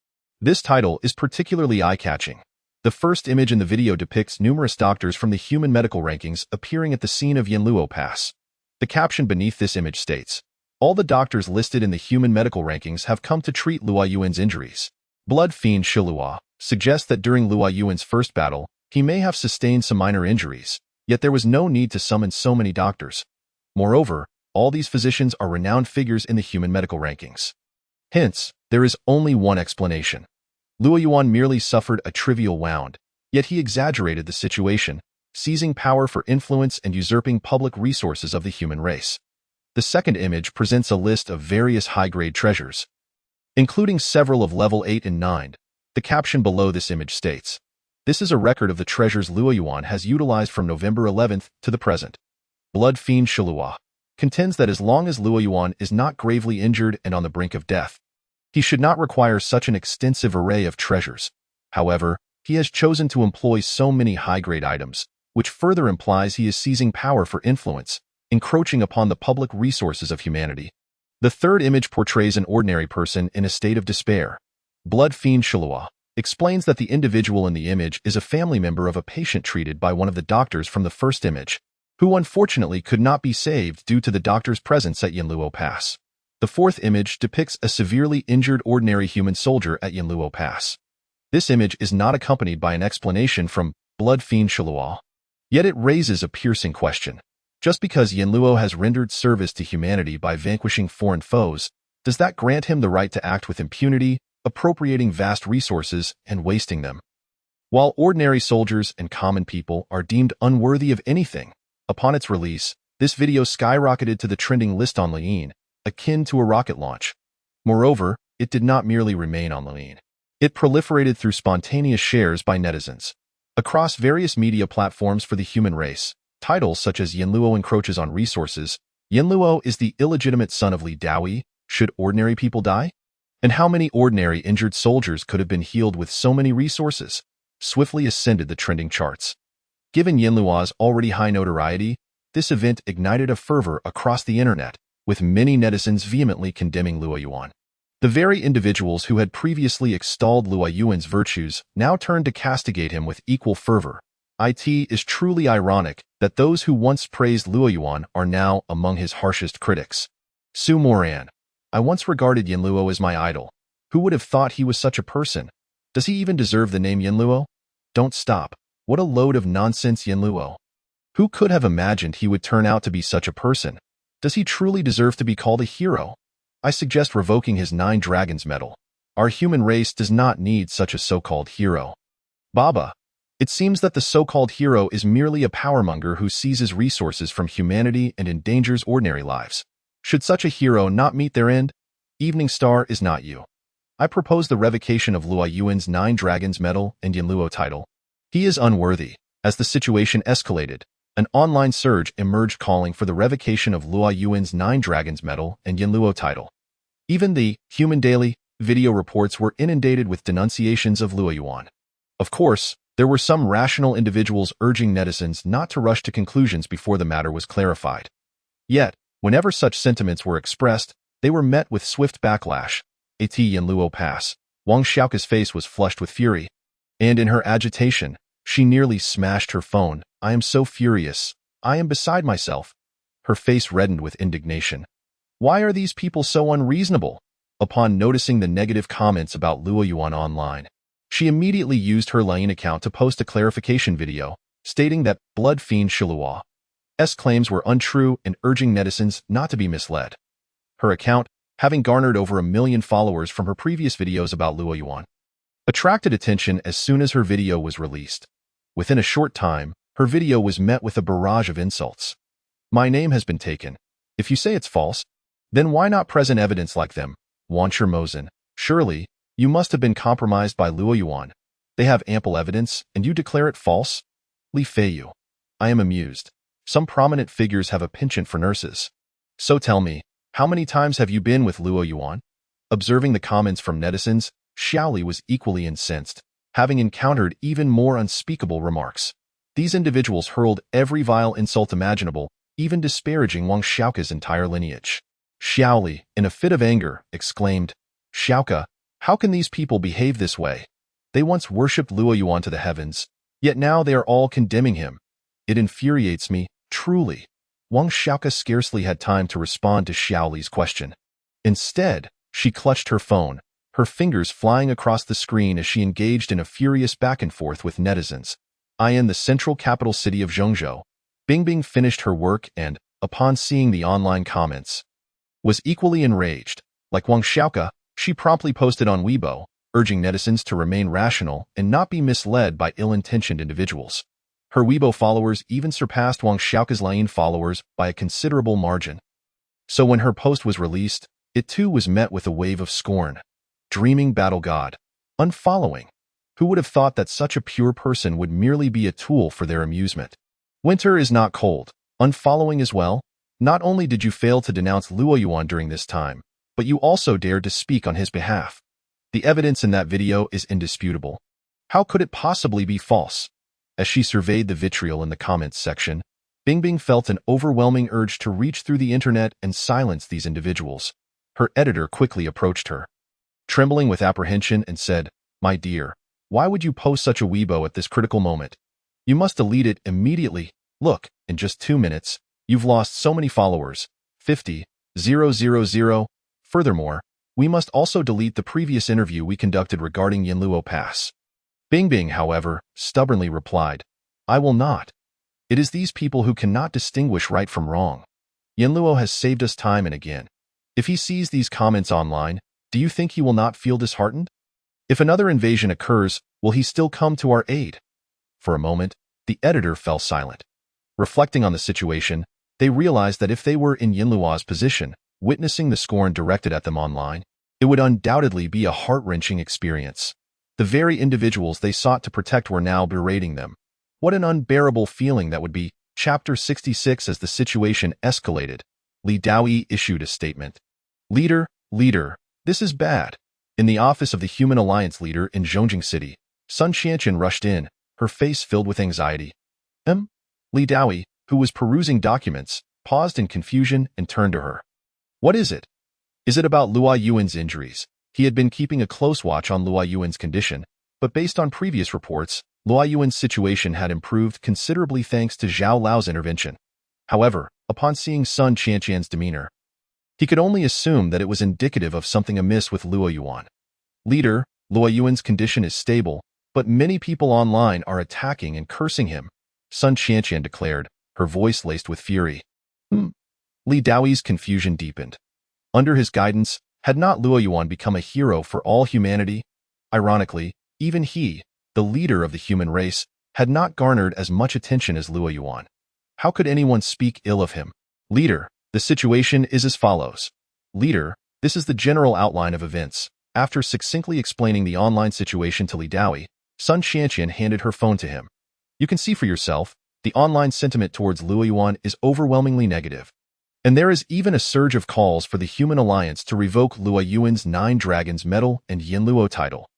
This title is particularly eye-catching. The first image in the video depicts numerous doctors from the human medical rankings appearing at the scene of Yanluo Pass. The caption beneath this image states, "All the doctors listed in the human medical rankings have come to treat Luo Yuan's injuries." Blood Fiend Shiluo suggests that during Luo Yuan's first battle, he may have sustained some minor injuries, yet there was no need to summon so many doctors. Moreover, all these physicians are renowned figures in the human medical rankings. Hence, there is only one explanation. Luo Yuan merely suffered a trivial wound, yet he exaggerated the situation, seizing power for influence and usurping public resources of the human race. The second image presents a list of various high-grade treasures, including several of level 8 and 9. The caption below this image states, "This is a record of the treasures Luo Yuan has utilized from November 11th to the present." Blood Fiend Shiluo contends that as long as Luo Yuan is not gravely injured and on the brink of death, he should not require such an extensive array of treasures. However, he has chosen to employ so many high-grade items, which further implies he is seizing power for influence, encroaching upon the public resources of humanity. The third image portrays an ordinary person in a state of despair. Blood Fiend Shiluo explains that the individual in the image is a family member of a patient treated by one of the doctors from the first image, who unfortunately could not be saved due to the doctor's presence at Yanluo Pass. The fourth image depicts a severely injured ordinary human soldier at Yanluo Pass. This image is not accompanied by an explanation from Blood Fiend Shiluo, yet it raises a piercing question. Just because Yanluo has rendered service to humanity by vanquishing foreign foes, does that grant him the right to act with impunity, appropriating vast resources and wasting them? While ordinary soldiers and common people are deemed unworthy of anything, upon its release, this video skyrocketed to the trending list on Lean, akin to a rocket launch. Moreover, it did not merely remain on Lean. It proliferated through spontaneous shares by netizens. Across various media platforms for the human race, titles such as Yanluo encroaches on resources, Yanluo is the illegitimate son of Li Daoyi, should ordinary people die? And how many ordinary injured soldiers could have been healed with so many resources? Swiftly ascended the trending charts. Given Yanluo's already high notoriety, this event ignited a fervor across the internet, with many netizens vehemently condemning Luo Yuan. The very individuals who had previously extolled Luo Yuan's virtues now turned to castigate him with equal fervor. It is truly ironic that those who once praised Luo Yuan are now among his harshest critics. Su Moran. I once regarded Yanluo as my idol. Who would have thought he was such a person? Does he even deserve the name Yanluo? Don't stop. What a load of nonsense, Yanluo. Who could have imagined he would turn out to be such a person? Does he truly deserve to be called a hero? I suggest revoking his 9 Dragons medal. Our human race does not need such a so-called hero. Baba. It seems that the so-called hero is merely a powermonger who seizes resources from humanity and endangers ordinary lives. Should such a hero not meet their end? Evening Star is not you. I propose the revocation of Luo Yuan's 9 Dragons medal and Yanluo title. He is unworthy. As the situation escalated, an online surge emerged calling for the revocation of Luo Yuan's 9 Dragons medal and Yanluo title. Even the Human Daily video reports were inundated with denunciations of Luo Yuan. Of course, there were some rational individuals urging netizens not to rush to conclusions before the matter was clarified. Yet, whenever such sentiments were expressed, they were met with swift backlash. At Yanluo Pass, Wang Xiaoka's face was flushed with fury, and in her agitation, she nearly smashed her phone. I am so furious. I am beside myself. Her face reddened with indignation. Why are these people so unreasonable? Upon noticing the negative comments about Luo Yuan online, she immediately used her Line account to post a clarification video, stating that Blood Fiend Shiluo's claims were untrue and urging netizens not to be misled. Her account, having garnered over 1 million followers from her previous videos about Luo Yuan, attracted attention as soon as her video was released. Within a short time, her video was met with a barrage of insults. My name has been taken. If you say it's false, then why not present evidence like them? Wan Chermozen. Surely, you must have been compromised by Luo Yuan. They have ample evidence, and you declare it false? Li Feiyu. I am amused. Some prominent figures have a penchant for nurses. So tell me, how many times have you been with Luo Yuan? Observing the comments from netizens, Xiaoli was equally incensed, having encountered even more unspeakable remarks. These individuals hurled every vile insult imaginable, even disparaging Wang Xiaoka's entire lineage. Xiaoli, in a fit of anger, exclaimed, Xiaoka, how can these people behave this way? They once worshipped Luo Yuan to the heavens, yet now they are all condemning him. It infuriates me, truly. Wang Xiaoke scarcely had time to respond to Xiao Li's question. Instead, she clutched her phone, her fingers flying across the screen as she engaged in a furious back and forth with netizens. In the central capital city of Zhengzhou, Bingbing finished her work and, upon seeing the online comments, was equally enraged. Like Wang Xiaoke, she promptly posted on Weibo, urging netizens to remain rational and not be misled by ill-intentioned individuals. Her Weibo followers even surpassed Wang Xiaoke's Line followers by a considerable margin. So when her post was released, it too was met with a wave of scorn. Dreaming battle god. Unfollowing. Who would have thought that such a pure person would merely be a tool for their amusement? Winter is not cold. Unfollowing as well. Not only did you fail to denounce Luo Yuan during this time, but you also dared to speak on his behalf. The evidence in that video is indisputable. How could it possibly be false? As she surveyed the vitriol in the comments section, Bingbing felt an overwhelming urge to reach through the internet and silence these individuals. Her editor quickly approached her, trembling with apprehension, and said, "My dear, why would you post such a Weibo at this critical moment? You must delete it immediately. Look, in just 2 minutes, you've lost so many followers, 50,000. Furthermore, we must also delete the previous interview we conducted regarding Yanluo Pass." Bingbing, however, stubbornly replied, "I will not. It is these people who cannot distinguish right from wrong. Yanluo has saved us time and again. If he sees these comments online, do you think he will not feel disheartened? If another invasion occurs, will he still come to our aid?" For a moment, the editor fell silent. Reflecting on the situation, they realized that if they were in Yanluo's position, witnessing the scorn directed at them online, it would undoubtedly be a heart-wrenching experience. The very individuals they sought to protect were now berating them. What an unbearable feeling that would be. Chapter 66. As the situation escalated, Li Daoyi issued a statement. Leader, this is bad." In the office of the Human Alliance leader in Zhongjing City, Sun Qianqian rushed in, her face filled with anxiety. Li Daoyi, who was perusing documents, paused in confusion and turned to her. "What is it? Is it about Luo Yuan's injuries?" He had been keeping a close watch on Luo Yuan's condition, but based on previous reports, Luo Yuan's situation had improved considerably thanks to Zhao Lao's intervention. However, upon seeing Sun Qianqian's demeanor, he could only assume that it was indicative of something amiss with Luo Yuan. "Leader, Luo Yuan's condition is stable, but many people online are attacking and cursing him," Sun Qianqian declared, her voice laced with fury. Li Daoyi's confusion deepened. Under his guidance, had not Luo Yuan become a hero for all humanity? Ironically, even he, the leader of the human race, had not garnered as much attention as Luo Yuan. How could anyone speak ill of him? "Leader, the situation is as follows. Leader, this is the general outline of events." After succinctly explaining the online situation to Li Daoyi, Sun Qianqian handed her phone to him. "You can see for yourself, the online sentiment towards Luo Yuan is overwhelmingly negative. And there is even a surge of calls for the Human Alliance to revoke Luo Yuan's 9 Dragons medal and Yanluo title.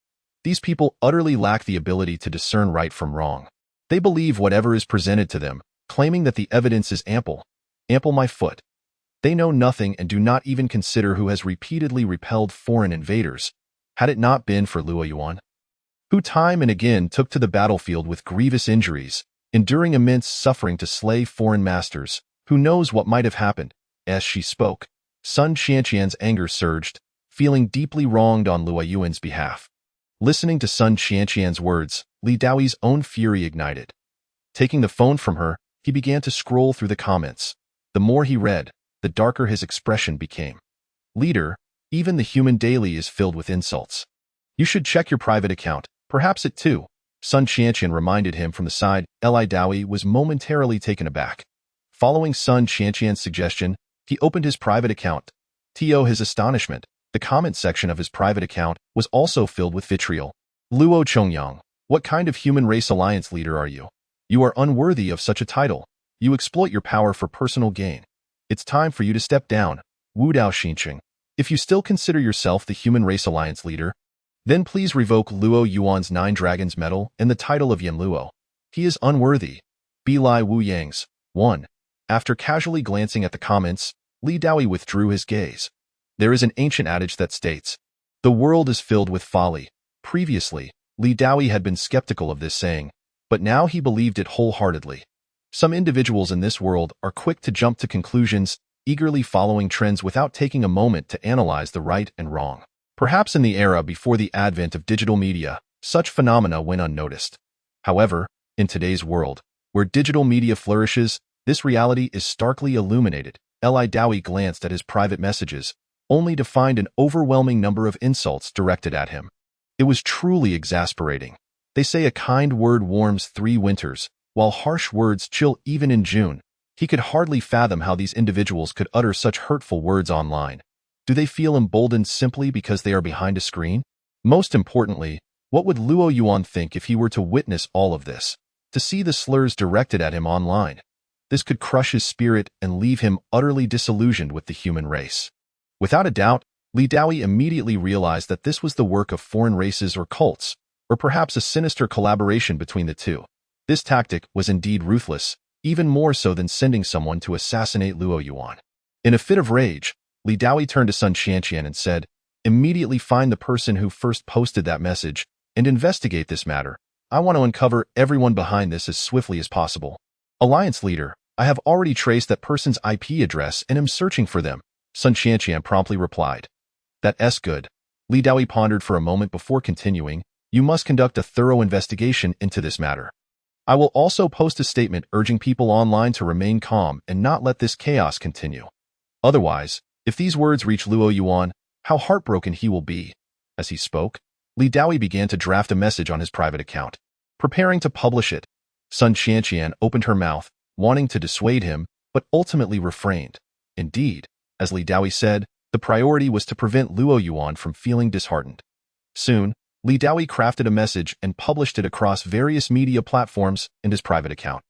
These people utterly lack the ability to discern right from wrong. They believe whatever is presented to them, claiming that the evidence is ample my foot. They know nothing and do not even consider who has repeatedly repelled foreign invaders, had it not been for Luo Yuan, who time and again took to the battlefield with grievous injuries, enduring immense suffering to slay foreign masters. Who knows what might have happened?" As she spoke, Sun Qianqian's anger surged, feeling deeply wronged on Luo Yuan's behalf. Listening to Sun Qianqian's words, Li Daoyi's own fury ignited. Taking the phone from her, he began to scroll through the comments. The more he read, the darker his expression became. "Leader, even the Human Daily is filled with insults. You should check your private account, perhaps it too," Sun Qianqian reminded him from the side. Li Daoyi was momentarily taken aback. Following Sun Qianqian's suggestion, he opened his private account. To his astonishment, the comment section of his private account was also filled with vitriol. "Luo Chongyang, what kind of human race alliance leader are you? You are unworthy of such a title. You exploit your power for personal gain. It's time for you to step down, Wu Dao Xinqing. If you still consider yourself the human race alliance leader, then please revoke Luo Yuan's 9 Dragons medal and the title of Yanluo. He is unworthy." Bilai Wu Yang's 1. After casually glancing at the comments, Li Daoyi withdrew his gaze. There is an ancient adage that states, "The world is filled with folly." Previously, Li Daoi had been skeptical of this saying, but now he believed it wholeheartedly. Some individuals in this world are quick to jump to conclusions, eagerly following trends without taking a moment to analyze the right and wrong. Perhaps in the era before the advent of digital media, such phenomena went unnoticed. However, in today's world, where digital media flourishes, this reality is starkly illuminated. Li Daoi glanced at his private messages, only to find an overwhelming number of insults directed at him. It was truly exasperating. They say a kind word warms 3 winters, while harsh words chill even in June. He could hardly fathom how these individuals could utter such hurtful words online. Do they feel emboldened simply because they are behind a screen? Most importantly, what would Luo Yuan think if he were to witness all of this? To see the slurs directed at him online. This could crush his spirit and leave him utterly disillusioned with the human race. Without a doubt, Li Daoi immediately realized that this was the work of foreign races or cults, or perhaps a sinister collaboration between the two. This tactic was indeed ruthless, even more so than sending someone to assassinate Luo Yuan. In a fit of rage, Li Daoi turned to Sun Qianqian and said, "Immediately find the person who first posted that message and investigate this matter. I want to uncover everyone behind this as swiftly as possible." "Alliance leader, I have already traced that person's IP address and am searching for them," Sun Qianqian promptly replied. "That's good." Li Daoi pondered for a moment before continuing, "You must conduct a thorough investigation into this matter. I will also post a statement urging people online to remain calm and not let this chaos continue. Otherwise, if these words reach Luo Yuan, how heartbroken he will be." As he spoke, Li Daoi began to draft a message on his private account. Preparing to publish it, Sun Qianqian opened her mouth, wanting to dissuade him, but ultimately refrained. Indeed, as Li Daoi said, the priority was to prevent Luo Yuan from feeling disheartened. Soon, Li Daoi crafted a message and published it across various media platforms and his private account.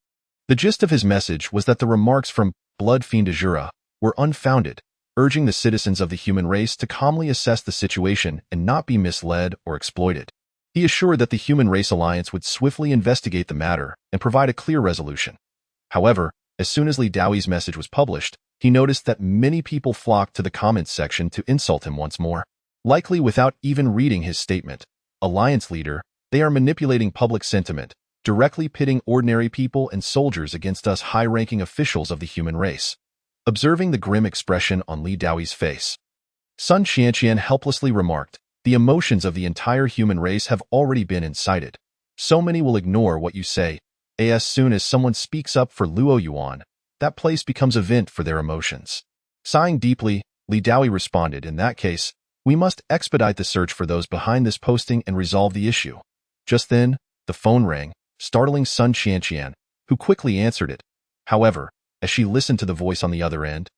The gist of his message was that the remarks from Blood Fiend Azura were unfounded, urging the citizens of the human race to calmly assess the situation and not be misled or exploited. He assured that the Human Race Alliance would swiftly investigate the matter and provide a clear resolution. However, as soon as Li Daoi's message was published, he noticed that many people flocked to the comments section to insult him once more. Likely without even reading his statement. "Alliance leader, they are manipulating public sentiment, directly pitting ordinary people and soldiers against us high-ranking officials of the human race." Observing the grim expression on Li Daoi's face, Sun Qianqian helplessly remarked, "The emotions of the entire human race have already been incited. So many will ignore what you say. As soon as someone speaks up for Luo Yuan, that place becomes a vent for their emotions." Sighing deeply, Li Daoi responded, "In that case, we must expedite the search for those behind this posting and resolve the issue." Just then, the phone rang, startling Sun Qianqian, who quickly answered it. However, as she listened to the voice on the other end,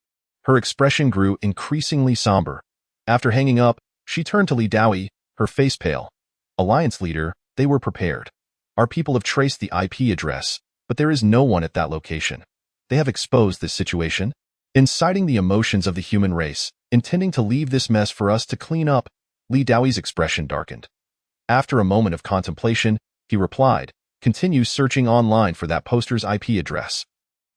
her expression grew increasingly somber. After hanging up, she turned to Li Daoi, her face pale. "Alliance leader, they were prepared. Our people have traced the IP address, but there is no one at that location. They have exposed this situation, inciting the emotions of the human race, intending to leave this mess for us to clean up." Li Daoi's expression darkened. After a moment of contemplation, he replied, "Continue searching online for that poster's IP address,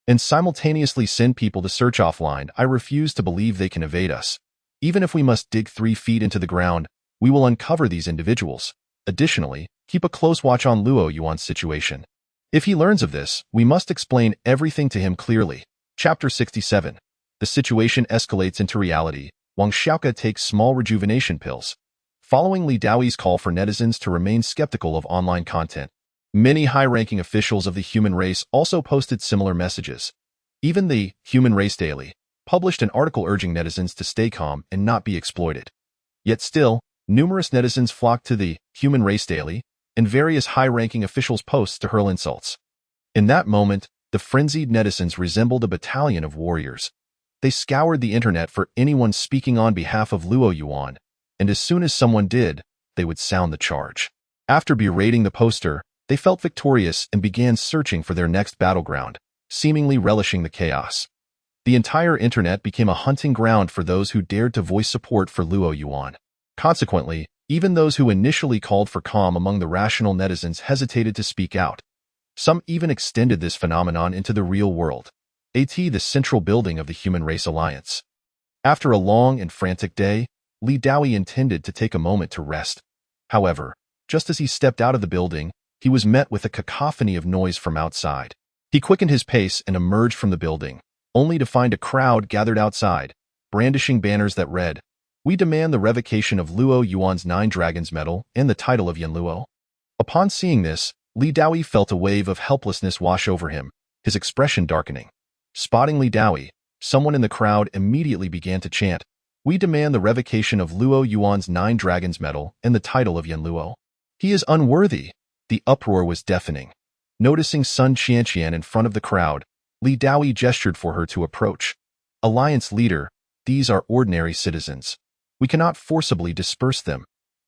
and simultaneously send people to search offline. I refuse to believe they can evade us. Even if we must dig 3 feet into the ground, we will uncover these individuals. Additionally, keep a close watch on Luo Yuan's situation. If he learns of this, we must explain everything to him clearly." Chapter 67. The situation escalates into reality. Wang Xiaoke takes small rejuvenation pills. Following Li Daoi's call for netizens to remain skeptical of online content, many high-ranking officials of the human race also posted similar messages. Even the Human Race Daily published an article urging netizens to stay calm and not be exploited. Yet still, numerous netizens flocked to the Human Race Daily and various high-ranking officials' posts to hurl insults. In that moment, the frenzied netizens resembled a battalion of warriors. They scoured the internet for anyone speaking on behalf of Luo Yuan, and as soon as someone did, they would sound the charge. After berating the poster, they felt victorious and began searching for their next battleground, seemingly relishing the chaos. The entire internet became a hunting ground for those who dared to voice support for Luo Yuan. Consequently, even those who initially called for calm among the rational netizens hesitated to speak out. Some even extended this phenomenon into the real world, the central building of the Human Race Alliance. After a long and frantic day, Li Daoi intended to take a moment to rest. However, Just as he stepped out of the building, he was met with a cacophony of noise from outside. He quickened his pace and emerged from the building, only to find a crowd gathered outside, brandishing banners that read, "We demand the revocation of Luo Yuan's 9 Dragons Medal and the title of Yanluo." Upon seeing this, Li Daoi felt a wave of helplessness wash over him, his expression darkening. Spotting Li Daoi, someone in the crowd immediately began to chant, "We demand the revocation of Luo Yuan's 9 Dragons Medal and the title of Yanluo. He is unworthy." The uproar was deafening. Noticing Sun Qianqian in front of the crowd, Li Daoi gestured for her to approach. "Alliance leader, these are ordinary citizens. We cannot forcibly disperse them.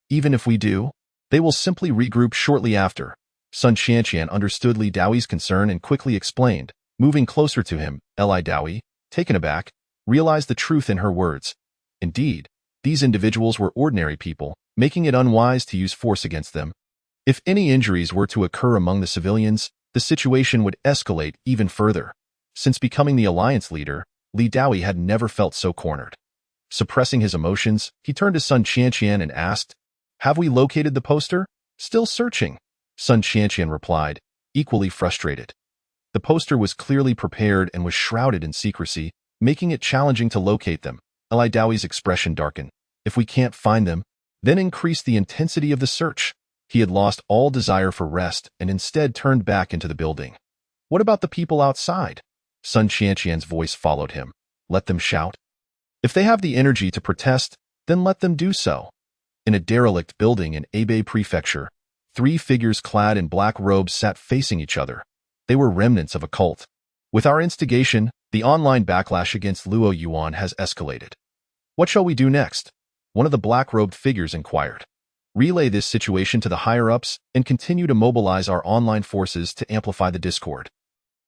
Even if we do, they will simply regroup shortly after." Sun Qianqian understood Li Daoi's concern and quickly explained, moving closer to him. Li Daoi, taken aback, realized the truth in her words. Indeed, these individuals were ordinary people, making it unwise to use force against them. If any injuries were to occur among the civilians, the situation would escalate even further. Since becoming the alliance leader, Li Daoi had never felt so cornered. Suppressing his emotions, he turned to Sun Qianqian and asked, "Have we located the poster?" "Still searching," Sun Qianqian replied, equally frustrated. The poster was clearly prepared and was shrouded in secrecy, making it challenging to locate them. Li Daoi's expression darkened. "If we can't find them, then increase the intensity of the search." He had lost all desire for rest and instead turned back into the building. "What about the people outside?" Sun Qianqian's voice followed him. "Let them shout. If they have the energy to protest, then let them do so." In a derelict building in Hebei Prefecture, 3 figures clad in black robes sat facing each other. They were remnants of a cult. "With our instigation, the online backlash against Luo Yuan has escalated. What shall we do next?" One of the black-robed figures inquired. "Relay this situation to the higher-ups and continue to mobilize our online forces to amplify the discord.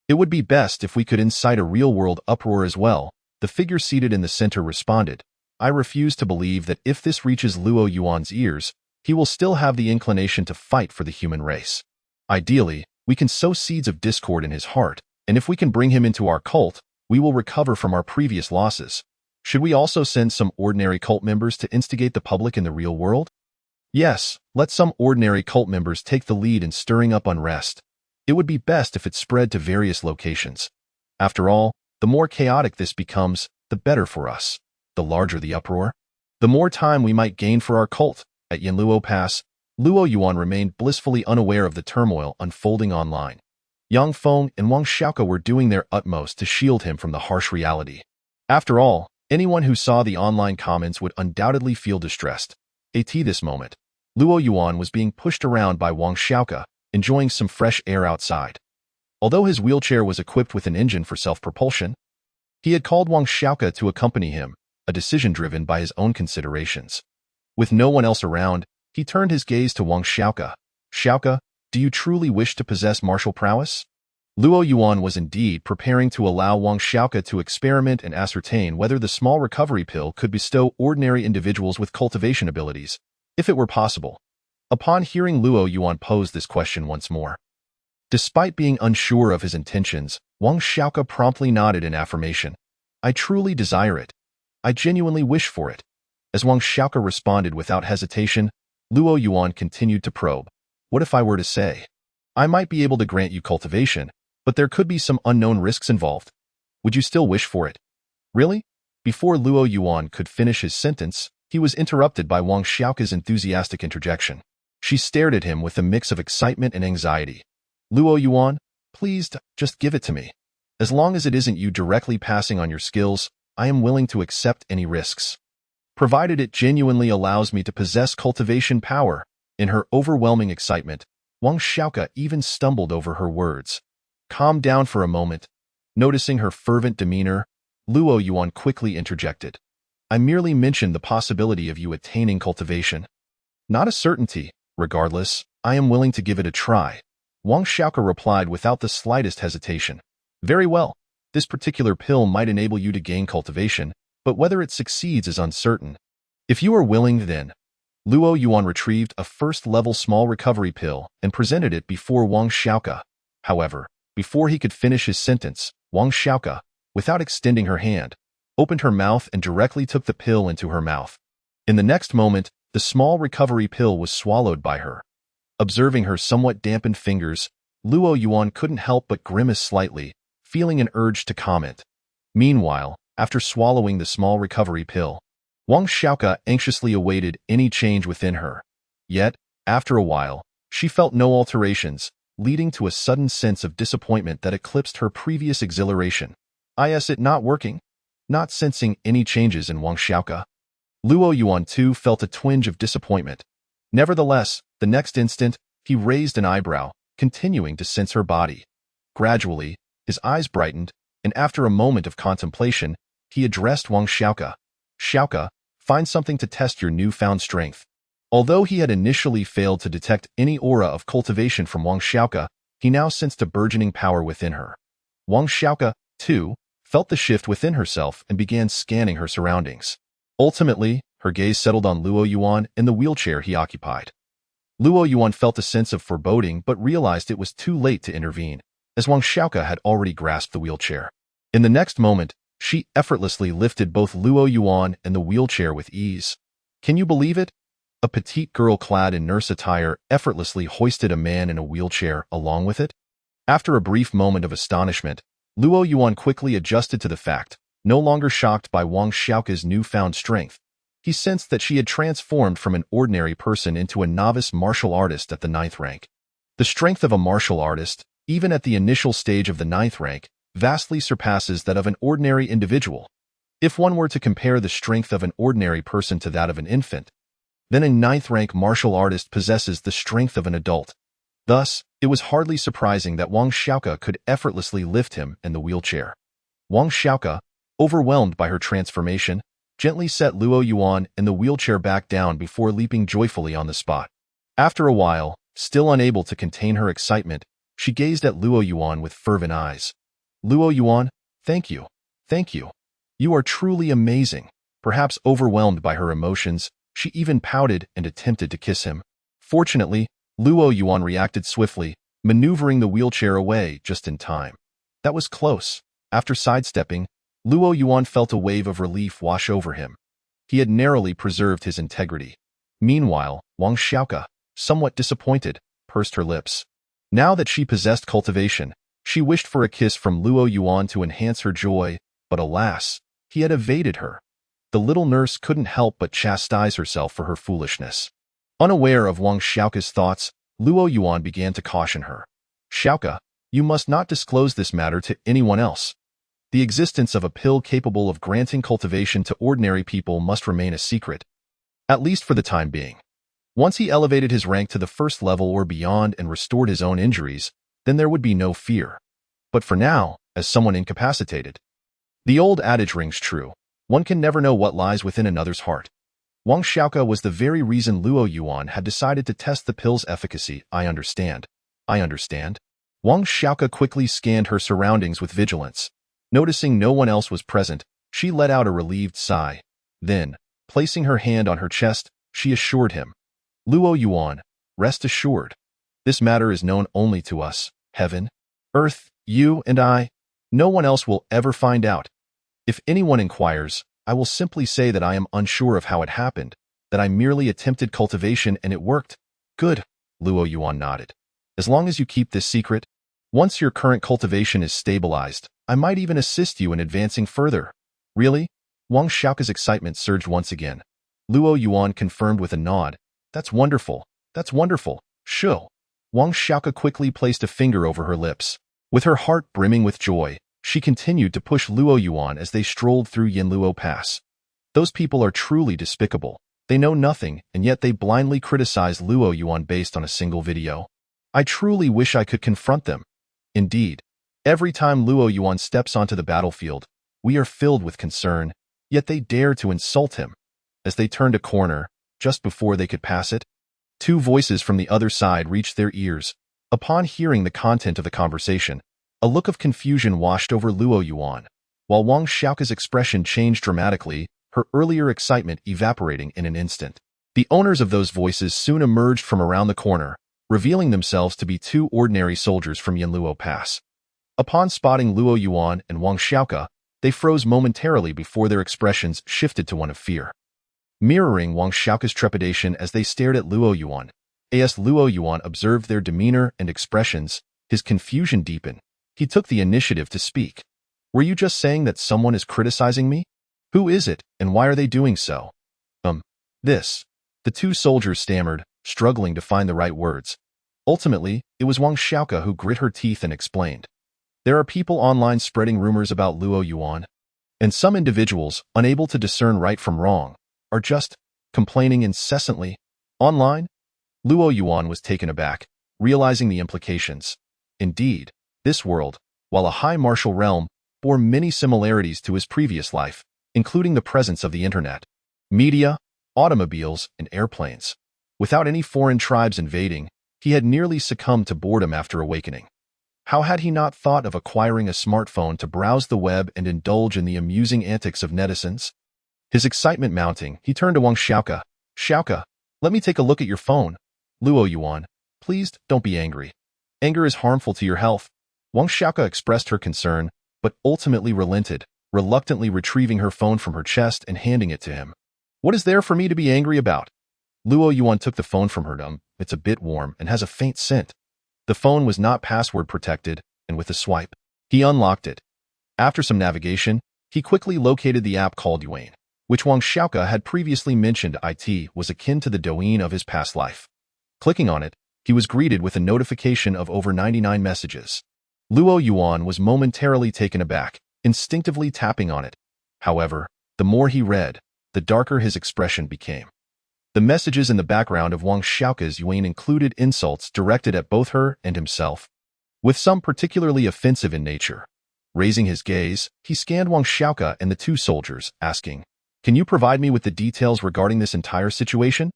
It would be best if we could incite a real-world uproar as well," the figure seated in the center responded. "I refuse to believe that if this reaches Luo Yuan's ears, he will still have the inclination to fight for the human race. Ideally, we can sow seeds of discord in his heart, and if we can bring him into our cult, we will recover from our previous losses. Should we also send some ordinary cult members to instigate the public in the real world?" "Yes, let some ordinary cult members take the lead in stirring up unrest. It would be best if it spread to various locations. After all, the more chaotic this becomes, the better for us. The larger the uproar, the more time we might gain for our cult." At Yanluo Pass, Luo Yuan remained blissfully unaware of the turmoil unfolding online. Yang Feng and Wang Xiaoke were doing their utmost to shield him from the harsh reality. After all, anyone who saw the online comments would undoubtedly feel distressed. At this moment, Luo Yuan was being pushed around by Wang Xiaoke, enjoying some fresh air outside. Although his wheelchair was equipped with an engine for self-propulsion, he had called Wang Xiaoke to accompany him, a decision driven by his own considerations. With no one else around, he turned his gaze to Wang Xiaoke. "Xiaoke, do you truly wish to possess martial prowess?" Luo Yuan was indeed preparing to allow Wang Xiaoke to experiment and ascertain whether the small recovery pill could bestow ordinary individuals with cultivation abilities, if it were possible. Upon hearing Luo Yuan pose this question once more, despite being unsure of his intentions, Wang Xiaoke promptly nodded in affirmation. "I truly desire it. I genuinely wish for it." As Wang Xiaoke responded without hesitation, Luo Yuan continued to probe. "What if I were to say, I might be able to grant you cultivation, but there could be some unknown risks involved? Would you still wish for it?" "Really?" Before Luo Yuan could finish his sentence, he was interrupted by Wang Xiaoke's enthusiastic interjection. She stared at him with a mix of excitement and anxiety. "Luo Yuan, please just give it to me. As long as it isn't you directly passing on your skills, I am willing to accept any risks, provided it genuinely allows me to possess cultivation power." In her overwhelming excitement, Wang Xiaoke even stumbled over her words. "Calm down for a moment." Noticing her fervent demeanor, Luo Yuan quickly interjected. "I merely mentioned the possibility of you attaining cultivation. Not a certainty. Regardless, I am willing to give it a try." Wang Xiaoke replied without the slightest hesitation. "Very well. This particular pill might enable you to gain cultivation, but whether it succeeds is uncertain. If you are willing, then." Luo Yuan retrieved a first-level small recovery pill and presented it before Wang Xiaoke. However, before he could finish his sentence, Wang Xiaoke, without extending her hand, opened her mouth and directly took the pill into her mouth. In the next moment, the small recovery pill was swallowed by her. Observing her somewhat dampened fingers, Luo Yuan couldn't help but grimace slightly, feeling an urge to comment. Meanwhile, after swallowing the small recovery pill, Wang Xiaoke anxiously awaited any change within her. Yet, after a while, she felt no alterations, leading to a sudden sense of disappointment that eclipsed her previous exhilaration. Is it not working? Not sensing any changes in Wang Xiaoke, Luo Yuan too felt a twinge of disappointment. Nevertheless, the next instant, he raised an eyebrow, continuing to sense her body. Gradually, his eyes brightened, and after a moment of contemplation, he addressed Wang Xiaoke. Xiaoke, find something to test your newfound strength. Although he had initially failed to detect any aura of cultivation from Wang Xiaoke, he now sensed a burgeoning power within her. Wang Xiaoke, too, felt the shift within herself and began scanning her surroundings. Ultimately, her gaze settled on Luo Yuan and the wheelchair he occupied. Luo Yuan felt a sense of foreboding but realized it was too late to intervene, as Wang Xiaoke had already grasped the wheelchair. In the next moment, she effortlessly lifted both Luo Yuan and the wheelchair with ease. Can you believe it? A petite girl clad in nurse attire effortlessly hoisted a man in a wheelchair along with it. After a brief moment of astonishment, Luo Yuan quickly adjusted to the fact. No longer shocked by Wang Xiaoke's newfound strength, he sensed that she had transformed from an ordinary person into a novice martial artist at the 9th rank. The strength of a martial artist, even at the initial stage of the 9th rank, vastly surpasses that of an ordinary individual. If one were to compare the strength of an ordinary person to that of an infant, then a 9th rank martial artist possesses the strength of an adult. Thus, it was hardly surprising that Wang Xiaoke could effortlessly lift him in the wheelchair. Wang Xiaoke, overwhelmed by her transformation, gently set Luo Yuan in the wheelchair back down before leaping joyfully on the spot. After a while, still unable to contain her excitement, she gazed at Luo Yuan with fervent eyes. Luo Yuan, thank you. Thank you. You are truly amazing. Perhaps overwhelmed by her emotions, she even pouted and attempted to kiss him. Fortunately, Luo Yuan reacted swiftly, maneuvering the wheelchair away just in time. That was close. After sidestepping, Luo Yuan felt a wave of relief wash over him. He had narrowly preserved his integrity. Meanwhile, Wang Xiaoke, somewhat disappointed, pursed her lips. Now that she possessed cultivation, she wished for a kiss from Luo Yuan to enhance her joy, but alas, he had evaded her. The little nurse couldn't help but chastise herself for her foolishness. Unaware of Wang Xiaoke's thoughts, Luo Yuan began to caution her. Xiaoke, you must not disclose this matter to anyone else. The existence of a pill capable of granting cultivation to ordinary people must remain a secret, at least for the time being. Once he elevated his rank to the 1st level or beyond and restored his own injuries, then there would be no fear. But for now, as someone incapacitated, the old adage rings true. One can never know what lies within another's heart. Wang Xiaoke was the very reason Luo Yuan had decided to test the pill's efficacy. I understand. Wang Xiaoke quickly scanned her surroundings with vigilance. Noticing no one else was present, she let out a relieved sigh. Then, placing her hand on her chest, she assured him, Luo Yuan, rest assured. This matter is known only to us, heaven, earth, you and I. No one else will ever find out. If anyone inquires, I will simply say that I am unsure of how it happened, that I merely attempted cultivation and it worked. Good, Luo Yuan nodded. As long as you keep this secret, once your current cultivation is stabilized, I might even assist you in advancing further. Really? Wang Xiaoke's excitement surged once again. Luo Yuan confirmed with a nod. That's wonderful. Sure. Wang Xiaoke quickly placed a finger over her lips. With her heart brimming with joy, she continued to push Luo Yuan as they strolled through Yanluo Pass. Those people are truly despicable. They know nothing, and yet they blindly criticize Luo Yuan based on a single video. I truly wish I could confront them. Indeed, every time Luo Yuan steps onto the battlefield, we are filled with concern, yet they dare to insult him. As they turned a corner, just before they could pass it, 2 voices from the other side reached their ears. Upon hearing the content of the conversation, a look of confusion washed over Luo Yuan. While Wang Xiaoke's expression changed dramatically, her earlier excitement evaporating in an instant. The owners of those voices soon emerged from around the corner, revealing themselves to be 2 ordinary soldiers from Yanluo Pass. Upon spotting Luo Yuan and Wang Xiaoke, they froze momentarily before their expressions shifted to one of fear. Mirroring Wang Xiaoke's trepidation as they stared at Luo Yuan, As Luo Yuan observed their demeanor and expressions, his confusion deepened. He took the initiative to speak. Were you just saying that someone is criticizing me? Who is it, and why are they doing so? This. The two soldiers stammered, struggling to find the right words. Ultimately, it was Wang Xiaoke who grit her teeth and explained. There are people online spreading rumors about Luo Yuan, and some individuals, unable to discern right from wrong, are just complaining incessantly. Online? Luo Yuan was taken aback, realizing the implications. Indeed, this world, while a high martial realm, bore many similarities to his previous life, including the presence of the internet, media, automobiles, and airplanes. Without any foreign tribes invading, he had nearly succumbed to boredom after awakening. How had he not thought of acquiring a smartphone to browse the web and indulge in the amusing antics of netizens? His excitement mounting, he turned to Wang Xiaoke. Xiaoke, let me take a look at your phone. Luo Yuan, please don't be angry. Anger is harmful to your health. Wang Xiaoke expressed her concern, but ultimately relented, reluctantly retrieving her phone from her chest and handing it to him. What is there for me to be angry about? Luo Yuan took the phone from her. It's a bit warm and has a faint scent. The phone was not password protected, and with a swipe, he unlocked it. After some navigation, he quickly located the app called Yuan, which Wang Xiaoke had previously mentioned was akin to the Douyin of his past life. Clicking on it, he was greeted with a notification of over 99 messages. Luo Yuan was momentarily taken aback, instinctively tapping on it. However, the more he read, the darker his expression became. The messages in the background of Wang Xiaoke's Yuan included insults directed at both her and himself, with some particularly offensive in nature. Raising his gaze, he scanned Wang Xiaoke and the two soldiers, asking, "Can you provide me with the details regarding this entire situation?"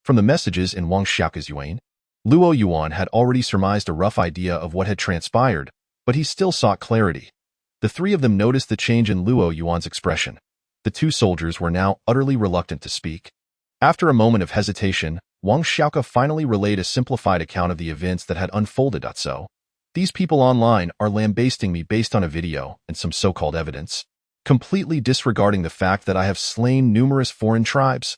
From the messages in Wang Xiaoke's Yuan, Luo Yuan had already surmised a rough idea of what had transpired, but he still sought clarity. The three of them noticed the change in Luo Yuan's expression. The two soldiers were now utterly reluctant to speak. After a moment of hesitation, Wang Xiaoke finally relayed a simplified account of the events that had unfolded. So, these people online are lambasting me based on a video and some so-called evidence, completely disregarding the fact that I have slain numerous foreign tribes,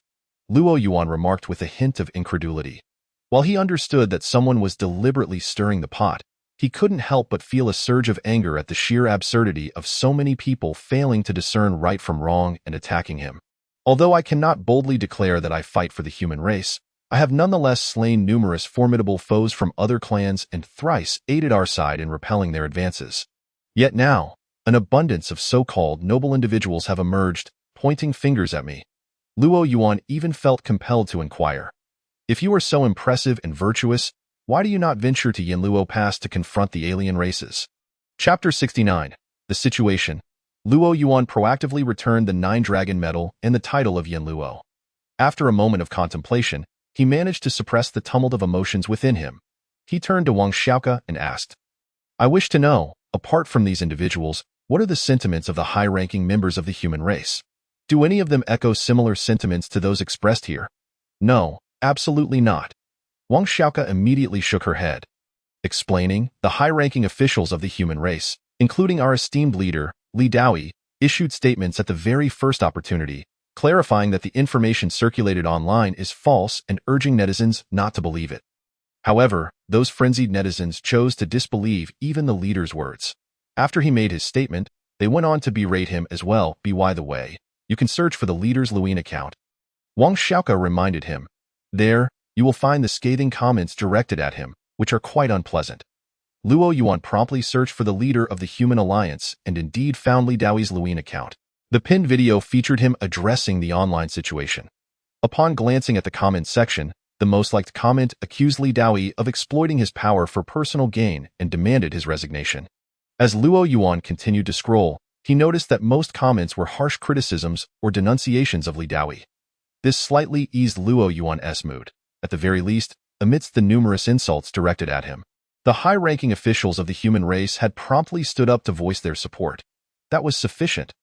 Luo Yuan remarked with a hint of incredulity. While he understood that someone was deliberately stirring the pot, he couldn't help but feel a surge of anger at the sheer absurdity of so many people failing to discern right from wrong and attacking him. Although I cannot boldly declare that I fight for the human race, I have nonetheless slain numerous formidable foes from other clans and thrice aided our side in repelling their advances. Yet now, an abundance of so-called noble individuals have emerged, pointing fingers at me. Luo Yuan even felt compelled to inquire. If you are so impressive and virtuous, why do you not venture to Yanluo Pass to confront the alien races? Chapter 69. The Situation. Luo Yuan proactively returned the 9-Dragon Medal and the title of Yanluo. After a moment of contemplation, he managed to suppress the tumult of emotions within him. He turned to Wang Xiaoke and asked, "I wish to know, apart from these individuals, what are the sentiments of the high-ranking members of the human race? Do any of them echo similar sentiments to those expressed here?" "No, absolutely not." Wang Xiaoke immediately shook her head, explaining, "The high-ranking officials of the human race, including our esteemed leader, Li Daoyi, issued statements at the very first opportunity, clarifying that the information circulated online is false and urging netizens not to believe it. However, those frenzied netizens chose to disbelieve even the leader's words. After he made his statement, they went on to berate him as well. By the way, you can search for the leader's Luin account." Wang Xiaoke reminded him. "There, you will find the scathing comments directed at him, which are quite unpleasant." Luo Yuan promptly searched for the leader of the Human Alliance and indeed found Li Daoyi's Luin account. The pinned video featured him addressing the online situation. Upon glancing at the comment section, the most liked comment accused Li Daoyi of exploiting his power for personal gain and demanded his resignation. As Luo Yuan continued to scroll, he noticed that most comments were harsh criticisms or denunciations of Li Daoyi. This slightly eased Luo Yuan's mood, at the very least, amidst the numerous insults directed at him. The high-ranking officials of the human race had promptly stood up to voice their support. That was sufficient.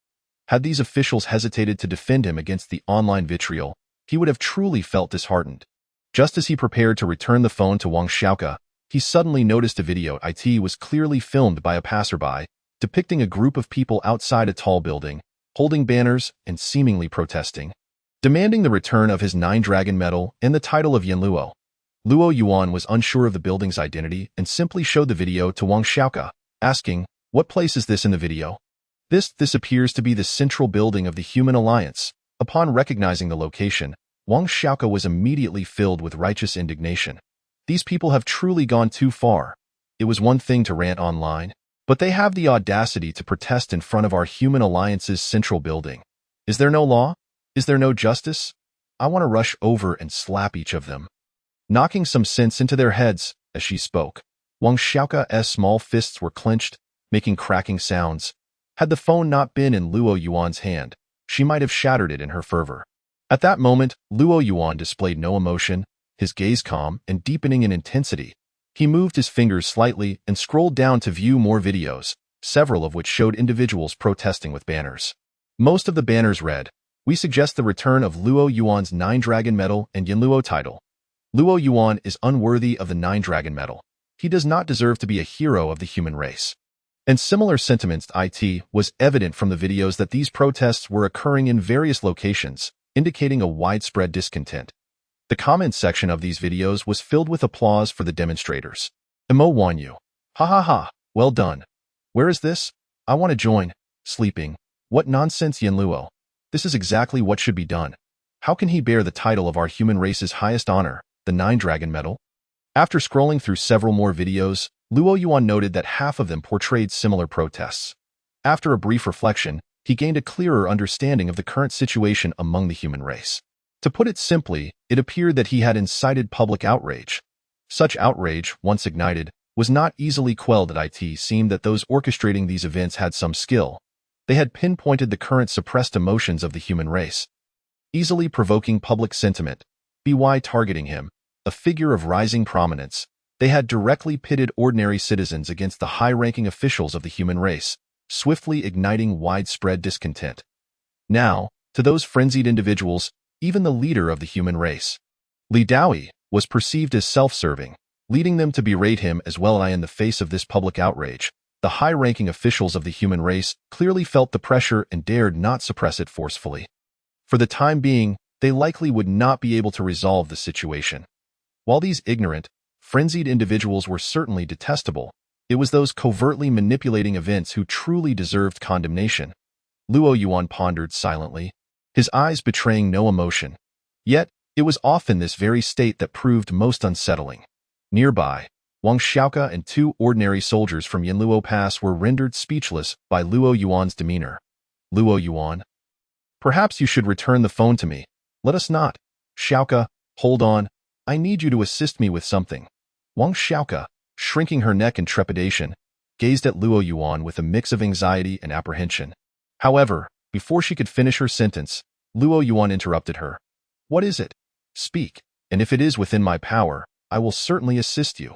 Had these officials hesitated to defend him against the online vitriol, he would have truly felt disheartened. Just as he prepared to return the phone to Wang Xiaoke, he suddenly noticed a video was clearly filmed by a passerby, depicting a group of people outside a tall building, holding banners and seemingly protesting, demanding the return of his 9-Dragon Medal and the title of Yanluo. Luo Yuan was unsure of the building's identity and simply showed the video to Wang Xiaoke, asking, "What place is this in the video?" This appears to be the central building of the Human Alliance. Upon recognizing the location, Wang Xiaoke was immediately filled with righteous indignation. These people have truly gone too far. It was one thing to rant online, but they have the audacity to protest in front of our Human Alliance's central building. Is there no law? Is there no justice? I want to rush over and slap each of them. Knocking some sense into their heads as she spoke, Wang Xiaoke's small fists were clenched, making cracking sounds. Had the phone not been in Luo Yuan's hand, she might have shattered it in her fervor. At that moment, Luo Yuan displayed no emotion, his gaze calm and deepening in intensity. He moved his fingers slightly and scrolled down to view more videos, several of which showed individuals protesting with banners. Most of the banners read, "We suggest the return of Luo Yuan's 9-Dragon Medal and Yanluo title. Luo Yuan is unworthy of the 9-Dragon Medal. He does not deserve to be a hero of the human race." And similar sentiments was evident from the videos that these protests were occurring in various locations, indicating a widespread discontent. The comments section of these videos was filled with applause for the demonstrators. Emo Wanyu. Ha ha ha, well done. Where is this? I want to join. Sleeping. What nonsense, Yanluo. This is exactly what should be done. How can he bear the title of our human race's highest honor, the 9-Dragon Medal? After scrolling through several more videos, Luo Yuan noted that half of them portrayed similar protests. After a brief reflection, he gained a clearer understanding of the current situation among the human race. To put it simply, it appeared that he had incited public outrage. Such outrage, once ignited, was not easily quelled. It seemed that those orchestrating these events had some skill. They had pinpointed the current suppressed emotions of the human race, easily provoking public sentiment. By targeting him, a figure of rising prominence, they had directly pitted ordinary citizens against the high-ranking officials of the human race, swiftly igniting widespread discontent. Now, to those frenzied individuals, even the leader of the human race, Li Daoi, was perceived as self-serving, leading them to berate him as well. In the face of this public outrage, the high-ranking officials of the human race clearly felt the pressure and dared not suppress it forcefully. For the time being, they likely would not be able to resolve the situation. While these ignorant, frenzied individuals were certainly detestable, it was those covertly manipulating events who truly deserved condemnation. Luo Yuan pondered silently, his eyes betraying no emotion. Yet, it was often this very state that proved most unsettling. Nearby, Wang Xiaoke and 2 ordinary soldiers from Yanluo Pass were rendered speechless by Luo Yuan's demeanor. Luo Yuan, perhaps you should return the phone to me. Let us not. Xiaoke, hold on. I need you to assist me with something. Wang Xiaoke, shrinking her neck in trepidation, gazed at Luo Yuan with a mix of anxiety and apprehension. However, before she could finish her sentence, Luo Yuan interrupted her. What is it? Speak, and if it is within my power, I will certainly assist you.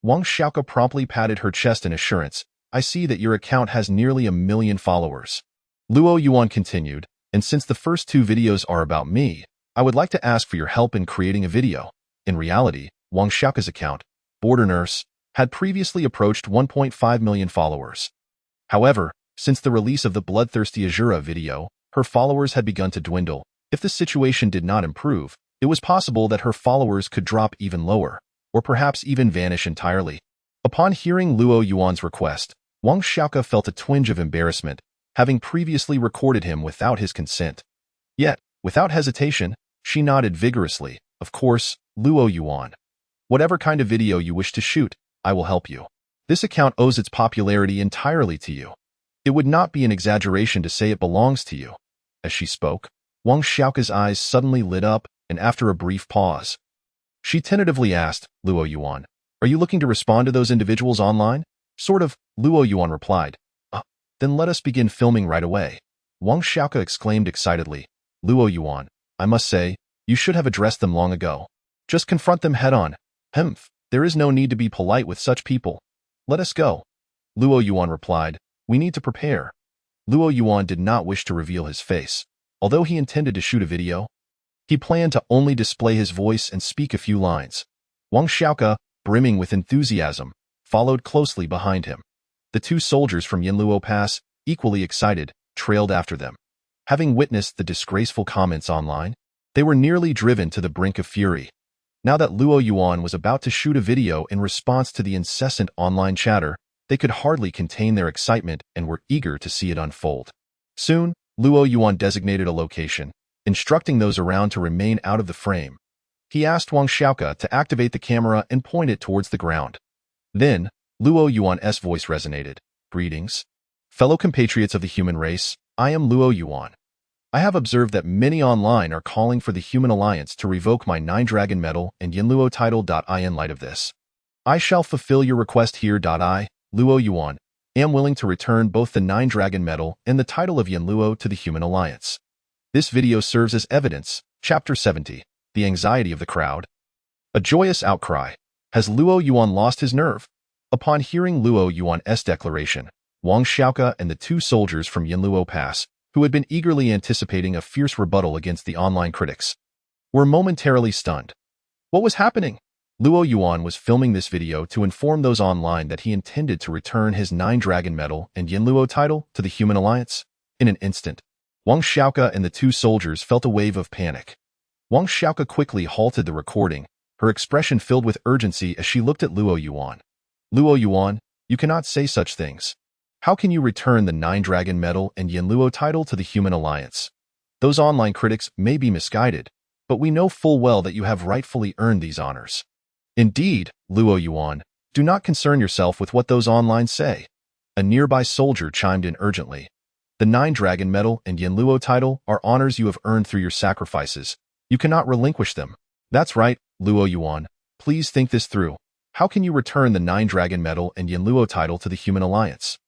Wang Xiaoke promptly patted her chest in assurance. I see that your account has nearly 1 million followers. Luo Yuan continued, and since the first 2 videos are about me, I would like to ask for your help in creating a video. In reality, Wang Xiaoke's account, Border Nurse, had previously approached 1.5 million followers. However, since the release of the Bloodthirsty Azura video, her followers had begun to dwindle. If the situation did not improve, it was possible that her followers could drop even lower, or perhaps even vanish entirely. Upon hearing Luo Yuan's request, Wang Xiaoke felt a twinge of embarrassment, having previously recorded him without his consent. Yet, without hesitation, she nodded vigorously. Of course, Luo Yuan. Whatever kind of video you wish to shoot, I will help you. This account owes its popularity entirely to you. It would not be an exaggeration to say it belongs to you. As she spoke, Wang Xiaoke's eyes suddenly lit up, and after a brief pause, she tentatively asked, Luo Yuan, are you looking to respond to those individuals online? Sort of, Luo Yuan replied. Then let us begin filming right away. Wang Xiaoke exclaimed excitedly. Luo Yuan, I must say, you should have addressed them long ago. Just confront them head-on. There is no need to be polite with such people. Let us go. Luo Yuan replied, we need to prepare. Luo Yuan did not wish to reveal his face. Although he intended to shoot a video, he planned to only display his voice and speak a few lines. Wang Xiaoke, brimming with enthusiasm, followed closely behind him. The 2 soldiers from Yanluo Pass, equally excited, trailed after them. Having witnessed the disgraceful comments online, they were nearly driven to the brink of fury. Now that Luo Yuan was about to shoot a video in response to the incessant online chatter, they could hardly contain their excitement and were eager to see it unfold. Soon, Luo Yuan designated a location, instructing those around to remain out of the frame. He asked Wang Xiaoke to activate the camera and point it towards the ground. Then, Luo Yuan's voice resonated. Greetings. Fellow compatriots of the human race, I am Luo Yuan. I have observed that many online are calling for the Human Alliance to revoke my 9-Dragon Medal and Yanluo title. In light of this, I shall fulfill your request here. I, Luo Yuan, am willing to return both the 9-Dragon Medal and the title of Yanluo to the Human Alliance. This video serves as evidence. Chapter 70. The Anxiety of the Crowd. A joyous outcry. Has Luo Yuan lost his nerve? Upon hearing Luo Yuan's declaration, Wang Xiaoke and the 2 soldiers from Yanluo Pass, who had been eagerly anticipating a fierce rebuttal against the online critics, were momentarily stunned. What was happening? Luo Yuan was filming this video to inform those online that he intended to return his 9-Dragon Medal and Yanluo title to the Human Alliance. In an instant, Wang Xiaoke and the 2 soldiers felt a wave of panic. Wang Xiaoke quickly halted the recording, her expression filled with urgency as she looked at Luo Yuan. Luo Yuan, you cannot say such things. How can you return the 9-Dragon Medal and Yanluo title to the Human Alliance? Those online critics may be misguided, but we know full well that you have rightfully earned these honors. Indeed, Luo Yuan, do not concern yourself with what those online say. A nearby soldier chimed in urgently. The 9-Dragon Medal and Yanluo title are honors you have earned through your sacrifices. You cannot relinquish them. That's right, Luo Yuan. Please think this through. How can you return the 9-Dragon Medal and Yanluo title to the Human Alliance?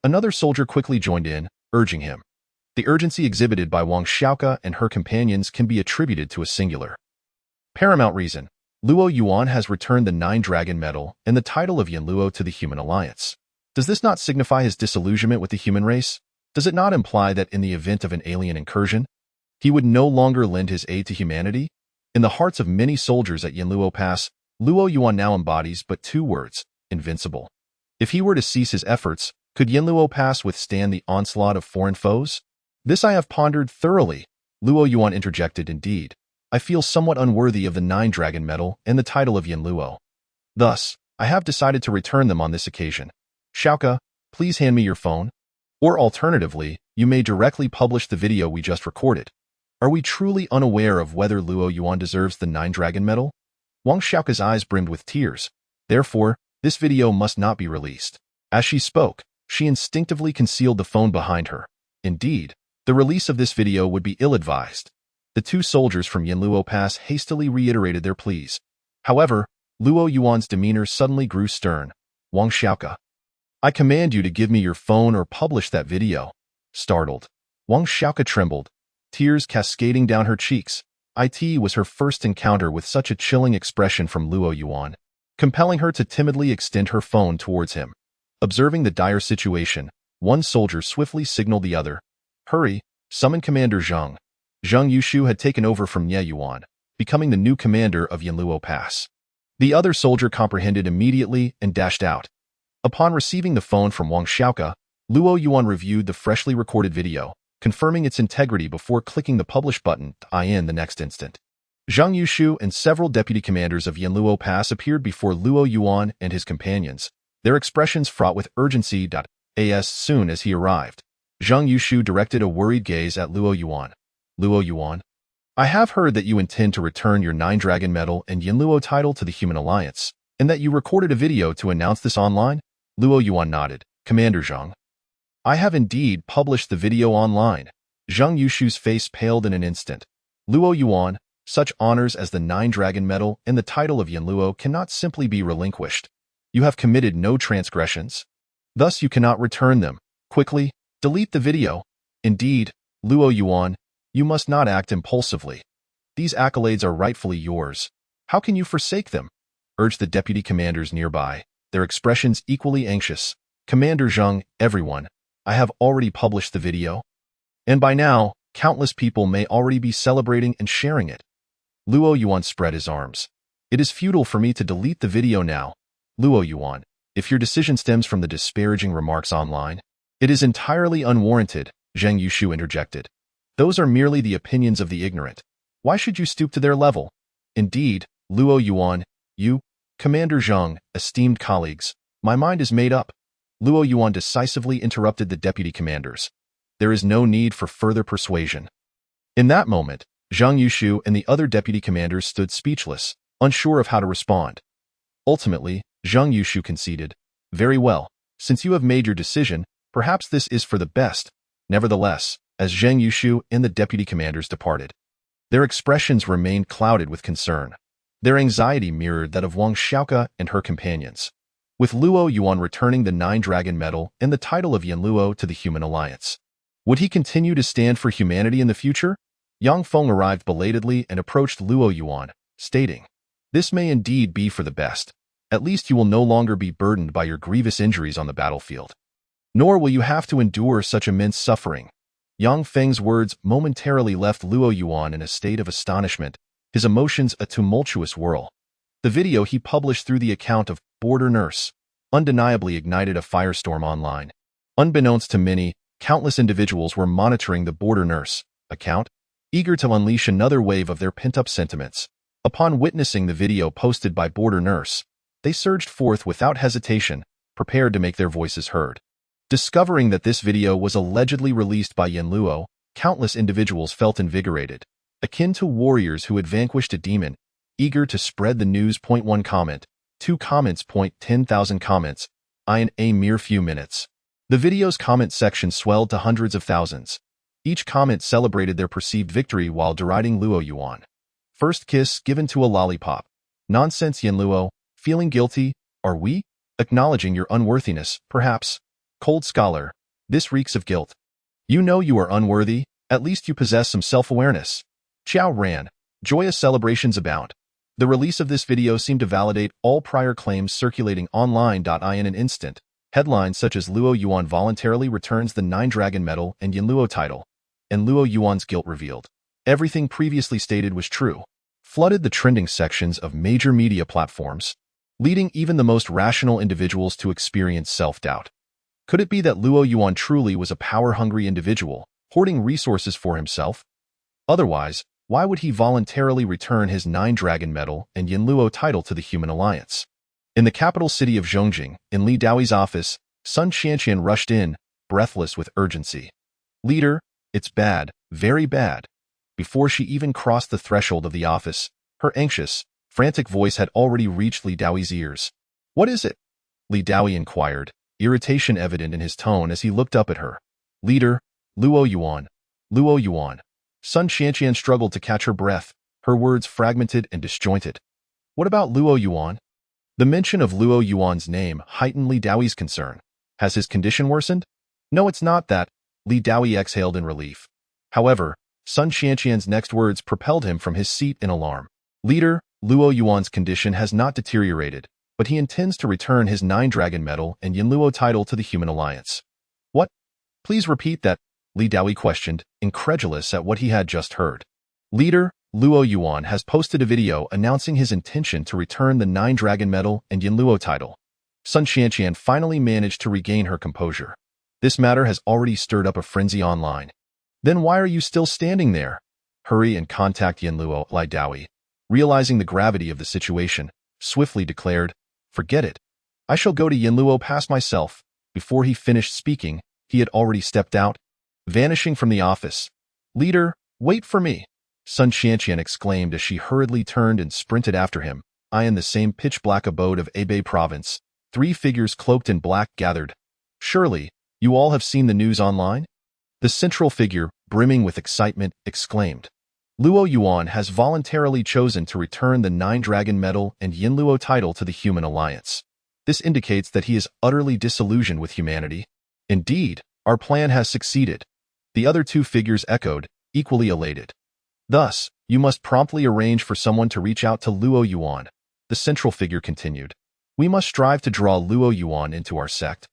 Another soldier quickly joined in, urging him. The urgency exhibited by Wang Xiaoke and her companions can be attributed to a singular, paramount reason. Luo Yuan has returned the 9-Dragon Medal and the title of Yanluo to the Human Alliance. Does this not signify his disillusionment with the human race? Does it not imply that in the event of an alien incursion, he would no longer lend his aid to humanity? In the hearts of many soldiers at Yanluo Pass, Luo Yuan now embodies but 2 words, invincible. If he were to cease his efforts, could Yanluo Pass withstand the onslaught of foreign foes? This I have pondered thoroughly, Luo Yuan interjected. Indeed, I feel somewhat unworthy of the 9-Dragon Medal and the title of Yanluo. Thus, I have decided to return them on this occasion. Xiaoke, please hand me your phone. Or alternatively, you may directly publish the video we just recorded. Are we truly unaware of whether Luo Yuan deserves the 9-Dragon Medal? Wang Xiaoke's eyes brimmed with tears. Therefore, this video must not be released. As she spoke, she instinctively concealed the phone behind her. Indeed, the release of this video would be ill-advised. The 2 soldiers from Yanluo Pass hastily reiterated their pleas. However, Luo Yuan's demeanor suddenly grew stern. Wang Xiaoke, I command you to give me your phone or publish that video. Startled, Wang Xiaoke trembled, tears cascading down her cheeks. It was her first encounter with such a chilling expression from Luo Yuan, compelling her to timidly extend her phone towards him. Observing the dire situation, one soldier swiftly signaled the other. Hurry, summon Commander Zhang. Zhang Yushu had taken over from Ye Yuan, becoming the new commander of Yanluo Pass. The other soldier comprehended immediately and dashed out. Upon receiving the phone from Wang Xiaoke, Luo Yuan reviewed the freshly recorded video, confirming its integrity before clicking the publish button. In the next instant, Zhang Yushu and several deputy commanders of Yanluo Pass appeared before Luo Yuan and his companions, their expressions fraught with urgency. As soon as he arrived, Zhang Yushu directed a worried gaze at Luo Yuan. Luo Yuan, I have heard that you intend to return your 9-Dragon Medal and Yanluo title to the Human Alliance, and that you recorded a video to announce this online? Luo Yuan nodded. Commander Zhang, I have indeed published the video online. Zhang Yushu's face paled in an instant. Luo Yuan, such honors as the 9-Dragon Medal and the title of Yanluo cannot simply be relinquished. You have committed no transgressions. Thus you cannot return them. Quickly, delete the video. Indeed, Luo Yuan, you must not act impulsively. These accolades are rightfully yours. How can you forsake them? Urged the deputy commanders nearby, their expressions equally anxious. Commander Zhang, everyone, I have already published the video. And by now, countless people may already be celebrating and sharing it. Luo Yuan spread his arms. It is futile for me to delete the video now. Luo Yuan, if your decision stems from the disparaging remarks online, it is entirely unwarranted, Zhang Yushu interjected. Those are merely the opinions of the ignorant. Why should you stoop to their level? Indeed, Luo Yuan, you, Commander Zhang, esteemed colleagues, my mind is made up. Luo Yuan decisively interrupted the deputy commanders. There is no need for further persuasion. In that moment, Zhang Yushu and the other deputy commanders stood speechless, unsure of how to respond. Ultimately, Zhang Yushu conceded, "Very well, since you have made your decision, perhaps this is for the best." Nevertheless, as Zhang Yushu and the deputy commanders departed, their expressions remained clouded with concern. Their anxiety mirrored that of Wang Xiaoke and her companions. With Luo Yuan returning the Nine-Dragon Medal and the title of Yanluo to the Human Alliance, would he continue to stand for humanity in the future? Yang Feng arrived belatedly and approached Luo Yuan, stating, "This may indeed be for the best. At least you will no longer be burdened by your grievous injuries on the battlefield. Nor will you have to endure such immense suffering." Yang Feng's words momentarily left Luo Yuan in a state of astonishment, his emotions a tumultuous whirl. The video he published through the account of Border Nurse undeniably ignited a firestorm online. Unbeknownst to many, countless individuals were monitoring the Border Nurse account, eager to unleash another wave of their pent-up sentiments. Upon witnessing the video posted by Border Nurse, they surged forth without hesitation, prepared to make their voices heard. Discovering that this video was allegedly released by Yanluo, countless individuals felt invigorated, akin to warriors who had vanquished a demon, eager to spread the news. 1 comment, 2 comments. 10,000 comments, in a mere few minutes. The video's comment section swelled to hundreds of thousands. Each comment celebrated their perceived victory while deriding Luo Yuan. First kiss given to a lollipop. Nonsense, Yanluo. Feeling guilty? Are we? Acknowledging your unworthiness, perhaps? Cold scholar. This reeks of guilt. You know you are unworthy, at least you possess some self-awareness. Qiao Ran. Joyous celebrations abound. The release of this video seemed to validate all prior claims circulating online. In an instant, headlines such as Luo Yuan voluntarily returns the Nine-Dragon Medal and Yanluo title, and Luo Yuan's guilt revealed. Everything previously stated was true. Flooded the trending sections of major media platforms, leading even the most rational individuals to experience self-doubt. Could it be that Luo Yuan truly was a power-hungry individual, hoarding resources for himself? Otherwise, why would he voluntarily return his Nine-Dragon Medal and Yanluo title to the Human Alliance? In the capital city of Zhongjing, in Li Daoi's office, Sun Qianqian rushed in, breathless with urgency. "Leader, it's bad, very bad." Before she even crossed the threshold of the office, her anxious, frantic voice had already reached Li Daoi's ears. "What is it?" Li Daoi inquired, irritation evident in his tone as he looked up at her. "Leader, Luo Yuan. Luo Yuan." Sun Qianqian struggled to catch her breath, her words fragmented and disjointed. "What about Luo Yuan?" The mention of Luo Yuan's name heightened Li Daoi's concern. Has his condition worsened? "No, it's not that," Li Daoi exhaled in relief. However, Sun Qianqian's next words propelled him from his seat in alarm. "Leader, Luo Yuan's condition has not deteriorated, but he intends to return his Nine-Dragon Medal and Yanluo title to the Human Alliance." "What? Please repeat that," Li Daoi questioned, incredulous at what he had just heard. "Leader, Luo Yuan has posted a video announcing his intention to return the Nine-Dragon Medal and Yanluo title." Sun Qianqian finally managed to regain her composure. "This matter has already stirred up a frenzy online. Then why are you still standing there? Hurry and contact Yanluo," Li Daoi, realizing the gravity of the situation, swiftly declared, "Forget it. I shall go to Yanluo past myself." Before he finished speaking, he had already stepped out, vanishing from the office. "Leader, wait for me," Sun Qianqian exclaimed as she hurriedly turned and sprinted after him. In the same pitch-black abode of Hebei province, 3 figures cloaked in black gathered. "Surely, you all have seen the news online?" The central figure, brimming with excitement, exclaimed. "Luo Yuan has voluntarily chosen to return the Nine-Dragon Medal and Yanluo title to the Human Alliance. This indicates that he is utterly disillusioned with humanity. Indeed, our plan has succeeded." The other 2 figures echoed, equally elated. "Thus, you must promptly arrange for someone to reach out to Luo Yuan," the central figure continued. "We must strive to draw Luo Yuan into our sect,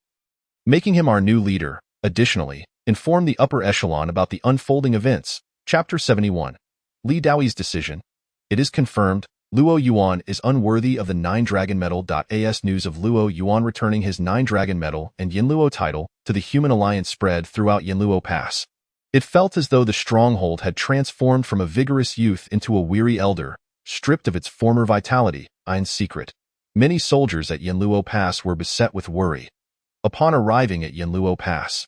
making him our new leader. Additionally, inform the upper echelon about the unfolding events." Chapter 71. Li Daoi's decision. It is confirmed, Luo Yuan is unworthy of the Nine-Dragon Medal. As news of Luo Yuan returning his Nine-Dragon Medal and Yanluo title to the Human Alliance spread throughout Yanluo Pass. It felt as though the stronghold had transformed from a vigorous youth into a weary elder, stripped of its former vitality. In secret, many soldiers at Yanluo Pass were beset with worry. Upon arriving at Yanluo Pass,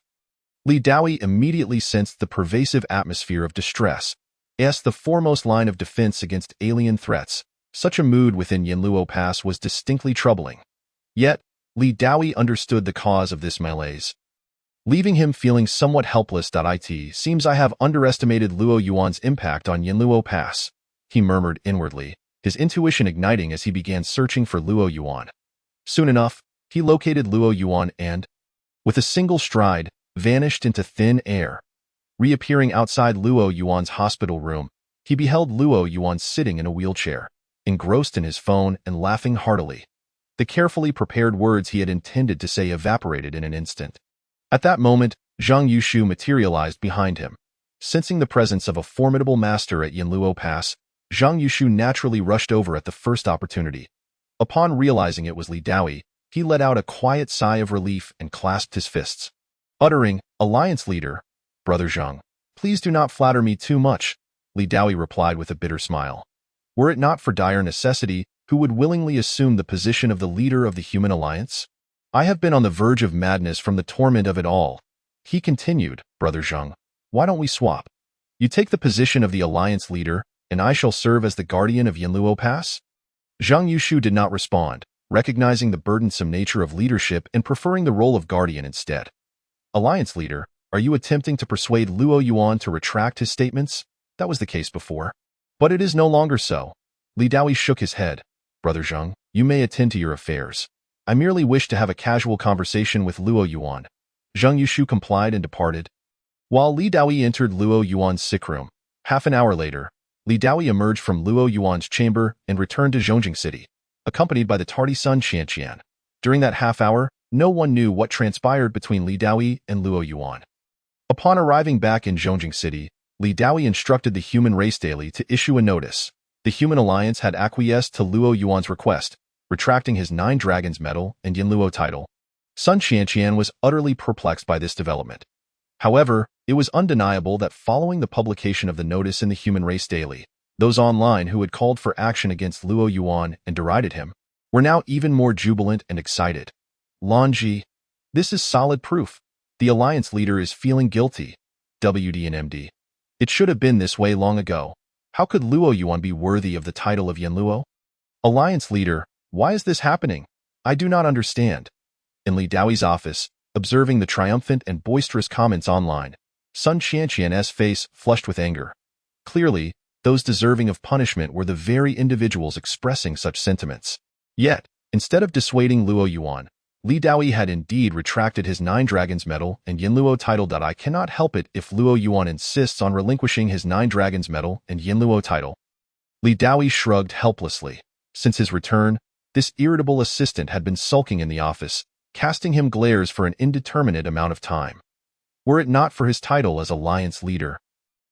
Li Daoyi immediately sensed the pervasive atmosphere of distress, as the foremost line of defense against alien threats. Such a mood within Yanluo Pass was distinctly troubling. Yet, Li Daoyi understood the cause of this malaise, leaving him feeling somewhat helpless. It seems I have underestimated Luo Yuan's impact on Yanluo Pass, he murmured inwardly, his intuition igniting as he began searching for Luo Yuan. Soon enough, he located Luo Yuan and, with a single stride, vanished into thin air. Reappearing outside Luo Yuan's hospital room, he beheld Luo Yuan sitting in a wheelchair, engrossed in his phone and laughing heartily. The carefully prepared words he had intended to say evaporated in an instant. At that moment, Zhang Yushu materialized behind him. Sensing the presence of a formidable master at Yanluo Pass, Zhang Yushu naturally rushed over at the first opportunity. Upon realizing it was Li Daoyi, he let out a quiet sigh of relief and clasped his fists, uttering, "Alliance leader, Brother Zhang, please do not flatter me too much," Li Daoyi replied with a bitter smile. Were it not for dire necessity, who would willingly assume the position of the leader of the Human Alliance? I have been on the verge of madness from the torment of it all. He continued, "Brother Zhang, why don't we swap? You take the position of the Alliance leader, and I shall serve as the guardian of Yanluo Pass?" Zhang Yushu did not respond, recognizing the burdensome nature of leadership and preferring the role of guardian instead. "Alliance leader, are you attempting to persuade Luo Yuan to retract his statements? That was the case before. But it is no longer so." Li Daoyi shook his head. "Brother Zhang, you may attend to your affairs. I merely wish to have a casual conversation with Luo Yuan." Zhang Yushu complied and departed. While Li Daoyi entered Luo Yuan's sick room, half an hour later, Li Daoyi emerged from Luo Yuan's chamber and returned to Zhongjing City, accompanied by the tardy son Qianqian. During that half hour, no one knew what transpired between Li Daoyi and Luo Yuan. Upon arriving back in Zhongjing City, Li Daoyi instructed the Human Race Daily to issue a notice. The Human Alliance had acquiesced to Luo Yuan's request, retracting his 9 Dragons medal and Yanluo title. Sun Qianqian was utterly perplexed by this development. However, it was undeniable that following the publication of the notice in the Human Race Daily, those online who had called for action against Luo Yuan and derided him were now even more jubilant and excited. "Lanji, this is solid proof. The Alliance leader is feeling guilty. WD and MD. It should have been this way long ago. How could Luo Yuan be worthy of the title of Yanluo? Alliance leader, why is this happening? I do not understand." In Li Daoyi's office, observing the triumphant and boisterous comments online, Sun Qianqian's face flushed with anger. Clearly, those deserving of punishment were the very individuals expressing such sentiments. Yet, instead of dissuading Luo Yuan, Li Daoyi had indeed retracted his 9 Dragons medal and Yanluo title. I cannot help it if Luo Yuan insists on relinquishing his 9 Dragons medal and Yanluo title. Li Daoyi shrugged helplessly. Since his return, this irritable assistant had been sulking in the office, casting him glares for an indeterminate amount of time. Were it not for his title as Alliance leader,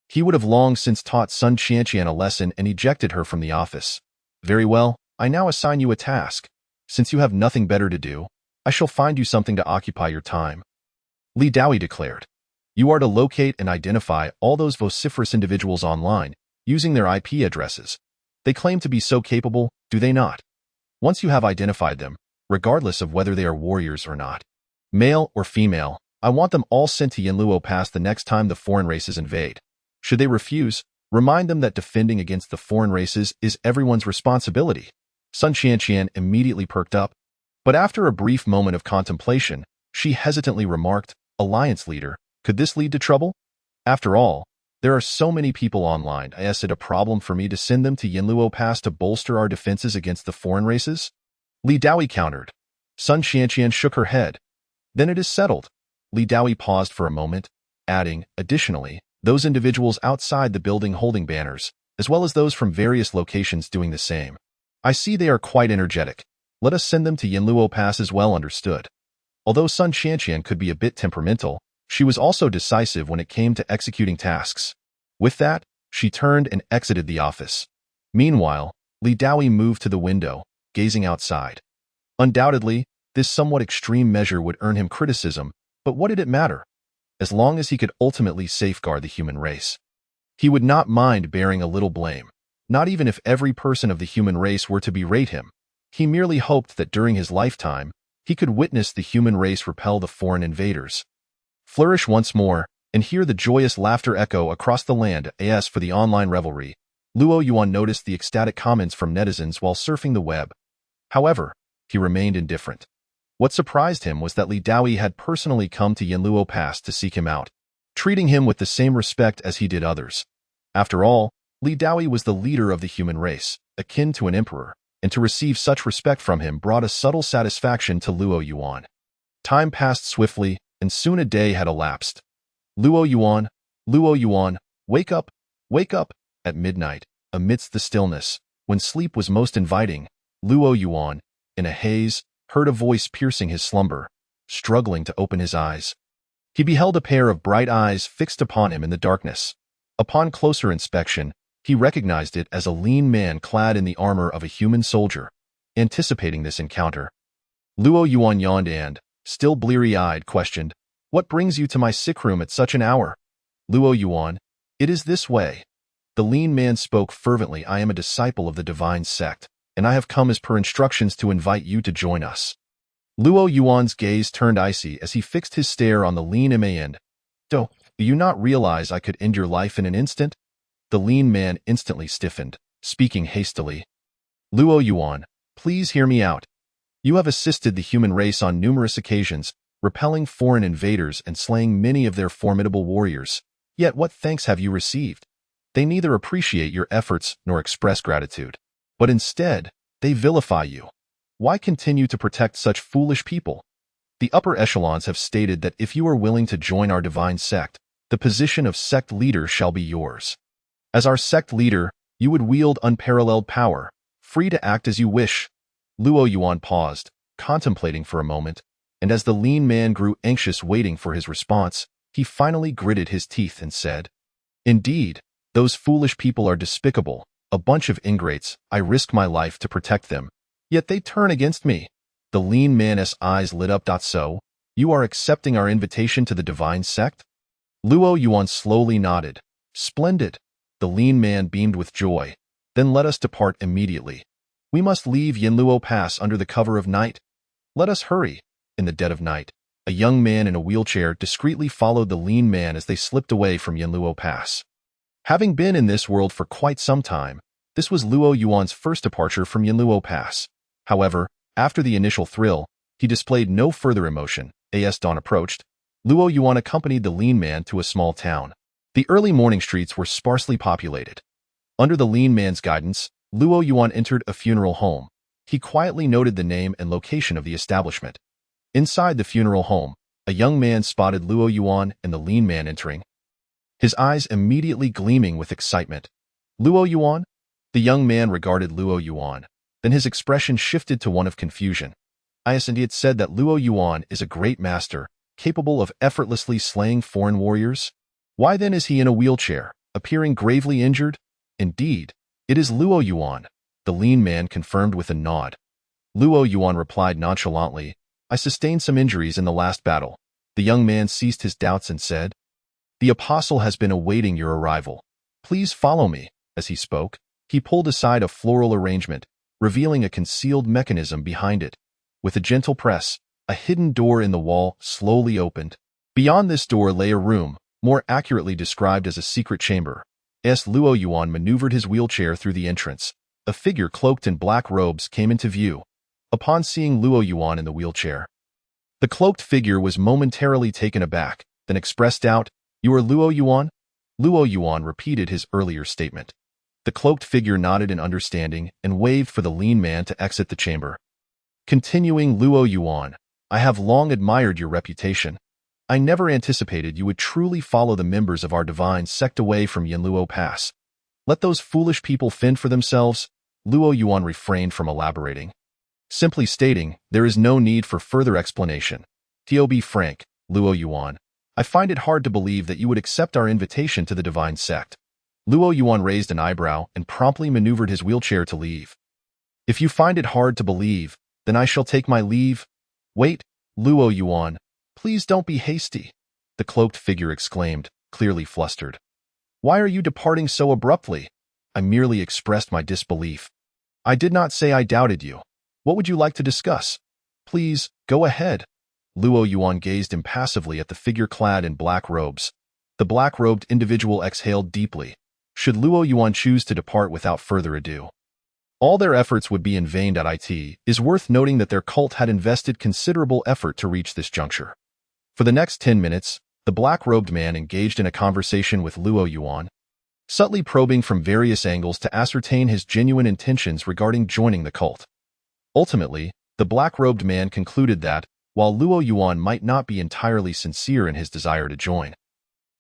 he would have long since taught Sun Qianqian a lesson and ejected her from the office. "Very well, I now assign you a task. Since you have nothing better to do, I shall find you something to occupy your time," Li Daoyi declared. "You are to locate and identify all those vociferous individuals online, using their IP addresses. They claim to be so capable, do they not? Once you have identified them, regardless of whether they are warriors or not, male or female, I want them all sent to Yanluo Pass the next time the foreign races invade. Should they refuse, remind them that defending against the foreign races is everyone's responsibility." Sun Qianqian immediately perked up, but after a brief moment of contemplation, she hesitantly remarked, "Alliance leader, could this lead to trouble? After all, there are so many people online. Is it a problem for me to send them to Yanluo Pass to bolster our defenses against the foreign races?" Li Daoyi countered. Sun Qianqian shook her head. "Then it is settled." Li Daoyi paused for a moment, adding, "Additionally, those individuals outside the building holding banners, as well as those from various locations doing the same. I see they are quite energetic. Let us send them to Yanluo Pass as well." Understood. Although Sun Qianqian could be a bit temperamental, she was also decisive when it came to executing tasks. With that, she turned and exited the office. Meanwhile, Li Daoyi moved to the window, gazing outside. Undoubtedly, this somewhat extreme measure would earn him criticism, but what did it matter? As long as he could ultimately safeguard the human race, he would not mind bearing a little blame. not even if every person of the human race were to berate him. He merely hoped that during his lifetime, he could witness the human race repel the foreign invaders. Flourish once more, and hear the joyous laughter echo across the land. As for the online revelry, Luo Yuan noticed the ecstatic comments from netizens while surfing the web. However, he remained indifferent. What surprised him was that Li Daoyi had personally come to Yanluo Pass to seek him out, treating him with the same respect as he did others. After all, Li Daoyi was the leader of the human race, akin to an emperor, and to receive such respect from him brought a subtle satisfaction to Luo Yuan. Time passed swiftly, and soon a day had elapsed. Luo Yuan, wake up, wake up! At midnight, amidst the stillness, when sleep was most inviting, Luo Yuan, in a haze, heard a voice piercing his slumber, struggling to open his eyes. He beheld a pair of bright eyes fixed upon him in the darkness. Upon closer inspection, he recognized it as a lean man clad in the armor of a human soldier. Anticipating this encounter, Luo Yuan yawned and, still bleary-eyed, questioned, "What brings you to my sick room at such an hour?" "Luo Yuan, it is this way." The lean man spoke fervently. "I am a disciple of the divine sect, and I have come as per instructions to invite you to join us." Luo Yuan's gaze turned icy as he fixed his stare on the lean man. Do you not realize I could end your life in an instant?" The lean man instantly stiffened, speaking hastily. "Luo Yuan, please hear me out. You have assisted the human race on numerous occasions, repelling foreign invaders and slaying many of their formidable warriors. Yet what thanks have you received? They neither appreciate your efforts nor express gratitude, but instead, they vilify you. Why continue to protect such foolish people? The upper echelons have stated that if you are willing to join our divine sect, the position of sect leader shall be yours. As our sect leader, you would wield unparalleled power, free to act as you wish." Luo Yuan paused, contemplating for a moment, and as the lean man grew anxious waiting for his response, he finally gritted his teeth and said, "Indeed, those foolish people are despicable, a bunch of ingrates. I risk my life to protect them, yet they turn against me." The lean man's eyes lit up. "So, you are accepting our invitation to the divine sect?" Luo Yuan slowly nodded. "Splendid." The lean man beamed with joy. "Then let us depart immediately. We must leave Yanluo Pass under the cover of night. Let us hurry." In the dead of night, a young man in a wheelchair discreetly followed the lean man as they slipped away from Yanluo Pass. Having been in this world for quite some time, this was Luo Yuan's first departure from Yanluo Pass. However, after the initial thrill, he displayed no further emotion. As dawn approached, Luo Yuan accompanied the lean man to a small town. The early morning streets were sparsely populated. Under the lean man's guidance, Luo Yuan entered a funeral home. He quietly noted the name and location of the establishment. Inside the funeral home, a young man spotted Luo Yuan and the lean man entering, his eyes immediately gleaming with excitement. "Luo Yuan?" The young man regarded Luo Yuan. Then his expression shifted to one of confusion. And he had said that Luo Yuan is a great master, capable of effortlessly slaying foreign warriors. Why then is he in a wheelchair, appearing gravely injured? Indeed, it is Luo Yuan, the lean man confirmed with a nod. Luo Yuan replied nonchalantly, "I sustained some injuries in the last battle." The young man ceased his doubts and said, "The apostle has been awaiting your arrival. Please follow me." As he spoke, he pulled aside a floral arrangement, revealing a concealed mechanism behind it. With a gentle press, a hidden door in the wall slowly opened. Beyond this door lay a room, more accurately described as a secret chamber. As Luo Yuan maneuvered his wheelchair through the entrance, a figure cloaked in black robes came into view. Upon seeing Luo Yuan in the wheelchair, the cloaked figure was momentarily taken aback, then expressed doubt. "You are Luo Yuan?" Luo Yuan repeated his earlier statement. The cloaked figure nodded in understanding and waved for the lean man to exit the chamber. Continuing, Luo Yuan, "I have long admired your reputation. I never anticipated you would truly follow the members of our divine sect away from Yanluo Pass. Let those foolish people fend for themselves." Luo Yuan refrained from elaborating, simply stating, "There is no need for further explanation. To be frank, Luo Yuan, I find it hard to believe that you would accept our invitation to the divine sect." Luo Yuan raised an eyebrow and promptly maneuvered his wheelchair to leave. "If you find it hard to believe, then I shall take my leave." "Wait, Luo Yuan, please don't be hasty," the cloaked figure exclaimed, clearly flustered. "Why are you departing so abruptly? I merely expressed my disbelief. I did not say I doubted you. What would you like to discuss? Please, go ahead. Luo Yuan gazed impassively at the figure clad in black robes. The black-robed individual exhaled deeply. Should Luo Yuan choose to depart without further ado, all their efforts would be in vain. It is worth noting that their cult had invested considerable effort to reach this juncture. For the next 10 minutes, the black-robed man engaged in a conversation with Luo Yuan, subtly probing from various angles to ascertain his genuine intentions regarding joining the cult. Ultimately, the black-robed man concluded that, while Luo Yuan might not be entirely sincere in his desire to join,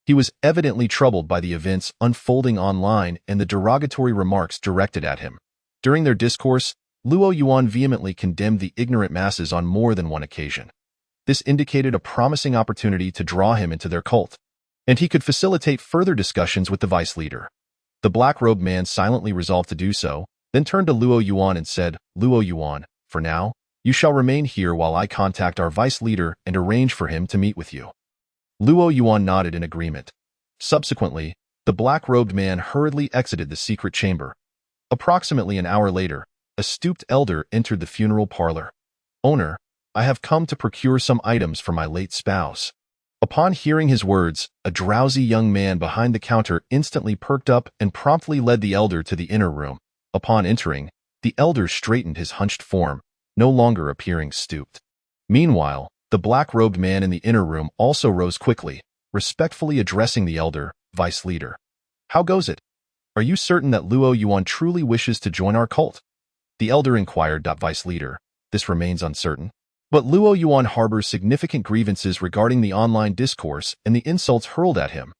he was evidently troubled by the events unfolding online and the derogatory remarks directed at him. During their discourse, Luo Yuan vehemently condemned the ignorant masses on more than one occasion. This indicated a promising opportunity to draw him into their cult, and he could facilitate further discussions with the vice leader. The black-robed man silently resolved to do so, then turned to Luo Yuan and said, "Luo Yuan, for now, you shall remain here while I contact our vice leader and arrange for him to meet with you." Luo Yuan nodded in agreement. Subsequently, the black-robed man hurriedly exited the secret chamber. Approximately an hour later, a stooped elder entered the funeral parlor. "Owner, I have come to procure some items for my late spouse." Upon hearing his words, a drowsy young man behind the counter instantly perked up and promptly led the elder to the inner room. Upon entering, the elder straightened his hunched form, no longer appearing stooped. Meanwhile, the black-robed man in the inner room also rose quickly, respectfully addressing the elder, "Vice leader. How goes it? Are you certain that Luo Yuan truly wishes to join our cult?" The elder inquired. "Vice leader, this remains uncertain. But Luo Yuan harbors significant grievances regarding the online discourse and the insults hurled at him."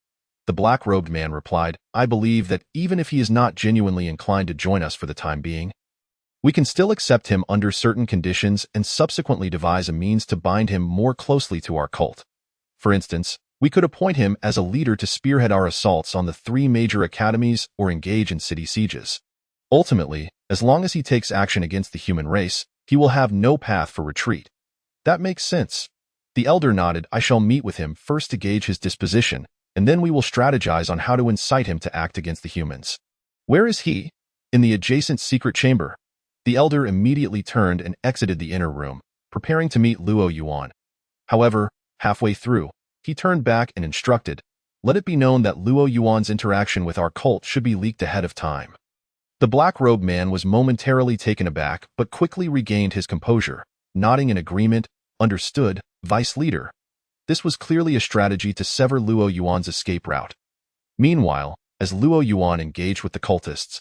The black-robed man replied, "I believe that even if he is not genuinely inclined to join us for the time being, we can still accept him under certain conditions and subsequently devise a means to bind him more closely to our cult. For instance, we could appoint him as a leader to spearhead our assaults on the 3 major academies or engage in city sieges. Ultimately, as long as he takes action against the human race, he will have no path for retreat." "That makes sense." The elder nodded. "I shall meet with him first to gauge his disposition, and then we will strategize on how to incite him to act against the humans." "Where is he?" "In the adjacent secret chamber." The elder immediately turned and exited the inner room, preparing to meet Luo Yuan. However, halfway through, he turned back and instructed, "Let it be known that Luo Yuan's interaction with our cult should be leaked ahead of time." The black-robed man was momentarily taken aback but quickly regained his composure, nodding in agreement. "Understood, Vice Leader." This was clearly a strategy to sever Luo Yuan's escape route. Meanwhile, as Luo Yuan engaged with the cultists,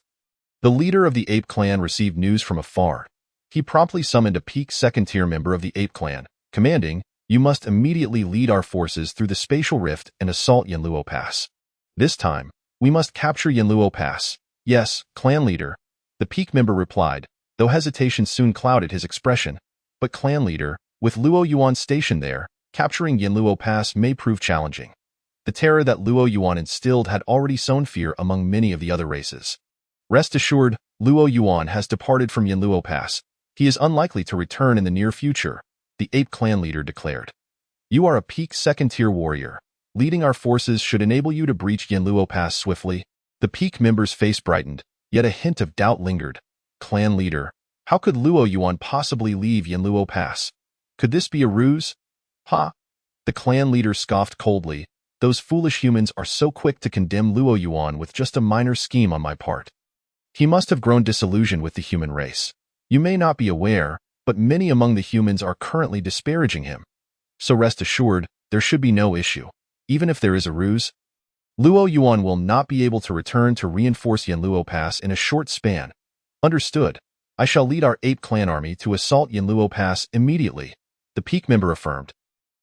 the leader of the Ape Clan received news from afar. He promptly summoned a peak second-tier member of the Ape Clan, commanding, "You must immediately lead our forces through the spatial rift and assault Yanluo Pass. This time, we must capture Yanluo Pass." "Yes, clan leader," the peak member replied, though hesitation soon clouded his expression. "But clan leader, with Luo Yuan stationed there, capturing Yanluo Pass may prove challenging." The terror that Luo Yuan instilled had already sown fear among many of the other races. "Rest assured, Luo Yuan has departed from Yanluo Pass. He is unlikely to return in the near future," the Ape Clan leader declared. "You are a peak second-tier warrior. Leading our forces should enable you to breach Yanluo Pass swiftly." The peak member's face brightened, yet a hint of doubt lingered. "Clan leader, how could Luo Yuan possibly leave Yanluo Pass? Could this be a ruse?" "Ha!" The clan leader scoffed coldly. "Those foolish humans are so quick to condemn Luo Yuan with just a minor scheme on my part. He must have grown disillusioned with the human race. You may not be aware, but many among the humans are currently disparaging him. So rest assured, there should be no issue. Even if there is a ruse, Luo Yuan will not be able to return to reinforce Yanluo Pass in a short span." "Understood. I shall lead our Ape Clan army to assault Yanluo Pass immediately," the peak member affirmed.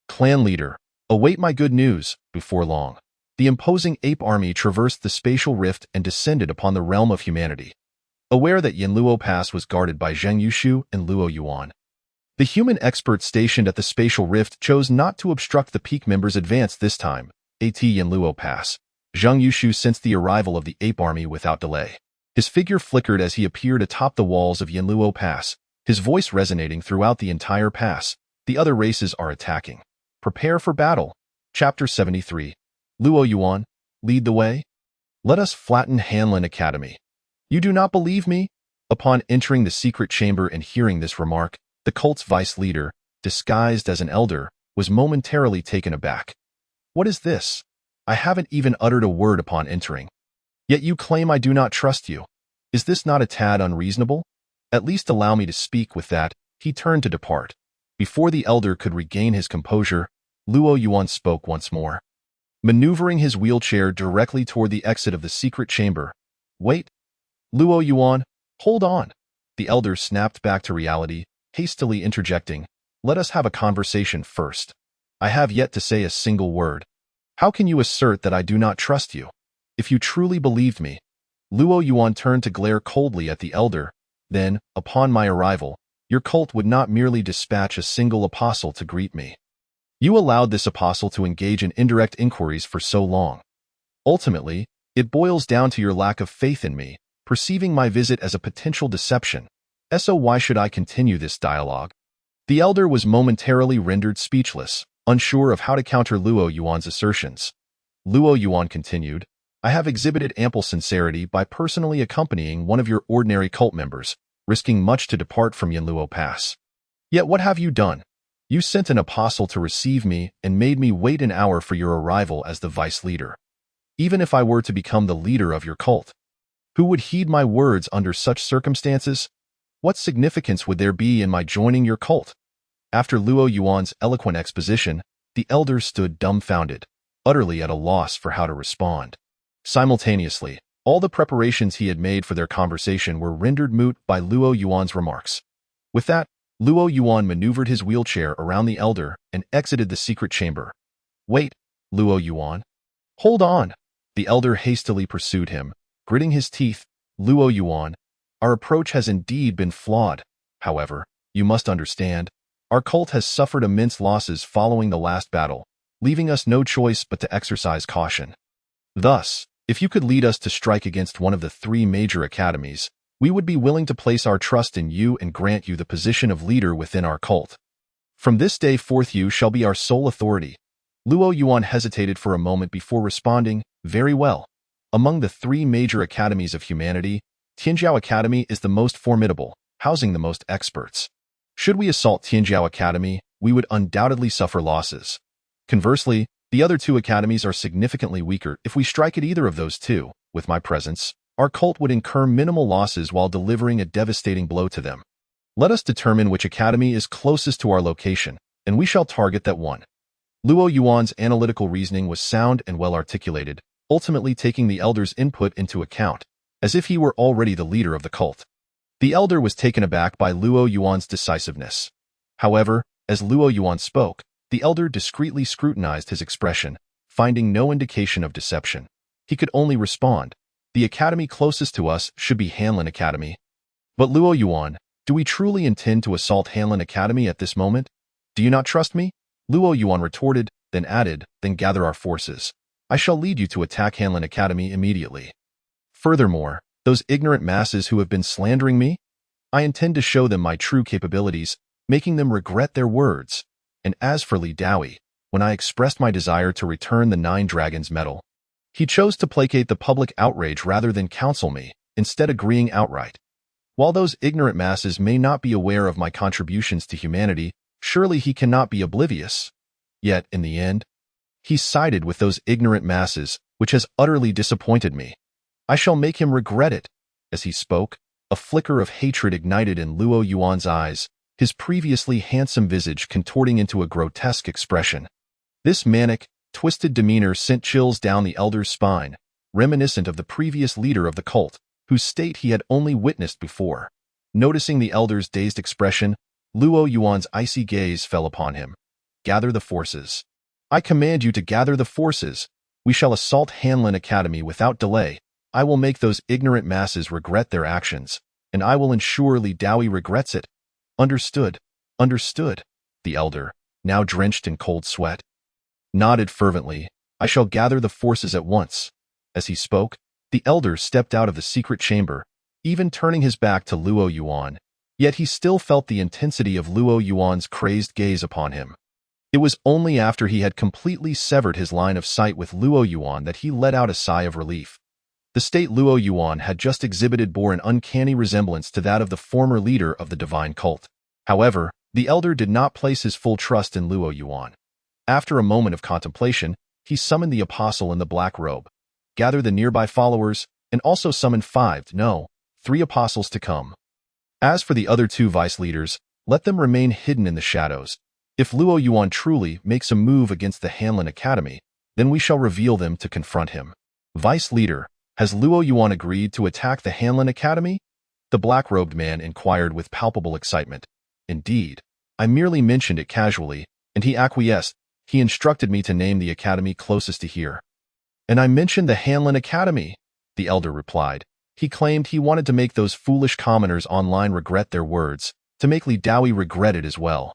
"Clan leader, await my good news." Before long, the imposing ape army traversed the spatial rift and descended upon the realm of humanity. Aware that Yanluo Pass was guarded by Zheng Yushu and Luo Yuan, the human experts stationed at the spatial rift chose not to obstruct the peak members' advance this time. At Yanluo Pass, Zheng Yushu sensed the arrival of the ape army without delay. His figure flickered as he appeared atop the walls of Yanluo Pass, his voice resonating throughout the entire pass. "The other races are attacking. Prepare for battle." Chapter 73. Luo Yuan, lead the way? Let us flatten Hanlin Academy. You do not believe me? Upon entering the secret chamber and hearing this remark, the cult's vice leader, disguised as an elder, was momentarily taken aback. What is this? I haven't even uttered a word upon entering. Yet you claim I do not trust you. Is this not a tad unreasonable? At least allow me to speak. With that, he turned to depart. Before the elder could regain his composure, Luo Yuan spoke once more, maneuvering his wheelchair directly toward the exit of the secret chamber. Wait, Luo Yuan, hold on. The elder snapped back to reality, hastily interjecting, let us have a conversation first. I have yet to say a single word. How can you assert that I do not trust you? If you truly believed me. Luo Yuan turned to glare coldly at the elder. Then, upon my arrival, your cult would not merely dispatch a single apostle to greet me. You allowed this apostle to engage in indirect inquiries for so long. Ultimately, it boils down to your lack of faith in me, perceiving my visit as a potential deception. So why should I continue this dialogue? The elder was momentarily rendered speechless, unsure of how to counter Luo Yuan's assertions. Luo Yuan continued, I have exhibited ample sincerity by personally accompanying one of your ordinary cult members, risking much to depart from Yanluo Pass. Yet what have you done? You sent an apostle to receive me and made me wait an hour for your arrival as the vice leader. Even if I were to become the leader of your cult, who would heed my words under such circumstances? What significance would there be in my joining your cult? After Luo Yuan's eloquent exposition, the elder stood dumbfounded, utterly at a loss for how to respond. Simultaneously, all the preparations he had made for their conversation were rendered moot by Luo Yuan's remarks. With that, Luo Yuan maneuvered his wheelchair around the elder and exited the secret chamber. Wait, Luo Yuan. Hold on. The elder hastily pursued him, gritting his teeth. Luo Yuan, our approach has indeed been flawed. However, you must understand, our cult has suffered immense losses following the last battle, leaving us no choice but to exercise caution. Thus, if you could lead us to strike against one of the 3 major academies, we would be willing to place our trust in you and grant you the position of leader within our cult. From this day forth you shall be our sole authority. Luo Yuan hesitated for a moment before responding, very well. Among the 3 major academies of humanity, Tianjiao Academy is the most formidable, housing the most experts. Should we assault Tianjiao Academy, we would undoubtedly suffer losses. Conversely, the other 2 academies are significantly weaker. If we strike at either of those 2, with my presence, our cult would incur minimal losses while delivering a devastating blow to them. Let us determine which academy is closest to our location, and we shall target that one. Luo Yuan's analytical reasoning was sound and well articulated, ultimately taking the elder's input into account, as if he were already the leader of the cult. The elder was taken aback by Luo Yuan's decisiveness. However, as Luo Yuan spoke, the elder discreetly scrutinized his expression, finding no indication of deception. He could only respond, the academy closest to us should be Hanlin Academy. But Luo Yuan, do we truly intend to assault Hanlin Academy at this moment? Do you not trust me? Luo Yuan retorted, then added, then gather our forces. I shall lead you to attack Hanlin Academy immediately. Furthermore, those ignorant masses who have been slandering me, I intend to show them my true capabilities, making them regret their words. And as for Li Daoyi, when I expressed my desire to return the 9 Dragons medal, he chose to placate the public outrage rather than counsel me, instead agreeing outright. While those ignorant masses may not be aware of my contributions to humanity, surely he cannot be oblivious. Yet, in the end, he sided with those ignorant masses, which has utterly disappointed me. I shall make him regret it. As he spoke, a flicker of hatred ignited in Luo Yuan's eyes, his previously handsome visage contorting into a grotesque expression. This manic, twisted demeanor sent chills down the elder's spine, reminiscent of the previous leader of the cult, whose state he had only witnessed before. Noticing the elder's dazed expression, Luo Yuan's icy gaze fell upon him. Gather the forces. I command you to gather the forces. We shall assault Hanlin Academy without delay. I will make those ignorant masses regret their actions, and I will ensure Li Daoyi regrets it. Understood. Understood. The elder, now drenched in cold sweat, nodded fervently. I shall gather the forces at once. As he spoke, the elder stepped out of the secret chamber, even turning his back to Luo Yuan, yet he still felt the intensity of Luo Yuan's crazed gaze upon him. It was only after he had completely severed his line of sight with Luo Yuan that he let out a sigh of relief. The state Luo Yuan had just exhibited bore an uncanny resemblance to that of the former leader of the divine cult. However, the elder did not place his full trust in Luo Yuan. After a moment of contemplation, he summoned the apostle in the black robe, gathered the nearby followers, and also summoned 3 apostles to come. As for the other 2 vice leaders, let them remain hidden in the shadows. If Luo Yuan truly makes a move against the Hanlin Academy, then we shall reveal them to confront him. Vice leader, has Luo Yuan agreed to attack the Hanlin Academy? The black-robed man inquired with palpable excitement. Indeed, I merely mentioned it casually, and he acquiesced. He instructed me to name the academy closest to here. And I mentioned the Hanlin Academy, the elder replied. He claimed he wanted to make those foolish commoners online regret their words, to make Li Daoyi regret it as well.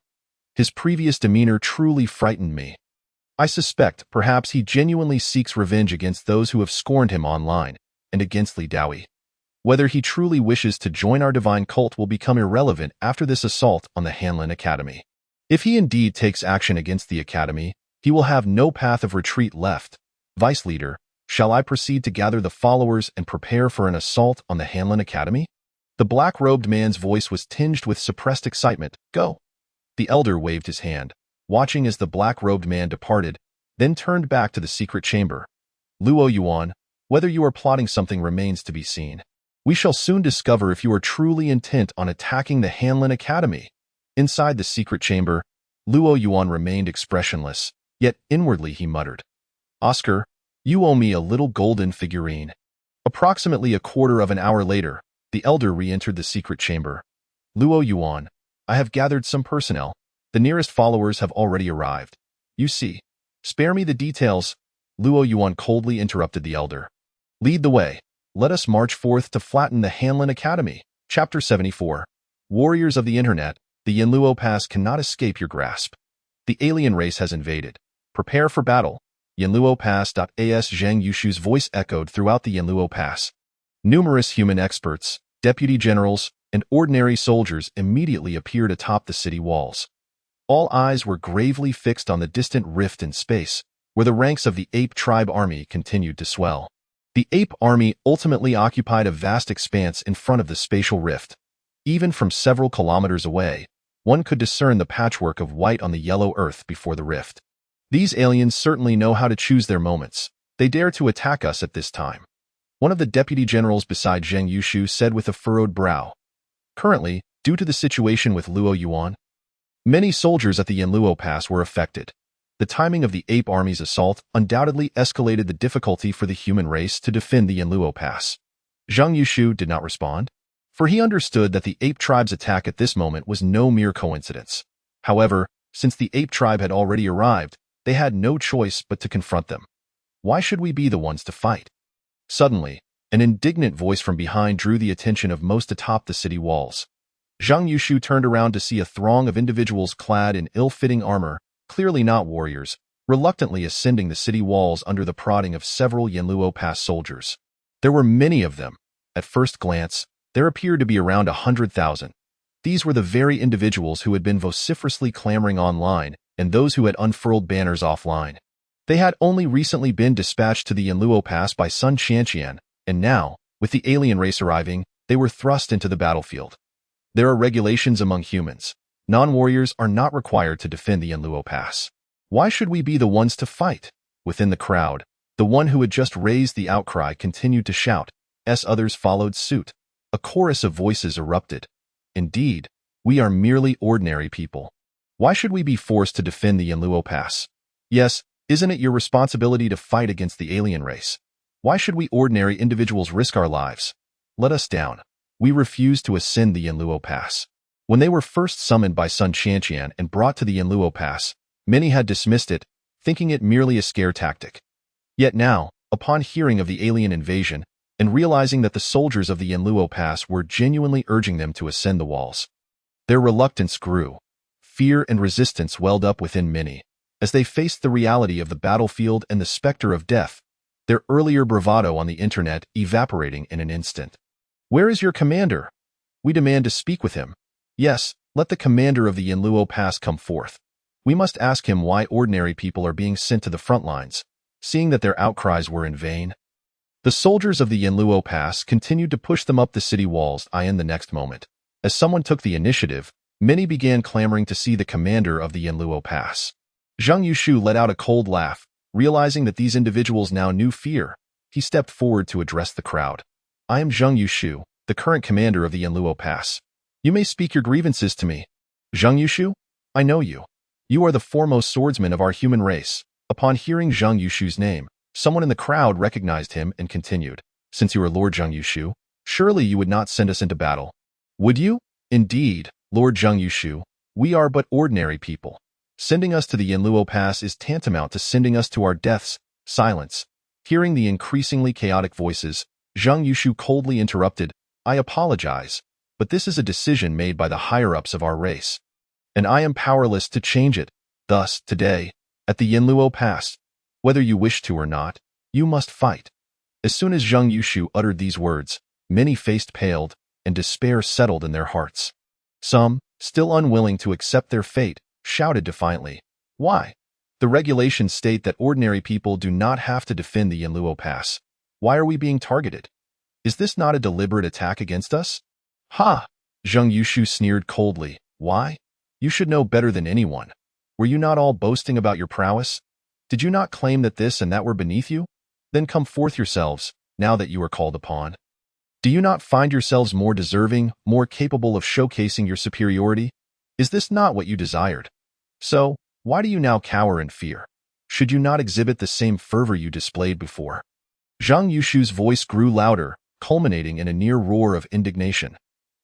His previous demeanor truly frightened me. I suspect perhaps he genuinely seeks revenge against those who have scorned him online, and against Li Daoyi. Whether he truly wishes to join our divine cult will become irrelevant after this assault on the Hanlin Academy. If he indeed takes action against the academy, he will have no path of retreat left. Vice leader, shall I proceed to gather the followers and prepare for an assault on the Hanlin Academy? The black-robed man's voice was tinged with suppressed excitement. Go. The elder waved his hand, watching as the black-robed man departed, then turned back to the secret chamber. Luo Yuan, whether you are plotting something remains to be seen. We shall soon discover if you are truly intent on attacking the Hanlin Academy. Inside the secret chamber, Luo Yuan remained expressionless, yet inwardly he muttered, Oscar, you owe me a little golden figurine. Approximately a quarter of an hour later, the elder re-entered the secret chamber. Luo Yuan, I have gathered some personnel. The nearest followers have already arrived. You see. Spare me the details. Luo Yuan coldly interrupted the elder. Lead the way. Let us march forth to flatten the Hanlin Academy. Chapter 74. Warriors of the Internet, the Yanluo Pass cannot escape your grasp. The alien race has invaded. Prepare for battle. Yanluo Pass.as Zhang Yushu's voice echoed throughout the Yanluo Pass. Numerous human experts, deputy generals, and ordinary soldiers immediately appeared atop the city walls. All eyes were gravely fixed on the distant rift in space, where the ranks of the Ape Tribe army continued to swell. The Ape army ultimately occupied a vast expanse in front of the spatial rift. Even from several kilometers away, one could discern the patchwork of white on the yellow earth before the rift. These aliens certainly know how to choose their moments. They dare to attack us at this time. One of the deputy generals beside Zhang Yushu said with a furrowed brow. Currently, due to the situation with Luo Yuan, many soldiers at the Yanluo Pass were affected. The timing of the Ape Army's assault undoubtedly escalated the difficulty for the human race to defend the Yanluo Pass. Zhang Yushu did not respond, for he understood that the Ape Tribe's attack at this moment was no mere coincidence. However, since the Ape Tribe had already arrived, they had no choice but to confront them. Why should we be the ones to fight? Suddenly, an indignant voice from behind drew the attention of most atop the city walls. Zhang Yushu turned around to see a throng of individuals clad in ill-fitting armor, clearly not warriors, reluctantly ascending the city walls under the prodding of several Yanluo Pass soldiers. There were many of them. At first glance, there appeared to be around 100,000. These were the very individuals who had been vociferously clamoring online and those who had unfurled banners offline. They had only recently been dispatched to the Yanluo Pass by Sun Qianqian, and now, with the alien race arriving, they were thrust into the battlefield. There are regulations among humans. Non-warriors are not required to defend the Yanluo Pass. Why should we be the ones to fight? Within the crowd, the one who had just raised the outcry continued to shout, as others followed suit. A chorus of voices erupted. Indeed, we are merely ordinary people. Why should we be forced to defend the Yanluo Pass? Yes, isn't it your responsibility to fight against the alien race? Why should we ordinary individuals risk our lives? Let us down. We refuse to ascend the Yanluo Pass. When they were first summoned by Sun Qianqian and brought to the Yanluo Pass, many had dismissed it, thinking it merely a scare tactic. Yet now, upon hearing of the alien invasion, and realizing that the soldiers of the Yanluo Pass were genuinely urging them to ascend the walls, their reluctance grew. Fear and resistance welled up within many. As they faced the reality of the battlefield and the specter of death, their earlier bravado on the internet evaporating in an instant. Where is your commander? We demand to speak with him. Yes, let the commander of the Yanluo Pass come forth. We must ask him why ordinary people are being sent to the front lines, seeing that their outcries were in vain. The soldiers of the Yanluo Pass continued to push them up the city walls. In the next moment, as someone took the initiative, many began clamoring to see the commander of the Yanluo Pass. Zhang Yushu let out a cold laugh, realizing that these individuals now knew fear. He stepped forward to address the crowd. I am Zhang Yushu, the current commander of the Yanluo Pass. You may speak your grievances to me. Zhang Yushu? I know you. You are the foremost swordsman of our human race. Upon hearing Zhang Yushu's name, someone in the crowd recognized him and continued. Since you are Lord Zhang Yushu, surely you would not send us into battle. Would you? Indeed, Lord Zhang Yushu, we are but ordinary people. Sending us to the Yanluo Pass is tantamount to sending us to our deaths. Silence. Hearing the increasingly chaotic voices, Zhang Yushu coldly interrupted. I apologize, but this is a decision made by the higher-ups of our race, and I am powerless to change it. Thus, today, at the Yanluo Pass, whether you wish to or not, you must fight. As soon as Zhang Yushu uttered these words, many faced paled, and despair settled in their hearts. Some, still unwilling to accept their fate, shouted defiantly. Why? The regulations state that ordinary people do not have to defend the Yanluo Pass. Why are we being targeted? Is this not a deliberate attack against us? Ha! Zhang Yushu sneered coldly. Why? You should know better than anyone. Were you not all boasting about your prowess? Did you not claim that this and that were beneath you? Then come forth yourselves, now that you are called upon. Do you not find yourselves more deserving, more capable of showcasing your superiority? Is this not what you desired? So, why do you now cower in fear? Should you not exhibit the same fervor you displayed before? Zhang Yushu's voice grew louder, culminating in a near roar of indignation.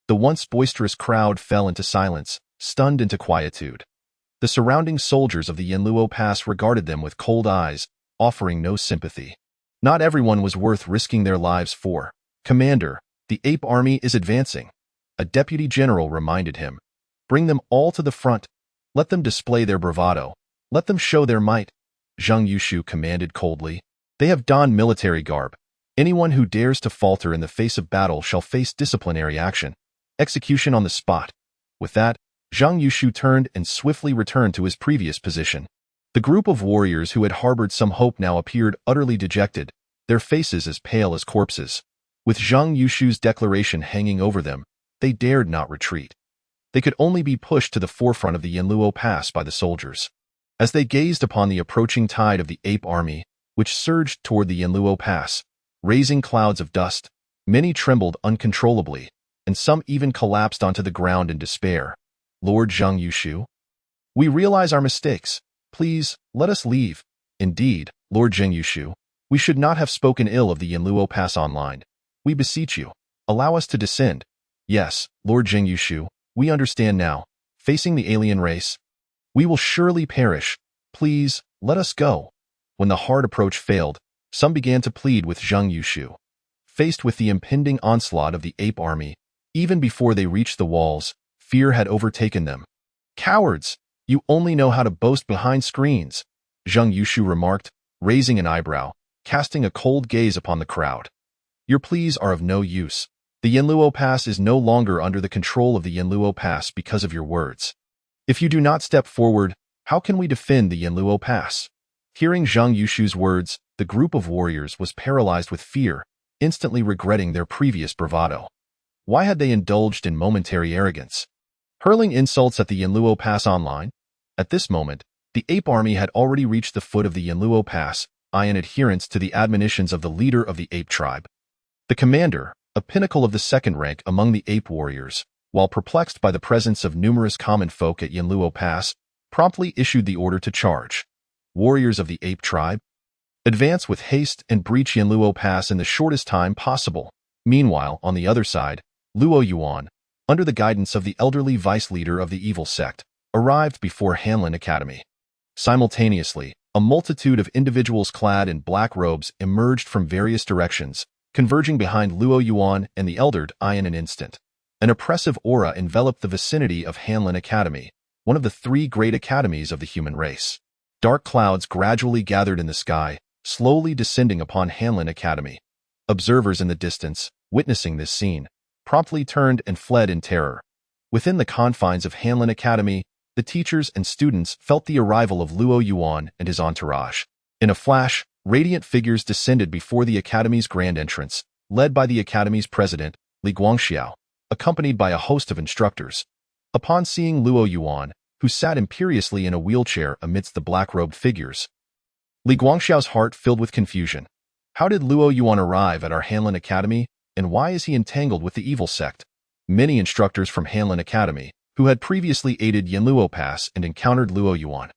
The once boisterous crowd fell into silence, stunned into quietude. The surrounding soldiers of the Yanluo Pass regarded them with cold eyes, offering no sympathy. Not everyone was worth risking their lives for. Commander, the ape army is advancing. A deputy general reminded him. Bring them all to the front. Let them display their bravado. Let them show their might. Zhang Yushu commanded coldly. They have donned military garb. Anyone who dares to falter in the face of battle shall face disciplinary action. Execution on the spot. With that, Zhang Yushu turned and swiftly returned to his previous position. The group of warriors who had harbored some hope now appeared utterly dejected, their faces as pale as corpses. With Zhang Yushu's declaration hanging over them, they dared not retreat. They could only be pushed to the forefront of the Yanluo Pass by the soldiers. As they gazed upon the approaching tide of the ape army, which surged toward the Yanluo Pass, raising clouds of dust, many trembled uncontrollably, and some even collapsed onto the ground in despair. Lord Zhang Yushu? We realize our mistakes. Please, let us leave. Indeed, Lord Zhang Yushu, we should not have spoken ill of the Yanluo Pass online. We beseech you, allow us to descend. Yes, Lord Zhang Yushu, we understand now. Facing the alien race, we will surely perish. Please, let us go. When the hard approach failed, some began to plead with Zhang Yushu. Faced with the impending onslaught of the ape army, even before they reached the walls, fear had overtaken them. Cowards! You only know how to boast behind screens, Zhang Yushu remarked, raising an eyebrow, casting a cold gaze upon the crowd. Your pleas are of no use. The Yanluo Pass is no longer under the control of the Yanluo Pass because of your words. If you do not step forward, how can we defend the Yanluo Pass? Hearing Zhang Yushu's words, the group of warriors was paralyzed with fear, instantly regretting their previous bravado. Why had they indulged in momentary arrogance? Hurling insults at the Yanluo Pass online? At this moment, the ape army had already reached the foot of the Yanluo Pass, in adherence to the admonitions of the leader of the ape tribe. The commander, a pinnacle of the second rank among the ape warriors, while perplexed by the presence of numerous common folk at Yanluo Pass, promptly issued the order to charge. Warriors of the ape tribe, advance with haste and breach Yanluo Pass in the shortest time possible. Meanwhile, on the other side, Luo Yuan, under the guidance of the elderly vice leader of the evil sect, arrived before Hanlin Academy. Simultaneously, a multitude of individuals clad in black robes emerged from various directions, converging behind Luo Yuan and the elder in an instant. An oppressive aura enveloped the vicinity of Hanlin Academy, one of the three great academies of the human race. Dark clouds gradually gathered in the sky, slowly descending upon Hanlin Academy. Observers in the distance, witnessing this scene, promptly turned and fled in terror. Within the confines of Hanlin Academy, the teachers and students felt the arrival of Luo Yuan and his entourage. In a flash, Radiant figures descended before the Academy's grand entrance, led by the Academy's president, Li Guangxiao, accompanied by a host of instructors. Upon seeing Luo Yuan, who sat imperiously in a wheelchair amidst the black-robed figures, Li Guangxiao's heart filled with confusion. How did Luo Yuan arrive at our Hanlin Academy, and why is he entangled with the evil sect? Many instructors from Hanlin Academy, who had previously aided Yanluo Pass and encountered Luo Yuan,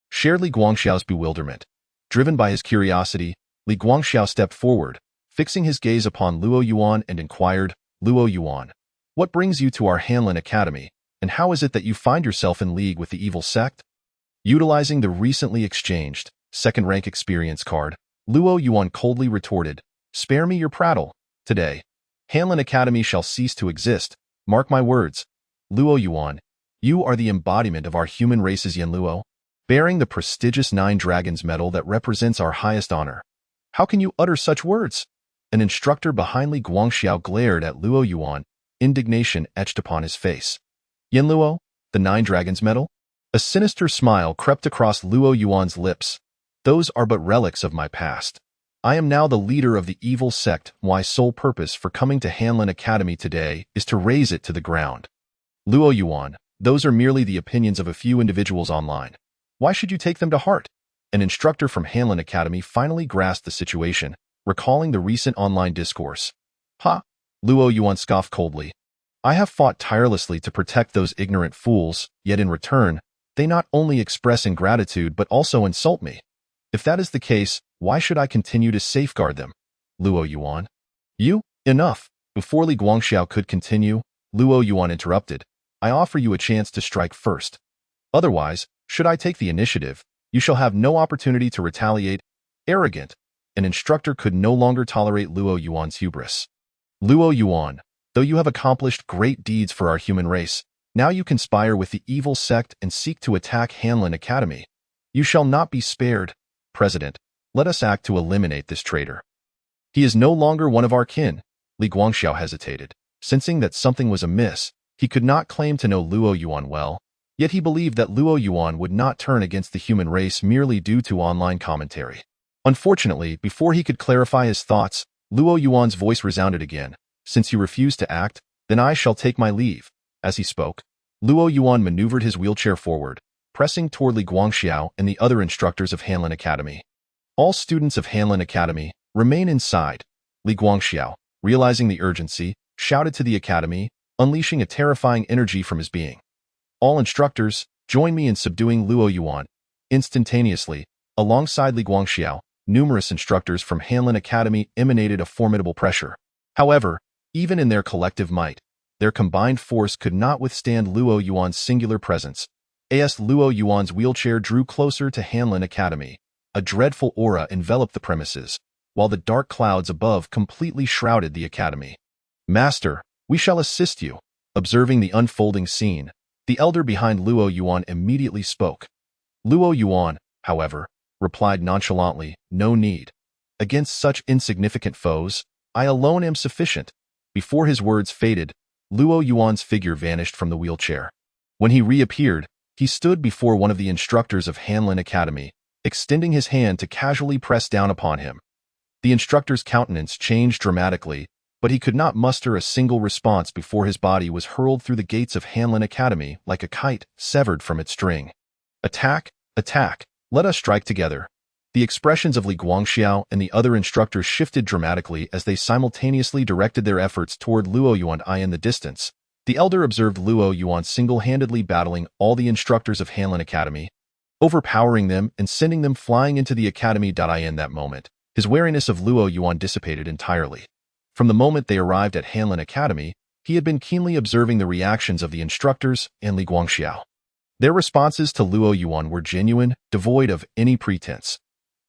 shared Li Guangxiao's bewilderment. Driven by his curiosity, Li Guangxiao stepped forward, fixing his gaze upon Luo Yuan and inquired, Luo Yuan, what brings you to our Hanlin Academy, and how is it that you find yourself in league with the evil sect? Utilizing the recently exchanged second-rank experience card, Luo Yuan coldly retorted, spare me your prattle. Today, Hanlin Academy shall cease to exist. Mark my words. Luo Yuan, you are the embodiment of our human race's Yanluo, bearing the prestigious Nine Dragons medal that represents our highest honor. How can you utter such words? An instructor behind Li Guangxiao glared at Luo Yuan, indignation etched upon his face. Yanluo, the Nine Dragons medal? A sinister smile crept across Luo Yuan's lips. Those are but relics of my past. I am now the leader of the evil sect. My sole purpose for coming to Hanlin Academy today is to raze it to the ground. Luo Yuan, those are merely the opinions of a few individuals online. Why should you take them to heart? An instructor from Hanlin Academy finally grasped the situation, recalling the recent online discourse. Ha! Luo Yuan scoffed coldly. I have fought tirelessly to protect those ignorant fools, yet in return, they not only express ingratitude but also insult me. If that is the case, why should I continue to safeguard them? Luo Yuan. Enough. Before Li Guangxiao could continue, Luo Yuan interrupted. I offer you a chance to strike first. Otherwise, should I take the initiative, you shall have no opportunity to retaliate. Arrogant. An instructor could no longer tolerate Luo Yuan's hubris. Luo Yuan, though you have accomplished great deeds for our human race, now you conspire with the evil sect and seek to attack Hanlin Academy. You shall not be spared. President, let us act to eliminate this traitor. He is no longer one of our kin. Li Guangxiao hesitated. Sensing that something was amiss, he could not claim to know Luo Yuan well, yet he believed that Luo Yuan would not turn against the human race merely due to online commentary. Unfortunately, before he could clarify his thoughts, Luo Yuan's voice resounded again. Since you refuse to act, then I shall take my leave. As he spoke, Luo Yuan maneuvered his wheelchair forward, pressing toward Li Guangxiao and the other instructors of Hanlin Academy. All students of Hanlin Academy, remain inside. Li Guangxiao, realizing the urgency, shouted to the academy, unleashing a terrifying energy from his being. All instructors, join me in subduing Luo Yuan. Instantaneously, alongside Li Guangxiao, numerous instructors from Hanlin Academy emanated a formidable pressure. However, even in their collective might, their combined force could not withstand Luo Yuan's singular presence. As Luo Yuan's wheelchair drew closer to Hanlin Academy, a dreadful aura enveloped the premises, while the dark clouds above completely shrouded the academy. Master, we shall assist you. Observing the unfolding scene, the elder behind Luo Yuan immediately spoke. Luo Yuan, however, replied nonchalantly, no need. Against such insignificant foes, I alone am sufficient. Before his words faded, Luo Yuan's figure vanished from the wheelchair. When he reappeared, he stood before one of the instructors of Hanlin Academy, extending his hand to casually press down upon him. The instructor's countenance changed dramatically, but he could not muster a single response before his body was hurled through the gates of Hanlin Academy like a kite severed from its string. Attack! Attack! Let us strike together. The expressions of Li Guangxiao and the other instructors shifted dramatically as they simultaneously directed their efforts toward Luo Yuan. In the distance, the elder observed Luo Yuan single-handedly battling all the instructors of Hanlin Academy, overpowering them and sending them flying into the academy. In that moment, his wariness of Luo Yuan dissipated entirely. From the moment they arrived at Hanlin Academy, he had been keenly observing the reactions of the instructors and Li Guangxiao. Their responses to Luo Yuan were genuine, devoid of any pretense.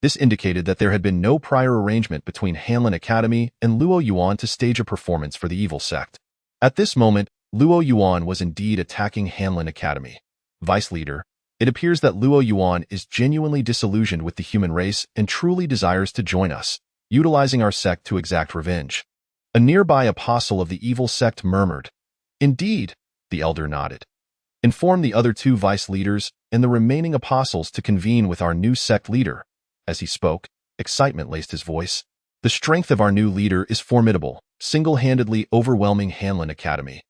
This indicated that there had been no prior arrangement between Hanlin Academy and Luo Yuan to stage a performance for the evil sect. At this moment, Luo Yuan was indeed attacking Hanlin Academy. Vice Leader, it appears that Luo Yuan is genuinely disillusioned with the human race and truly desires to join us, utilizing our sect to exact revenge. A nearby apostle of the evil sect murmured. Indeed, the elder nodded. Inform the other two vice leaders and the remaining apostles to convene with our new sect leader. As he spoke, Excitement laced his voice. The strength of our new leader is formidable, single-handedly overwhelming Hanlin Academy.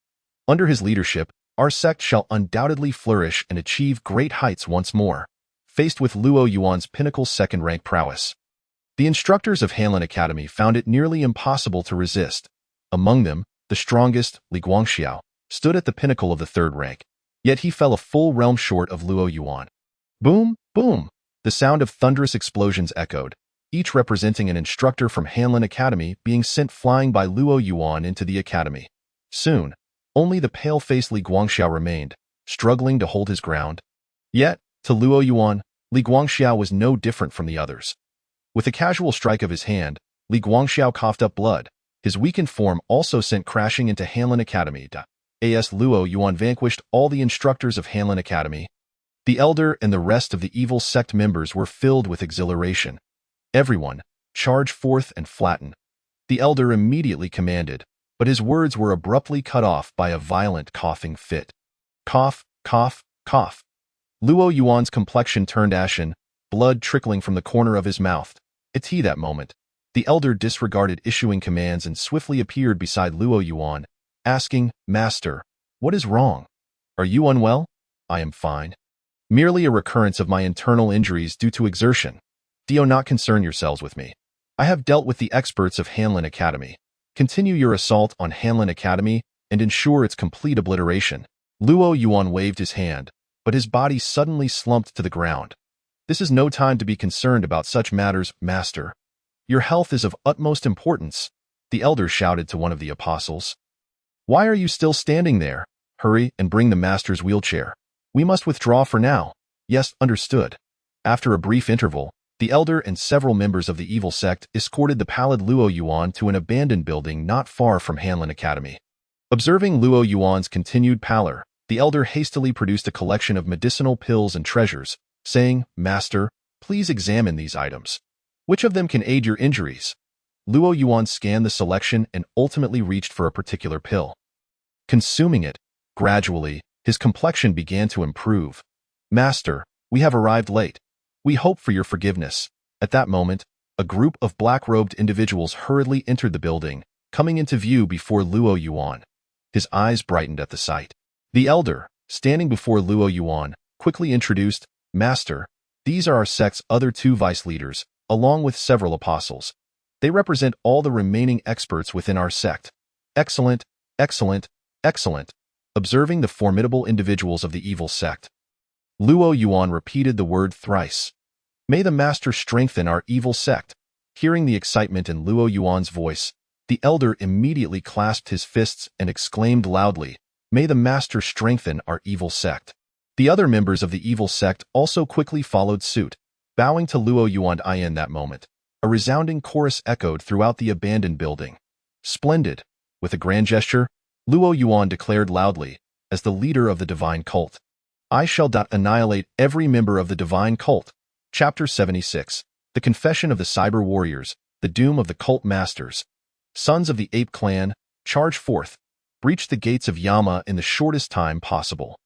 Under his leadership, our sect shall undoubtedly flourish and achieve great heights once more, faced with Luo Yuan's pinnacle second-rank prowess. The instructors of Hanlin Academy found it nearly impossible to resist. Among them, the strongest, Li Guangxiao, stood at the pinnacle of the third rank, yet he fell a full realm short of Luo Yuan. Boom, boom! The sound of thunderous explosions echoed, each representing an instructor from Hanlin Academy being sent flying by Luo Yuan into the academy. Soon, only the pale-faced Li Guangxiao remained, struggling to hold his ground. Yet, to Luo Yuan, Li Guangxiao was no different from the others. With a casual strike of his hand, Li Guangxiao coughed up blood. His weakened form also sent crashing into Hanlin Academy. As Luo Yuan vanquished all the instructors of Hanlin Academy, the elder and the rest of the evil sect members were filled with exhilaration. Everyone, charge forth and flatten. The elder immediately commanded, but his words were abruptly cut off by a violent coughing fit. Cough, cough, cough. Luo Yuan's complexion turned ashen, blood trickling from the corner of his mouth. At that moment, the elder disregarded issuing commands and swiftly appeared beside Luo Yuan, asking, "Master, what is wrong? Are you unwell?" "I am fine. Merely a recurrence of my internal injuries due to exertion. Do not concern yourselves with me. I have dealt with the experts of Hanlin Academy. Continue your assault on Hanlin Academy and ensure its complete obliteration." Luo Yuan waved his hand, but his body suddenly slumped to the ground. "This is no time to be concerned about such matters, Master. Your health is of utmost importance," the elder shouted to one of the apostles. "Why are you still standing there? Hurry and bring the Master's wheelchair. We must withdraw for now." "Yes, understood." After a brief interval, the elder and several members of the evil sect escorted the pallid Luo Yuan to an abandoned building not far from Hanlin Academy. Observing Luo Yuan's continued pallor, the elder hastily produced a collection of medicinal pills and treasures, saying, "Master, please examine these items. Which of them can aid your injuries?" Luo Yuan scanned the selection and ultimately reached for a particular pill. Consuming it, gradually, his complexion began to improve. "Master, we have arrived late. We hope for your forgiveness." At that moment, a group of black-robed individuals hurriedly entered the building, coming into view before Luo Yuan. His eyes brightened at the sight. The elder, standing before Luo Yuan, quickly introduced, "Master, these are our sect's other two vice leaders, along with several apostles. They represent all the remaining experts within our sect." "Excellent, excellent, excellent." Observing the formidable individuals of the evil sect, Luo Yuan repeated the word thrice. "May the Master strengthen our evil sect." Hearing the excitement in Luo Yuan's voice, the elder immediately clasped his fists and exclaimed loudly, "May the Master strengthen our evil sect." The other members of the evil sect also quickly followed suit, bowing to Luo Yuan. In that moment, a resounding chorus echoed throughout the abandoned building. "Splendid!" With a grand gesture, Luo Yuan declared loudly, as the leader of the divine cult, "I shall annihilate every member of the divine cult." Chapter 76. The Confession of the Cyber Warriors, the Doom of the Cult Masters. Sons of the Ape Clan, charge forth. Breach the gates of Yama in the shortest time possible.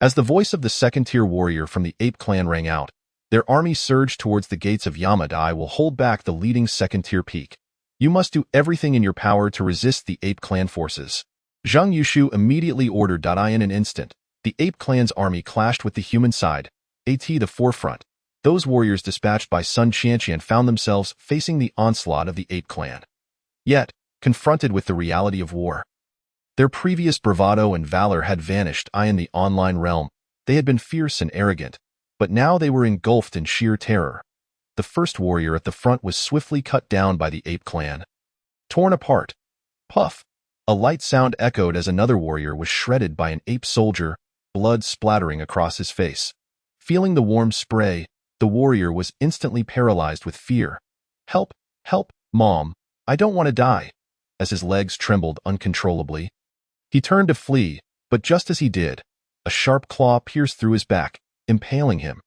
As the voice of the second-tier warrior from the Ape Clan rang out, their army surged towards the gates of Yama. "I will hold back the leading second-tier peak. You must do everything in your power to resist the Ape Clan forces." Zhang Yushu immediately ordered. In an instant, the Ape Clan's army clashed with the human side, at the forefront. Those warriors dispatched by Sun Qianqian found themselves facing the onslaught of the Ape Clan. Yet, confronted with the reality of war, their previous bravado and valor had vanished. In the online realm, they had been fierce and arrogant, but now they were engulfed in sheer terror. The first warrior at the front was swiftly cut down by the Ape Clan. Torn apart. Puff! A light sound echoed as another warrior was shredded by an ape soldier, blood splattering across his face. Feeling the warm spray, the warrior was instantly paralyzed with fear. "Help! Help! Mom! I don't want to die!" As his legs trembled uncontrollably, he turned to flee, but just as he did, a sharp claw pierced through his back, impaling him.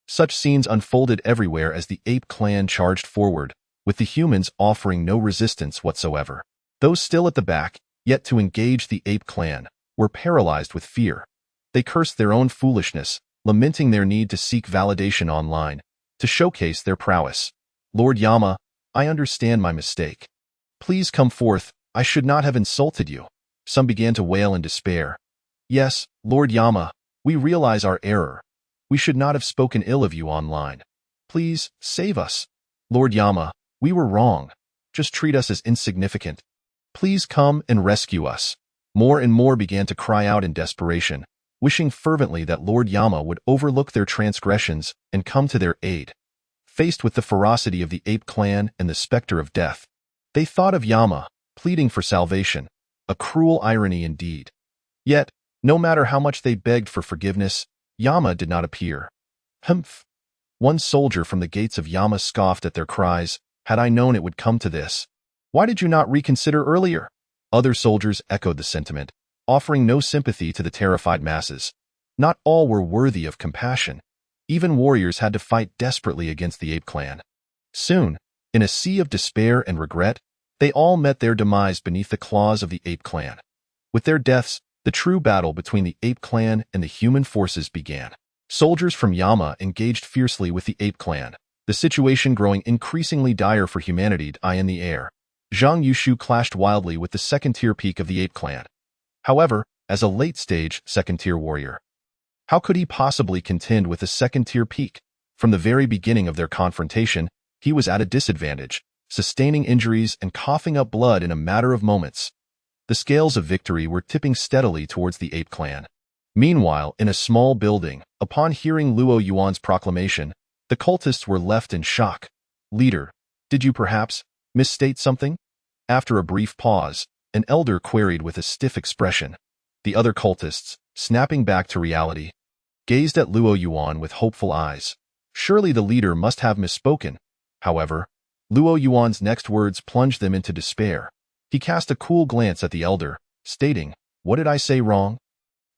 Such scenes unfolded everywhere as the Ape Clan charged forward, with the humans offering no resistance whatsoever. Those still at the back, yet to engage the Ape Clan, were paralyzed with fear. They cursed their own foolishness, lamenting their need to seek validation online, to showcase their prowess. Lord Yama, I understand my mistake. Please come forth, I should not have insulted you. Some began to wail in despair. Yes, Lord Yama, we realize our error. We should not have spoken ill of you online. Please, save us. Lord Yama, we were wrong. Just treat us as insignificant. Please come and rescue us. More and more began to cry out in desperation, wishing fervently that Lord Yama would overlook their transgressions and come to their aid. Faced with the ferocity of the ape clan and the specter of death, they thought of Yama, pleading for salvation, a cruel irony indeed. Yet, no matter how much they begged for forgiveness, Yama did not appear. Humph! One soldier from the gates of Yama scoffed at their cries. Had I known it would come to this. Why did you not reconsider earlier? Other soldiers echoed the sentiment, offering no sympathy to the terrified masses. Not all were worthy of compassion. Even warriors had to fight desperately against the ape clan. Soon, in a sea of despair and regret, they all met their demise beneath the claws of the ape clan. With their deaths, the true battle between the ape clan and the human forces began. Soldiers from Yama engaged fiercely with the ape clan, the situation growing increasingly dire for humanity. In the air, Zhang Yushu clashed wildly with the second-tier peak of the ape clan. However, as a late-stage second-tier warrior, how could he possibly contend with a second-tier peak? From the very beginning of their confrontation, he was at a disadvantage, sustaining injuries and coughing up blood in a matter of moments. The scales of victory were tipping steadily towards the ape clan. Meanwhile, in a small building, upon hearing Luo Yuan's proclamation, the cultists were left in shock. Leader, did you perhaps misstate something? After a brief pause, an elder queried with a stiff expression. The other cultists, snapping back to reality, gazed at Luo Yuan with hopeful eyes. Surely the leader must have misspoken. However, Luo Yuan's next words plunged them into despair. He cast a cool glance at the elder, stating, "What did I say wrong?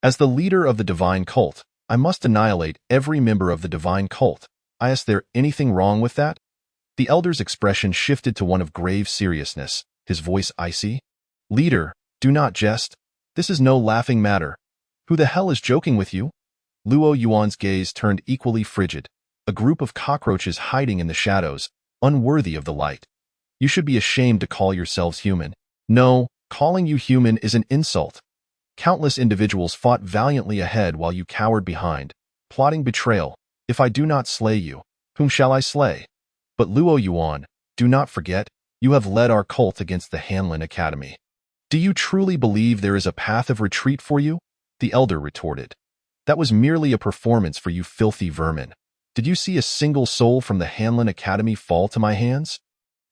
As the leader of the divine cult, I must annihilate every member of the divine cult. Is there anything wrong with that?" The elder's expression shifted to one of grave seriousness, his voice icy. "Leader, do not jest. This is no laughing matter. Who the hell is joking with you?" Luo Yuan's gaze turned equally frigid. A group of cockroaches hiding in the shadows, unworthy of the light. You should be ashamed to call yourselves human. No, calling you human is an insult. Countless individuals fought valiantly ahead while you cowered behind, plotting betrayal. If I do not slay you, whom shall I slay? But Luo Yuan, do not forget, you have led our cult against the Hanlin Academy. Do you truly believe there is a path of retreat for you? The elder retorted. That was merely a performance for you filthy vermin. Did you see a single soul from the Hanlin Academy fall to my hands?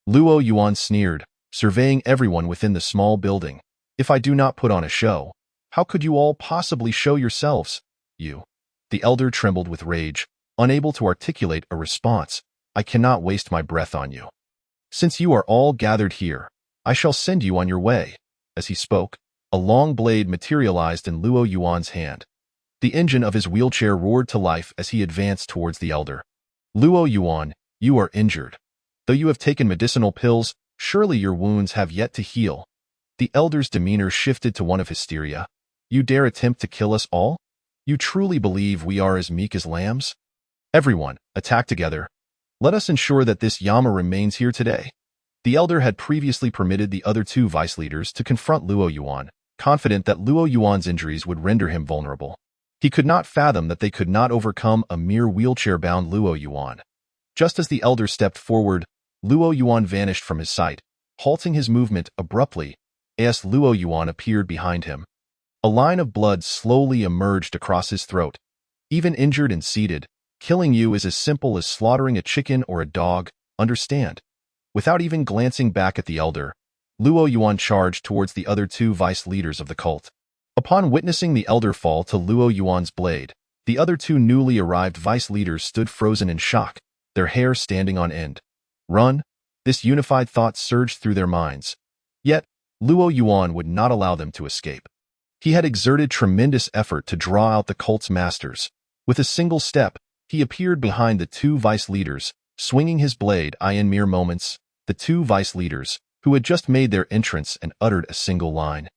Luo Yuan sneered, surveying everyone within the small building. If I do not put on a show, how could you all possibly show yourselves? You. The elder trembled with rage, unable to articulate a response. I cannot waste my breath on you. Since you are all gathered here, I shall send you on your way. As he spoke, a long blade materialized in Luo Yuan's hand. The engine of his wheelchair roared to life as he advanced towards the elder. Luo Yuan, you are injured. Though you have taken medicinal pills, surely your wounds have yet to heal. The elder's demeanor shifted to one of hysteria. You dare attempt to kill us all? You truly believe we are as meek as lambs? Everyone, attack together. Let us ensure that this Yama remains here today. The elder had previously permitted the other two vice leaders to confront Luo Yuan, confident that Luo Yuan's injuries would render him vulnerable. He could not fathom that they could not overcome a mere wheelchair-bound Luo Yuan. Just as the elder stepped forward, Luo Yuan vanished from his sight, halting his movement abruptly, as Luo Yuan appeared behind him. A line of blood slowly emerged across his throat. Even injured and seated, killing you is as simple as slaughtering a chicken or a dog, understand? Without even glancing back at the elder, Luo Yuan charged towards the other two vice leaders of the cult. Upon witnessing the elder fall to Luo Yuan's blade, the other two newly arrived vice leaders stood frozen in shock, their hair standing on end. Run! This unified thought surged through their minds. Yet, Luo Yuan would not allow them to escape. He had exerted tremendous effort to draw out the cult's masters. With a single step, he appeared behind the two vice leaders, swinging his blade. In mere moments, the two vice leaders, who had just made their entrance and uttered a single line,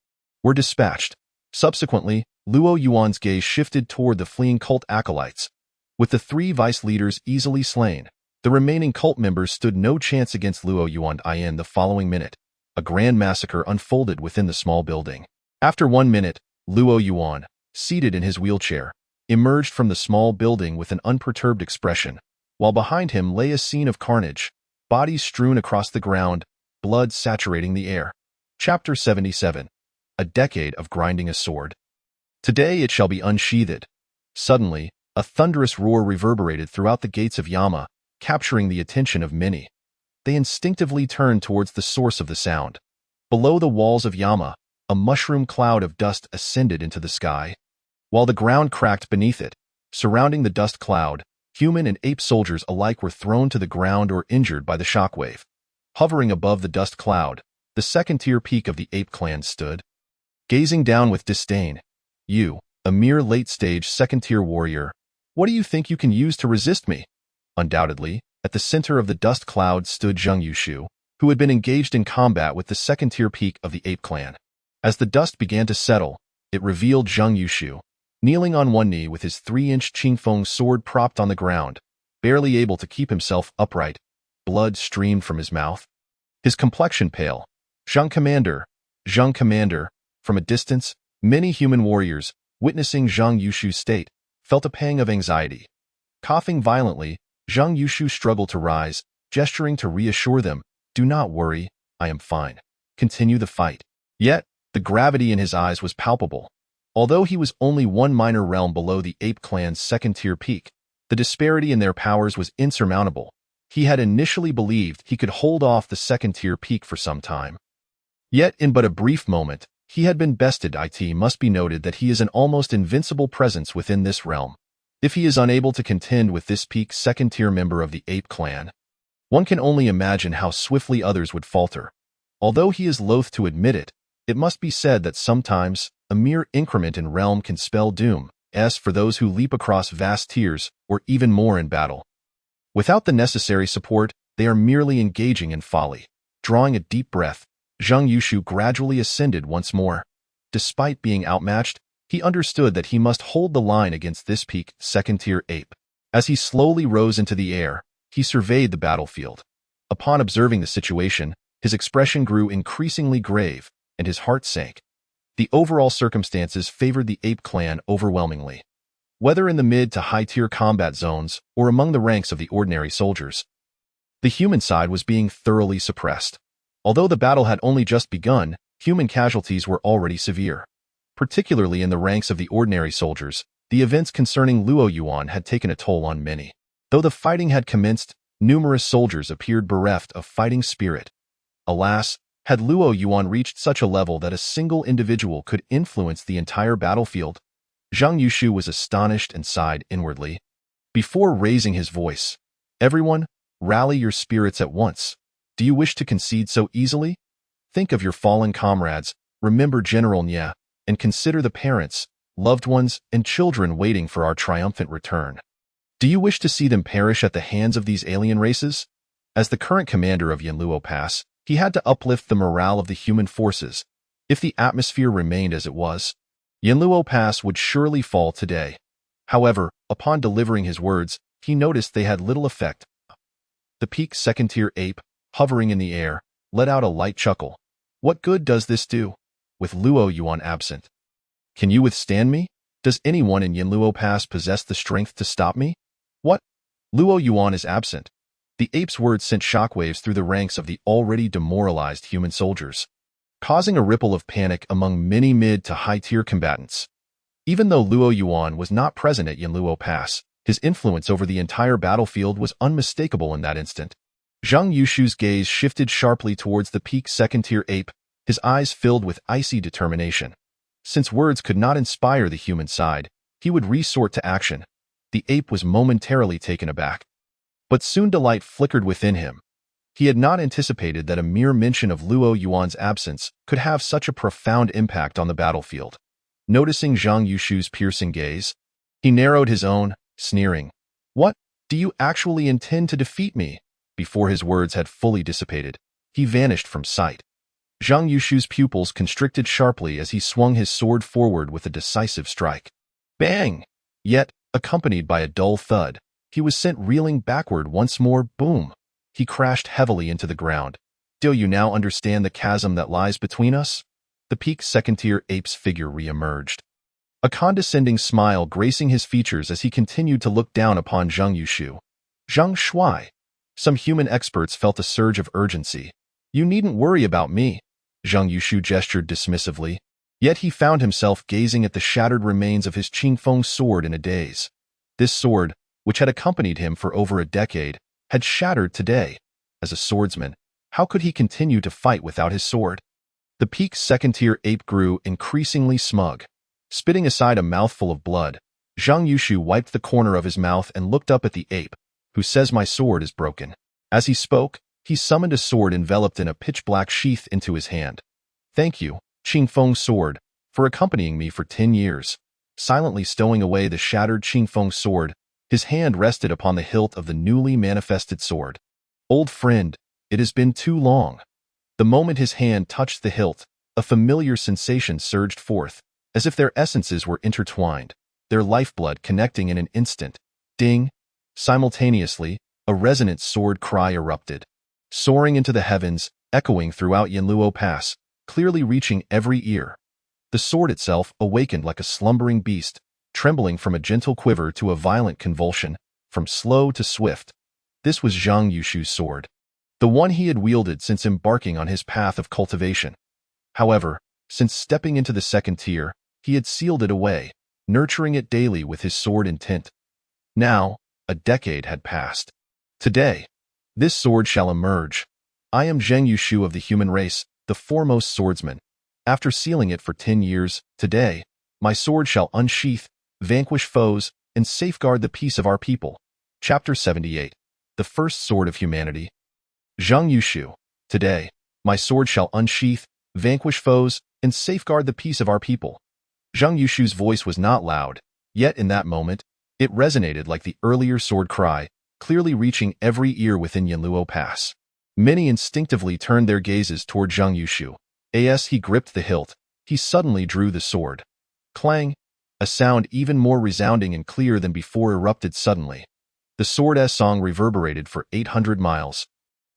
were dispatched. Subsequently, Luo Yuan's gaze shifted toward the fleeing cult acolytes. With the three vice leaders easily slain, The remaining cult members stood no chance against Luo Yuan. In the following minute, a grand massacre unfolded within the small building. After 1 minute, Luo Yuan, seated in his wheelchair, emerged from the small building with an unperturbed expression, while behind him lay a scene of carnage, bodies strewn across the ground, blood saturating the air. Chapter 77. A decade of grinding a sword. Today it shall be unsheathed. Suddenly, a thunderous roar reverberated throughout the gates of Yama, capturing the attention of many. They instinctively turned towards the source of the sound. Below the walls of Yama, a mushroom cloud of dust ascended into the sky, while the ground cracked beneath it. Surrounding the dust cloud, human and ape soldiers alike were thrown to the ground or injured by the shockwave. Hovering above the dust cloud, the second-tier peak of the ape clan stood, gazing down with disdain. You, a mere late-stage second-tier warrior, what do you think you can use to resist me? Undoubtedly, at the center of the dust cloud stood Zheng Yushu, who had been engaged in combat with the second-tier peak of the ape clan. As the dust began to settle, it revealed Zheng Yushu, kneeling on one knee with his 3-inch Qingfeng sword propped on the ground, barely able to keep himself upright. Blood streamed from his mouth. His complexion pale. Zheng Commander. From a distance, many human warriors, witnessing Zheng Yushu's state, felt a pang of anxiety. Coughing violently, Zheng Yushu struggled to rise, gesturing to reassure them, "Do not worry, I am fine. Continue the fight." Yet, the gravity in his eyes was palpable. Although he was only one minor realm below the ape clan's second-tier peak, the disparity in their powers was insurmountable. He had initially believed he could hold off the second-tier peak for some time. Yet, in but a brief moment, he had been bested. It must be noted that he is an almost invincible presence within this realm. If he is unable to contend with this peak second-tier member of the ape clan, one can only imagine how swiftly others would falter. Although he is loath to admit it, it must be said that sometimes a mere increment in realm can spell doom, as for those who leap across vast tiers, or even more in battle. Without the necessary support, they are merely engaging in folly. Drawing a deep breath, Zheng Yushu gradually ascended once more. Despite being outmatched, he understood that he must hold the line against this peak second-tier ape. As he slowly rose into the air, he surveyed the battlefield. Upon observing the situation, his expression grew increasingly grave, and his heart sank. The overall circumstances favored the ape clan overwhelmingly. Whether in the mid to high-tier combat zones or among the ranks of the ordinary soldiers, the human side was being thoroughly suppressed. Although the battle had only just begun, human casualties were already severe. Particularly in the ranks of the ordinary soldiers, the events concerning Luo Yuan had taken a toll on many. Though the fighting had commenced, numerous soldiers appeared bereft of fighting spirit. Alas, had Luo Yuan reached such a level that a single individual could influence the entire battlefield? Zheng Yushu was astonished and sighed inwardly. Before raising his voice, "Everyone, rally your spirits at once. Do you wish to concede so easily? Think of your fallen comrades, remember General Nye, and consider the parents, loved ones, and children waiting for our triumphant return. Do you wish to see them perish at the hands of these alien races?" As the current commander of Yanluo Pass, he had to uplift the morale of the human forces. If the atmosphere remained as it was, Yanluo Pass would surely fall today. However, upon delivering his words, he noticed they had little effect. The peak second-tier ape, hovering in the air, let out a light chuckle. "What good does this do? With Luo Yuan absent, can you withstand me? Does anyone in Yanluo Pass possess the strength to stop me? What? Luo Yuan is absent." The ape's words sent shockwaves through the ranks of the already demoralized human soldiers, causing a ripple of panic among many mid to high-tier combatants. Even though Luo Yuan was not present at Yanluo Pass, his influence over the entire battlefield was unmistakable in that instant. Zheng Yushu's gaze shifted sharply towards the peak second-tier ape, his eyes filled with icy determination. Since words could not inspire the human side, he would resort to action. The ape was momentarily taken aback. But soon delight flickered within him. He had not anticipated that a mere mention of Luo Yuan's absence could have such a profound impact on the battlefield. Noticing Zheng Yushu's piercing gaze, he narrowed his own, sneering, "What? Do you actually intend to defeat me?" Before his words had fully dissipated, he vanished from sight. Zheng Yushu's pupils constricted sharply as he swung his sword forward with a decisive strike. Bang! Yet, accompanied by a dull thud, He was sent reeling backward once more. Boom! He crashed heavily into the ground. Do you now understand the chasm that lies between us? The peak second-tier ape's figure re-emerged, a condescending smile gracing his features as he continued to look down upon Zhang Yushu. Zhang Shuai. Some human experts felt a surge of urgency. You needn't worry about me, Zhang Yushu gestured dismissively. Yet he found himself gazing at the shattered remains of his Qingfeng sword in a daze. This sword, which had accompanied him for over a decade, had shattered today. As a swordsman, how could he continue to fight without his sword? The peak second-tier ape grew increasingly smug. Spitting aside a mouthful of blood, Zhang Yushu wiped the corner of his mouth and looked up at the ape, who says my sword is broken. As he spoke, he summoned a sword enveloped in a pitch-black sheath into his hand. Thank you, Qingfeng sword, for accompanying me for 10 years. Silently stowing away the shattered Qingfeng sword, his hand rested upon the hilt of the newly manifested sword. Old friend, it has been too long. The moment his hand touched the hilt, a familiar sensation surged forth, as if their essences were intertwined, their lifeblood connecting in an instant. Ding! Simultaneously, a resonant sword cry erupted, soaring into the heavens, echoing throughout Yanluo Pass, clearly reaching every ear. The sword itself awakened like a slumbering beast, trembling from a gentle quiver to a violent convulsion, from slow to swift. This was Zhang Yushu's sword, the one he had wielded since embarking on his path of cultivation. However, since stepping into the second tier, he had sealed it away, nurturing it daily with his sword intent. Now, a decade had passed. Today, this sword shall emerge. I am Zhang Yushu of the human race, the foremost swordsman. After sealing it for 10 years, today, my sword shall unsheath, vanquish foes, and safeguard the peace of our people. Chapter 78. The First Sword of Humanity. Zhang Yushu. Today, my sword shall unsheath, vanquish foes, and safeguard the peace of our people. Zhang Yushu's voice was not loud, yet in that moment, it resonated like the earlier sword cry, clearly reaching every ear within Yanluo Pass. Many instinctively turned their gazes toward Zhang Yushu. As he gripped the hilt, he suddenly drew the sword. Clang! A sound even more resounding and clear than before erupted suddenly. The sword's song reverberated for 800 miles,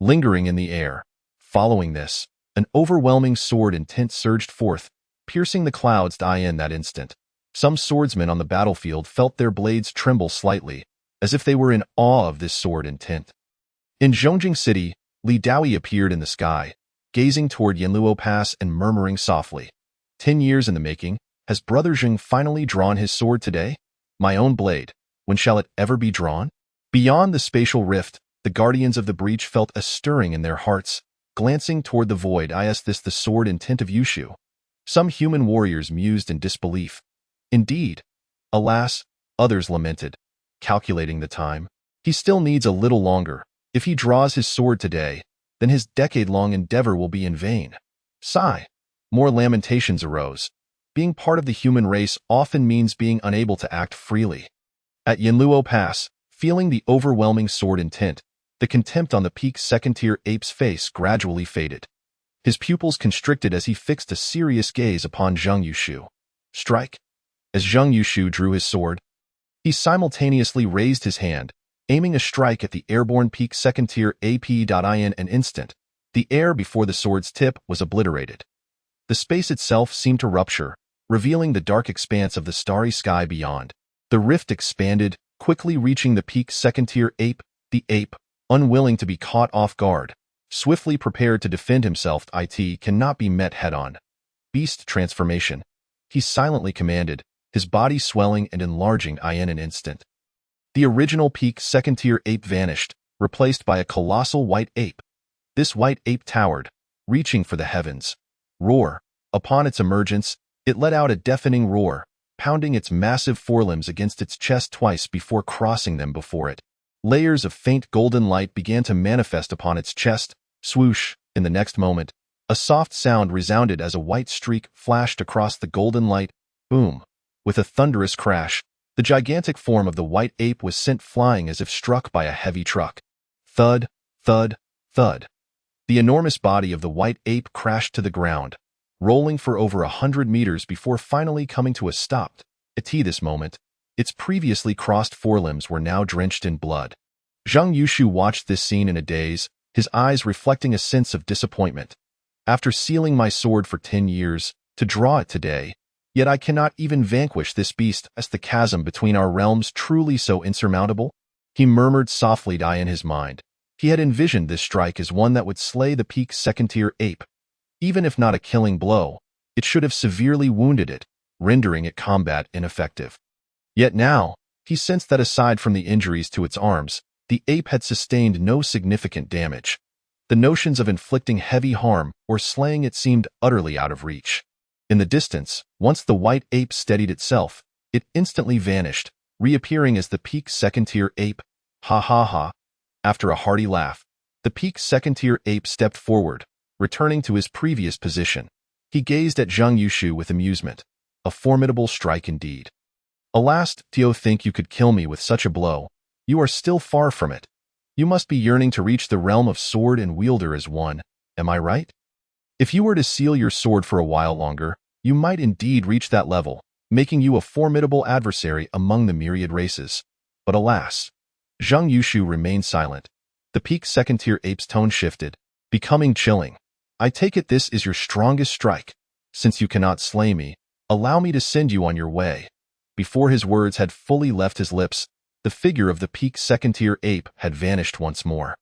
lingering in the air. Following this, an overwhelming sword intent surged forth, piercing the clouds in that instant. Some swordsmen on the battlefield felt their blades tremble slightly, as if they were in awe of this sword intent. In Zhongjing City, Li Daoi appeared in the sky, gazing toward Yanluo Pass and murmuring softly. 10 years in the making, has Brother Zheng finally drawn his sword today? My own blade, when shall it ever be drawn? Beyond the spatial rift, the guardians of the breach felt a stirring in their hearts, glancing toward the void. Is this the sword intent of Yushu? Some human warriors mused in disbelief. Indeed. Alas, others lamented, calculating the time. He still needs a little longer. If he draws his sword today, then his decade-long endeavor will be in vain. Sigh. More lamentations arose. Being part of the human race often means being unable to act freely. At Yanluo Pass, feeling the overwhelming sword intent, the contempt on the peak second-tier ape's face gradually faded. His pupils constricted as he fixed a serious gaze upon Zhang Yushu. Strike! As Zhang Yushu drew his sword, he simultaneously raised his hand, aiming a strike at the airborne peak second-tier ape. In an instant, the air before the sword's tip was obliterated. The space itself seemed to rupture, revealing the dark expanse of the starry sky beyond. The rift expanded, quickly reaching the peak second-tier ape. The ape, unwilling to be caught off guard, swiftly prepared to defend himself. It cannot be met head-on. Beast transformation. He silently commanded, his body swelling and enlarging in an instant. The original peak second-tier ape vanished, replaced by a colossal white ape. This white ape towered, reaching for the heavens. Roar! Upon its emergence, it let out a deafening roar, pounding its massive forelimbs against its chest twice before crossing them before it. Layers of faint golden light began to manifest upon its chest. Swoosh! In the next moment, a soft sound resounded as a white streak flashed across the golden light. Boom! With a thunderous crash, the gigantic form of the white ape was sent flying as if struck by a heavy truck. Thud, thud, thud. The enormous body of the white ape crashed to the ground, rolling for over 100 meters before finally coming to a stop. At this moment, Its previously crossed forelimbs were now drenched in blood. Zhang Yushu watched this scene in a daze, his eyes reflecting a sense of disappointment. After sealing my sword for 10 years, to draw it today, yet I cannot even vanquish this beast. Is the chasm between our realms truly so insurmountable? He murmured softly in his mind. He had envisioned this strike as one that would slay the peak second-tier ape. Even if not a killing blow, it should have severely wounded it, rendering it combat ineffective. Yet now, he sensed that aside from the injuries to its arms, the ape had sustained no significant damage. The notions of inflicting heavy harm or slaying it seemed utterly out of reach. In the distance, once the white ape steadied itself, it instantly vanished, reappearing as the peak second-tier ape. Ha ha ha. After a hearty laugh, the peak second-tier ape stepped forward, returning to his previous position. He gazed at Zhang Yushu with amusement. A formidable strike indeed. Alas, do you think you could kill me with such a blow? You are still far from it. You must be yearning to reach the realm of sword and wielder as one, am I right? If you were to seal your sword for a while longer, you might indeed reach that level, making you a formidable adversary among the myriad races. But alas, Zhang Yushu remained silent. The peak second-tier ape's tone shifted, becoming chilling. I take it this is your strongest strike. Since you cannot slay me, allow me to send you on your way. Before his words had fully left his lips, the figure of the peak second-tier ape had vanished once more.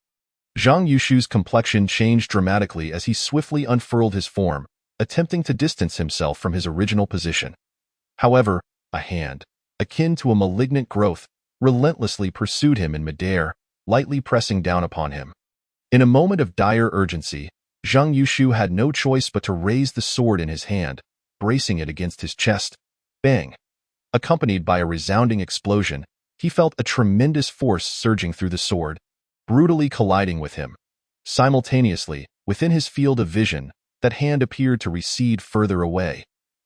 Zhang Yushu's complexion changed dramatically as he swiftly unfurled his form, attempting to distance himself from his original position. However, a hand, akin to a malignant growth, relentlessly pursued him in midair, lightly pressing down upon him. In a moment of dire urgency, Zhang Yushu had no choice but to raise the sword in his hand, bracing it against his chest. Bang! Accompanied by a resounding explosion, he felt a tremendous force surging through the sword, brutally colliding with him. Simultaneously, within his field of vision, that hand appeared to recede further away.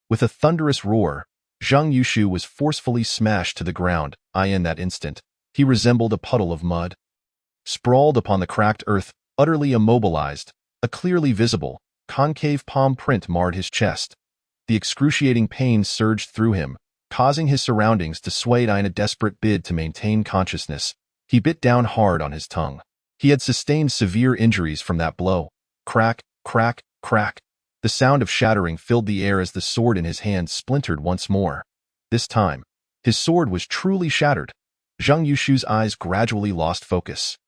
With a thunderous roar, Zhang Yushu was forcefully smashed to the ground. In that instant, he resembled a puddle of mud. Sprawled upon the cracked earth, utterly immobilized, a clearly visible, concave palm print marred his chest. The excruciating pain surged through him, causing his surroundings to sway in a desperate bid to maintain consciousness. He bit down hard on his tongue. He had sustained severe injuries from that blow. Crack, crack, crack. The sound of shattering filled the air as the sword in his hand splintered once more. This time, his sword was truly shattered. Zhang Yushu's eyes gradually lost focus.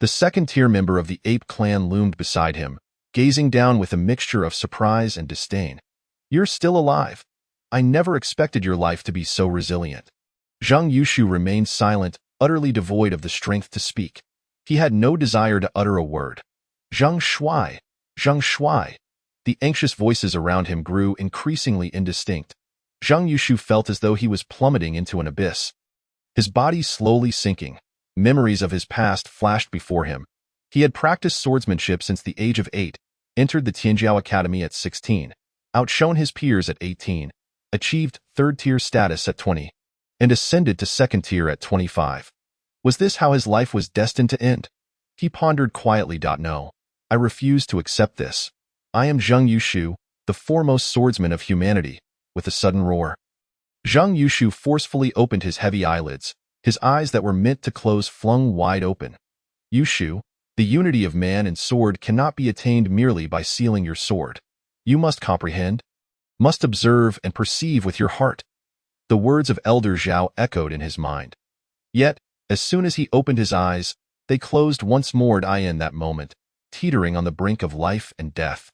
The second-tier member of the ape clan loomed beside him, gazing down with a mixture of surprise and disdain. You're still alive. I never expected your life to be so resilient. Zhang Yushu remained silent, utterly devoid of the strength to speak. He had no desire to utter a word. Zhang Shuai, Zhang Shuai. The anxious voices around him grew increasingly indistinct. Zhang Yushu felt as though he was plummeting into an abyss. His body slowly sinking. Memories of his past flashed before him. He had practiced swordsmanship since the age of 8, entered the Tianjiao Academy at 16, outshone his peers at 18, achieved third-tier status at 20, and ascended to second-tier at 25. Was this how his life was destined to end? He pondered quietly. No, I refuse to accept this. I am Zhang Yushu, the foremost swordsman of humanity. With a sudden roar, Zhang Yushu forcefully opened his heavy eyelids, his eyes that were meant to close flung wide open. Yushu, the unity of man and sword cannot be attained merely by sealing your sword. You must comprehend, must observe and perceive with your heart. The words of Elder Zhao echoed in his mind. Yet, as soon as he opened his eyes, they closed once more. In that moment, teetering on the brink of life and death.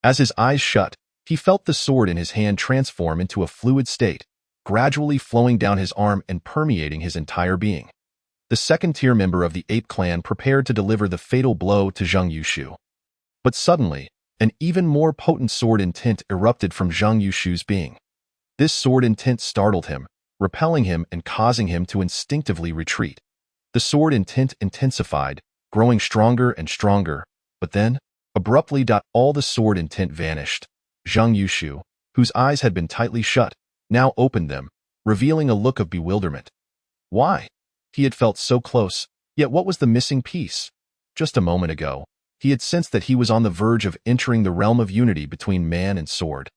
As his eyes shut, he felt the sword in his hand transform into a fluid state, gradually flowing down his arm and permeating his entire being. The second-tier member of the ape clan prepared to deliver the fatal blow to Zhang Yushu. But suddenly, an even more potent sword intent erupted from Zhang Yushu's being. This sword intent startled him, repelling him and causing him to instinctively retreat. The sword intent intensified, growing stronger and stronger, but then, abruptly, all the sword intent vanished. Zhang Yushu, whose eyes had been tightly shut, now opened them, revealing a look of bewilderment. Why? He had felt so close, yet what was the missing piece? Just a moment ago, he had sensed that he was on the verge of entering the realm of unity between man and sword.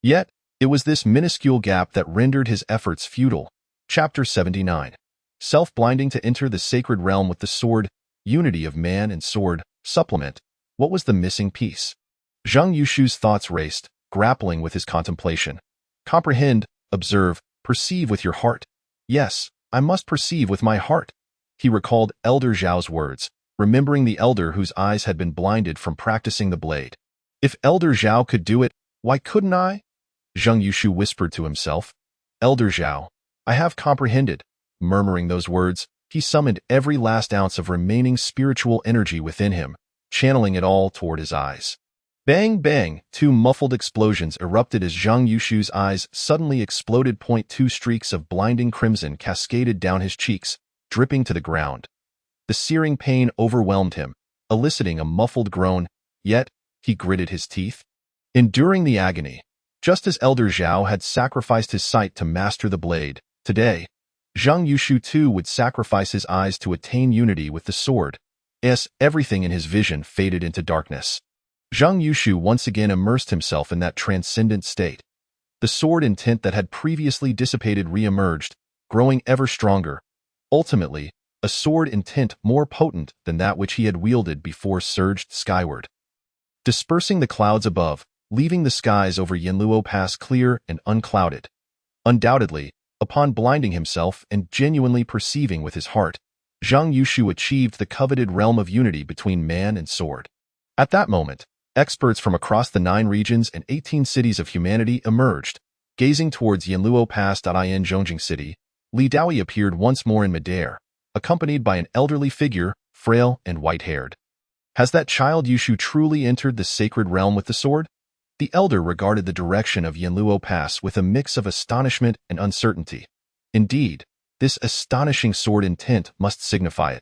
Yet, it was this minuscule gap that rendered his efforts futile. Chapter 79. Self-blinding to enter the sacred realm with the sword, unity of man and sword, supplement. What was the missing piece? Zhang Yushu's thoughts raced, grappling with his contemplation. Comprehend, observe, perceive with your heart. Yes, I must perceive with my heart. He recalled Elder Zhao's words, remembering the elder whose eyes had been blinded from practicing the blade. If Elder Zhao could do it, why couldn't I? Zhang Yushu whispered to himself. Elder Zhao, I have comprehended. Murmuring those words, he summoned every last ounce of remaining spiritual energy within him, channeling it all toward his eyes. Bang, bang, two muffled explosions erupted as Zhang Yushu's eyes suddenly exploded. 2 streaks of blinding crimson cascaded down his cheeks, dripping to the ground. The searing pain overwhelmed him, eliciting a muffled groan, yet he gritted his teeth. Enduring the agony, just as Elder Zhao had sacrificed his sight to master the blade, today, Zhang Yushu too would sacrifice his eyes to attain unity with the sword. As everything in his vision faded into darkness, Zhang Yushu once again immersed himself in that transcendent state. The sword intent that had previously dissipated re-emerged, growing ever stronger. Ultimately, a sword intent more potent than that which he had wielded before surged skyward, dispersing the clouds above, leaving the skies over Yanluo Pass clear and unclouded. Undoubtedly, upon blinding himself and genuinely perceiving with his heart, Zhang Yushu achieved the coveted realm of unity between man and sword. At that moment, experts from across the 9 regions and 18 cities of humanity emerged, gazing towards Yanluo Pass. In Zhongjing City, Li Daoyi appeared once more in midair, accompanied by an elderly figure, frail and white-haired. Has that child Yushu truly entered the sacred realm with the sword? The elder regarded the direction of Yanluo Pass with a mix of astonishment and uncertainty. Indeed, this astonishing sword intent must signify it.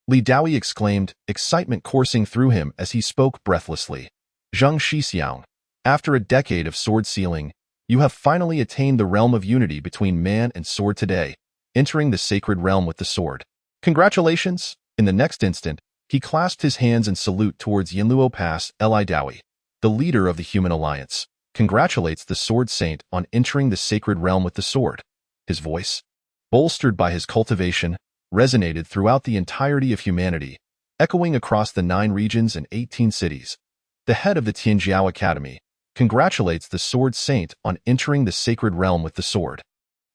Li Daoyi exclaimed, excitement coursing through him as he spoke breathlessly. Zhang Shixiang, after a decade of sword sealing, you have finally attained the realm of unity between man and sword today, entering the sacred realm with the sword. Congratulations! In the next instant, he clasped his hands in salute towards Yanluo Pass. Li Daoyi, the leader of the Human Alliance, congratulates the Sword Saint on entering the sacred realm with the sword. His voice, bolstered by his cultivation, resonated throughout the entirety of humanity, echoing across the 9 regions and 18 cities. The head of the Tianjiao Academy congratulates the Sword Saint on entering the sacred realm with the sword.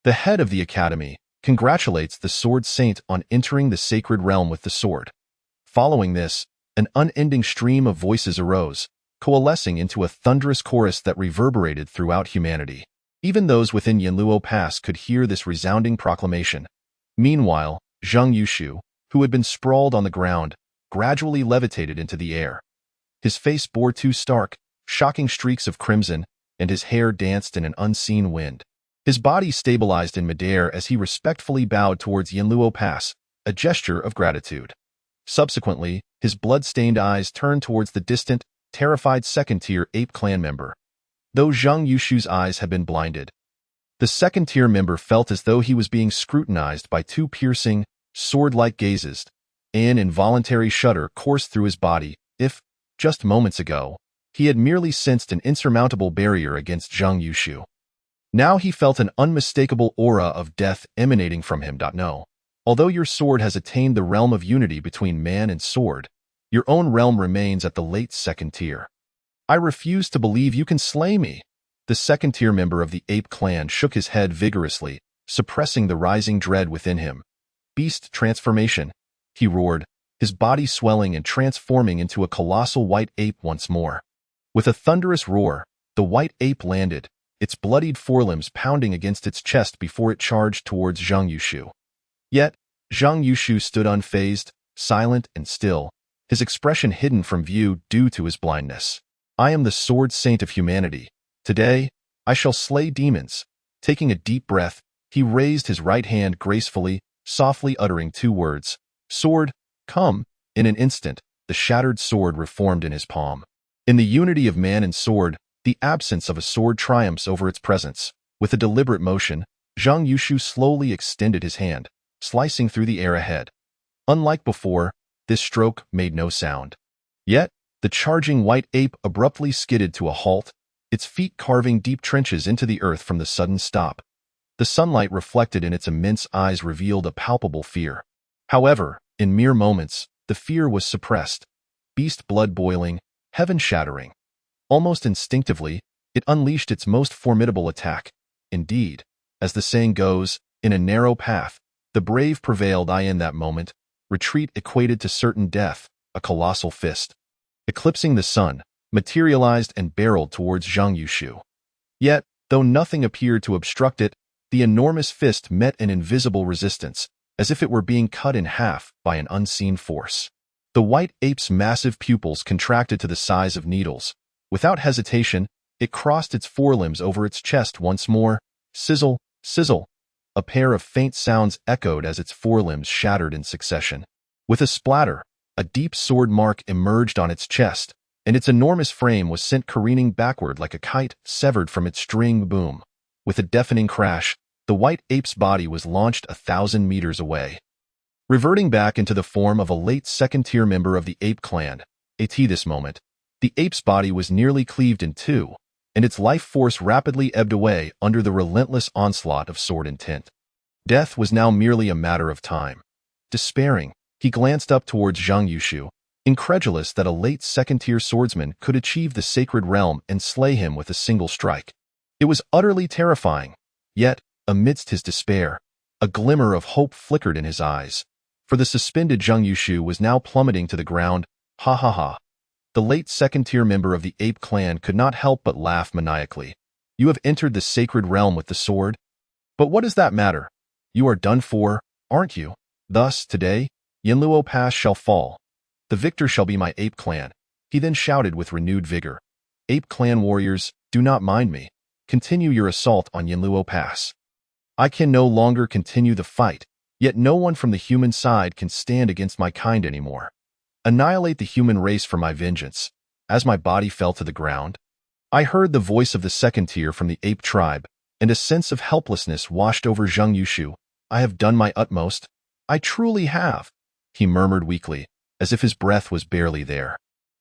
The head of the academy congratulates the Sword Saint on entering the sacred realm with the sword. Following this, an unending stream of voices arose, coalescing into a thunderous chorus that reverberated throughout humanity. Even those within Yanluo Pass could hear this resounding proclamation. Meanwhile, Zhang Yushu, who had been sprawled on the ground, gradually levitated into the air. His face bore 2 stark, shocking streaks of crimson, and his hair danced in an unseen wind. His body stabilized in midair as he respectfully bowed towards Yanluo Pass, a gesture of gratitude. Subsequently, his blood-stained eyes turned towards the distant, terrified second-tier ape clan member. Though Zhang Yushu's eyes had been blinded, the second-tier member felt as though he was being scrutinized by 2 piercing, sword-like gazes. An involuntary shudder coursed through his body, if, just moments ago, he had merely sensed an insurmountable barrier against Zhang Yushu. Now he felt an unmistakable aura of death emanating from him. No. Although your sword has attained the realm of unity between man and sword, your own realm remains at the late second tier. I refuse to believe you can slay me. The second-tier member of the ape clan shook his head vigorously, suppressing the rising dread within him. Beast transformation, he roared, his body swelling and transforming into a colossal white ape once more. With a thunderous roar, the white ape landed, its bloodied forelimbs pounding against its chest before it charged towards Zhang Yushu. Yet, Zhang Yushu stood unfazed, silent and still, his expression hidden from view due to his blindness. I am the Sword Saint of humanity. Today, I shall slay demons. Taking a deep breath, he raised his right hand gracefully, softly uttering 2 words. Sword, come. In an instant, the shattered sword reformed in his palm. In the unity of man and sword, the absence of a sword triumphs over its presence. With a deliberate motion, Zhang Yushu slowly extended his hand, slicing through the air ahead. Unlike before, this stroke made no sound. Yet, the charging white ape abruptly skidded to a halt, its feet carving deep trenches into the earth from the sudden stop. The sunlight reflected in its immense eyes revealed a palpable fear. However, in mere moments, the fear was suppressed. Beast blood boiling, heaven shattering. Almost instinctively, it unleashed its most formidable attack. Indeed, as the saying goes, in a narrow path, the brave prevailed. In that moment, retreat equated to certain death. A colossal fist, eclipsing the sun, materialized and barreled towards Zhang Yushu. Yet, though nothing appeared to obstruct it, the enormous fist met an invisible resistance, as if it were being cut in half by an unseen force. The white ape's massive pupils contracted to the size of needles. Without hesitation, it crossed its forelimbs over its chest once more. Sizzle, sizzle. A pair of faint sounds echoed as its forelimbs shattered in succession. With a splatter, a deep sword mark emerged on its chest, and its enormous frame was sent careening backward like a kite severed from its string. Boom. With a deafening crash, the white ape's body was launched 1,000 meters away. Reverting back into the form of a late second-tier member of the ape clan, this moment, the ape's body was nearly cleaved in two, and its life force rapidly ebbed away under the relentless onslaught of sword intent. Death was now merely a matter of time. Despairing, he glanced up towards Zhang Yushu, incredulous that a late second-tier swordsman could achieve the sacred realm and slay him with a single strike. It was utterly terrifying. Yet, amidst his despair, a glimmer of hope flickered in his eyes. For the suspended Zhang Yushu was now plummeting to the ground. Ha ha ha. The late second-tier member of the ape clan could not help but laugh maniacally. You have entered the sacred realm with the sword? But what does that matter? You are done for, aren't you? Thus, today, Yanluo Pass shall fall. The victor shall be my ape clan. He then shouted with renewed vigor. Ape clan warriors, do not mind me. Continue your assault on Yanluo Pass. I can no longer continue the fight, yet no one from the human side can stand against my kind anymore. Annihilate the human race for my vengeance. As my body fell to the ground, I heard the voice of the second tier from the ape tribe, and a sense of helplessness washed over Zhang Yushu. I have done my utmost. I truly have, he murmured weakly, as if his breath was barely there.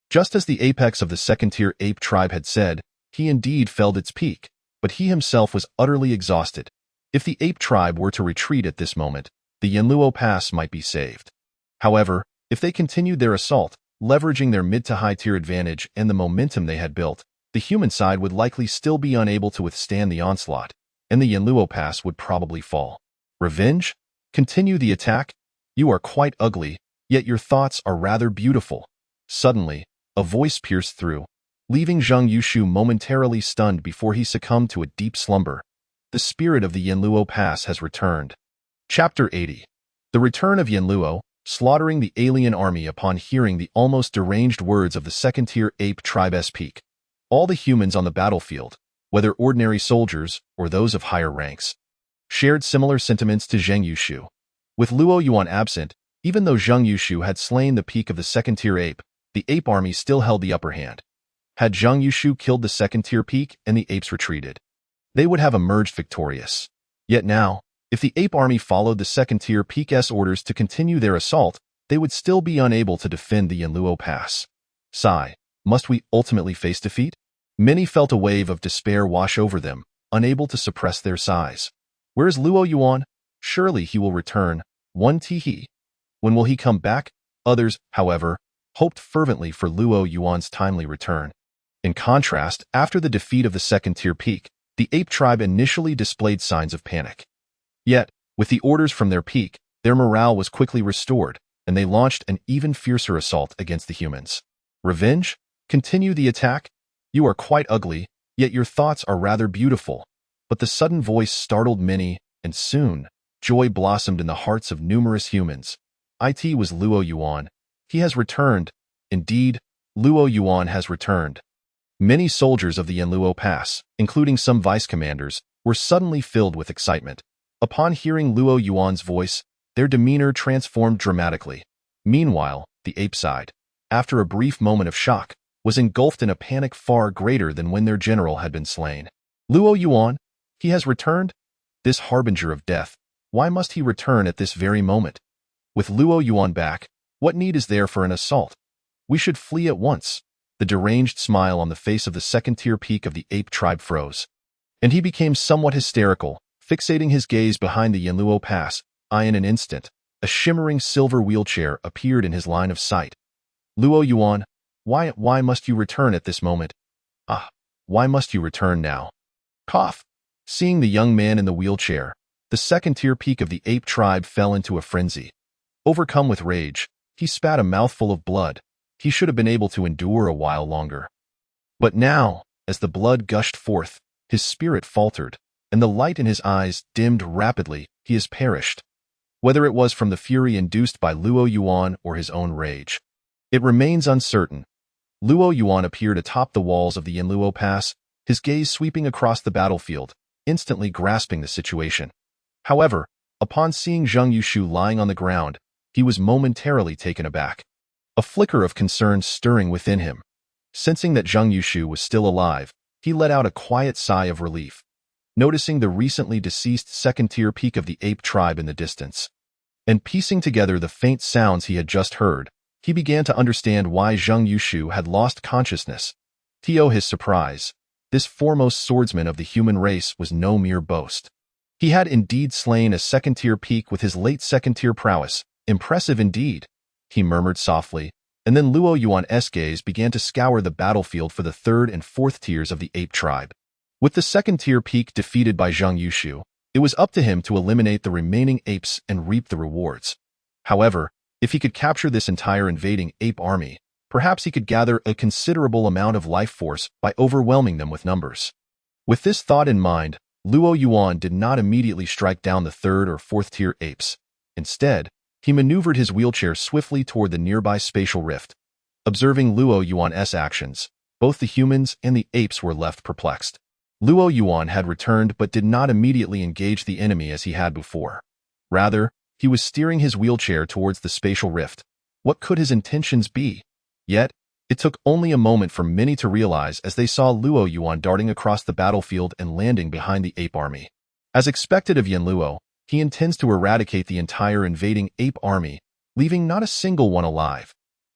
Just as the apex of the second-tier ape tribe had said, he indeed felled its peak, but he himself was utterly exhausted. If the ape tribe were to retreat at this moment, the Yanluo Pass might be saved. However, if they continued their assault, leveraging their mid-to-high-tier advantage and the momentum they had built, the human side would likely still be unable to withstand the onslaught, and the Yanluo Pass would probably fall. Revenge? Continue the attack? You are quite ugly, yet your thoughts are rather beautiful. Suddenly, a voice pierced through, leaving Zhang Yushu momentarily stunned before he succumbed to a deep slumber. The spirit of the Yanluo Pass has returned. Chapter 80. The return of Yanluo, slaughtering the alien army upon hearing the almost deranged words of the second-tier ape tribe's peak. All the humans on the battlefield, whether ordinary soldiers or those of higher ranks, shared similar sentiments to Zhang Yushu. With Luo Yuan absent, even though Zhang Yushu had slain the peak of the second-tier ape, the ape army still held the upper hand. Had Zhang Yushu killed the second-tier peak and the apes retreated, they would have emerged victorious. Yet now, if the ape army followed the second-tier peak's orders to continue their assault, they would still be unable to defend the Yanluo Pass. Sigh, must we ultimately face defeat? Many felt a wave of despair wash over them, unable to suppress their sighs. Where is Luo Yuan? Surely he will return. One teehee. When will he come back? Others, however, hoped fervently for Luo Yuan's timely return. In contrast, after the defeat of the second-tier peak, the ape tribe initially displayed signs of panic. Yet, with the orders from their peak, their morale was quickly restored, and they launched an even fiercer assault against the humans. Revenge? Continue the attack? You are quite ugly, yet your thoughts are rather beautiful. But the sudden voice startled many, and soon, joy blossomed in the hearts of numerous humans. It was Luo Yuan. He has returned. Indeed, Luo Yuan has returned. Many soldiers of the Yanluo Pass, including some vice-commanders, were suddenly filled with excitement. Upon hearing Luo Yuan's voice, their demeanor transformed dramatically. Meanwhile, the ape side, after a brief moment of shock, was engulfed in a panic far greater than when their general had been slain. Luo Yuan? He has returned? This harbinger of death. Why must he return at this very moment? With Luo Yuan back, what need is there for an assault? We should flee at once. The deranged smile on the face of the second-tier peak of the ape tribe froze, and he became somewhat hysterical, Fixating his gaze behind the Yanluo Pass, in an instant, a shimmering silver wheelchair appeared in his line of sight. Luo Yuan, why must you return at this moment? Why must you return now? Cough. Seeing the young man in the wheelchair, the second-tier peak of the ape tribe fell into a frenzy. Overcome with rage, he spat a mouthful of blood. He should have been able to endure a while longer. But now, as the blood gushed forth, his spirit faltered, and the light in his eyes dimmed rapidly. He has perished. Whether it was from the fury induced by Luo Yuan or his own rage, it remains uncertain. Luo Yuan appeared atop the walls of the Yanluo Pass, his gaze sweeping across the battlefield, instantly grasping the situation. However, upon seeing Zheng Yushu lying on the ground, he was momentarily taken aback, a flicker of concern stirring within him. Sensing that Zheng Yushu was still alive, he let out a quiet sigh of relief, noticing the recently deceased second-tier peak of the ape tribe in the distance. And piecing together the faint sounds he had just heard, he began to understand why Zheng Yushu had lost consciousness. To his surprise, this foremost swordsman of the human race was no mere boast. He had indeed slain a second-tier peak with his late second-tier prowess. Impressive indeed, he murmured softly, and then Luo Yuan's gaze began to scour the battlefield for the third and fourth tiers of the ape tribe. With the second-tier peak defeated by Zheng Yushu, it was up to him to eliminate the remaining apes and reap the rewards. However, if he could capture this entire invading ape army, perhaps he could gather a considerable amount of life force by overwhelming them with numbers. With this thought in mind, Luo Yuan did not immediately strike down the third or fourth tier apes. Instead, he maneuvered his wheelchair swiftly toward the nearby spatial rift. Observing Luo Yuan's actions, both the humans and the apes were left perplexed. Luo Yuan had returned but did not immediately engage the enemy as he had before. Rather, he was steering his wheelchair towards the spatial rift. What could his intentions be? Yet, it took only a moment for many to realize as they saw Luo Yuan darting across the battlefield and landing behind the ape army. As expected of Yanluo, he intends to eradicate the entire invading ape army, leaving not a single one alive.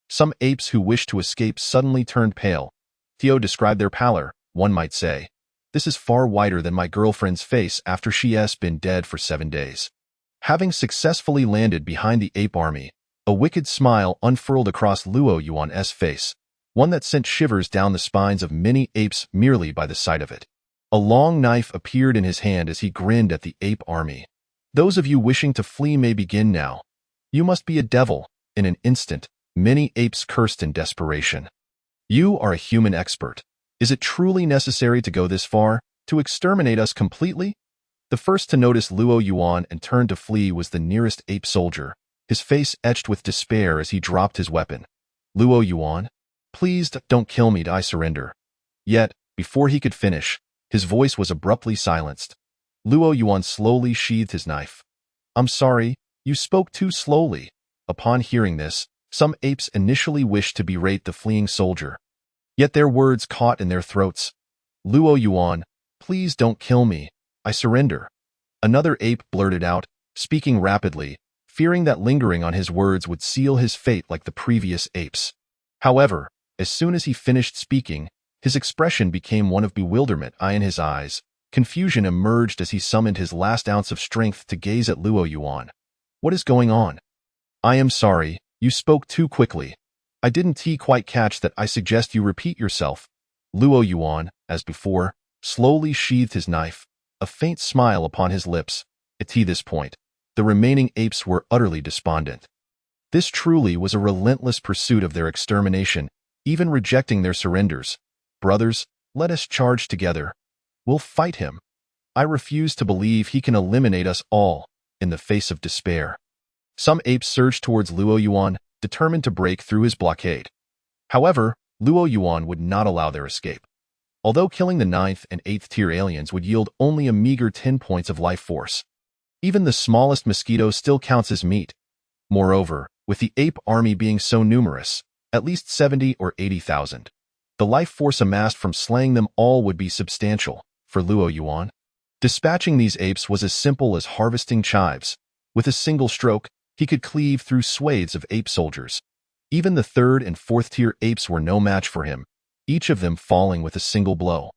Some apes who wished to escape suddenly turned pale. Theo described their pallor, one might say. This is far whiter than my girlfriend's face after she has been dead for 7 days. Having successfully landed behind the ape army, a wicked smile unfurled across Luo Yuan's face, one that sent shivers down the spines of many apes merely by the sight of it. A long knife appeared in his hand as he grinned at the ape army. Those of you wishing to flee may begin now. You must be a devil. In an instant, many apes cursed in desperation. You are a human expert. Is it truly necessary to go this far, to exterminate us completely? The first to notice Luo Yuan and turn to flee was the nearest ape soldier, his face etched with despair as he dropped his weapon. Luo Yuan, please don't kill me, I surrender. Yet, before he could finish, his voice was abruptly silenced. Luo Yuan slowly sheathed his knife. I'm sorry, you spoke too slowly. Upon hearing this, some apes initially wished to berate the fleeing soldier. Yet their words caught in their throats. Luo Yuan, please don't kill me. I surrender. Another ape blurted out, speaking rapidly, fearing that lingering on his words would seal his fate like the previous apes. However, as soon as he finished speaking, his expression became one of bewilderment. In his eyes, confusion emerged as he summoned his last ounce of strength to gaze at Luo Yuan. What is going on? I am sorry, you spoke too quickly. I didn't quite catch that. I suggest you repeat yourself. Luo Yuan, as before, slowly sheathed his knife, a faint smile upon his lips. At this point, the remaining apes were utterly despondent. This truly was a relentless pursuit of their extermination, even rejecting their surrenders. Brothers, let us charge together. We'll fight him. I refuse to believe he can eliminate us all, in the face of despair. Some apes surged towards Luo Yuan, determined to break through his blockade. However, Luo Yuan would not allow their escape. Although killing the 9th and 8th tier aliens would yield only a meager 10 points of life force, even the smallest mosquito still counts as meat. Moreover, with the ape army being so numerous, at least 70 or 80,000, the life force amassed from slaying them all would be substantial. For Luo Yuan, dispatching these apes was as simple as harvesting chives. With a single stroke, he could cleave through swathes of ape soldiers. Even the 3rd and 4th tier apes were no match for him, each of them falling with a single blow.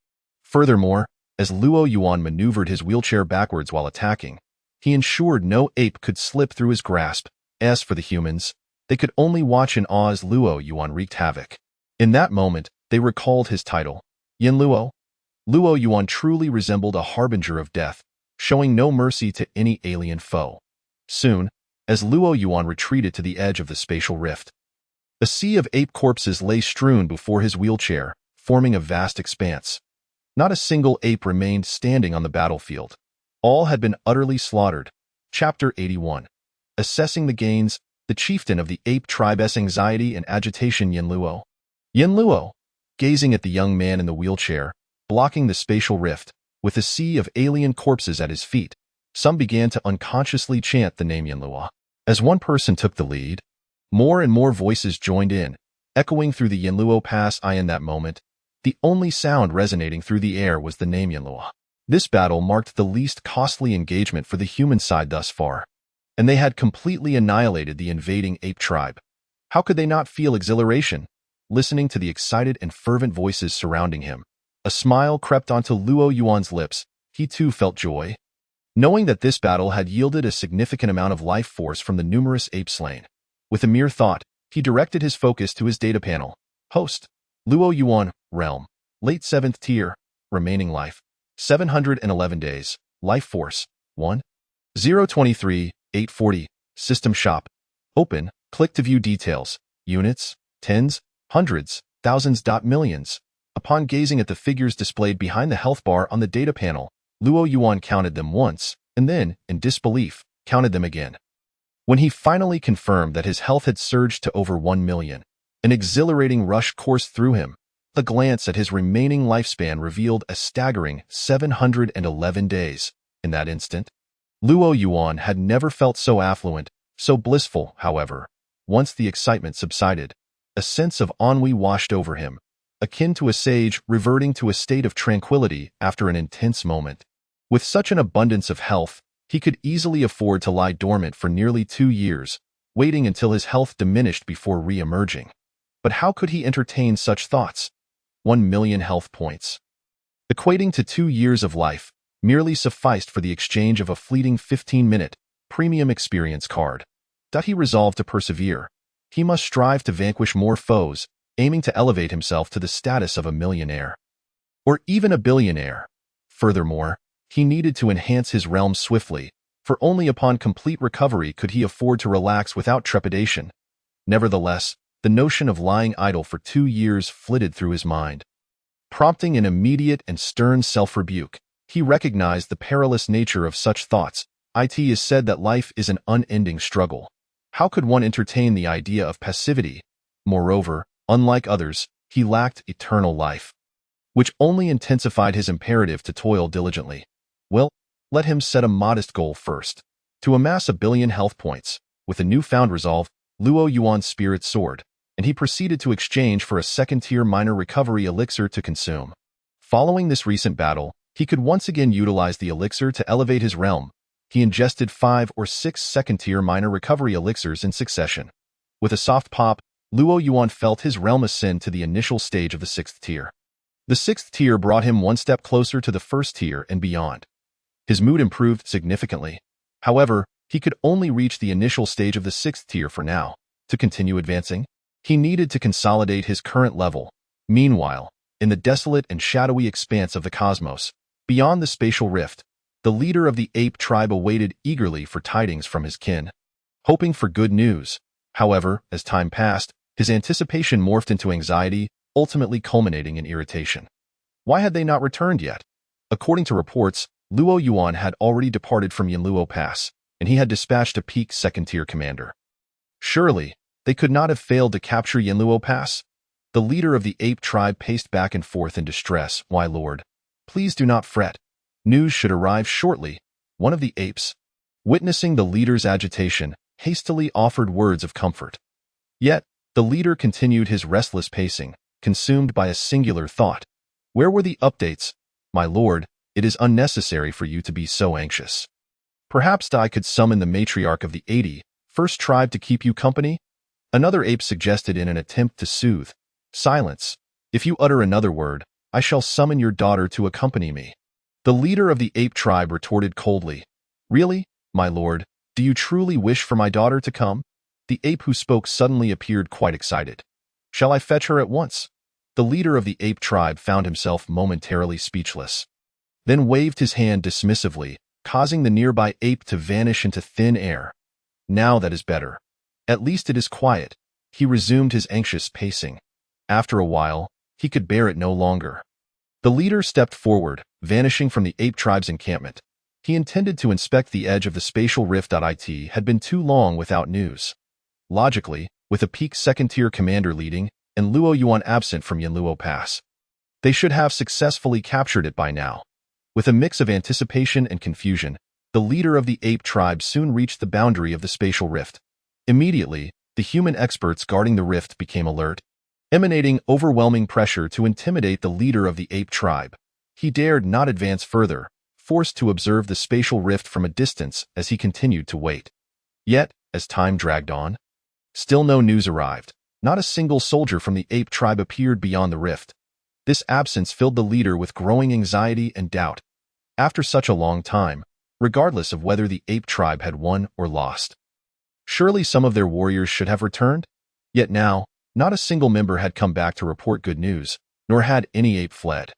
Furthermore, As Luo Yuan maneuvered his wheelchair backwards while attacking, he ensured no ape could slip through his grasp. As for the humans, they could only watch in awe as Luo Yuan wreaked havoc. In that moment, they recalled his title, Yin Luo. Luo Yuan truly resembled a harbinger of death, showing no mercy to any alien foe. Soon, as Luo Yuan retreated to the edge of the spatial rift, a sea of ape corpses lay strewn before his wheelchair, forming a vast expanse. Not a single ape remained standing on the battlefield. All had been utterly slaughtered. Chapter 81. Assessing the gains, the chieftain of the ape tribe's anxiety and agitation Yin Luo. Yin Luo, gazing at the young man in the wheelchair, blocking the spatial rift, with a sea of alien corpses at his feet, some began to unconsciously chant the name Yin Luo. As one person took the lead, more and more voices joined in, echoing through the Yin Luo Pass. In that moment, the only sound resonating through the air was the name Yin Luo. This battle marked the least costly engagement for the human side thus far, and they had completely annihilated the invading ape tribe. How could they not feel exhilaration, listening to the excited and fervent voices surrounding him? A smile crept onto Luo Yuan's lips. He too felt joy, knowing that this battle had yielded a significant amount of life force from the numerous apes slain. With a mere thought, he directed his focus to his data panel. Host, Luo Yuan, Realm, late 7th tier, remaining life, 711 days, life force, 1. 023, 840, system shop, open, click to view details, units, tens, hundreds, thousands. Millions. Upon gazing at the figures displayed behind the health bar on the data panel, Luo Yuan counted them once, and then, in disbelief, counted them again. When he finally confirmed that his health had surged to over 1 million, an exhilarating rush coursed through him. A glance at his remaining lifespan revealed a staggering 711 days. In that instant, Luo Yuan had never felt so affluent, so blissful. However, once the excitement subsided, a sense of ennui washed over him, akin to a sage reverting to a state of tranquility after an intense moment. With such an abundance of health, he could easily afford to lie dormant for nearly 2 years, waiting until his health diminished before re-emerging. But how could he entertain such thoughts? 1 million health points, equating to 2 years of life, merely sufficed for the exchange of a fleeting 15-minute premium experience card. He resolved to persevere. He must strive to vanquish more foes, aiming to elevate himself to the status of a millionaire, or even a billionaire. Furthermore, he needed to enhance his realm swiftly, for only upon complete recovery could he afford to relax without trepidation. Nevertheless, the notion of lying idle for 2 years flitted through his mind. Prompting an immediate and stern self-rebuke, he recognized the perilous nature of such thoughts. It is said that life is an unending struggle. How could one entertain the idea of passivity? Moreover, unlike others, he lacked eternal life, which only intensified his imperative to toil diligently. Well, let him set a modest goal first, to amass 1 billion health points. With a newfound resolve, Luo Yuan's spirit soared, and he proceeded to exchange for a 2nd-tier minor recovery elixir to consume. Following this recent battle, he could once again utilize the elixir to elevate his realm. He ingested 5 or 6 2nd-tier minor recovery elixirs in succession. With a soft pop, Luo Yuan felt his realm ascend to the initial stage of the 6th tier. The 6th tier brought him one step closer to the 1st tier and beyond. His mood improved significantly. However, he could only reach the initial stage of the 6th tier for now. To continue advancing, he needed to consolidate his current level. Meanwhile, in the desolate and shadowy expanse of the cosmos, beyond the spatial rift, the leader of the ape tribe awaited eagerly for tidings from his kin, hoping for good news. However, as time passed, his anticipation morphed into anxiety, ultimately culminating in irritation. Why had they not returned yet? According to reports, Luo Yuan had already departed from Yin Luo Pass, and he had dispatched a peak 2nd-tier commander. Surely, they could not have failed to capture Yin Luo Pass? The leader of the ape tribe paced back and forth in distress. Why, Lord, please do not fret. News should arrive shortly. One of the apes, witnessing the leader's agitation, hastily offered words of comfort. Yet, the leader continued his restless pacing, consumed by a singular thought. Where were the updates? My lord, it is unnecessary for you to be so anxious. Perhaps I could summon the matriarch of the 81st tribe to keep you company? Another ape suggested in an attempt to soothe. Silence. If you utter another word, I shall summon your daughter to accompany me. The leader of the ape tribe retorted coldly, "Really, my lord, do you truly wish for my daughter to come?" The ape who spoke suddenly appeared quite excited. "Shall I fetch her at once?" The leader of the ape tribe found himself momentarily speechless, then waved his hand dismissively, causing the nearby ape to vanish into thin air. "Now that is better. At least it is quiet." He resumed his anxious pacing. After a while, he could bear it no longer. The leader stepped forward, vanishing from the ape tribe's encampment. He intended to inspect the edge of the spatial rift. It had been too long without news. Logically, with a peak second-tier commander leading and Luo Yuan absent from Yanluo Pass, they should have successfully captured it by now. With a mix of anticipation and confusion, the leader of the ape tribe soon reached the boundary of the spatial rift. Immediately, the human experts guarding the rift became alert, emanating overwhelming pressure to intimidate the leader of the ape tribe. He dared not advance further, forced to observe the spatial rift from a distance as he continued to wait. Yet, as time dragged on, still no news arrived. Not a single soldier from the ape tribe appeared beyond the rift. This absence filled the leader with growing anxiety and doubt. After such a long time, regardless of whether the ape tribe had won or lost, surely some of their warriors should have returned? Yet now, not a single member had come back to report good news, nor had any ape fled.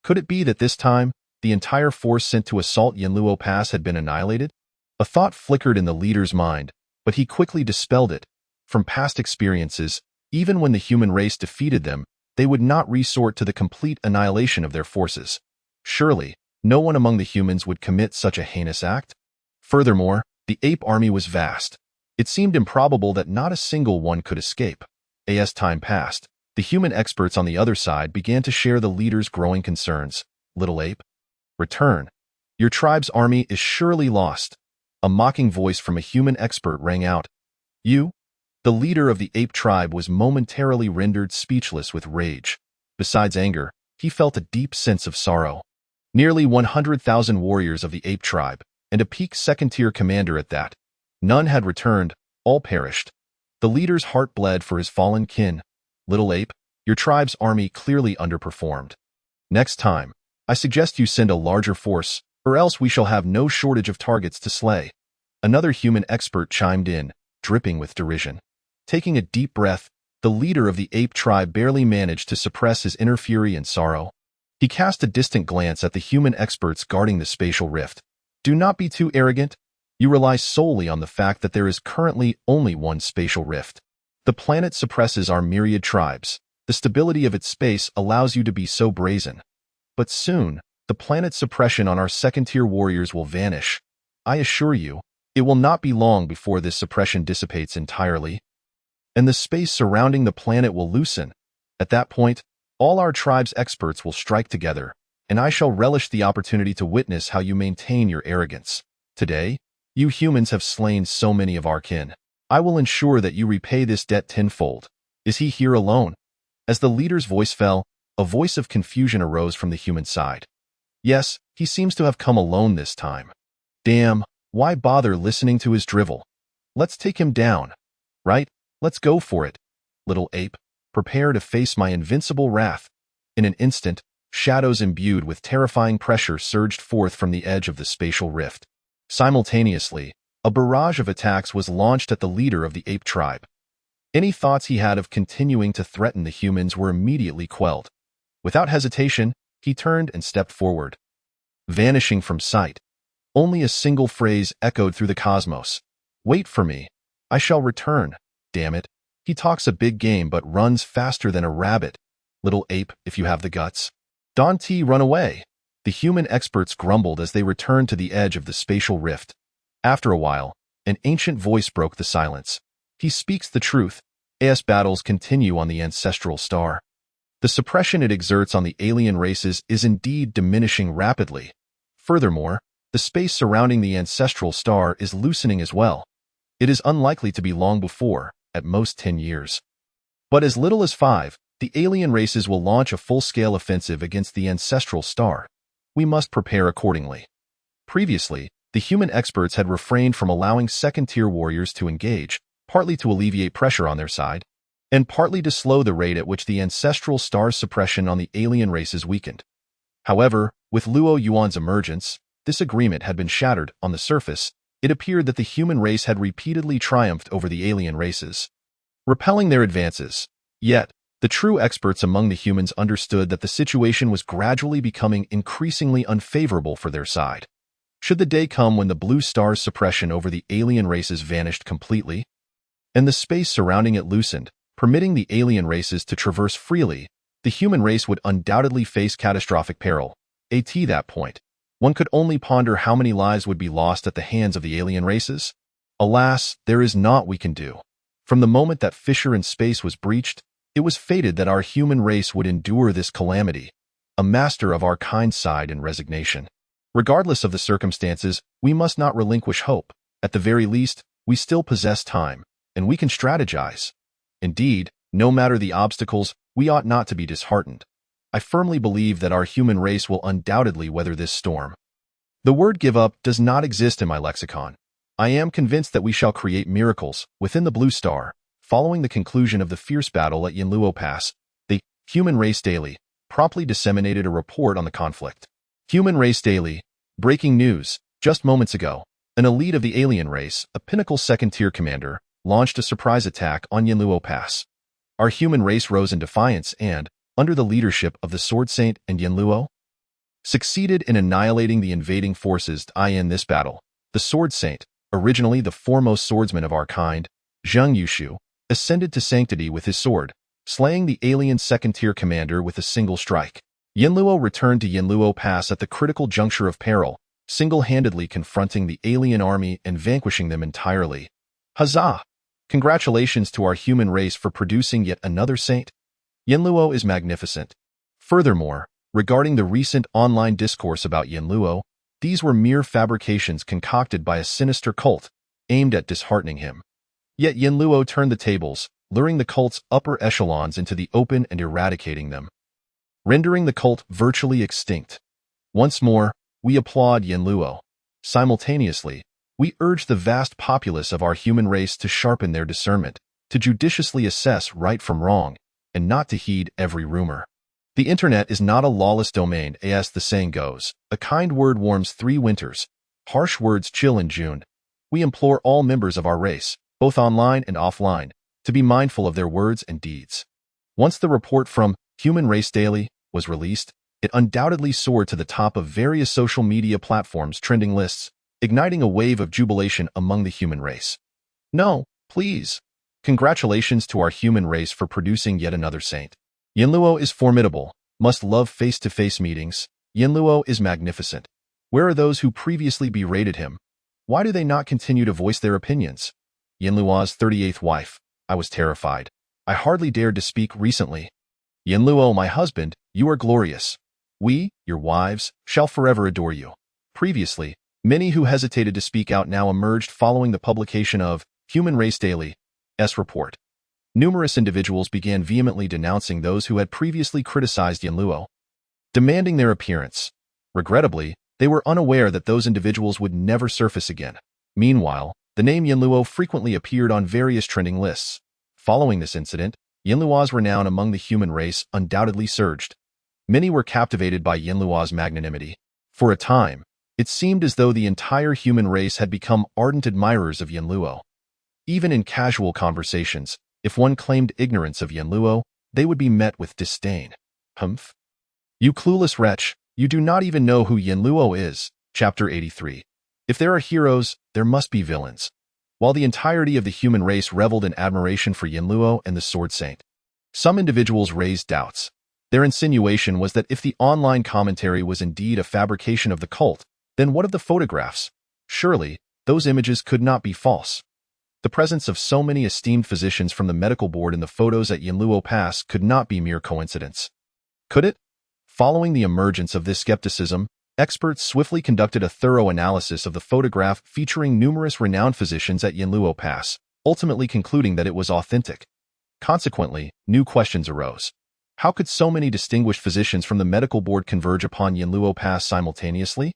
Could it be that this time, the entire force sent to assault Yanluo Pass had been annihilated? A thought flickered in the leader's mind, but he quickly dispelled it. From past experiences, even when the human race defeated them, they would not resort to the complete annihilation of their forces. Surely, no one among the humans would commit such a heinous act. Furthermore, the ape army was vast. It seemed improbable that not a single one could escape. As time passed, the human experts on the other side began to share the leader's growing concerns. "Little ape, return. Your tribe's army is surely lost." A mocking voice from a human expert rang out. "You?" The leader of the ape tribe was momentarily rendered speechless with rage. Besides anger, he felt a deep sense of sorrow. Nearly 100,000 warriors of the ape tribe, and a peak second-tier commander at that. None had returned, all perished. The leader's heart bled for his fallen kin. "Little ape, your tribe's army clearly underperformed. Next time, I suggest you send a larger force, or else we shall have no shortage of targets to slay." Another human expert chimed in, dripping with derision. Taking a deep breath, the leader of the ape tribe barely managed to suppress his inner fury and sorrow. He cast a distant glance at the human experts guarding the spatial rift. "Do not be too arrogant. You rely solely on the fact that there is currently only one spatial rift. The planet suppresses our myriad tribes. The stability of its space allows you to be so brazen. But soon, the planet's suppression on our second-tier warriors will vanish. I assure you, it will not be long before this suppression dissipates entirely, and the space surrounding the planet will loosen. At that point, all our tribe's experts will strike together, and I shall relish the opportunity to witness how you maintain your arrogance. Today, you humans have slain so many of our kin. I will ensure that you repay this debt tenfold." "Is he here alone?" As the leader's voice fell, a voice of confusion arose from the human side. "Yes, he seems to have come alone this time." "Damn, why bother listening to his drivel? Let's take him down. Right? Let's go for it. Little ape, prepare to face my invincible wrath." In an instant, shadows imbued with terrifying pressure surged forth from the edge of the spatial rift. Simultaneously, a barrage of attacks was launched at the leader of the ape tribe. Any thoughts he had of continuing to threaten the humans were immediately quelled. Without hesitation, he turned and stepped forward. Vanishing from sight, only a single phrase echoed through the cosmos. "Wait for me. I shall return. Damn it. He talks a big game but runs faster than a rabbit. Little ape, if you have the guts. Don T, run away." The human experts grumbled as they returned to the edge of the spatial rift. After a while, an ancient voice broke the silence. "He speaks the truth. As battles continue on the ancestral star, the suppression it exerts on the alien races is indeed diminishing rapidly. Furthermore, the space surrounding the ancestral star is loosening as well. It is unlikely to be long before, at most 10 years. But as little as 5, the alien races will launch a full-scale offensive against the ancestral star. We must prepare accordingly." Previously, the human experts had refrained from allowing second-tier warriors to engage, partly to alleviate pressure on their side, and partly to slow the rate at which the ancestral star's suppression on the alien races weakened. However, with Luo Yuan's emergence, this agreement had been shattered. On the surface, it appeared that the human race had repeatedly triumphed over the alien races, repelling their advances. Yet, the true experts among the humans understood that the situation was gradually becoming increasingly unfavorable for their side. Should the day come when the Blue Star's suppression over the alien races vanished completely, and the space surrounding it loosened, permitting the alien races to traverse freely, the human race would undoubtedly face catastrophic peril. At that point, one could only ponder how many lives would be lost at the hands of the alien races. Alas, there is naught we can do. From the moment that fissure in space was breached, it was fated that our human race would endure this calamity. A master of our kind sighed in resignation. Regardless of the circumstances, we must not relinquish hope. At the very least, we still possess time, and we can strategize. Indeed, no matter the obstacles, we ought not to be disheartened. I firmly believe that our human race will undoubtedly weather this storm. The word give up does not exist in my lexicon. I am convinced that we shall create miracles within the Blue Star. Following the conclusion of the fierce battle at Yanluo Pass, the Human Race Daily promptly disseminated a report on the conflict. Human Race Daily. Breaking news. Just moments ago, an elite of the alien race, a pinnacle second-tier commander, launched a surprise attack on Yanluo Pass. Our human race rose in defiance and, under the leadership of the Sword Saint and Yanluo, succeeded in annihilating the invading forces. In this battle, the Sword Saint, originally the foremost swordsman of our kind, Zheng Yushu, ascended to sanctity with his sword, slaying the alien second-tier commander with a single strike. Yanluo returned to Yanluo Pass at the critical juncture of peril, single-handedly confronting the alien army and vanquishing them entirely. Huzzah! Congratulations to our human race for producing yet another saint. Yanluo is magnificent. Furthermore, regarding the recent online discourse about Yanluo, these were mere fabrications concocted by a sinister cult, aimed at disheartening him. Yet Yanluo turned the tables, luring the cult's upper echelons into the open and eradicating them, rendering the cult virtually extinct. Once more, we applaud Yanluo. Simultaneously, we urge the vast populace of our human race to sharpen their discernment, to judiciously assess right from wrong, and not to heed every rumor. The internet is not a lawless domain, as the saying goes. A kind word warms 3 winters. Harsh words chill in June. We implore all members of our race, both online and offline, to be mindful of their words and deeds. Once the report from Human Race Daily was released, it undoubtedly soared to the top of various social media platforms' trending lists, igniting a wave of jubilation among the human race. No, please. Congratulations to our human race for producing yet another saint. Yanluo is formidable, must love face-to-face meetings. Yanluo is magnificent. Where are those who previously berated him? Why do they not continue to voice their opinions? Yanluo's 38th wife. I was terrified. I hardly dared to speak recently. Yanluo, my husband, you are glorious. We, your wives, shall forever adore you. Previously, many who hesitated to speak out now emerged following the publication of Human Race Daily's report. Numerous individuals began vehemently denouncing those who had previously criticized Yanluo, demanding their appearance. Regrettably, they were unaware that those individuals would never surface again. Meanwhile, the name Yanluo frequently appeared on various trending lists. Following this incident, Yanluo's renown among the human race undoubtedly surged. Many were captivated by Yanluo's magnanimity. For a time, it seemed as though the entire human race had become ardent admirers of Yanluo. Even in casual conversations, if one claimed ignorance of Yanluo, they would be met with disdain. Humph. You clueless wretch, you do not even know who Yanluo is. Chapter 83. If there are heroes, there must be villains. While the entirety of the human race reveled in admiration for Yanluo and the Sword Saint, some individuals raised doubts. Their insinuation was that if the online commentary was indeed a fabrication of the cult, then what of the photographs? Surely, those images could not be false. The presence of so many esteemed physicians from the medical board in the photos at Yanluo Pass could not be mere coincidence. Could it? Following the emergence of this skepticism, experts swiftly conducted a thorough analysis of the photograph featuring numerous renowned physicians at Yanluo Pass, ultimately concluding that it was authentic. Consequently, new questions arose. How could so many distinguished physicians from the medical board converge upon Yanluo Pass simultaneously?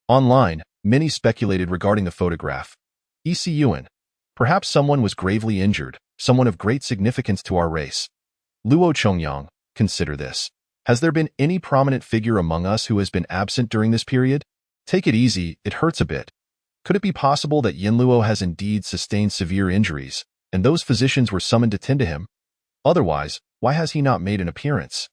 Online, many speculated regarding the photograph. E.C. Yuan. Perhaps someone was gravely injured, someone of great significance to our race. Luo Chongyang. Consider this. Has there been any prominent figure among us who has been absent during this period? Take it easy, it hurts a bit. Could it be possible that Yin Luo has indeed sustained severe injuries, and those physicians were summoned to tend to him? Otherwise, why has he not made an appearance?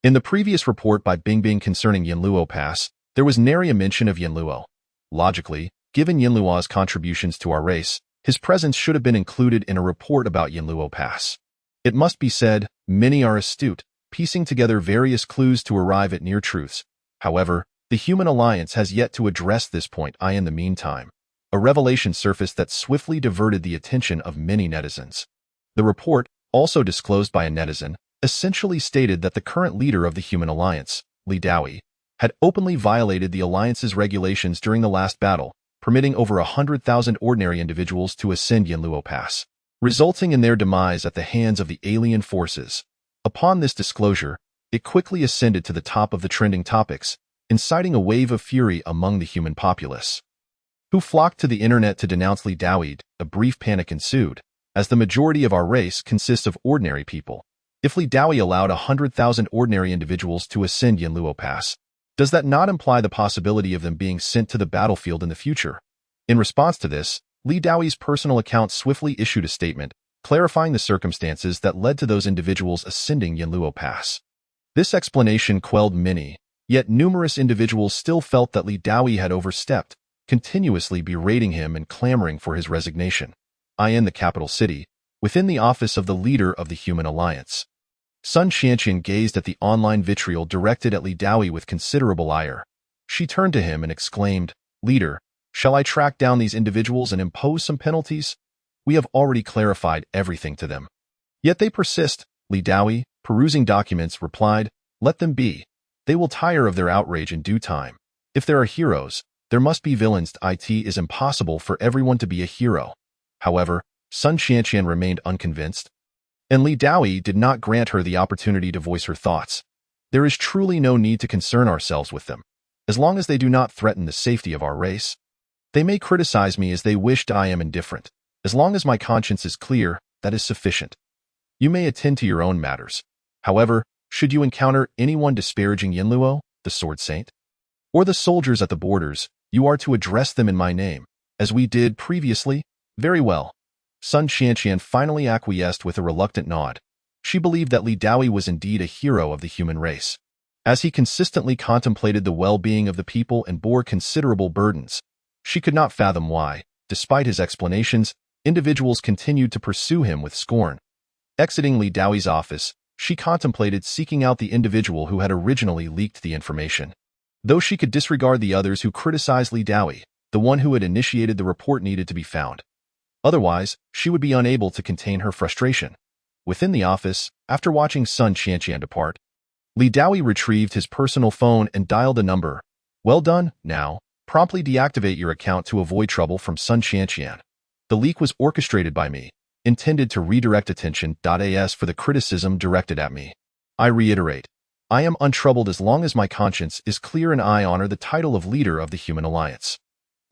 In the previous report by Bingbing concerning Yin Luo Pass, there was nary a mention of Yin Luo. Logically, given Yin Luo's contributions to our race, his presence should have been included in a report about Yin Luo Pass. It must be said, many are astute, piecing together various clues to arrive at near truths. However, the Human Alliance has yet to address this point. In the meantime, a revelation surfaced that swiftly diverted the attention of many netizens. The report, also disclosed by a netizen, essentially stated that the current leader of the Human Alliance, Li Daoyi, had openly violated the Alliance's regulations during the last battle, permitting over 100,000 ordinary individuals to ascend Yin Luo Pass, resulting in their demise at the hands of the alien forces. Upon this disclosure, it quickly ascended to the top of the trending topics, inciting a wave of fury among the human populace, who flocked to the internet to denounce Li Daoyi. A brief panic ensued, as the majority of our race consists of ordinary people. If Li Daoyi allowed 100,000 ordinary individuals to ascend Yin Luo Pass, does that not imply the possibility of them being sent to the battlefield in the future? In response to this, Li Daoyi's personal account swiftly issued a statement, clarifying the circumstances that led to those individuals ascending Yin Luo Pass. This explanation quelled many, yet numerous individuals still felt that Li Daoyi had overstepped, continuously berating him and clamoring for his resignation. In the capital city, within the office of the leader of the Human Alliance, Sun Qianqian gazed at the online vitriol directed at Li Daoyi with considerable ire. She turned to him and exclaimed, "Leader, shall I track down these individuals and impose some penalties? We have already clarified everything to them. Yet they persist." Li Daoyi, perusing documents, replied, "Let them be. They will tire of their outrage in due time. If there are heroes, there must be villains. It is impossible for everyone to be a hero." However, Sun Qianqian remained unconvinced, and Li Daoyi did not grant her the opportunity to voice her thoughts. There is truly no need to concern ourselves with them, as long as they do not threaten the safety of our race. They may criticize me as they wish. I am indifferent. As long as my conscience is clear, that is sufficient. You may attend to your own matters. However, should you encounter anyone disparaging Yin Luo, the Sword Saint, or the soldiers at the borders, you are to address them in my name, as we did previously. Very well. Sun Qianqian finally acquiesced with a reluctant nod. She believed that Li Daoyi was indeed a hero of the human race, as he consistently contemplated the well-being of the people and bore considerable burdens. She could not fathom why, despite his explanations, individuals continued to pursue him with scorn. Exiting Li Daoyi's office, she contemplated seeking out the individual who had originally leaked the information. Though she could disregard the others who criticized Li Daoyi, the one who had initiated the report needed to be found. Otherwise, she would be unable to contain her frustration. Within the office, after watching Sun Qianqian depart, Li Daoyi retrieved his personal phone and dialed a number. "Well done. Now, promptly deactivate your account to avoid trouble from Sun Qianqian. The leak was orchestrated by me, intended to redirect attention. As for the criticism directed at me, I reiterate, I am untroubled as long as my conscience is clear and I honor the title of leader of the Human Alliance."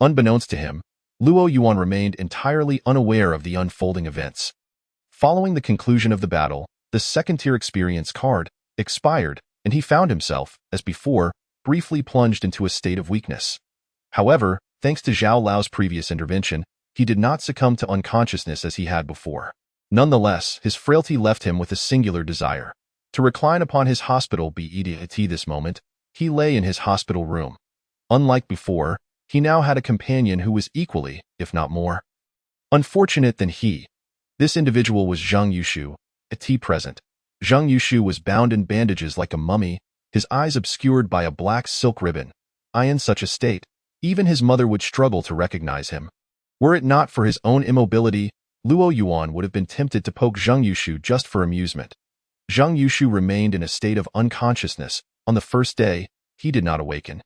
Unbeknownst to him, Luo Yuan remained entirely unaware of the unfolding events. Following the conclusion of the battle, the second-tier experience card expired, and he found himself, as before, briefly plunged into a state of weakness. However, thanks to Zhao Lao's previous intervention, he did not succumb to unconsciousness as he had before. Nonetheless, his frailty left him with a singular desire to recline upon his hospital bed. At this moment, he lay in his hospital room. Unlike before, he now had a companion who was equally, if not more, unfortunate than he. This individual was Zhang Yushu, at present. Zhang Yushu was bound in bandages like a mummy, his eyes obscured by a black silk ribbon. In such a state, even his mother would struggle to recognize him. Were it not for his own immobility, Luo Yuan would have been tempted to poke Zhang Yushu just for amusement. Zhang Yushu remained in a state of unconsciousness. On the first day, he did not awaken,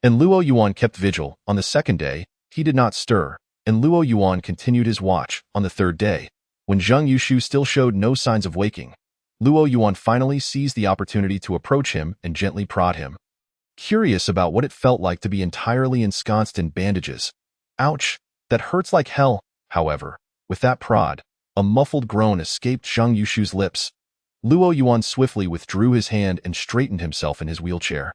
and Luo Yuan kept vigil. On the second day, he did not stir, and Luo Yuan continued his watch. On the third day, when Zhang Yushu still showed no signs of waking, Luo Yuan finally seized the opportunity to approach him and gently prod him. Curious about what it felt like to be entirely ensconced in bandages. "Ouch, that hurts like hell." However, with that prod, a muffled groan escaped Zhang Yushu's lips. Luo Yuan swiftly withdrew his hand and straightened himself in his wheelchair.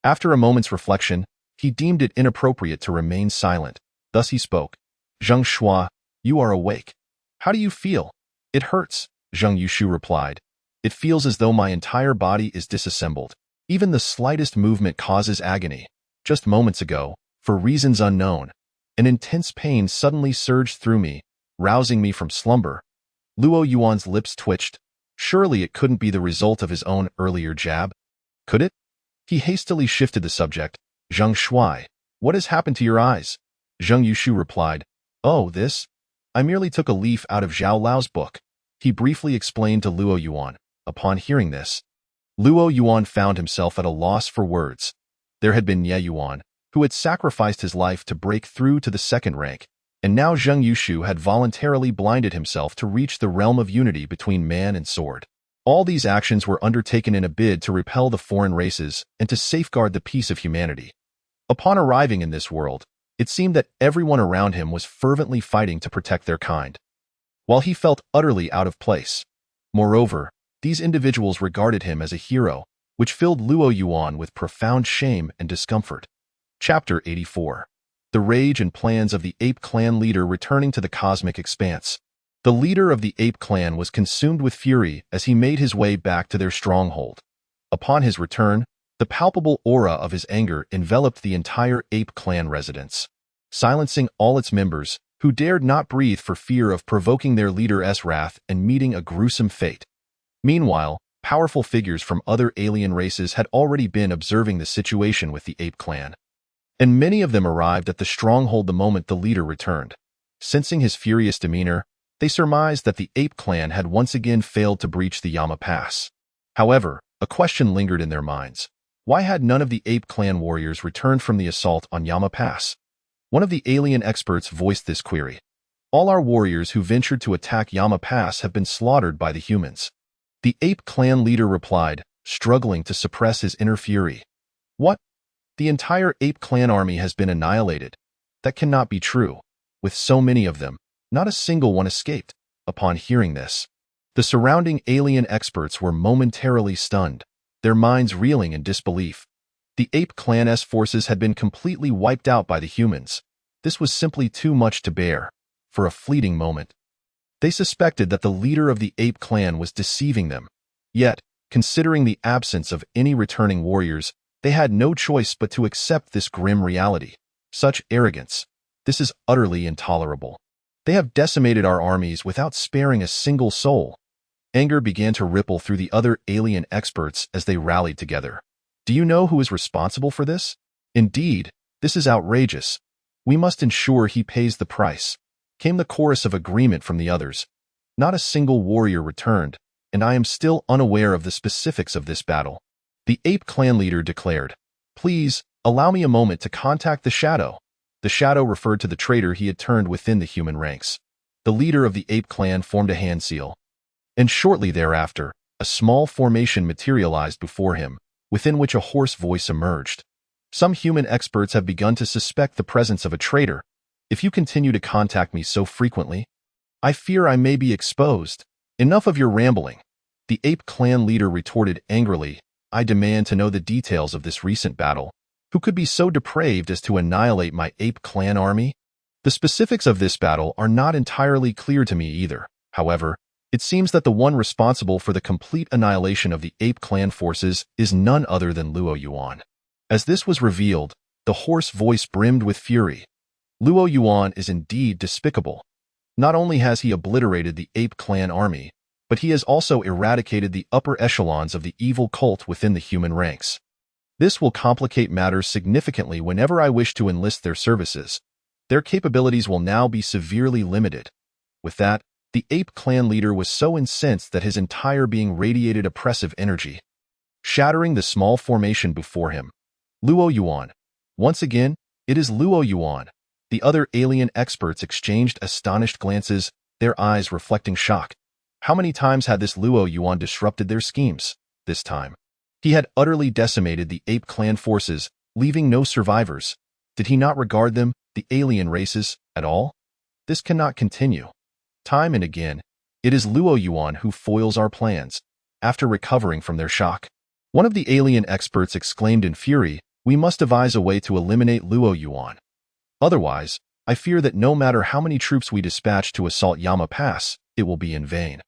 After a moment's reflection, he deemed it inappropriate to remain silent. Thus he spoke. Zheng Shua, you are awake. How do you feel? It hurts, Zheng Yushu replied. It feels as though my entire body is disassembled. Even the slightest movement causes agony. Just moments ago, for reasons unknown, an intense pain suddenly surged through me, rousing me from slumber. Luo Yuan's lips twitched. Surely it couldn't be the result of his own earlier jab. Could it? He hastily shifted the subject. Zheng Shuai, what has happened to your eyes? Zheng Yushu replied. Oh, this? I merely took a leaf out of Zhao Lao's book. He briefly explained to Luo Yuan. Upon hearing this, Luo Yuan found himself at a loss for words. There had been Ye Yuan, who had sacrificed his life to break through to the second rank, and now Zheng Yushu had voluntarily blinded himself to reach the realm of unity between man and sword. All these actions were undertaken in a bid to repel the foreign races and to safeguard the peace of humanity. Upon arriving in this world, it seemed that everyone around him was fervently fighting to protect their kind, while he felt utterly out of place. Moreover, these individuals regarded him as a hero, which filled Luo Yuan with profound shame and discomfort. Chapter 84. The Rage and Plans of the Ape Clan Leader Returning to the Cosmic Expanse. The leader of the Ape Clan was consumed with fury as he made his way back to their stronghold. Upon his return, the palpable aura of his anger enveloped the entire Ape Clan residence, silencing all its members, who dared not breathe for fear of provoking their leader's wrath and meeting a gruesome fate. Meanwhile, powerful figures from other alien races had already been observing the situation with the Ape Clan, and many of them arrived at the stronghold the moment the leader returned. Sensing his furious demeanor, they surmised that the Ape Clan had once again failed to breach the Yama Pass. However, a question lingered in their minds. Why had none of the Ape Clan warriors returned from the assault on Yama Pass? One of the alien experts voiced this query. All our warriors who ventured to attack Yama Pass have been slaughtered by the humans. The Ape Clan leader replied, struggling to suppress his inner fury. What? The entire Ape Clan army has been annihilated. That cannot be true. With so many of them, not a single one escaped. Upon hearing this, the surrounding alien experts were momentarily stunned, their minds reeling in disbelief. The Ape Clan's forces had been completely wiped out by the humans. This was simply too much to bear. For a fleeting moment, they suspected that the leader of the Ape Clan was deceiving them. Yet, considering the absence of any returning warriors, they had no choice but to accept this grim reality. Such arrogance. This is utterly intolerable. They have decimated our armies without sparing a single soul. Anger began to ripple through the other alien experts as they rallied together. Do you know who is responsible for this? Indeed, this is outrageous. We must ensure he pays the price. Came the chorus of agreement from the others. Not a single warrior returned, and I am still unaware of the specifics of this battle. The Ape Clan leader declared, Please, allow me a moment to contact the Shadow. The Shadow referred to the traitor he had turned within the human ranks. The leader of the Ape Clan formed a hand seal, and shortly thereafter, a small formation materialized before him, within which a hoarse voice emerged. Some human experts have begun to suspect the presence of a traitor. If you continue to contact me so frequently, I fear I may be exposed. Enough of your rambling. The Ape Clan leader retorted angrily, I demand to know the details of this recent battle. Who could be so depraved as to annihilate my Ape Clan army? The specifics of this battle are not entirely clear to me either. However, it seems that the one responsible for the complete annihilation of the Ape Clan forces is none other than Luo Yuan. As this was revealed, the hoarse voice brimmed with fury. Luo Yuan is indeed despicable. Not only has he obliterated the Ape Clan army, but he has also eradicated the upper echelons of the evil cult within the human ranks. This will complicate matters significantly whenever I wish to enlist their services. Their capabilities will now be severely limited. With that, the Ape Clan leader was so incensed that his entire being radiated oppressive energy, shattering the small formation before him. Luo Yuan. Once again, it is Luo Yuan. The other alien experts exchanged astonished glances, their eyes reflecting shock. How many times had this Luo Yuan disrupted their schemes? This time, he had utterly decimated the Ape Clan forces, leaving no survivors. Did he not regard them, the alien races, at all? This cannot continue. Time and again, it is Luo Yuan who foils our plans. after recovering from their shock. One of the alien experts exclaimed in fury, "We must devise a way to eliminate Luo Yuan. Otherwise, I fear that no matter how many troops we dispatch to assault Yama Pass, it will be in vain."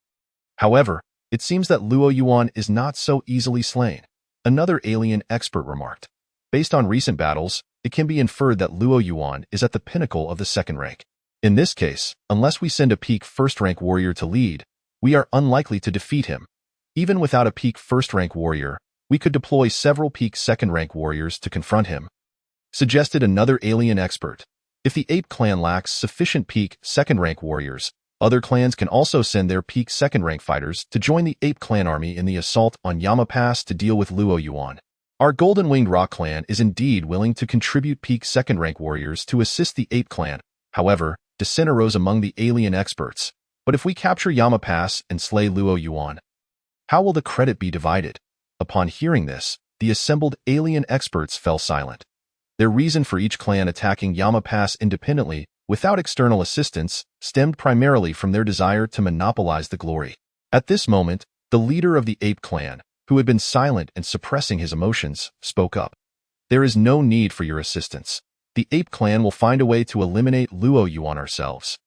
However, it seems that Luo Yuan is not so easily slain, another alien expert remarked. Based on recent battles, it can be inferred that Luo Yuan is at the pinnacle of the second rank. In this case, unless we send a peak first-rank warrior to lead, we are unlikely to defeat him. Even without a peak first-rank warrior, we could deploy several peak second-rank warriors to confront him, suggested another alien expert. If the Ape clan lacks sufficient peak second-rank warriors, other clans can also send their peak second-rank fighters to join the Ape clan army in the assault on Yama Pass to deal with Luo Yuan. Our Golden-Winged Rock clan is indeed willing to contribute peak second-rank warriors to assist the Ape clan. However, dissent arose among the alien experts. But if we capture Yama Pass and slay Luo Yuan, how will the credit be divided? Upon hearing this, the assembled alien experts fell silent. Their reason for each clan attacking Yama Pass independently, without external assistance, stemmed primarily from their desire to monopolize the glory. At this moment, the leader of the Ape clan, who had been silent and suppressing his emotions, spoke up. "There is no need for your assistance. The Ape clan will find a way to eliminate Luo Yuan ourselves."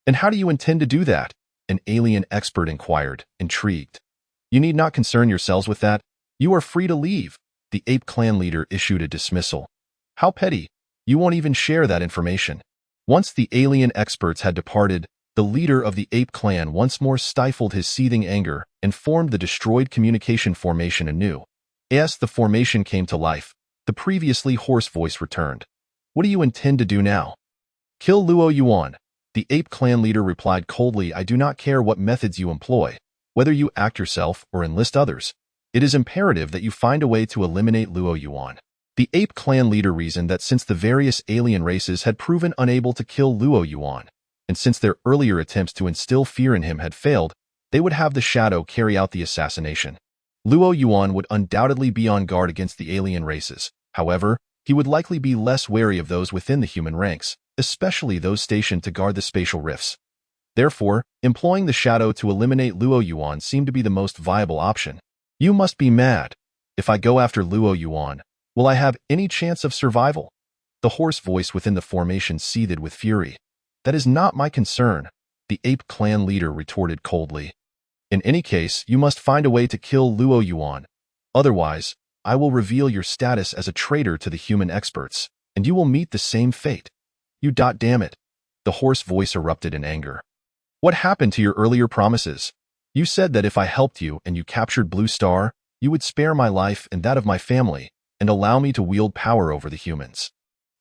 "And how do you intend to do that?" an alien expert inquired, intrigued. "You need not concern yourselves with that. You are free to leave." The Ape clan leader issued a dismissal. "How petty. You won't even share that information." Once the alien experts had departed, the leader of the Ape clan once more stifled his seething anger and formed the destroyed communication formation anew. As the formation came to life, the previously hoarse voice returned. "What do you intend to do now?" "Kill Luo Yuan." The Ape clan leader replied coldly, "I do not care what methods you employ, whether you act yourself or enlist others. It is imperative that you find a way to eliminate Luo Yuan." The Ape clan leader reasoned that since the various alien races had proven unable to kill Luo Yuan, and since their earlier attempts to instill fear in him had failed, they would have the Shadow carry out the assassination. Luo Yuan would undoubtedly be on guard against the alien races. However, he would likely be less wary of those within the human ranks, especially those stationed to guard the spatial rifts. Therefore, employing the Shadow to eliminate Luo Yuan seemed to be the most viable option. "You must be mad. If I go after Luo Yuan, will I have any chance of survival?" The hoarse voice within the formation seethed with fury. "That is not my concern," the Ape clan leader retorted coldly. "In any case, you must find a way to kill Luo Yuan. Otherwise, I will reveal your status as a traitor to the human experts, and you will meet the same fate." "You damn it." The hoarse voice erupted in anger. "What happened to your earlier promises? You said that if I helped you and you captured Blue Star, you would spare my life and that of my family, and allow me to wield power over the humans.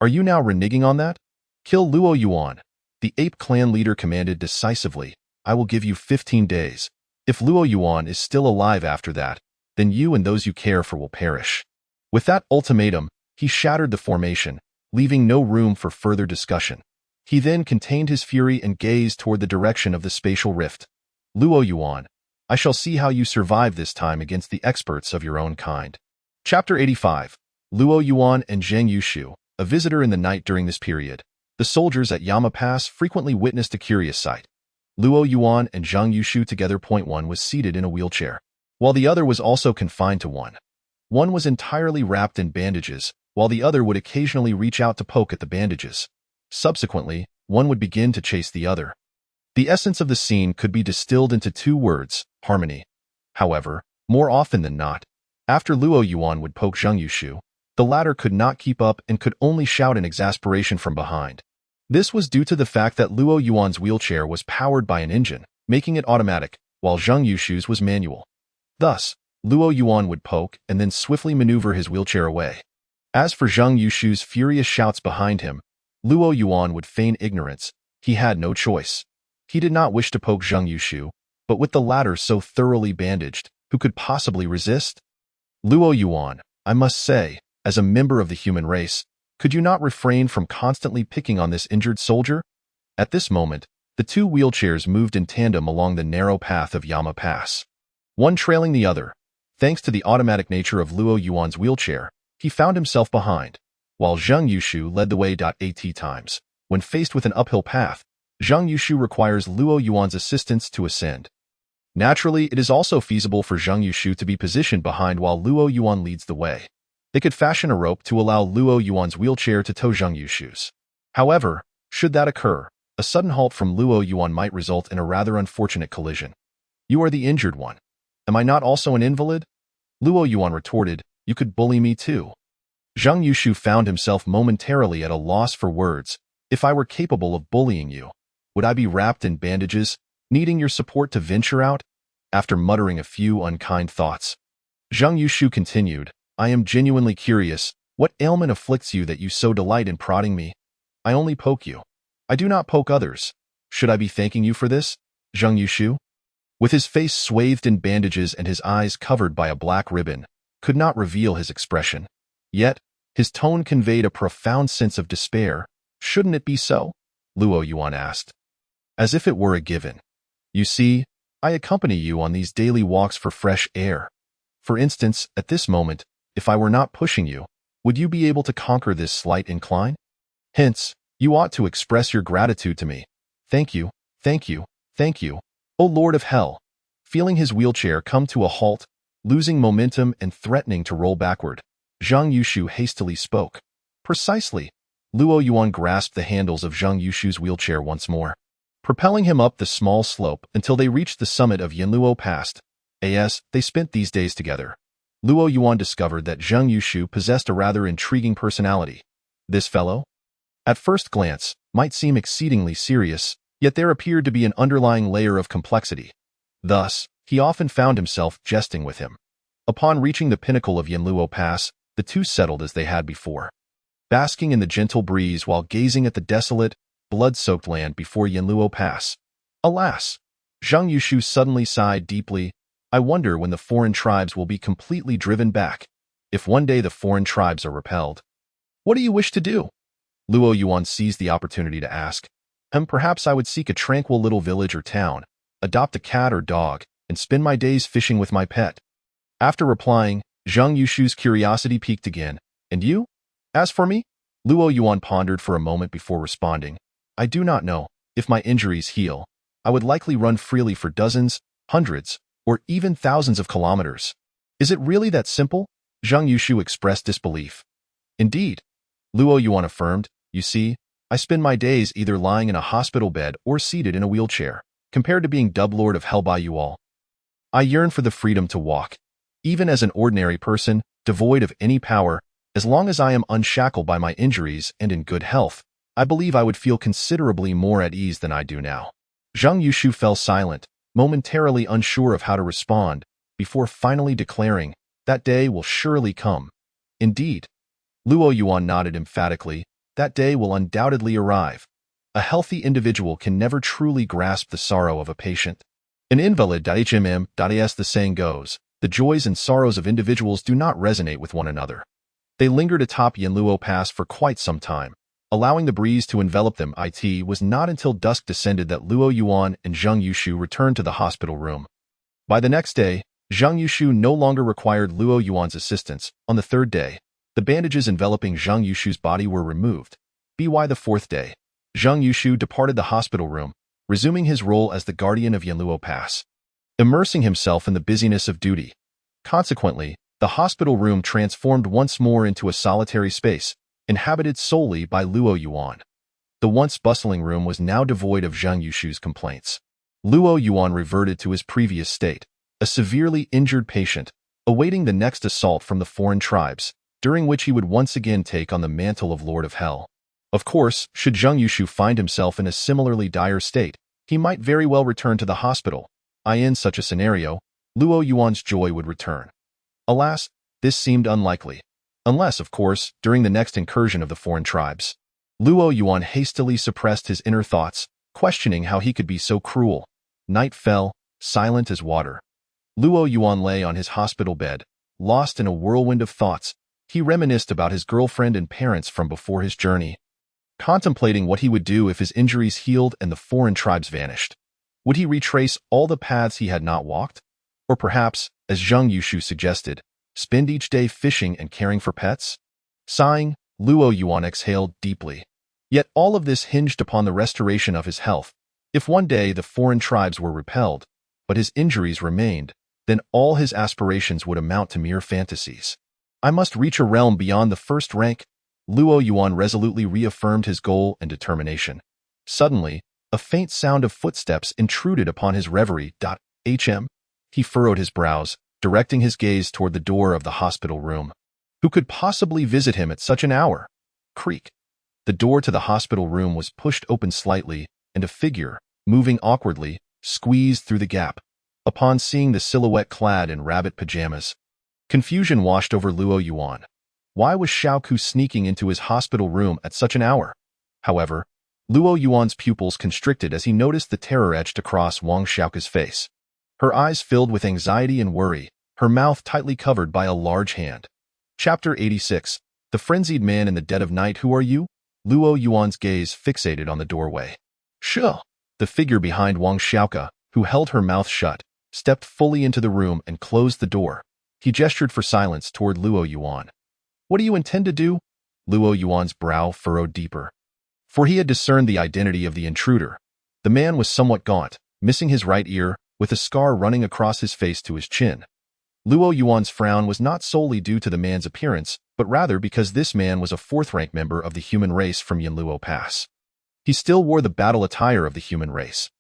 Are you now reneging on that? Kill Luo Yuan." The Ape clan leader commanded decisively. "I will give you 15 days. If Luo Yuan is still alive after that, then you and those you care for will perish." With that ultimatum, he shattered the formation, leaving no room for further discussion. He then contained his fury and gazed toward the direction of the spatial rift. "Luo Yuan, I shall see how you survive this time against the experts of your own kind." Chapter 85. Luo Yuan and Zhang Yushu, a visitor in the night during this period. The soldiers at Yama Pass frequently witnessed a curious sight. Luo Yuan and Zhang Yushu together. One was seated in a wheelchair, while the other was also confined to one. One was entirely wrapped in bandages, while the other would occasionally reach out to poke at the bandages. Subsequently, one would begin to chase the other. The essence of the scene could be distilled into two words: harmony. However, more often than not, after Luo Yuan would poke Zhang Yushu, the latter could not keep up and could only shout in exasperation from behind. This was due to the fact that Luo Yuan's wheelchair was powered by an engine, making it automatic, while Zhang Yushu's was manual. Thus, Luo Yuan would poke and then swiftly maneuver his wheelchair away. As for Zhang Yushu's furious shouts behind him, Luo Yuan would feign ignorance. He had no choice. He did not wish to poke Zhang Yushu, but with the latter so thoroughly bandaged, who could possibly resist? "Luo Yuan, I must say, as a member of the human race, could you not refrain from constantly picking on this injured soldier?" At this moment, the two wheelchairs moved in tandem along the narrow path of Yama Pass, one trailing the other. Thanks to the automatic nature of Luo Yuan's wheelchair, he found himself behind, while Zhang Yushu led the way. At times, when faced with an uphill path, Zhang Yushu requires Luo Yuan's assistance to ascend. Naturally, it is also feasible for Zhang Yushu to be positioned behind while Luo Yuan leads the way. They could fashion a rope to allow Luo Yuan's wheelchair to tow Zhang Yushu's. However, should that occur, a sudden halt from Luo Yuan might result in a rather unfortunate collision. You are the injured one. Am I not also an invalid? Luo Yuan retorted, you could bully me too. Zhang Yushu found himself momentarily at a loss for words. If I were capable of bullying you, would I be wrapped in bandages, needing your support to venture out? After muttering a few unkind thoughts, Zhang Yushu continued, I am genuinely curious, what ailment afflicts you that you so delight in prodding me? I only poke you. I do not poke others. Should I be thanking you for this, Zhang Yushu? With his face swathed in bandages and his eyes covered by a black ribbon, could not reveal his expression. Yet, his tone conveyed a profound sense of despair. Shouldn't it be so? Luo Yuan asked. As if it were a given. You see, I accompany you on these daily walks for fresh air. For instance, at this moment, if I were not pushing you, would you be able to conquer this slight incline? Hence, you ought to express your gratitude to me. Thank you, thank you, thank you, O Lord of Hell. Feeling his wheelchair come to a halt, losing momentum and threatening to roll backward, Zhang Yushu hastily spoke. Precisely. Luo Yuan grasped the handles of Zhang Yushu's wheelchair once more, propelling him up the small slope until they reached the summit of Yanluo Pass. As they spent these days together, Luo Yuan discovered that Zhang Yushu possessed a rather intriguing personality. This fellow, at first glance, might seem exceedingly serious, yet there appeared to be an underlying layer of complexity. Thus, he often found himself jesting with him. Upon reaching the pinnacle of Yanluo Pass, the two settled as they had before, basking in the gentle breeze while gazing at the desolate, blood-soaked land before Yanluo Pass. Alas! Zhang Yushu suddenly sighed deeply. I wonder when the foreign tribes will be completely driven back. If one day the foreign tribes are repelled, what do you wish to do? Luo Yuan seized the opportunity to ask. Perhaps I would seek a tranquil little village or town, adopt a cat or dog, and spend my days fishing with my pet. After replying, Zhang Yushu's curiosity piqued again. And you? As for me? Luo Yuan pondered for a moment before responding. I do not know. If my injuries heal, I would likely run freely for dozens, hundreds, or even thousands of kilometers. Is it really that simple? Zhang Yushu expressed disbelief. Indeed. Luo Yuan affirmed, you see, I spend my days either lying in a hospital bed or seated in a wheelchair, compared to being dubbed Lord of Hell by you all. I yearn for the freedom to walk. Even as an ordinary person, devoid of any power, as long as I am unshackled by my injuries and in good health, I believe I would feel considerably more at ease than I do now. Zhang Yushu fell silent, momentarily unsure of how to respond, before finally declaring, that day will surely come. Indeed. Luo Yuan nodded emphatically, that day will undoubtedly arrive. A healthy individual can never truly grasp the sorrow of a patient. An invalid, as the saying goes, the joys and sorrows of individuals do not resonate with one another. They lingered atop Yanluo Pass for quite some time, allowing the breeze to envelop them. It was not until dusk descended that Luo Yuan and Zhang Yushu returned to the hospital room. By the next day, Zhang Yushu no longer required Luo Yuan's assistance. On the third day, the bandages enveloping Zhang Yushu's body were removed. By the fourth day, Zhang Yushu departed the hospital room, resuming his role as the guardian of Yanluo Pass, immersing himself in the busyness of duty. Consequently, the hospital room transformed once more into a solitary space, inhabited solely by Luo Yuan. The once bustling room was now devoid of Zhang Yushu's complaints. Luo Yuan reverted to his previous state, a severely injured patient, awaiting the next assault from the foreign tribes, during which he would once again take on the mantle of Lord of Hell. Of course, should Zhang Yushu find himself in a similarly dire state, he might very well return to the hospital. In such a scenario, Luo Yuan's joy would return. Alas, this seemed unlikely. Unless, of course, during the next incursion of the foreign tribes. Luo Yuan hastily suppressed his inner thoughts, questioning how he could be so cruel. Night fell, silent as water. Luo Yuan lay on his hospital bed, lost in a whirlwind of thoughts. He reminisced about his girlfriend and parents from before his journey, contemplating what he would do if his injuries healed and the foreign tribes vanished. Would he retrace all the paths he had not walked? Or perhaps, as Zhang Yushu suggested, spend each day fishing and caring for pets? Sighing, Luo Yuan exhaled deeply. Yet all of this hinged upon the restoration of his health. If one day the foreign tribes were repelled, but his injuries remained, then all his aspirations would amount to mere fantasies. I must reach a realm beyond the first rank. Luo Yuan resolutely reaffirmed his goal and determination. Suddenly, a faint sound of footsteps intruded upon his reverie. HM. He furrowed his brows, directing his gaze toward the door of the hospital room. Who could possibly visit him at such an hour? Creak. The door to the hospital room was pushed open slightly, and a figure, moving awkwardly, squeezed through the gap. Upon seeing the silhouette clad in rabbit pajamas, confusion washed over Luo Yuan. Why was Xiaoku sneaking into his hospital room at such an hour? However, Luo Yuan's pupils constricted as he noticed the terror etched across Wang Xiaoka's face. Her eyes filled with anxiety and worry, her mouth tightly covered by a large hand. Chapter 86. The Frenzied Man in the Dead of Night. Who are you? Luo Yuan's gaze fixated on the doorway. Sure. The figure behind Wang Xiaoka, who held her mouth shut, stepped fully into the room and closed the door. He gestured for silence toward Luo Yuan. What do you intend to do? Luo Yuan's brow furrowed deeper. For he had discerned the identity of the intruder. The man was somewhat gaunt, missing his right ear, with a scar running across his face to his chin. Luo Yuan's frown was not solely due to the man's appearance, but rather because this man was a fourth-rank member of the human race from Yanluo Pass. He still wore the battle attire of the human race.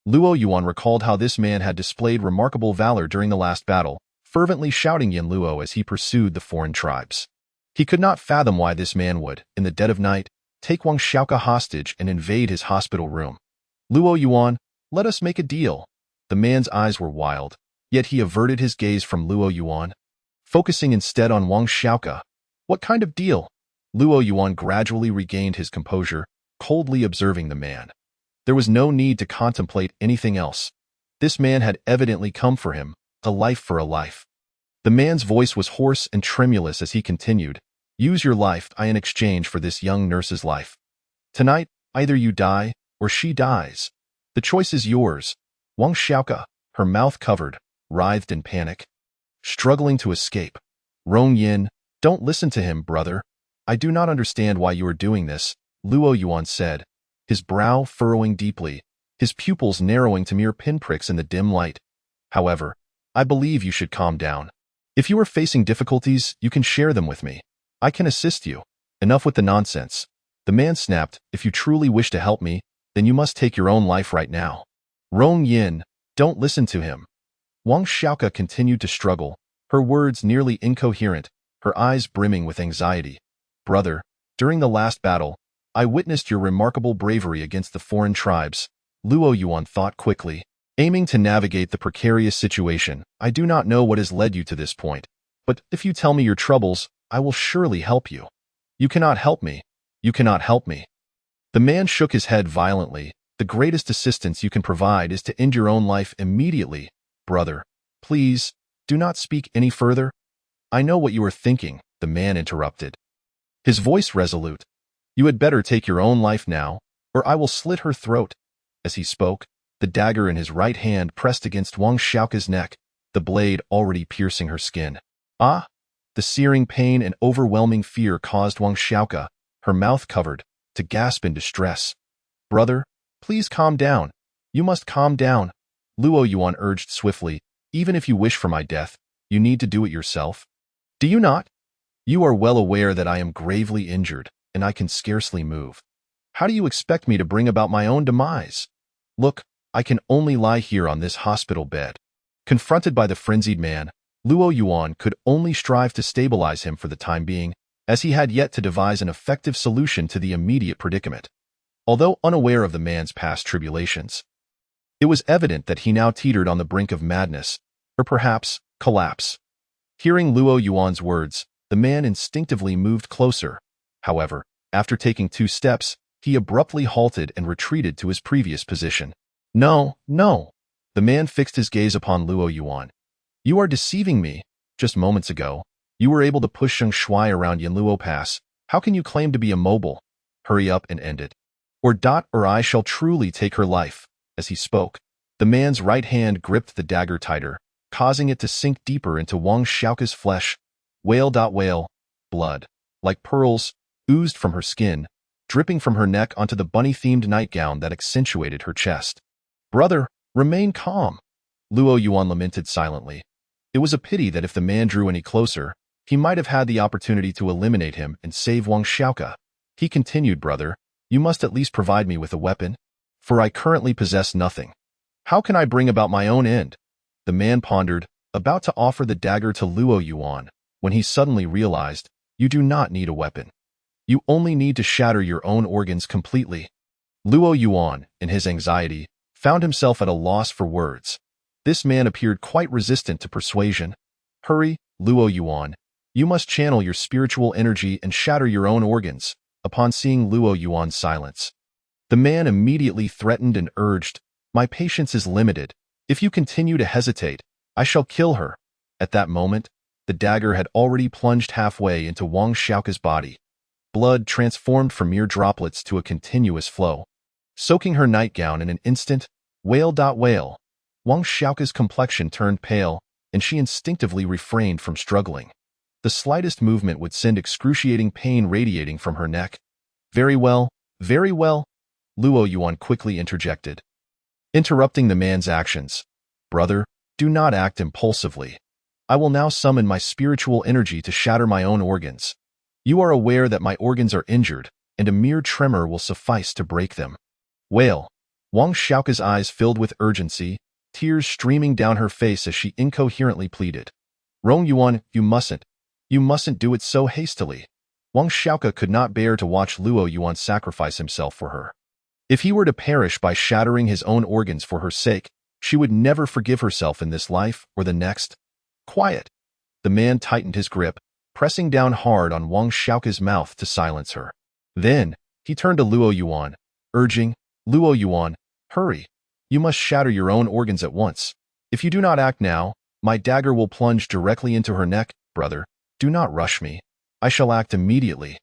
Luo Yuan recalled how this man had displayed remarkable valor during the last battle, fervently shouting Yanluo as he pursued the foreign tribes. He could not fathom why this man would, in the dead of night, take Wang Xiaoka hostage and invade his hospital room. Luo Yuan, let us make a deal. The man's eyes were wild, yet he averted his gaze from Luo Yuan, focusing instead on Wang Xiaoka. What kind of deal? Luo Yuan gradually regained his composure, coldly observing the man. There was no need to contemplate anything else. This man had evidently come for him, a life for a life. The man's voice was hoarse and tremulous as he continued, Use your life in exchange for this young nurse's life. Tonight, either you die, or she dies. The choice is yours. Wang Xiaoka, her mouth covered, writhed in panic, struggling to escape. Rong Yin, don't listen to him, brother. I do not understand why you are doing this, Luo Yuan said, his brow furrowing deeply, his pupils narrowing to mere pinpricks in the dim light. However, I believe you should calm down. If you are facing difficulties, you can share them with me. I can assist you. Enough with the nonsense. The man snapped, If you truly wish to help me, then you must take your own life right now. Rong Yin, don't listen to him. Wang Xiaoka continued to struggle, her words nearly incoherent, her eyes brimming with anxiety. Brother, during the last battle, I witnessed your remarkable bravery against the foreign tribes. Luo Yuan thought quickly, aiming to navigate the precarious situation. I do not know what has led you to this point, but if you tell me your troubles, I will surely help you. You cannot help me. You cannot help me. The man shook his head violently. The greatest assistance you can provide is to end your own life immediately. Brother, please, do not speak any further. I know what you are thinking, the man interrupted, his voice resolute. You had better take your own life now, or I will slit her throat. As he spoke, the dagger in his right hand pressed against Wang Xiaoka's neck, the blade already piercing her skin. Ah! The searing pain and overwhelming fear caused Wang Xiaoka, her mouth covered, to gasp in distress. Brother, please calm down. You must calm down. Luo Yuan urged swiftly. Even if you wish for my death, you need to do it yourself. Do you not? You are well aware that I am gravely injured, and I can scarcely move. How do you expect me to bring about my own demise? Look, I can only lie here on this hospital bed. Confronted by the frenzied man, Luo Yuan could only strive to stabilize him for the time being, as he had yet to devise an effective solution to the immediate predicament. Although unaware of the man's past tribulations, it was evident that he now teetered on the brink of madness, or perhaps collapse. Hearing Luo Yuan's words, the man instinctively moved closer. However, after taking 2 steps, he abruptly halted and retreated to his previous position. No, no. The man fixed his gaze upon Luo Yuan. You are deceiving me. Just moments ago, you were able to push Zheng Shuai around Yanluo Pass. How can you claim to be immobile? Hurry up and end it. Or I shall truly take her life. As he spoke, the man's right hand gripped the dagger tighter, causing it to sink deeper into Wang Xiaoka's flesh. Wail. Blood, like pearls, oozed from her skin, dripping from her neck onto the bunny-themed nightgown that accentuated her chest. Brother, remain calm. Luo Yuan lamented silently. It was a pity that if the man drew any closer, he might have had the opportunity to eliminate him and save Wang Xiaoke. He continued, brother, you must at least provide me with a weapon, for I currently possess nothing. How can I bring about my own end? The man pondered, about to offer the dagger to Luo Yuan, when he suddenly realized, you do not need a weapon. You only need to shatter your own organs completely. Luo Yuan, in his anxiety, found himself at a loss for words. This man appeared quite resistant to persuasion. Hurry, Luo Yuan. You must channel your spiritual energy and shatter your own organs. Upon seeing Luo Yuan's silence, the man immediately threatened and urged, my patience is limited. If you continue to hesitate, I shall kill her. At that moment, the dagger had already plunged halfway into Wang Xiaoke's body. Blood transformed from mere droplets to a continuous flow, soaking her nightgown in an instant. Wail. Wang Xiaoke's complexion turned pale, and she instinctively refrained from struggling. The slightest movement would send excruciating pain radiating from her neck. Very well, Luo Yuan quickly interjected, interrupting the man's actions. Brother, do not act impulsively. I will now summon my spiritual energy to shatter my own organs. You are aware that my organs are injured, and a mere tremor will suffice to break them. Wail. Wang Xiaoke's eyes filled with urgency, tears streaming down her face as she incoherently pleaded. Rong Yuan, you mustn't do it so hastily. Wang Xiaoke could not bear to watch Luo Yuan sacrifice himself for her. If he were to perish by shattering his own organs for her sake, she would never forgive herself in this life or the next. Quiet. The man tightened his grip, pressing down hard on Wang Xiaoke's mouth to silence her. Then, he turned to Luo Yuan, urging, Luo Yuan, hurry. You must shatter your own organs at once. If you do not act now, my dagger will plunge directly into her neck. Brother, do not rush me. I shall act immediately.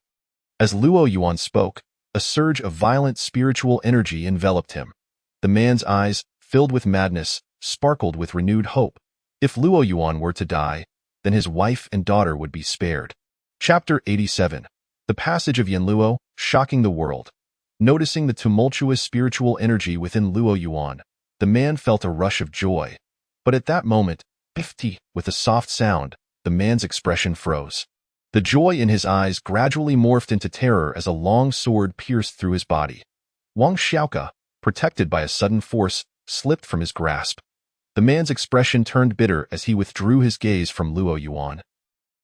As Luo Yuan spoke, a surge of violent spiritual energy enveloped him. The man's eyes, filled with madness, sparkled with renewed hope. If Luo Yuan were to die, then his wife and daughter would be spared. Chapter 87. The Passage of Yanluo, Shocking the World. Noticing the tumultuous spiritual energy within Luo Yuan, the man felt a rush of joy. But at that moment, with a soft sound, the man's expression froze. The joy in his eyes gradually morphed into terror as a long sword pierced through his body. Wang Xiaoke, protected by a sudden force, slipped from his grasp. The man's expression turned bitter as he withdrew his gaze from Luo Yuan.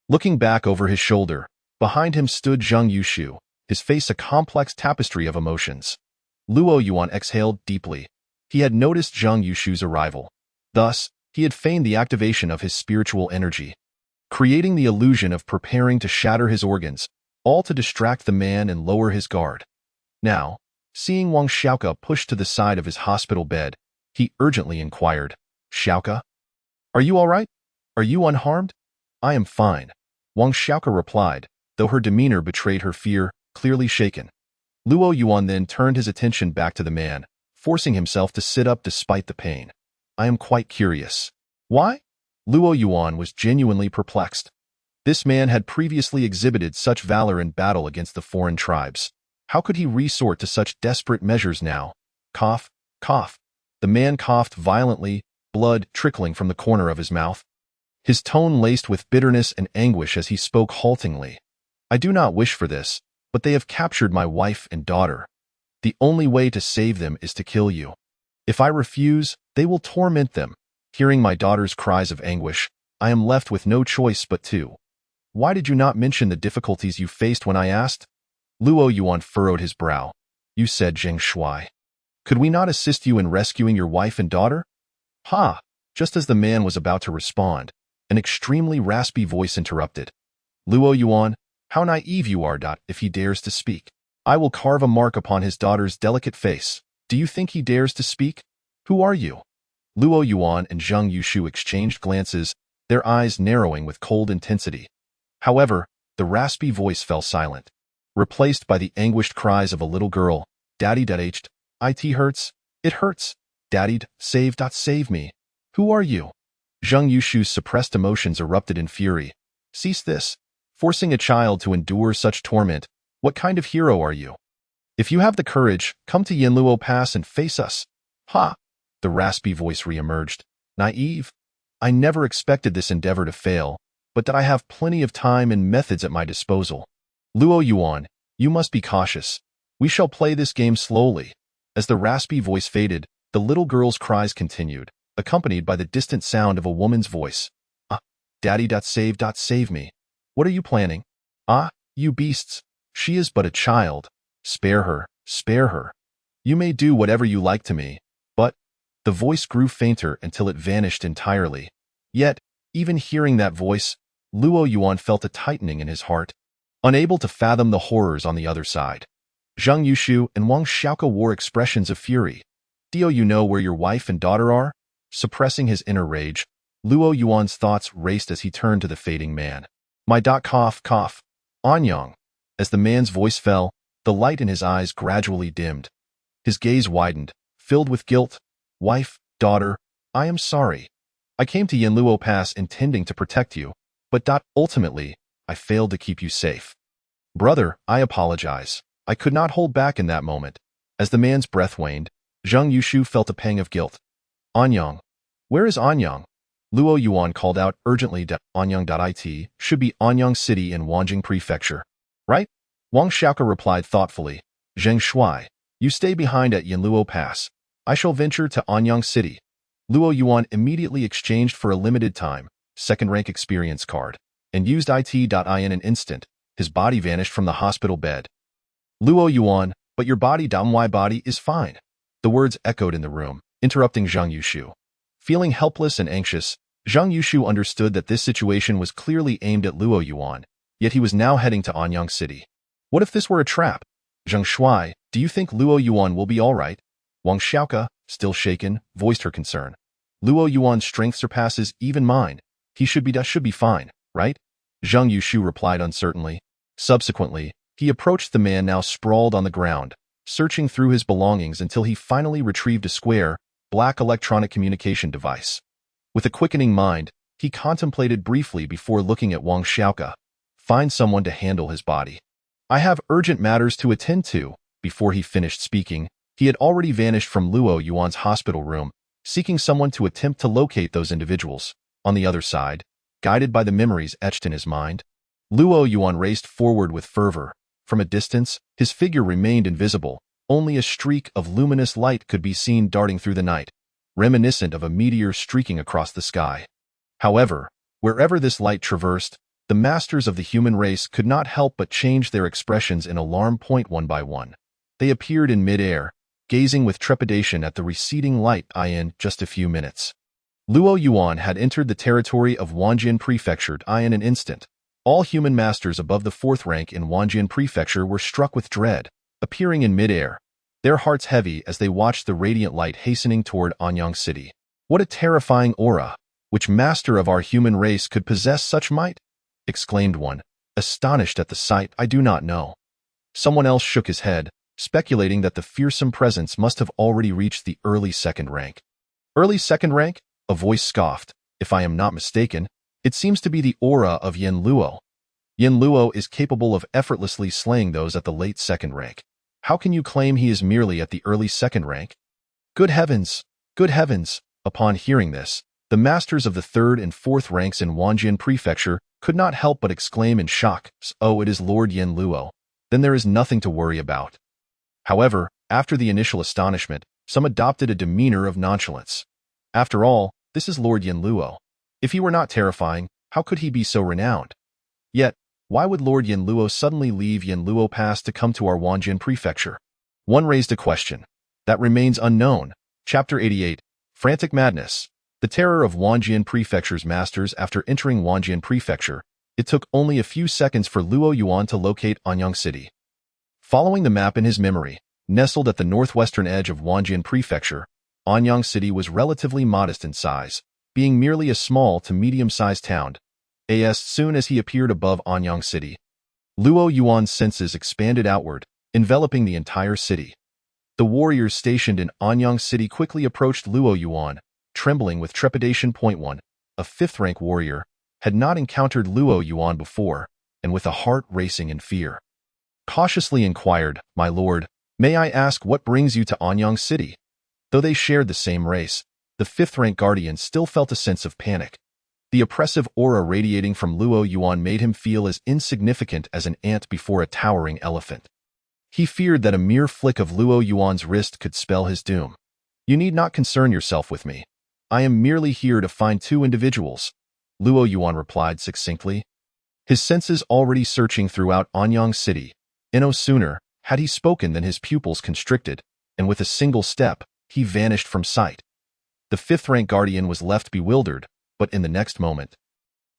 Looking back over his shoulder, behind him stood Zhang Yushu, his face a complex tapestry of emotions. Luo Yuan exhaled deeply. He had noticed Zhang Yushu's arrival. Thus, he had feigned the activation of his spiritual energy, creating the illusion of preparing to shatter his organs, all to distract the man and lower his guard. Now, seeing Wang Xiaoke pushed to the side of his hospital bed, he urgently inquired, Xiaoke? Are you all right? Are you unharmed? I am fine, Wang Xiaoke replied, though her demeanor betrayed her fear, clearly shaken. Luo Yuan then turned his attention back to the man, forcing himself to sit up despite the pain. I am quite curious. Why? Luo Yuan was genuinely perplexed. This man had previously exhibited such valor in battle against the foreign tribes. How could he resort to such desperate measures now? Cough, cough. The man coughed violently, blood trickling from the corner of his mouth. His tone laced with bitterness and anguish as he spoke haltingly. I do not wish for this, but they have captured my wife and daughter. The only way to save them is to kill you. If I refuse, they will torment them. Hearing my daughter's cries of anguish, I am left with no choice but to. Why did you not mention the difficulties you faced when I asked? Luo Yuan furrowed his brow. You said Zheng Shuai. Could we not assist you in rescuing your wife and daughter? Ha! Just as the man was about to respond, an extremely raspy voice interrupted. Luo Yuan, how naive you are. If he dares to speak, I will carve a mark upon his daughter's delicate face. Do you think he dares to speak? Who are you? Luo Yuan and Zhang Yushu exchanged glances, their eyes narrowing with cold intensity. However, the raspy voice fell silent, replaced by the anguished cries of a little girl. Daddy, it hurts. It hurts. Daddy, save me. Who are you? Zhang Yushu's suppressed emotions erupted in fury. Cease this. Forcing a child to endure such torment. What kind of hero are you? If you have the courage, come to Yanluo Pass and face us. Ha! The raspy voice re-emerged. Naive? I never expected this endeavor to fail, but that I have plenty of time and methods at my disposal. Luo Yuan, you must be cautious. We shall play this game slowly. As the raspy voice faded, the little girl's cries continued, accompanied by the distant sound of a woman's voice. Daddy, save me. What are you planning? You beasts. She is but a child. Spare her, spare her. You may do whatever you like to me, but the voice grew fainter until it vanished entirely. Yet, even hearing that voice, Luo Yuan felt a tightening in his heart, unable to fathom the horrors on the other side. Zhang Yushu and Wang Xiaoke wore expressions of fury. Do you know where your wife and daughter are? Suppressing his inner rage, Luo Yuan's thoughts raced as he turned to the fading man. Cough. Anyang. As the man's voice fell, the light in his eyes gradually dimmed. His gaze widened, filled with guilt. Wife, daughter, I am sorry. I came to Yanluo Pass intending to protect you, but ultimately, I failed to keep you safe. Brother, I apologize. I could not hold back in that moment. As the man's breath waned, Zhang Yushu felt a pang of guilt. Anyang. Where is Anyang? Luo Yuan called out urgently. Anyang.it should be Anyang City in Wanjing Prefecture. Right? Wang Xiaoke replied thoughtfully. Zheng Shuai, you stay behind at Yanluo Pass. I shall venture to Anyang City. Luo Yuan immediately exchanged for a limited time, second-rank experience card, and used it.in an instant. His body vanished from the hospital bed. Luo Yuan, but your body, my body, is fine. The words echoed in the room, interrupting Zhang Yushu. Feeling helpless and anxious, Zhang Yushu understood that this situation was clearly aimed at Luo Yuan, yet he was now heading to Anyang City. What if this were a trap? Zheng Shuai, do you think Luo Yuan will be all right? Wang Xiaoke, still shaken, voiced her concern. Luo Yuan's strength surpasses even mine. He should be fine, right? Zhang Yushu replied uncertainly. Subsequently, he approached the man now sprawled on the ground, searching through his belongings until he finally retrieved a square, black electronic communication device. With a quickening mind, he contemplated briefly before looking at Wang Xiaoke. Find someone to handle his body. I have urgent matters to attend to. Before he finished speaking, he had already vanished from Luo Yuan's hospital room, seeking someone to attempt to locate those individuals. On the other side, guided by the memories etched in his mind, Luo Yuan raced forward with fervor. From a distance, his figure remained invisible. Only a streak of luminous light could be seen darting through the night, reminiscent of a meteor streaking across the sky. However, wherever this light traversed, the masters of the human race could not help but change their expressions in alarm. One by one, they appeared in mid-air, gazing with trepidation at the receding light. In just a few minutes, Luo Yuan had entered the territory of Wanjin Prefecture. In an instant, all human masters above the 4th rank in Wanjin Prefecture were struck with dread, appearing in mid-air, their hearts heavy as they watched the radiant light hastening toward Anyang City. What a terrifying aura! Which master of our human race could possess such might? Exclaimed one, astonished at the sight. I do not know. Someone else shook his head, speculating that the fearsome presence must have already reached the early 2nd rank. Early 2nd rank? A voice scoffed. If I am not mistaken, it seems to be the aura of Yanluo. Yanluo is capable of effortlessly slaying those at the late 2nd rank. How can you claim he is merely at the early 2nd rank? Good heavens! Good heavens! Upon hearing this, the masters of the 3rd and 4th ranks in Wanjin Prefecture could not help but exclaim in shock, "Oh, it is Lord Yanluo. Then there is nothing to worry about." However, after the initial astonishment, some adopted a demeanor of nonchalance. After all, this is Lord Yanluo. If he were not terrifying, how could he be so renowned? Yet, why would Lord Yanluo suddenly leave Yanluo Pass to come to our Wanjin Prefecture? One raised a question that remains unknown. Chapter 88, Frantic Madness. The terror of Wanjin Prefecture's masters. After entering Wanjin Prefecture, it took only a few seconds for Luo Yuan to locate Anyang City. Following the map in his memory, nestled at the northwestern edge of Wanjin Prefecture, Anyang City was relatively modest in size, being merely a small to medium-sized town. As soon as he appeared above Anyang City, Luo Yuan's senses expanded outward, enveloping the entire city. The warriors stationed in Anyang City quickly approached Luo Yuan, trembling with trepidation. 1. A 5th-rank warrior had not encountered Luo Yuan before, and with a heart racing in fear, cautiously inquired, "My lord, may I ask what brings you to Anyang City?" Though they shared the same race, the fifth-rank guardian still felt a sense of panic. The oppressive aura radiating from Luo Yuan made him feel as insignificant as an ant before a towering elephant. He feared that a mere flick of Luo Yuan's wrist could spell his doom. "You need not concern yourself with me. I am merely here to find two individuals," Luo Yuan replied succinctly. His senses already searching throughout Anyang City. No sooner had he spoken than his pupils constricted, and with a single step, he vanished from sight. The fifth-rank guardian was left bewildered, but in the next moment,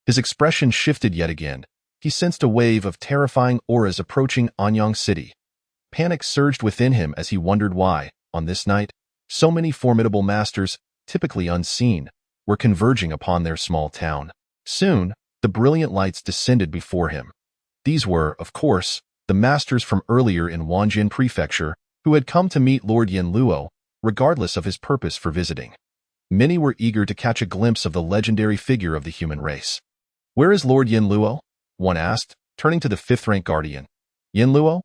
his expression shifted yet again. He sensed a wave of terrifying auras approaching Anyang City. Panic surged within him as he wondered why, on this night, so many formidable masters, typically unseen, were converging upon their small town. Soon, the brilliant lights descended before him. These were, of course, the masters from earlier in Wanjin Prefecture who had come to meet Lord Yin Luo, regardless of his purpose for visiting. Many were eager to catch a glimpse of the legendary figure of the human race. "Where is Lord Yin Luo?" one asked, turning to the fifth-rank guardian. "Yin Luo?"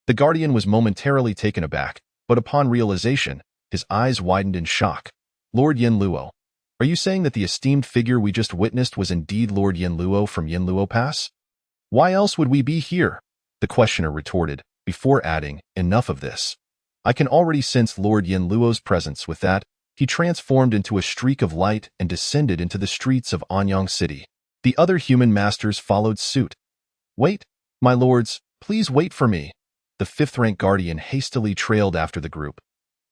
The guardian was momentarily taken aback, but upon realization, his eyes widened in shock. "Lord Yin Luo? Are you saying that the esteemed figure we just witnessed was indeed Lord Yin Luo from Yin Luo Pass? Why else would we be here?" the questioner retorted, before adding, "Enough of this. I can already sense Lord Yin Luo's presence." With that, he transformed into a streak of light and descended into the streets of Anyang City. The other human masters followed suit. "Wait, my lords, please wait for me." The fifth-rank guardian hastily trailed after the group.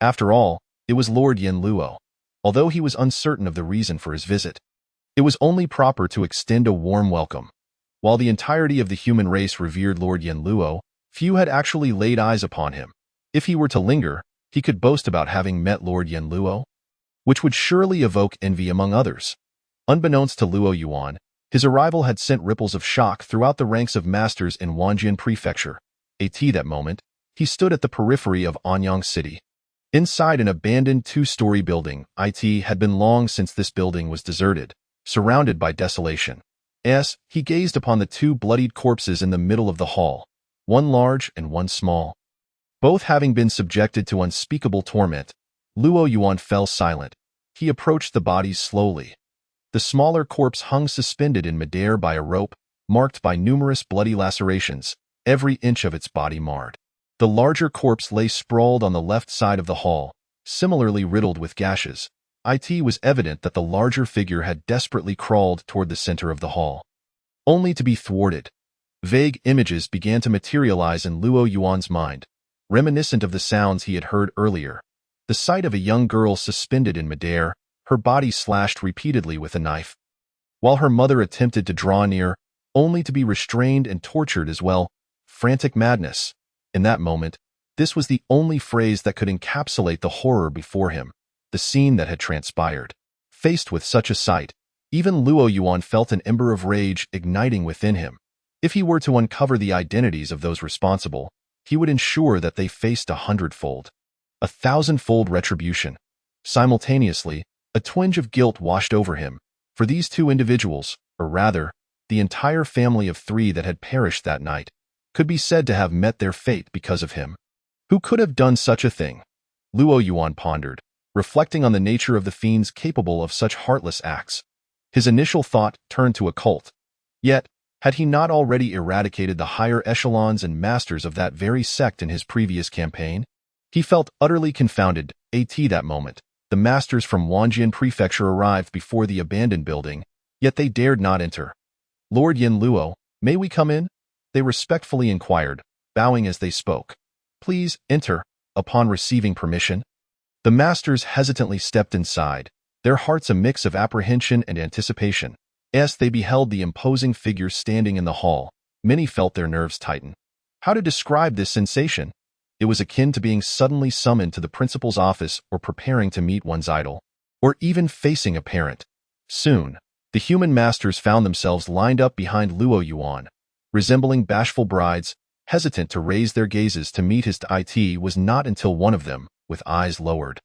After all, it was Lord Yin Luo. Although he was uncertain of the reason for his visit, it was only proper to extend a warm welcome. While the entirety of the human race revered Lord Yin Luo, few had actually laid eyes upon him. If he were to linger, he could boast about having met Lord Yin Luo, which would surely evoke envy among others. Unbeknownst to Luo Yuan, his arrival had sent ripples of shock throughout the ranks of masters in Wanjin Prefecture. At that moment, he stood at the periphery of Anyang City. Inside an abandoned two-story building, it had been long since this building was deserted, surrounded by desolation. He gazed upon the two bloodied corpses in the middle of the hall, one large and one small. Both having been subjected to unspeakable torment, Luo Yuan fell silent. He approached the bodies slowly. The smaller corpse hung suspended in midair by a rope, marked by numerous bloody lacerations, every inch of its body marred. The larger corpse lay sprawled on the left side of the hall, similarly riddled with gashes. It was evident that the larger figure had desperately crawled toward the center of the hall, only to be thwarted. Vague images began to materialize in Luo Yuan's mind, reminiscent of the sounds he had heard earlier. The sight of a young girl suspended in midair, her body slashed repeatedly with a knife, while her mother attempted to draw near, only to be restrained and tortured as well. Frantic madness. In that moment, this was the only phrase that could encapsulate the horror before him, the scene that had transpired. Faced with such a sight, even Luo Yuan felt an ember of rage igniting within him. If he were to uncover the identities of those responsible, he would ensure that they faced 100-fold, 1,000-fold retribution. Simultaneously, a twinge of guilt washed over him, for these two individuals, or rather, the entire family of 3 that had perished that night, could be said to have met their fate because of him. Who could have done such a thing? Luo Yuan pondered, reflecting on the nature of the fiends capable of such heartless acts. His initial thought turned to a cult. Yet, had he not already eradicated the higher echelons and masters of that very sect in his previous campaign? He felt utterly confounded. At that moment, the masters from Wanjin Prefecture arrived before the abandoned building, yet they dared not enter. "Lord Yin Luo, may we come in?" they respectfully inquired, bowing as they spoke. "Please, enter." Upon receiving permission, the masters hesitantly stepped inside, their hearts a mix of apprehension and anticipation. As they beheld the imposing figure standing in the hall, many felt their nerves tighten. How to describe this sensation? It was akin to being suddenly summoned to the principal's office or preparing to meet one's idol, or even facing a parent. Soon, the human masters found themselves lined up behind Luo Yuan, resembling bashful brides, hesitant to raise their gazes to meet his. It was not until one of them, with eyes lowered,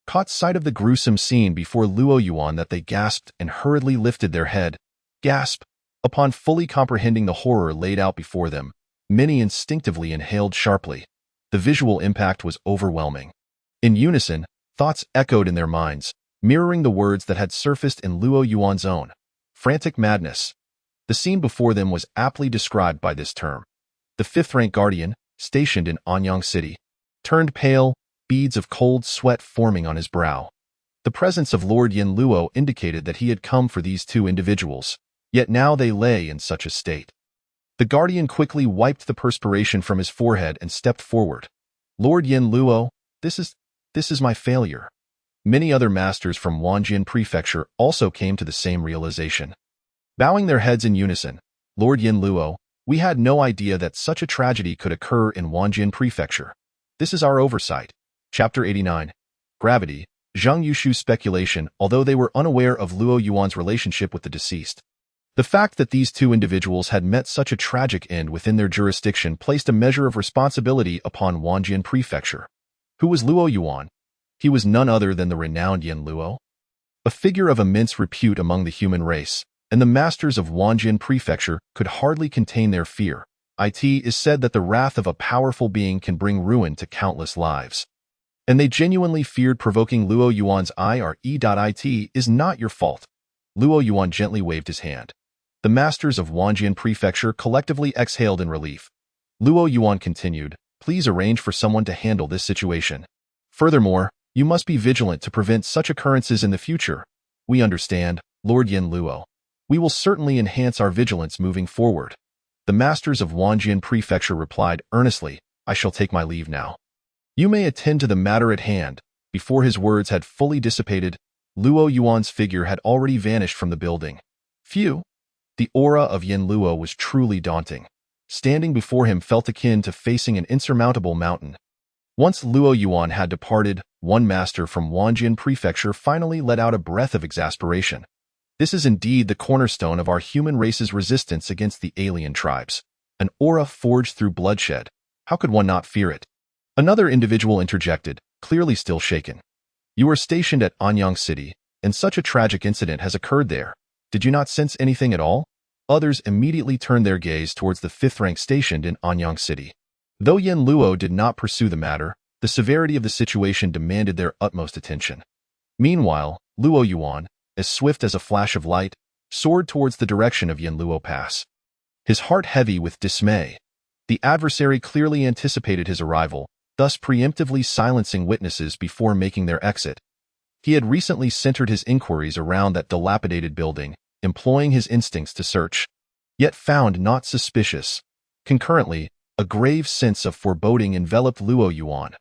caught sight of the gruesome scene before Luo Yuan that they gasped and hurriedly lifted their head. Gasp! Upon fully comprehending the horror laid out before them, many instinctively inhaled sharply. The visual impact was overwhelming. In unison, thoughts echoed in their minds. mirroring the words that had surfaced in Luo Yuan's own. Frantic madness. The scene before them was aptly described by this term. The fifth-rank guardian, stationed in Anyang City, turned pale, beads of cold sweat forming on his brow. The presence of Lord Yin Luo indicated that he had come for these two individuals, yet now they lay in such a state. The guardian quickly wiped the perspiration from his forehead and stepped forward. Lord Yin Luo, this is my failure. Many other masters from Wanjin Prefecture also came to the same realization. Bowing their heads in unison, Lord Yin Luo, we had no idea that such a tragedy could occur in Wanjin Prefecture. This is our oversight. Chapter 89. Gravity. Zhang Yushu's speculation, although they were unaware of Luo Yuan's relationship with the deceased. The fact that these two individuals had met such a tragic end within their jurisdiction placed a measure of responsibility upon Wanjin Prefecture. Who was Luo Yuan? He was none other than the renowned Yin Luo, a figure of immense repute among the human race, and the masters of Wanjin Prefecture could hardly contain their fear. It is said that the wrath of a powerful being can bring ruin to countless lives. And they genuinely feared provoking Luo Yuan's ire. It is not your fault. Luo Yuan gently waved his hand. The masters of Wanjin Prefecture collectively exhaled in relief. Luo Yuan continued, please arrange for someone to handle this situation. Furthermore, you must be vigilant to prevent such occurrences in the future. We understand, Lord Yin Luo. We will certainly enhance our vigilance moving forward. The masters of Wanjin Prefecture replied earnestly, I shall take my leave now. You may attend to the matter at hand. Before his words had fully dissipated, Luo Yuan's figure had already vanished from the building. Phew! The aura of Yin Luo was truly daunting. Standing before him felt akin to facing an insurmountable mountain. Once Luo Yuan had departed, one master from Wanjin Prefecture finally let out a breath of exasperation. This is indeed the cornerstone of our human race's resistance against the alien tribes. An aura forged through bloodshed. How could one not fear it? Another individual interjected, clearly still shaken. You are stationed at Anyang City, and such a tragic incident has occurred there. Did you not sense anything at all? Others immediately turned their gaze towards the fifth rank stationed in Anyang City. Though Yin Luo did not pursue the matter, the severity of the situation demanded their utmost attention. Meanwhile, Luo Yuan, as swift as a flash of light, soared towards the direction of Yin Luo Pass. His heart heavy with dismay. The adversary clearly anticipated his arrival, thus preemptively silencing witnesses before making their exit. He had recently centered his inquiries around that dilapidated building, employing his instincts to search, yet found naught suspicious. Concurrently, a grave sense of foreboding enveloped Luo Yuan.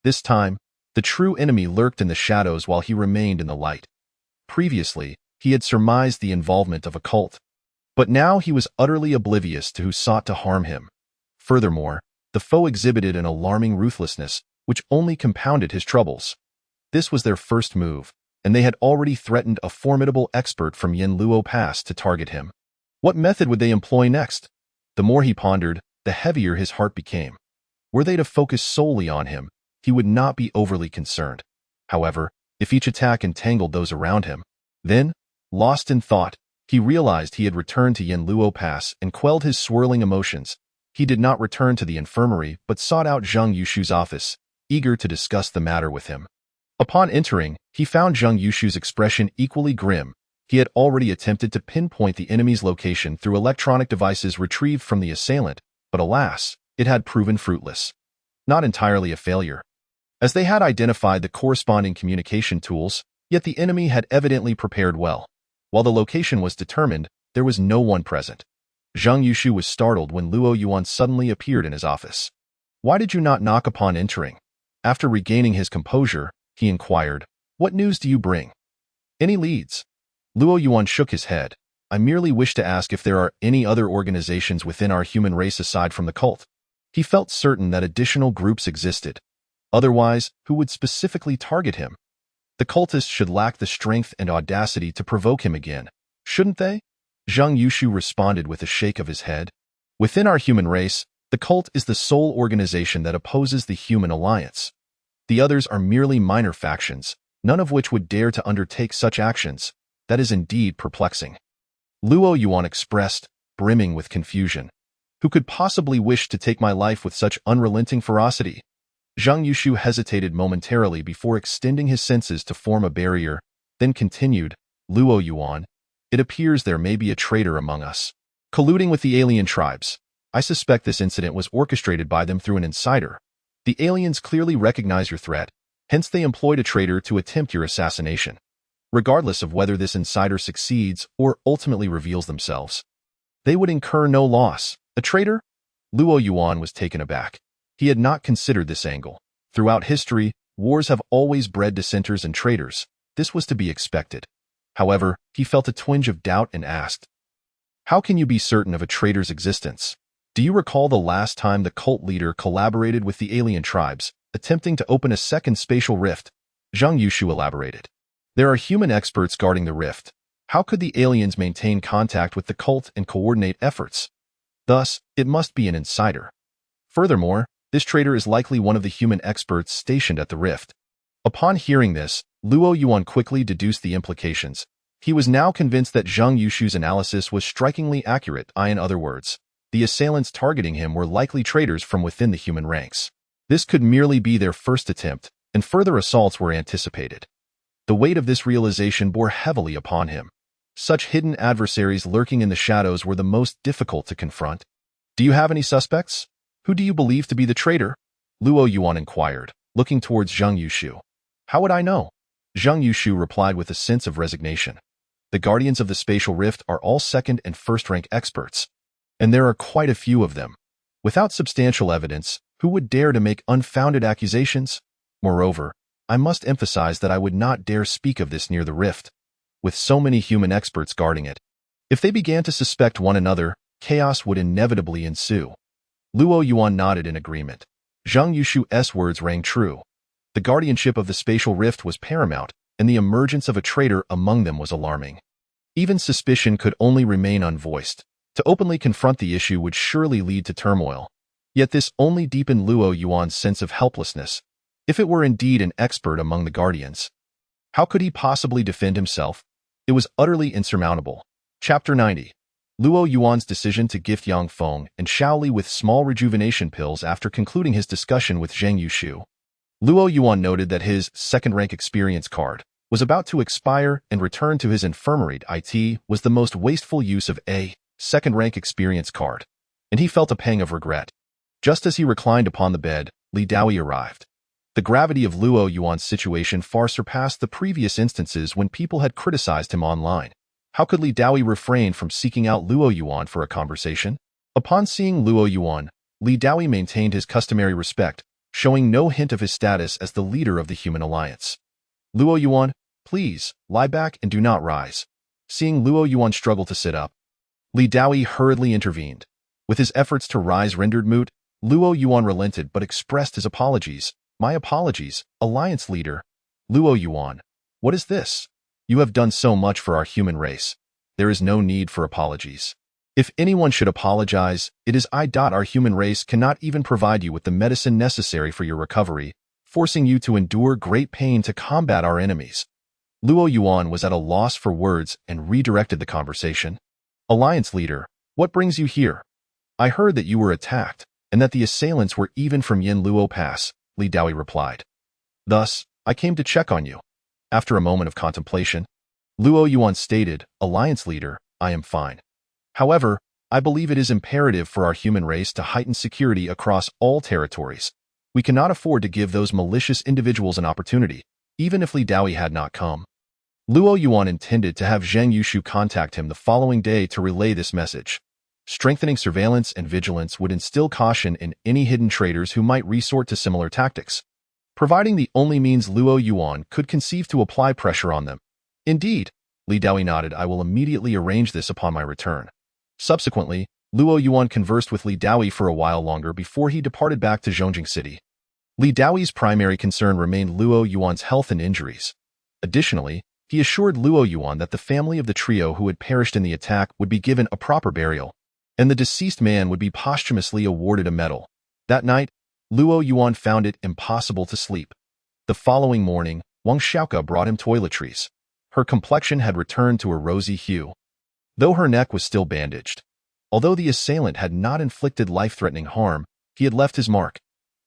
This time, the true enemy lurked in the shadows while he remained in the light. Previously, he had surmised the involvement of a cult, but now he was utterly oblivious to who sought to harm him. Furthermore, the foe exhibited an alarming ruthlessness, which only compounded his troubles. This was their first move, and they had already threatened a formidable expert from Yin Luo Pass to target him. What method would they employ next? The more he pondered, the heavier his heart became. Were they to focus solely on him, he would not be overly concerned. However, if each attack entangled those around him, then, lost in thought, he realized he had returned to Yin Luo Pass and quelled his swirling emotions. He did not return to the infirmary but sought out Zhang Yushu's office, eager to discuss the matter with him. Upon entering, he found Zhang Yushu's expression equally grim. He had already attempted to pinpoint the enemy's location through electronic devices retrieved from the assailant, but alas, it had proven fruitless. Not entirely a failure, as they had identified the corresponding communication tools, yet the enemy had evidently prepared well. While the location was determined, there was no one present. Zhang Yushu was startled when Luo Yuan suddenly appeared in his office. Why did you not knock upon entering? After regaining his composure, he inquired, what news do you bring? Any leads? Luo Yuan shook his head. I merely wish to ask if there are any other organizations within our human race aside from the cult. He felt certain that additional groups existed. Otherwise, who would specifically target him? The cultists should lack the strength and audacity to provoke him again, shouldn't they? Zhang Yushu responded with a shake of his head. Within our human race, the cult is the sole organization that opposes the human alliance. The others are merely minor factions, none of which would dare to undertake such actions. That is indeed perplexing. Luo Yuan expressed, brimming with confusion. Who could possibly wish to take my life with such unrelenting ferocity? Zhang Yushu hesitated momentarily before extending his senses to form a barrier. then continued, Luo Yuan, it appears there may be a traitor among us, colluding with the alien tribes. I suspect this incident was orchestrated by them through an insider. The aliens clearly recognize your threat, hence they employed a traitor to attempt your assassination. Regardless of whether this insider succeeds or ultimately reveals themselves, they would incur no loss. A traitor? Luo Yuan was taken aback. He had not considered this angle. Throughout history, wars have always bred dissenters and traitors. This was to be expected. However, he felt a twinge of doubt and asked, how can you be certain of a traitor's existence? Do you recall the last time the cult leader collaborated with the alien tribes, attempting to open a second spatial rift? Zhang Yushu elaborated. There are human experts guarding the rift. How could the aliens maintain contact with the cult and coordinate efforts? Thus, it must be an insider. Furthermore, this traitor is likely one of the human experts stationed at the rift. Upon hearing this, Luo Yuan quickly deduced the implications. He was now convinced that Zhang Yushu's analysis was strikingly accurate. In other words, the assailants targeting him were likely traitors from within the human ranks. This could merely be their first attempt, and further assaults were anticipated. The weight of this realization bore heavily upon him. Such hidden adversaries lurking in the shadows were the most difficult to confront. Do you have any suspects? Who do you believe to be the traitor? Luo Yuan inquired, looking towards Zhang Yushu. How would I know? Zhang Yushu replied with a sense of resignation. The guardians of the spatial rift are all second and first-rank experts, and there are quite a few of them. Without substantial evidence, who would dare to make unfounded accusations? Moreover, I must emphasize that I would not dare speak of this near the rift, with so many human experts guarding it. If they began to suspect one another, chaos would inevitably ensue. Luo Yuan nodded in agreement. Zhang Yushu's words rang true. The guardianship of the spatial rift was paramount, and the emergence of a traitor among them was alarming. Even suspicion could only remain unvoiced. To openly confront the issue would surely lead to turmoil. Yet this only deepened Luo Yuan's sense of helplessness. If it were indeed an expert among the guardians, how could he possibly defend himself? It was utterly insurmountable. Chapter 90. Luo Yuan's decision to gift Yang Feng and Shaoli with small rejuvenation pills after concluding his discussion with Zhang Yushu. Luo Yuan noted that his second-rank experience card was about to expire and return to his infirmary. It was the most wasteful use of a second-rank experience card, and he felt a pang of regret. Just as he reclined upon the bed, Li Daoi arrived. The gravity of Luo Yuan's situation far surpassed the previous instances when people had criticized him online. How could Li Daoi refrain from seeking out Luo Yuan for a conversation? Upon seeing Luo Yuan, Li Daoi maintained his customary respect, showing no hint of his status as the leader of the human alliance. Luo Yuan, please, lie back and do not rise. Seeing Luo Yuan struggle to sit up, Li Daoi hurriedly intervened. With his efforts to rise rendered moot, Luo Yuan relented but expressed his apologies. My apologies, Alliance Leader. Luo Yuan, what is this? You have done so much for our human race. There is no need for apologies. If anyone should apologize, it is I. Our human race cannot even provide you with the medicine necessary for your recovery, forcing you to endure great pain to combat our enemies. Luo Yuan was at a loss for words and redirected the conversation. Alliance Leader, what brings you here? I heard that you were attacked, and that the assailants were even from Yin Luo Pass, Li Daoi replied. Thus, I came to check on you. After a moment of contemplation, Luo Yuan stated, Alliance Leader, I am fine. However, I believe it is imperative for our human race to heighten security across all territories. We cannot afford to give those malicious individuals an opportunity, even if Li Daoi had not come. Luo Yuan intended to have Zhang Yushu contact him the following day to relay this message. Strengthening surveillance and vigilance would instill caution in any hidden traitors who might resort to similar tactics, providing the only means Luo Yuan could conceive to apply pressure on them. Indeed, Li Daoi nodded. I will immediately arrange this upon my return. Subsequently, Luo Yuan conversed with Li Daoi for a while longer before he departed back to Zhongjing City. Li Daoi's primary concern remained Luo Yuan's health and injuries. Additionally, he assured Luo Yuan that the family of the trio who had perished in the attack would be given a proper burial, and the deceased man would be posthumously awarded a medal. That night, Luo Yuan found it impossible to sleep. The following morning, Wang Xiaoka brought him toiletries. Her complexion had returned to a rosy hue, though her neck was still bandaged. Although the assailant had not inflicted life-threatening harm, he had left his mark.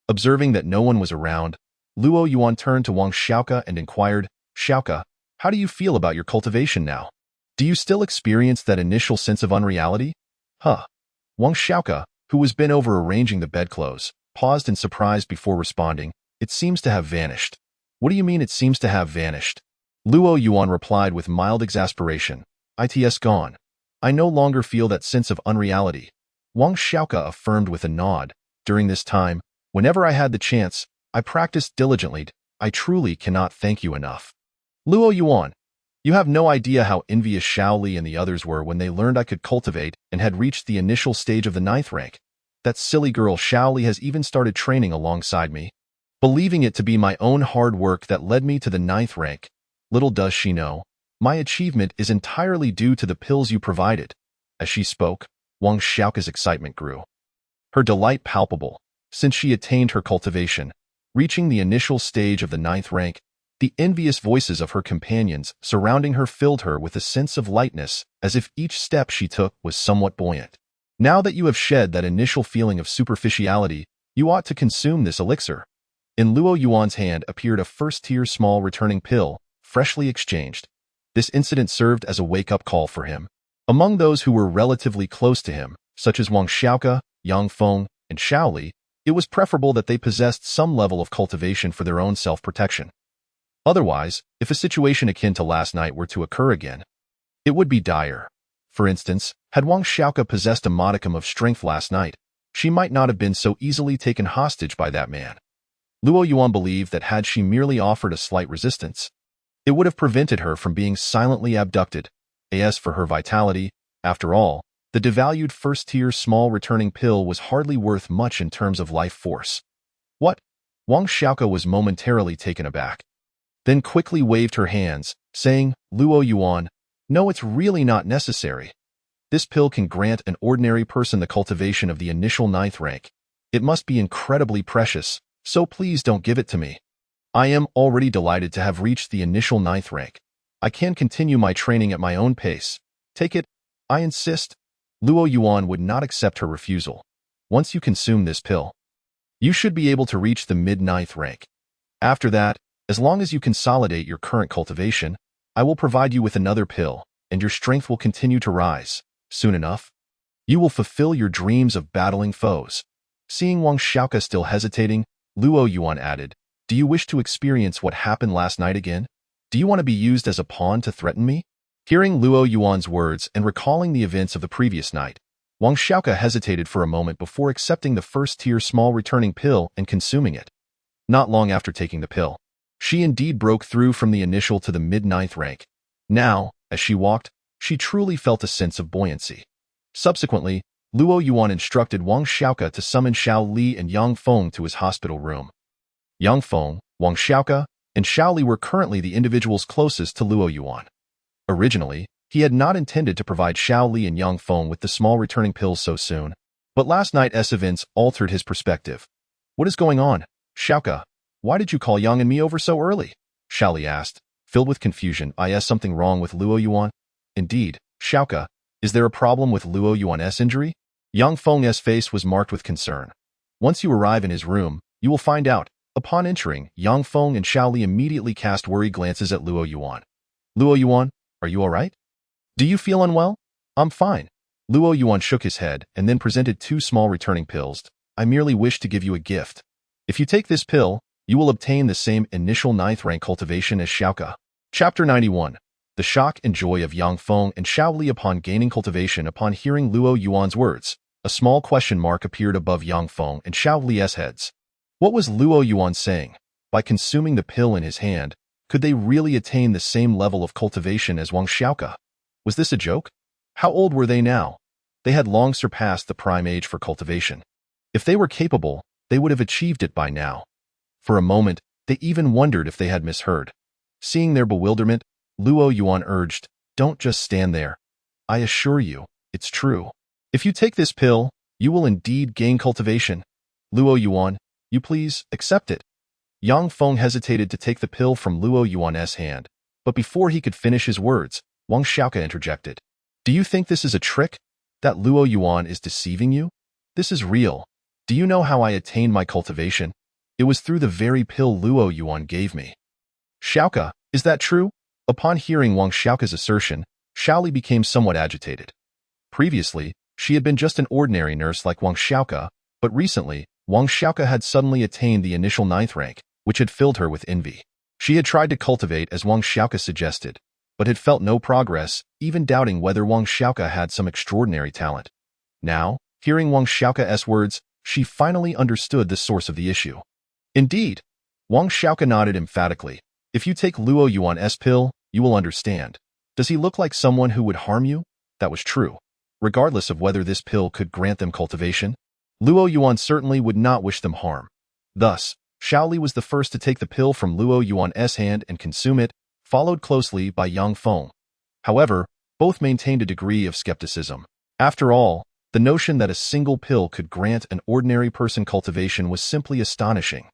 Observing that no one was around, Luo Yuan turned to Wang Xiaoka and inquired, Xiaoka, how do you feel about your cultivation now? Do you still experience that initial sense of unreality? Huh. Wang Xiaoke, who was bent over arranging the bedclothes, paused in surprise before responding. It seems to have vanished. What do you mean it seems to have vanished? Luo Yuan replied with mild exasperation. It's gone. I no longer feel that sense of unreality. Wang Xiaoke affirmed with a nod. During this time, whenever I had the chance, I practiced diligently. I truly cannot thank you enough. Luo Yuan, you have no idea how envious Xiao Li and the others were when they learned I could cultivate and had reached the initial stage of the 9th rank. That silly girl Xiao Li has even started training alongside me, believing it to be my own hard work that led me to the 9th rank. Little does she know, my achievement is entirely due to the pills you provided. As she spoke, Wang Xiaoke's excitement grew. Her delight palpable, since she attained her cultivation, reaching the initial stage of the 9th rank. The envious voices of her companions surrounding her filled her with a sense of lightness, as if each step she took was somewhat buoyant. Now that you have shed that initial feeling of superficiality, you ought to consume this elixir. In Luo Yuan's hand appeared a first-tier small returning pill, freshly exchanged. This incident served as a wake-up call for him. Among those who were relatively close to him, such as Wang Xiaoke, Yang Feng, and Xiao Li, it was preferable that they possessed some level of cultivation for their own self-protection. Otherwise, if a situation akin to last night were to occur again, it would be dire. For instance, had Wang Xiaoke possessed a modicum of strength last night, she might not have been so easily taken hostage by that man. Luo Yuan believed that had she merely offered a slight resistance, it would have prevented her from being silently abducted. As for her vitality, after all, the devalued first-tier small returning pill was hardly worth much in terms of life force. What? Wang Xiaoke was momentarily taken aback, then quickly waved her hands, saying, Luo Yuan, no, it's really not necessary. This pill can grant an ordinary person the cultivation of the initial 9th rank. It must be incredibly precious, so please don't give it to me. I am already delighted to have reached the initial 9th rank. I can continue my training at my own pace. Take it, I insist. Luo Yuan would not accept her refusal. Once you consume this pill, you should be able to reach the mid-9th rank. After that, as long as you consolidate your current cultivation, I will provide you with another pill, and your strength will continue to rise. Soon enough, you will fulfill your dreams of battling foes. Seeing Wang Xiaoke still hesitating, Luo Yuan added, do you wish to experience what happened last night again? Do you want to be used as a pawn to threaten me? Hearing Luo Yuan's words and recalling the events of the previous night, Wang Xiaoke hesitated for a moment before accepting the first-tier small returning pill and consuming it. Not long after taking the pill, she indeed broke through from the initial to the mid-9th rank. Now, as she walked, she truly felt a sense of buoyancy. Subsequently, Luo Yuan instructed Wang Xiaoke to summon Xiao Li and Yang Feng to his hospital room. Yang Feng, Wang Xiaoke, and Xiao Li were currently the individuals closest to Luo Yuan. Originally, he had not intended to provide Xiao Li and Yang Feng with the small returning pills so soon, but last night's events altered his perspective. What is going on, Xiaoke? Why did you call Yang and me over so early? Xiao Li asked, filled with confusion. Is something wrong with Luo Yuan? Indeed, Xiaoke, is there a problem with Luo Yuan's injury? Yang Feng's face was marked with concern. Once you arrive in his room, you will find out. Upon entering, Yang Feng and Xiao Li immediately cast worried glances at Luo Yuan. Luo Yuan, are you all right? Do you feel unwell? I'm fine. Luo Yuan shook his head and then presented 2 small returning pills. I merely wish to give you a gift. If you take this pill, you will obtain the same initial 9th rank cultivation as Xiaoke. Chapter 91. The shock and joy of Yang Feng and Xiao Li upon gaining cultivation. Upon hearing Luo Yuan's words, a small question mark appeared above Yang Feng and Xiao Li's heads. What was Luo Yuan saying? By consuming the pill in his hand, could they really attain the same level of cultivation as Wang Xiaoke? Was this a joke? How old were they now? They had long surpassed the prime age for cultivation. If they were capable, they would have achieved it by now. For a moment, they even wondered if they had misheard. Seeing their bewilderment, Luo Yuan urged, don't just stand there. I assure you, it's true. If you take this pill, you will indeed gain cultivation. Luo Yuan, you please accept it. Yang Feng hesitated to take the pill from Luo Yuan's hand, but before he could finish his words, Wang Xiaoke interjected. Do you think this is a trick? That Luo Yuan is deceiving you? This is real. Do you know how I attained my cultivation? It was through the very pill Luo Yuan gave me. Xiaoke, is that true? Upon hearing Wang Xiaoka's assertion, Xiaoli became somewhat agitated. Previously, she had been just an ordinary nurse like Wang Xiaoka, but recently, Wang Xiaoka had suddenly attained the initial 9th rank, which had filled her with envy. She had tried to cultivate as Wang Xiaoka suggested, but had felt no progress, even doubting whether Wang Xiaoka had some extraordinary talent. Now, hearing Wang Xiaoka's words, she finally understood the source of the issue. Indeed, Wang Xiaoka nodded emphatically. If you take Luo Yuan's pill, you will understand. Does he look like someone who would harm you? That was true. Regardless of whether this pill could grant them cultivation, Luo Yuan certainly would not wish them harm. Thus, Xiaoli was the first to take the pill from Luo Yuan's hand and consume it, followed closely by Yang Feng. However, both maintained a degree of skepticism. After all, the notion that a single pill could grant an ordinary person cultivation was simply astonishing.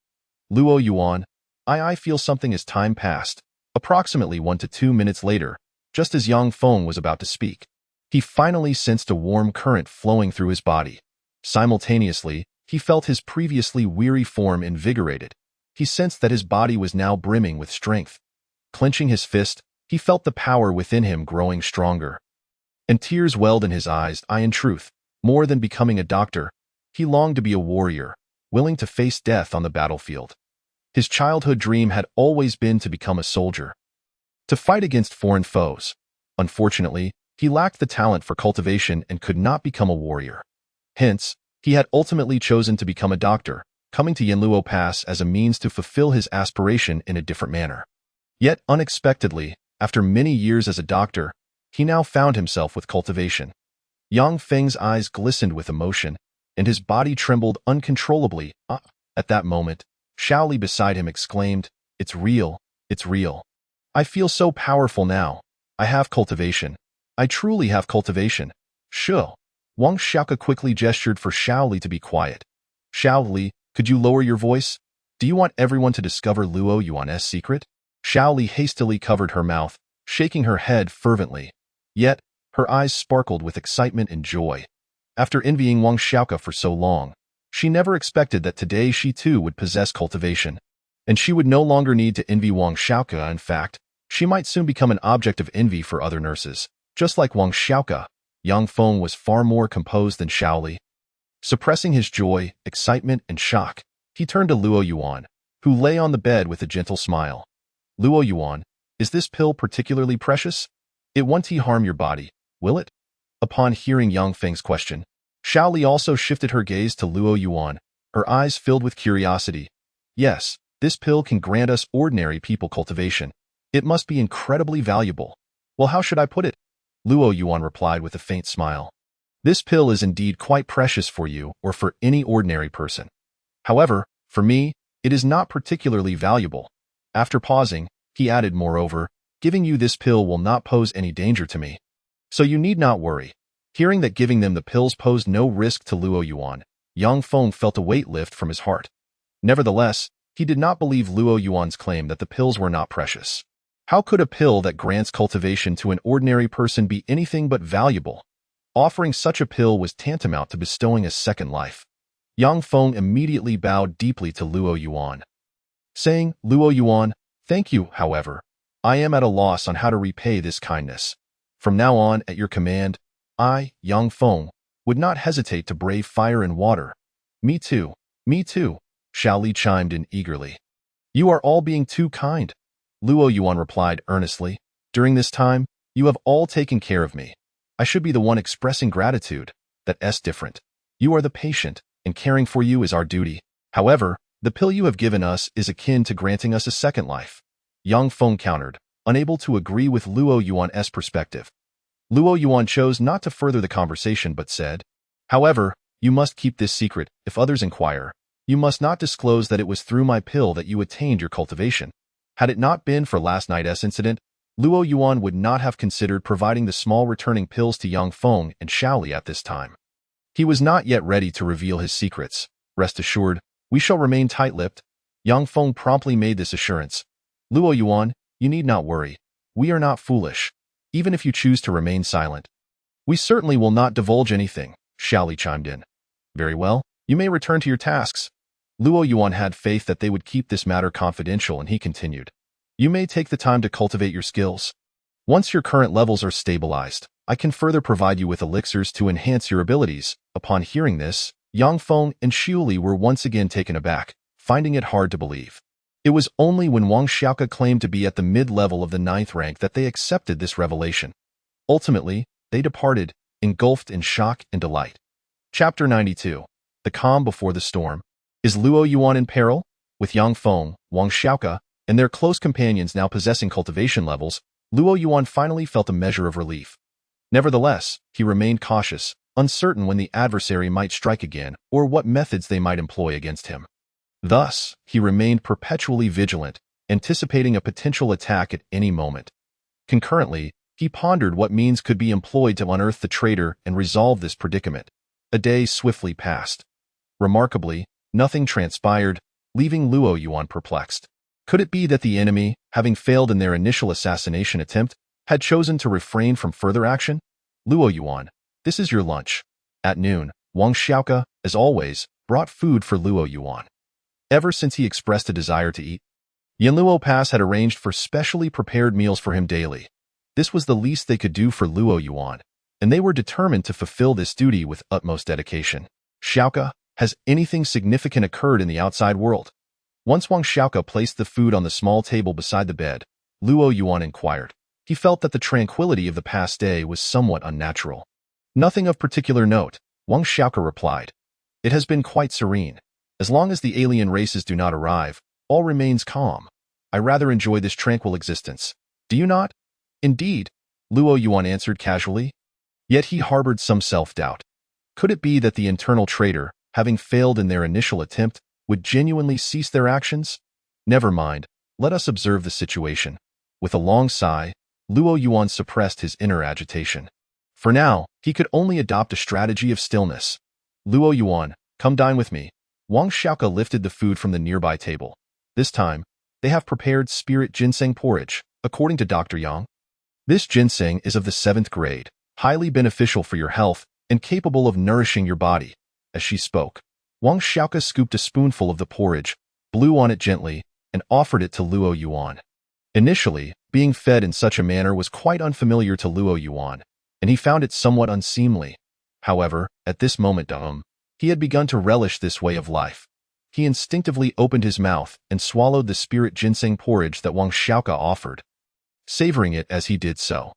Luo Yuan, I feel something as time passed. Approximately 1 to 2 minutes later, just as Yang Feng was about to speak, he finally sensed a warm current flowing through his body. Simultaneously, he felt his previously weary form invigorated. He sensed that his body was now brimming with strength. Clenching his fist, he felt the power within him growing stronger. And tears welled in his eyes. In truth, more than becoming a doctor, he longed to be a warrior, willing to face death on the battlefield. His childhood dream had always been to become a soldier, to fight against foreign foes. Unfortunately, he lacked the talent for cultivation and could not become a warrior. Hence, he had ultimately chosen to become a doctor, coming to Yanluo Pass as a means to fulfill his aspiration in a different manner. Yet unexpectedly, after many years as a doctor, he now found himself with cultivation. Yang Feng's eyes glistened with emotion, and his body trembled uncontrollably. At that moment, Xiaoli beside him exclaimed, "It's real, it's real. I feel so powerful now. I have cultivation. I truly have cultivation." Sure. Wang Xiaoka quickly gestured for Xiaoli to be quiet. "Xiaoli, could you lower your voice? Do you want everyone to discover Luo Yuan's secret?" Xiaoli hastily covered her mouth, shaking her head fervently. Yet, her eyes sparkled with excitement and joy. After envying Wang Xiaoka for so long, she never expected that today she too would possess cultivation. And she would no longer need to envy Wang Xiaoka. In fact, she might soon become an object of envy for other nurses. Just like Wang Xiaoka, Yang Feng was far more composed than Xiaoli. Suppressing his joy, excitement, and shock, he turned to Luo Yuan, who lay on the bed with a gentle smile. "Luo Yuan, is this pill particularly precious? It won't harm your body, will it?" Upon hearing Yang Feng's question, Xiaoli also shifted her gaze to Luo Yuan, her eyes filled with curiosity. "Yes, this pill can grant us ordinary people cultivation. It must be incredibly valuable." "Well, how should I put it?" Luo Yuan replied with a faint smile. "This pill is indeed quite precious for you or for any ordinary person. However, for me, it is not particularly valuable." After pausing, he added, "Moreover, giving you this pill will not pose any danger to me. So you need not worry." Hearing that giving them the pills posed no risk to Luo Yuan, Yang Feng felt a weight lift from his heart. Nevertheless, he did not believe Luo Yuan's claim that the pills were not precious. How could a pill that grants cultivation to an ordinary person be anything but valuable? Offering such a pill was tantamount to bestowing a second life. Yang Feng immediately bowed deeply to Luo Yuan, saying, "Luo Yuan, thank you, however. I am at a loss on how to repay this kindness. From now on, at your command, I, Yang Feng, would not hesitate to brave fire and water." Me too, Xiaoli chimed in eagerly. "You are all being too kind," Luo Yuan replied earnestly. "During this time, you have all taken care of me. I should be the one expressing gratitude. That's different. You are the patient, and caring for you is our duty. However, the pill you have given us is akin to granting us a second life." Yang Feng countered, unable to agree with Luo Yuan's perspective. Luo Yuan chose not to further the conversation but said, "However, you must keep this secret. If others inquire, you must not disclose that it was through my pill that you attained your cultivation." Had it not been for last night's incident, Luo Yuan would not have considered providing the small returning pills to Yang Feng and Xiaoli at this time. He was not yet ready to reveal his secrets. "Rest assured, we shall remain tight-lipped." Yang Feng promptly made this assurance. "Luo Yuan, you need not worry. We are not foolish. Even if you choose to remain silent, we certainly will not divulge anything," Xiaoli chimed in. "Very well, you may return to your tasks." Luo Yuan had faith that they would keep this matter confidential, and he continued, You may take the time to cultivate your skills. Once your current levels are stabilized, I can further provide you with elixirs to enhance your abilities. Upon hearing this, Yang Feng and Xiuli were once again taken aback, finding it hard to believe. It was only when Wang Xiaoke claimed to be at the mid-level of the 9th rank that they accepted this revelation. Ultimately, they departed, engulfed in shock and delight. Chapter 92. The Calm Before the Storm. Is Luo Yuan in peril? With Yang Feng, Wang Xiaoke, and their close companions now possessing cultivation levels, Luo Yuan finally felt a measure of relief. Nevertheless, he remained cautious, uncertain when the adversary might strike again or what methods they might employ against him. Thus, he remained perpetually vigilant, anticipating a potential attack at any moment. Concurrently, he pondered what means could be employed to unearth the traitor and resolve this predicament. A day swiftly passed. Remarkably, nothing transpired, leaving Luo Yuan perplexed. Could it be that the enemy, having failed in their initial assassination attempt, had chosen to refrain from further action? Luo Yuan, this is your lunch. At noon, Wang Xiaoke, as always, brought food for Luo Yuan. Ever since he expressed a desire to eat, Yanluo Pass had arranged for specially prepared meals for him daily. This was the least they could do for Luo Yuan, and they were determined to fulfill this duty with utmost dedication. Xiaoke, has anything significant occurred in the outside world? Once Wang Xiaoke placed the food on the small table beside the bed, Luo Yuan inquired. He felt that the tranquility of the past day was somewhat unnatural. Nothing of particular note, Wang Xiaoke replied. It has been quite serene. As long as the alien races do not arrive, all remains calm. I rather enjoy this tranquil existence. Do you not? Indeed, Luo Yuan answered casually. Yet he harbored some self-doubt. Could it be that the internal traitor, having failed in their initial attempt, would genuinely cease their actions? Never mind, let us observe the situation. With a long sigh, Luo Yuan suppressed his inner agitation. For now, he could only adopt a strategy of stillness. Luo Yuan, come dine with me. Wang Xiaoke lifted the food from the nearby table. This time, they have prepared spirit ginseng porridge, according to Dr. Yang. This ginseng is of the 7th grade, highly beneficial for your health and capable of nourishing your body. As she spoke, Wang Xiaoke scooped a spoonful of the porridge, blew on it gently, and offered it to Luo Yuan. Initially, being fed in such a manner was quite unfamiliar to Luo Yuan, and he found it somewhat unseemly. However, at this moment, he had begun to relish this way of life. He instinctively opened his mouth and swallowed the spirit ginseng porridge that Wang Xiaoke offered, savoring it as he did so.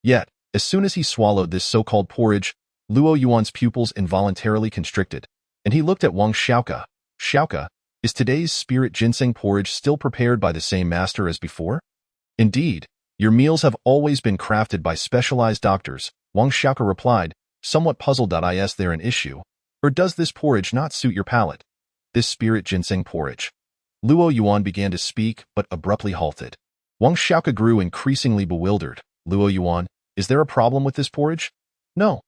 Yet, as soon as he swallowed this so-called porridge, Luo Yuan's pupils involuntarily constricted, and he looked at Wang Xiaoke. Xiaoke, is today's spirit ginseng porridge still prepared by the same master as before? Indeed, your meals have always been crafted by specialized doctors, Wang Xiaoke replied, somewhat puzzled. Is there an issue? Or does this porridge not suit your palate? This spirit ginseng porridge. Luo Yuan began to speak, but abruptly halted. Wang Xiaoke grew increasingly bewildered. Luo Yuan, is there a problem with this porridge? No.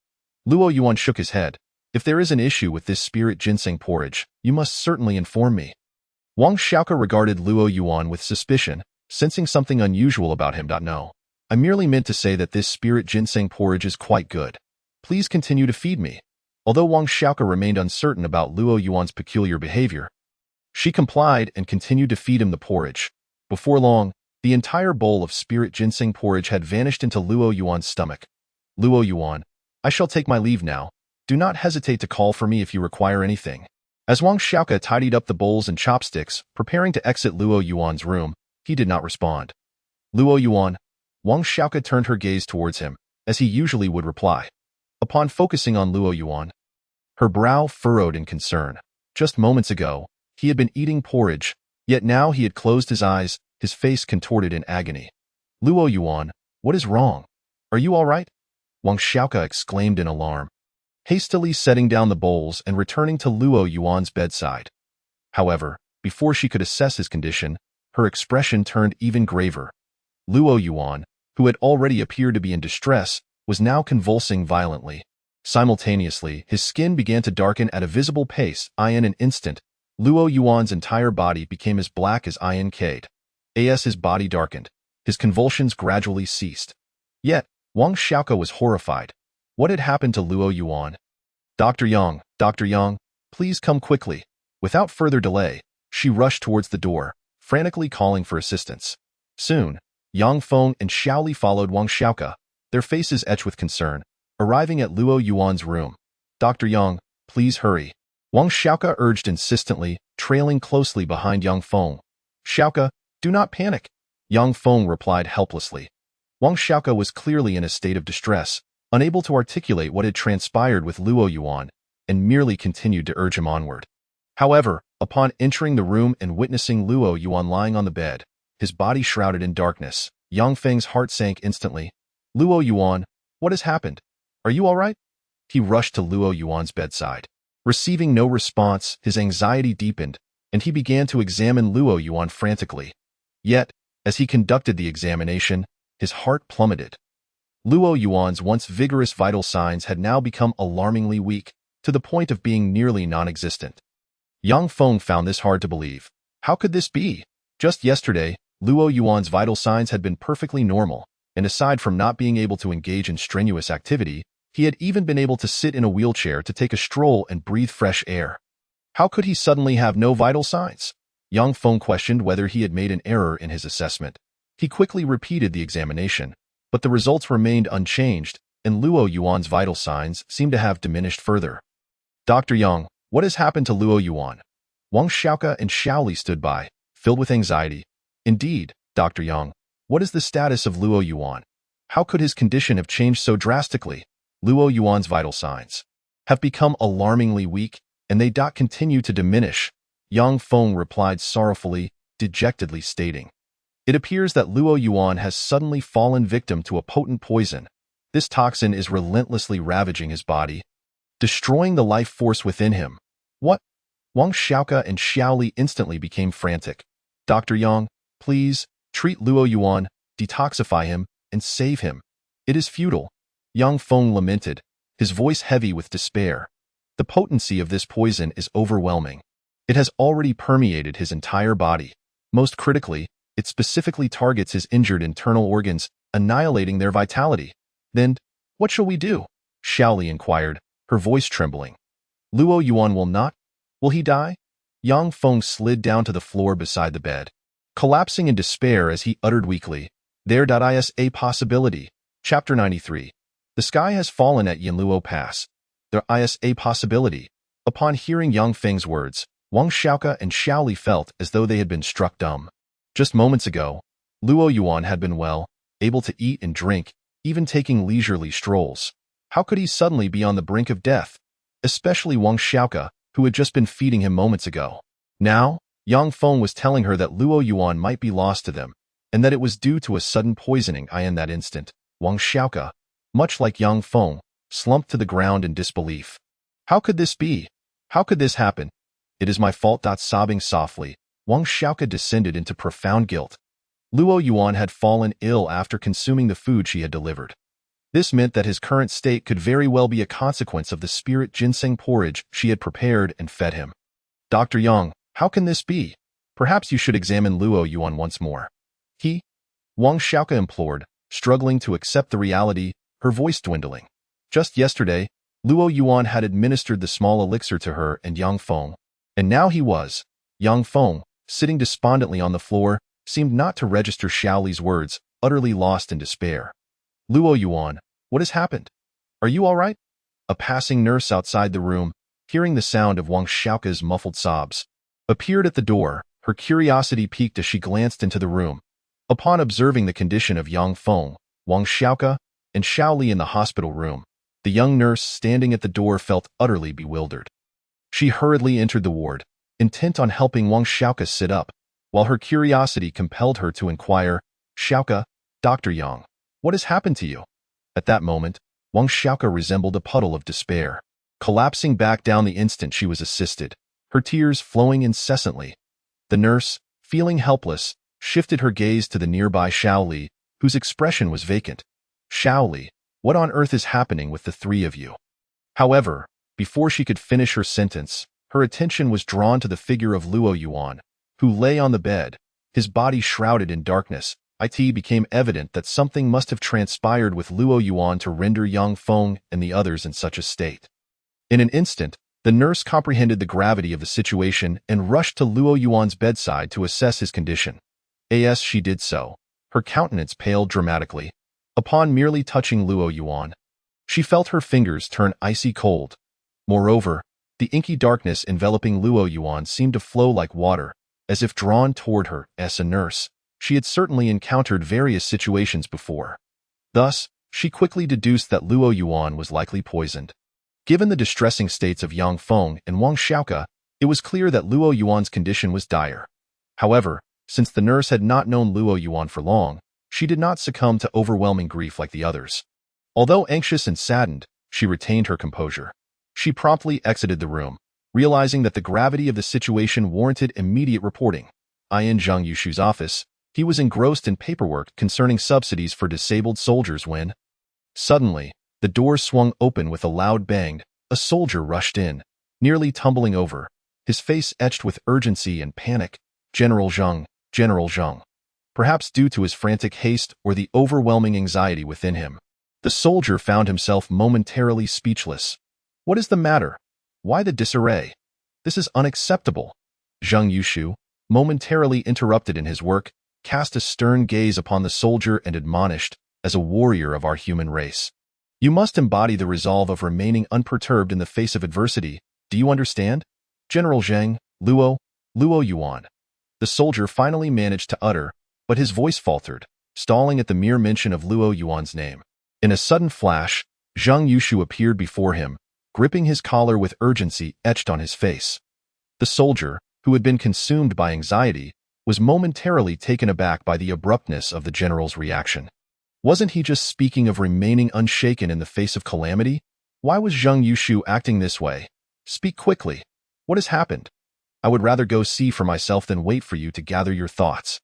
Luo Yuan shook his head. If there is an issue with this spirit ginseng porridge, you must certainly inform me. Wang Xiaoke regarded Luo Yuan with suspicion, sensing something unusual about him. No. I merely meant to say that this spirit ginseng porridge is quite good. Please continue to feed me. Although Wang Xiaoke remained uncertain about Luo Yuan's peculiar behavior, she complied and continued to feed him the porridge. Before long, the entire bowl of spirit ginseng porridge had vanished into Luo Yuan's stomach. Luo Yuan, I shall take my leave now. Do not hesitate to call for me if you require anything. As Wang Xiaoke tidied up the bowls and chopsticks, preparing to exit Luo Yuan's room, he did not respond. Luo Yuan, Wang Xiaoke turned her gaze towards him, as he usually would reply. Upon focusing on Luo Yuan, her brow furrowed in concern. Just moments ago, he had been eating porridge, yet now he had closed his eyes, his face contorted in agony. Luo Yuan, what is wrong? Are you all right? Wang Xiaoke exclaimed in alarm, hastily setting down the bowls and returning to Luo Yuan's bedside. However, before she could assess his condition, her expression turned even graver. Luo Yuan, who had already appeared to be in distress, was now convulsing violently. Simultaneously, his skin began to darken at a visible pace. In an instant, Luo Yuan's entire body became as black as iron cade. As his body darkened, his convulsions gradually ceased. Yet, Wang Xiaoke was horrified. What had happened to Luo Yuan? Dr. Yang, please come quickly. Without further delay, she rushed towards the door, frantically calling for assistance. Soon, Yang Feng and Xiao Li followed Wang Xiaoke, their faces etched with concern, arriving at Luo Yuan's room. "Dr. Yang, please hurry," Wang Xiaoke urged insistently, trailing closely behind Yang Feng. "Xiaoke, do not panic," Yang Feng replied helplessly. Wang Xiaoke was clearly in a state of distress, unable to articulate what had transpired with Luo Yuan, and merely continued to urge him onward. However, upon entering the room and witnessing Luo Yuan lying on the bed, his body shrouded in darkness, Yang Feng's heart sank instantly. "Luo Yuan, what has happened? Are you all right?" He rushed to Luo Yuan's bedside. Receiving no response, his anxiety deepened, and he began to examine Luo Yuan frantically. Yet, as he conducted the examination, his heart plummeted. Luo Yuan's once vigorous vital signs had now become alarmingly weak, to the point of being nearly non-existent. Yang Feng found this hard to believe. How could this be? Just yesterday, Luo Yuan's vital signs had been perfectly normal, and aside from not being able to engage in strenuous activity, he had even been able to sit in a wheelchair to take a stroll and breathe fresh air. How could he suddenly have no vital signs? Yang Feng questioned whether he had made an error in his assessment. He quickly repeated the examination, but the results remained unchanged, and Luo Yuan's vital signs seemed to have diminished further. "Dr. Yang, what has happened to Luo Yuan?" Wang Xiaoke and Xiao Li stood by, filled with anxiety. "Indeed, Dr. Yang, what is the status of Luo Yuan? How could his condition have changed so drastically?" "Luo Yuan's vital signs have become alarmingly weak, and they continue to diminish," Yang Feng replied sorrowfully, dejectedly stating. "It appears that Luo Yuan has suddenly fallen victim to a potent poison. This toxin is relentlessly ravaging his body, destroying the life force within him." "What?" Wang Xiaoke and Xiao Li instantly became frantic. "Dr. Yang, please, treat Luo Yuan, detoxify him, and save him. It is futile," Yang Feng lamented, his voice heavy with despair. "The potency of this poison is overwhelming. It has already permeated his entire body. Most critically, it specifically targets his injured internal organs, annihilating their vitality." "Then, what shall we do?" Xiao Li inquired, her voice trembling. "Luo Yuan will he die?" Yang Feng slid down to the floor beside the bed, collapsing in despair as he uttered weakly, "There is a possibility." Chapter 93. The sky has fallen at Yanluo Pass. There is a possibility. Upon hearing Yang Feng's words, Wang Xiaoke and Xiao Li felt as though they had been struck dumb. Just moments ago, Luo Yuan had been well, able to eat and drink, even taking leisurely strolls. How could he suddenly be on the brink of death? Especially Wang Xiaoke, who had just been feeding him moments ago. Now, Yang Feng was telling her that Luo Yuan might be lost to them, and that it was due to a sudden poisoning. In that instant, Wang Xiaoke, much like Yang Feng, slumped to the ground in disbelief. How could this be? How could this happen? "It is my fault." Sobbing softly, Wang Xiaoke descended into profound guilt. Luo Yuan had fallen ill after consuming the food she had delivered. This meant that his current state could very well be a consequence of the spirit ginseng porridge she had prepared and fed him. "Dr. Yang, how can this be? Perhaps you should examine Luo Yuan once more." Wang Xiaoke implored, struggling to accept the reality, her voice dwindling. Just yesterday, Luo Yuan had administered the small elixir to her and Yang Feng, and now he was. Yang Feng, sitting despondently on the floor, seemed not to register Xiao Li's words, utterly lost in despair. "Luo Yuan, what has happened? Are you all right?" A passing nurse outside the room, hearing the sound of Wang Xiaoke's muffled sobs, appeared at the door, her curiosity piqued as she glanced into the room. Upon observing the condition of Yang Feng, Wang Xiaoke, and Xiao Li in the hospital room, the young nurse standing at the door felt utterly bewildered. She hurriedly entered the ward, intent on helping Wang Xiaoke sit up, while her curiosity compelled her to inquire, "Xiaoke, Dr. Yang, what has happened to you?" At that moment, Wang Xiaoke resembled a puddle of despair, collapsing back down the instant she was assisted, her tears flowing incessantly. The nurse, feeling helpless, shifted her gaze to the nearby Xiao Li, whose expression was vacant. "Xiao Li, what on earth is happening with the three of you?" However, before she could finish her sentence, her attention was drawn to the figure of Luo Yuan, who lay on the bed, his body shrouded in darkness. It became evident that something must have transpired with Luo Yuan to render Yang Feng and the others in such a state. In an instant, the nurse comprehended the gravity of the situation and rushed to Luo Yuan's bedside to assess his condition. As she did so, Her countenance paled dramatically. Upon merely touching Luo Yuan, she felt her fingers turn icy cold. Moreover, the inky darkness enveloping Luo Yuan seemed to flow like water, as if drawn toward her. As a nurse, she had certainly encountered various situations before. Thus, she quickly deduced that Luo Yuan was likely poisoned. Given the distressing states of Yang Feng and Wang Xiaoke, it was clear that Luo Yuan's condition was dire. However, since the nurse had not known Luo Yuan for long, she did not succumb to overwhelming grief like the others. Although anxious and saddened, she retained her composure. She promptly exited the room, realizing that the gravity of the situation warranted immediate reporting. In Zhang Yushu's office, he was engrossed in paperwork concerning subsidies for disabled soldiers when, suddenly, the door swung open with a loud bang. A soldier rushed in, nearly tumbling over, his face etched with urgency and panic. General Zhang, General Zhang. Perhaps due to his frantic haste or the overwhelming anxiety within him, the soldier found himself momentarily speechless. What is the matter? Why the disarray? This is unacceptable. Zhang Yushu, momentarily interrupted in his work, cast a stern gaze upon the soldier and admonished, as a warrior of our human race, you must embody the resolve of remaining unperturbed in the face of adversity. Do you understand? General Zhang, Luo Yuan. The soldier finally managed to utter, but his voice faltered, stalling at the mere mention of Luo Yuan's name. In a sudden flash, Zhang Yushu appeared before him, gripping his collar with urgency etched on his face. The soldier, who had been consumed by anxiety, was momentarily taken aback by the abruptness of the general's reaction. Wasn't he just speaking of remaining unshaken in the face of calamity? Why was Zhang Yushu acting this way? Speak quickly. What has happened? I would rather go see for myself than wait for you to gather your thoughts.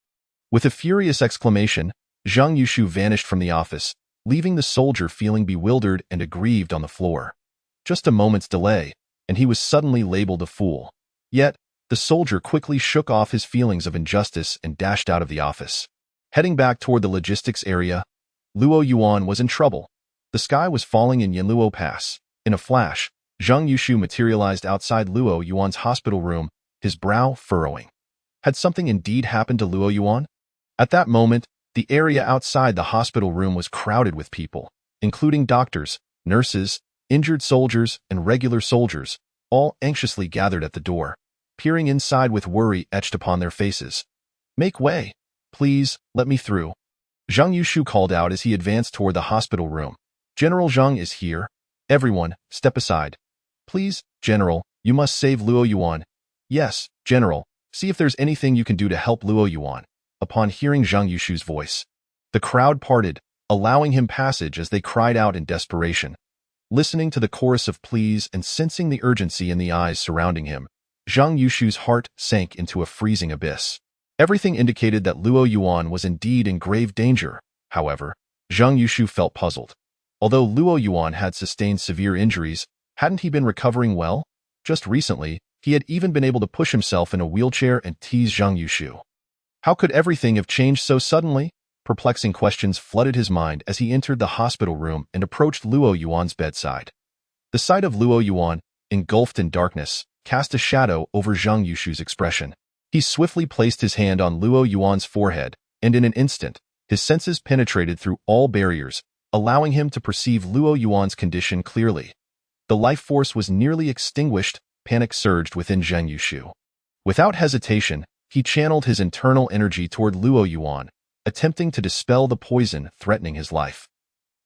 With a furious exclamation, Zhang Yushu vanished from the office, leaving the soldier feeling bewildered and aggrieved on the floor. Just a moment's delay, and he was suddenly labeled a fool. Yet, the soldier quickly shook off his feelings of injustice and dashed out of the office. Heading back toward the logistics area, Luo Yuan was in trouble. The sky was falling in Yanluo Pass. In a flash, Zhang Yushu materialized outside Luo Yuan's hospital room, his brow furrowing. Had something indeed happened to Luo Yuan? At that moment, the area outside the hospital room was crowded with people, including doctors, nurses, injured soldiers, and regular soldiers, all anxiously gathered at the door, peering inside with worry etched upon their faces. Make way. Please, let me through. Zhang Yushu called out as he advanced toward the hospital room. General Zhang is here. Everyone, step aside. Please, General, you must save Luo Yuan. Yes, General, see if there's anything you can do to help Luo Yuan. Upon hearing Zhang Yushu's voice, the crowd parted, allowing him passage as they cried out in desperation. Listening to the chorus of pleas and sensing the urgency in the eyes surrounding him, Zhang Yushu's heart sank into a freezing abyss. Everything indicated that Luo Yuan was indeed in grave danger. However, Zhang Yushu felt puzzled. Although Luo Yuan had sustained severe injuries, hadn't he been recovering well? Just recently, he had even been able to push himself in a wheelchair and tease Zhang Yushu. How could everything have changed so suddenly? Perplexing questions flooded his mind as he entered the hospital room and approached Luo Yuan's bedside. The sight of Luo Yuan, engulfed in darkness, cast a shadow over Zhang Yushu's expression. He swiftly placed his hand on Luo Yuan's forehead, and in an instant, his senses penetrated through all barriers, allowing him to perceive Luo Yuan's condition clearly. The life force was nearly extinguished. Panic surged within Zhang Yushu. Without hesitation, he channeled his internal energy toward Luo Yuan, attempting to dispel the poison threatening his life.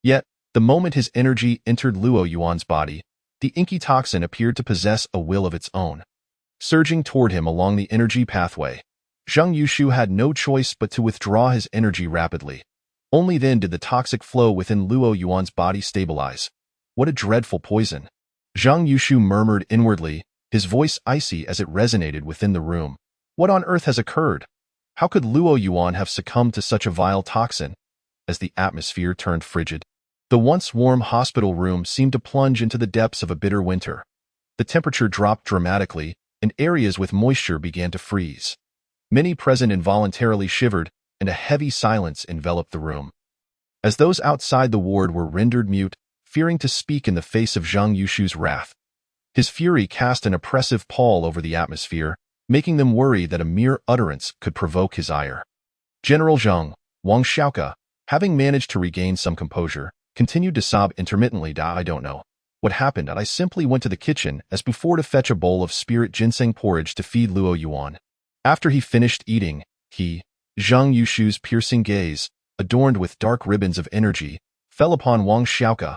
Yet, the moment his energy entered Luo Yuan's body, the inky toxin appeared to possess a will of its own. Surging toward him along the energy pathway, Zhang Yushu had no choice but to withdraw his energy rapidly. Only then did the toxic flow within Luo Yuan's body stabilize. What a dreadful poison! Zhang Yushu murmured inwardly, his voice icy as it resonated within the room. What on earth has occurred? How could Luo Yuan have succumbed to such a vile toxin? As the atmosphere turned frigid, the once warm hospital room seemed to plunge into the depths of a bitter winter. The temperature dropped dramatically, and areas with moisture began to freeze. Many present involuntarily shivered, and a heavy silence enveloped the room. As those outside the ward were rendered mute, fearing to speak in the face of Zhang Yushu's wrath. His fury cast an oppressive pall over the atmosphere, making them worry that a mere utterance could provoke his ire. General Zhang, Wang Xiaoke, having managed to regain some composure, continued to sob intermittently. I don't know what happened, and I simply went to the kitchen as before to fetch a bowl of spirit ginseng porridge to feed Luo Yuan. After he finished eating, Zhang Yushu's piercing gaze, adorned with dark ribbons of energy, fell upon Wang Xiaoke.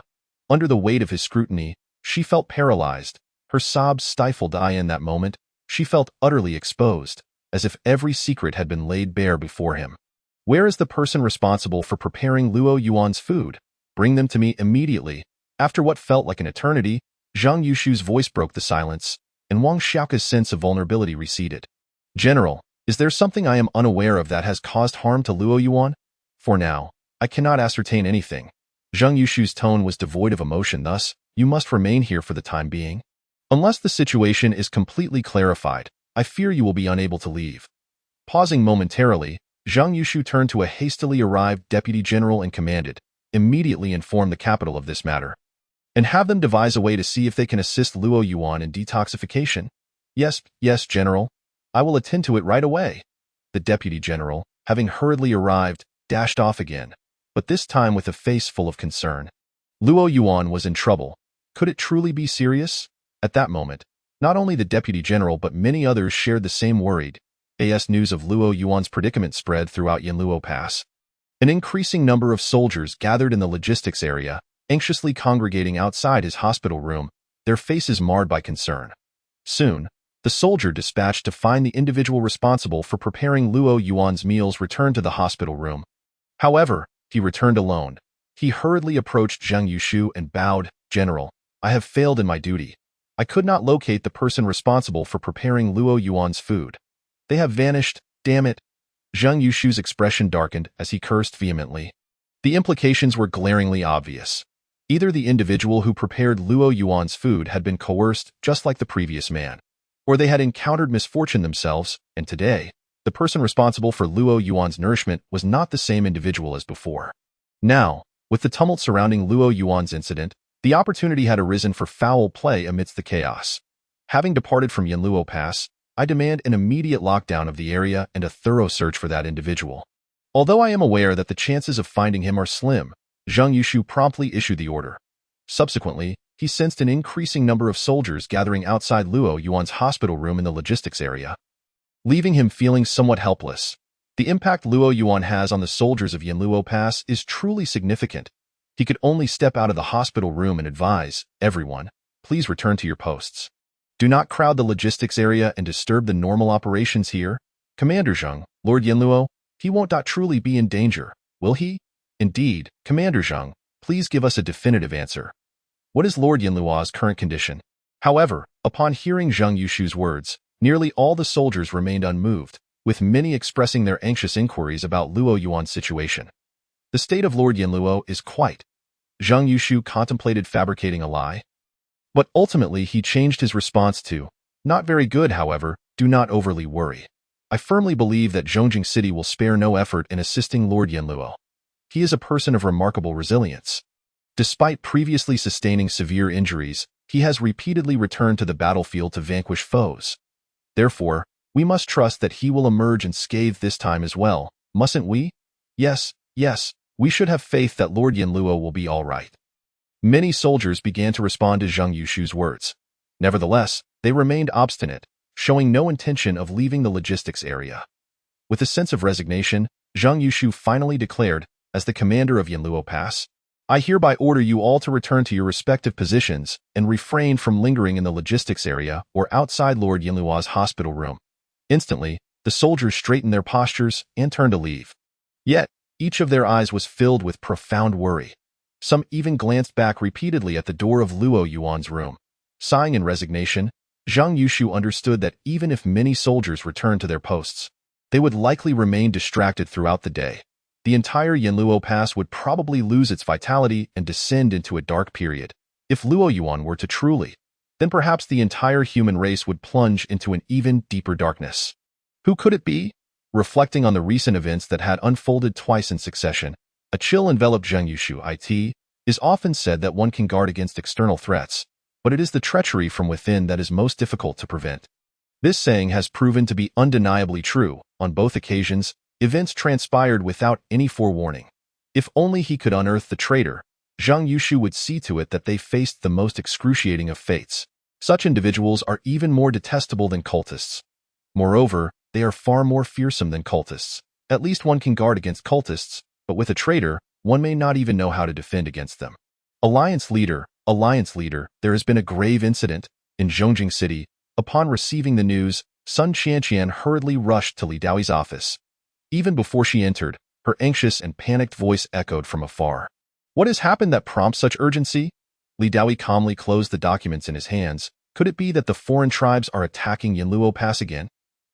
Under the weight of his scrutiny, she felt paralyzed. Her sobs stifled. In that moment, she felt utterly exposed, as if every secret had been laid bare before him. Where is the person responsible for preparing Luo Yuan's food? Bring them to me immediately. After what felt like an eternity, Zhang Yushu's voice broke the silence, and Wang Xiaoke's sense of vulnerability receded. General, is there something I am unaware of that has caused harm to Luo Yuan? For now, I cannot ascertain anything. Zhang Yushu's tone was devoid of emotion. Thus, you must remain here for the time being. Unless the situation is completely clarified, I fear you will be unable to leave. Pausing momentarily, Zhang Yushu turned to a hastily arrived deputy general and commanded, immediately inform the capital of this matter, and have them devise a way to see if they can assist Luo Yuan in detoxification. Yes, General. I will attend to it right away. The deputy general, having hurriedly arrived, dashed off again, but this time with a face full of concern. Luo Yuan was in trouble. Could it truly be serious? At that moment, not only the deputy general but many others shared the same worried. As news of Luo Yuan's predicament spread throughout Yanluo Pass, an increasing number of soldiers gathered in the logistics area, anxiously congregating outside his hospital room, their faces marred by concern. Soon, the soldier dispatched to find the individual responsible for preparing Luo Yuan's meals returned to the hospital room. However, he returned alone. He hurriedly approached Zhang Yushu and bowed, General, I have failed in my duty. I could not locate the person responsible for preparing Luo Yuan's food. They have vanished, damn it. Zhang Yushu's expression darkened as he cursed vehemently. The implications were glaringly obvious. Either the individual who prepared Luo Yuan's food had been coerced just like the previous man, or they had encountered misfortune themselves, and today, the person responsible for Luo Yuan's nourishment was not the same individual as before. Now, with the tumult surrounding Luo Yuan's incident, the opportunity had arisen for foul play amidst the chaos. Having departed from Yanluo Pass, I demand an immediate lockdown of the area and a thorough search for that individual. Although I am aware that the chances of finding him are slim, Zhang Yushu promptly issued the order. Subsequently, he sensed an increasing number of soldiers gathering outside Luo Yuan's hospital room in the logistics area, leaving him feeling somewhat helpless. The impact Luo Yuan has on the soldiers of Yanluo Pass is truly significant. He could only step out of the hospital room and advise, everyone, please return to your posts. Do not crowd the logistics area and disturb the normal operations here. Commander Zhang, Lord Yanluo, he won't truly be in danger, will he? Indeed, Commander Zhang, please give us a definitive answer. What is Lord Yanluo's current condition? However, upon hearing Zhang Yushu's words, nearly all the soldiers remained unmoved, with many expressing their anxious inquiries about Luo Yuan's situation. The state of Lord Yanluo is quite. Zhang Yushu contemplated fabricating a lie, but ultimately he changed his response to, not very good, however, do not overly worry. I firmly believe that Zhongjing City will spare no effort in assisting Lord Yanluo. He is a person of remarkable resilience. Despite previously sustaining severe injuries, he has repeatedly returned to the battlefield to vanquish foes. Therefore, we must trust that he will emerge unscathed this time as well, mustn't we? Yes, we should have faith that Lord Yanluo will be all right. Many soldiers began to respond to Zhang Yushu's words. Nevertheless, they remained obstinate, showing no intention of leaving the logistics area. With a sense of resignation, Zhang Yushu finally declared, as the commander of Yanluo Pass, I hereby order you all to return to your respective positions and refrain from lingering in the logistics area or outside Lord Yanluo's hospital room. Instantly, the soldiers straightened their postures and turned to leave. Yet, each of their eyes was filled with profound worry. Some even glanced back repeatedly at the door of Luo Yuan's room. Sighing in resignation, Zhang Yushu understood that even if many soldiers returned to their posts, they would likely remain distracted throughout the day. The entire Yanluo Pass would probably lose its vitality and descend into a dark period. If Luo Yuan were to truly, then perhaps the entire human race would plunge into an even deeper darkness. Who could it be? Reflecting on the recent events that had unfolded twice in succession, a chill enveloped Zhang Yushu. It is often said that one can guard against external threats, but it is the treachery from within that is most difficult to prevent. This saying has proven to be undeniably true. On both occasions, Events transpired without any forewarning. If only he could unearth the traitor, Zhang Yushu would see to it that they faced the most excruciating of fates. Such individuals are even more detestable than cultists. Moreover, they are far more fearsome than cultists. At least one can guard against cultists, but with a traitor, one may not even know how to defend against them. Alliance leader, there has been a grave incident in Zhongjing City. Upon receiving the news, Sun Qianqian hurriedly rushed to Li Daoi's office. Even before she entered, her anxious and panicked voice echoed from afar. What has happened that prompts such urgency? Li Daoi calmly closed the documents in his hands. Could it be that the foreign tribes are attacking Yanluo Pass again?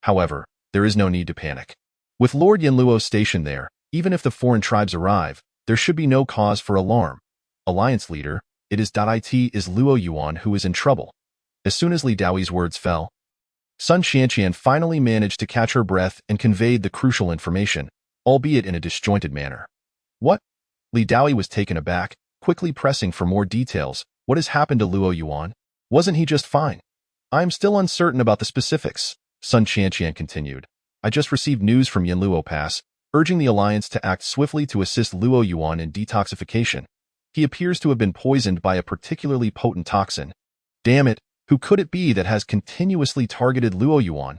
However, there is no need to panic. With Lord Yanluo stationed there, even if the foreign tribes arrive, there should be no cause for alarm. Alliance leader, it is Luo Yuan who is in trouble. As soon as Li Daoi's words fell, Sun Qianqian finally managed to catch her breath and conveyed the crucial information, albeit in a disjointed manner. What? Li Daoi was taken aback, quickly pressing for more details. What has happened to Luo Yuan? Wasn't he just fine? I am still uncertain about the specifics, Sun Qianqian continued. I just received news from Yanluo Pass, urging the Alliance to act swiftly to assist Luo Yuan in detoxification. He appears to have been poisoned by a particularly potent toxin. Damn it, who could it be that has continuously targeted Luo Yuan?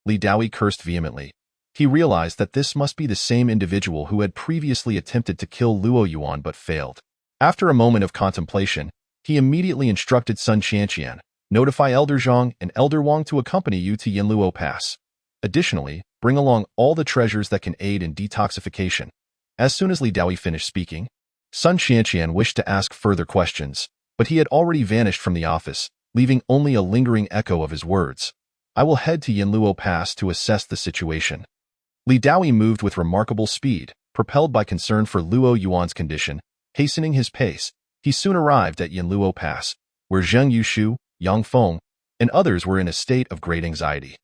Li Daoi cursed vehemently. He realized that this must be the same individual who had previously attempted to kill Luo Yuan but failed. After a moment of contemplation, he immediately instructed Sun Qianqian, notify Elder Zhang and Elder Wang to accompany you to Yanluo Pass. Additionally, bring along all the treasures that can aid in detoxification. As soon as Li Daoi finished speaking, Sun Qianqian wished to ask further questions, but he had already vanished from the office, leaving only a lingering echo of his words. I will head to Yanluo Pass to assess the situation. Li Daoi moved with remarkable speed, propelled by concern for Luo Yuan's condition. Hastening his pace, he soon arrived at Yanluo Pass, where Zhang Yushu, Yang Feng, and others were in a state of great anxiety.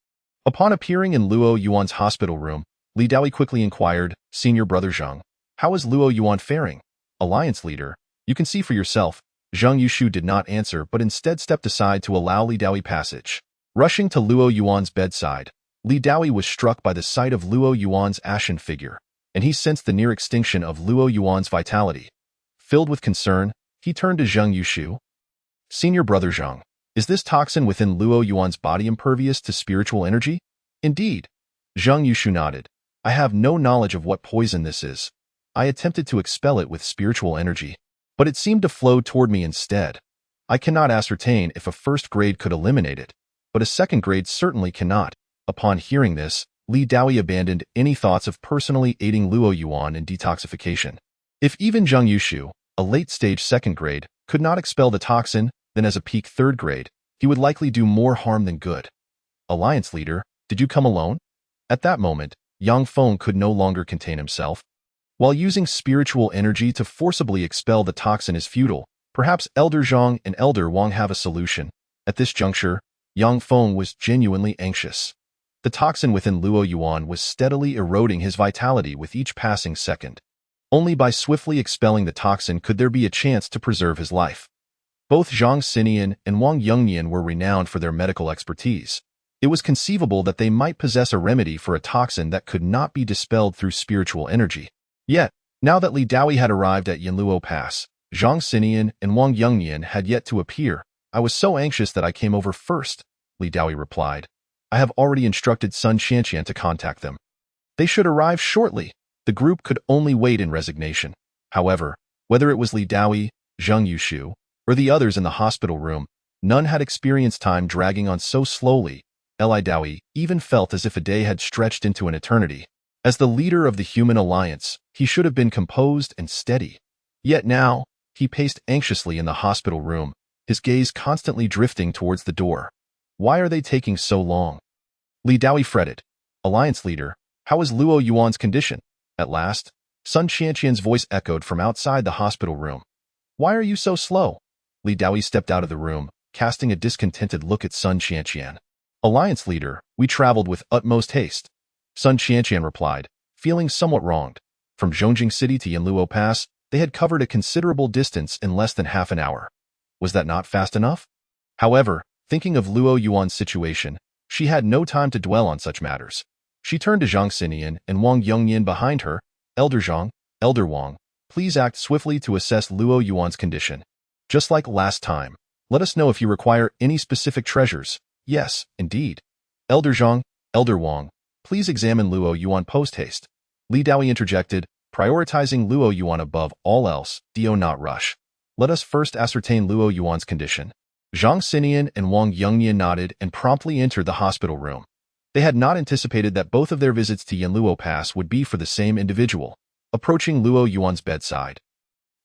Upon appearing in Luo Yuan's hospital room, Li Daoi quickly inquired, Senior Brother Zhang, how is Luo Yuan faring? Alliance leader, you can see for yourself. Zhang Yushu did not answer but instead stepped aside to allow Li Daoi passage. Rushing to Luo Yuan's bedside, Li Daoi was struck by the sight of Luo Yuan's ashen figure, and he sensed the near extinction of Luo Yuan's vitality. Filled with concern, he turned to Zhang Yushu. Senior Brother Zhang, is this toxin within Luo Yuan's body impervious to spiritual energy? Indeed. Zhang Yushu nodded. I have no knowledge of what poison this is. I attempted to expel it with spiritual energy, but it seemed to flow toward me instead. I cannot ascertain if a first grade could eliminate it, but a second grade certainly cannot. Upon hearing this, Li Daoi abandoned any thoughts of personally aiding Luo Yuan in detoxification. If even Zhang Yushu, a late-stage second grade, could not expel the toxin, then as a peak third grade, he would likely do more harm than good. Alliance leader, did you come alone? At that moment, Yang Feng could no longer contain himself. While using spiritual energy to forcibly expel the toxin is futile, perhaps Elder Zhang and Elder Wang have a solution. At this juncture, Yang Feng was genuinely anxious. The toxin within Luo Yuan was steadily eroding his vitality with each passing second. Only by swiftly expelling the toxin could there be a chance to preserve his life. Both Zhang Xinian and Wang Yongnian were renowned for their medical expertise. It was conceivable that they might possess a remedy for a toxin that could not be dispelled through spiritual energy. Yet, now that Li Daoi had arrived at Yanluo Pass, Zhang Xinian and Wang Yongnian had yet to appear. I was so anxious that I came over first, Li Daoi replied. I have already instructed Sun Qianqian to contact them. They should arrive shortly. The group could only wait in resignation. However, whether it was Li Daoi, Zhang Yushu, or the others in the hospital room, none had experienced time dragging on so slowly. Li Daoi even felt as if a day had stretched into an eternity. As the leader of the human alliance, he should have been composed and steady. Yet now, he paced anxiously in the hospital room, his gaze constantly drifting towards the door. Why are they taking so long? Li Daoi fretted. Alliance leader, how is Luo Yuan's condition? At last, Sun Qianqian's voice echoed from outside the hospital room. Why are you so slow? Li Daoi stepped out of the room, casting a discontented look at Sun Qianqian. Alliance leader, we traveled with utmost haste. Sun Qianqian replied, feeling somewhat wronged. From Zhongjing City to Yanluo Pass, they had covered a considerable distance in less than half an hour. Was that not fast enough? However, thinking of Luo Yuan's situation, she had no time to dwell on such matters. She turned to Zhang Xinian and Wang Yongnian behind her. Elder Zhang, Elder Wang, please act swiftly to assess Luo Yuan's condition. Just like last time, let us know if you require any specific treasures. Yes, indeed. Elder Zhang, Elder Wang, please examine Luo Yuan post-haste. Li Daoi interjected, prioritizing Luo Yuan above all else. Do not rush. Let us first ascertain Luo Yuan's condition. Zhang Xinian and Wang Yongnian nodded and promptly entered the hospital room. They had not anticipated that both of their visits to Yanluo Pass would be for the same individual, approaching Luo Yuan's bedside.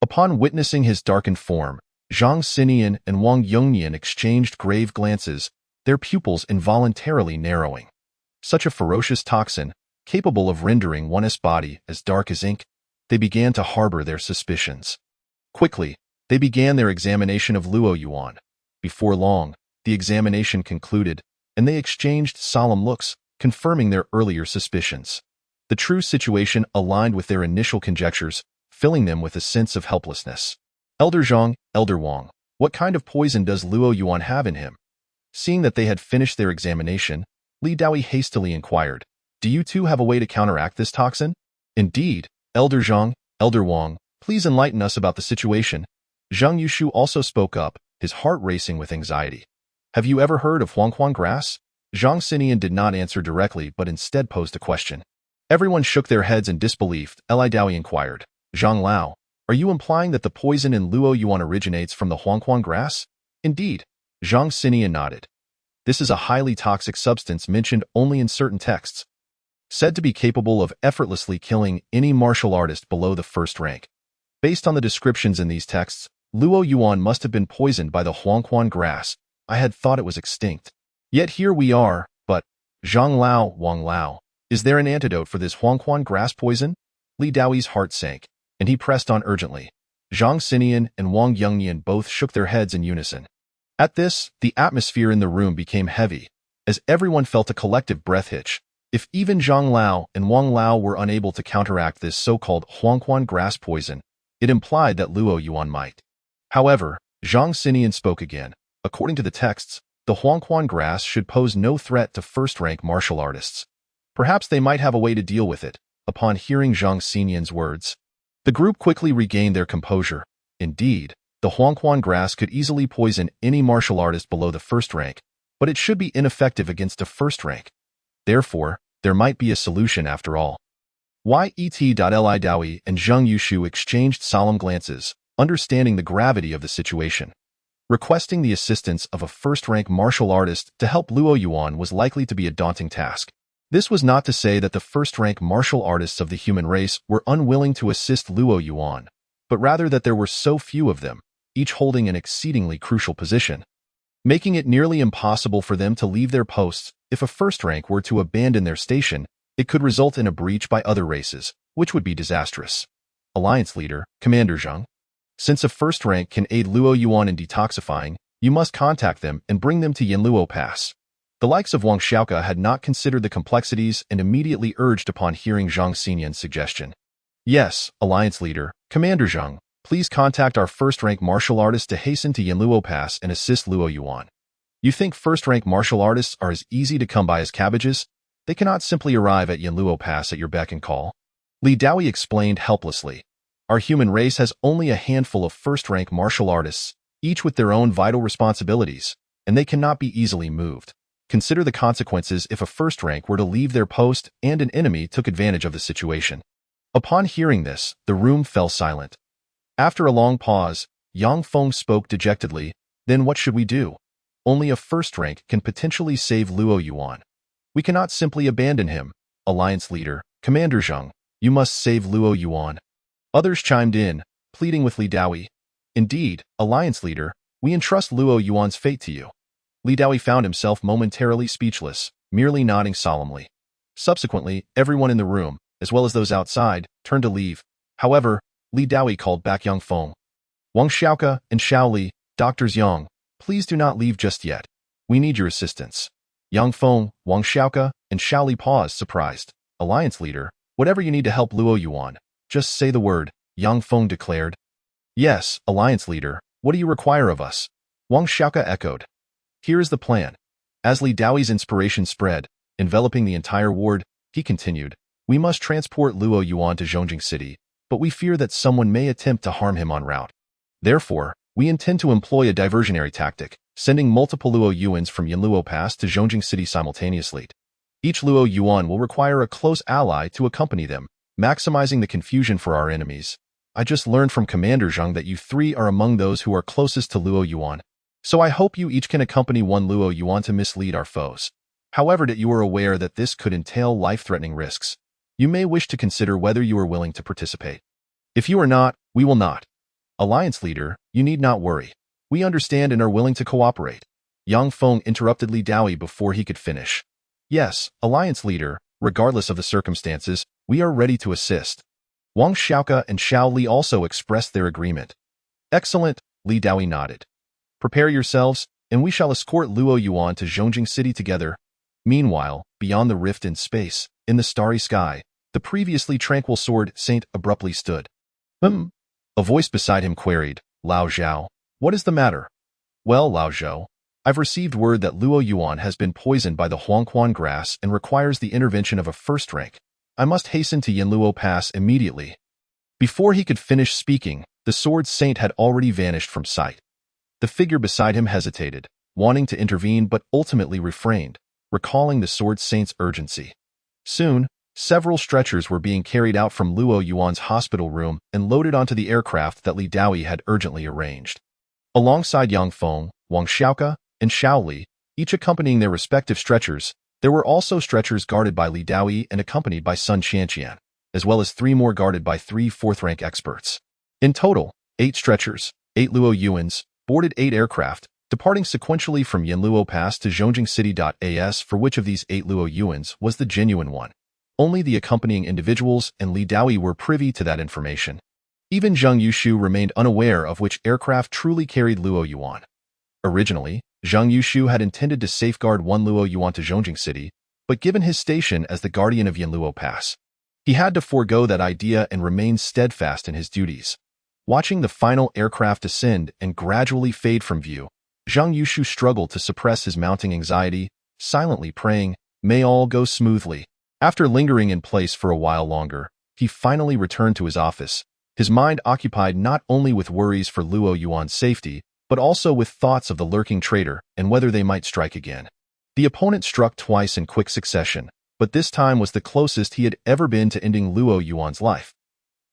Upon witnessing his darkened form, Zhang Xinian and Wang Yongnian exchanged grave glances, their pupils involuntarily narrowing. Such a ferocious toxin, capable of rendering one's body as dark as ink, they began to harbor their suspicions. Quickly, they began their examination of Luo Yuan. Before long, the examination concluded, and they exchanged solemn looks, confirming their earlier suspicions. The true situation aligned with their initial conjectures, filling them with a sense of helplessness. Elder Zhang, Elder Wang, what kind of poison does Luo Yuan have in him? Seeing that they had finished their examination, Li Daoi hastily inquired, do you two have a way to counteract this toxin? Indeed, Elder Zhang, Elder Wang, please enlighten us about the situation. Zhang Yushu also spoke up, his heart racing with anxiety. Have you ever heard of Huangquan grass? Zhang Xinian did not answer directly but instead posed a question. Everyone shook their heads in disbelief. Li Daoi inquired, Zhang Lao, are you implying that the poison in Luo Yuan originates from the Huangquan grass? Indeed, Zhang Xinian nodded. This is a highly toxic substance mentioned only in certain texts, said to be capable of effortlessly killing any martial artist below the first rank. Based on the descriptions in these texts, Luo Yuan must have been poisoned by the Huangquan grass. I had thought it was extinct. Yet here we are, but, Zhang Lao, Wang Lao, is there an antidote for this Huangquan grass poison? Li Daoi's heart sank, and he pressed on urgently. Zhang Xinian and Wang Yongnian both shook their heads in unison. At this, the atmosphere in the room became heavy, as everyone felt a collective breath hitch. If even Zhang Lao and Wang Lao were unable to counteract this so-called Huangquan grass poison, it implied that Luo Yuan might. However, Zhang Xinian spoke again. According to the texts, the Huangquan grass should pose no threat to first-rank martial artists. Perhaps they might have a way to deal with it. Upon hearing Zhang Xinian's words, the group quickly regained their composure. Indeed, the Huangquan grass could easily poison any martial artist below the first rank, but it should be ineffective against a first rank. Therefore, there might be a solution after all. Li Daoi and Zhang Yushu exchanged solemn glances, understanding the gravity of the situation. Requesting the assistance of a first-rank martial artist to help Luo Yuan was likely to be a daunting task. This was not to say that the first-rank martial artists of the human race were unwilling to assist Luo Yuan, but rather that there were so few of them, each holding an exceedingly crucial position, making it nearly impossible for them to leave their posts. If a first rank were to abandon their station, it could result in a breach by other races, which would be disastrous. Alliance Leader, Commander Zhang. Since a first rank can aid Luo Yuan in detoxifying, you must contact them and bring them to Yanluo Pass. The likes of Wang Xiaoke had not considered the complexities and immediately urged upon hearing Zhang Xinian's suggestion. Yes, Alliance Leader, Commander Zhang, please contact our first-rank martial artist to hasten to Yanluo Pass and assist Luo Yuan. You think first-rank martial artists are as easy to come by as cabbages? They cannot simply arrive at Yanluo Pass at your beck and call. Li Daoi explained helplessly. Our human race has only a handful of first-rank martial artists, each with their own vital responsibilities, and they cannot be easily moved. Consider the consequences if a first rank were to leave their post and an enemy took advantage of the situation. Upon hearing this, the room fell silent. After a long pause, Yang Feng spoke dejectedly, then what should we do? Only a first rank can potentially save Luo Yuan. We cannot simply abandon him. Alliance Leader, Commander Zhang, you must save Luo Yuan. Others chimed in, pleading with Li Daoi. Indeed, Alliance Leader, we entrust Luo Yuan's fate to you. Li Daoi found himself momentarily speechless, merely nodding solemnly. Subsequently, everyone in the room, as well as those outside, turned to leave. However, Li Daoi called back Yang Feng. Wang Xiaoke and Xiao Li, Doctors Yang, please do not leave just yet. We need your assistance. Yang Feng, Wang Xiaoke, and Xiao Li paused, surprised. Alliance Leader, whatever you need to help Luo Yuan, just say the word, Yang Feng declared. Yes, Alliance Leader, what do you require of us? Wang Xiaoke echoed. Here is the plan. As Li Daoi's inspiration spread, enveloping the entire ward, He continued, "We must transport Luo Yuan to Zhongjing City, but we fear that someone may attempt to harm him en route. Therefore, we intend to employ a diversionary tactic, sending multiple Luo Yuans from Yanluo Pass to Zhongjing City simultaneously. Each Luo Yuan will require a close ally to accompany them, maximizing the confusion for our enemies. I just learned from Commander Zhang that you three are among those who are closest to Luo Yuan, so I hope you each can accompany one Luo Yuan to mislead our foes. However, that you are aware that this could entail life-threatening risks. You may wish to consider whether you are willing to participate. If you are not, we will not. Alliance leader, you need not worry. We understand and are willing to cooperate." Yang Feng interrupted Li Daoyi before he could finish. "Yes, Alliance leader, regardless of the circumstances, we are ready to assist." Wang Xiaoke and Xiao Li also expressed their agreement. "Excellent," Li Daoyi nodded. "Prepare yourselves, and we shall escort Luo Yuan to Zhongjing City together." Meanwhile, beyond the rift in space, in the starry sky, the previously tranquil sword saint abruptly stood. A voice beside him queried, "Lao Zhao, what is the matter?" "Well, Lao Zhao, I've received word that Luo Yuan has been poisoned by the Huangquan grass and requires the intervention of a first rank. I must hasten to Yanluo Pass immediately." Before he could finish speaking, the sword saint had already vanished from sight. The figure beside him hesitated, wanting to intervene but ultimately refrained, recalling the sword saint's urgency. Soon, several stretchers were being carried out from Luo Yuan's hospital room and loaded onto the aircraft that Li Daoyi had urgently arranged. Alongside Yang Feng, Wang Xiaoke, and Xiao Li, each accompanying their respective stretchers, there were also stretchers guarded by Li Daoyi and accompanied by Sun Qianqian, as well as 3 more guarded by 3 fourth-rank experts. In total, 8 stretchers, 8 Luo Yuans, boarded 8 aircraft, departing sequentially from Yanluo Pass to Zhongjing City. As for which of these 8 Luo Yuans was the genuine one, only the accompanying individuals and Li Daoyi were privy to that information. Even Zhang Yushu remained unaware of which aircraft truly carried Luo Yuan. Originally, Zhang Yushu had intended to safeguard one Luo Yuan to Zhongjing City, but given his station as the guardian of Yanluo Pass, he had to forego that idea and remain steadfast in his duties. Watching the final aircraft ascend and gradually fade from view, Zhang Yushu struggled to suppress his mounting anxiety, silently praying, "May all go smoothly." After lingering in place for a while longer, he finally returned to his office, his mind occupied not only with worries for Luo Yuan's safety, but also with thoughts of the lurking traitor and whether they might strike again. The opponent struck twice in quick succession, but this time was the closest he had ever been to ending Luo Yuan's life.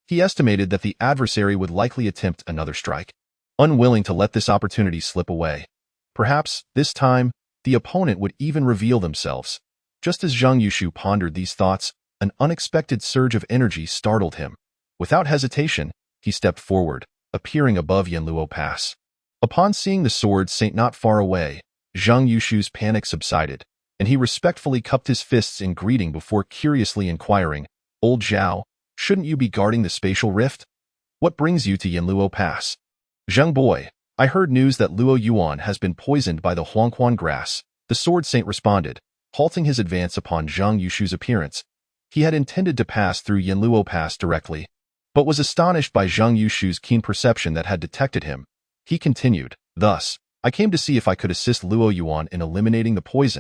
He estimated that the adversary would likely attempt another strike, unwilling to let this opportunity slip away. Perhaps, this time, the opponent would even reveal themselves. Just as Zhang Yushu pondered these thoughts, an unexpected surge of energy startled him. Without hesitation, he stepped forward, appearing above Yanluo Pass. Upon seeing the sword saint not far away, Zhang Yushu's panic subsided, and he respectfully cupped his fists in greeting before curiously inquiring, "Old Zhao, shouldn't you be guarding the spatial rift? What brings you to Yanluo Pass?" "Zhang boy, I heard news that Luo Yuan has been poisoned by the Huangquan grass," the sword saint responded, halting his advance upon Zhang Yushu's appearance. He had intended to pass through Yanluo Pass directly, but was astonished by Zhang Yushu's keen perception that had detected him. He continued, "Thus, I came to see if I could assist Luo Yuan in eliminating the poison